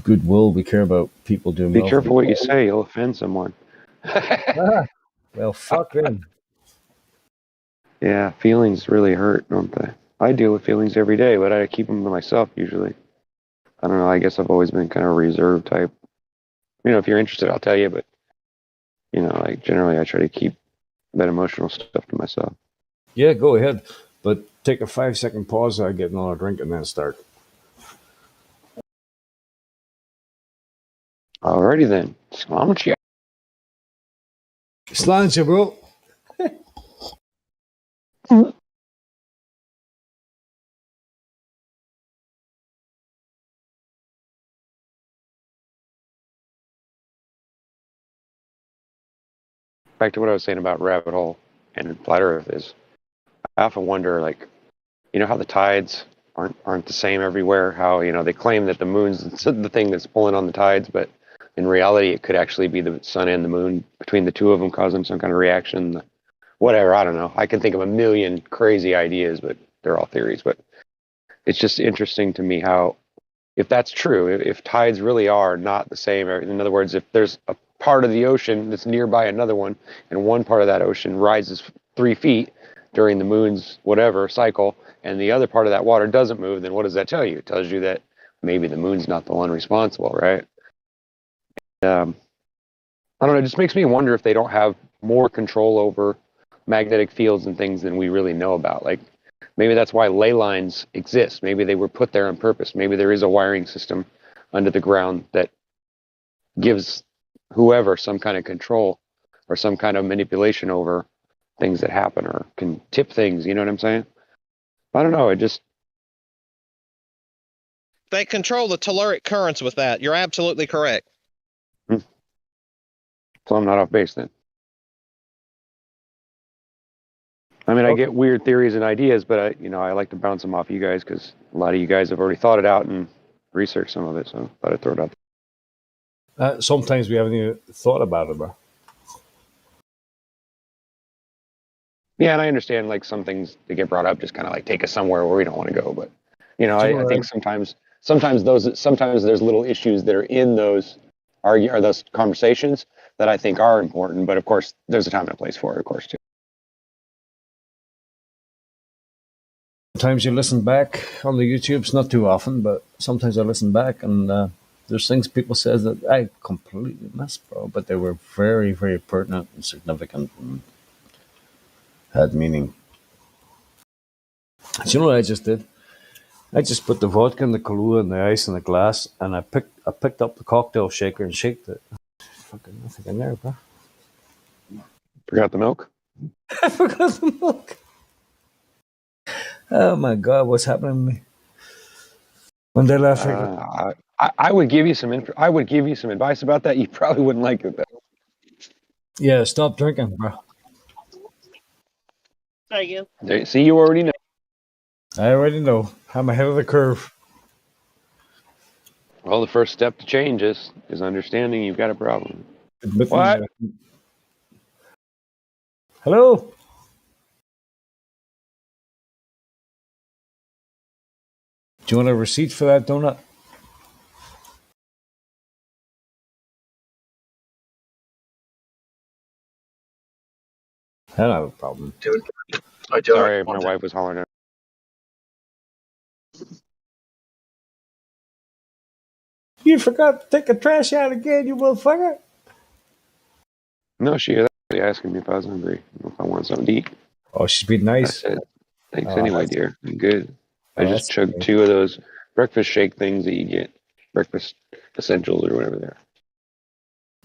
goodwill. We care about people doing Be well. careful what you say; you'll offend someone. Well, fuck them. Yeah, feelings really hurt, don't they? I deal with feelings every day, but I keep them to myself usually. I don't know. I guess I've always been kind of a reserved type. You know, if you're interested, I'll tell you. But you know, like generally, I try to keep that emotional stuff to myself. Yeah, go ahead, but take a 5-second pause. I get another drink and then start. Alrighty then, Sláinte. Sláinte, bro. Back to what I was saying about rabbit hole and flat Earth is, I often wonder, like, you know how the tides aren't the same everywhere. How they claim that the moon's the thing that's pulling on the tides, but in reality, it could actually be the sun and the moon between the two of them causing some kind of reaction. Whatever, I don't know. I can think of a million crazy ideas, but they're all theories. But it's just interesting to me how, if that's true, if tides really are not the same. In other words, if there's a part of the ocean that's nearby another one, and one part of that ocean rises 3 feet during the moon's whatever cycle, and the other part of that water doesn't move, then what does that tell you? It tells you that maybe the moon's not the one responsible, right? I don't know. It just makes me wonder if they don't have more control over magnetic fields and things than we really know about. Like, maybe that's why ley lines exist. Maybe they were put there on purpose. Maybe there is a wiring system under the ground that gives whoever some kind of control or some kind of manipulation over things that happen or can tip things. You know what I'm saying? I don't know. They control the telluric currents with that. You're absolutely correct. So I'm not off base then. I mean, I get weird theories and ideas, but I like to bounce them off you guys because a lot of you guys have already thought it out and researched some of it. So I thought I'd throw it out. Sometimes we haven't even thought about it, bro. Yeah, and I understand like some things that get brought up just kind of like take us somewhere where we don't want to go. But I think sometimes there's little issues that are in those those conversations that I think are important. But of course, there's a time and a place for it, of course, too. Sometimes you listen back on the YouTubes, not too often, but sometimes I listen back and there's things people says that I completely missed, bro, but they were very, very pertinent and significant and had meaning. Do you know what I just did? I just put the vodka and the Kahlua and the ice in the glass, and I picked up the cocktail shaker and shaked it. Fucking nothing in there, bro. Forgot the milk? I forgot the milk. Oh my god, what's happening to me? When they laugh, I would give you some I would give you some advice about that. You probably wouldn't like it though. Yeah, stop drinking, bro. Thank you. See, you already know. I already know. I'm ahead of the curve. Well, the first step to change is understanding you've got a problem. What? Hello? Do you want a receipt for that donut? I don't have a problem. Sorry, my wife was hollering at. You forgot to take the trash out again, you motherfucker. No, she was actually asking me if I was hungry, if I want something to eat. Oh, she's been nice. I said, thanks Oh, anyway, that's- dear. I'm good. I Oh, just that's chugged great. 2 of those breakfast shake things that you get, breakfast essentials or whatever they're.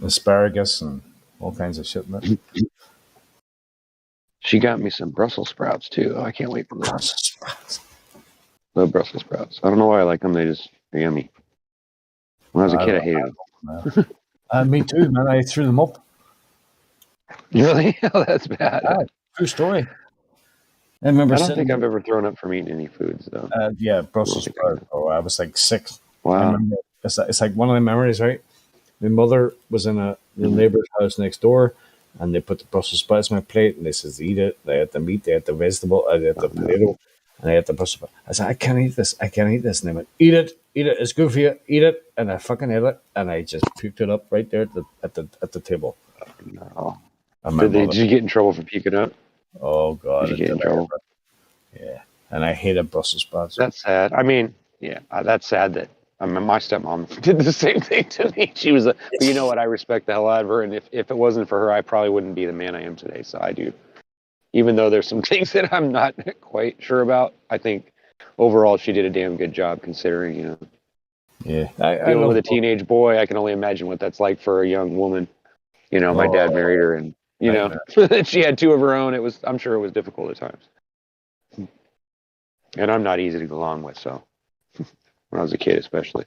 Asparagus and all kinds of shit in it. She got me some Brussels sprouts too. Oh, I can't wait for those. Brussels sprouts. Love Brussels sprouts. I don't know why I like them. They're yummy. When I was a kid, I hated them. Me too, man. I threw them up. Really? Oh, that's bad. True story. I remember. I don't think I've ever thrown up from eating any foods though. Yeah, Brussels sprouts. Oh, I was like 6. Wow. I remember it's like one of the memories, right? My mother was in the neighbor's house next door, and they put the Brussels sprouts on my plate, and they says, "Eat it." They had the meat, they had the vegetable, they had the potato, and they had the Brussels sprouts. I said, "I can't eat this. I can't eat this." And they went, "Eat it. It's good for you. Eat it." And I fucking ate it, and I just puked it up right there at the table. No. And my Did you get in trouble for puking up? Oh god! Did you get in trouble? Yeah, and I hated Brussels sprouts. That's sad. I mean, yeah, that's sad that. I mean, my stepmom did the same thing to me. She was but you know what? I respect the hell out of her, and if it wasn't for her, I probably wouldn't be the man I am today. So I do. Even though there's some things that I'm not quite sure about, I think overall she did a damn good job considering, you know. Yeah. Dealing with a teenage boy, I can only imagine what that's like for a young woman. You know, my dad married her, and you know, she had 2 of her own. I'm sure it was difficult at times. And I'm not easy to go along with, so when I was a kid, especially.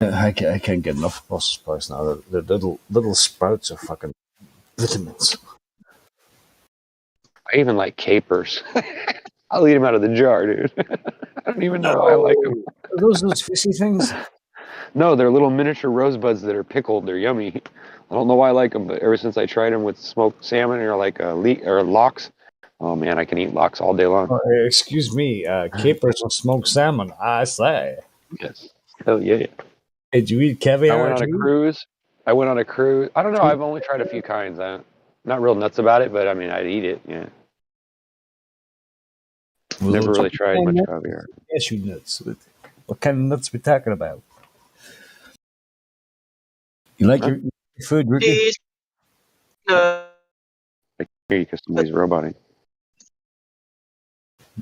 I can't get enough Brussels sprouts now. The little sprouts are fucking vitamins. I even like capers. I'll eat them out of the jar, dude. I don't even know why I like them. Are those fishy things? No, they're little miniature rosebuds that are pickled. They're yummy. I don't know why I like them, but ever since I tried them with smoked salmon or like or lox, oh man, I can eat lox all day long. Oh, excuse me, capers and smoked salmon. I say. Yes. Hell yeah. Did you eat caviar? I went on a cruise. I don't know. I've only tried a few kinds. I'm not real nuts about it, but I mean, I'd eat it. Yeah. Never really tried much caviar. Cashew nuts. What kind of nuts we talking about? You like your food, Ricky? I hear you because somebody's roboting.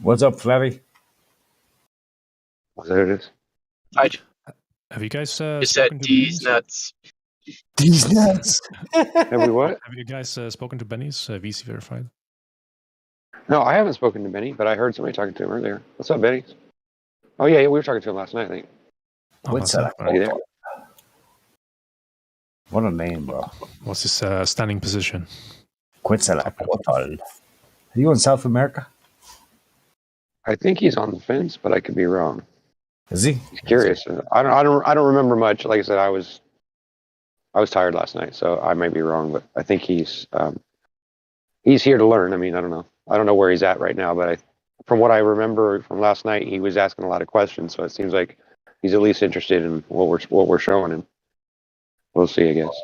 What's up, Flappy? There it is. Have you guys said D's nuts? D's nuts. Have we what? Have you guys spoken to Benny's VC verified? No, I haven't spoken to Benny, but I heard somebody talking to him earlier. What's up, Benny? Oh yeah, we were talking to him last night, I think. What's up? What a name, bro. What's his standing position? Quetzalcoatl. Are you in South America? I think he's on the fence, but I could be wrong. Is he? He's curious. I don't remember much. Like I said, I was tired last night, so I might be wrong, but I think he's here to learn. I mean, I don't know. I don't know where he's at right now, but from what I remember from last night, he was asking a lot of questions. So it seems like he's at least interested in what we're showing him. We'll see, I guess.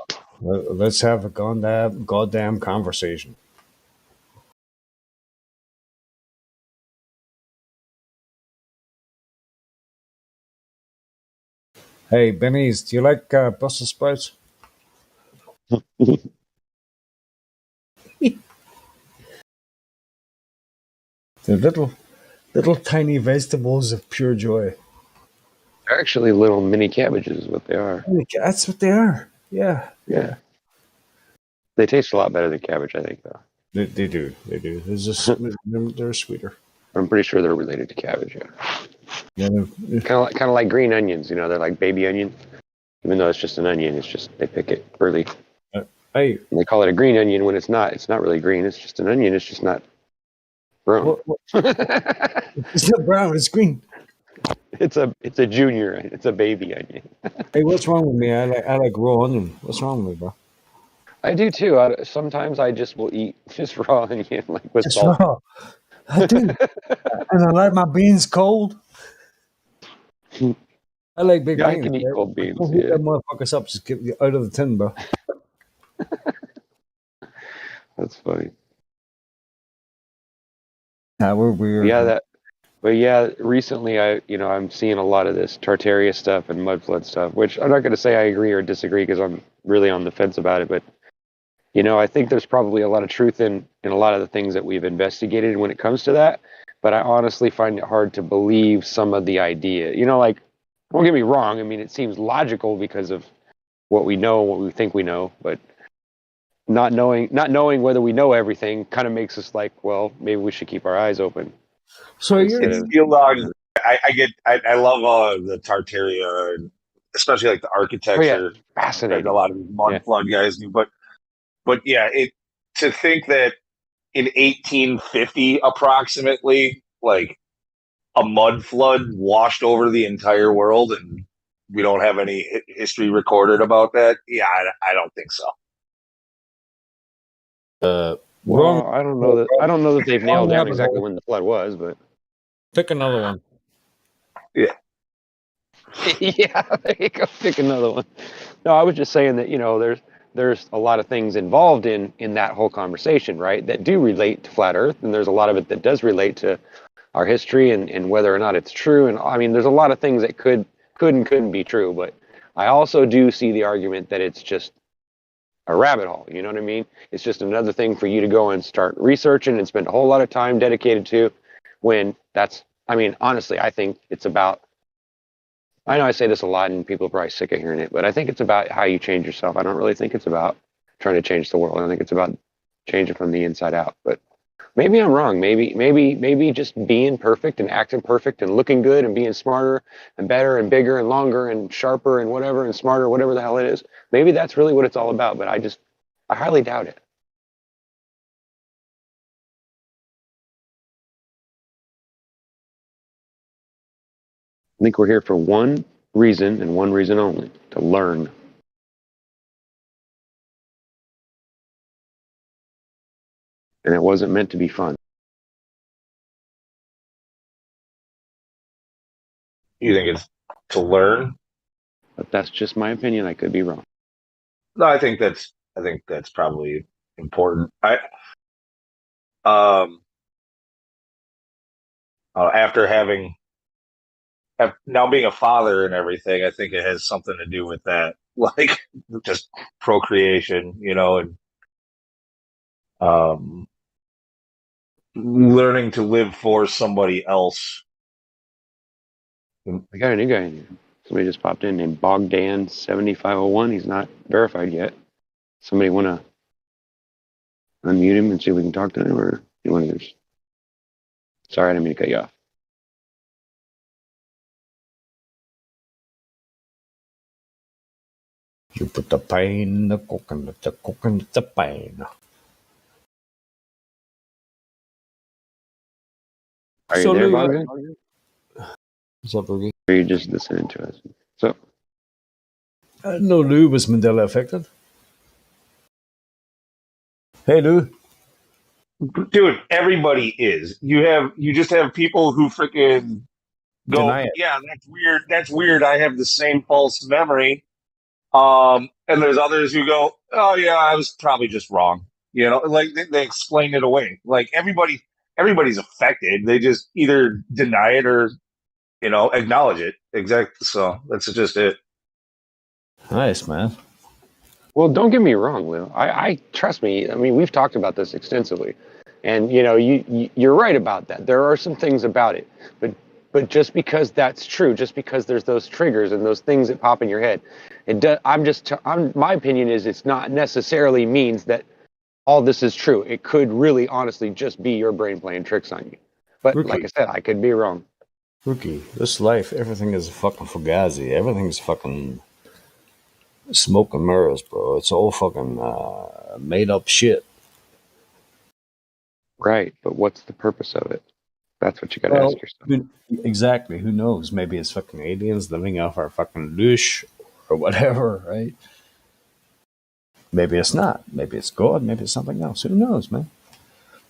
Let's have a goddamn conversation. Hey, Benny's, do you like Brussels sprouts? They're little tiny vegetables of pure joy. They're actually little mini cabbages is what they are. That's what they are. Yeah. Yeah. They taste a lot better than cabbage, I think, though. They do. They do. They're sweeter. I'm pretty sure they're related to cabbage, Yeah. Kind of like green onions, you know, they're like baby onion. Even though it's just an onion, it's just they pick it early. Hey. And they call it a green onion when it's not. It's not really green. It's just an onion. It's just not brown. It's not brown. It's green. It's a junior. It's a baby onion. Hey, what's wrong with me? I like raw onion. What's wrong with me, bro? I do too. Sometimes I just will eat just raw onion, like with Just salt. raw. I do. And I like my beans cold. I like big Yeah, beans. I can eat cold beans. Don't heat them motherfuckers up. Just get out of the tin, bro. That's funny. We're weird. Yeah, but yeah, recently I'm seeing a lot of this Tartaria stuff and mud flood stuff, which I'm not going to say I agree or disagree because I'm really on the fence about it. But I think there's probably a lot of truth in a lot of the things that we've investigated when it comes to that. But I honestly find it hard to believe some of the idea. Like, don't get me wrong. I mean, it seems logical because of what we know, what we think we know, but not knowing whether we know everything kind of makes us like, well, maybe we should keep our eyes open. So it's steel dogs. I love the Tartaria, and especially like the architecture. Fascinating. That a lot of these mud flood guys do, but yeah, to think that in 1850 approximately, like a mud flood washed over the entire world, and we don't have any history recorded about that. Yeah, I don't think so. Well, I don't know that they've nailed down exactly when the flood was, but pick another one. Yeah. Yeah, there you go. Pick another one. No, I was just saying that there's a lot of things involved in that whole conversation, right? That do relate to flat Earth, and there's a lot of it that does relate to our history and whether or not it's true. And I mean, there's a lot of things that could and couldn't be true, but I also do see the argument that it's just a rabbit hole. You know what I mean? It's just another thing for you to go and start researching and spend a whole lot of time dedicated to. When honestly, I think it's about. I know I say this a lot and people are probably sick of hearing it, but I think it's about how you change yourself. I don't really think it's about trying to change the world. I think it's about changing from the inside out. But maybe I'm wrong. Maybe just being perfect and acting perfect and looking good and being smarter and better and bigger and longer and sharper and whatever and smarter, whatever the hell it is. Maybe that's really what it's all about. But I highly doubt it. I think we're here for one reason and one reason only: to learn. And it wasn't meant to be fun. You think it's to learn? But that's just my opinion. I could be wrong. No, I think that's probably important. After now being a father and everything, I think it has something to do with that, like just procreation, and learning to live for somebody else. I got a new guy in here. Somebody just popped in named Bogdan7501. He's not verified yet. Somebody want to unmute him and see if we can talk to him, or you want to just... Sorry, I didn't mean to cut you off. You put the pain in the coconut, the pain. Are you there, Bogdan? What's up, Boogie? Or are you just listening to us? So, no, Lou was Mandela affected. Hey, Lou. Dude, everybody is. You just have people who freaking go, deny it. Yeah, that's weird. That's weird. I have the same false memory. And there's others who go, oh yeah, I was probably just wrong. Like they explain it away. Like everybody's affected. They just either deny it or, acknowledge it. Exactly. So that's just it. Nice, man. Well, don't get me wrong, Lou. I trust me. I mean, we've talked about this extensively, and you're right about that. There are some things about it, but just because that's true, just because there's those triggers and those things that pop in your head, my opinion is it's not necessarily means that all this is true. It could really, honestly, just be your brain playing tricks on you. But like I said, I could be wrong. Rookie, this life, everything is fucking fugazi. Everything's fucking smoke and mirrors, bro. It's all fucking made up shit. Right, but what's the purpose of it? That's what you got to ask yourself. Exactly. Who knows? Maybe it's fucking aliens living off our fucking douche or whatever, right? Maybe it's not. Maybe it's God. Maybe it's something else. Who knows, man?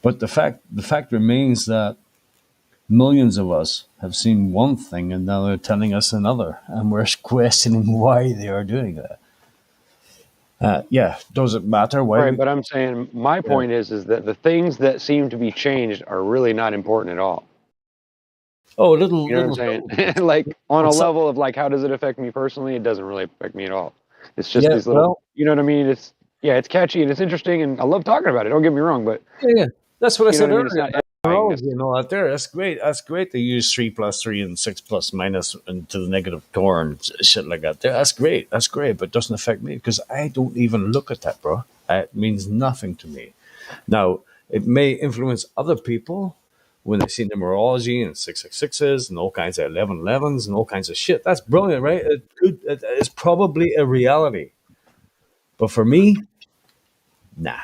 But the fact remains that millions of us have seen one thing and now they're telling us another, and we're questioning why they are doing that. Yeah, does it matter why? Right, but I'm saying my point is that the things that seem to be changed are really not important at all. Oh, little. You know what I'm saying? Like on a level of like, how does it affect me personally? It doesn't really affect me at all. It's just these little. You know what I mean? It's catchy and it's interesting, and I love talking about it. Don't get me wrong, but yeah, that's what I said earlier. It's not out there. That's great. That's great. They use 3 + 3 and 6 + minus and to the negative core and shit like that. That's great. That's great, but it doesn't affect me because I don't even look at that, bro. It means nothing to me. Now, it may influence other people when they see numerology and 666s and all kinds of 1111s and all kinds of shit. That's brilliant, right? It's probably a reality. But for me, nah.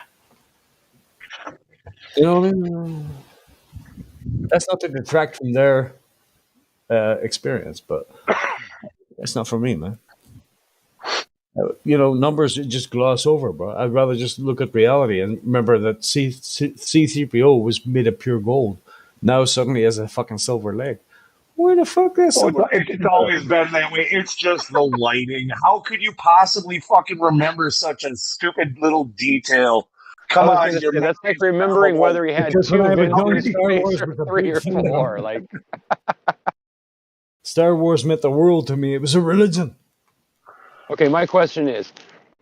You know what I mean? That's not to detract from their experience, but that's not for me, man. Numbers just gloss over, bro. I'd rather just look at reality and remember that C3PO was made of pure gold. Now suddenly has a fucking silver leg. Where the fuck is it's always been that way. It's just the lighting. How could you possibly fucking remember such a stupid little detail? Come on, that's like remembering whether he had 2 vents in his face or 3 or 4. Like Star Wars meant the world to me. It was a religion. Okay, my question is,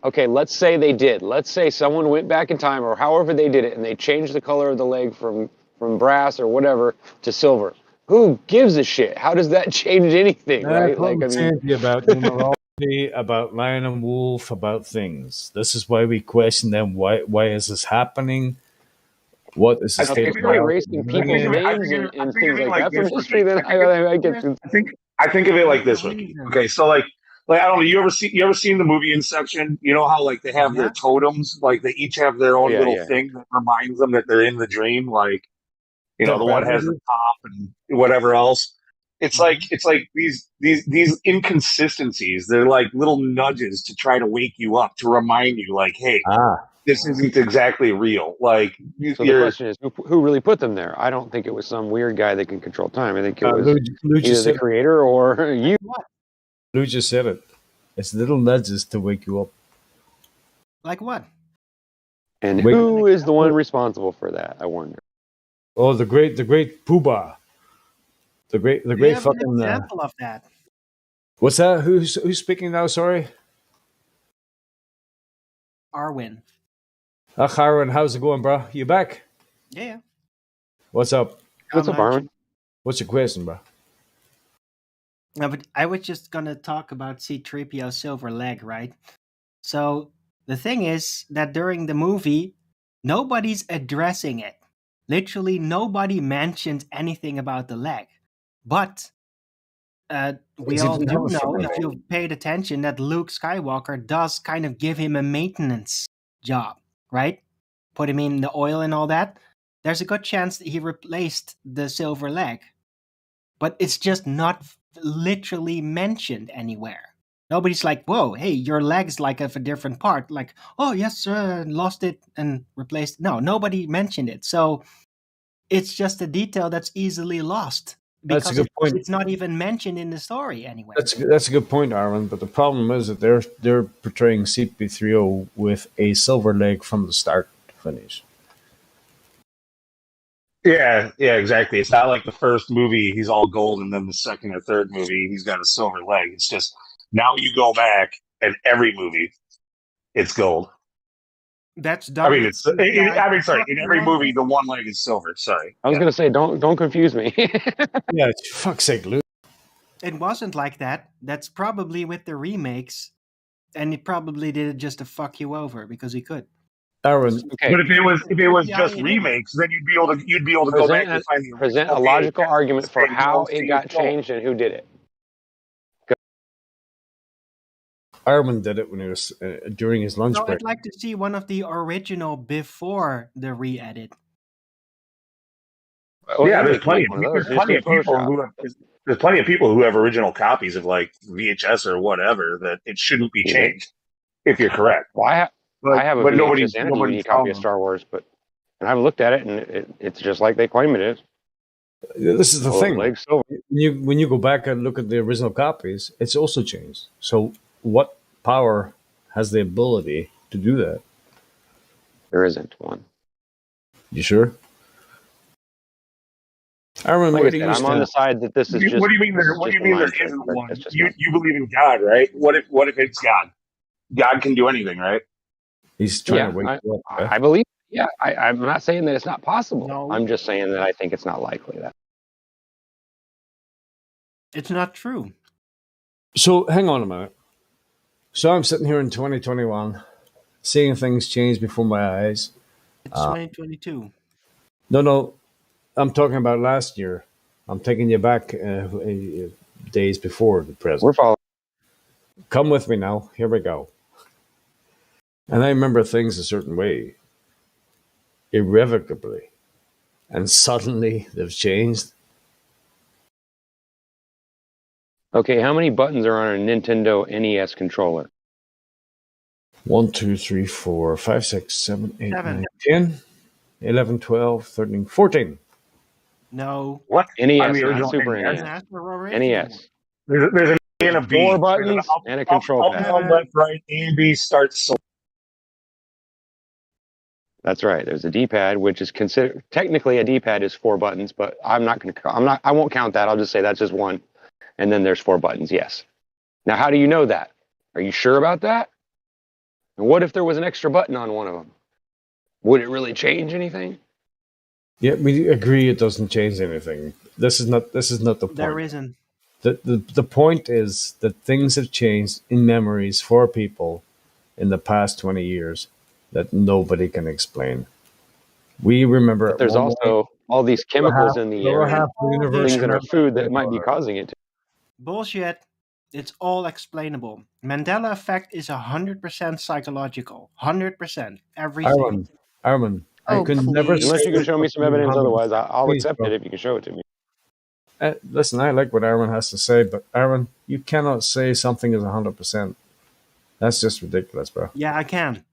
okay, let's say they did. Let's say someone went back in time, or however they did it, and they changed the color of the leg from brass or whatever to silver. Who gives a shit? How does that change anything, right? Like, I mean, about numerology, about lion and wolf, about things. This is why we question them. Why is this happening? What is the state of erasing people's names and things like that from history? Then I get to. I think of it like this way. Okay, so like I don't know. You ever seen the movie Inception? You know how like they have their totems, like they each have their own little thing that reminds them that they're in the dream. Like the one has the top and whatever else. It's like these inconsistencies. They're like little nudges to try to wake you up, to remind you, like, hey, this isn't exactly real. Like, so the question is, who really put them there? I don't think it was some weird guy that can control time. I think it was either the creator or you. Lou just said it. It's little nudges to wake you up. Like what? And who is the one responsible for that? I wonder. Oh, the great Poobah. The great fucking an example of that. What's that? Who's speaking now? Sorry. Arwen. Arwen, how's it going, bro? You back? Yeah. What's up? What's up, Arwen? What's your question, bro? No, but I was just gonna talk about C-3PO silver leg, right? So the thing is that during the movie, nobody's addressing it. Literally, nobody mentions anything about the leg. But we all do know, if you've paid attention, that Luke Skywalker does kind of give him a maintenance job, right? Put him in the oil and all that. There's a good chance that he replaced the silver leg. But it's just not literally mentioned anywhere. Nobody's like, whoa, hey, your leg's like of a different part. Like, oh, yes, lost it and replaced. No, nobody mentioned it. So it's just a detail that's easily lost. Because that's a good point. It's not even mentioned in the story anywhere. That's a good point, Arwen. But the problem is that they're portraying CP3O with a silver leg from the start to finish. Yeah, exactly. It's not like the first movie he's all gold, and then the second or third movie he's got a silver leg. It's just now you go back and every movie, it's gold. That's I mean, it's. WCGI In every movie, the one leg is silver. Sorry. I was gonna say, don't confuse me. Yeah, fuck's sake, Luke. It wasn't like that. That's probably with the remakes, and he probably did it just to fuck you over because he could. Aaron, okay. But if it was Yeah, just it is. remakes, then you'd be able to go back and find the Present a original logical VHS argument for and you how won't it see got it's gold. changed and who did it. Armin did it when he was during his lunch So break. I'd like to see one of the original before the re-edit. Yeah, there's plenty of people who have original copies of like VHS or whatever that it shouldn't be changed. If you're correct. Well, I have a but VHS and a DVD nobody's copy of Star Wars, and I've looked at it, and it's just like they claim it is. This is the thing. Leg silver. When you go back and look at the original copies, it's also changed. So, what power has the ability to do that? There isn't one. You sure? Aaron, Like where I do said, you I'm on the side that this is just. What do you mean there? What do you mean there isn't one? You believe in God, right? What if it's God? God can do anything, right? He's trying to wake you up. I believe. Yeah, I'm not saying that it's not possible. No. I'm just saying that I think it's not likely that. It's not true. So hang on a minute. So I'm sitting here in 2021, seeing things change before my eyes. It's 2022. No, I'm talking about last year. I'm taking you back days before the present. We're following. Come with me now. Here we go. And I remember things a certain way, irrevocably, and suddenly they've changed. Okay, how many buttons are on a Nintendo NES controller? 1, 2, 3, 4, 5, 6, 7, 8, 9, 10, 11, 12, 13, 14. No. What? NES, the not original Super NES? NES. original. NES. There's an A and a B. 4 buttons and a control pad. Up, left, right, A and B starts. That's right. There's a D-pad, which is considered technically a D-pad is 4 buttons, but I won't count that. I'll just say that's just one. And then there's 4 buttons. Yes. Now, how do you know that? Are you sure about that? And what if there was an extra button on one of them? Would it really change anything? Yeah, we agree it doesn't change anything. This is not the point. There isn't. The point is that things have changed in memories for people in the past 20 years that nobody can explain. We remember. But there's also all these chemicals in the air, things in our food that might be causing it. Bullshit. It's all explainable. Mandela effect is 100% psychological. 100%. Everything. Armin, Oh, I can please. never. Unless you can show me some evidence otherwise, I'll Please, accept bro. it if you can show it to me. Listen, I like what Aaron has to say, but Aaron, you cannot say something is 100%. That's just ridiculous, bro. Yeah, I can.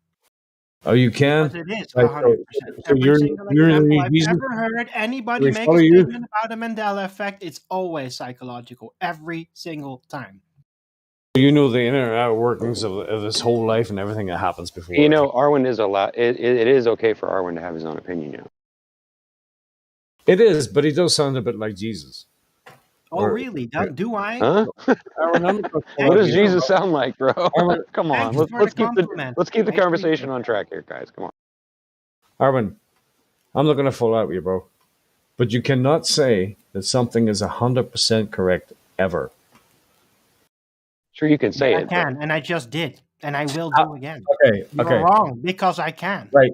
Oh, you can? Because it is Right, 100%. so Every you're single the example I've reason- ever heard anybody They make a follow you? statement about a Mandela effect, it's always psychological. Every single time. You know the inner and outer workings of this whole life and everything that happens before. You know, Arwen is allowed. It is okay for Arwen to have his own opinion now. It is, but he does sound a bit like Jesus. Oh, really? Do I? Huh? What does Jesus sound like, bro? Come on, Thanks for let's the keep the compliment. let's keep the I appreciate conversation on track here, guys. Come on. Arvin, I'm not going to fall out with you, bro. But you cannot say that something is 100% correct ever. Sure, you can say I it. can, and I just did, and I will do again. Okay, You're okay. wrong because I can. Right.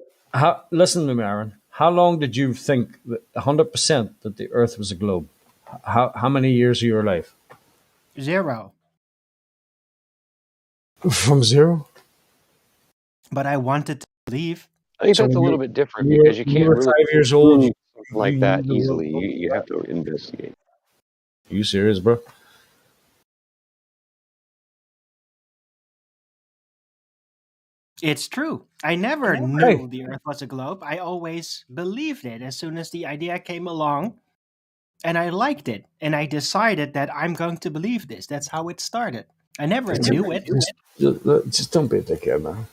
Listen to me, Aaron. How long did you think that 100% that the Earth was a globe? How many years of your life? 0. From 0? But I wanted to believe. I think So that's a when little you- bit different when you- because you when can't you were really 5 years old, prove something like that you- easily. You have to investigate. You serious, bro? It's true. I never Hey. knew the Earth was a globe. I always believed it as soon as the idea came along. And I liked it. And I decided that I'm going to believe this. That's how it started. I never knew it. Just don't be a dickhead, man.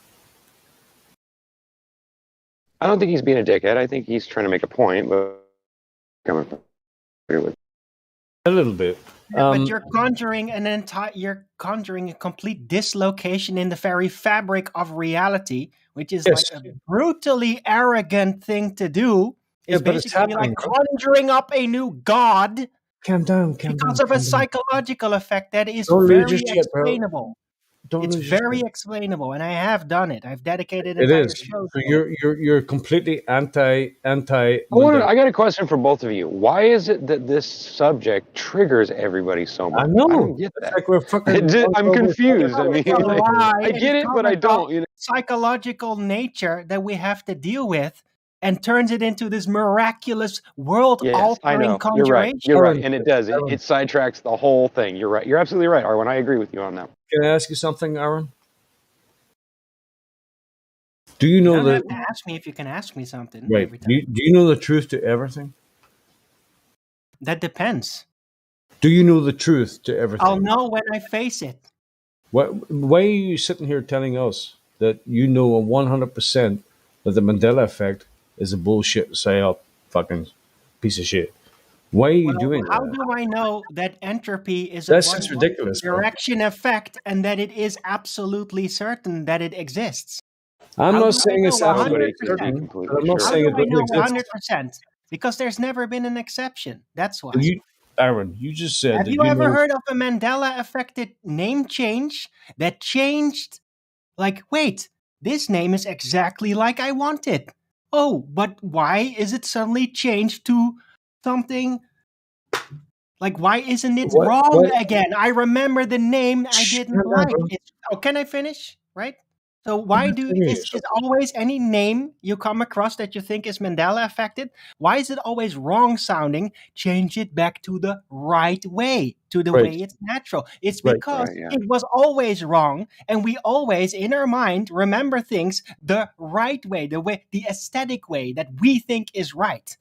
I don't think he's being a dickhead. I think he's trying to make a point, but coming from with A little bit. But you're conjuring you're conjuring a complete dislocation in the very fabric of reality, which is like a brutally arrogant thing to do. Is but it's basically like happening. conjuring up a new god. Calm down. Because of a psychological effect that is Don't lose your very shit, bro. explainable. Don't It's lose your very shit. explainable, and I have done it. I've dedicated It entire is. shows. So you're completely anti. I got a question for both of you. Why is it that this subject triggers everybody so much? I know. I don't get It's that. like we're fucking. I'm confused. I mean, It's a like, lie. I get it, but I don't. You know? Psychological nature that we have to deal with, and turns it into this miraculous, world-altering I know. conjuration. You're right, and it does. It sidetracks the whole thing. You're right. You're absolutely right, Arwen. I agree with you on that. Can I ask you something, Aaron? Do you know don't that? have to ask me if you can ask me something. Right. Every time. Do you know the truth to everything? That depends. Do you know the truth to everything? I'll know when I face it. Why are you sitting here telling us that you know 100% that the Mandela effect is a bullshit, psyop, fucking piece of shit? Why are you doing How that? do I know that entropy is That's a just ridiculous, bro. direction effect and that it is absolutely certain that it exists? I'm How not do I saying it's know absolutely 100%? certain. But I'm not How saying do it I know doesn't exist. 100%? Because there's never been an exception. That's why. Aaron, you just said Have that you ever know. heard of a Mandela-affected name change that changed? Like, wait, this name is exactly like I want it. Oh, but why is it suddenly changed to something? Like, why isn't it wrong again? I remember the name I didn't like. Can I finish? Right? So why is always any name you come across that you think is Mandela affected? Why is it always wrong sounding? Change it back to the right way, to the way it's natural. It's because it was always wrong, and we always in our mind remember things the right way, the aesthetic way that we think is right.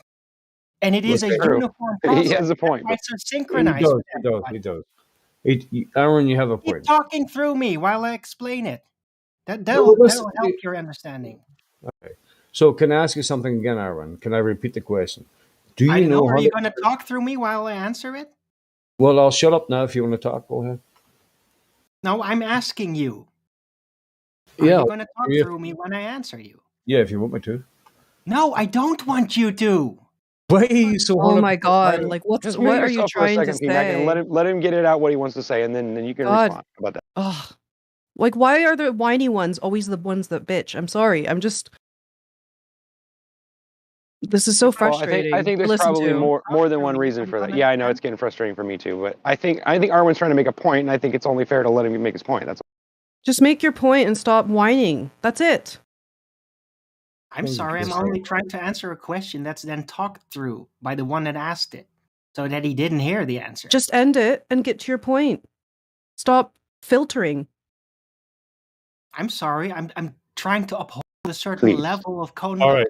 And it is a uniform process. He has a point. That's are synchronized. He does. Aaron, you have a point. Keep talking through me while I explain it. That'll help your understanding. Okay. So can I ask you something again, Aaron? Can I repeat the question? Do you know? Are you going to talk through me while I answer it? Well, I'll shut up now if you want to talk. Go ahead. No, I'm asking you. Are you going to talk through me when I answer you? Yeah, if you want me to. No, I don't want you to. Oh my God! Like, what are you trying to say? And let him get it out what he wants to say, and then you can respond. How about that? Ugh. Like, why are the whiny ones always the ones that bitch? I'm sorry. This is so frustrating. I think there's probably more than one reason for that. Yeah, I know it's getting frustrating for me too, but I think Arwen's trying to make a point, and I think it's only fair to let him make his point. That's all. Just make your point and stop whining. That's it. I'm sorry. I'm only trying to answer a question that's then talked through by the one that asked it, so that he didn't hear the answer. Just end it and get to your point. Stop filtering. I'm sorry. I'm trying to uphold a certain level of All right.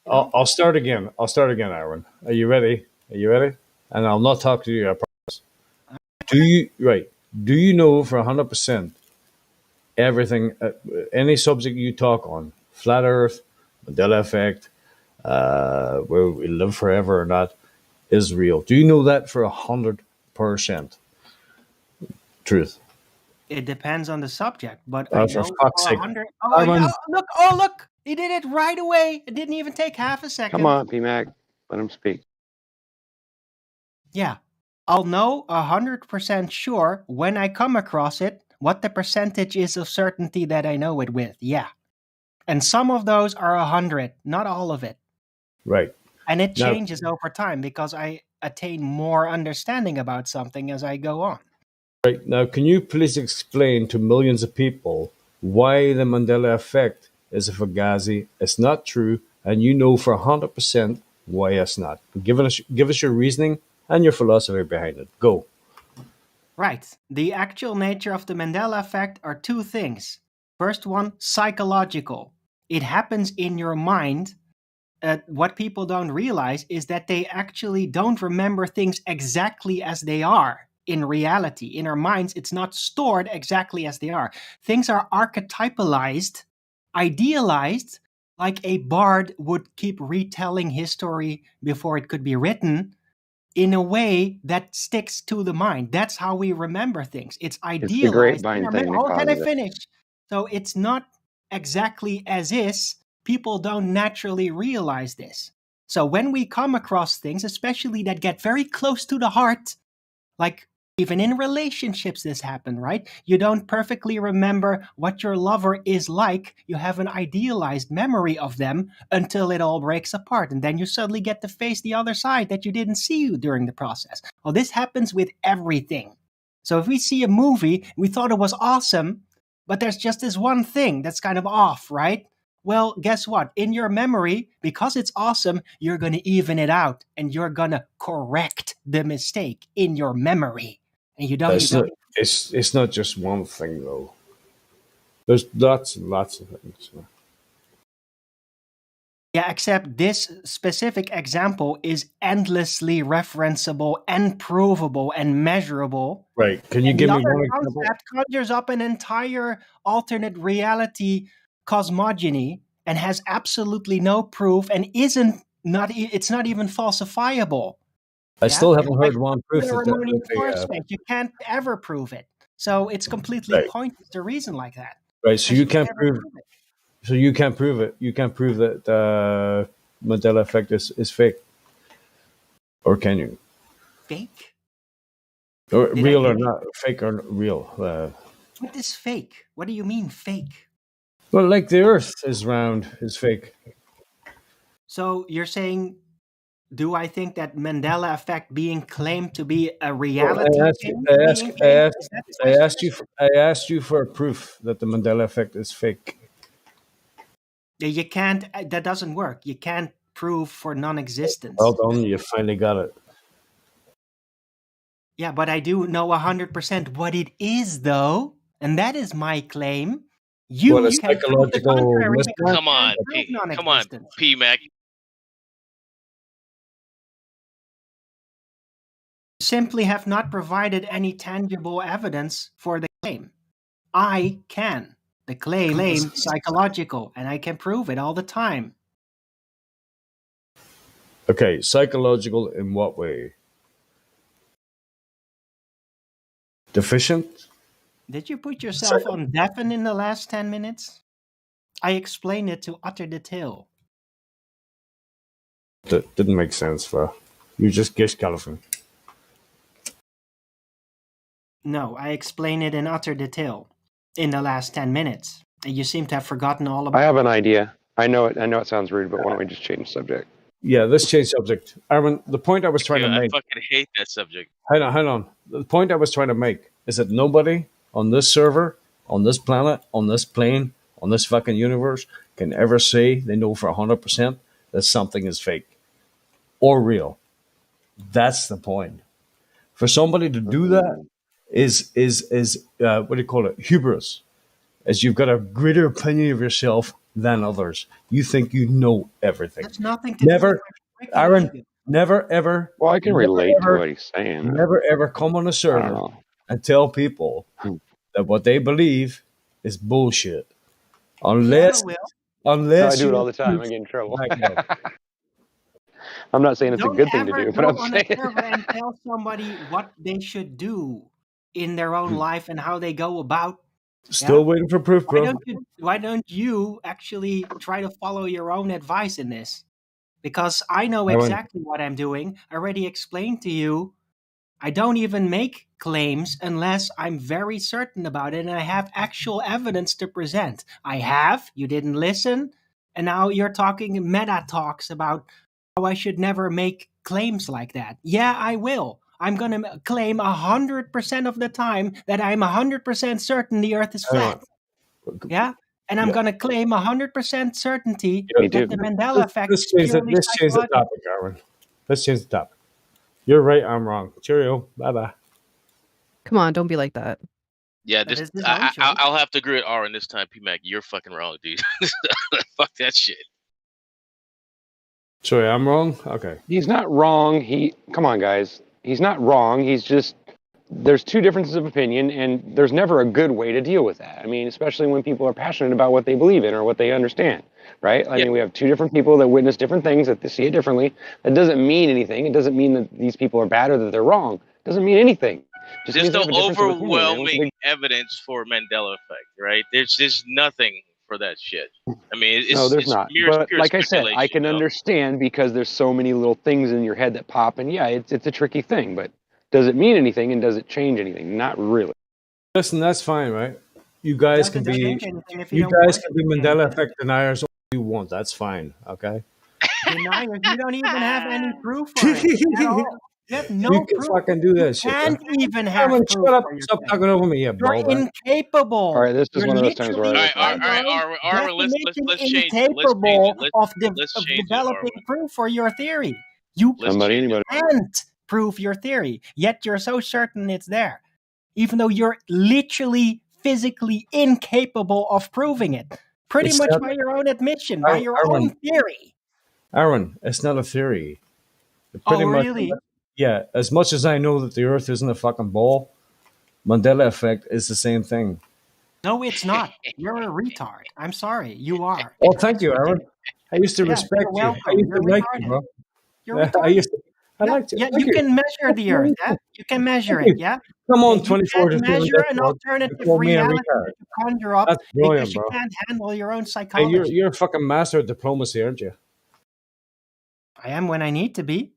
I'll start again. Aaron. Are you ready? And I'll not talk to you, I promise. Do you know for 100% everything, any subject you talk on, flat Earth, Mandela effect, where we live forever or not, is real? Do you know that for 100%? Truth. It depends on the subject, but for fuck's sake. 100. Look! He did it right away. It didn't even take half a second. Come on, PMAC. Let him speak. Yeah. I'll know 100% sure when I come across it what the percentage is of certainty that I know it with. Yeah. And some of those are 100, not all of it. Right. And it changes over time because I attain more understanding about something as I go on. Right. Now, can you please explain to millions of people why the Mandela effect is a fugazi, it's not true, and you know for 100% why it's not? Give us your reasoning and your philosophy behind it. Go. Right. The actual nature of the Mandela effect are two things. First one, psychological. It happens in your mind. What people don't realize is that they actually don't remember things exactly as they are. In reality, in our minds, it's not stored exactly as they are. Things are archetypalized, idealized, like a bard would keep retelling his story before it could be written. in a way that sticks to the mind. That's how we remember things. It's It's the idealized in grapevine our thing memory. that Oh, can I causes it. finish? So it's not exactly as is. People don't naturally realize this. So when we come across things, especially that get very close to the heart, like even in relationships, this happens, right? You don't perfectly remember what your lover is like. You have an idealized memory of them until it all breaks apart. And then you suddenly get to face the other side that you didn't see during the process. Well, this happens with everything. So if we see a movie, we thought it was awesome, but there's just this one thing that's kind of off, right? Well, guess what? In your memory, because it's awesome, you're going to even it out and you're going to correct the mistake in your memory. And you don't. It's not just one thing though. There's lots and lots of things. Yeah, except this specific example is endlessly referenceable and provable and measurable. Right. Can you And give the me other one example? concept conjures up an entire alternate reality cosmogony and has absolutely no proof and it's not even falsifiable. I Yeah, still it's haven't like heard one proof that ceremonial they, force space. You can't ever prove it. So it's completely right. pointless to reason like that. Right. So you can't never prove. it. So you can't prove it. You can't prove that Mandela effect is fake, or can you? Fake? Or Did real I or hear not? Fake or real? What is fake? What do you mean fake? Well, like the Earth is round, is fake. So you're saying, do I think that Mandela effect being claimed to be a reality Well, thing being fake? Is that the question? I asked you for a proof that the Mandela effect is fake. Yeah, you can't. That doesn't work. You can't prove for non-existence. Well done, you finally got it. Yeah, but I do know 100% what it is, though, and that is my claim. You What a can prove the psychological contrary. mismatch. But Come on, prove come on, non-existence. P-Mac. Simply have not provided any tangible evidence for the claim. I can. The claim psychological, and I can prove it all the time. Okay, psychological in what way? Deficient? Did you put yourself on deafen in the last 10 minutes? I explained it to utter detail. That didn't make sense, Fla. You just guessed Calvin. No, I explained it in utter detail in the last 10 minutes. And you seem to have forgotten all about it. I have an idea. I know it sounds rude, but why don't we just change subject? Yeah, let's change subject. Aaron, the point I was trying to I make. fucking hate that subject. Hang on. The point I was trying to make is that nobody on this server, on this planet, on this plane, on this fucking universe can ever say they know for 100% that something is fake or real. That's the point. For somebody to do that is what do you call it? Hubris. As you've got a greater opinion of yourself than others. You think you know everything. That's nothing to do with my freaking Aaron, ego. never ever. Well, I can relate to what he's saying. Never ever come on a server and tell people that what they believe is bullshit. Unless I do it all the time. I get in trouble. I'm not saying it's a good thing to do, but I'm on saying a server and tell somebody what they should do in their own life and how they go about. Still waiting for proof, bro. Why don't you actually try to follow your own advice in this? Because I know exactly what I'm doing. I already explained to you. I don't even make claims unless I'm very certain about it and I have actual evidence to present. You didn't listen, and now you're talking meta talks about how I should never make claims like that. Yeah, I will. I'm going to claim 100% of the time that I'm 100% certain the Earth is flat. Yeah? And I'm going to claim 100% certainty that the Mandela effect is purely Let's change the topic, Aaron. Let's change the topic. You're right, I'm wrong. Cheerio. Bye-bye. Come on, don't be like that. Yeah, I'll have to agree with Aaron this time, P-Mac. You're fucking wrong, dude. Fuck that shit. Sorry, I'm wrong? Okay. He's not wrong. Come on, guys. He's not wrong. He's just there's two differences of opinion, and there's never a good way to deal with that. I mean, especially when people are passionate about what they believe in or what they understand, right? I mean, we have two different people that witness different things, that they see it differently. That doesn't mean anything. It doesn't mean that these people are bad or that they're wrong. It doesn't mean anything. Just There's means they no have a difference of opinion, man. What's the overwhelming big... evidence for Mandela effect, right? There's just nothing for that shit. I mean, No, there's it's not. pure But pure like I said, I speculation, can understand because there's so many little things in your head that pop, and yeah, it's a tricky thing. But does it mean anything, and does it change anything? Not really. Listen, that's fine, right? You guys Doesn't can be change anything if you you don't guys want can it be to change Mandela anything. effect deniers all you want. That's fine, okay? Deniers, you don't even have any proof for it at all. You have no You can proof. fucking do You that shit, bro. can't even Come have on, proof shut up. for your Stop claim. talking over me, you You're bald man. All right, incapable. this is You're one of those times where I literally, was by right. your own Arwen, definition, let's change it. Let's change it. incapable of Let's change it, developing Arwen. proof for your theory. You Let's change it. can't prove your theory, yet you're so certain it's there, even though you're literally physically incapable of proving it. Pretty It's much not by your own admission, by your own theory. Aaron, it's not a theory. Oh, Pretty much, really? yeah. As much as I know that the Earth isn't a fucking ball, Mandela effect is the same thing. No, it's not. You're a retard. I'm sorry. You are. Oh, thank you, Aaron. I used to Yeah, respect you're you. I welcome. used to You're like you, retarded. bro. You're I retarded. used to. I Yeah, liked you. yeah, Thank you you. can measure the Earth. Yeah, you can measure it. Yeah. Come on, You 24 to can't 7 measure an dog. You alternative call me a reality retard. that you conjure up That's brilliant, because you bro. can't handle your own Hey, psychology. you're a fucking master of diplomacy, aren't you? I am when I need to be.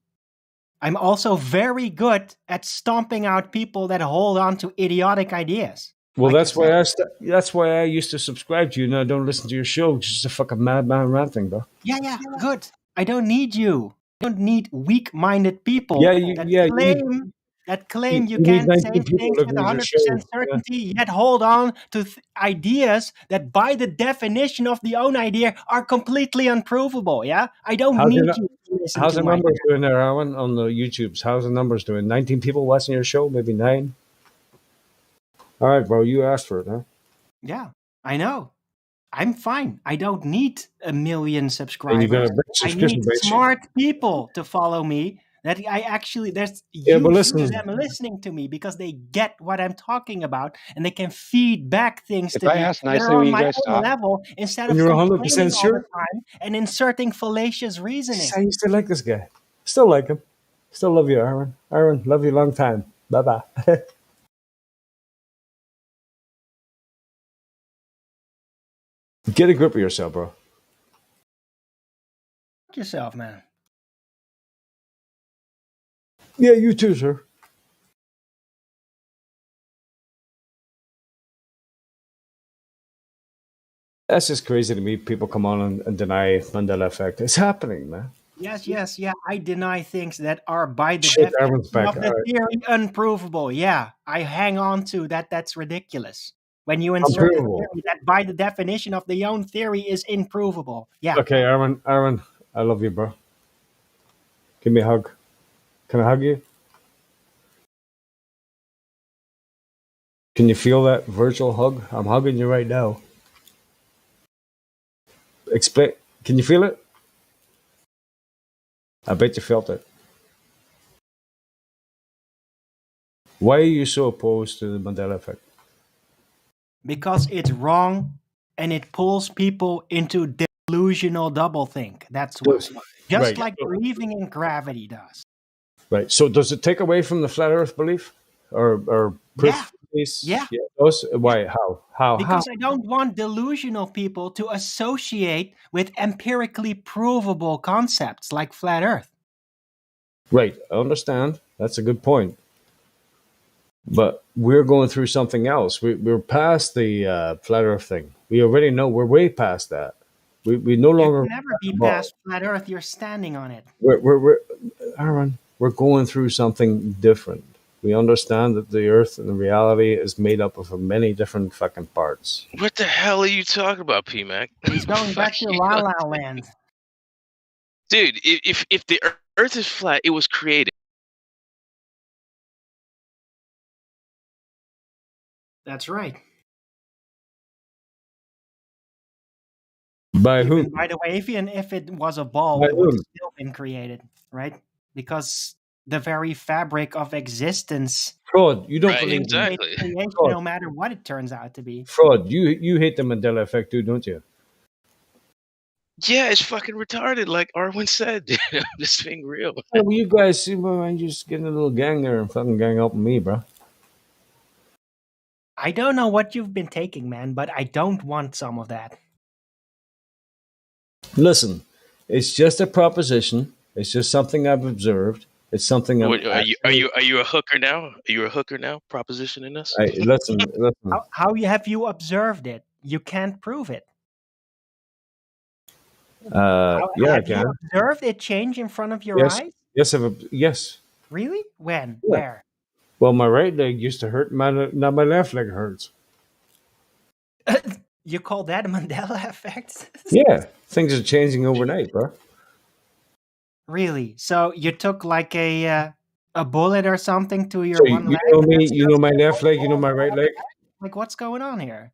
I'm also very good at stomping out people that hold on to idiotic ideas. Well, Like that's why that's why I used to subscribe to you. Now I don't listen to your show. It's just a fucking madman ranting, bro. Yeah, good. I don't need you. I don't need weak-minded people Yeah, that claim you you need can't say 19 people things with listening to your 100% show. Yeah. certainty, yet hold on to ideas that by the definition of the own idea are completely unprovable, yeah? I don't How's need your, you to listen how's to the my numbers doing there, Alan, on the YouTubes? How's the numbers doing? 19 people watching your show? Maybe 9? All right, bro, you asked for it, huh? Yeah, I know. I'm fine. I don't need 1 million And you got subscribers. a big I subscription need base. smart people to follow me. That I actually, there's Yeah, but huge of listen. them listening to me because they get what I'm talking about and they can feed back things If to I me ask that are nicely, will on you my guys own stop? level instead And of you're complaining 100% all the sure? time and inserting fallacious reasoning. I used to like this guy. Still like him. Still love you, Aaron. Aaron, love you long time. Bye-bye. Get a grip of yourself, bro. Fuck yourself, man. Yeah, you too, sir. That's just crazy to me. People come on and deny Mandela effect. It's happening, man. Yes, yeah. I deny things that are by the Shit, Aaron's definition back. of the All right. theory unprovable. Yeah, I hang on to that. That's ridiculous. When you insert a Unprovable. theory that by the definition of the own theory is improvable. Yeah. Okay, Aaron, I love you, bro. Give me a hug. Can I hug you? Can you feel that virtual hug? I'm hugging you right now. Explain. Can you feel it? I bet you felt it. Why are you so opposed to the Mandela effect? Because it's wrong and it pulls people into delusional doublethink. That's why. Just Right. like believing in gravity does. Right. So does it take away from the flat Earth belief, or proof? Yeah. It does. Why? How? Because I don't want delusional people to associate with empirically provable concepts like flat Earth. Right. I understand. That's a good point. But we're going through something else. We're past the flat Earth thing. We already know we're way past that. We no longer. You can never be past flat Earth. You're standing on it. We're Aaron. We're going through something different. We understand that the Earth and the reality is made up of many different fucking parts. What the hell are you talking about, P-Mac? He's going back to La La Land. Dude, if the Earth is flat, it was created. That's right. By who? By the way, if it was a ball, By it would whom? have still been created, right? Because the very fabric of existence. Fraud. You don't Right, believe in exactly. Creation, fraud. no matter what it turns out to be. Fraud. You hate the Mandela effect too, don't you? Yeah, it's fucking retarded, like Arwen said. I'm just being real. Yeah, well, you guys see, man, you just getting a little gang there and fucking gang up on me, bro. I don't know what you've been taking, man, but I don't want some of that. Listen, it's just a proposition. It's just something I've observed. It's something I'm. Are you a hooker now? Are you a hooker now? Propositioning us? Listen. How have you observed it? You can't prove it. Yeah, I Have you can. observed it change in front of your Yes, eyes? yes. Really? When? Yeah. Where? Well, my right leg used to hurt. Now my left leg hurts. You call that a Mandela effect? Yeah, things are changing overnight, bro. Really? So you took like a bullet or something to your So one you leg? know and me. that's You know just my left leg. You know my right leg. like what's going on here?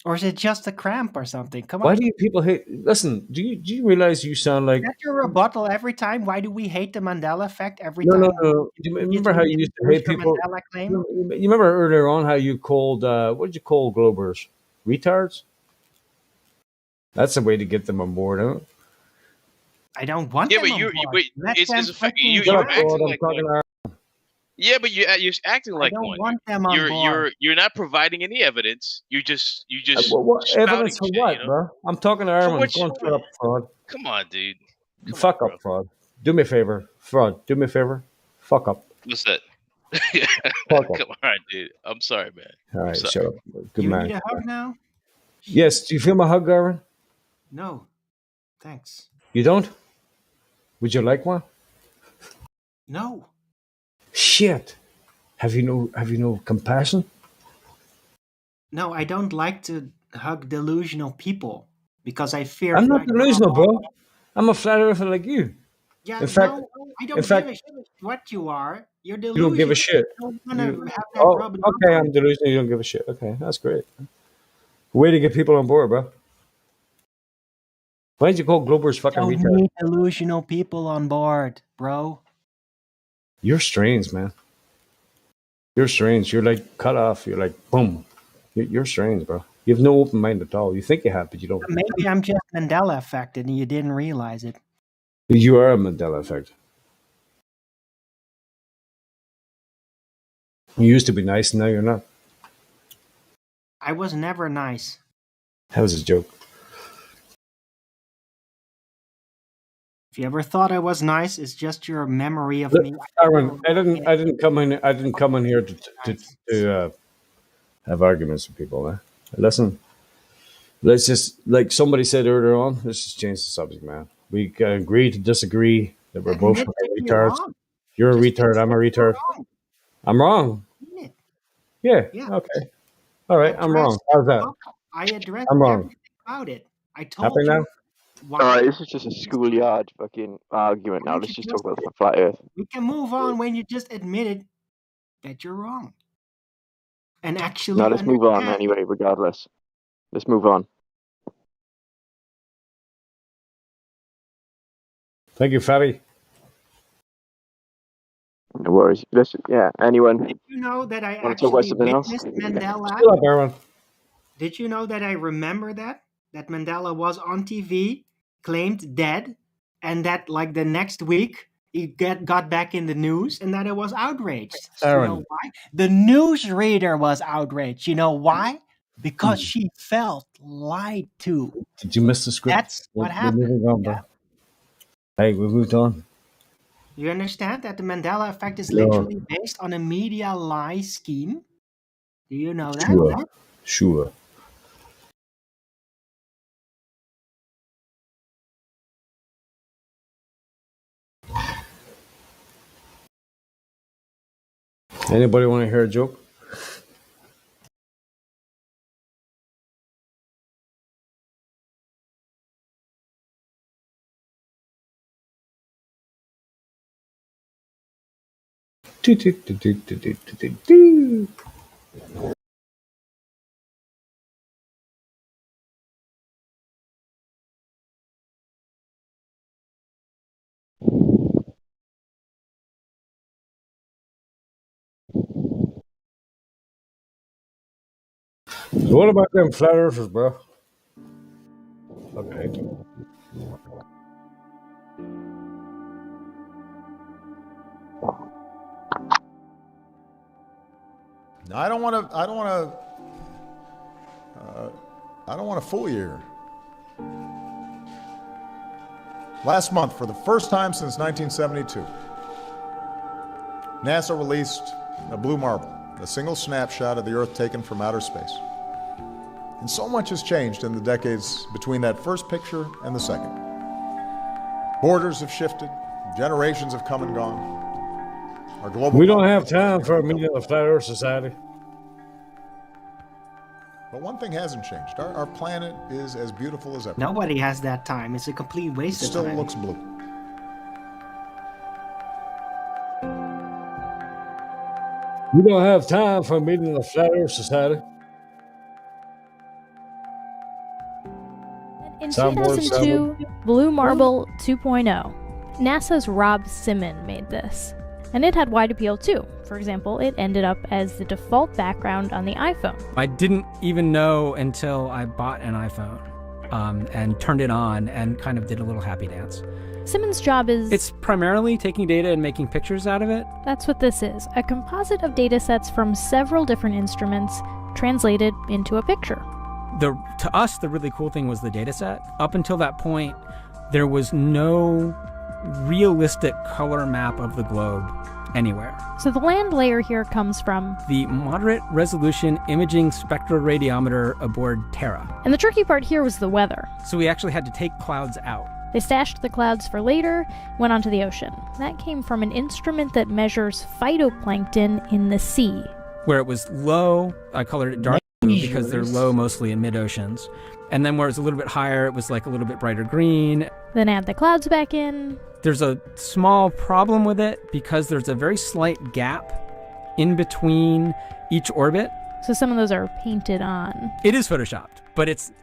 Or is it just a cramp or something? Come Why on. do you people hate? Listen, do you realize you sound like? That's your rebuttal every time. Why do we hate the Mandela effect every No, time? no, no. Do you remember how you used to hate your people? Mandela claim? You remember earlier on how you called what did you call Globers? Retards? That's a way to get them on board, huh? I don't want Yeah, them but on you board. wait. Let It's them a fact. freaking You're join. acting like one. Yeah, but you're acting I like don't one. want them on board. You're not providing any evidence. You just What evidence spouting for shit. You what, know, bro? I'm talking to for Armin. what? Go and shut up, fraud. Come on, dude. Come Fuck on, up, bro. fraud. Do me a favor, fraud. Do me a favor. Fuck up. What's that? Fuck up. Come on, dude. I'm sorry, man. All I'm right, sorry. shut up. Good You man. need a hug now? Yes. Do you feel my hug, Armin? No. Thanks. You don't? Would you like one? No. Shit. Have you no compassion? No, I don't like to hug delusional people because I fear. I'm not delusional, bro. I'm a flat earther like you. Yeah, In fact, no, I don't in fact, give a shit what you are. You're you don't give a delusional. shit. I don't want to You- have that oh, rubbing okay. off. I'm delusional. You don't give a shit. Okay, that's great. Way to get people on board, bro. Why did you call Globers fucking Don't retard? need delusional people on board, bro. You're strange, man. You're strange. You're like cut off. You're like boom. You're strange, bro. You have no open mind at all. You think you have, but you don't. Maybe I'm just Mandela affected and you didn't realize it. You are a Mandela effect. You used to be nice, and now you're not. I was never nice. That was a joke. If you ever thought I was nice, it's just your memory of Look, me. Aaron, I didn't come in. I didn't come in here to have arguments with people. Listen, let's just like somebody said earlier on. Let's just change the subject, man. We can agree to disagree that we're both Admit fucking that you're retards. wrong. You're a Just retard. I'm a retard. wrong. I'm wrong. Mean it. Yeah. Yeah. Okay. All right. I'm wrong. How's that? I addressed I'm wrong. everything about it. I told Happy you now? why. Alright, this is just a schoolyard fucking argument now. Let's just talk about the flat earth. We can move on when you just admitted that you're wrong. And actually No, let's move on understand. anyway, regardless. Let's move on. Thank you, Fatty. No worries. Anyone Did you know that I want to talk about actually something else? witnessed Mandela? Shut up, Aaron. Did you know that I remember that? That Mandela was on TV, claimed dead, and that like the next week he got back in the news and that I was outraged. Aaron. You know why? The newsreader was outraged. You know why? Because she felt lied to. Did you miss the script? That's what We're happened. moving on, bro. Hey, we moved on. You understand that the Mandela effect is No. literally based on a media lie scheme? Do you know that? Sure. Sure. Anybody want to hear a joke? Do, do, do, do, do, do, do, do. So what about them flat earthers, bro? Okay. I don't want to fool you here. Last month, for the first time since 1972, NASA released a blue marble, a single snapshot of the Earth taken from outer space. And so much has changed in the decades between that first picture and the second. Borders have shifted, generations have come and gone. Our global We don't have time for a meeting of the Flat Earth Society. But one thing hasn't changed. Our planet is as beautiful as ever. Nobody has that time. It's a complete waste It of still time. looks blue. We don't have time for a meeting of the Flat Earth Society. In Soundboard 2002, Blue Marble 2.0, NASA's Rob Simon made this. And it had wide appeal too. For example, it ended up as the default background on the iPhone. I didn't even know until I bought an iPhone and turned it on and kind of did a little happy dance. Simon's job is... It's primarily taking data and making pictures out of it. That's what this is, a composite of data sets from several different instruments translated into a picture. To us, the really cool thing was the data set. Up until that point, there was no realistic color map of the globe anywhere. So the land layer here comes from the moderate resolution imaging spectroradiometer aboard Terra. And the tricky part here was the weather. So we actually had to take clouds out. They stashed the clouds for later, went onto the ocean. That came from an instrument that measures phytoplankton in the sea. Where it was low, I colored it dark blue because they're low mostly in mid-oceans. And then where it's a little bit higher, it was like a little bit brighter green. Then add the clouds back in. There's a small problem with it because there's a very slight gap in between each orbit. So some of those are painted on. It is photoshopped, but it's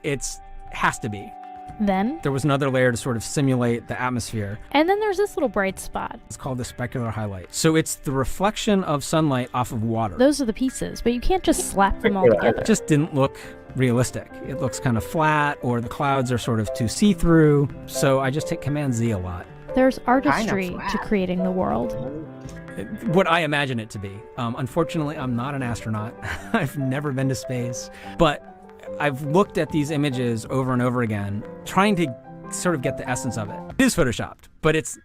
has to be. Then there was another layer to sort of simulate the atmosphere. And then there's this little bright spot. It's called the specular highlight. So it's the reflection of sunlight off of water. Those are the pieces, but you can't just slap them all together. It just didn't look realistic. It looks kind of flat, or the clouds are sort of too see-through. So I just hit Command Z a lot. There's artistry to creating the world. What I imagine it to be. Unfortunately, I'm not an astronaut. I've never been to space. But I've looked at these images over and over again, trying to sort of get the essence of it. It is photoshopped, but it's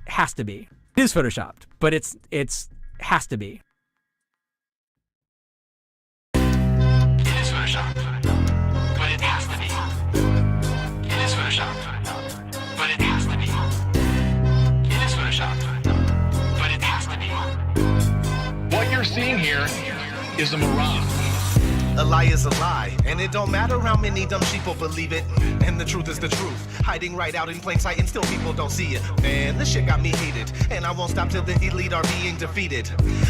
has to be. It is photoshopped, but it's has to be. It is photoshopped, but it has to be. It is photoshopped, but it has to be. It is photoshopped, but it has to be. What you're seeing here is a mirage. A lie is a lie, and it don't matter how many dumb sheeple believe it. And the truth is the truth, hiding right out in plain sight, and still people don't see it. Man, this shit got me heated, and I won't stop till the elite are being defeated.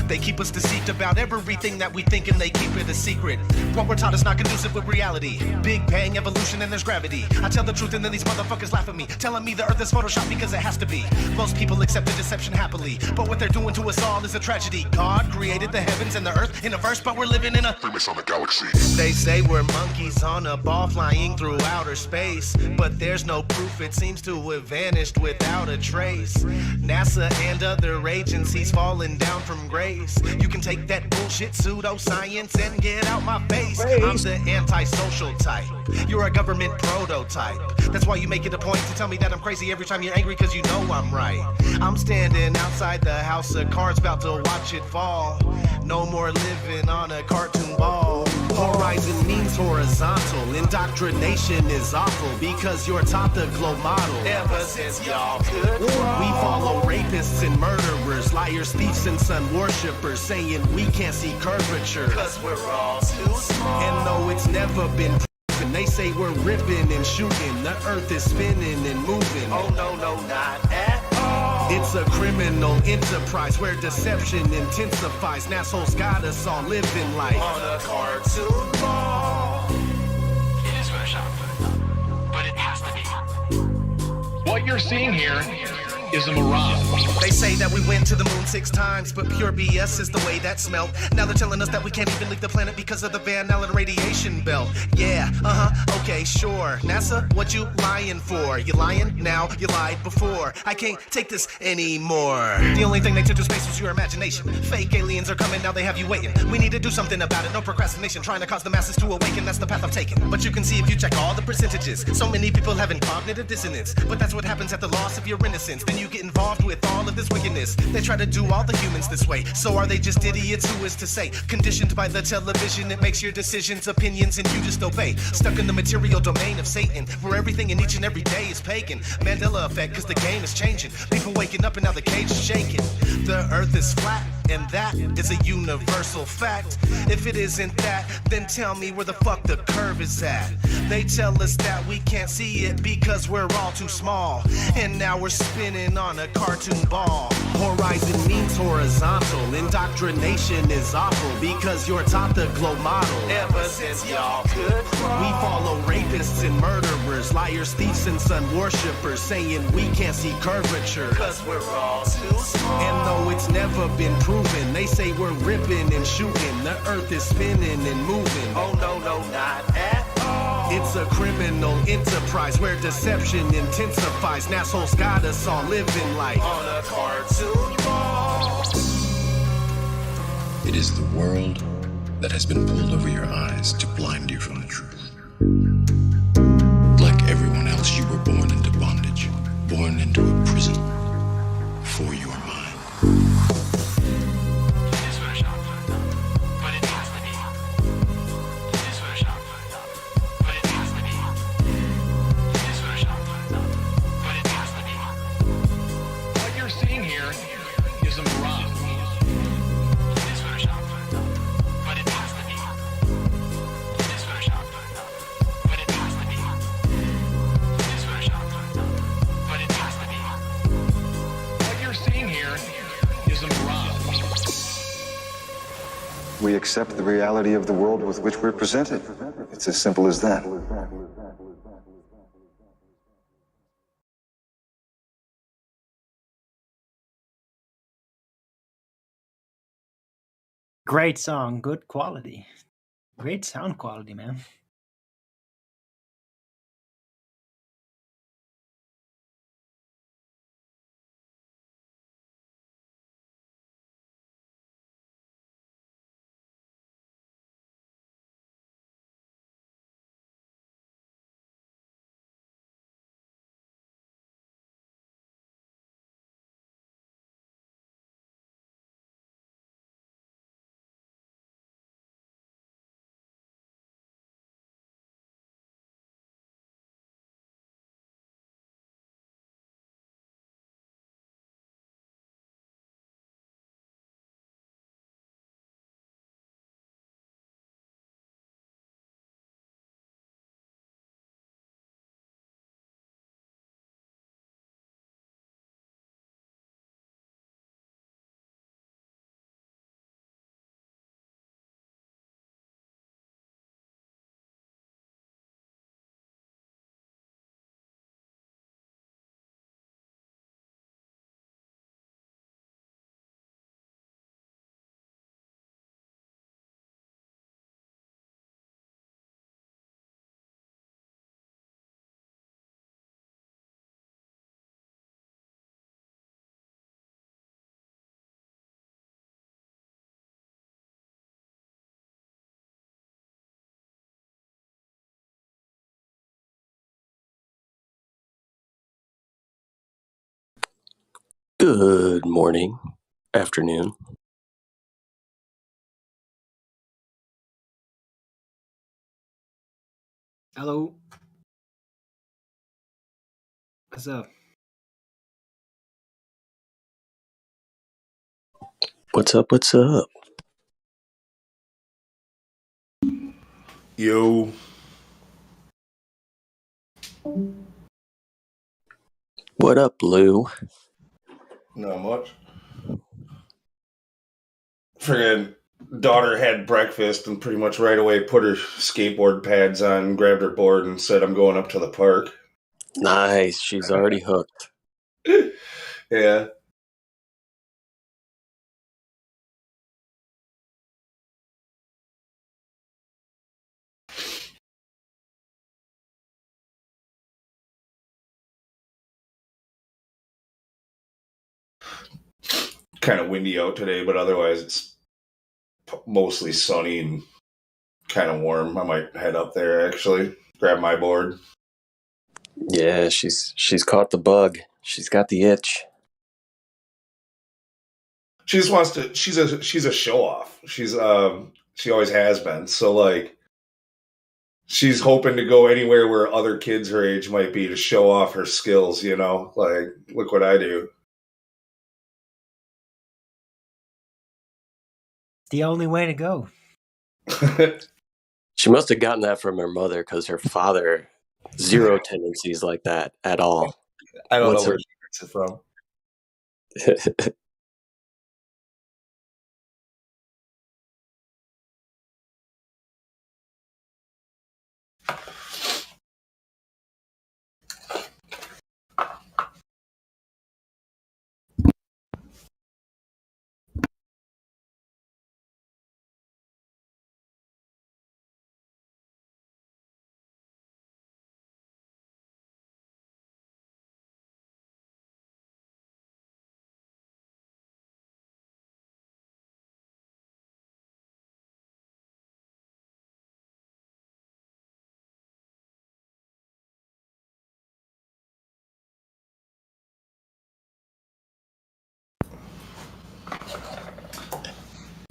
They keep us deceived about everything that we think, and they keep it a secret. What we're taught is not conducive with reality. Big bang, evolution, and there's gravity. I tell the truth, and then these motherfuckers laugh at me, telling me the earth is photoshopped because it has to be. Most people accept the deception happily, but what they're doing to us all is a tragedy. God created the heavens and the earth in a verse, but we're living in a Freemasonic galaxy. They say we're monkeys on a ball flying through outer space, but there's no proof, it seems to have vanished without a trace. NASA and other agencies falling down from grace. You can take that bullshit pseudoscience and get out my face. I'm the antisocial type. You're a government prototype. That's why you make it a point to tell me that I'm crazy every time you're angry, cause you know I'm right. I'm standing outside the house of cards about to watch it fall. No more living on a cartoon ball. Horizon means horizontal. Indoctrination is awful because you're taught the globe model. Ever since y'all could, we follow rapists and murderers, liars, thieves, and sun worshippers, saying we can't see curvature cause we're all too small. And though it's never been proven, they say we're ripping and shooting. The earth is spinning and moving. Oh no, no, not at all. It's a criminal enterprise where deception intensifies. Nassholes got us all living life on a cartoon ball. It is photoshopped, but it has to be. What you're seeing here is a mirage. They say that we went to the moon 6 times, but pure BS is the way that smelled. Now they're telling us that we can't even leave the planet because of the Van Allen radiation belt. Yeah, okay, sure. NASA, what you lying for? You lying now, you lied before. I can't take this anymore. The only thing they took to space was your imagination. Fake aliens are coming, now they have you waiting. We need to do something about it, no procrastination. Trying to cause the masses to awaken, that's the path I've taken. But you can see if you check all the percentages. So many people having cognitive dissonance. But that's what happens at the loss of your innocence. Then you get involved with all of this wickedness. They try to do all the humans this way. So are they just idiots? Who is to say? Conditioned by the television, it makes your decisions, opinions, and you just obey. Stuck in the material domain of Satan, where everything in each and every day is pagan. Mandela effect, cause the game is changing. People waking up and now the cage is shaking. The earth is flat, and that is a universal fact. If it isn't that, then tell me where the fuck the curve is at. They tell us that we can't see it because we're all too small. And now we're spinning on a cartoon ball. Horizon means horizontal. Indoctrination is awful because you're taught the globe model. Ever since y'all could crawl, we follow rapists and murderers, liars, thieves, and sun worshippers, saying we can't see curvature cause we're all too small. And though it's never been proven, they say we're ripping and shooting. The earth is spinning and moving. Oh no, not at all. It's a criminal enterprise where deception intensifies. Nassholes got us all living life on a cartoon ball. It is the world that has been pulled over your eyes to blind you from the truth. Like everyone else, you were born into bondage, born into a prison for your mind. What you're seeing here is a mirage. What you're seeing here is a mirage. We accept the reality of the world with which we're presented. It's as simple as that. Great song, good quality. Great sound quality, man. Good morning, afternoon. Hello. What's up? What's up? What's up? Yo. What up, Lou? Not much. Friggin' daughter had breakfast and pretty much right away put her skateboard pads on, grabbed her board, and said, I'm going up to the park. Nice. She's already hooked. Yeah. Kind of windy out today, but otherwise it's mostly sunny and kind of warm. I might head up there actually, grab my board. Yeah, she's caught the bug. She's got the itch. She just wants to. She's a show off. She always has been. So like, she's hoping to go anywhere where other kids her age might be to show off her skills. You know, like look what I do. The only way to go. She must have gotten that from her mother because her father, zero tendencies like that at all. I don't know where she gets it from.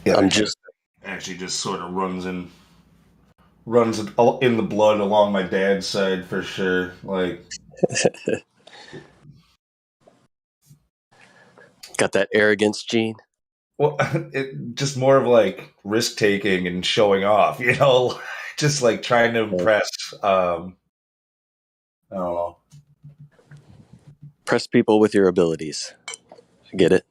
Yeah, I'm just actually just sort of runs in the blood along my dad's side for sure. Like, got that arrogance gene. well, it just more of like risk taking and showing off, you know, just like trying to impress. I don't know. Press people with your abilities. I get it.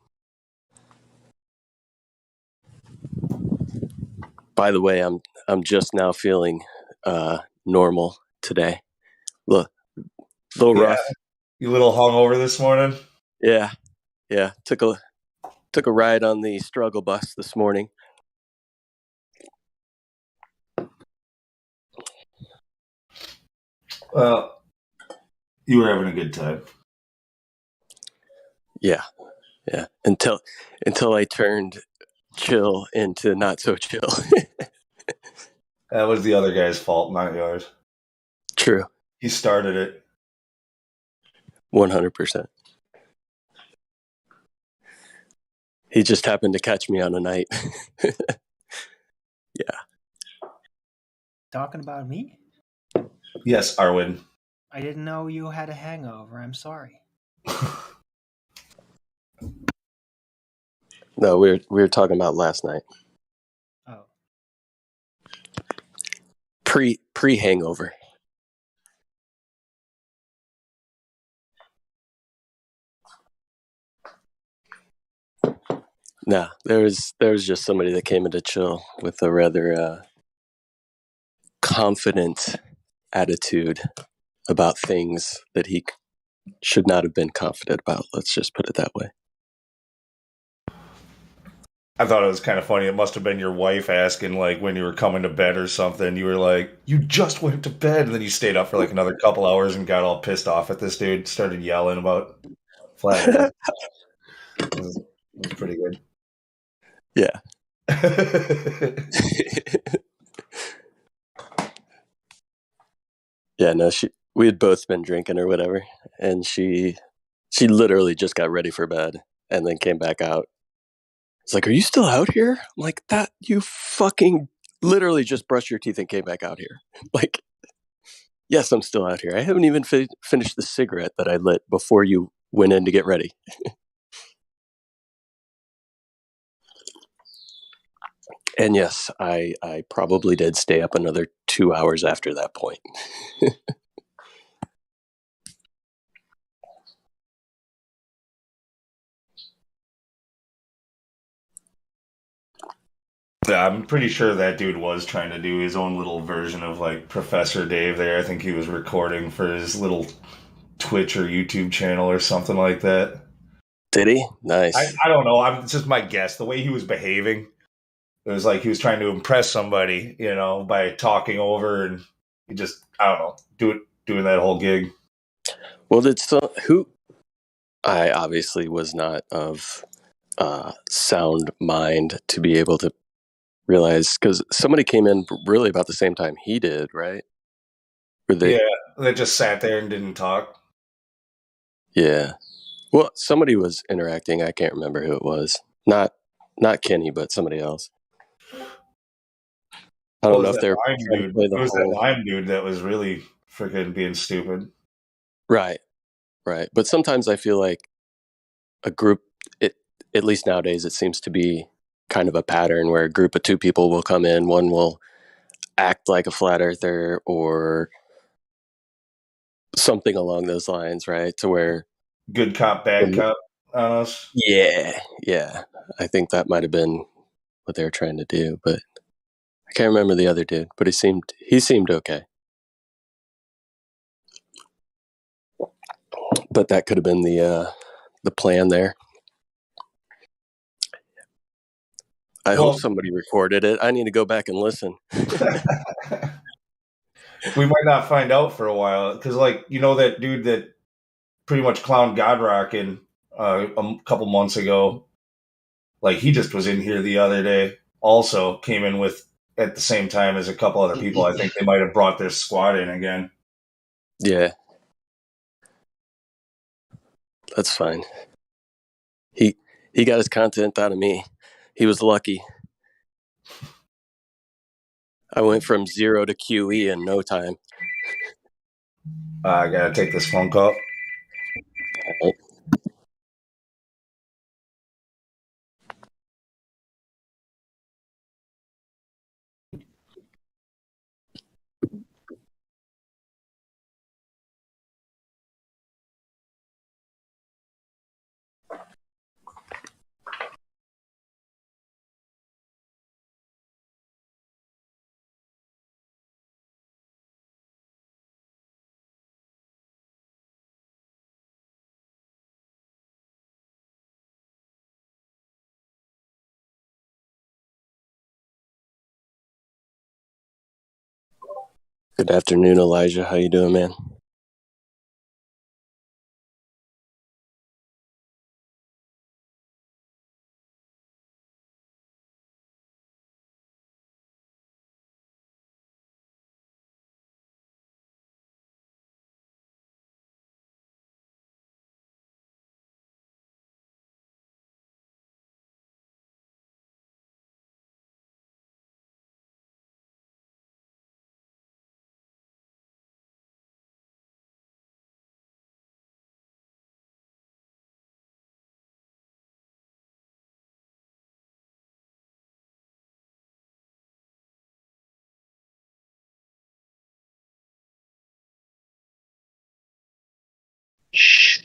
By the way, I'm just now feeling normal today. Look, a little rough. You a little hungover this morning? Yeah. Took a ride on the struggle bus this morning. Well, you were having a good time. Yeah. Until I turned chill into not so chill. That was the other guy's fault, not yours. True. He started it. 100%. He just happened to catch me on a night. Yeah. Talking about me? Yes, Arwen. I didn't know you had a hangover. I'm sorry. No, we were talking about last night. Oh. Pre hangover. No, there was just somebody that came in to chill with a rather confident attitude about things that he should not have been confident about. Let's just put it that way. I thought it was kind of funny. It must have been your wife asking, like, when you were coming to bed or something. You were like, you just went to bed. And then you stayed up for like another couple hours and got all pissed off at this dude. Started yelling about flat. It was pretty good. Yeah. Yeah, no, we had both been drinking or whatever. And she literally just got ready for bed and then came back out. It's like, are you still out here? I'm like, that you fucking literally just brushed your teeth and came back out here. Like, yes, I'm still out here. I haven't even finished the cigarette that I lit before you went in to get ready. And yes, I probably did stay up another 2 hours after that point. Yeah, I'm pretty sure that dude was trying to do his own little version of like Professor Dave there. I think he was recording for his little Twitch or YouTube channel or something like that. Did he? Nice. I don't know. It's just my guess. The way he was behaving, it was like he was trying to impress somebody, by talking over, and he just, I don't know, doing that whole gig. Well, I obviously was not of sound mind to be able to realize, because somebody came in really about the same time he did, right? They just sat there and didn't talk. Yeah. Well, somebody was interacting. I can't remember who it was. Not Kenny, but somebody else. I don't know if they're It was that lime dude that was really freaking being stupid. Right. But sometimes I feel like a group, at least nowadays, it seems to be kind of a pattern where a group of two people will come in. One will act like a flat earther or something along those lines, right? To where good cop, bad cop on us. Yeah. I think that might have been what they were trying to do, but I can't remember the other dude. But he seemed okay. But that could have been the plan there. I hope somebody recorded it. I need to go back and listen. We might not find out for a while, because that dude that pretty much clowned Godrock in a couple months ago, he just was in here the other day. Also came in at the same time as a couple other people. I think they might have brought their squad in again. Yeah. That's fine. He got his content out of me. He was lucky. I went from 0 to QE in no time. I gotta take this phone call. All right. Good afternoon, Elijah. How you doing, man? Shh.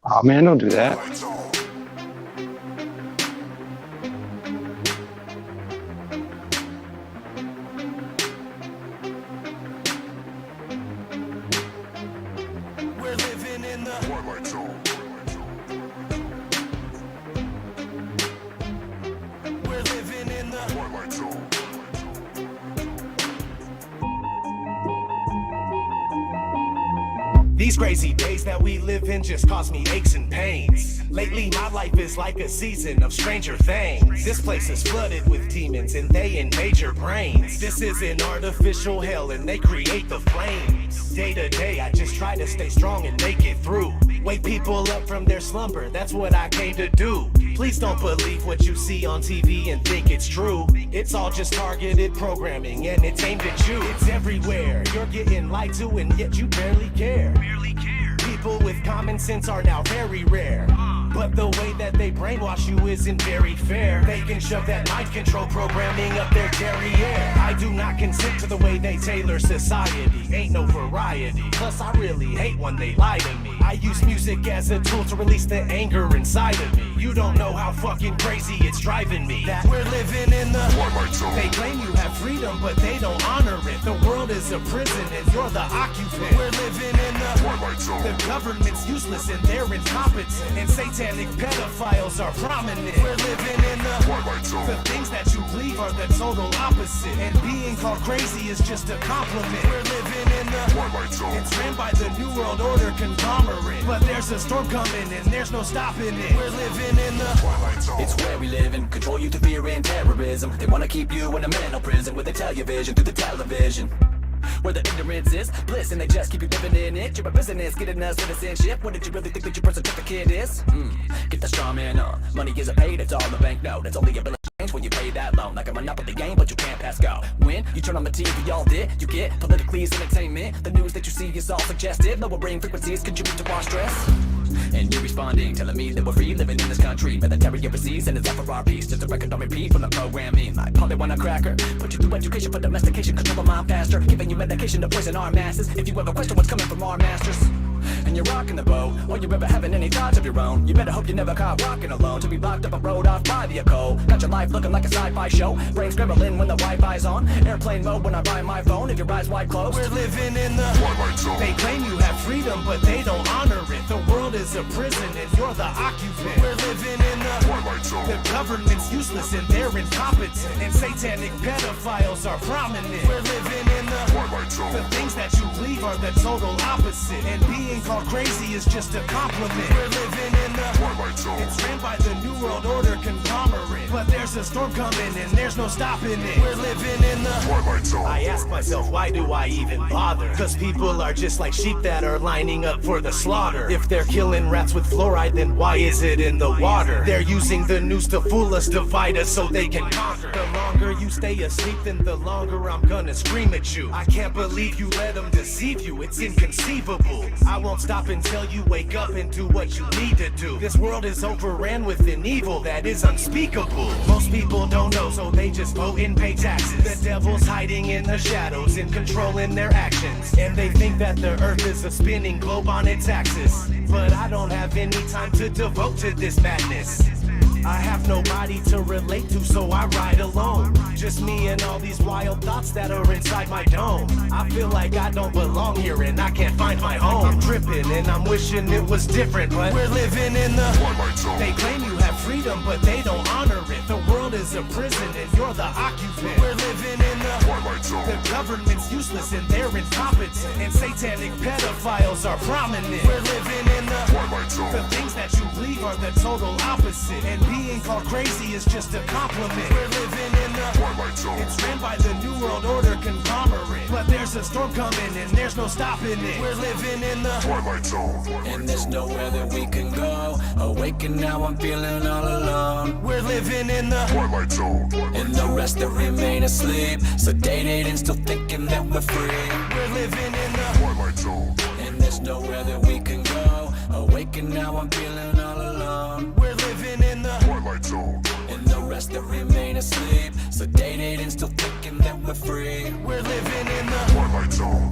Oh man, don't do that. We're living in the Twilight Zone. We're living in the Twilight Zone. These crazy days that we live in just cause me aches and pains. Lately my life is like a season of Stranger Things. This place is flooded with demons and they invade your brains. This is an artificial hell and they create the flames. Day to day I just try to stay strong and make it through. Wake people up from their slumber, that's what I came to do. Please don't believe what you see on TV and think it's true. It's all just targeted programming and it's aimed at you. It's everywhere, you're getting lied to and yet you barely care. People with common sense are now very rare. But the way that they brainwash you isn't very fair. They can shove that mind control programming up their derriere. I do not consent to the way they tailor society. Ain't no variety. Plus I really hate when they lie to me. I use music as a tool to release the anger inside of me. You don't know how fucking crazy it's driving me. That we're living in the Twilight Zone. They claim you have freedom, but they don't honor it. The world is a prison and you're the occupant. We're living in the Twilight Zone. The government's useless and they're incompetent. And satanic pedophiles are prominent. We're living in the Twilight Zone. The things that you believe are the total opposite. And being called crazy is just a compliment. We're living in the Twilight Zone. It's ran by the New World Order conglomerate. But there's a storm coming and there's no stopping it. We're living in the Twilight Zone. It's where we live and control you through fear and terrorism. They wanna keep you in a mental prison where they tell your vision through the television. Where the ignorance is bliss and they just keep you living in it. You're a business, getting us citizenship. What did you really think that your birth certificate is? Get the straw man on. Money isn't paid, it's all a banknote. It's only a bill of change when you pay that loan. Like a monopoly game, but you can't pass go. When you turn on the TV, all did you get politically as entertainment? The news that you see is all suggestive. Lowering frequencies contribute to our stress. And you're responding, telling me that we're free living in this country. Military overseas and it's out for our peace. Just a record on repeat from the programming. Like probably want a cracker. Put you through education for domestication, control the mind faster. Giving you medication to poison our masses. If you ever question what's coming from our masters, and you're rocking the boat, or you're ever having any thoughts of your own, you better hope you never caught walking alone. To be locked up and rode off by the echo. Got your life looking like a sci-fi show. Brain scrambling when the Wi-Fi's on. Airplane mode when I buy my phone. If your eyes wide closed. We're living in the Twilight Zone. They claim you have freedom, but they don't honor it. The world is a prison and you're the occupant. We're living in the Twilight Zone. The government's useless and they're incompetent. And satanic pedophiles are prominent. We're living in the Twilight Zone. The things that you believe are the total opposite. And being called crazy is just a compliment. We're living in the Twilight Zone. It's ran by the New World Order conglomerate. But there's a storm coming and there's no stopping it. We're living in the Twilight Zone. I ask myself, why do I even bother? Cause people are just like sheep that are lining up for the slaughter. If they're killing rats with fluoride, then why is it in the water? They're using the news to fool us, divide us so they can conquer. The longer you stay asleep, then the longer I'm gonna scream at you. I can't believe you let them deceive you, it's inconceivable. I won't stop until you wake up and do what you need to do. This world is overran with an evil that is unspeakable. Most people don't know, so they just vote and pay taxes. The devil's hiding in the shadows and controlling their actions. And they think that the earth is a spinning globe on its axis. But I don't have any time to devote to this madness. I have nobody to relate to, so I ride alone. Just me and all these wild thoughts that are inside my dome. I feel like I don't belong here and I can't find my home. I'm tripping and I'm wishing it was different, but we're living in the Twilight Zone. They claim you have freedom, but they don't honor it. The world is a prison and you're the occupant. We're living in the Twilight Zone. The government's useless and they're incompetent. And satanic pedophiles are prominent. We're living in the Twilight Zone. The things that you believe are the total opposite. And being called crazy is just a compliment. We're living in the Twilight Zone. It's ran by the New World Order conglomerate. But there's a storm coming and there's no stopping it. We're living in the Twilight Zone. And there's nowhere that we can go. Awake and now I'm feeling all alone. We're living in the Twilight Zone. And the rest that remain asleep, sedated and still thinking that we're free. We're living in the Twilight Zone. And there's nowhere that we can go. Awake and now I'm feeling all alone. We're living in the Twilight Zone. And the rest that remain asleep, sedated and still thinking that we're free. We're living in the Twilight Zone.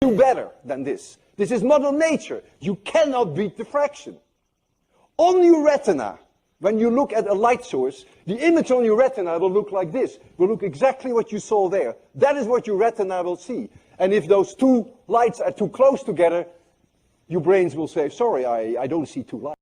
Do better than this. This is Mother Nature. You cannot beat diffraction. On your retina, when you look at a light source, the image on your retina will look like this. Will look exactly what you saw there. That is what your retina will see. And if those two lights are too close together, your brains will say, sorry, I don't see two lights.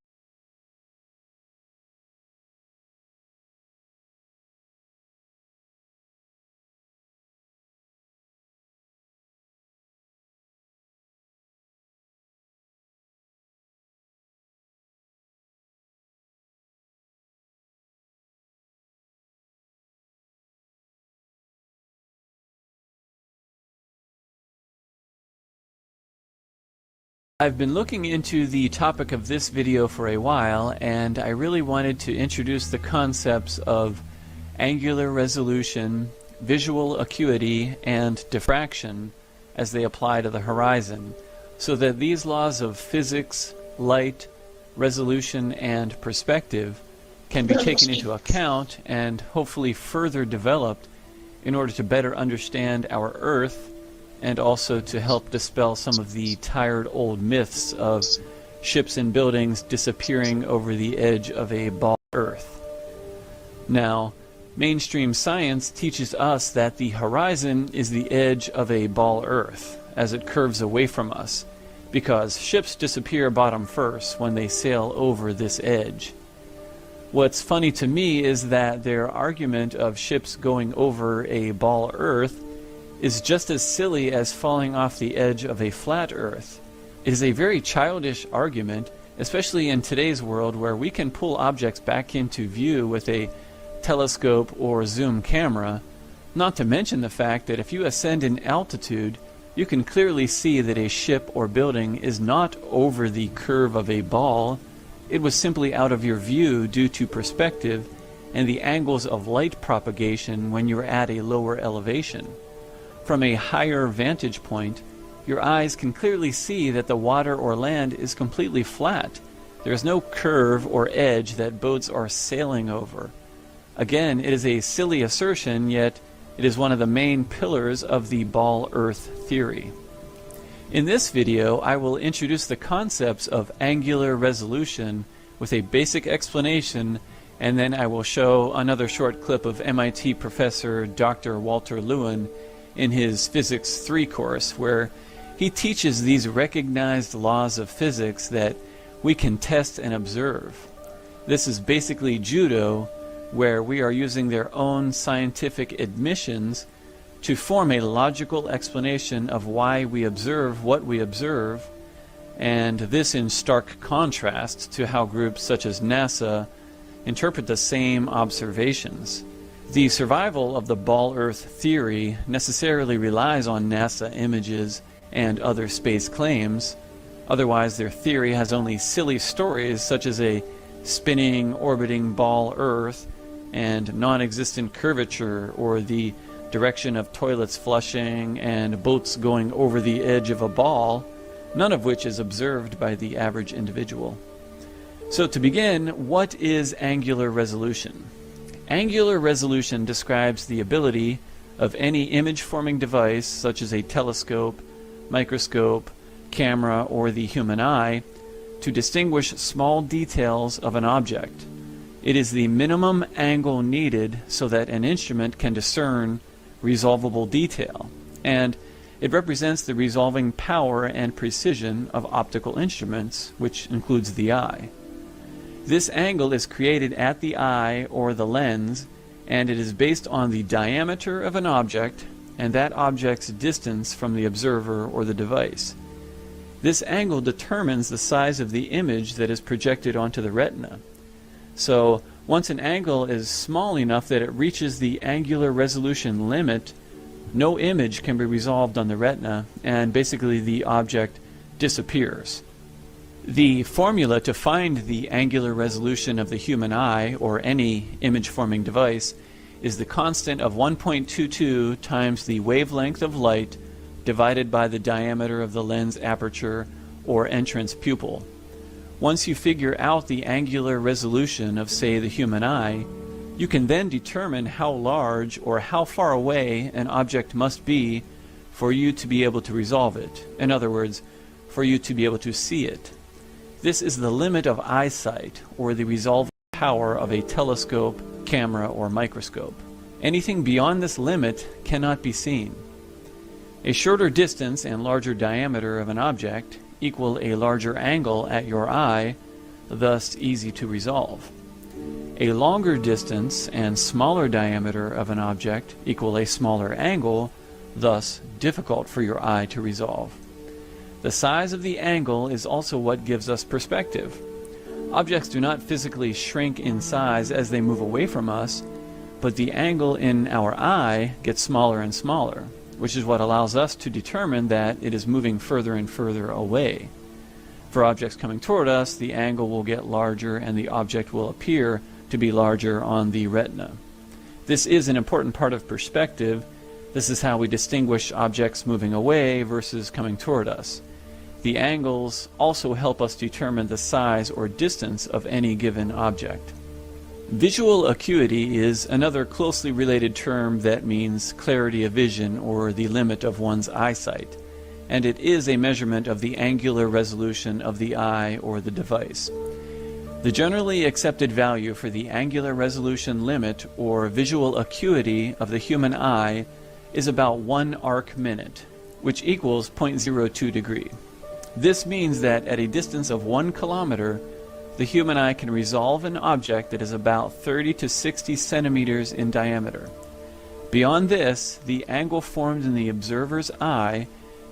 I've been looking into the topic of this video for a while, and I really wanted to introduce the concepts of angular resolution, visual acuity, and diffraction as they apply to the horizon, so that these laws of physics, light, resolution, and perspective can be taken into account and hopefully further developed in order to better understand our Earth, and also to help dispel some of the tired old myths of ships and buildings disappearing over the edge of a ball Earth. Now, mainstream science teaches us that the horizon is the edge of a ball Earth as it curves away from us, because ships disappear bottom first when they sail over this edge. What's funny to me is that their argument of ships going over a ball Earth is just as silly as falling off the edge of a flat Earth. It is a very childish argument, especially in today's world where we can pull objects back into view with a telescope or zoom camera, not to mention the fact that if you ascend in altitude, you can clearly see that a ship or building is not over the curve of a ball. It was simply out of your view due to perspective and the angles of light propagation when you're at a lower elevation. From a higher vantage point, your eyes can clearly see that the water or land is completely flat. There is no curve or edge that boats are sailing over. Again, it is a silly assertion, yet it is one of the main pillars of the ball Earth theory. In this video, I will introduce the concepts of angular resolution with a basic explanation, and then I will show another short clip of MIT professor Dr. Walter Lewin in his Physics 3 course, where he teaches these recognized laws of physics that we can test and observe. This is basically judo, where we are using their own scientific admissions to form a logical explanation of why we observe what we observe, and this in stark contrast to how groups such as NASA interpret the same observations. The survival of the ball Earth theory necessarily relies on NASA images and other space claims. Otherwise, their theory has only silly stories such as a spinning, orbiting ball Earth and non-existent curvature, or the direction of toilets flushing and boats going over the edge of a ball, none of which is observed by the average individual. So to begin, what is angular resolution? Angular resolution describes the ability of any image-forming device, such as a telescope, microscope, camera, or the human eye, to distinguish small details of an object. It is the minimum angle needed so that an instrument can discern resolvable detail, and it represents the resolving power and precision of optical instruments, which includes the eye. This angle is created at the eye or the lens, and it is based on the diameter of an object and that object's distance from the observer or the device. This angle determines the size of the image that is projected onto the retina. So once an angle is small enough that it reaches the angular resolution limit, no image can be resolved on the retina, and basically the object disappears. The formula to find the angular resolution of the human eye, or any image-forming device, is the constant of 1.22 times the wavelength of light divided by the diameter of the lens aperture or entrance pupil. Once you figure out the angular resolution of, say, the human eye, you can then determine how large or how far away an object must be for you to be able to resolve it. In other words, for you to be able to see it. This is the limit of eyesight, or the resolving power of a telescope, camera, or microscope. Anything beyond this limit cannot be seen. A shorter distance and larger diameter of an object equal a larger angle at your eye, thus easy to resolve. A longer distance and smaller diameter of an object equal a smaller angle, thus difficult for your eye to resolve. The size of the angle is also what gives us perspective. Objects do not physically shrink in size as they move away from us, but the angle in our eye gets smaller and smaller, which is what allows us to determine that it is moving further and further away. For objects coming toward us, the angle will get larger and the object will appear to be larger on the retina. This is an important part of perspective. This is how we distinguish objects moving away versus coming toward us. The angles also help us determine the size or distance of any given object. Visual acuity is another closely related term that means clarity of vision, or the limit of one's eyesight, and it is a measurement of the angular resolution of the eye or the device. The generally accepted value for the angular resolution limit, or visual acuity, of the human eye is about 1 arc minute, which equals 0.02 degree. This means that at a distance of 1 kilometer, the human eye can resolve an object that is about 30 to 60 centimeters in diameter. Beyond this, the angle formed in the observer's eye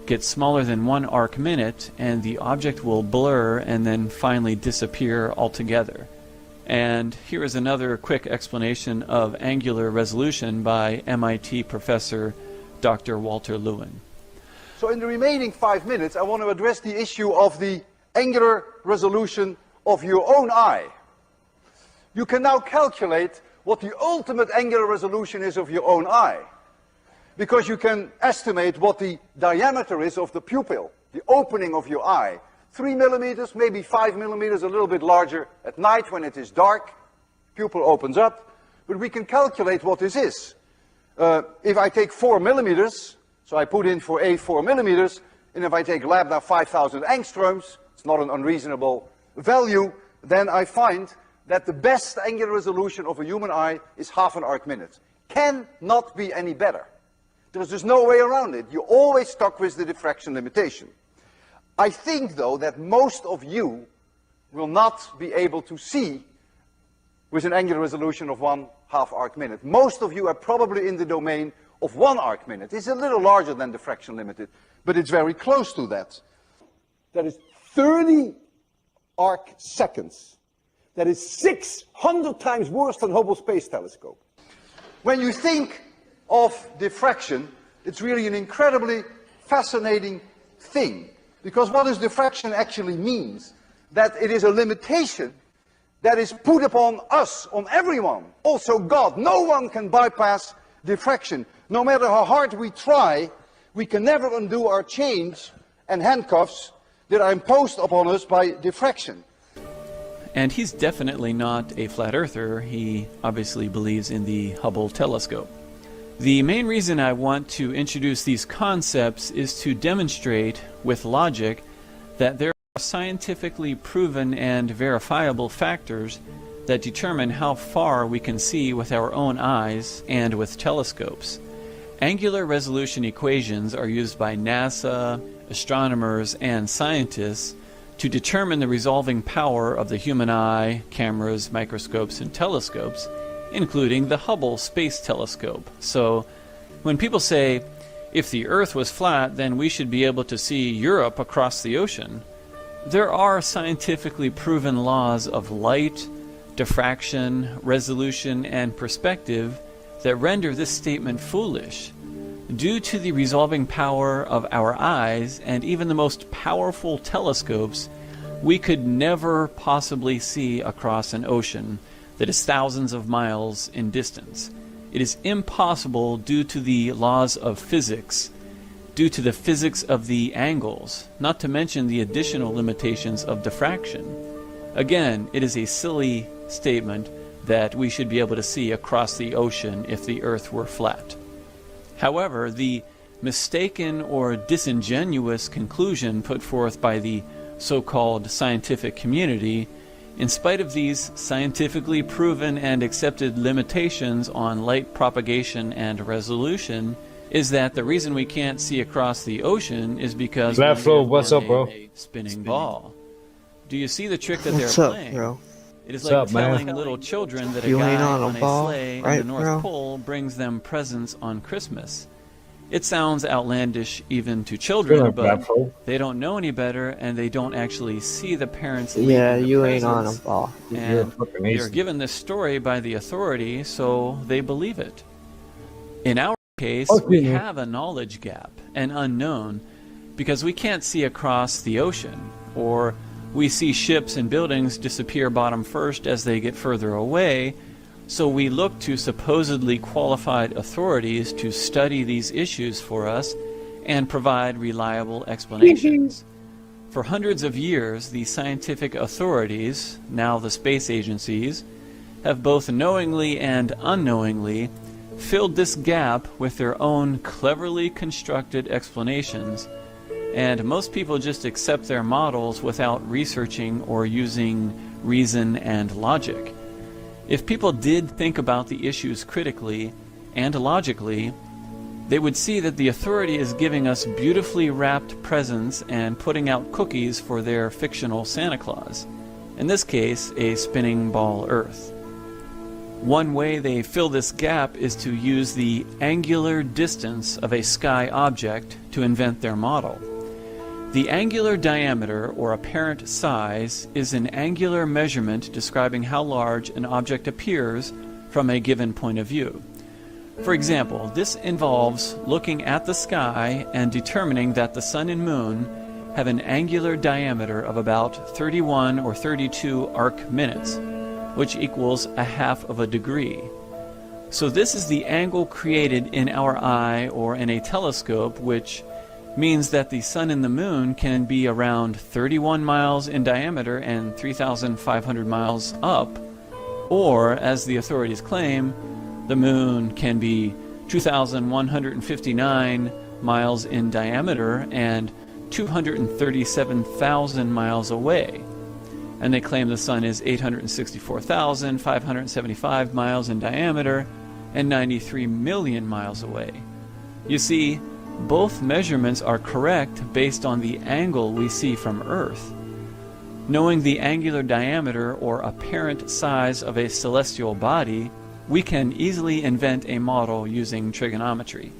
gets smaller than 1 arc minute, and the object will blur and then finally disappear altogether. And here is another quick explanation of angular resolution by MIT professor Dr. Walter Lewin. So in the remaining 5 minutes, I want to address the issue of the angular resolution of your own eye. You can now calculate what the ultimate angular resolution is of your own eye, because you can estimate what the diameter is of the pupil, the opening of your eye. 3 millimeters, maybe 5 millimeters, a little bit larger at night when it is dark. Pupil opens up, but we can calculate what this is. If I take 4 millimeters, so I put in for A 4 millimeters, and if I take lambda 5,000 angstroms, it's not an unreasonable value, then I find that the best angular resolution of a human eye is half an arc minute. Cannot be any better. There's just no way around it. You're always stuck with the diffraction limitation. I think, though, that most of you will not be able to see with an angular resolution of 1/2 arc minute. Most of you are probably in the domain of 1 arc minute. It's a little larger than diffraction limited, but it's very close to that. That is 30 arc seconds. That is 600 times worse than Hubble Space Telescope. When you think of diffraction, it's really an incredibly fascinating thing. Because what does diffraction actually means? That it is a limitation that is put upon us, on everyone, also God. No one can bypass diffraction. No matter how hard we try, we can never undo our chains and handcuffs that are imposed upon us by diffraction. And he's definitely not a flat earther. He obviously believes in the Hubble telescope. The main reason I want to introduce these concepts is to demonstrate with logic that there are scientifically proven and verifiable factors that determine how far we can see with our own eyes and with telescopes. Angular resolution equations are used by NASA, astronomers, and scientists to determine the resolving power of the human eye, cameras, microscopes, and telescopes, including the Hubble Space Telescope. So when people say, If the Earth was flat, then we should be able to see Europe across the ocean. There are scientifically proven laws of light, diffraction, resolution, and perspective that render this statement foolish. Due to the resolving power of our eyes and even the most powerful telescopes, we could never possibly see across an ocean that is thousands of miles in distance. It is impossible due to the laws of physics, due to the physics of the angles, not to mention the additional limitations of diffraction. Again, it is a silly statement that we should be able to see across the ocean if the Earth were flat. However, the mistaken or disingenuous conclusion put forth by the so-called scientific community, in spite of these scientifically proven and accepted limitations on light propagation and resolution, is that the reason we can't see across the ocean is because what's up, bro? a spinning ball. Do you see the trick that What's they're up, playing? bro? It is What's like up, man? telling little children that a You guy ain't on a on a ball, sleigh in right, the North bro? Pole brings them presents on Christmas. It sounds outlandish even to children, Shut up, but bro. they don't know any better, and they don't actually see the parents Yeah, leaving the you ain't on a presents, ball. and fucking they're hasty. given this story by the authority, so they believe it. In our case, Fuck we you, man. have a knowledge gap, an unknown, because we can't see across the ocean, or we see ships and buildings disappear bottom first as they get further away, so we look to supposedly qualified authorities to study these issues for us and provide reliable explanations. For hundreds of years, the scientific authorities, now the space agencies, have both knowingly and unknowingly filled this gap with their own cleverly constructed explanations, and most people just accept their models without researching or using reason and logic. If people did think about the issues critically and logically, they would see that the authority is giving us beautifully wrapped presents and putting out cookies for their fictional Santa Claus. In this case, a spinning ball Earth. One way they fill this gap is to use the angular distance of a sky object to invent their model. The angular diameter, or apparent size, is an angular measurement describing how large an object appears from a given point of view. For example, this involves looking at the sky and determining that the sun and moon have an angular diameter of about 31 or 32 arc minutes, which equals a half of a degree. So this is the angle created in our eye or in a telescope, which means that the sun and the moon can be around 31 miles in diameter and 3,500 miles up, or, as the authorities claim, the moon can be 2,159 miles in diameter and 237,000 miles away. And they claim the sun is 864,575 miles in diameter and 93 million miles away. You see, both measurements are correct based on the angle we see from Earth. Knowing the angular diameter or apparent size of a celestial body, we can easily invent a model using trigonometry.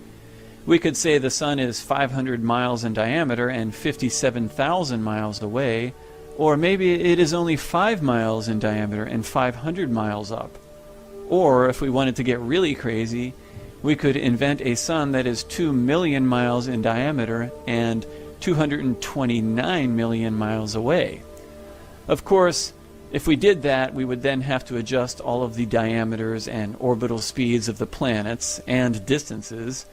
We could say the sun is 500 miles in diameter and 57,000 miles away, or maybe it is only 5 miles in diameter and 500 miles up. Or, if we wanted to get really crazy, we could invent a sun that is 2 million miles in diameter and 229 million miles away. Of course, if we did that, we would then have to adjust all of the diameters and orbital speeds of the planets and distances,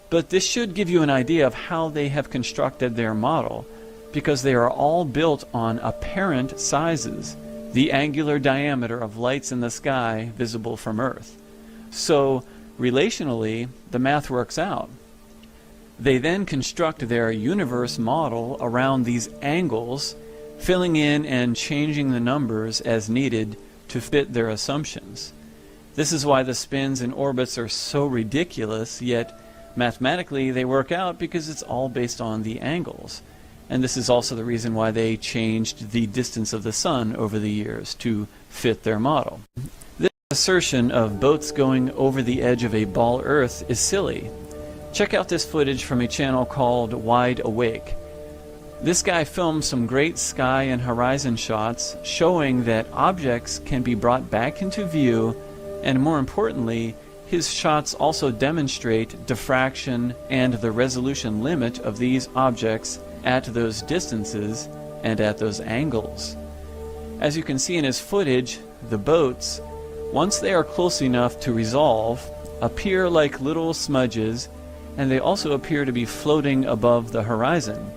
but this should give you an idea of how they have constructed their model, because they are all built on apparent sizes, the angular diameter of lights in the sky visible from Earth. So, relationally, the math works out. They then construct their universe model around these angles, filling in and changing the numbers as needed to fit their assumptions. This is why the spins and orbits are so ridiculous, yet mathematically they work out because it's all based on the angles. And this is also the reason why they changed the distance of the sun over the years to fit their model. This assertion of boats going over the edge of a ball Earth is silly. Check out this footage from a channel called Wide Awake. This guy filmed some great sky and horizon shots showing that objects can be brought back into view, and more importantly, his shots also demonstrate diffraction and the resolution limit of these objects at those distances and at those angles. As you can see in his footage, the boats, once they are close enough to resolve, appear like little smudges, and they also appear to be floating above the horizon.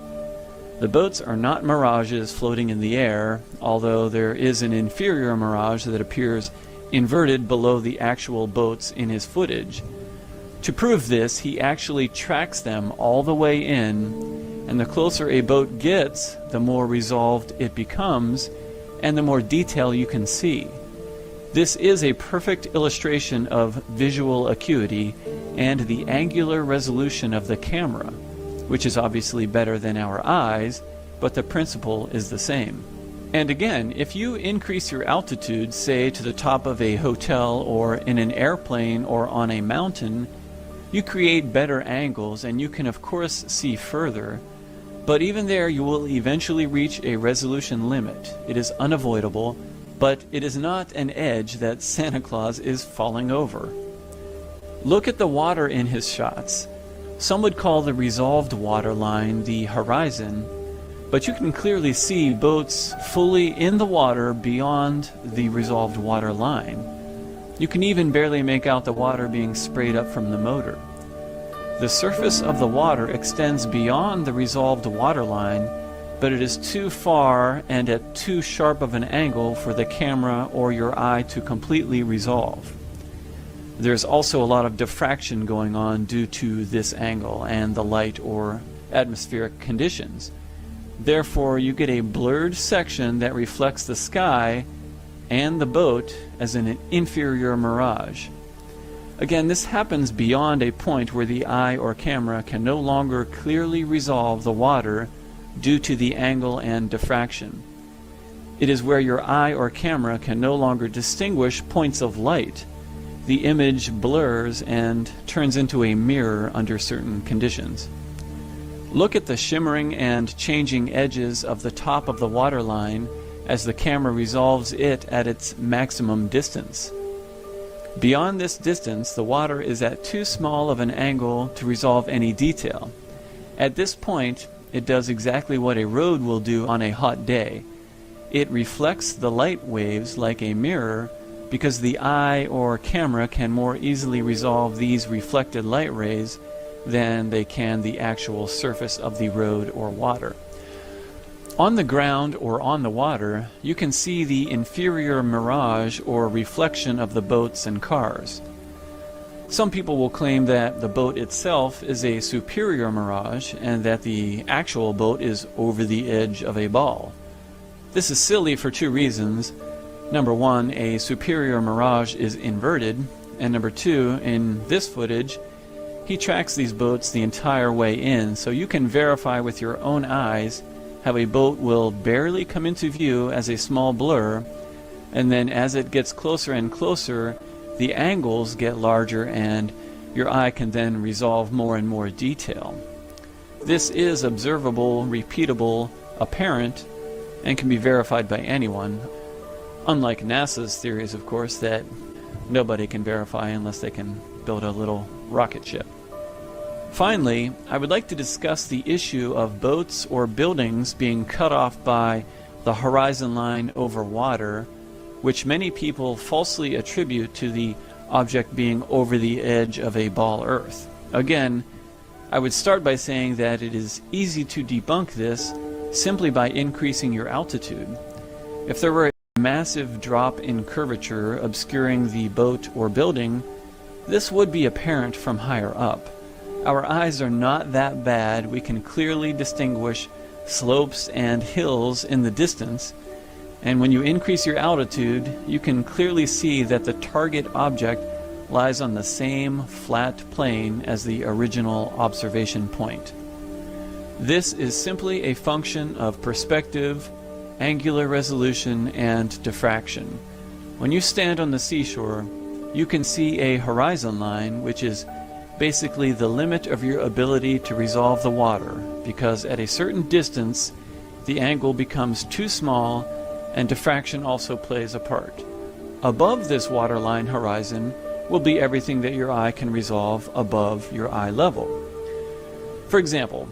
The boats are not mirages floating in the air, although there is an inferior mirage that appears inverted below the actual boats in his footage. To prove this, he actually tracks them all the way in, and the closer a boat gets, the more resolved it becomes, and the more detail you can see. This is a perfect illustration of visual acuity and the angular resolution of the camera, which is obviously better than our eyes, but the principle is the same. And again, if you increase your altitude, say to the top of a hotel or in an airplane or on a mountain, you create better angles and you can of course see further, but even there you will eventually reach a resolution limit. It is unavoidable, but it is not an edge that Santa Claus is falling over. Look at the water in his shots. Some would call the resolved water line the horizon, but you can clearly see boats fully in the water beyond the resolved water line. You can even barely make out the water being sprayed up from the motor. The surface of the water extends beyond the resolved water line, but it is too far and at too sharp of an angle for the camera or your eye to completely resolve. There's also a lot of diffraction going on due to this angle and the light or atmospheric conditions. Therefore, you get a blurred section that reflects the sky and the boat as an inferior mirage. Again, this happens beyond a point where the eye or camera can no longer clearly resolve the water due to the angle and diffraction. It is where your eye or camera can no longer distinguish points of light. The image blurs and turns into a mirror under certain conditions. Look at the shimmering and changing edges of the top of the waterline as the camera resolves it at its maximum distance. Beyond this distance, the water is at too small of an angle to resolve any detail. At this point, it does exactly what a road will do on a hot day. It reflects the light waves like a mirror because the eye or camera can more easily resolve these reflected light rays than they can the actual surface of the road or water. On the ground or on the water, you can see the inferior mirage or reflection of the boats and cars. Some people will claim that the boat itself is a superior mirage and that the actual boat is over the edge of a ball. This is silly for two reasons. Number one, a superior mirage is inverted, and number two, in this footage, he tracks these boats the entire way in, so you can verify with your own eyes how a boat will barely come into view as a small blur, and then as it gets closer and closer, the angles get larger and your eye can then resolve more and more detail. This is observable, repeatable, apparent, and can be verified by anyone, unlike NASA's theories, of course, that nobody can verify unless they can build a little rocket ship. Finally, I would like to discuss the issue of boats or buildings being cut off by the horizon line over water, which many people falsely attribute to the object being over the edge of a ball Earth. Again, I would start by saying that it is easy to debunk this simply by increasing your altitude. If there were a massive drop in curvature obscuring the boat or building, this would be apparent from higher up. Our eyes are not that bad. We can clearly distinguish slopes and hills in the distance, and when you increase your altitude, you can clearly see that the target object lies on the same flat plane as the original observation point. This is simply a function of perspective, angular resolution, and diffraction. When you stand on the seashore, you can see a horizon line which is basically the limit of your ability to resolve the water, because at a certain distance the angle becomes too small and diffraction also plays a part. Above this waterline horizon will be everything that your eye can resolve above your eye level. For example,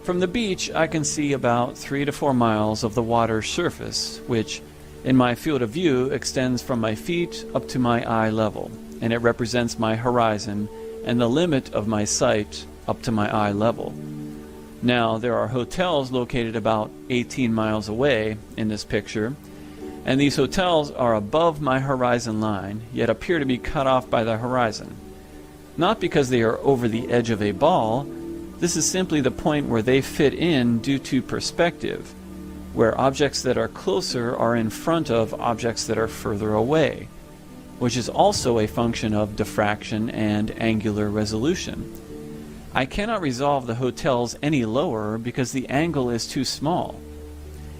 from the beach I can see about 3 to 4 miles of the water's surface, which in my field of view extends from my feet up to my eye level, and it represents my horizon and the limit of my sight up to my eye level. Now, there are hotels located about 18 miles away in this picture, and these hotels are above my horizon line, yet appear to be cut off by the horizon. Not because they are over the edge of a ball, this is simply the point where they fit in due to perspective, where objects that are closer are in front of objects that are further away, which is also a function of diffraction and angular resolution. I cannot resolve the hotels any lower because the angle is too small.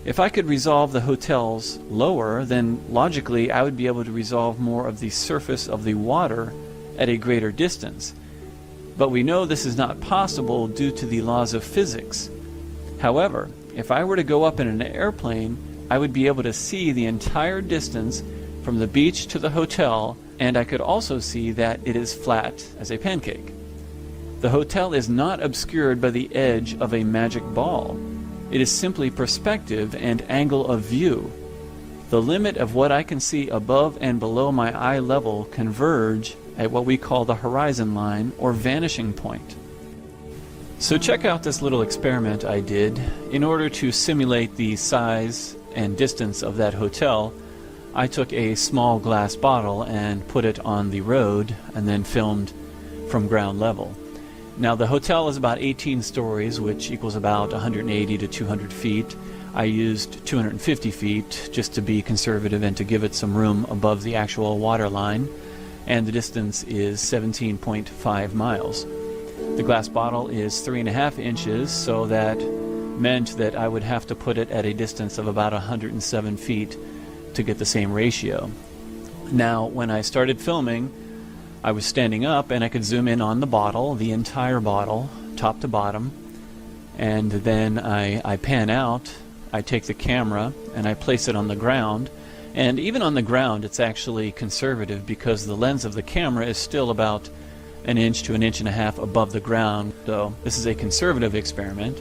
If I could resolve the hotels lower, then logically I would be able to resolve more of the surface of the water at a greater distance. But we know this is not possible due to the laws of physics. However, if I were to go up in an airplane, I would be able to see the entire distance from the beach to the hotel, and I could also see that it is flat as a pancake. The hotel is not obscured by the edge of a magic ball. It is simply perspective and angle of view. The limit of what I can see above and below my eye level converge at what we call the horizon line or vanishing point. So check out this little experiment I did. In order to simulate the size and distance of that hotel, I took a small glass bottle and put it on the road and then filmed from ground level. Now the hotel is about 18 stories, which equals about 180 to 200 feet. I used 250 feet just to be conservative and to give it some room above the actual water line, and the distance is 17.5 miles. The glass bottle is 3.5 inches, so that meant that I would have to put it at a distance of about 107 feet to get the same ratio. Now when I started filming, I was standing up and I could zoom in on the bottle, the entire bottle, top to bottom, and then I pan out, I take the camera and I place it on the ground, and even on the ground it's actually conservative because the lens of the camera is still about 1 inch to 1.5 inches above the ground, so this is a conservative experiment.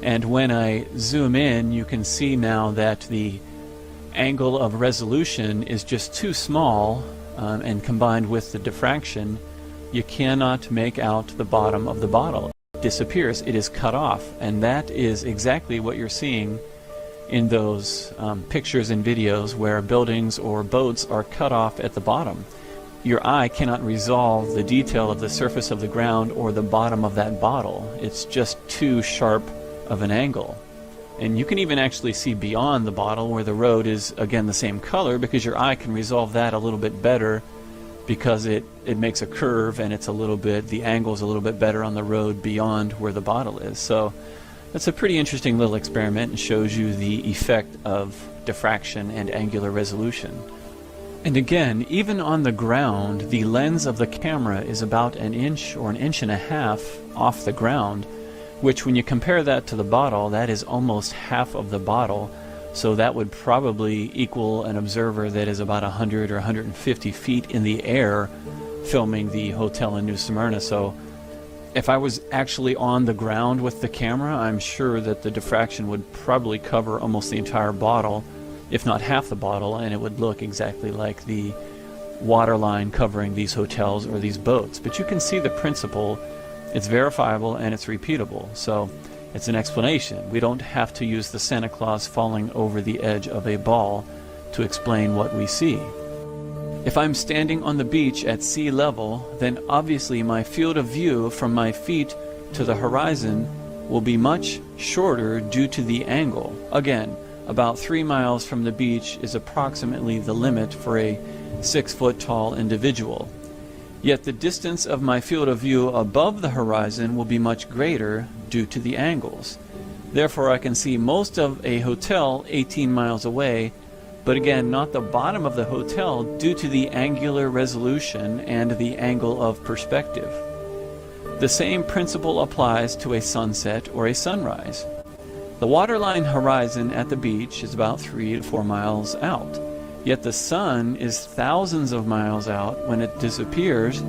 And when I zoom in, you can see now that the angle of resolution is just too small, and combined with the diffraction, you cannot make out the bottom of the bottle. It disappears, it is cut off, and that is exactly what you're seeing in those pictures and videos where buildings or boats are cut off at the bottom. Your eye cannot resolve the detail of the surface of the ground or the bottom of that bottle. It's just too sharp of an angle. And you can even actually see beyond the bottle where the road is again the same color, because your eye can resolve that a little bit better because it makes a curve and it's a little bit, the angle's a little bit better on the road beyond where the bottle is. So that's a pretty interesting little experiment and shows you the effect of diffraction and angular resolution. And again, even on the ground, the lens of the camera is about 1 inch or 1.5 inches off the ground, which when you compare that to the bottle, that is almost half of the bottle. So that would probably equal an observer that is about 100 or 150 feet in the air filming the hotel in New Smyrna. So if I was actually on the ground with the camera, I'm sure that the diffraction would probably cover almost the entire bottle, if not half the bottle, and it would look exactly like the waterline covering these hotels or these boats. But you can see the principle. It's verifiable and it's repeatable, so it's an explanation. We don't have to use the Santa Claus falling over the edge of a ball to explain what we see. If I'm standing on the beach at sea level, then obviously my field of view from my feet to the horizon will be much shorter due to the angle. Again, about 3 miles from the beach is approximately the limit for a 6-foot tall individual. Yet the distance of my field of view above the horizon will be much greater due to the angles. Therefore, I can see most of a hotel 18 miles away, but again, not the bottom of the hotel due to the angular resolution and the angle of perspective. The same principle applies to a sunset or a sunrise. The waterline horizon at the beach is about 3 to 4 miles out, yet the sun is thousands of miles out when it disappears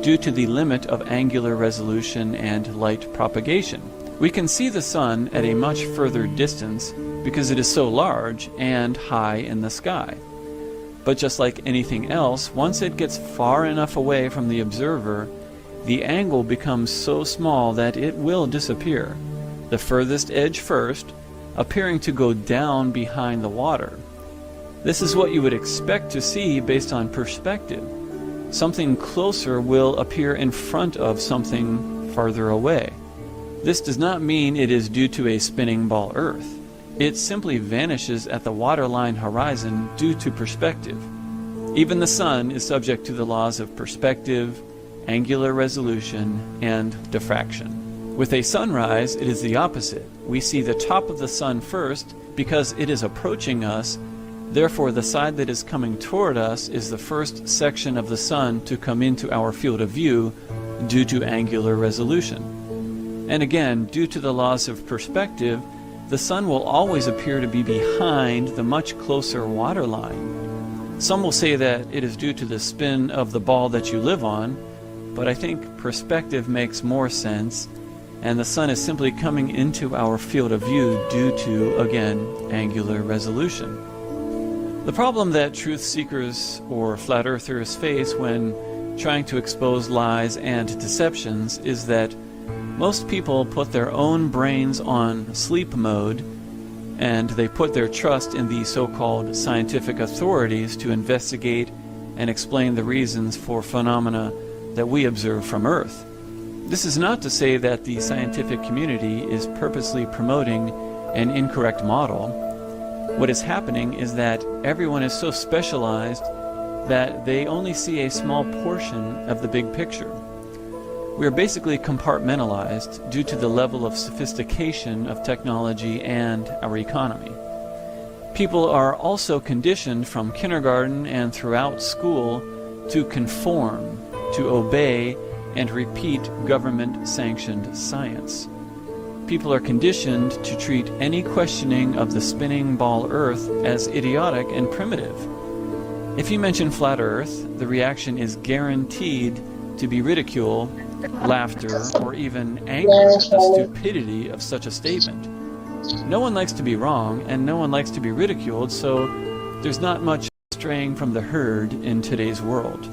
due to the limit of angular resolution and light propagation. We can see the sun at a much further distance because it is so large and high in the sky. But just like anything else, once it gets far enough away from the observer, the angle becomes so small that it will disappear, the furthest edge first, appearing to go down behind the water. This is what you would expect to see based on perspective. Something closer will appear in front of something farther away. This does not mean it is due to a spinning ball Earth. It simply vanishes at the waterline horizon due to perspective. Even the sun is subject to the laws of perspective, angular resolution, and diffraction. With a sunrise, it is the opposite. We see the top of the sun first because it is approaching us. Therefore, the side that is coming toward us is the first section of the sun to come into our field of view due to angular resolution. And again, due to the laws of perspective, the sun will always appear to be behind the much closer waterline. Some will say that it is due to the spin of the ball that you live on, but I think perspective makes more sense, and the sun is simply coming into our field of view due to, again, angular resolution. The problem that truth seekers or flat earthers face when trying to expose lies and deceptions is that most people put their own brains on sleep mode, and they put their trust in the so-called scientific authorities to investigate and explain the reasons for phenomena that we observe from Earth. This is not to say that the scientific community is purposely promoting an incorrect model. What is happening is that everyone is so specialized that they only see a small portion of the big picture. We are basically compartmentalized due to the level of sophistication of technology and our economy. People are also conditioned from kindergarten and throughout school to conform, to obey, and repeat government-sanctioned science. People are conditioned to treat any questioning of the spinning ball Earth as idiotic and primitive. If you mention flat Earth, the reaction is guaranteed to be ridicule, laughter, or even anger at the stupidity of such a statement. No one likes to be wrong, and no one likes to be ridiculed, so there's not much straying from the herd in today's world.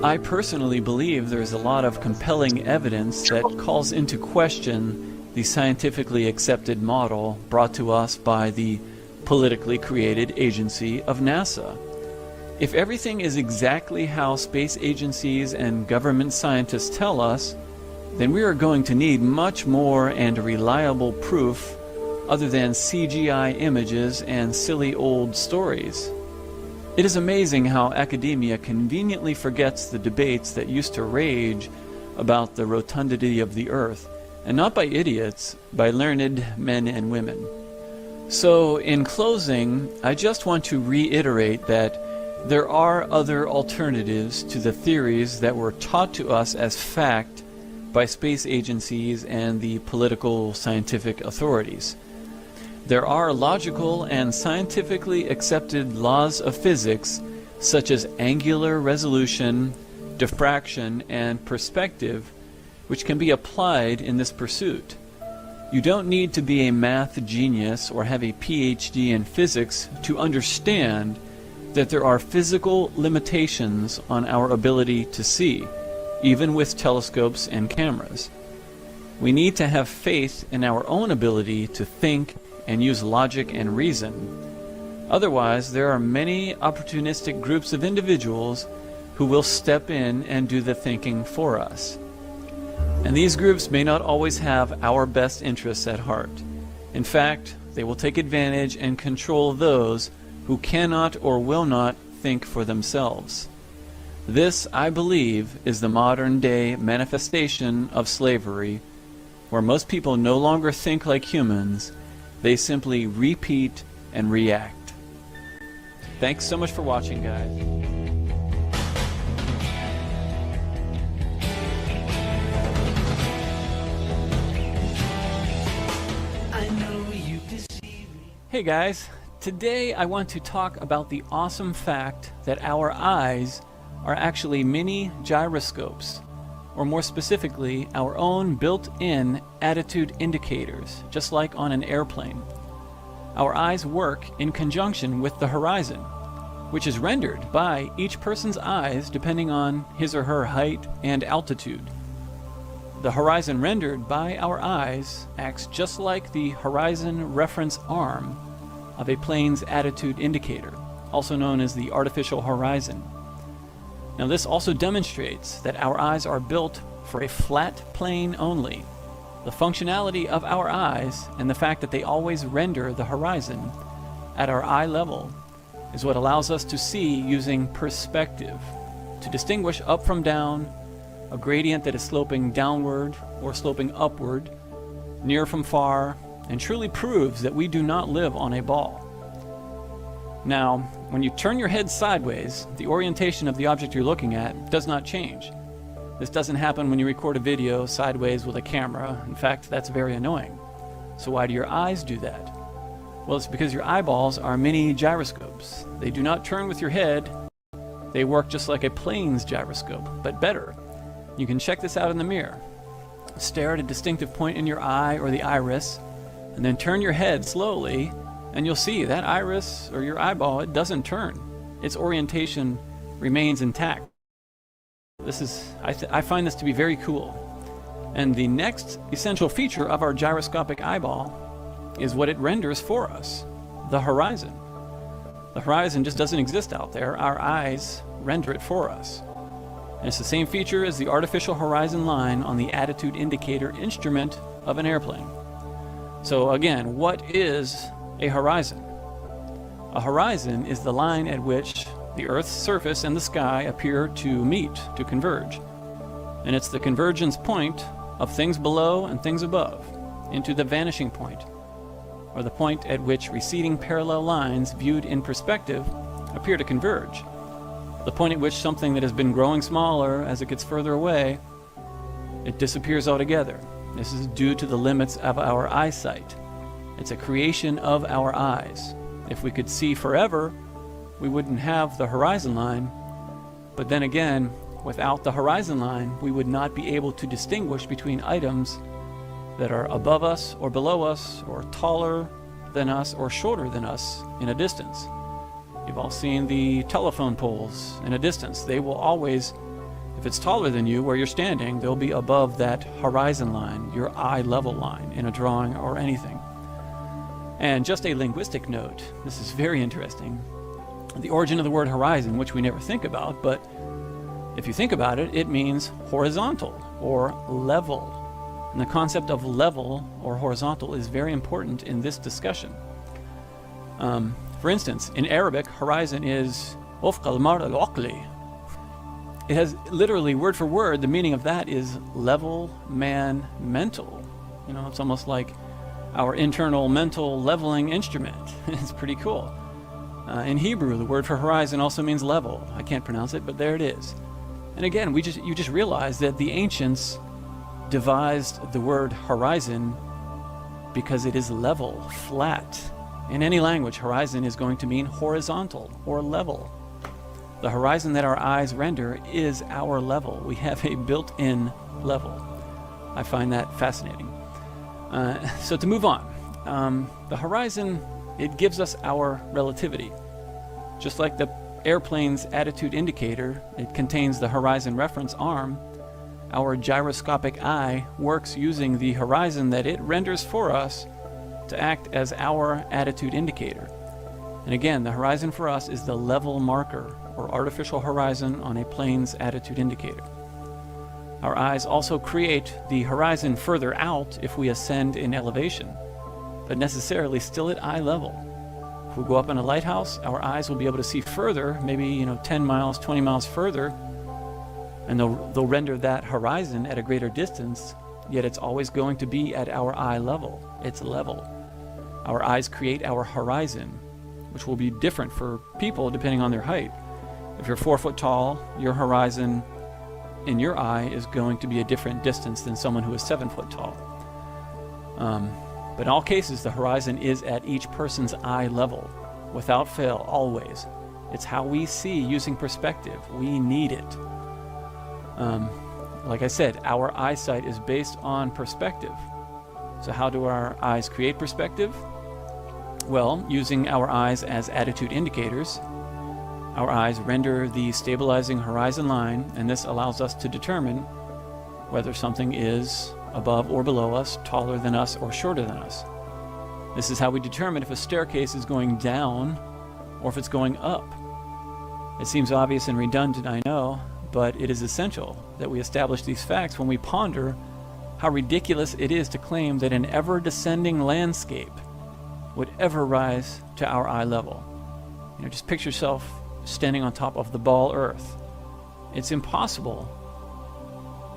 I personally believe there's a lot of compelling evidence that calls into question the scientifically accepted model brought to us by the politically created agency of NASA. If everything is exactly how space agencies and government scientists tell us, then we are going to need much more and reliable proof other than CGI images and silly old stories. It is amazing how academia conveniently forgets the debates that used to rage about the rotundity of the Earth, and not by idiots, by learned men and women. So, in closing, I just want to reiterate that there are other alternatives to the theories that were taught to us as fact by space agencies and the political scientific authorities. There are logical and scientifically accepted laws of physics such as angular resolution, diffraction, and perspective, which can be applied in this pursuit. You don't need to be a math genius or have a PhD in physics to understand that there are physical limitations on our ability to see, even with telescopes and cameras. We need to have faith in our own ability to think and use logic and reason. Otherwise, there are many opportunistic groups of individuals who will step in and do the thinking for us. And these groups may not always have our best interests at heart. In fact, they will take advantage and control those who cannot or will not think for themselves. This, I believe, is the modern-day manifestation of slavery, where most people no longer think like humans, they simply repeat and react. Thanks so much for watching, guys. Hey guys, today I want to talk about the awesome fact that our eyes are actually mini gyroscopes, or more specifically, our own built-in attitude indicators, just like on an airplane. Our eyes work in conjunction with the horizon, which is rendered by each person's eyes depending on his or her height and altitude. The horizon rendered by our eyes acts just like the horizon reference arm of a plane's attitude indicator, also known as the artificial horizon. Now this also demonstrates that our eyes are built for a flat plane only. The functionality of our eyes and the fact that they always render the horizon at our eye level is what allows us to see using perspective, to distinguish up from down, a gradient that is sloping downward or sloping upward, near from far, and truly proves that we do not live on a ball. Now, when you turn your head sideways, the orientation of the object you're looking at does not change. This doesn't happen when you record a video sideways with a camera. In fact, that's very annoying. So why do your eyes do that? Well, it's because your eyeballs are mini gyroscopes. They do not turn with your head. They work just like a plane's gyroscope, but better. You can check this out in the mirror. Stare at a distinctive point in your eye or the iris, and then turn your head slowly, and you'll see that iris or your eyeball, it doesn't turn. Its orientation remains intact. I find this to be very cool. And the next essential feature of our gyroscopic eyeball is what it renders for us, the horizon. The horizon just doesn't exist out there. Our eyes render it for us. And it's the same feature as the artificial horizon line on the attitude indicator instrument of an airplane. So again, what is a horizon? A horizon is the line at which the Earth's surface and the sky appear to meet, to converge. And it's the convergence point of things below and things above, into the vanishing point, or the point at which receding parallel lines viewed in perspective appear to converge. The point at which something that has been growing smaller as it gets further away, it disappears altogether. This is due to the limits of our eyesight. It's a creation of our eyes. If we could see forever, we wouldn't have the horizon line. But then again, without the horizon line, we would not be able to distinguish between items that are above us or below us, or taller than us or shorter than us in a distance. You've all seen the telephone poles in a distance. They will always, if it's taller than you where you're standing, they'll be above that horizon line, your eye level line in a drawing or anything. And just a linguistic note, this is very interesting. The origin of the word horizon, which we never think about, but if you think about it, it means horizontal or level. And the concept of level or horizontal is very important in this discussion. For instance, in Arabic, horizon is وفق المرء العقلي. It has literally, word for word, the meaning of that is level, man, mental. You know, it's almost like our internal mental leveling instrument. It's pretty cool. In Hebrew, the word for horizon also means level. I can't pronounce it, but there it is. And again, you just realize that the ancients devised the word horizon because it is level, flat. In any language, horizon is going to mean horizontal or level. The horizon that our eyes render is our level. We have a built-in level. I find that fascinating. So to move on, the horizon, it gives us our relativity. Just like the airplane's attitude indicator, it contains the horizon reference arm. Our gyroscopic eye works using the horizon that it renders for us to act as our attitude indicator. And again, the horizon for us is the level marker or artificial horizon on a plane's attitude indicator. Our eyes also create the horizon further out if we ascend in elevation, but necessarily still at eye level. If we go up in a lighthouse, our eyes will be able to see further, maybe 10 miles, 20 miles further, and they'll render that horizon at a greater distance, yet it's always going to be at our eye level. It's level. Our eyes create our horizon, which will be different for people depending on their height. If you're 4 foot tall, your horizon in your eye is going to be a different distance than someone who is 7 foot tall. But in all cases, the horizon is at each person's eye level, without fail, always. It's how we see using perspective. We need it. Like I said, our eyesight is based on perspective. So how do our eyes create perspective? Well, using our eyes as attitude indicators, our eyes render the stabilizing horizon line, and this allows us to determine whether something is above or below us, taller than us, or shorter than us. This is how we determine if a staircase is going down or if it's going up. It seems obvious and redundant, I know, but it is essential that we establish these facts when we ponder how ridiculous it is to claim that an ever-descending landscape would ever rise to our eye level. You know, just picture yourself standing on top of the ball Earth. It's impossible,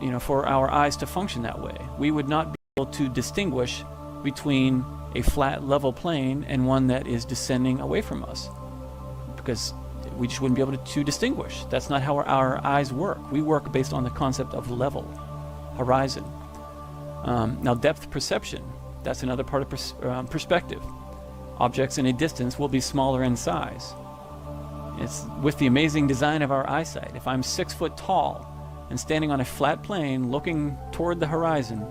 you know, for our eyes to function that way. We would not be able to distinguish between a flat level plane and one that is descending away from us, because we just wouldn't be able to distinguish. That's not how our eyes work. We work based on the concept of level, horizon. Now, depth perception, that's another part of perspective. Objects in a distance will be smaller in size. It's with the amazing design of our eyesight. If I'm 6 foot tall and standing on a flat plane looking toward the horizon,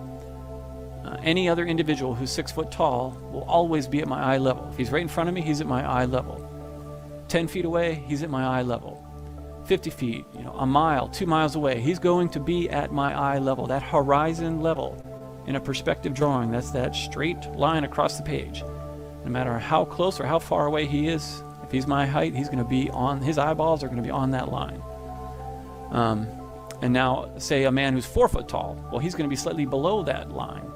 any other individual who's 6 foot tall will always be at my eye level. If he's right in front of me, he's at my eye level. 10 feet away, he's at my eye level. 50 feet, you know, a mile, 2 miles away, he's going to be at my eye level. That horizon level in a perspective drawing, that's that straight line across the page. No matter how close or how far away he is, if he's my height, he's going to be on, his eyeballs are going to be on that line. And now, say a man who's 4 foot tall, well, he's going to be slightly below that line.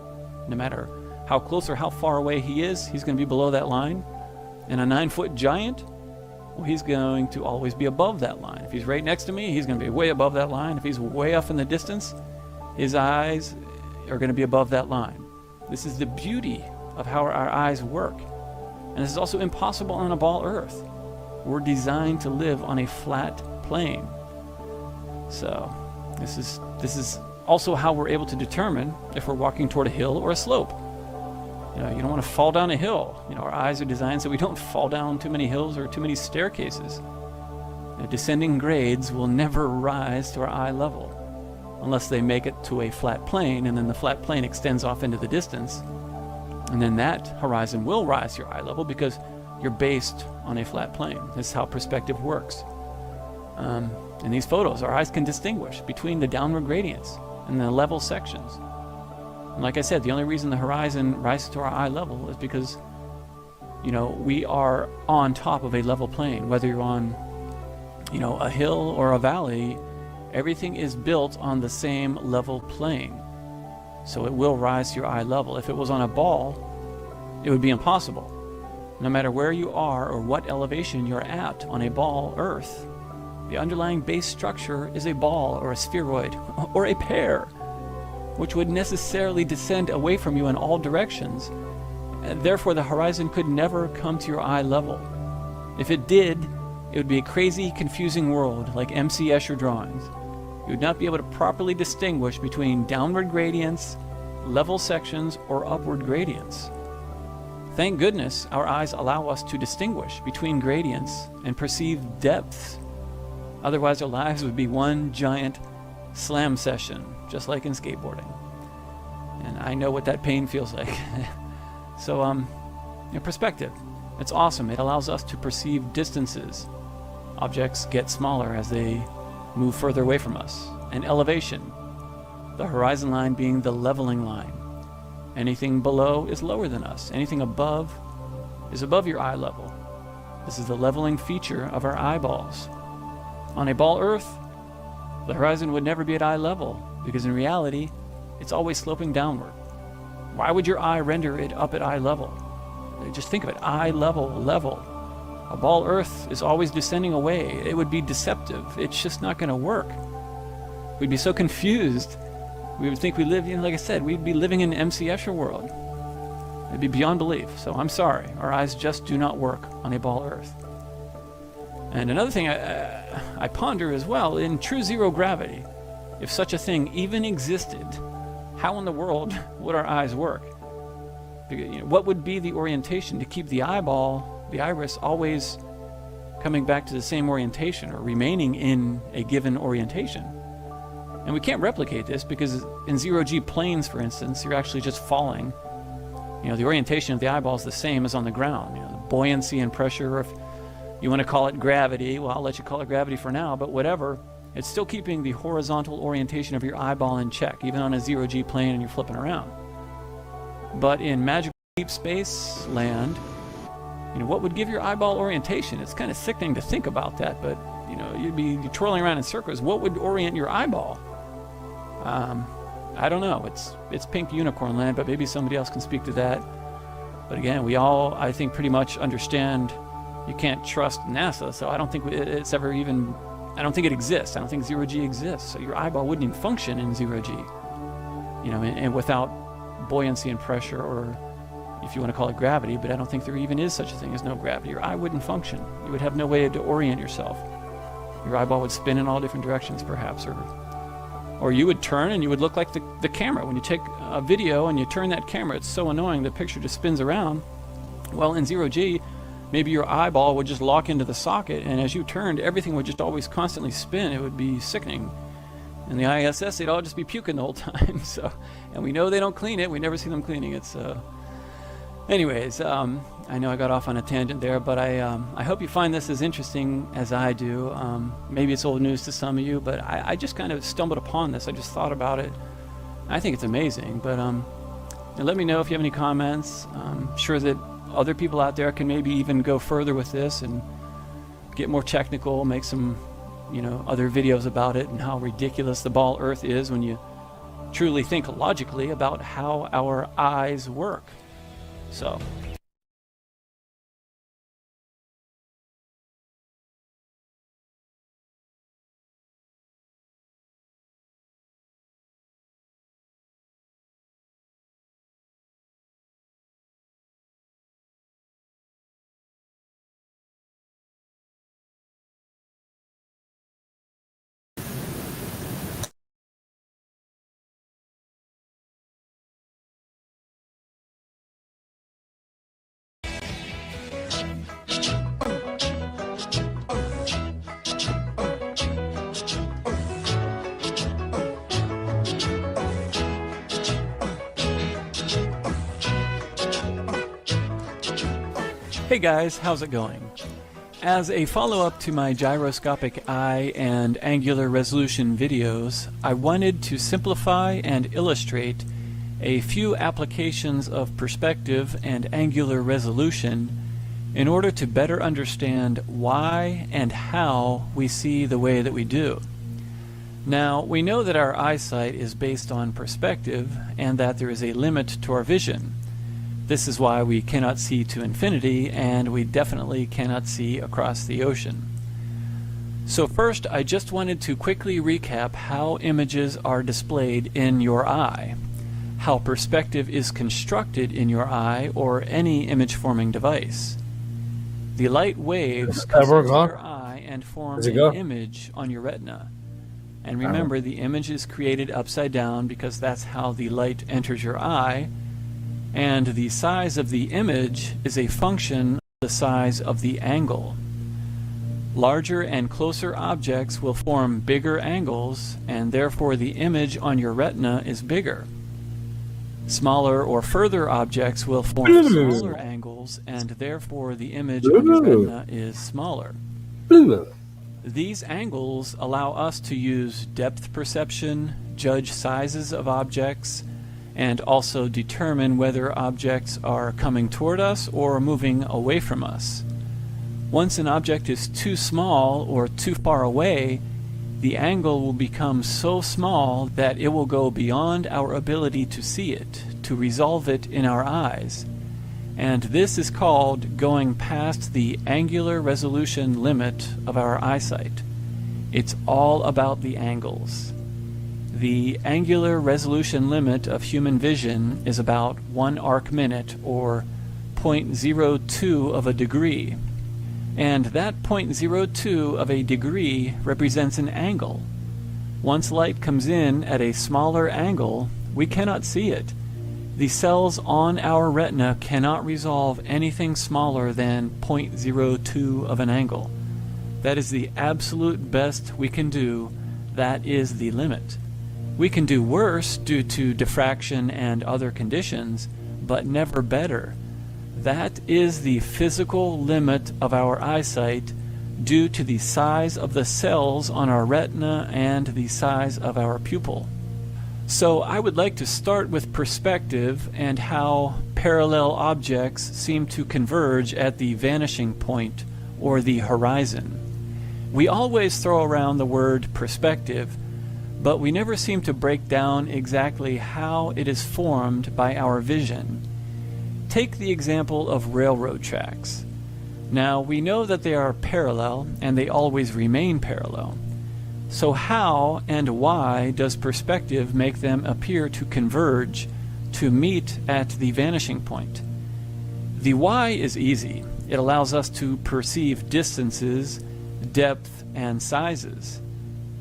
No matter how close or how far away he is, he's going to be below that line. And a 9 foot giant, well, he's going to always be above that line. If he's right next to me, he's going to be way above that line. If he's way off in the distance, his eyes are going to be above that line. This is the beauty of how our eyes work. And this is also impossible on a ball Earth. We're designed to live on a flat plane. So this is also how we're able to determine if we're walking toward a hill or a slope. You know, you don't want to fall down a hill. You know, our eyes are designed so we don't fall down too many hills or too many staircases. You know, descending grades will never rise to our eye level unless they make it to a flat plane, and then the flat plane extends off into the distance. And then that horizon will rise to your eye level because you're based on a flat plane. This is how perspective works. In these photos, our eyes can distinguish between the downward gradients and the level sections. And like I said, the only reason the horizon rises to our eye level is because, you know, we are on top of a level plane. Whether you're on, you know, a hill or a valley, everything is built on the same level plane. So it will rise to your eye level. If it was on a ball, it would be impossible. No matter where you are or what elevation you're at on a ball Earth, the underlying base structure is a ball or a spheroid or a pear, which would necessarily descend away from you in all directions. Therefore, the horizon could never come to your eye level. If it did, it would be a crazy, confusing world like M.C. Escher drawings. You would not be able to properly distinguish between downward gradients, level sections, or upward gradients. Thank goodness our eyes allow us to distinguish between gradients and perceive depths. Otherwise, our lives would be one giant slam session, just like in skateboarding. And I know what that pain feels like. So, in perspective, it's awesome. It allows us to perceive distances. Objects get smaller as they move further away from us. And elevation, the horizon line being the leveling line. Anything below is lower than us. Anything above is above your eye level. This is the leveling feature of our eyeballs. On a ball Earth, the horizon would never be at eye level, because in reality, it's always sloping downward. Why would your eye render it up at eye level? Just think of it, eye level, level. A ball Earth is always descending away. It would be deceptive. It's just not going to work. We'd be so confused. We would think we live, like I said, we'd be living in M.C. Escher world. It'd be beyond belief. So I'm sorry. Our eyes just do not work on a ball Earth. And another thing I ponder as well, in true zero gravity, if such a thing even existed, how in the world would our eyes work? What would be the orientation to keep the eyeball, the iris, always coming back to the same orientation or remaining in a given orientation? And we can't replicate this because in zero-G planes, for instance, you're actually just falling. The orientation of the eyeball is the same as on the ground. The buoyancy and pressure, or if you want to call it gravity, well, I'll let you call it gravity for now, but whatever, it's still keeping the horizontal orientation of your eyeball in check, even on a zero-G plane and you're flipping around. But in magical deep space land, what would give your eyeball orientation? It's kind of sickening to think about that, but you'd be twirling around in circles. What would orient your eyeball? I don't know. It's pink unicorn land, but maybe somebody else can speak to that. But again, we all, I think, pretty much understand you can't trust NASA, so I don't think it's ever even, I don't think it exists. I don't think zero-G exists. So your eyeball wouldn't even function in zero-G, and without buoyancy and pressure, or if you want to call it gravity, but I don't think there even is such a thing as no gravity. Your eye wouldn't function. You would have no way to orient yourself. Your eyeball would spin in all different directions, perhaps, or you would turn and you would look like the camera. When you take a video and you turn that camera, it's so annoying, the picture just spins around. Well, in zero-G, maybe your eyeball would just lock into the socket, and as you turned, everything would just always constantly spin. It would be sickening. In the ISS, they'd all just be puking the whole time. So, and we know they don't clean it. We never see them cleaning it. So, anyways, I know I got off on a tangent there, but I hope you find this as interesting as I do. Maybe it's old news to some of you, but I just kind of stumbled upon this. I just thought about it. I think it's amazing. But let me know if you have any comments. I'm sure that other people out there can maybe even go further with this and get more technical, make some other videos about it and how ridiculous the ball Earth is when you truly think logically about how our eyes work. So. Hey guys, how's it going? As a follow-up to my gyroscopic eye and angular resolution videos, I wanted to simplify and illustrate a few applications of perspective and angular resolution in order to better understand why and how we see the way that we do. Now, we know that our eyesight is based on perspective and that there is a limit to our vision. This is why we cannot see to infinity, and we definitely cannot see across the ocean. So first, I just wanted to quickly recap how images are displayed in your eye, how perspective is constructed in your eye or any image-forming device. The light waves come into your eye and form an image on your retina. And remember, the image is created upside down because that's how the light enters your eye, and the size of the image is a function of the size of the angle. Larger and closer objects will form bigger angles, and therefore the image on your retina is bigger. Smaller or further objects will form smaller angles, and therefore the image on your retina is smaller. These angles allow us to use depth perception, judge sizes of objects, and also determine whether objects are coming toward us or moving away from us. Once an object is too small or too far away, the angle will become so small that it will go beyond our ability to see it, to resolve it in our eyes. And this is called going past the angular resolution limit of our eyesight. It's all about the angles. The angular resolution limit of human vision is about 1 arc minute, or 0.02 of a degree. And that 0.02 of a degree represents an angle. Once light comes in at a smaller angle, we cannot see it. The cells on our retina cannot resolve anything smaller than 0.02 of an angle. That is the absolute best we can do. That is the limit. We can do worse due to diffraction and other conditions, but never better. That is the physical limit of our eyesight due to the size of the cells on our retina and the size of our pupil. So I would like to start with perspective and how parallel objects seem to converge at the vanishing point or the horizon. We always throw around the word perspective, but we never seem to break down exactly how it is formed by our vision. Take the example of railroad tracks. Now, we know that they are parallel and they always remain parallel. So how and why does perspective make them appear to converge, to meet at the vanishing point? The why is easy. It allows us to perceive distances, depth, and sizes.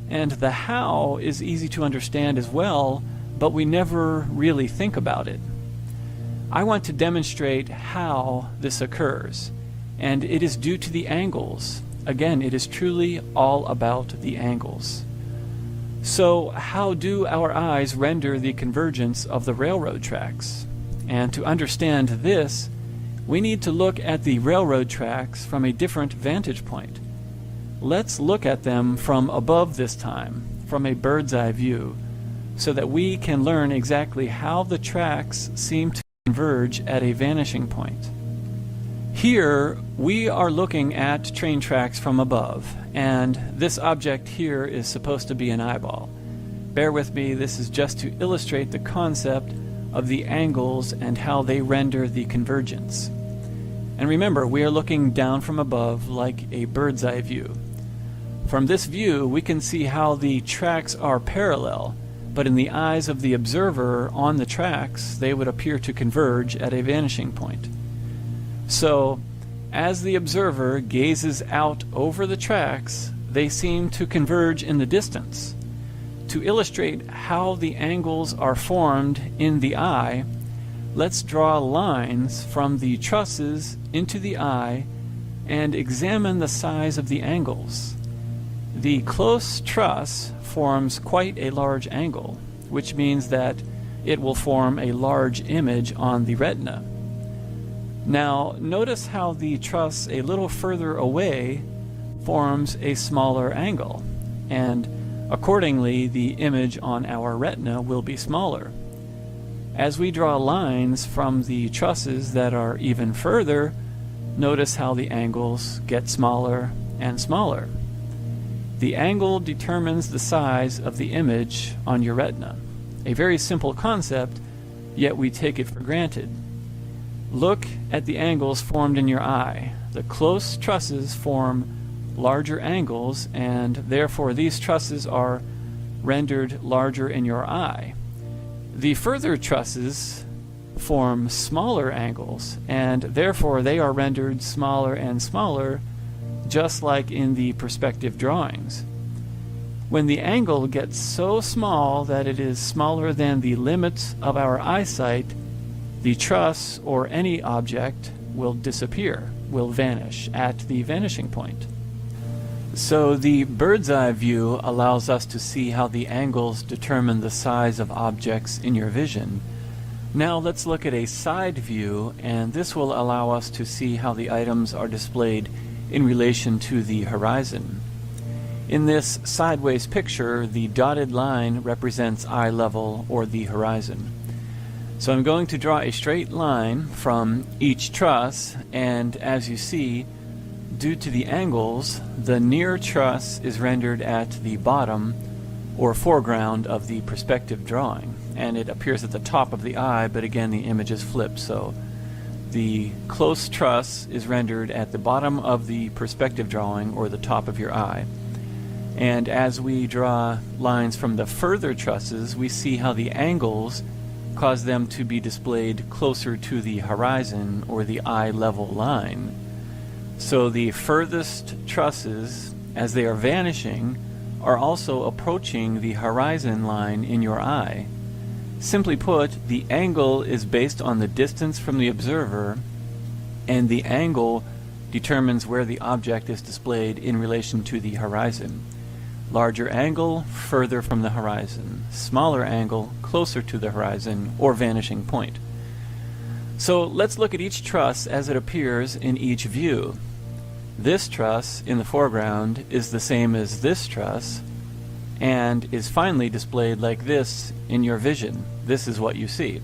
And the how is easy to understand as well, but we never really think about it. I want to demonstrate how this occurs, and it is due to the angles. Again, it is truly all about the angles. So, how do our eyes render the convergence of the railroad tracks? And to understand this, we need to look at the railroad tracks from a different vantage point. Let's look at them from above this time, from a bird's eye view, so that we can learn exactly how the tracks seem to converge at a vanishing point. Here, we are looking at train tracks from above, and this object here is supposed to be an eyeball. Bear with me, this is just to illustrate the concept of the angles and how they render the convergence. And remember, we are looking down from above like a bird's eye view. From this view, we can see how the tracks are parallel, but in the eyes of the observer on the tracks, they would appear to converge at a vanishing point. So, as the observer gazes out over the tracks, they seem to converge in the distance. To illustrate how the angles are formed in the eye, let's draw lines from the trusses into the eye and examine the size of the angles. The close truss forms quite a large angle, which means that it will form a large image on the retina. Now, notice how the truss a little further away forms a smaller angle, and accordingly the image on our retina will be smaller. As we draw lines from the trusses that are even further, notice how the angles get smaller and smaller. The angle determines the size of the image on your retina. A very simple concept, yet we take it for granted. Look at the angles formed in your eye. The close trusses form larger angles, and therefore these trusses are rendered larger in your eye. The further trusses form smaller angles, and therefore they are rendered smaller and smaller, just like in the perspective drawings. When the angle gets so small that it is smaller than the limits of our eyesight, the truss or any object will disappear, will vanish at the vanishing point. So the bird's eye view allows us to see how the angles determine the size of objects in your vision. Now let's look at a side view, and this will allow us to see how the items are displayed in relation to the horizon. In this sideways picture, the dotted line represents eye level or the horizon. So I'm going to draw a straight line from each truss, and as you see, due to the angles, the near truss is rendered at the bottom or foreground of the perspective drawing, and it appears at the top of the eye, but again the image is flipped, so the close truss is rendered at the bottom of the perspective drawing or the top of your eye. And as we draw lines from the further trusses, we see how the angles cause them to be displayed closer to the horizon or the eye level line. So the furthest trusses, as they are vanishing, are also approaching the horizon line in your eye. Simply put, the angle is based on the distance from the observer, and the angle determines where the object is displayed in relation to the horizon. Larger angle, further from the horizon. Smaller angle, closer to the horizon or vanishing point. So let's look at each truss as it appears in each view. This truss in the foreground is the same as this truss and is finally displayed like this in your vision. This is what you see.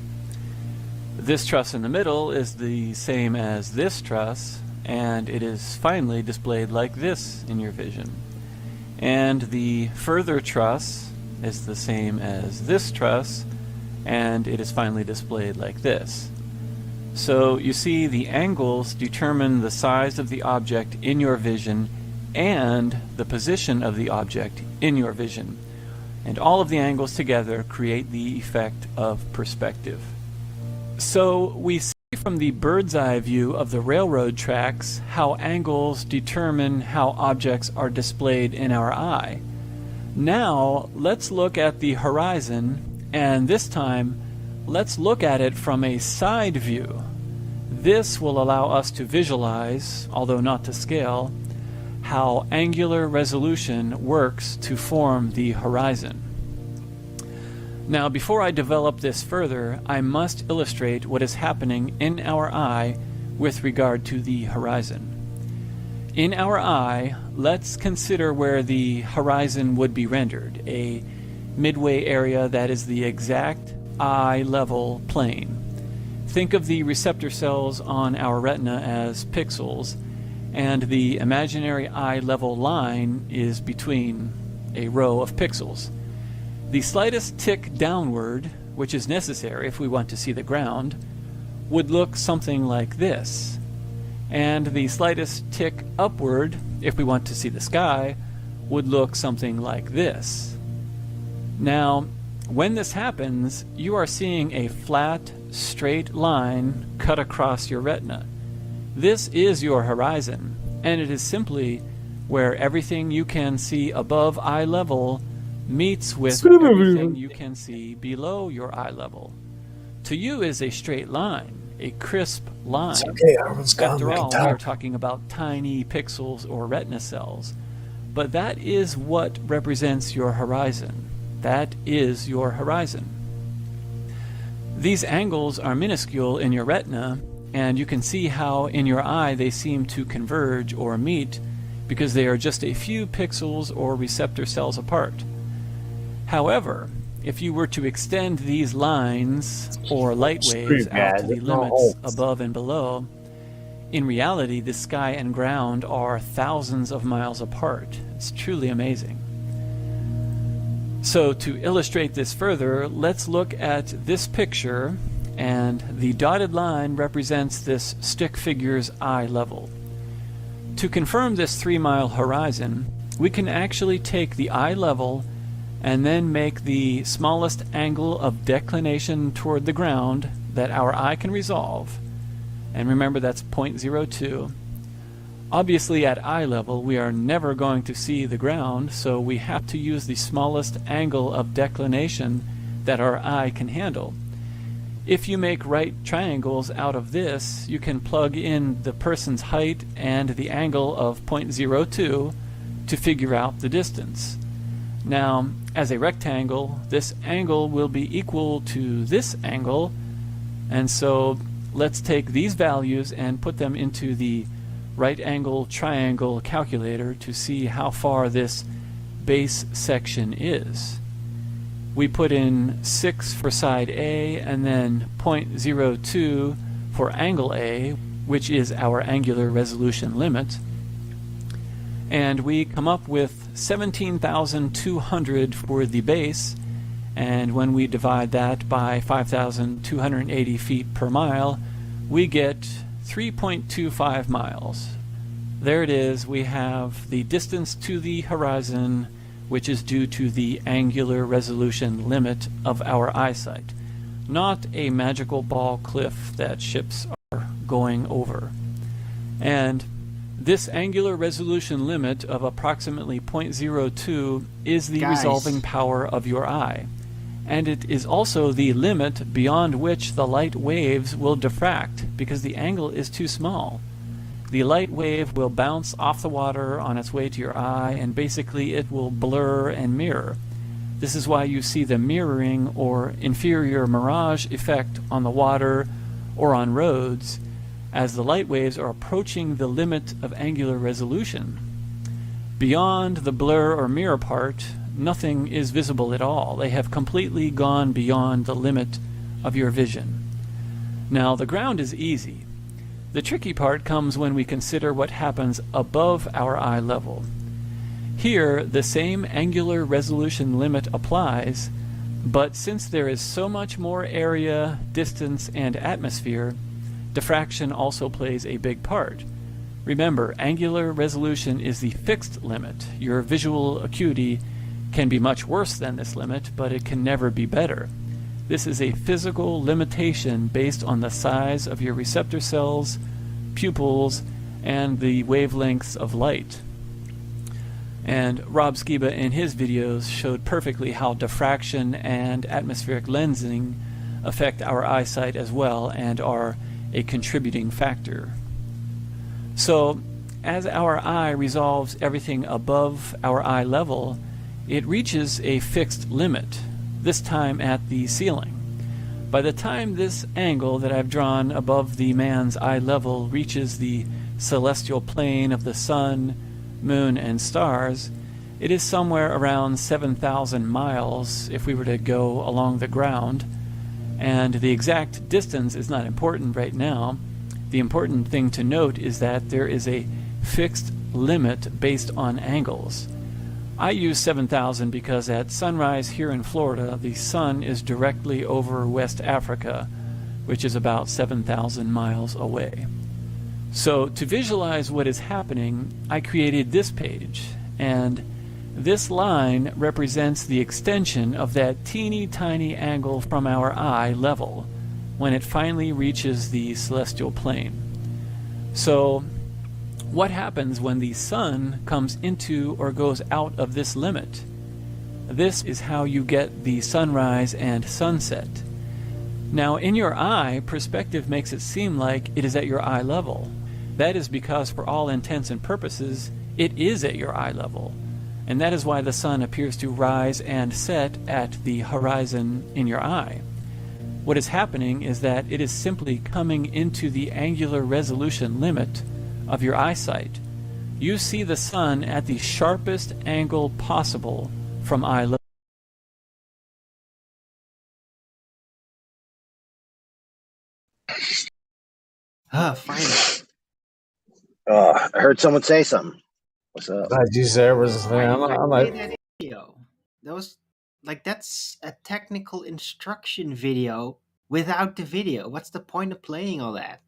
This truss in the middle is the same as this truss, and it is finally displayed like this in your vision. And the further truss is the same as this truss, and it is finally displayed like this. So you see, the angles determine the size of the object in your vision and the position of the object in your vision. And all of the angles together create the effect of perspective. So we see from the bird's eye view of the railroad tracks how angles determine how objects are displayed in our eye. Now let's look at the horizon, and this time let's look at it from a side view. This will allow us to visualize, although not to scale, how angular resolution works to form the horizon. Now, before I develop this further, I must illustrate what is happening in our eye with regard to the horizon. In our eye, let's consider where the horizon would be rendered, a midway area that is the exact eye level plane. Think of the receptor cells on our retina as pixels, and the imaginary eye level line is between a row of pixels. The slightest tick downward, which is necessary if we want to see the ground, would look something like this. And the slightest tick upward, if we want to see the sky, would look something like this. Now, when this happens, you are seeing a flat, straight line cut across your retina. This is your horizon, and it is simply where everything you can see above eye level meets with everything you can see below your eye level. To you is a straight line, a crisp line. It's okay, everyone's gone. After We can all, we talk. are talking about tiny pixels or retina cells. But that is what represents your horizon. That is your horizon. These angles are minuscule in your retina, and you can see how in your eye they seem to converge or meet because they are just a few pixels or receptor cells apart. However, if you were to extend these lines or light waves out to the limits above and below, in reality the sky and ground are thousands of miles apart. It's truly amazing. So to illustrate this further, let's look at this picture, and the dotted line represents this stick figure's eye level. To confirm this 3-mile horizon, we can actually take the eye level and then make the smallest angle of declination toward the ground that our eye can resolve. And remember, that's 0.02. Obviously, at eye level, we are never going to see the ground, so we have to use the smallest angle of declination that our eye can handle. If you make right triangles out of this, you can plug in the person's height and the angle of 0.02 to figure out the distance. Now, as a rectangle, this angle will be equal to this angle, and so let's take these values and put them into the right angle triangle calculator to see how far this base section is. We put in 6 for side A and then 0.02 for angle A, which is our angular resolution limit, and we come up with 17,200 for the base, and when we divide that by 5,280 feet per mile, we get 3.25 miles. There it is. We have the distance to the horizon, which is due to the angular resolution limit of our eyesight, not a magical ball cliff that ships are going over. And this angular resolution limit of approximately 0.02 is the resolving power of your eye. And it is also the limit beyond which the light waves will diffract, because the angle is too small. The light wave will bounce off the water on its way to your eye, and basically it will blur and mirror. This is why you see the mirroring or inferior mirage effect on the water or on roads, as the light waves are approaching the limit of angular resolution. Beyond the blur or mirror part, nothing is visible at all. They have completely gone beyond the limit of your vision. Now, the ground is easy. The tricky part comes when we consider what happens above our eye level. Here, the same angular resolution limit applies, but since there is so much more area, distance, and atmosphere, diffraction also plays a big part. Remember, angular resolution is the fixed limit. Your visual acuity can be much worse than this limit, but it can never be better. This is a physical limitation based on the size of your receptor cells, pupils, and the wavelengths of light. And Rob Skiba in his videos showed perfectly how diffraction and atmospheric lensing affect our eyesight as well and are a contributing factor. So, as our eye resolves everything above our eye level, it reaches a fixed limit, this time at the ceiling. By the time this angle that I've drawn above the man's eye level reaches the celestial plane of the sun, moon, and stars, it is somewhere around 7,000 miles if we were to go along the ground, and the exact distance is not important right now. The important thing to note is that there is a fixed limit based on angles. I use 7,000 because at sunrise here in Florida, the sun is directly over West Africa, which is about 7,000 miles away. So to visualize what is happening, I created this page, and this line represents the extension of that teeny tiny angle from our eye level when it finally reaches the celestial plane. So what happens when the sun comes into or goes out of this limit? This is how you get the sunrise and sunset. Now, in your eye, perspective makes it seem like it is at your eye level. That is because, for all intents and purposes, it is at your eye level. And that is why the sun appears to rise and set at the horizon in your eye. What is happening is that it is simply coming into the angular resolution limit of your eyesight. You see the sun at the sharpest angle possible from eye level. Finally. I heard someone say something. What's up? That video. That's a technical instruction video without the video. What's the point of playing all that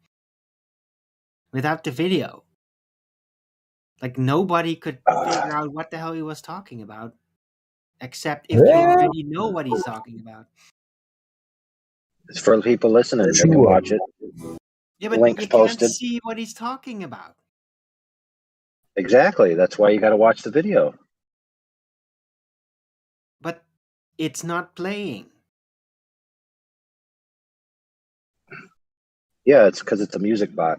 without the video? Like, nobody could figure out what the hell he was talking about, except if you already know what he's talking about. It's for the people listening. They can watch it. Yeah, but Links you posted. can't see what he's talking about. Exactly. That's why you got to watch the video. But it's not playing. Yeah, it's because it's a music bot.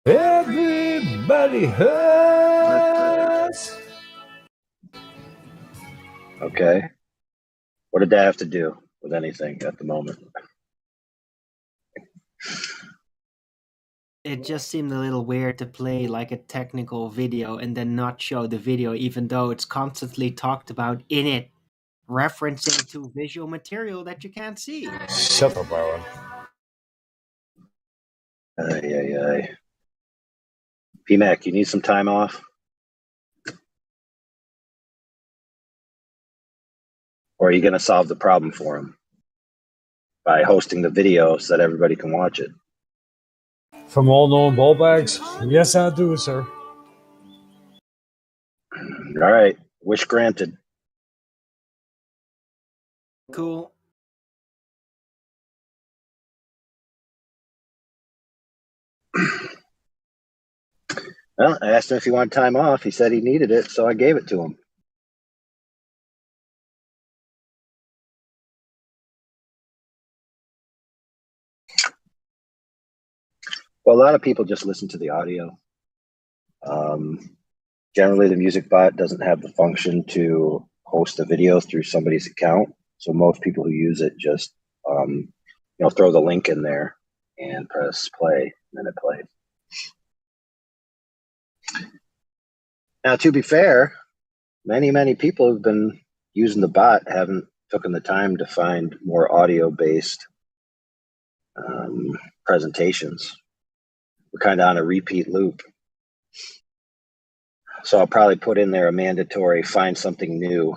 Everybody hurts. Okay. What did that have to do with anything at the moment? It just seemed a little weird to play like a technical video and then not show the video, even though it's constantly talked about in it, referencing to visual material that you can't see. Shut up, Aaron. P-Mac, you need some time off? Or are you going to solve the problem for him by hosting the video so that everybody can watch it? From all known ball bags? Yes, I do, sir. All right. Wish granted. Cool. Well, I asked him if he wanted time off. He said he needed it, so I gave it to him. Well, a lot of people just listen to the audio. Generally, the music bot doesn't have the function to host a video through somebody's account. So most people who use it just, throw the link in there and press play, and then it plays. Now, to be fair, many people who've been using the bot haven't taken the time to find more audio-based presentations. We're kind of on a repeat loop. So I'll probably put in there a mandatory find something new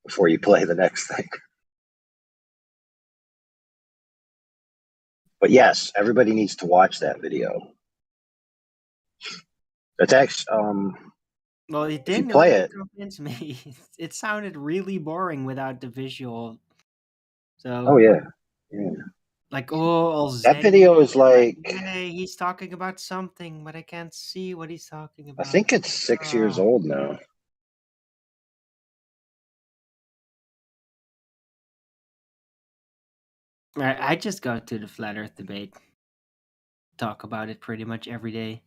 before you play the next thing. But yes, everybody needs to watch that video. It's actually, Well, it if you didn't play really it, convince me. It sounded really boring without the visual. So, oh yeah. like, all That zany. video is like, Hey, he's talking about something, but I can't see what he's talking I about. think it's 6 years old now. I just go to the flat Earth debate, talk about it pretty much every day.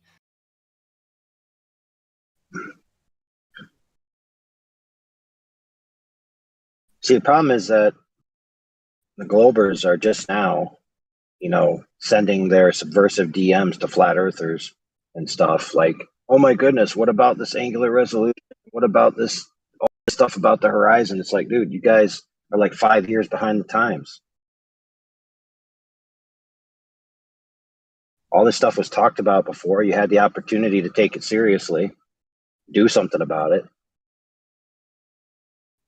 See, the problem is that the Globers are just now, sending their subversive DMs to flat earthers and stuff like, oh my goodness, what about this angular resolution? What about this, all this stuff about the horizon? It's like, dude, you guys are like 5 years behind the times. All this stuff was talked about before. You had the opportunity to take it seriously, do something about it.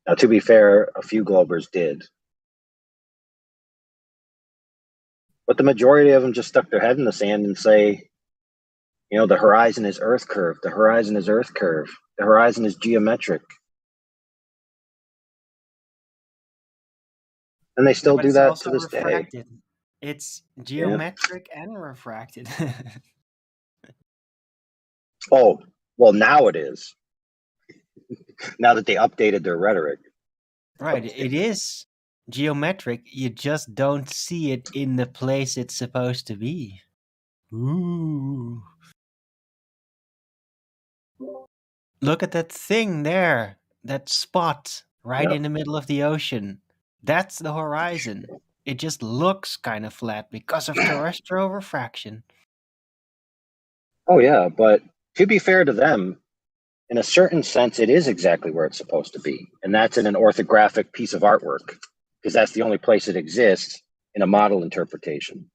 Now, to be fair, a few Globers did. But the majority of them just stuck their head in the sand and say, the horizon is Earth curve. The horizon is Earth curve. The horizon is geometric. And they still do that to this refracted. day. It's geometric and refracted. Oh, well, now it is. Now that they updated their rhetoric. Right, it is geometric. You just don't see it in the place it's supposed to be. Ooh. Look at that thing there. That spot right in the middle of the ocean. That's the horizon. It just looks kind of flat because of terrestrial refraction. Oh, yeah, but to be fair to them, in a certain sense, it is exactly where it's supposed to be. And that's in an orthographic piece of artwork, because that's the only place it exists in a model interpretation.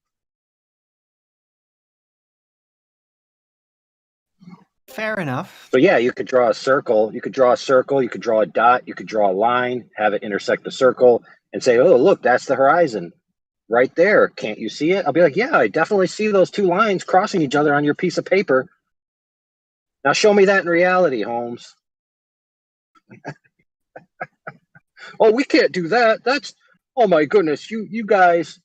Fair enough. So yeah, you could draw a circle, you could draw a dot, you could draw a line, have it intersect the circle, and say, oh, look, that's the horizon right there. Can't you see it? I'll be like, yeah, I definitely see those two lines crossing each other on your piece of paper. Now show me that in reality, Holmes. Oh, we can't do that. That's, oh my goodness, you guys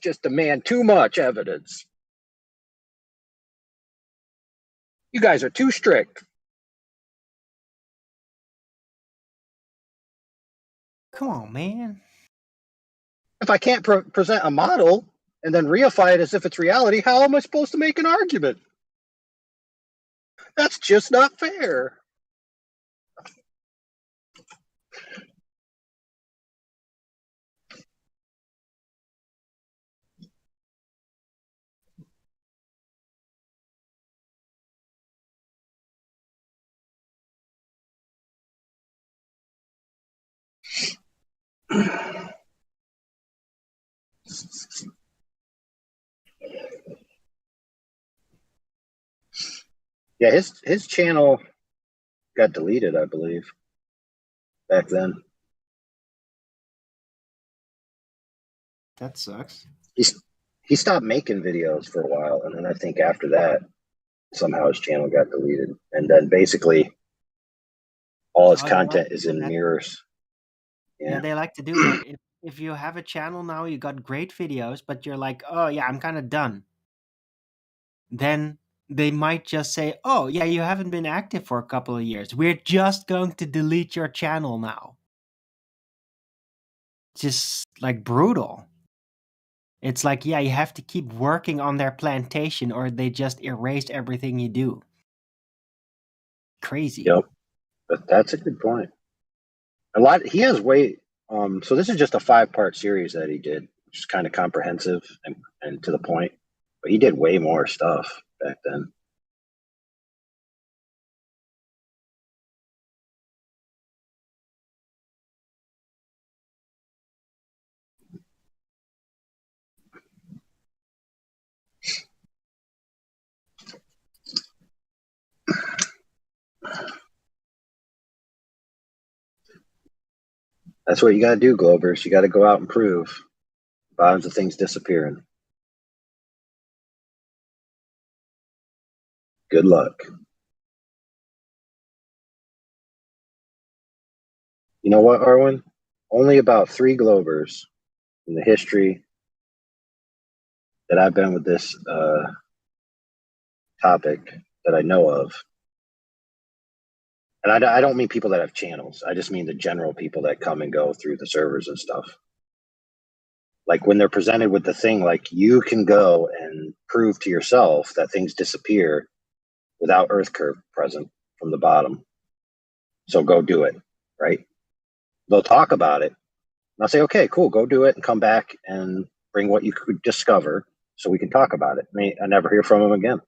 just demand too much evidence. You guys are too strict. Come on, man. If I can't present a model and then reify it as if it's reality, how am I supposed to make an argument? That's just not fair. Yeah, his channel got deleted, I believe, back then. That sucks. He stopped making videos for a while, and then I think after that, somehow his channel got deleted. And then basically all his content is in mirrors. Yeah, they like to do that. If you have a channel now, you got great videos, but you're like, oh yeah, I'm kind of done. Then they might just say, oh yeah, you haven't been active for a couple of years. We're just going to delete your channel now. Just like brutal. It's like, yeah, you have to keep working on their plantation or they just erase everything you do. Crazy. Yep. But that's a good point. He has way so this is just a 5-part series that he did, which is kind of comprehensive and to the point. But he did way more stuff back then. That's what you got to do, Globers. You got to go out and prove. Bottoms of things disappearing. Good luck. You know what, Arwen? Only about 3 Globers in the history that I've been with this topic that I know of. And I don't mean people that have channels. I just mean the general people that come and go through the servers and stuff. Like when they're presented with the thing, like you can go and prove to yourself that things disappear without Earth curve present from the bottom. So go do it, right? They'll talk about it. And I'll say, okay, cool, go do it and come back and bring what you could discover so we can talk about it. I never hear from them again.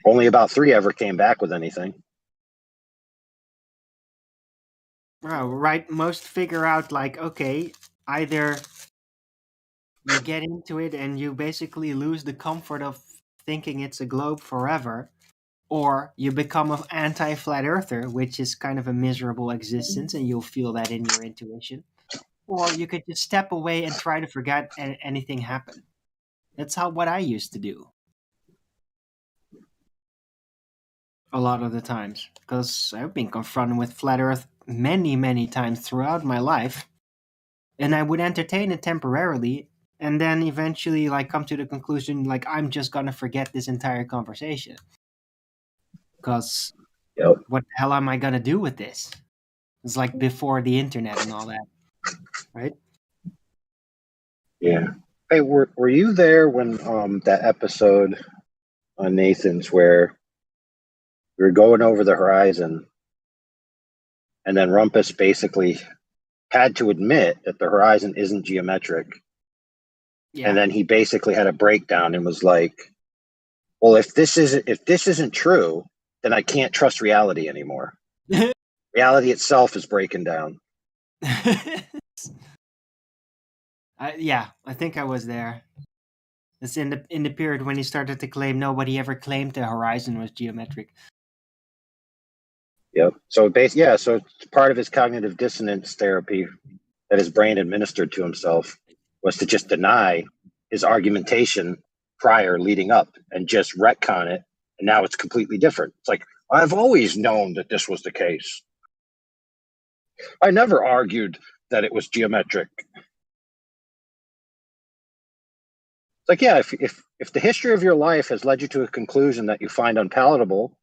Only about 3 ever came back with anything. Oh, right. Most figure out like, okay, either you get into it and you basically lose the comfort of thinking it's a globe forever, or you become an anti-flat earther, which is kind of a miserable existence, and you'll feel that in your intuition. Or you could just step away and try to forget anything happened. That's what I used to do. A lot of the times, because I've been confronted with flat earth many, many times throughout my life, and I would entertain it temporarily, and then eventually like come to the conclusion like I'm just gonna forget this entire conversation. Because what the hell am I gonna do with this? It's like before the internet and all that, right? Yeah. Hey, were you there when that episode on Nathan's where we were going over the horizon, and then Rumpus basically had to admit that the horizon isn't geometric. Yeah. And then he basically had a breakdown and was like, well, if this isn't true, then I can't trust reality anymore. Reality itself is breaking down. Yeah, I think I was there. It's in the period when he started to claim nobody ever claimed the horizon was geometric. Yep. So so it's part of his cognitive dissonance therapy that his brain administered to himself was to just deny his argumentation prior leading up and just retcon it, and now it's completely different. It's like, I've always known that this was the case. I never argued that it was geometric. It's like, yeah, if the history of your life has led you to a conclusion that you find unpalatable,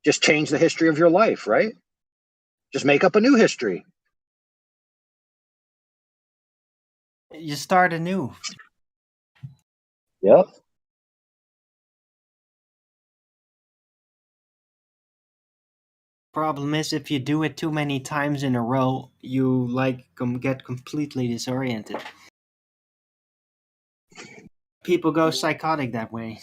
just change the history of your life, right? Just make up a new history. You start anew. Yep. Problem is, if you do it too many times in a row, you get completely disoriented. People go psychotic that way.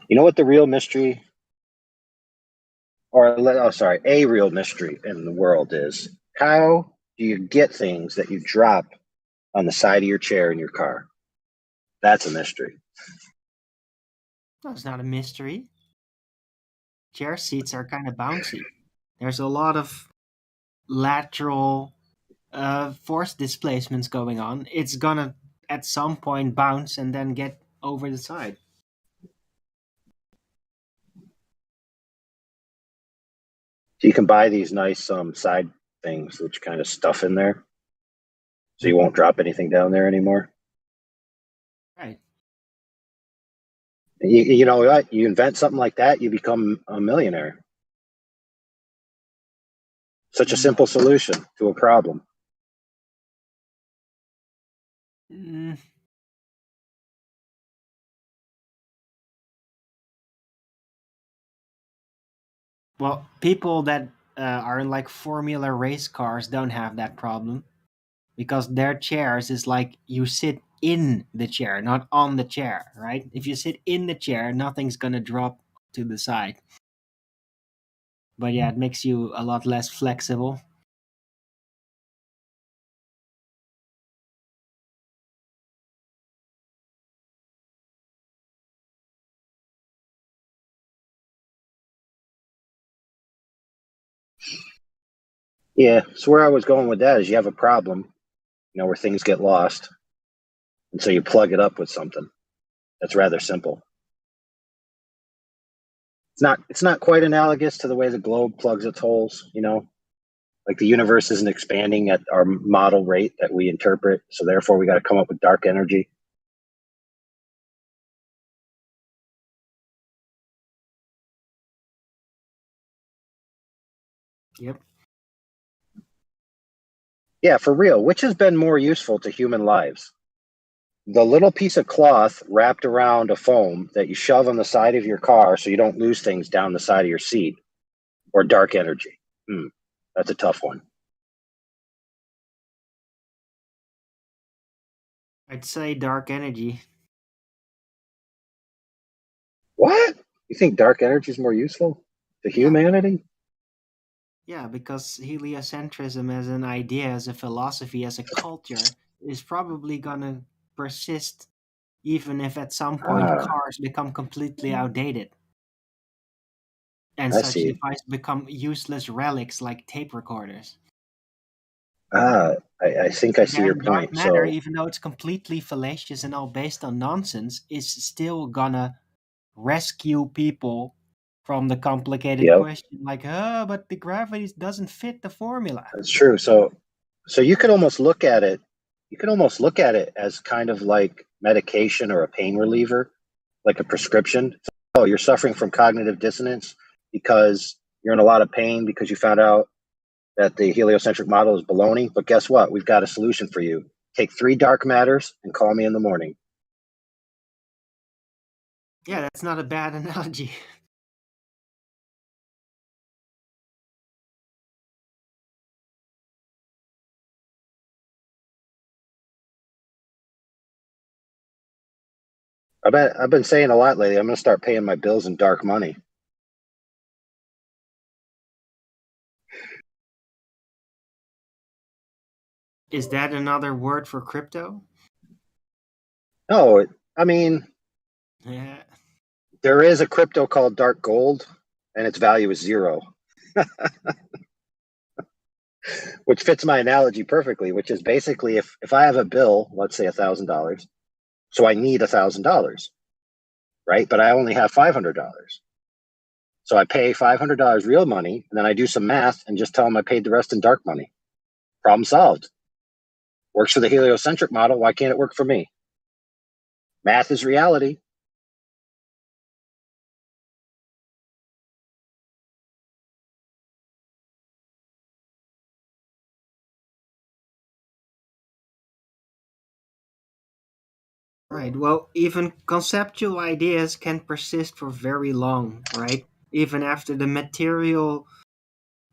You know what the real mystery, a real mystery in the world is? How do you get things that you drop on the side of your chair in your car? That's a mystery. That's not a mystery. Chair seats are kind of bouncy. There's a lot of lateral force displacements going on. It's gonna at some point bounce and then get over the side. So you can buy these nice side things which kind of stuff in there, so you won't drop anything down there anymore. Right. You know what? You invent something like that, you become a millionaire. Such a simple solution to a problem. Mm. Well, people that are in like Formula race cars don't have that problem because their chairs is like you sit in the chair, not on the chair, right? If you sit in the chair, nothing's gonna drop to the side. But yeah, it makes you a lot less flexible. Yeah, so where I was going with that is you have a problem, you know, where things get lost. And so you plug it up with something that's rather simple. It's not quite analogous to the way the globe plugs its holes, you know. Like the universe isn't expanding at our model rate that we interpret, so therefore we got to come up with dark energy. Yep. Yeah, for real. Which has been more useful to human lives? The little piece of cloth wrapped around a foam that you shove on the side of your car so you don't lose things down the side of your seat, or dark energy? That's a tough one. I'd say dark energy. What? You think dark energy is more useful to humanity? Yeah, because heliocentrism as an idea, as a philosophy, as a culture is probably gonna persist even if at some point Ah, cars become completely outdated and I such see. devices become useless relics like tape recorders. I think I see your Then dark point. matter, So, even though it's completely fallacious and all based on nonsense, is still gonna rescue people from the complicated yep, question like, oh, but the gravity doesn't fit the formula. that's true. So you could almost look at it. You could almost look at it as kind of like medication or a pain reliever, like a prescription. So, oh, you're suffering from cognitive dissonance because you're in a lot of pain because you found out that the heliocentric model is baloney. But guess what? We've got a solution for you. Take 3 dark matters and call me in the morning. Yeah, that's not a bad analogy. I've been saying a lot lately. I'm going to start paying my bills in dark money. Is that another word for crypto? No, I mean, Yeah. there is a crypto called dark gold, and its value is 0, which fits my analogy perfectly. Which is basically if I have a bill, let's say $1,000, so I need $1,000, right? But I only have $500. So I pay $500 real money, and then I do some math and just tell them I paid the rest in dark money. Problem solved. Works for the heliocentric model. Why can't it work for me? Math is reality. Right. Well, even conceptual ideas can persist for very long, right? Even after the material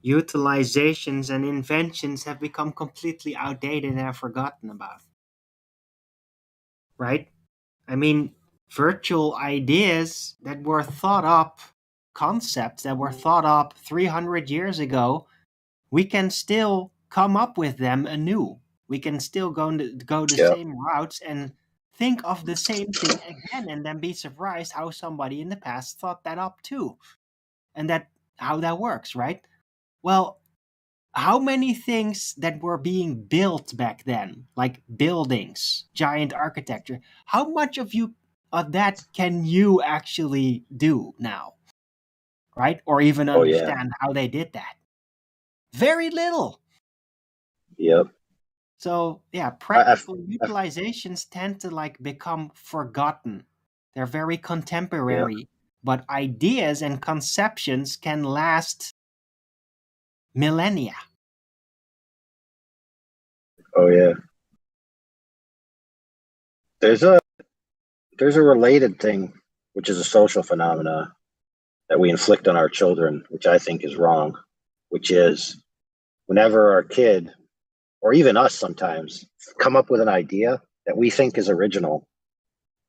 utilizations and inventions have become completely outdated and forgotten about. Right? I mean, virtual ideas that were thought up, concepts that were thought up 300 years ago, we can still come up with them anew. We can still go the Yeah. same routes and think of the same thing again and then be surprised how somebody in the past thought that up too. And that how that works, right? Well, how many things that were being built back then, like buildings, giant architecture, how much of that can you actually do now? Right? Or even Oh yeah. understand how they did that? Very little. Yep. So yeah, I, practical I've utilizations tend to like become forgotten They're very contemporary, but ideas and conceptions can last millennia. Oh yeah. There's a related thing, which is a social phenomena that we inflict on our children, which I think is wrong, which is whenever our kid, or even us sometimes, come up with an idea that we think is original,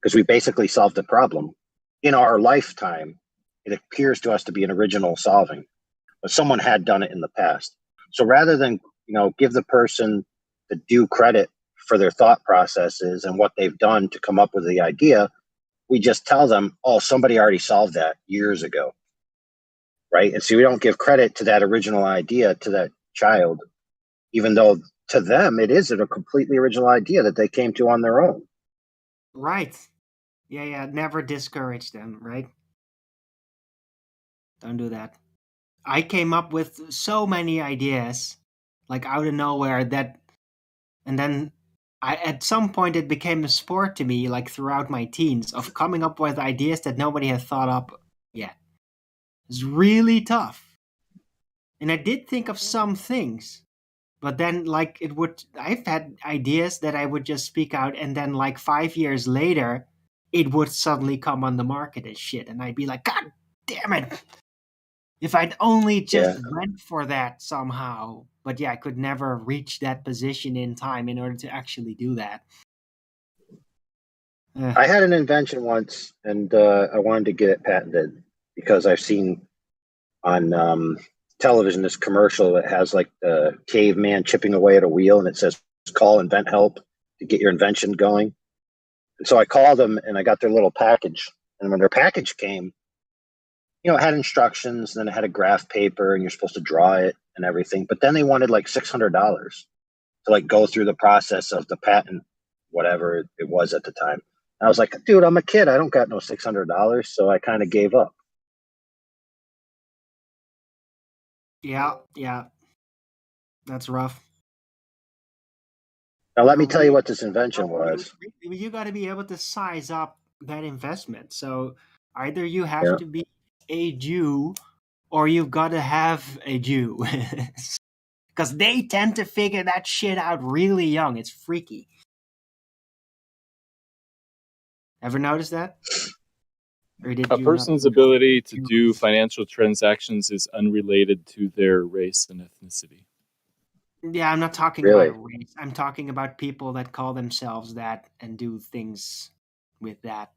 because we basically solved a problem in our lifetime, it appears to us to be an original solving, but someone had done it in the past. So rather than, give the person the due credit for their thought processes and what they've done to come up with the idea, we just tell them, oh, somebody already solved that years ago. Right. And so we don't give credit to that original idea to that child, even though to them it is a completely original idea that they came to on their own. Right. Yeah. Never discourage them, right? Don't do that. I came up with so many ideas, like out of nowhere, and then at some point it became a sport to me, like throughout my teens, of coming up with ideas that nobody had thought up yet. It's really tough. And I did think of some things, but then I've had ideas that I would just speak out, and then 5 years later, it would suddenly come on the market as shit. And I'd be like, God damn it. If I'd only just went for that somehow. But I could never reach that position in time in order to actually do that. I had an invention once, and I wanted to get it patented because I've seen on television this commercial that has the caveman chipping away at a wheel, and it says, call invent help to get your invention going. And so I called them, and I got their little package. And when their package came, it had instructions, and then it had a graph paper, and you're supposed to draw it and everything. But then they wanted $600 to go through the process of the patent, whatever it was at the time. And I was like, dude, I'm a kid. I don't got no $600. So I kind of gave up. Yeah. That's rough. Now, let me tell you what this invention was. You got to be able to size up that investment. So either you have to be a Jew or you've got to have a Jew. Because they tend to figure that shit out really young. It's freaky. Ever notice that? A person's ability to do financial transactions is unrelated to their race and ethnicity. Yeah, I'm not talking about race. I'm talking about people that call themselves that and do things with that.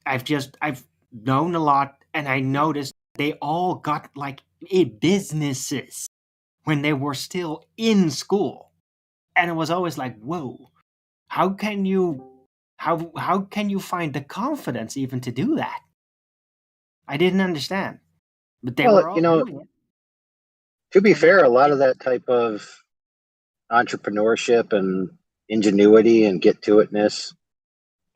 I've known a lot, and I noticed they all got businesses when they were still in school. And it was always like, whoa, how can you find the confidence even to do that? I didn't understand. But they were all doing it. To be fair, a lot of that type of entrepreneurship and ingenuity and get-to-itness,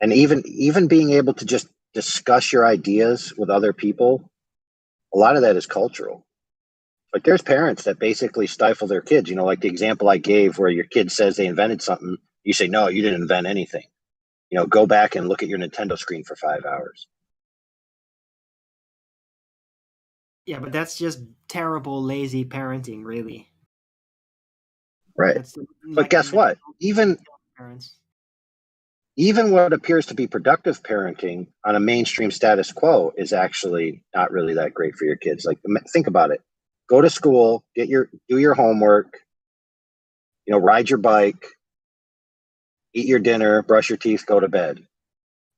and even being able to just discuss your ideas with other people, a lot of that is cultural. There's parents that basically stifle their kids, like the example I gave where your kid says they invented something. You say, no, you didn't invent anything. Go back and look at your Nintendo screen for 5 hours. Yeah, but that's just terrible, lazy parenting, really. Right. But guess what? Even what appears to be productive parenting on a mainstream status quo is actually not really that great for your kids. Think about it. Go to school, do your homework, ride your bike, eat your dinner, brush your teeth, go to bed.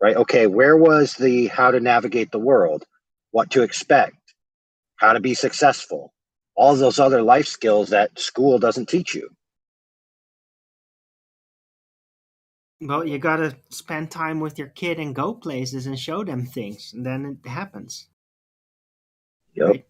Right? Okay, where was the how to navigate the world, what to expect, how to be successful, all those other life skills that school doesn't teach you? Well, you gotta spend time with your kid and go places and show them things, and then it happens. Yep. Right?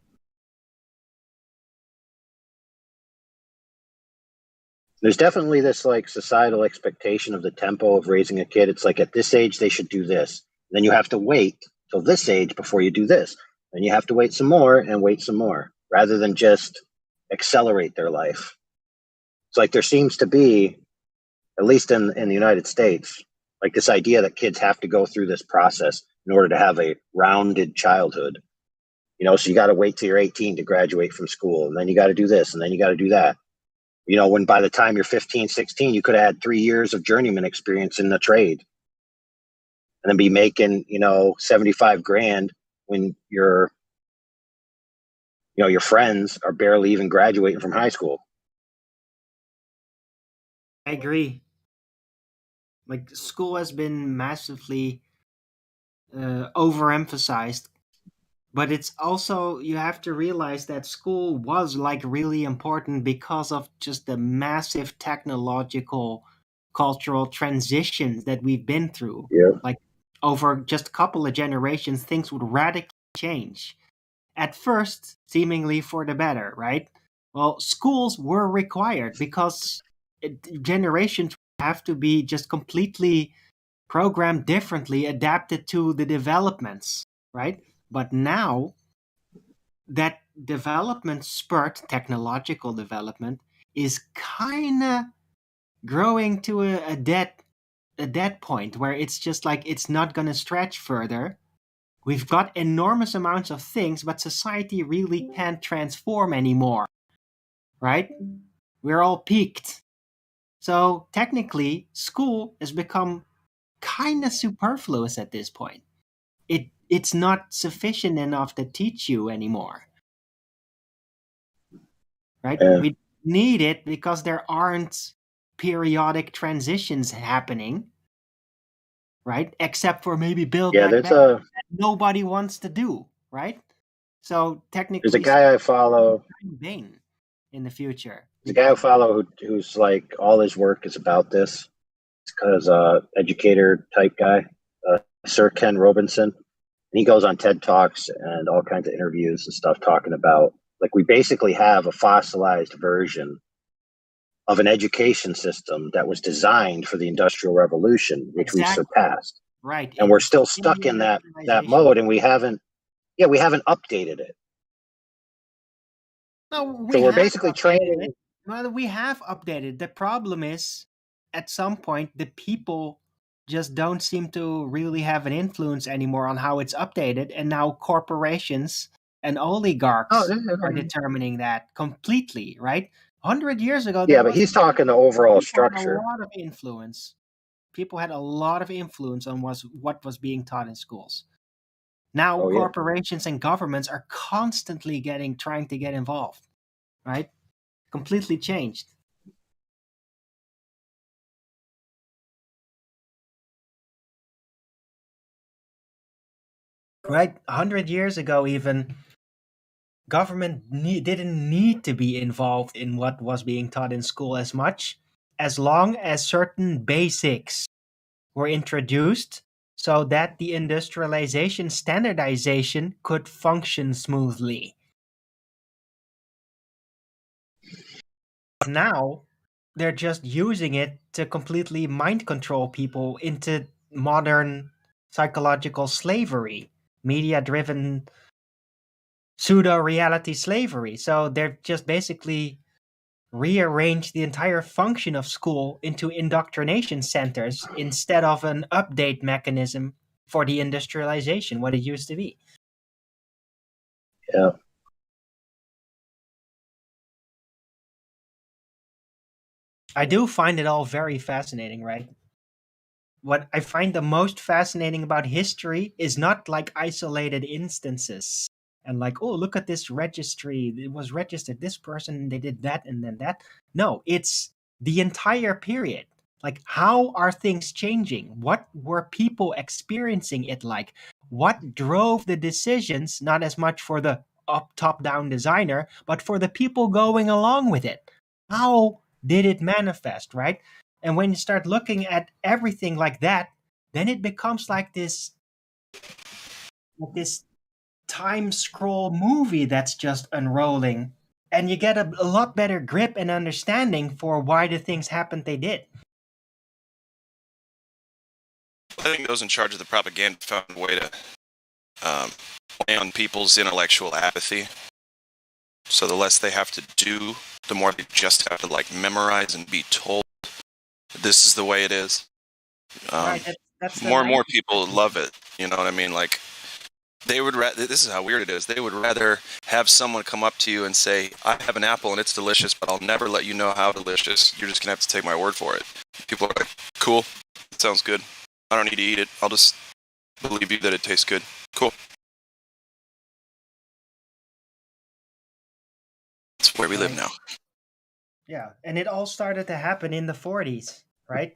There's definitely this societal expectation of the tempo of raising a kid. It's at this age, they should do this. Then you have to wait till this age before you do this. Then you have to wait some more and wait some more, rather than just accelerate their life. It's there seems to be, at least in the United States, Like this idea that kids have to go through this process in order to have a rounded childhood. So you got to wait till you're 18 to graduate from school, and then you got to do this, and then you got to do that. When by the time you're 15, 16, you could have had 3 years of journeyman experience in the trade, and then be making 75 grand when your friends are barely even graduating from high school. I agree. Like, school has been massively overemphasized, but it's also, you have to realize that school was like really important because of just the massive technological cultural transitions that we've been through. Yeah. Like, over just a couple of generations, things would radically change. At first, seemingly for the better, right? Well, schools were required because generations have to be just completely programmed differently, adapted to the developments, right? But now that development spurt, technological development, is kind of growing to a dead point where it's just like it's not going to stretch further. We've got enormous amounts of things, but society really can't transform anymore, right? We're all peaked. So technically, school has become kind of superfluous at this point. It's not sufficient enough to teach you anymore, right? Yeah. We need it because there aren't periodic transitions happening, right? Except for maybe Build Yeah, Back there's Better a that nobody wants to do, right? So technically, there's a guy I follow. Vain in the future. There's a guy I follow who's like all his work is about this. It's because educator type guy, Sir Ken Robinson. And he goes on TED Talks and all kinds of interviews and stuff talking about, like, we basically have a fossilized version of an education system that was designed for the Industrial Revolution, which we surpassed. Right. And we're still stuck in that mode, and we haven't updated it. No, So we're basically training. Well, we have updated. The problem is, at some point, the people just don't seem to really have an influence anymore on how it's updated, and now corporations and oligarchs are determining that completely, right? 100 years ago, Yeah, but he's talking the overall structure. Had a lot of influence. People had a lot of influence on what was being taught in schools. Now corporations and governments are constantly trying to get involved, right? Completely changed. Right? 100 years ago, even, government didn't need to be involved in what was being taught in school as much, as long as certain basics were introduced so that the industrialization standardization could function smoothly. Now, they're just using it to completely mind control people into modern psychological slavery, media-driven pseudo-reality slavery. So they're just basically rearranged the entire function of school into indoctrination centers instead of an update mechanism for the industrialization, what it used to be. Yeah. I do find it all very fascinating, right? What I find the most fascinating about history is not like isolated instances and like, oh, look at this registry. It was registered this person, they did that and then that. No, it's the entire period. Like, how are things changing? What were people experiencing it like? What drove the decisions, not as much for the top-down designer, but for the people going along with it? How did it manifest, right? And when you start looking at everything like that, then it becomes like this time scroll movie that's just unrolling. And you get a lot better grip and understanding for why the things happened they did. I think those in charge of the propaganda found a way to play on people's intellectual apathy. So the less they have to do, the more they just have to like memorize and be told this is the way it is. Right, that's the More and more 90s. people love it. You know what I mean? Like, they would rather, this is how weird it is. They would rather have someone come up to you and say, I have an apple and it's delicious, but I'll never let you know how delicious. You're just going to have to take my word for it. People are like, cool. That sounds good. I don't need to eat it. I'll just believe you that it tastes good. Cool. That's where we live now. Yeah, and it all started to happen in the 40s, right?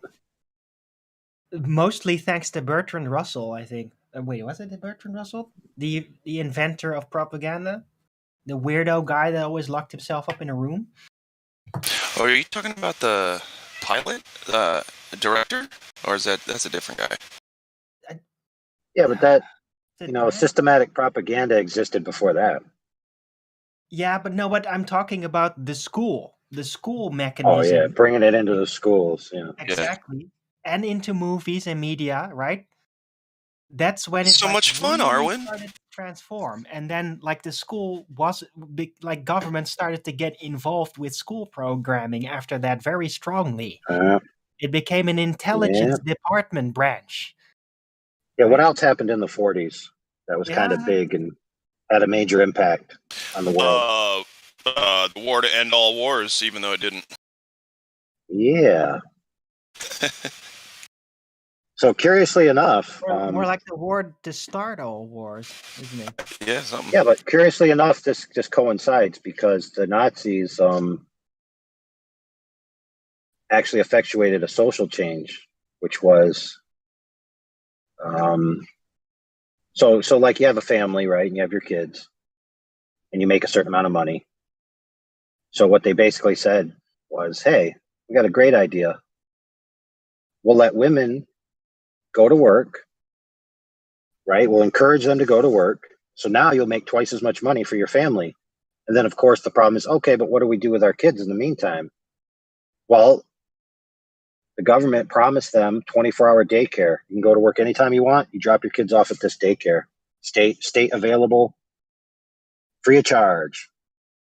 Mostly thanks to Bertrand Russell, I think. Wait, was it Bertrand Russell? The inventor of propaganda? The weirdo guy that always locked himself up in a room? Oh, are you talking about the pilot, director? Or is that's a different guy? Yeah, but that, systematic propaganda existed before that. Yeah, but no, but I'm talking about the school mechanism. Oh, yeah, bringing it into the schools, yeah. Exactly. And into movies and media, right? That's when it So much fun, really Arwen. started to transform. And then like the school was like government started to get involved with school programming after that very strongly. It became an intelligence department branch. Yeah, what else happened in the 40s that was kind of big and had a major impact on the world? The war to end all wars, even though it didn't. Yeah. So curiously enough, more like the war to start all wars, isn't it? Yeah, something. Yeah, but curiously enough, this just coincides because the Nazis actually effectuated a social change, which was so like you have a family, right? And you have your kids, and you make a certain amount of money. So what they basically said was, hey, we got a great idea. We'll let women go to work, right? We'll encourage them to go to work. So now you'll make twice as much money for your family. And then, of course, the problem is, okay, but what do we do with our kids in the meantime? Well, the government promised them 24-hour daycare. You can go to work anytime you want. You drop your kids off at this daycare. State available, free of charge.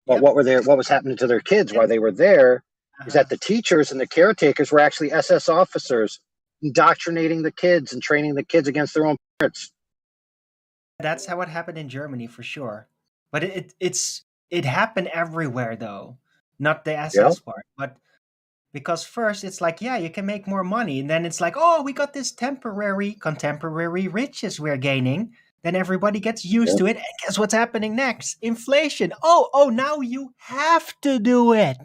But what was happening to their kids while they were there is that the teachers and the caretakers were actually SS officers indoctrinating the kids and training the kids against their own parents. That's how it happened in Germany for sure. But it happened everywhere though. Not the SS part, but because first it's like, yeah, you can make more money. And then it's like, oh, we got this contemporary riches we're gaining. Then everybody gets used to it. And guess what's happening next? Inflation. Oh, now you have to do it.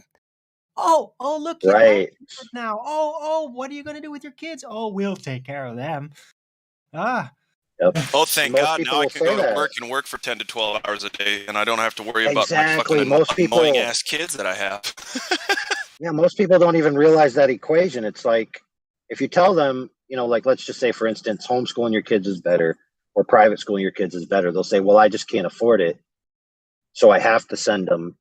Oh, look, you have to do it now. Oh, what are you going to do with your kids? Oh, we'll take care of them. Oh, thank God! Now I can go to work and work for 10 to 12 hours a day, and I don't have to worry about my fucking annoying ass kids that I have. Yeah, most people don't even realize that equation. It's like if you tell them, like let's just say, for instance, homeschooling your kids is better or private schooling your kids is better. They'll say, well, I just can't afford it, so I have to send them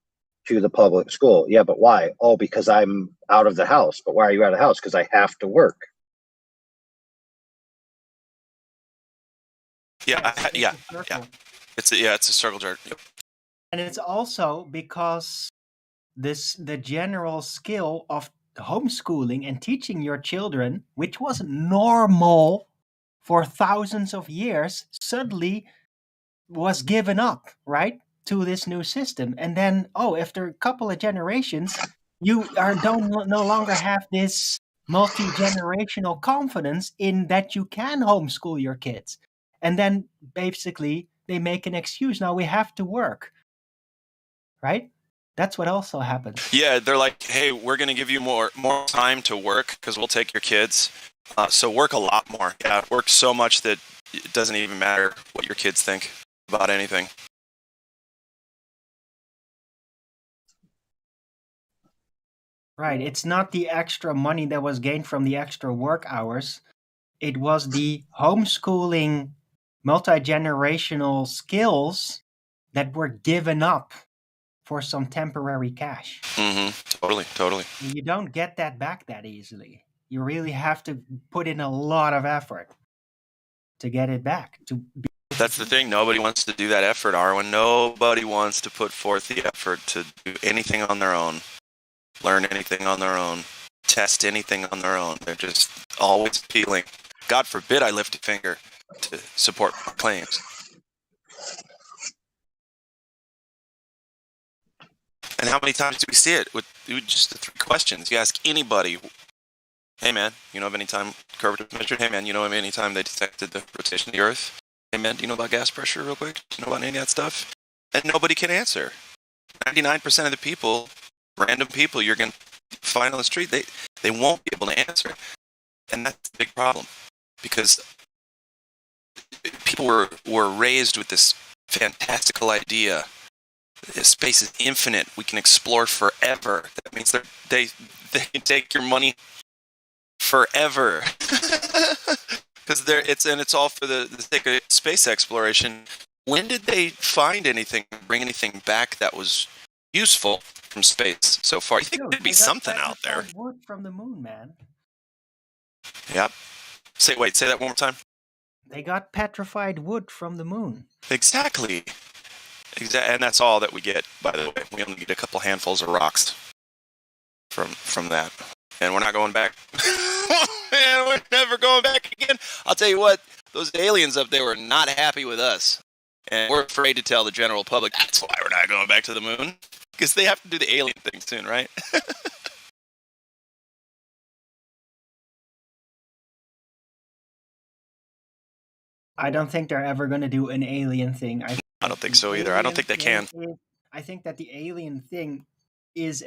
to the public school. Yeah, but why? Oh, because I'm out of the house. But why are you out of the house? Because I have to work. Yeah. It's a circle jerk. Yep. And it's also because the general skill of homeschooling and teaching your children, which was normal for thousands of years, suddenly was given up, right, to this new system. And then, after a couple of generations, you no longer have this multi-generational confidence in that you can homeschool your kids. And then basically they make an excuse. Now we have to work, right? That's what also happens. Yeah, they're like, hey, we're going to give you more time to work because we'll take your kids. So work a lot more. Yeah, work so much that it doesn't even matter what your kids think about anything. Right. It's not the extra money that was gained from the extra work hours. It was the homeschooling multi-generational skills that were given up for some temporary cash. Mm-hmm. Totally. You don't get that back that easily. You really have to put in a lot of effort to get it back. That's the thing. Nobody wants to do that effort, Arwen. Nobody wants to put forth the effort to do anything on their own, learn anything on their own. test anything on their own. They're just always appealing. God forbid I lift a finger to support my claims. And how many times do we see it with just the 3 questions? You ask anybody, hey man, you know of any time curvature was measured? Hey man, you know of any time they detected the rotation of the Earth? Hey man, do you know about gas pressure real quick? Do you know about any of that stuff? And nobody can answer. 99% of the people, random people you're going to find on the street, they won't be able to answer. And that's a big problem. Because people were raised with this fantastical idea. Space is infinite. We can explore forever. That means they can take your money forever. Because it's all for the sake of space exploration. When did they find anything, bring anything back that was useful from space so far? You think there'd be something out there? Wood from the moon, man. Yep. Say that one more time. They got petrified wood from the moon. Exactly. And that's all that we get, by the way. We only get a couple handfuls of rocks from that. And we're not going back. And we're never going back again. I'll tell you what, those aliens up there were not happy with us. And we're afraid to tell the general public, that's why we're not going back to the moon. Because they have to do the alien thing soon, right? I don't think they're ever going to do an alien thing. I don't think so either. I don't think they can. I think that the alien thing is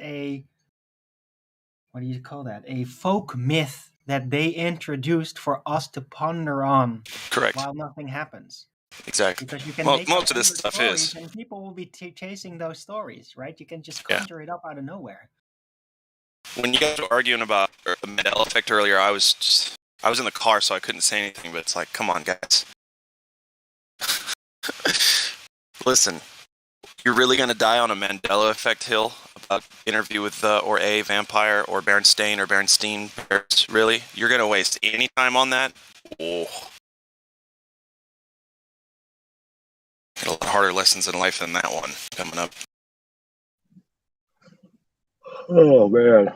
what do you call that? A folk myth that they introduced for us to ponder on. Correct. While nothing happens. Exactly. Because you can most of this stuff is. And people will be chasing those stories, right? You can just conjure it up out of nowhere. When you guys were arguing about the Mandela effect earlier, I was in the car, so I couldn't say anything, but it's like, come on, guys. Listen, you're really going to die on a Mandela effect hill about interview with or a vampire or Berenstain or Berenstein? Really? You're going to waste any time on that? Oh. Got a lot harder lessons in life than that one coming up. Oh, man.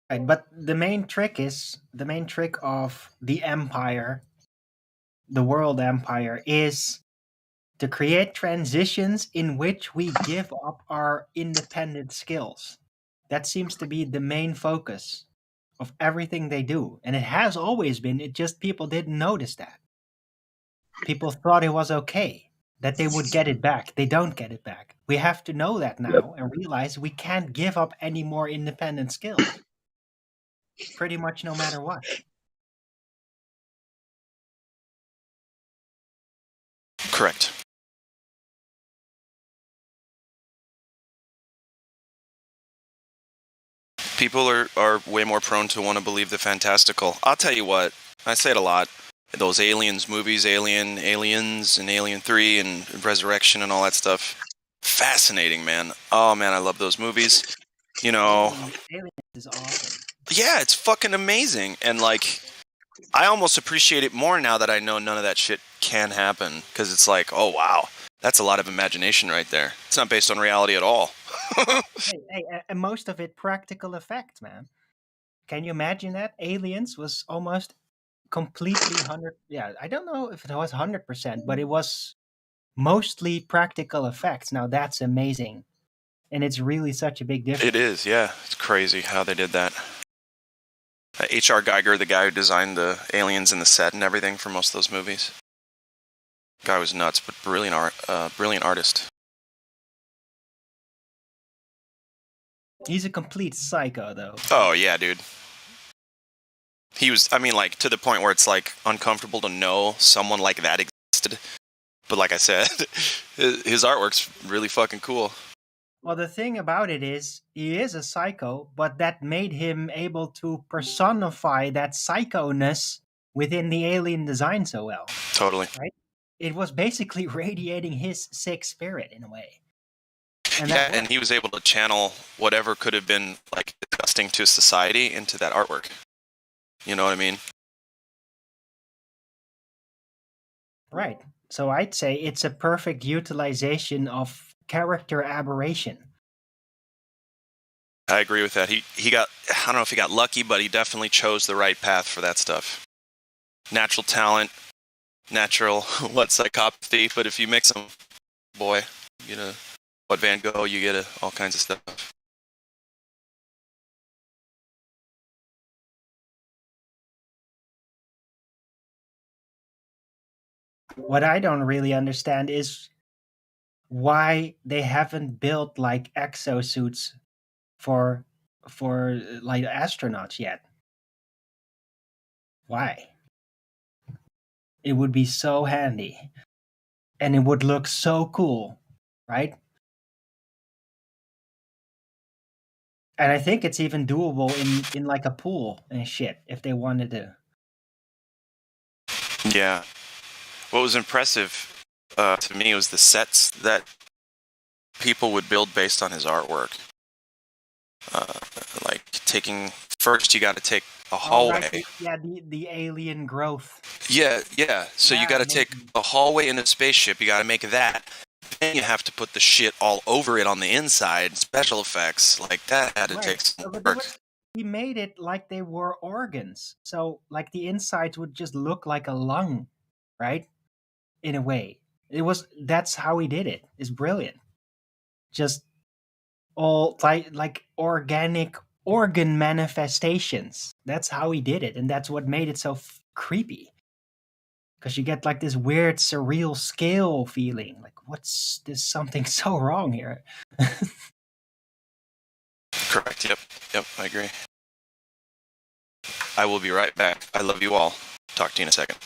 Right, but the main trick of the empire, the world empire, is to create transitions in which we give up our independent skills. That seems to be the main focus of everything they do. And it has always been, it just people didn't notice that. People thought it was okay, that they would get it back. They don't get it back. We have to know that now and realize we can't give up any more independent skills. Pretty much no matter what. Correct. People are way more prone to want to believe the fantastical. I'll tell you what, I say it a lot. Those Aliens movies, Aliens, and Alien 3, and Resurrection, and all that stuff. Fascinating, man. Oh, man, I love those movies. You know. Aliens is awesome. Yeah, it's fucking amazing. And, like, I almost appreciate it more now that I know none of that shit can happen. Because it's like, oh, wow. That's a lot of imagination right there. It's not based on reality at all. And most of it practical effects, man. Can you imagine that? Aliens was almost completely 100. Yeah, I don't know if it was 100%, but it was mostly practical effects. Now that's amazing, and it's really such a big difference. It is, yeah. It's crazy how they did that. H.R. Geiger, the guy who designed the aliens and the set and everything for most of those movies. Guy was nuts, but brilliant artist. He's a complete psycho, though. Oh, yeah, dude. He was, I mean, like, to the point where it's, like, uncomfortable to know someone like that existed. But like I said, his artwork's really fucking cool. Well, the thing about it is, he is a psycho, but that made him able to personify that psycho-ness within the alien design so well. Totally. Right? It was basically radiating his sick spirit, in a way. And he was able to channel whatever could have been like disgusting to society into that artwork. You know what I mean? Right. So I'd say it's a perfect utilization of character aberration. I agree with that. He got, I don't know if he got lucky, but he definitely chose the right path for that stuff. Natural talent, natural what psychopathy, but if you mix them, boy, you get what Van Gogh, you get all kinds of stuff. What I don't really understand is why they haven't built like exosuits for like astronauts yet. Why? It would be so handy and it would look so cool, right? And I think it's even doable in like a pool and shit if they wanted to. Yeah. What was impressive to me was the sets that people would build based on his artwork. Like first you got to take a hallway. Right. Yeah, the alien growth. Yeah. So you got to take a hallway in a spaceship. You got to make that. Then you have to put the shit all over it on the inside. Special effects like that had to take some work. He made it like they were organs. So like the insides would just look like a lung, right? In a way. That's how he did it. It's brilliant. Just all like organic organ manifestations. That's how he did it, and that's what made it so creepy. Because you get like this weird surreal scale feeling. Like, there's something so wrong here. Correct. Yep. I agree. I will be right back. I love you all. Talk to you in a second.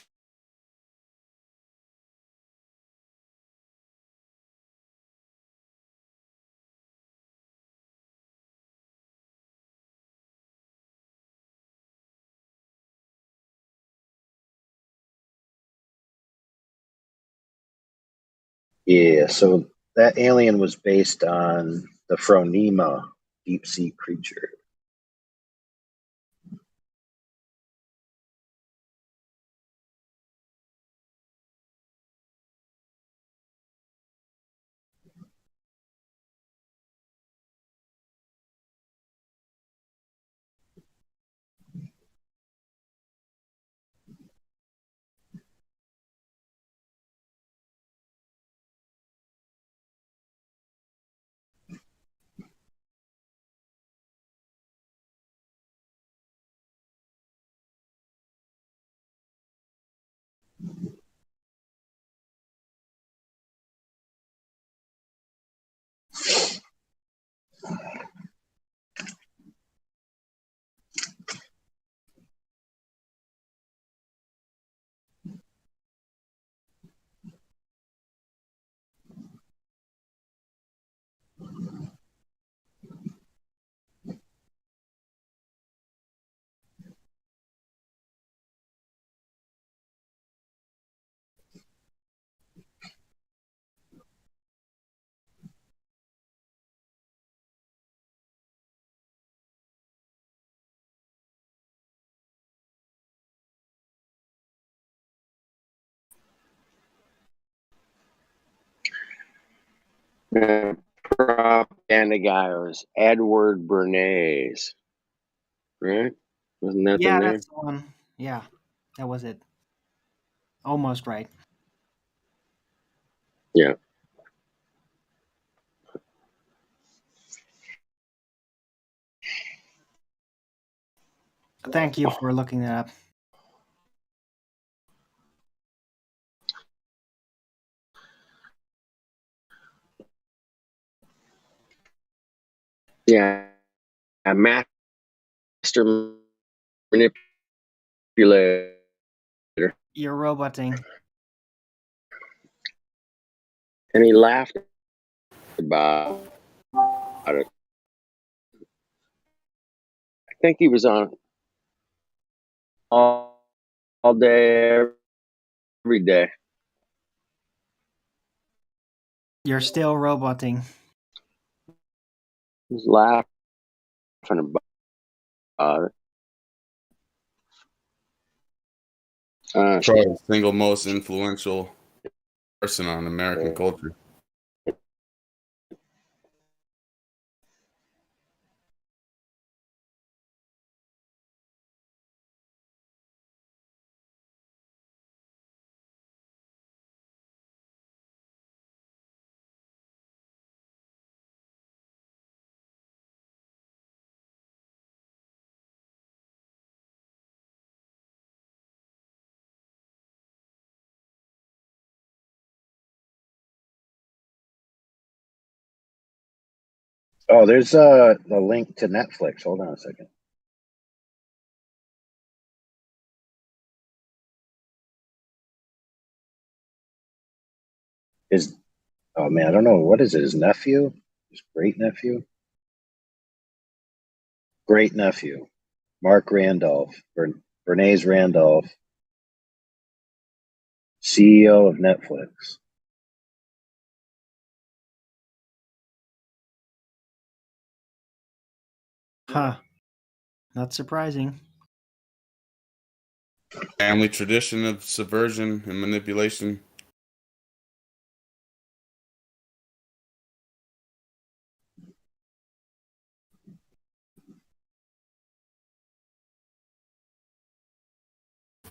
Yeah, so that alien was based on the Phronema deep sea creature. The propaganda guy was Edward Bernays, right? Wasn't that the name? That's the one. Yeah, that was it. Almost right. Yeah. Thank you for looking that up. Yeah. A master manipulator. You're roboting. And he laughed about it. I think he was on all day, every day. You're still roboting. He was laughing about it. Probably the single most influential person on American culture. Oh, there's a link to Netflix. Hold on a second. Oh man, I don't know, what is it? His nephew? His great nephew? Great nephew. Mark Randolph. Bernays Randolph. CEO of Netflix. Huh. Not surprising. Family tradition of subversion and manipulation.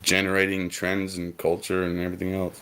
Generating trends and culture and everything else.